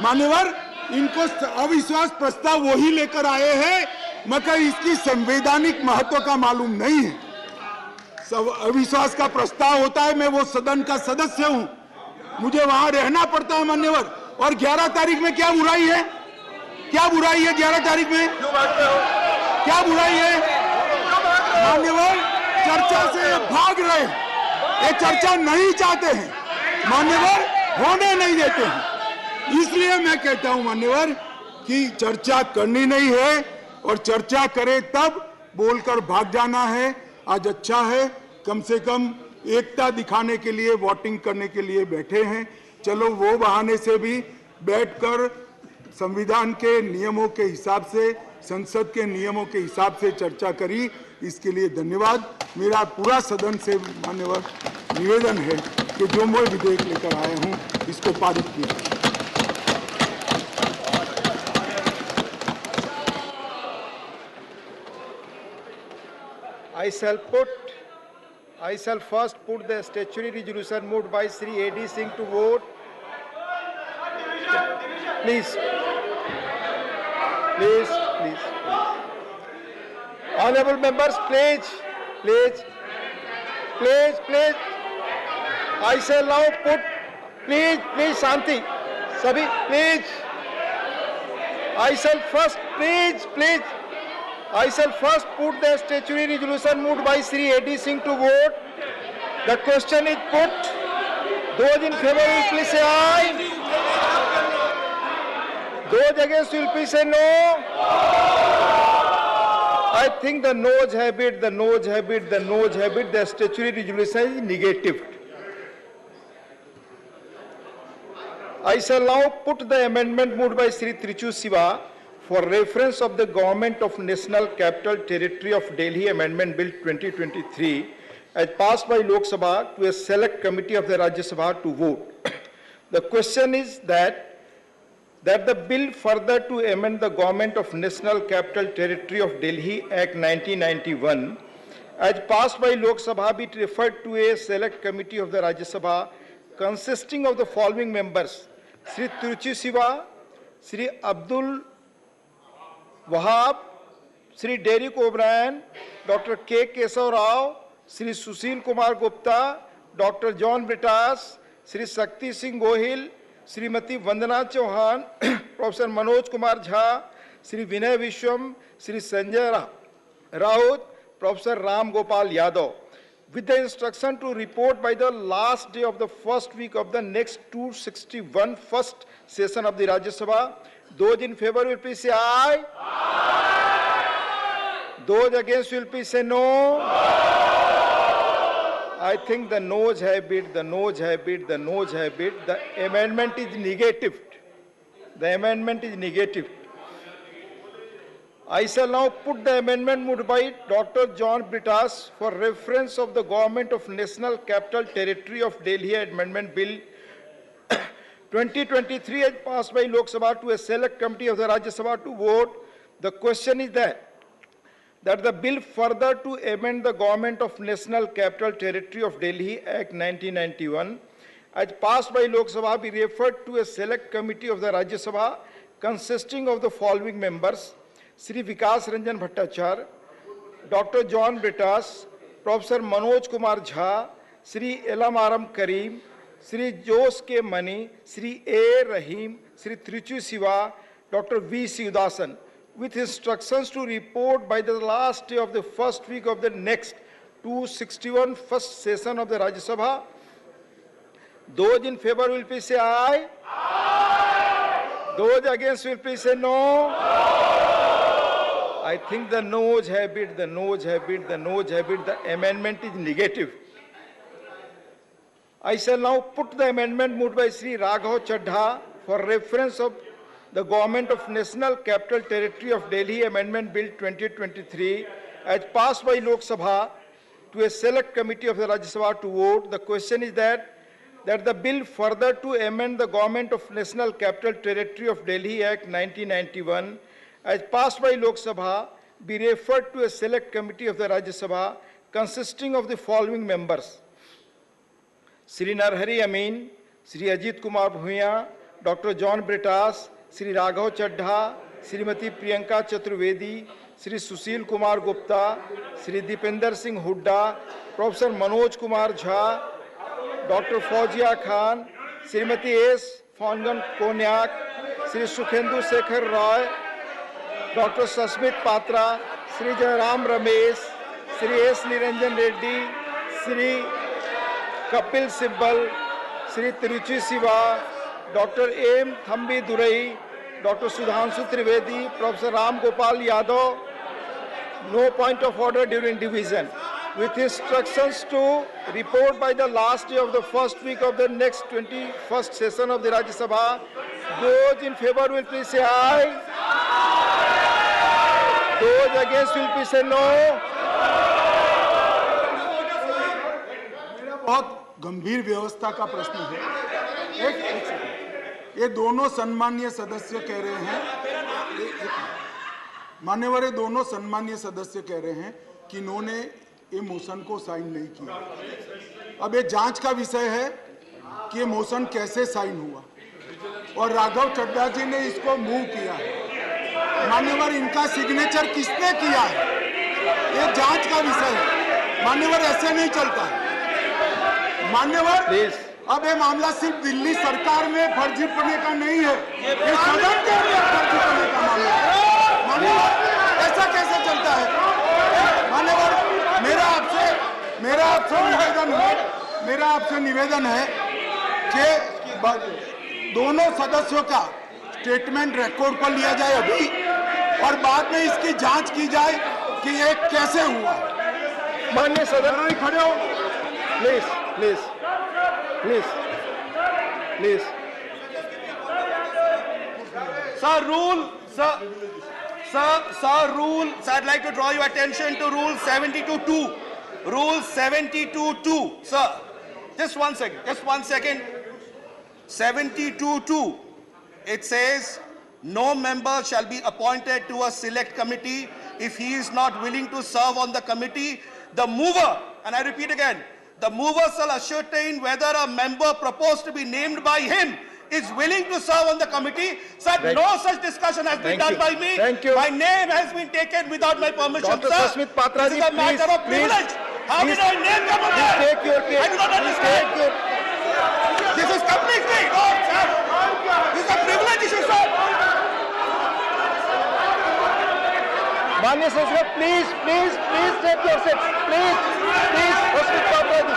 मान्यवर, इनको अविश्वास प्रस्ताव वही लेकर आए हैं, मगर इसकी संवैधानिक महत्व का मालूम नहीं है। अविश्वास का प्रस्ताव होता है, मैं वो सदन का सदस्य हूं, मुझे वहां रहना पड़ता है मान्यवर। और 11 तारीख में क्या बुराई है? 11 तारीख में क्या बुराई है? मान्यवर, चर्चा से भाग रहे हैं, ये चर्चा नहीं चाहते हैं मान्यवर, होने नहीं देते हैं। इसलिए मैं कहता हूं मान्यवर कि चर्चा करनी नहीं है और चर्चा करे तब बोलकर भाग जाना है। आज अच्छा है, कम से कम एकता दिखाने के लिए वोटिंग करने के लिए बैठे हैं। चलो वो बहाने से भी बैठकर संविधान के नियमों के हिसाब से, संसद के नियमों के हिसाब से चर्चा करी, इसके लिए धन्यवाद। मेरा पूरा सदन से मान्यवर निवेदन है कि जो मैं विधेयक लेकर आया हूं इसको पारित किया। I shall first put the statutory resolution moved by Sri A.D. Singh to vote. Please. Honorable members, please. I shall now put, please, Shanti, Sabhi, please. I shall first put the statutory resolution moved by Sri A.D. Singh to vote. The question is put. Those in favor will please say aye. Those against will please say no. I think the noes have it, the statutory resolution is negative. I shall now put the amendment moved by Sri Trichu Siva for reference of the Government of National Capital Territory of Delhi Amendment Bill 2023 as passed by Lok Sabha to a select committee of the Rajya Sabha to vote. The question is that the bill further to amend the Government of National Capital Territory of Delhi Act 1991 as passed by Lok Sabha be referred to a select committee of the Rajya Sabha consisting of the following members: Sri Trichu Siva, Sri Abdul Wahab, Sri Derek O'Brien, Dr. K. Kesav Rao, Sri Sushil Kumar Gupta, Dr. John Britas, Sri Shakti Singh Gohil, Srimati Vandana Chauhan, Professor Manoj Kumar Jha, Sri Vinay Vishwam, Sri Sanjay Raut, Professor Ram Gopal Yadav, with the instruction to report by the last day of the first week of the next 261 first session of the Rajya Sabha. Those in favor will please say aye. Those against will please say no. I think the noes have it, the amendment is negative. I shall now put the amendment moved by Dr. John Britas for reference of the Government of National Capital Territory of Delhi Amendment Bill 2023 as passed by Lok Sabha to a select committee of the Rajya Sabha to vote. The question is that the bill further to amend the Government of National Capital Territory of Delhi Act 1991 as passed by Lok Sabha be referred to a select committee of the Rajya Sabha consisting of the following members: Sri Vikas Ranjan Bhattacharya, Dr. John Britas, Professor Manoj Kumar Jha, Sri Elam Aram Karim, Sri Jose K. Mani, Sri A. Rahim, Sri Trichu Siva, Dr. V. Siudasan, with instructions to report by the last day of the first week of the next 261 first session of the Rajya Sabha. Those in favor will please say aye. Those against will please say no. I think the noes have it, the amendment is negative. I shall now put the amendment moved by Sri Raghav Chadha for reference of the Government of National Capital Territory of Delhi Amendment Bill 2023 as passed by Lok Sabha to a select committee of the Rajya Sabha to vote. The question is that the bill further to amend the Government of National Capital Territory of Delhi Act 1991 as passed by Lok Sabha be referred to a select committee of the Rajya Sabha consisting of the following members: Sri Narhari Amin, Sri Ajit Kumar Bhuiya, Dr. John Britas, Sri Raghav Chadha, Srimati Priyanka Chaturvedi, Sri Sushil Kumar Gupta, Sri Dipender Singh Hooda, Professor Manoj Kumar Jha, Dr. Fauzia Khan, Srimati S. Fongan Konyak, Sri Sukhendu Sekhar Roy, Dr. Sasmit Patra, Sri Jairam Ramesh, Sri S. Niranjan Reddy, Sri Kapil Sibbal, Sri Tiruchi Siva, Dr. M. Thambi Durai, Dr. Sudhanshu Trivedi, Professor Ram Gopal Yadav, no point of order during division. With instructions to report by the last day of the first week of the next 21st session of the Rajya Sabha. Those in favor will please say aye. Those against will please say no. बहुत गंभीर व्यवस्था का प्रश्न है। ये दोनों सम्मानीय सदस्य कह रहे हैं, मान्यवर ये दोनों सम्मानीय सदस्य कह रहे हैं कि इन्होंने ये मोशन को साइन नहीं किया। अब ये जांच का विषय है कि ये मोशन कैसे साइन हुआ और राघव चड्ढा जी ने इसको मूव किया है। मान्यवर इनका सिग्नेचर किसने किया है, ये जांच का विषय है। मान्यवर ऐसे नहीं चलता है। मान्यवर अब ये मामला सिर्फ दिल्ली सरकार में फर्जीपने का नहीं है, ये सदन के अंदर फर्जीपने का मामला है। मान्यवर ऐसा कैसे चलता है? मान्यवर मेरा आपसे निवेदन है कि दोनों सदस्यों का स्टेटमेंट रिकॉर्ड पर लिया जाए अभी और बाद में इसकी जांच की जाए कि ये कैसे हुआ। माननीय सदन खड़े हो please please please please. Sir, rule, sir, I'd like to draw your attention to Rule 72.2. Rule 72.2, sir. Just one second. 72.2. It says, no member shall be appointed to a select committee if he is not willing to serve on the committee. The mover, and I repeat again, the mover shall ascertain whether a member proposed to be named by him is willing to serve on the committee. Sir, no such discussion has been done by me. Thank you. My name has been taken without my permission, Dr. sir. Susmit Patra This is a matter of privilege. How did my name come up there? Take your case. I do not understand. This is completely wrong, sir. This is a privilege issue, sir. माननीय सदस्य please take your seats please Susmit Patra ji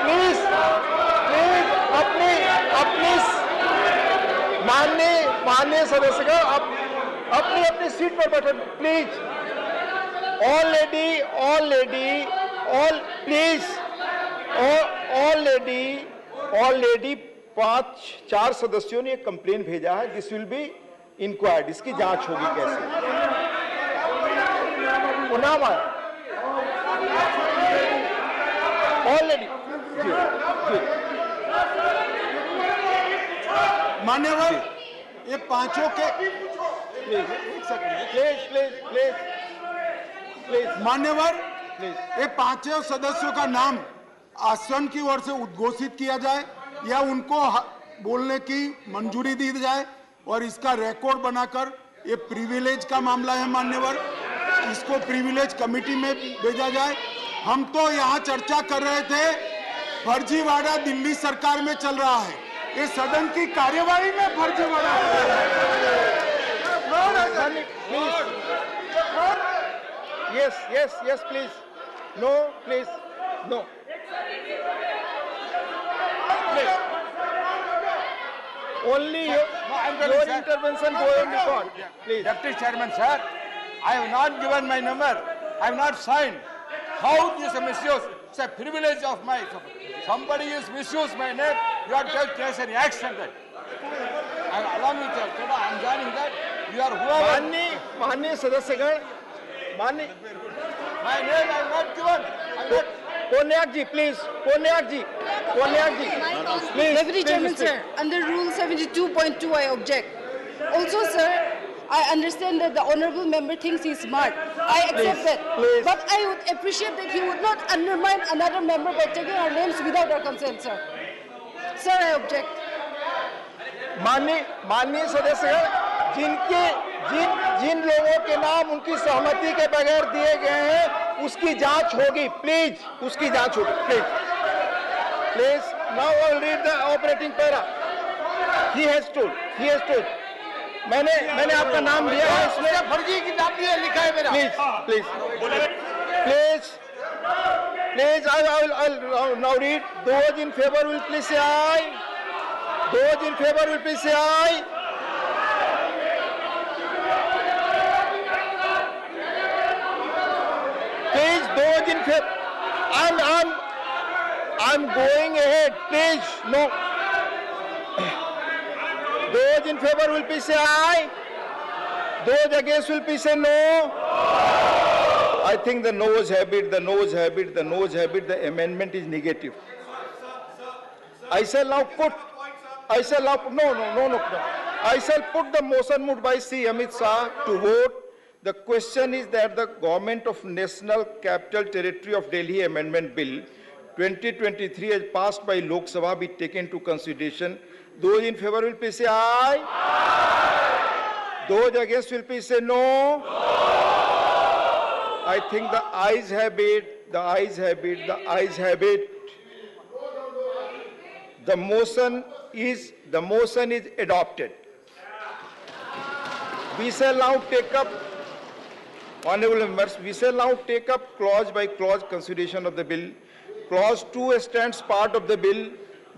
please अपनी माननीय सदस्य अपनी seat पर बैठे please. All lady 4 सदस्यों ने एक कंप्लेन भेजा है। दिस विल बी इंक्वायर्ड, इसकी जांच होगी कैसे। ऑलरेडी मान्यवर ये पांचों के प्लीज मान्यवर ये पांचों सदस्यों का नाम आसन की ओर से उद्घोषित किया जाए या उनको बोलने की मंजूरी दी जाए और इसका रिकॉर्ड बनाकर, ये प्रिविलेज का मामला है मान्यवर, इसको प्रिविलेज कमेटी में भेजा जाए। हम तो यहाँ चर्चा कर रहे थे, फर्जीवाड़ा दिल्ली सरकार में चल रहा है, ये सदन की कार्यवाही में फर्जीवाड़ा हो रहा है। Yes, please. No, please. No. Please. Only your intervention go on record. Please. Deputy Chairman, sir, I have not given my number. I have not signed. How this is a misuse? It's a privilege of my. Somebody is misused my name. You have to take any action that. Along with you, I am joining that. You are whoever. माननीय सदस्यगण, my name I have not given. Ponyak ji, please. Ponyak ji. Please. Deputy Chairman, sir, under Rule 72.2, I object. Also, sir, I understand that the honourable member thinks he's smart. I accept that. Please. But I would appreciate that he would not undermine another member by taking our names without our consent, sir. Sir, I object. माननीय सदस्यगण, जिन लोगों के नाम उनकी सहमति के बगैर दिए गए हैं, उसकी जांच होगी। प्लीज, उसकी जांच होगी। Please. Now I'll read the operating para. He has told. मैंने आपका नाम दिया है इसमें। फर्जी की नाम दिया लिखा है मेरा। Please, I'll now read. Those in favor will please say aye. Those in favor, I'm going ahead, please. No. Those in favor will please say aye. Those against will please say no. I think the noes have it, the noes have it, the noes have it. The amendment is negative. I shall now put. I shall now no. I shall put the motion moved by Sri Amit Shah to vote. The question is that the Government of National Capital Territory of Delhi Amendment Bill 2023 as passed by Lok Sabha be taken to consideration. Those in favor will please say aye. Aye. Those against will please say no. I think the ayes have it, the ayes have it, the ayes have it. The motion is adopted. We shall now take up, honorable members, we shall now take up clause by clause consideration of the bill. Clause 2 stands part of the bill.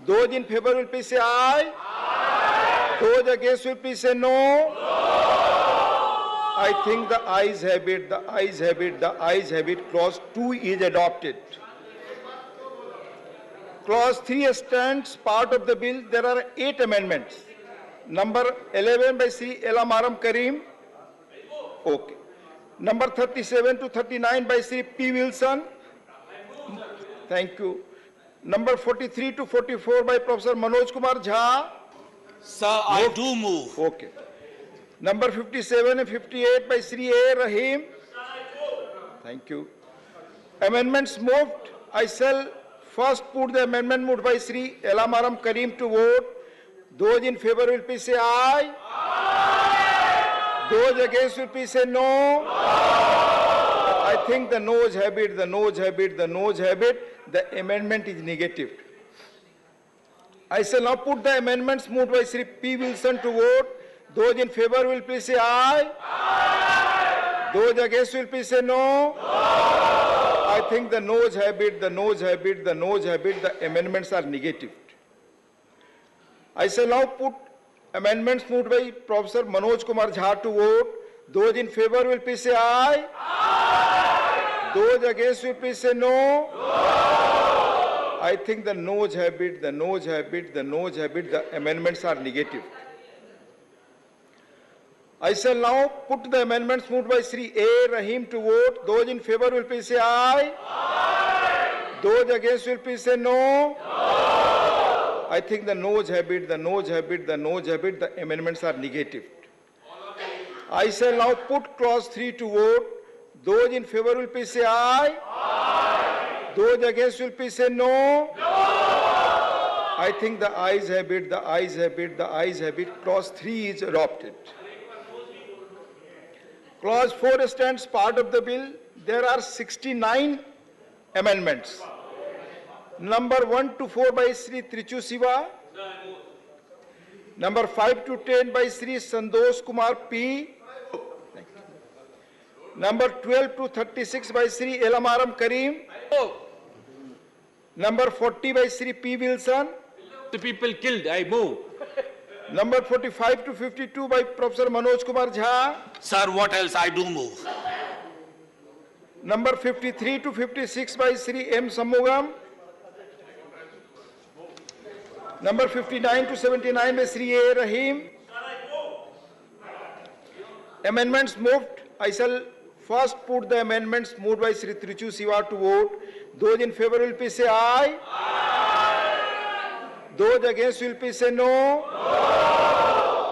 Those in favor will please say aye. Aye. Those against will please say no. I think the ayes have it, the ayes have it, the ayes have it. Clause 2 is adopted. Clause 3 stands part of the bill. There are 8 amendments. Number 11 by Sri Aam Karim. Okay. Number 37 to 39 by Sri P. Wilson. Thank you. Number 43 to 44 by Professor Manoj Kumar Jha. Sir, I do move. Okay. Number 57 and 58 by Sri A. Rahim. Thank you. Amendments moved. I shall first put the amendment moved by Sri Aam Karim to vote. Those in favor will please say aye. Aye. Those against will please say no. I think the noes have it, the noes have it, the noes have it. The amendment is negative. I shall now put the amendments moved by Sri P. Wilson to vote. Those in favor will please say aye. Aye. Those against will please say no. I think the noes have it, the noes have it, the noes have it. The amendments are negative. I shall now put amendments moved by Professor Manoj Kumar Jha to vote. Those in favor will please say aye. Aye. Those against will please say no. I think the noes have it, the noes have it, the noes have it. The amendments are negative. I shall now put the amendments moved by Sri A. Rahim to vote. Those in favor will please say aye. Aye. Those against will please say no. I think the noes have it, the noes have it, the noes have it. The amendments are negative. I shall now put clause 3 to vote. Those in favor will please say aye. Aye. Those against will please say no. I think the ayes have it, the ayes have it, the ayes have it. Clause 3 is adopted. Clause 4 stands part of the bill. There are 69 amendments. Number 1 to 4 by Sri Trichu Siva. Number 5 to 10 by Sri Sandosh Kumar P. Number 12 to 36 by Sri Aam Karim. Number 40 by Sri P. Wilson. The people killed, I move. Number 45 to 52 by Professor Manoj Kumar Jha. Sir, what else? I do move. Number 53 to 56 by Sri M. Sammugam. Number 59 to 79 by Sri A. Rahim. Amendments moved. I shall first put the amendments moved by Sri Trichu Siva to vote. Those in favor will please say aye. Aye. Those against will please say no.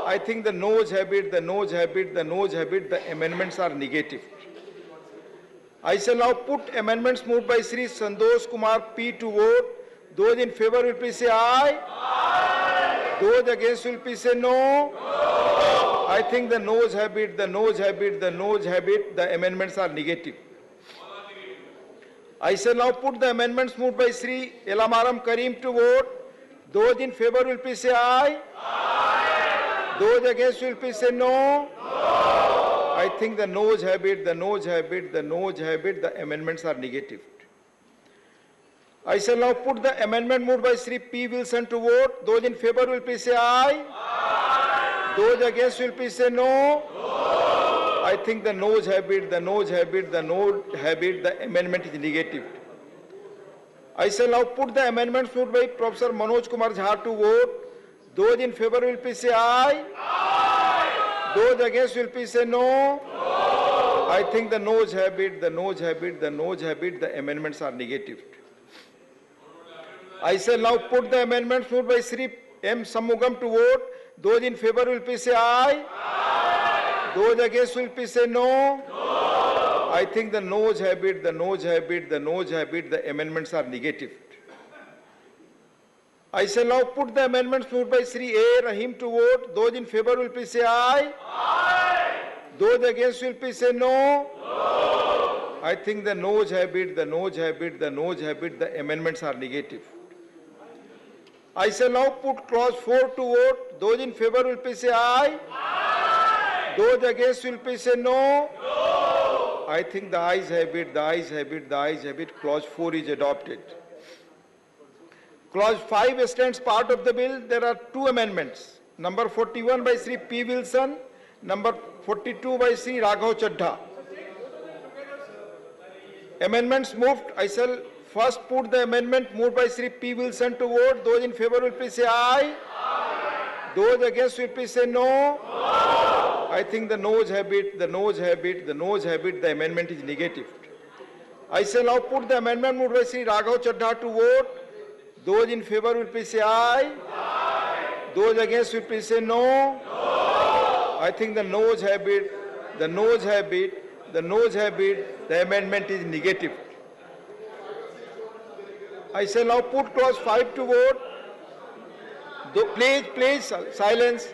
I think the noes have it, the noes have it, the noes have it. The amendments are negative. I shall now put amendments moved by Sri Sandosh Kumar P to vote. Those in favor will please say aye. Aye. Those against will please say no. I think the noes have it, the noes have it, the noes have it. The amendments are negative. I shall now put the amendments moved by Sri Aam Karim to vote. Those in favor will please say aye. Aye. Those against will please say no. I think the noes have it, the noes have it, the noes have it. The amendments are negative. I shall now put the amendment moved by Sri P. Wilson to vote. Those in favor will please say aye. Aye. Those against will please say no. I think the noes have it, the amendment is negative. I shall now put the amendments moved by Professor Manoj Kumar Jha to vote. Those in favor will please say aye. Aye. Those against will please say no. No. I think the noes have it, the amendments are negative. I shall now put the amendments moved by Sri M. Samugam to vote. Those in favor will please say aye. Aye. Those against will please say no. No. I think the noes have it, the amendments are negative. I shall now put the amendments moved by Sri A. Rahim to vote. Those in favor will please say aye. Aye. Those against will please say no. No. I think the noes have it, the amendments are negative. I shall now put clause 4 to vote. Those in favor will please say aye. Aye. Those against will please say no. No. I think the ayes have it, Clause 4 is adopted. Clause 5 stands part of the bill. There are two amendments. Number 41 by Sri P. Wilson, number 42 by Sri Raghav Chaddha. Amendments moved. I shall first put the amendment moved by Sri P. Wilson to vote. Those in favor will please say aye. Aye. Those against will please say no. No. I think the noes have it, the amendment is negative. I shall now put the amendment moved by Sri Raghav Chaddha to vote. Those in favor will please say aye. Aye. Those against will please say no. No. I think the noes have it, the amendment is negative. I shall now put clause 5 to vote. Please, silence.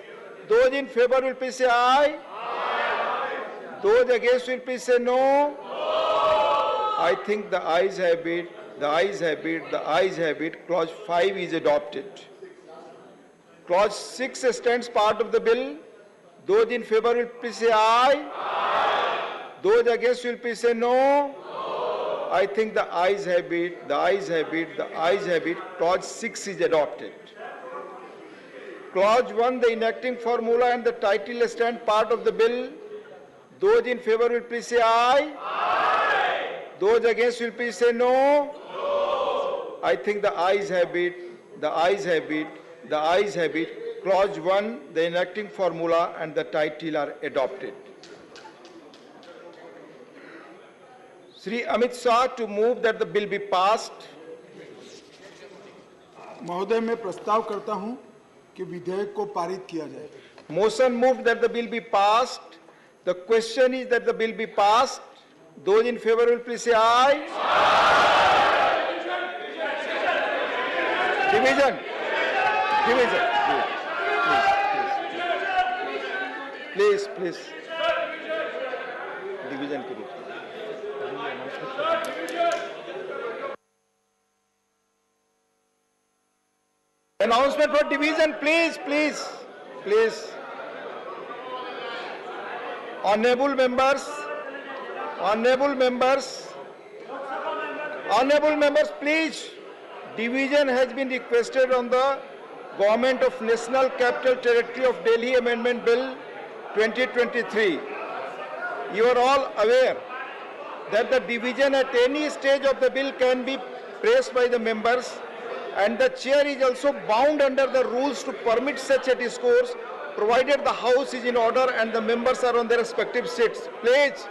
Those in favor will please say aye. Aye. Those against will please say no. No. I think the ayes have it. Clause 5 is adopted. Clause 6 stands part of the bill. Those in favor will please say aye. Aye. Those against will please say no. No. I think the ayes have it. Clause 6 is adopted. Clause 1, the enacting formula and the title stand part of the bill. Those in favor will please say aye. Aye. Those against will please say no. No. I think the ayes have it. Clause 1, the enacting formula and the title are adopted. Sri Amit Shah to move that the bill be passed. महोदय मैं प्रस्ताव करता हूं कि विधेयक को पारित किया जाए. Motion moved that the bill be passed. The question is that the bill be passed. Those in favor will please say aye. Division. Please. Division करिए. Announcement for division, please. Honorable members, please. Division has been requested on the Government of National Capital Territory of Delhi Amendment Bill 2023. You are all aware that the division at any stage of the bill can be pressed by the members, and the chair is also bound under the rules to permit such a discourse, provided the House is in order and the members are on their respective seats. Please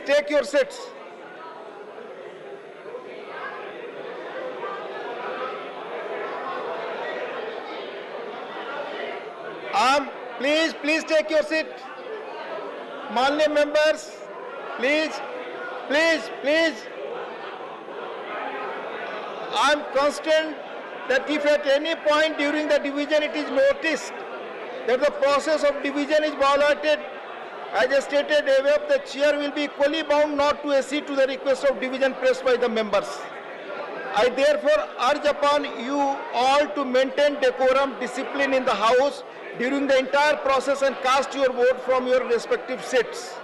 take your seats. Please take your seat. Manly members, please. I am concerned that if at any point during the division it is noticed that the process of division is violated, as I stated above, the chair will be equally bound not to accede to the request of division pressed by the members. I therefore urge upon you all to maintain decorum, discipline in the House during the entire process and cast your vote from your respective seats.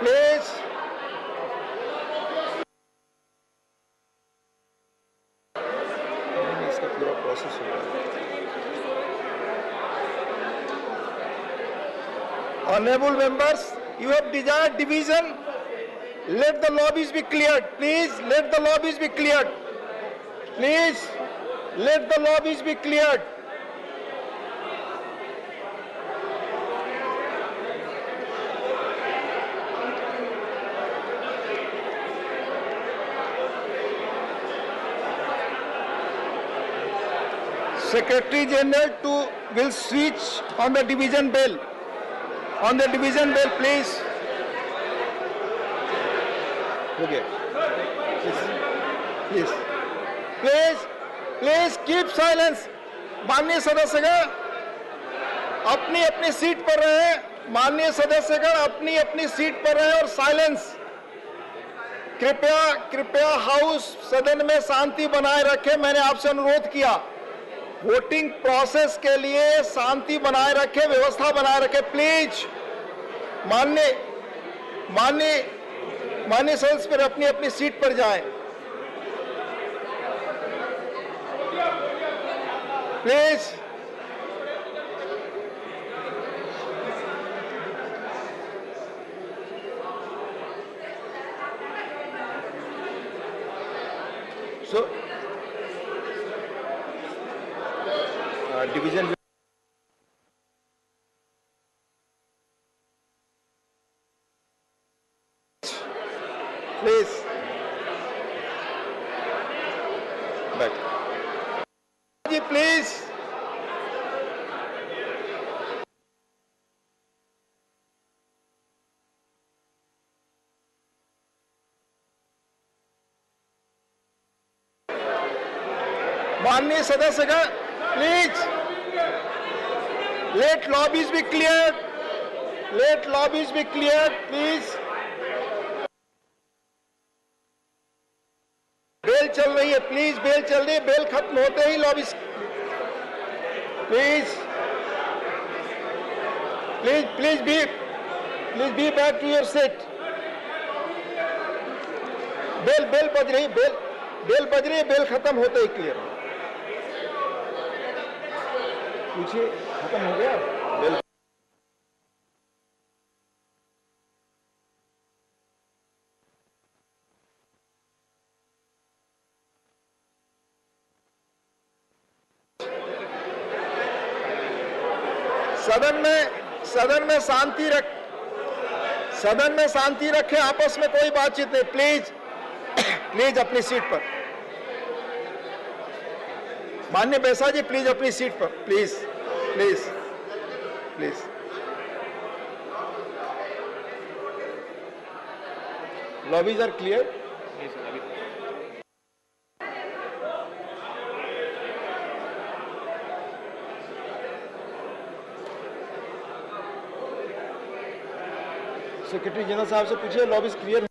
Please. Honorable members, you have desired division. Let the lobbies be cleared. Please, let the lobbies be cleared. Please, let the lobbies be cleared. Secretary General will switch on the division bell. On the division bell, please. Okay. Please keep silence. माननीय सदस्यगण अपनी अपनी seat पर रहे। माननीय सदस्यगण अपनी अपनी seat पर रहे और साइलेंस। कृपया हाउस सदन में शांति बनाए रखें। मैंने आपसे अनुरोध किया वोटिंग प्रोसेस के लिए शांति बनाए रखें, व्यवस्था बनाए रखें। प्लीज माननीय सदस्य पर अपनी अपनी सीट पर जाएं। प्लीज डिवीजन प्लीज बैक जी प्लीज माननीय सदस्यगण please let lobbies be cleared. Let lobbies be cleared, please. Bell चल रही है, प्लीज बेल चल रही है। बेल खत्म होते ही lobbies please be back to your seat. Bell बज रही है। बेल खत्म होते ही क्लियर। पूछिए खत्म हो गया बेल। सदन में शांति रखें। आपस में कोई बातचीत नहीं। प्लीज अपनी सीट पर। माननीय बैसा जी प्लीज अपनी सीट पर। Please lobbies are clear. Secretary general साहब से पूछिए lobbies clear.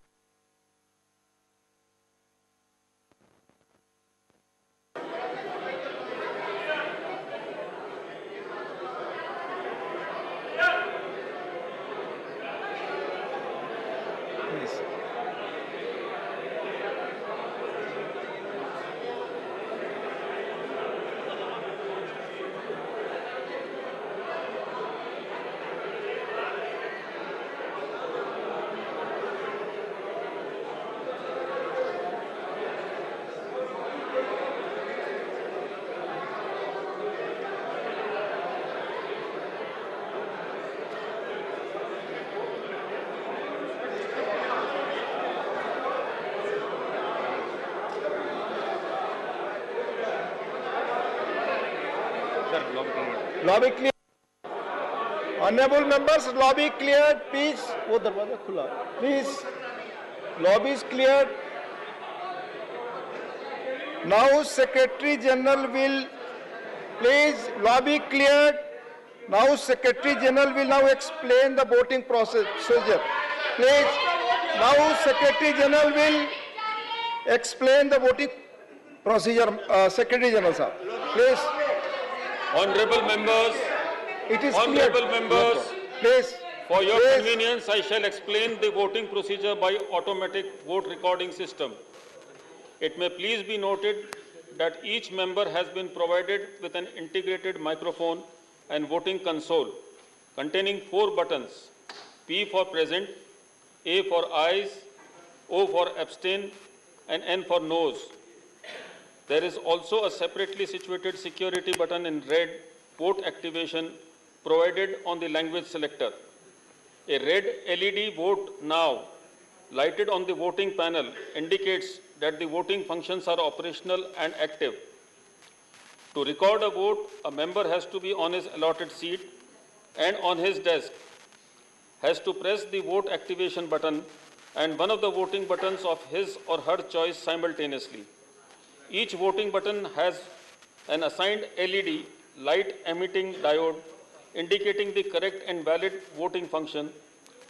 Lobby clear. Honourable members lobby clear please. वो दरवाजा खुला please. Lobby is clear. Now secretary general will please lobby clear. Now secretary general will now explain the voting procedure. Please now secretary general will explain the voting procedure. Secretary general साहब please. Honorable members, please, for your convenience, I shall explain the voting procedure by automatic vote recording system. It may please be noted that each member has been provided with an integrated microphone and voting console containing 4 buttons P for present, A for ayes, O for abstain, and N for noes. There is also a separately situated security button in red, vote activation, provided on the language selector. A red LED vote now lighted on the voting panel indicates that the voting functions are operational and active. To record a vote, a member has to be on his allotted seat and on his desk, has to press the vote activation button and one of the voting buttons of his or her choice simultaneously. Each voting button has an assigned LED light emitting diode indicating the correct and valid voting function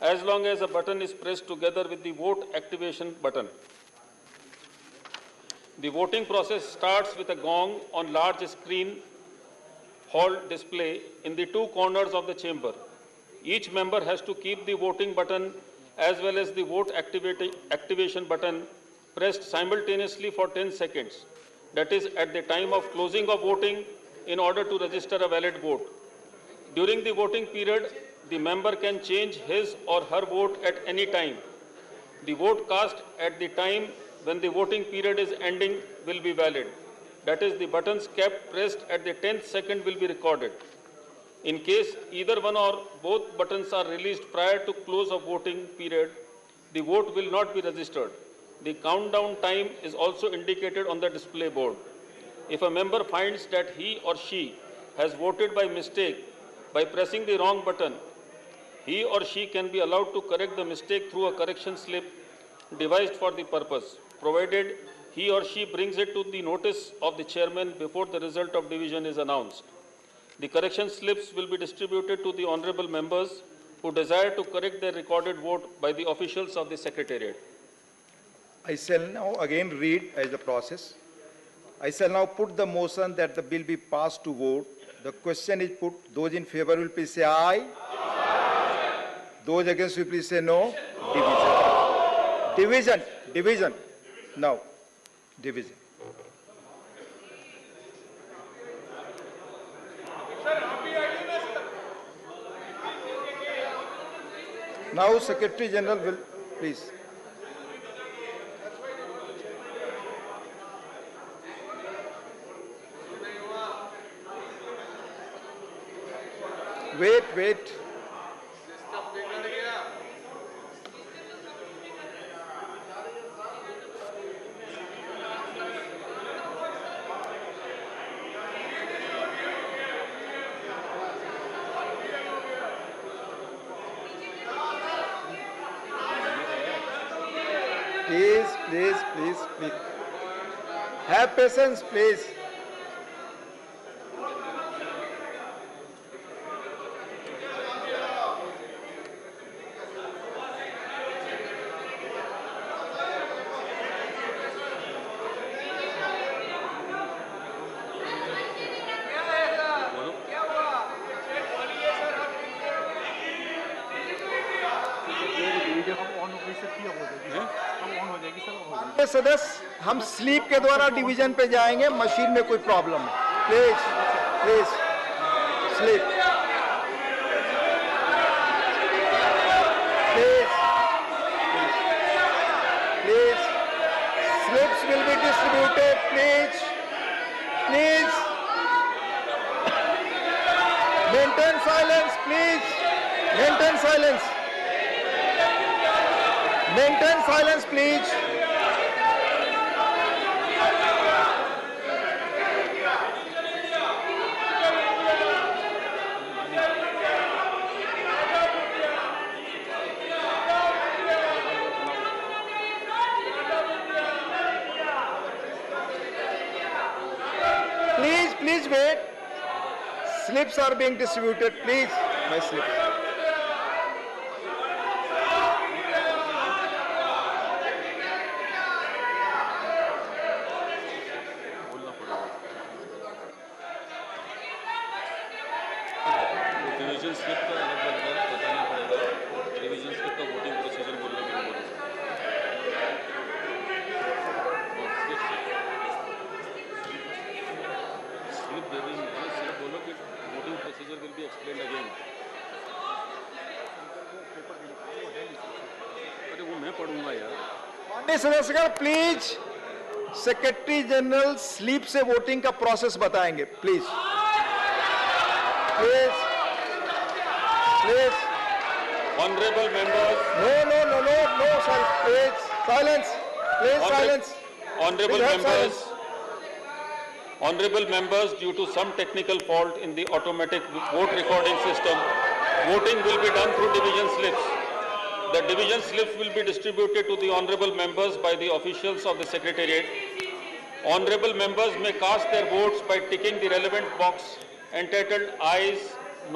as long as a button is pressed together with the vote activation button. The voting process starts with a gong on large screen hall display in the two corners of the chamber. Each member has to keep the voting button as well as the vote activation button pressed simultaneously for 10 seconds. That is at the time of closing of voting in order to register a valid vote. During the voting period, the member can change his or her vote at any time. The vote cast at the time when the voting period is ending will be valid. That is, the buttons kept pressed at the 10th second will be recorded. In case either one or both buttons are released prior to close of voting period, the vote will not be registered. The countdown time is also indicated on the display board. If a member finds that he or she has voted by mistake by pressing the wrong button, he or she can be allowed to correct the mistake through a correction slip devised for the purpose, provided he or she brings it to the notice of the chairman before the result of division is announced. The correction slips will be distributed to the honorable members who desire to correct their recorded vote by the officials of the Secretariat. I shall now again read as the process. I shall now put the motion that the bill be passed to vote. The question is put. Those in favor will please say aye. Those against will please say no. Division. Division. Now. Division. Now Secretary General will please. Wait. Please. Have patience, please. सदस्य हम sleep के द्वारा division पे जाएंगे machine में कोई problem है please sleep please slips will be distributed please maintain silence please Please wait. Slips are being distributed. Please, my slips. Division slip का अलग लगता है, पता नहीं पड़ेगा. Division slip का voting procedure बोलने के लिए बोलो. Slip दे देंगे, slip बोलो कि voting procedure will be explained again. मैं पढ़ूंगा यार। माननीय सदस्यगण प्लीज सेक्रेटरी जनरल स्लीप से वोटिंग का प्रोसेस बताएंगे please please please. Honorable members. No, sir. Please silence. Please silence. Honorable members, due to some technical fault in the automatic vote recording system, voting will be done through division slips. The division slips will be distributed to the honorable members by the officials of the Secretariat. Honorable members may cast their votes by ticking the relevant box entitled ayes,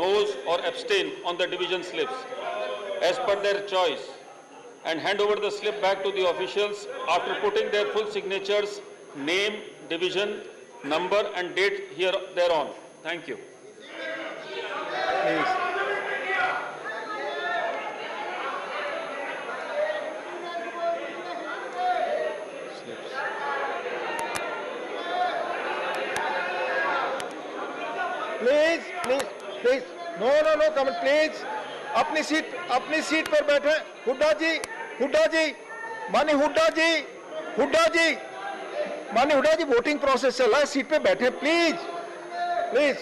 noes or abstain on the division slips as per their choice, and hand over the slip back to the officials after putting their full signatures, name, division, number and date thereon. Thank you. Please. Please. No, come on, please. अपनी seat पर बैठे। हुड्डा जी, मानी हुड्डा जी, voting process चल रहा है, seat पे बैठे please. Please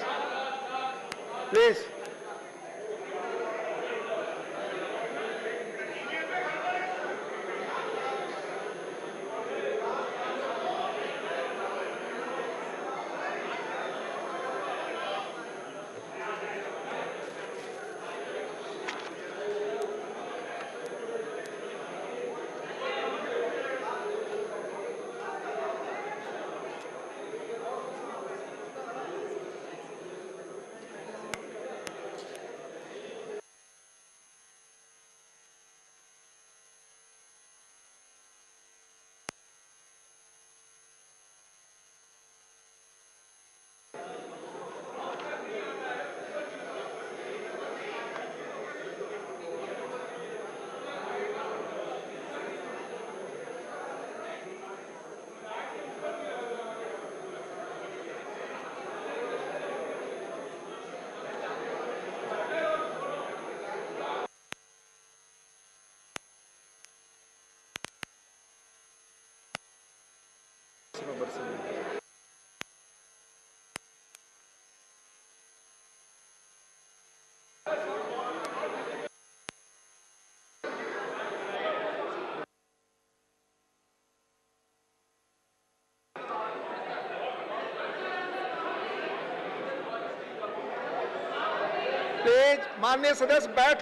माननीय सदस्य बैठ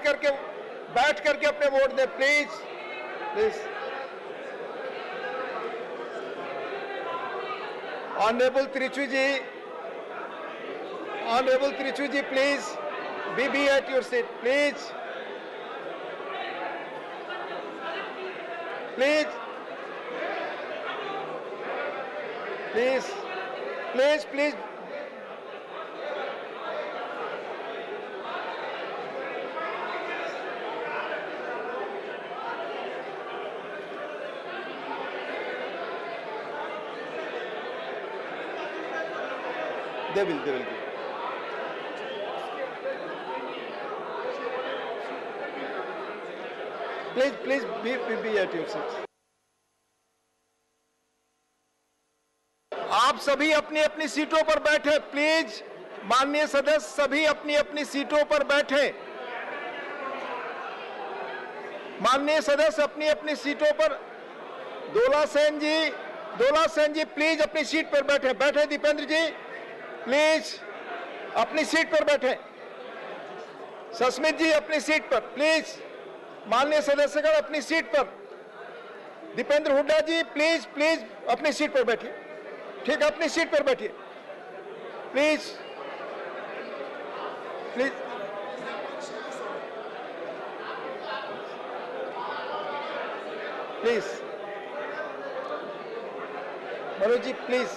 करके अपने वोट दें please. Honourable Trichy ji please be at your seat please. They will give. Please be at your seats. आप सभी अपनी सीटों पर बैठे प्लीज। माननीय सदस्य सभी अपनी सीटों पर बैठे। माननीय सदस्य अपनी सीटों पर। दोला सेन जी प्लीज अपनी सीट पर बैठे। दीपेंद्र जी प्लीज अपनी सीट पर बैठे। सस्मित जी अपनी सीट पर प्लीज। माननीय सदस्यगण अपनी सीट पर। दीपेंद्र हुड्डा जी प्लीज अपनी सीट पर बैठिए। ठीक है, अपनी सीट पर बैठिए प्लीज। मनोज जी प्लीज।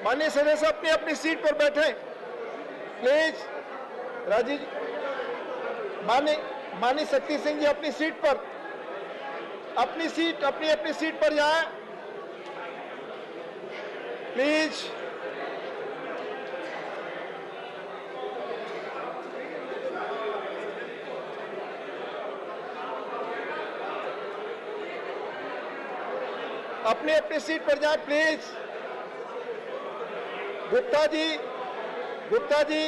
माननीय सदस्य अपनी सीट पर बैठे प्लीज। राजीव माननीय शक्ति सिंह जी अपनी सीट पर। अपनी सीट पर जाएं। प्लीज। अपनी अपनी सीट पर जाए प्लीज। गुप्ता जी, गुप्ता जी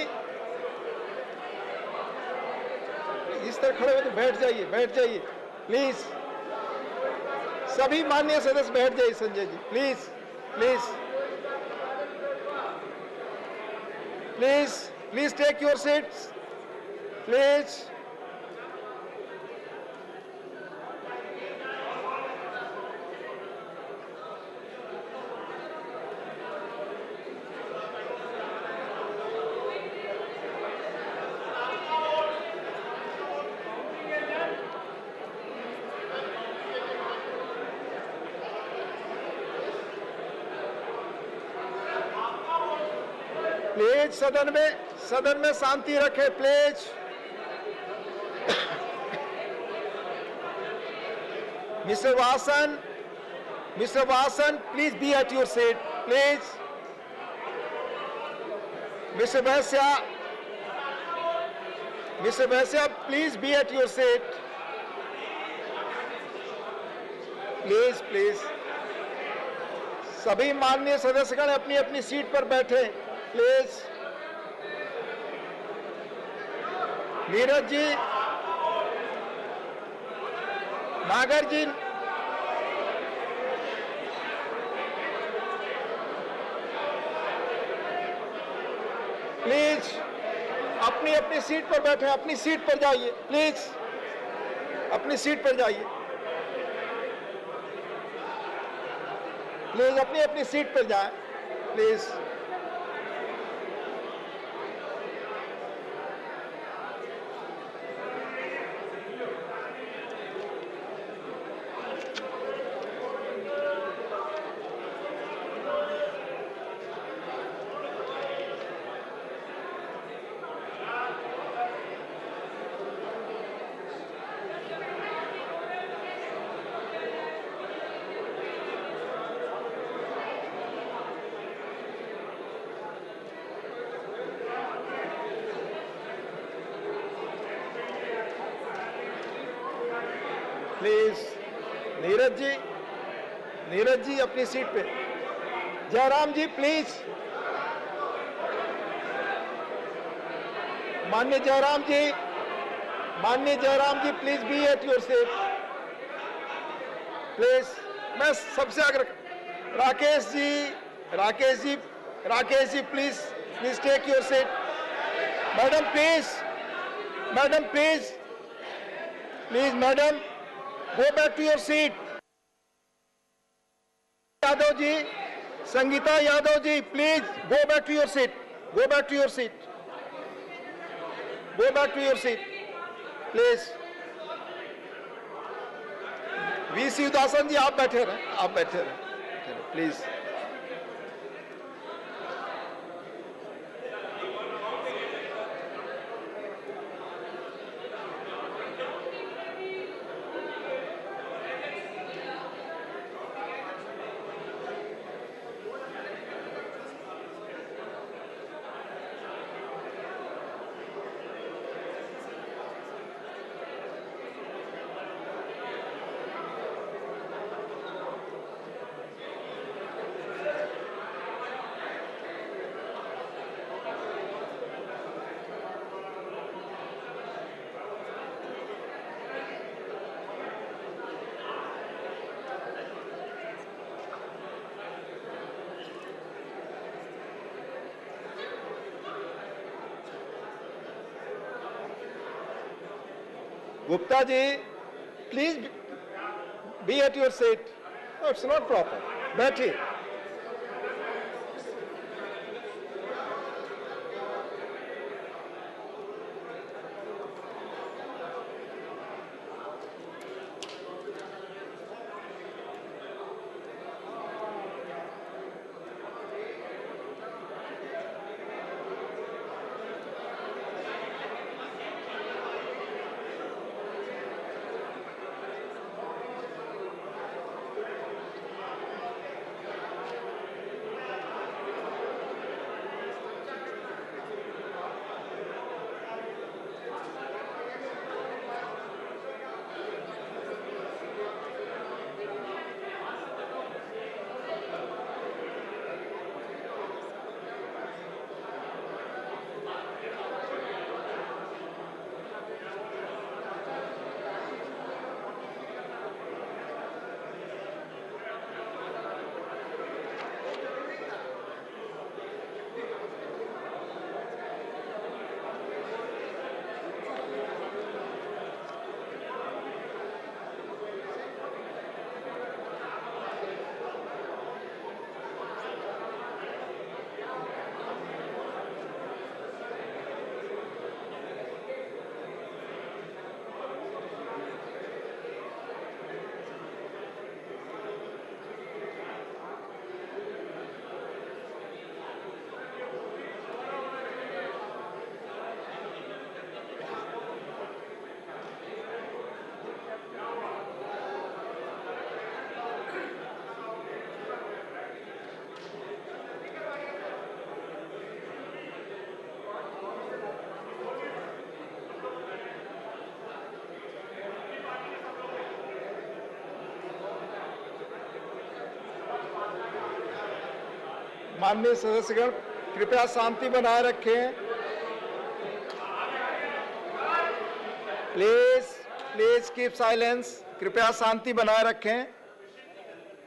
इस तरह खड़े हो तो बैठ जाइए, बैठ जाइए प्लीज। सभी माननीय सदस्य बैठ जाइए। Sanjay ji please, please, please, please take your seats please. Please सदन में शांति रखें please. Mister Vasan please be at your seat please. Mister Vaishya please be at your seat please, please. सभी माननीय सदस्यगण अपनी अपनी सीट पर बैठे प्लीज। नीरज जी, नागर जी, प्लीज अपनी अपनी सीट पर बैठे, अपनी सीट पर जाइए प्लीज, अपनी सीट पर जाइए प्लीज, अपनी अपनी सीट पर जाए प्लीज। प्लीज नीरज जी अपनी सीट पे। जयराम जी प्लीज, माननीय Jairam ji please be at your seat please. मैं सबसे आग्रह, Rakesh ji please take your seat. Madam please madam go back to your seat. Yadav ji, Sangeeta Yadav ji please go back to your seat, go back to your seat, go back to your seat please. V Sivadasan ji आप बैठे रहे please. Gupta ji, please be at your seat. No, it's not proper. बैठिए। माननीय सदस्यगण कृपया शांति बनाए रखें। Please keep silence. कृपया शांति बनाए रखें।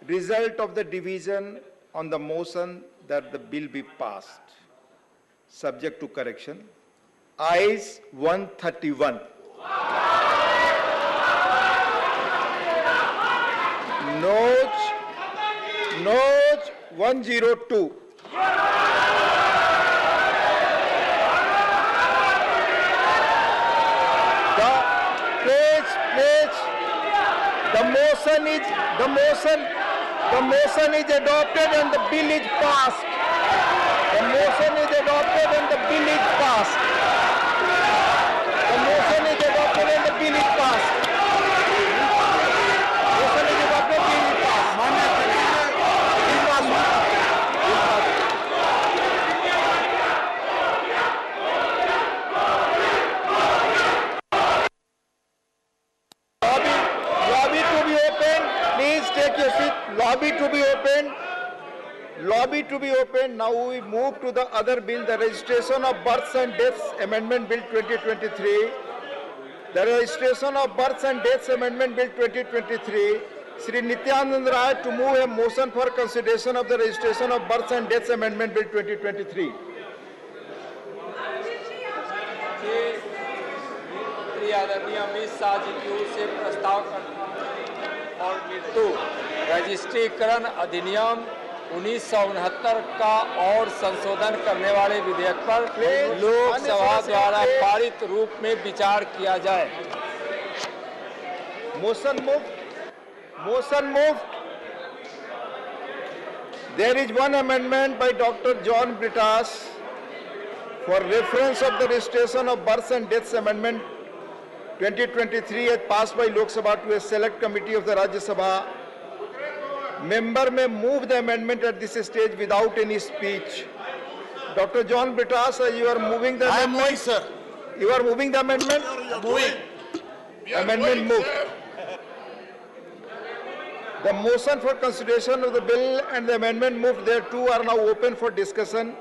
Result of the division on the motion that the bill be passed, subject to correction. Ayes 131. Noes 102. The motion is adopted and the bill is passed. The motion is adopted and the bill is passed. The motion is adopted and the bill is passed. Motion is adopted, bill is passed. Lobby to be open. Please take your seat. Lobby to be open. Lobby to be open. Now we move to the other bill, the Registration of Births and Deaths Amendment Bill 2023. The Registration of Births and Deaths Amendment Bill 2023. Shri Nityanand Rai to move a motion for consideration of the Registration of Births and Deaths Amendment Bill 2023. आदरणीय अमित शाह जी की ओर से प्रस्ताव करता हूं और मृत्यु रजिस्ट्रीकरण अधिनियम 1969 का और संशोधन करने वाले विधेयक पर लोकसभा द्वारा पारित रूप में विचार किया जाए। Motion moved. Motion moved. There is one amendment by Dr. John Britas for reference of the Registration of Births and Deaths Amendment 2023 as passed by Lok Sabha to a select committee of the Rajya Sabha. Member may move the amendment at this stage without any speech. Dr. John Britas, you are moving the amendment. I am moving, sir. You are moving the amendment? Moving. Amendment moved. The motion for consideration of the bill and the amendment moved thereto are now open for discussion.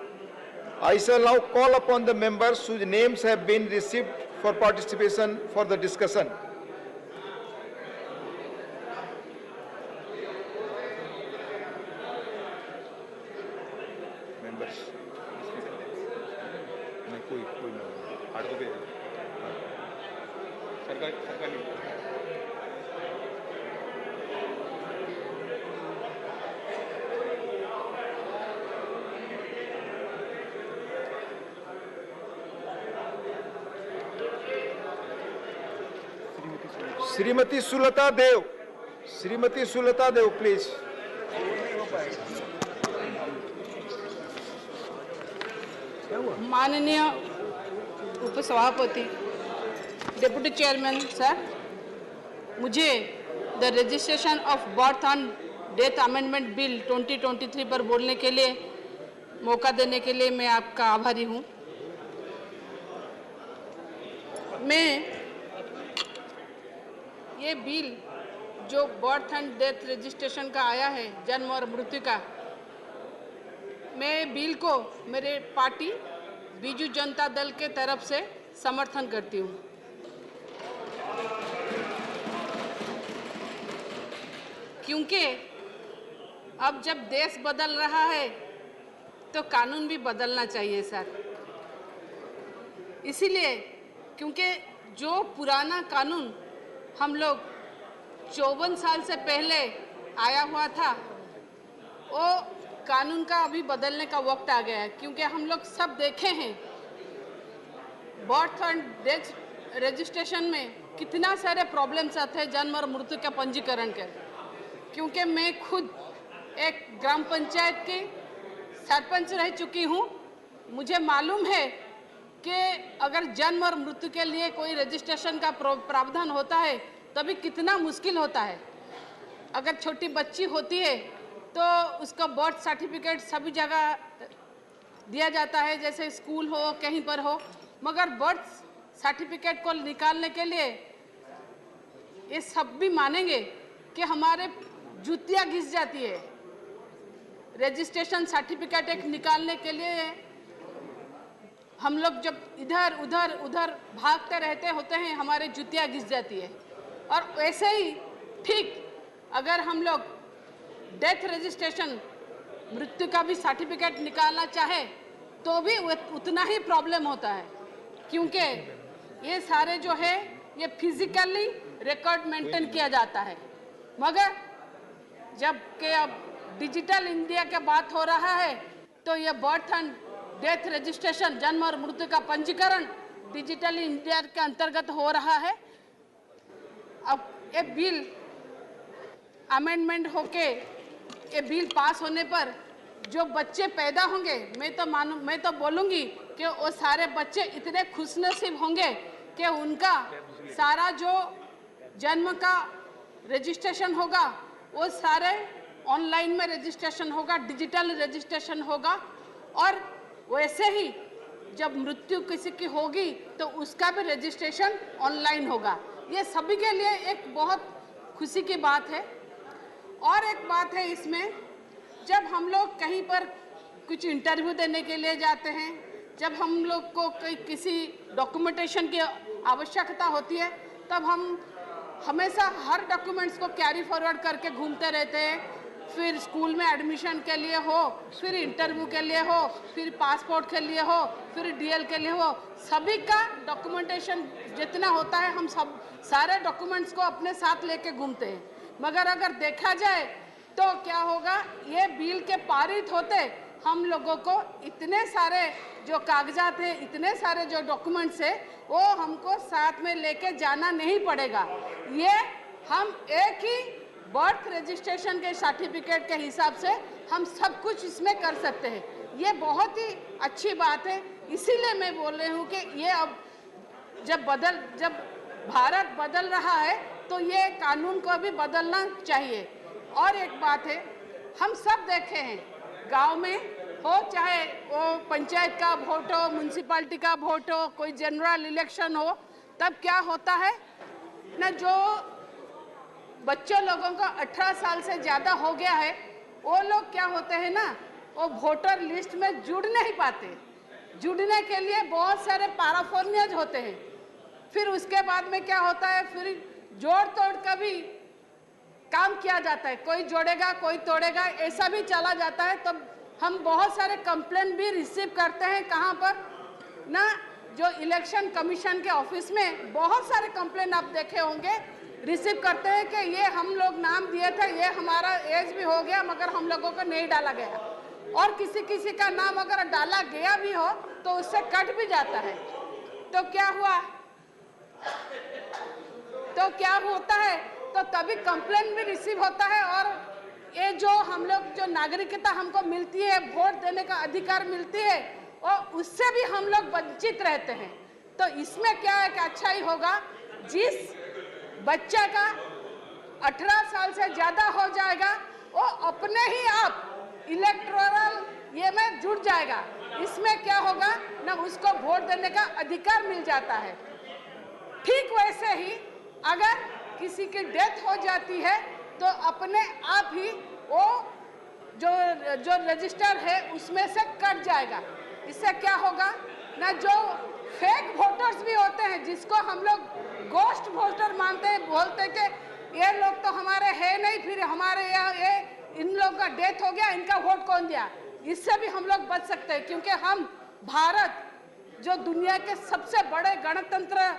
I shall now call upon the members whose names have been received for participation for the discussion. Members. Srimati Sulata Dev. Srimati Sulata Dev, please. माननीय उपसभापति, deputy chairman sir, मुझे the registration of birth and death amendment bill 2023 पर बोलने के लिए मौका देने के लिए मैं आपका आभारी हूं। मैं ये बिल जो बर्थ एंड डेथ रजिस्ट्रेशन का आया है, जन्म और मृत्यु का, मैं बिल को मेरे पार्टी बीजू जनता दल के तरफ से समर्थन करती हूँ। क्योंकि अब जब देश बदल रहा है तो कानून भी बदलना चाहिए सर। इसीलिए क्योंकि जो पुराना कानून हम लोग 54 साल से पहले आया हुआ था, वो कानून का अभी बदलने का वक्त आ गया है। क्योंकि हम लोग सब देखे हैं बर्थ एंड डेथ रजिस्ट्रेशन में कितना सारे प्रॉब्लम्स आते हैं जन्म और मृत्यु के पंजीकरण के। क्योंकि मैं खुद एक ग्राम पंचायत की सरपंच रह चुकी हूँ, मुझे मालूम है कि अगर जन्म और मृत्यु के लिए कोई रजिस्ट्रेशन का प्रावधान होता है तभी कितना मुश्किल होता है। अगर छोटी बच्ची होती है तो उसका बर्थ सर्टिफिकेट सभी जगह दिया जाता है, जैसे स्कूल हो कहीं पर हो, मगर बर्थ सर्टिफिकेट को निकालने के लिए ये सब भी मानेंगे कि हमारे जूतियाँ घिस जाती है। रजिस्ट्रेशन सर्टिफिकेट एक निकालने के लिए हम लोग जब इधर उधर उधर भागते रहते होते हैं, हमारे जुतियाँ घिस जाती है। और वैसे ही ठीक अगर हम लोग डेथ रजिस्ट्रेशन मृत्यु का भी सर्टिफिकेट निकालना चाहे तो भी उतना ही प्रॉब्लम होता है, क्योंकि ये सारे जो है ये फिजिकली रिकॉर्ड मेंटेन किया जाता है। मगर जब के अब डिजिटल इंडिया की बात हो रहा है तो ये बर्थ एंड डेथ रजिस्ट्रेशन, जन्म और मृत्यु का पंजीकरण डिजिटल इंडिया के अंतर्गत हो रहा है। अब ये बिल अमेंडमेंट होके ये बिल पास होने पर जो बच्चे पैदा होंगे, मैं तो बोलूँगी कि वो सारे बच्चे इतने खुशनसीब होंगे कि उनका सारा जो जन्म का रजिस्ट्रेशन होगा वो सारे ऑनलाइन में रजिस्ट्रेशन होगा, डिजिटल रजिस्ट्रेशन होगा। और वैसे ही जब मृत्यु किसी की होगी तो उसका भी रजिस्ट्रेशन ऑनलाइन होगा। ये सभी के लिए एक बहुत खुशी की बात है। और एक बात है इसमें, जब हम लोग कहीं पर कुछ इंटरव्यू देने के लिए जाते हैं, जब हम लोग को किसी डॉक्यूमेंटेशन की आवश्यकता होती है, तब हम हमेशा हर डॉक्यूमेंट्स को कैरी फॉरवर्ड करके घूमते रहते हैं। फिर स्कूल में एडमिशन के लिए हो, फिर इंटरव्यू के लिए हो, फिर पासपोर्ट के लिए हो, फिर डीएल के लिए हो, सभी का डॉक्यूमेंटेशन जितना होता है हम सब सारे डॉक्यूमेंट्स को अपने साथ लेके घूमते हैं। मगर अगर देखा जाए तो क्या होगा, ये बिल के पारित होते हम लोगों को इतने सारे जो कागजात हैं, इतने सारे जो डॉक्यूमेंट्स है वो हमको साथ में लेके जाना नहीं पड़ेगा। ये हम एक ही बर्थ रजिस्ट्रेशन के सर्टिफिकेट के हिसाब से हम सब कुछ इसमें कर सकते हैं। ये बहुत ही अच्छी बात है। इसीलिए मैं बोल रही हूँ कि ये अब जब भारत बदल रहा है तो ये कानून को भी बदलना चाहिए। और एक बात है, हम सब देखे हैं गांव में हो, चाहे वो पंचायत का वोट हो, म्यूनसिपैलिटी का वोट हो, कोई जनरल इलेक्शन हो, तब क्या होता है ना, जो बच्चे लोगों को 18 साल से ज़्यादा हो गया है वो लोग क्या होते हैं ना, वो वोटर लिस्ट में जुड़ नहीं पाते। जुड़ने के लिए बहुत सारे पैराफॉर्मियाज होते हैं। फिर उसके बाद में क्या होता है, फिर जोड़ तोड़ का भी काम किया जाता है, कोई जोड़ेगा कोई तोड़ेगा, ऐसा भी चला जाता है। तब हम बहुत सारे कंप्लेंट भी रिसीव करते हैं। कहाँ पर ना, जो इलेक्शन कमीशन के ऑफिस में बहुत सारे कंप्लेंट आप देखे होंगे रिसीव करते हैं कि ये हम लोग नाम दिए थे, ये हमारा एज भी हो गया मगर हम लोगों को नहीं डाला गया। और किसी का नाम अगर डाला गया भी हो तो उससे कट भी जाता है। तो क्या हुआ, तो क्या होता है, तो तभी कंप्लेंट भी रिसीव होता है। और ये जो हम लोग जो नागरिकता हमको मिलती है, वोट देने का अधिकार मिलती है, और उससे भी हम लोग वंचित रहते हैं। तो इसमें क्या है कि अच्छा ही होगा, जिस बच्चा का 18 साल से ज़्यादा हो जाएगा वो अपने ही आप इलेक्टोरल ये में जुड़ जाएगा। इसमें क्या होगा ना, उसको वोट देने का अधिकार मिल जाता है। ठीक वैसे ही अगर किसी की डेथ हो जाती है तो अपने आप ही वो जो रजिस्टर है उसमें से कट जाएगा। इससे क्या होगा ना, जो फेक वोटर्स भी होते हैं, जिसको हम लोग गोस्ट वोटर मानते हैं, बोलते हैं कि ये लोग तो हमारे है नहीं, फिर हमारे यहाँ ये इन लोग का डेथ हो गया, इनका वोट कौन दिया, इससे भी हम लोग बच सकते हैं। क्योंकि हम भारत जो दुनिया के सबसे बड़े गणतंत्र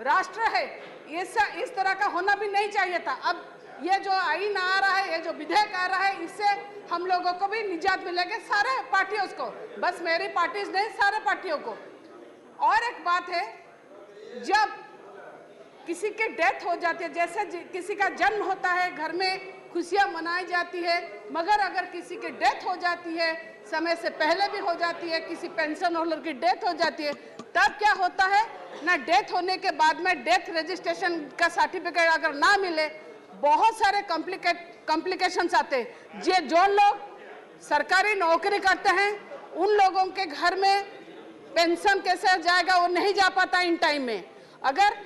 राष्ट्र है, इस तरह का होना भी नहीं चाहिए था। अब ये जो आईन आ रहा है, ये जो विधेयक आ रहा है, इससे हम लोगों को भी निजात मिलेगी, सारे पार्टियों को, बस मेरी पार्टी नहीं, सारे पार्टियों को। और एक बात है, जब किसी की डेथ हो जाती है, जैसे किसी का जन्म होता है, घर में खुशियां मनाई जाती है, मगर अगर किसी की डेथ हो जाती है, समय से पहले भी हो जाती है, किसी पेंशन होल्डर की डेथ हो जाती है, तब क्या होता है ना, डेथ होने के बाद में डेथ रजिस्ट्रेशन का सर्टिफिकेट अगर ना मिले, बहुत सारे कॉम्प्लिकेशंस आते हैं। जो लोग सरकारी नौकरी करते हैं उन लोगों के घर में पेंशन कैसे जाएगा, वो नहीं जा पाता इन टाइम में। अगर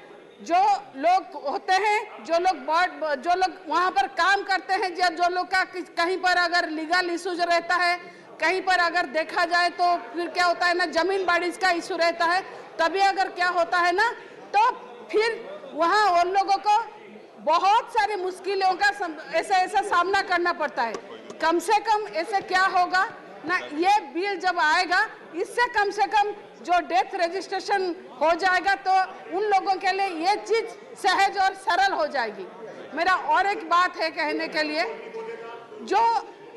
जो लोग होते हैं, जो लोग वहाँ पर काम करते हैं, जो लोग का कहीं पर अगर लीगल इशूज रहता है, कहीं पर अगर देखा जाए तो फिर क्या होता है ना, जमीन बारिश का इशू रहता है, तभी अगर क्या होता है ना, तो फिर वहाँ उन लोगों को बहुत सारी मुश्किलों का ऐसा सामना करना पड़ता है। कम से कम ऐसे क्या होगा ना, ये बिल जब आएगा इससे कम से कम जो डेथ रजिस्ट्रेशन हो जाएगा तो उन लोगों के लिए ये चीज सहज और सरल हो जाएगी। मेरा और एक बात है कहने के लिए, जो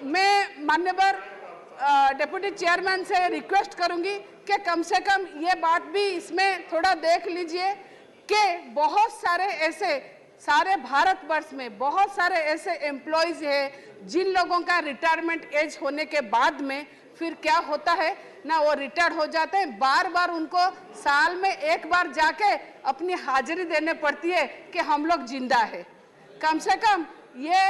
मैं माननीय डिप्टी चेयरमैन से रिक्वेस्ट करूंगी कि कम से कम ये बात भी इसमें थोड़ा देख लीजिए कि बहुत सारे ऐसे सारे भारतवर्ष में बहुत सारे ऐसे एम्प्लॉयज हैं जिन लोगों का रिटायरमेंट एज होने के बाद में फिर क्या होता है ना, वो रिटायर हो जाते हैं, बार बार उनको साल में एक बार जाके अपनी हाजिरी देने पड़ती है कि हम लोग जिंदा है। कम से कम ये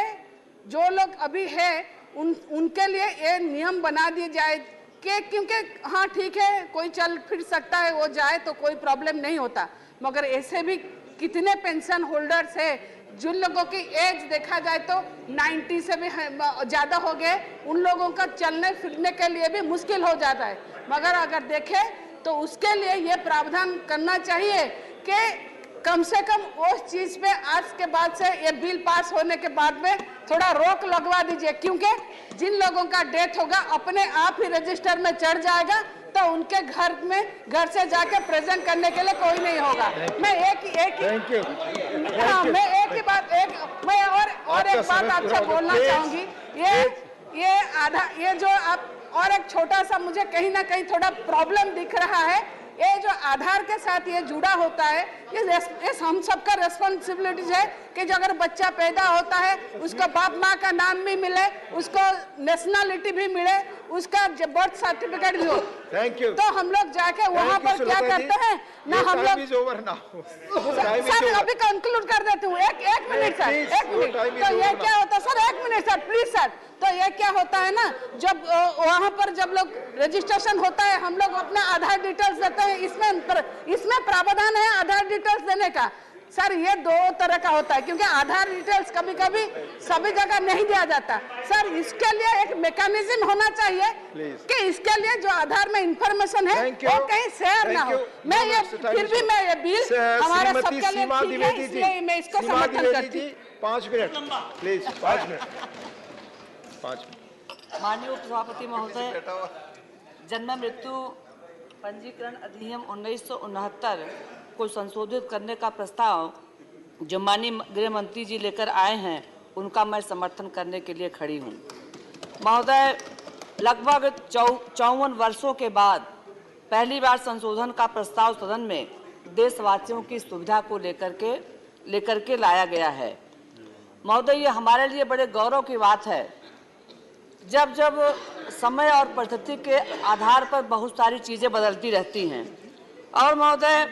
जो लोग अभी है उनके लिए ये नियम बना दिए जाए कि क्योंकि हाँ ठीक है कोई चल फिर सकता है, वो जाए तो कोई प्रॉब्लम नहीं होता, मगर ऐसे भी कितने पेंशन होल्डर्स है जिन लोगों की एज देखा जाए तो 90 से भी ज़्यादा हो गए, उन लोगों का चलने फिरने के लिए भी मुश्किल हो जाता है। मगर अगर देखें तो उसके लिए ये प्रावधान करना चाहिए कि कम से कम उस चीज़ पे आज के बाद से ये बिल पास होने के बाद में थोड़ा रोक लगवा दीजिए, क्योंकि जिन लोगों का डेथ होगा अपने आप ही रजिस्टर में चढ़ जाएगा तो उनके घर से जाके प्रेजेंट करने के लिए कोई नहीं होगा। मैं एक ही बात आपसे बोलना चाहूंगी, ये जो आप और एक छोटा सा मुझे कहीं ना कहीं थोड़ा प्रॉब्लम दिख रहा है, ये जो आधार के साथ ये जुड़ा होता है, ये हम सबका रेस्पॉन्सिबिलिटीज है कि जो अगर बच्चा पैदा होता है उसको बाप माँ का नाम भी मिले, उसको नेशनलिटी भी मिले, उसका बर्थ सर्टिफिकेट भी हो। Thank you. तो हम लोग जाके वहाँ पर क्या करते हैं ना, हम लोग सर अभी कंक्लूड कर देती हूँ, एक मिनट सर, एक मिनट। तो ये क्या होता है सर, एक मिनट सर प्लीज सर, तो ये क्या होता है ना, जब वहाँ पर जब लोग रजिस्ट्रेशन होता है हम लोग अपना आधार डिटेल्स देते हैं, इसमें प्रावधान है आधार डिटेल्स देने का। सर ये दो तरह का होता है, क्योंकि आधार डिटेल्स कभी कभी सभी जगह नहीं दिया जाता। सर इसके लिए एक मैकेनिज्म होना चाहिए कि इसके लिए जो आधार में इंफॉर्मेशन है वो कहीं शेयर ना हो। मैं ये फिर भी मैं ये बिल हमारा सबके लिए ठीक है, इसलिए मैं इसको समर्थन करती हूँ। 5 मिनट प्लीज, 5 मिनट। माननीय उपसभापति महोदय, जन्म मृत्यु पंजीकरण अधिनियम 1969 को संशोधित करने का प्रस्ताव जो माननीय गृह मंत्री जी लेकर आए हैं उनका मैं समर्थन करने के लिए खड़ी हूं। महोदय, लगभग 54 वर्षों के बाद पहली बार संशोधन का प्रस्ताव सदन में देशवासियों की सुविधा को लेकर के लाया गया है। महोदय, ये हमारे लिए बड़े गौरव की बात है। जब समय और परिस्थिति के आधार पर बहुत सारी चीज़ें बदलती रहती हैं और महोदय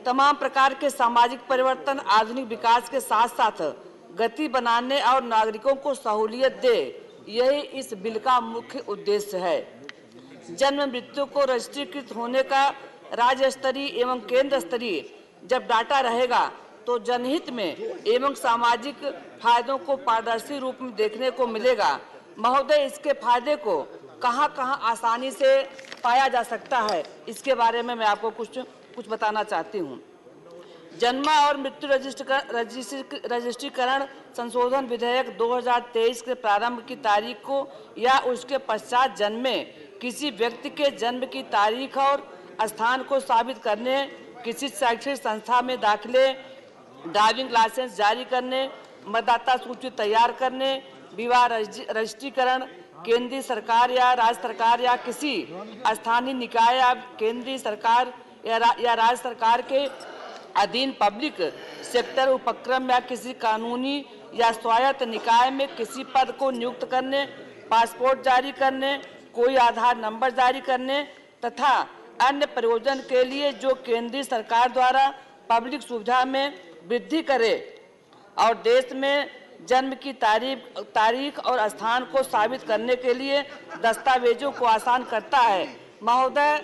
तमाम प्रकार के सामाजिक परिवर्तन आधुनिक विकास के साथ साथ गति बनाने और नागरिकों को सहूलियत दे, यही इस बिल का मुख्य उद्देश्य है। जन्म मृत्यु को रजिस्ट्रीकृत होने का राज्य स्तरीय एवं केंद्र स्तरीय जब डाटा रहेगा तो जनहित में एवं सामाजिक फायदों को पारदर्शी रूप में देखने को मिलेगा। महोदय, इसके फायदे को कहां आसानी से पाया जा सकता है, इसके बारे में मैं आपको कुछ बताना चाहती हूँ। जन्म और मृत्यु रजिस्ट्रीकरण संशोधन विधेयक 2023 के प्रारंभ की तारीख को या उसके पश्चात जन्मे किसी व्यक्ति के जन्म की तारीख और स्थान को साबित करने, किसी शैक्षणिक संस्था में दाखिले, ड्राइविंग लाइसेंस जारी करने, मतदाता सूची तैयार करने, विवाह रजिस्ट्रीकरण, केंद्रीय सरकार या राज्य सरकार या किसी स्थानीय निकाय या केंद्रीय सरकार या राज्य सरकार के अधीन पब्लिक सेक्टर उपक्रम या किसी कानूनी या स्वायत्त निकाय में किसी पद को नियुक्त करने, पासपोर्ट जारी करने, कोई आधार नंबर जारी करने तथा अन्य प्रयोजन के लिए जो केंद्रीय सरकार द्वारा पब्लिक सुविधा में वृद्धि करे और देश में जन्म की तारीख और स्थान को साबित करने के लिए दस्तावेजों को आसान करता है। महोदय,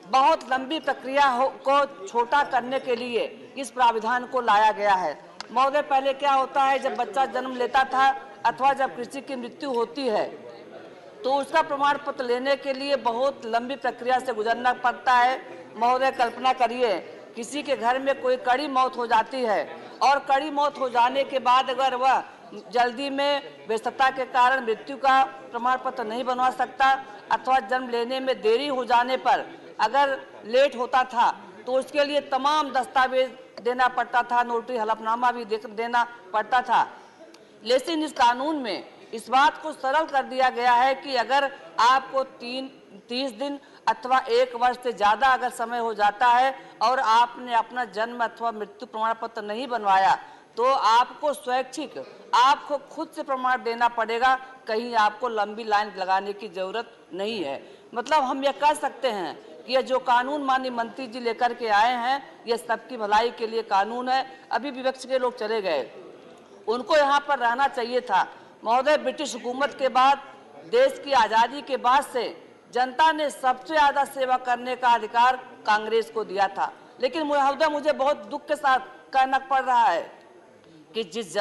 बहुत लंबी प्रक्रिया को छोटा करने के लिए इस प्राविधान को लाया गया है। महोदय, पहले क्या होता है, जब बच्चा जन्म लेता था अथवा जब किसी की मृत्यु होती है तो उसका प्रमाण पत्र लेने के लिए बहुत लंबी प्रक्रिया से गुजरना पड़ता है। महोदय, कल्पना करिए किसी के घर में कोई कड़ी मौत हो जाती है और कड़ी मौत हो जाने के बाद अगर वह जल्दी में व्यस्तता के कारण मृत्यु का प्रमाण पत्र नहीं बनवा सकता अथवा जन्म लेने में देरी हो जाने पर अगर लेट होता था तो उसके लिए तमाम दस्तावेज देना पड़ता था, नोटरी हलफनामा भी देना पड़ता था। लेकिन इस कानून में इस बात को सरल कर दिया गया है कि अगर आपको 30 दिन अथवा 1 वर्ष से ज़्यादा अगर समय हो जाता है और आपने अपना जन्म अथवा मृत्यु प्रमाण पत्र नहीं बनवाया तो आपको स्वैच्छिक आपको खुद से प्रमाण देना पड़ेगा, कहीं आपको लंबी लाइन लगाने की जरूरत नहीं है। मतलब हम ये कह सकते हैं कि ये जो कानून माननीय मंत्री जी लेकर के आए हैं ये सबकी भलाई के लिए कानून है। अभी विपक्ष के लोग चले गए, उनको यहाँ पर रहना चाहिए था। महोदय, ब्रिटिश हुकूमत के बाद देश की आज़ादी के बाद से जनता ने सबसे ज़्यादा सेवा करने का अधिकार कांग्रेस को दिया था। लेकिन महोदय, मुझे बहुत दुख के साथ कहना पड़ रहा है कि जिस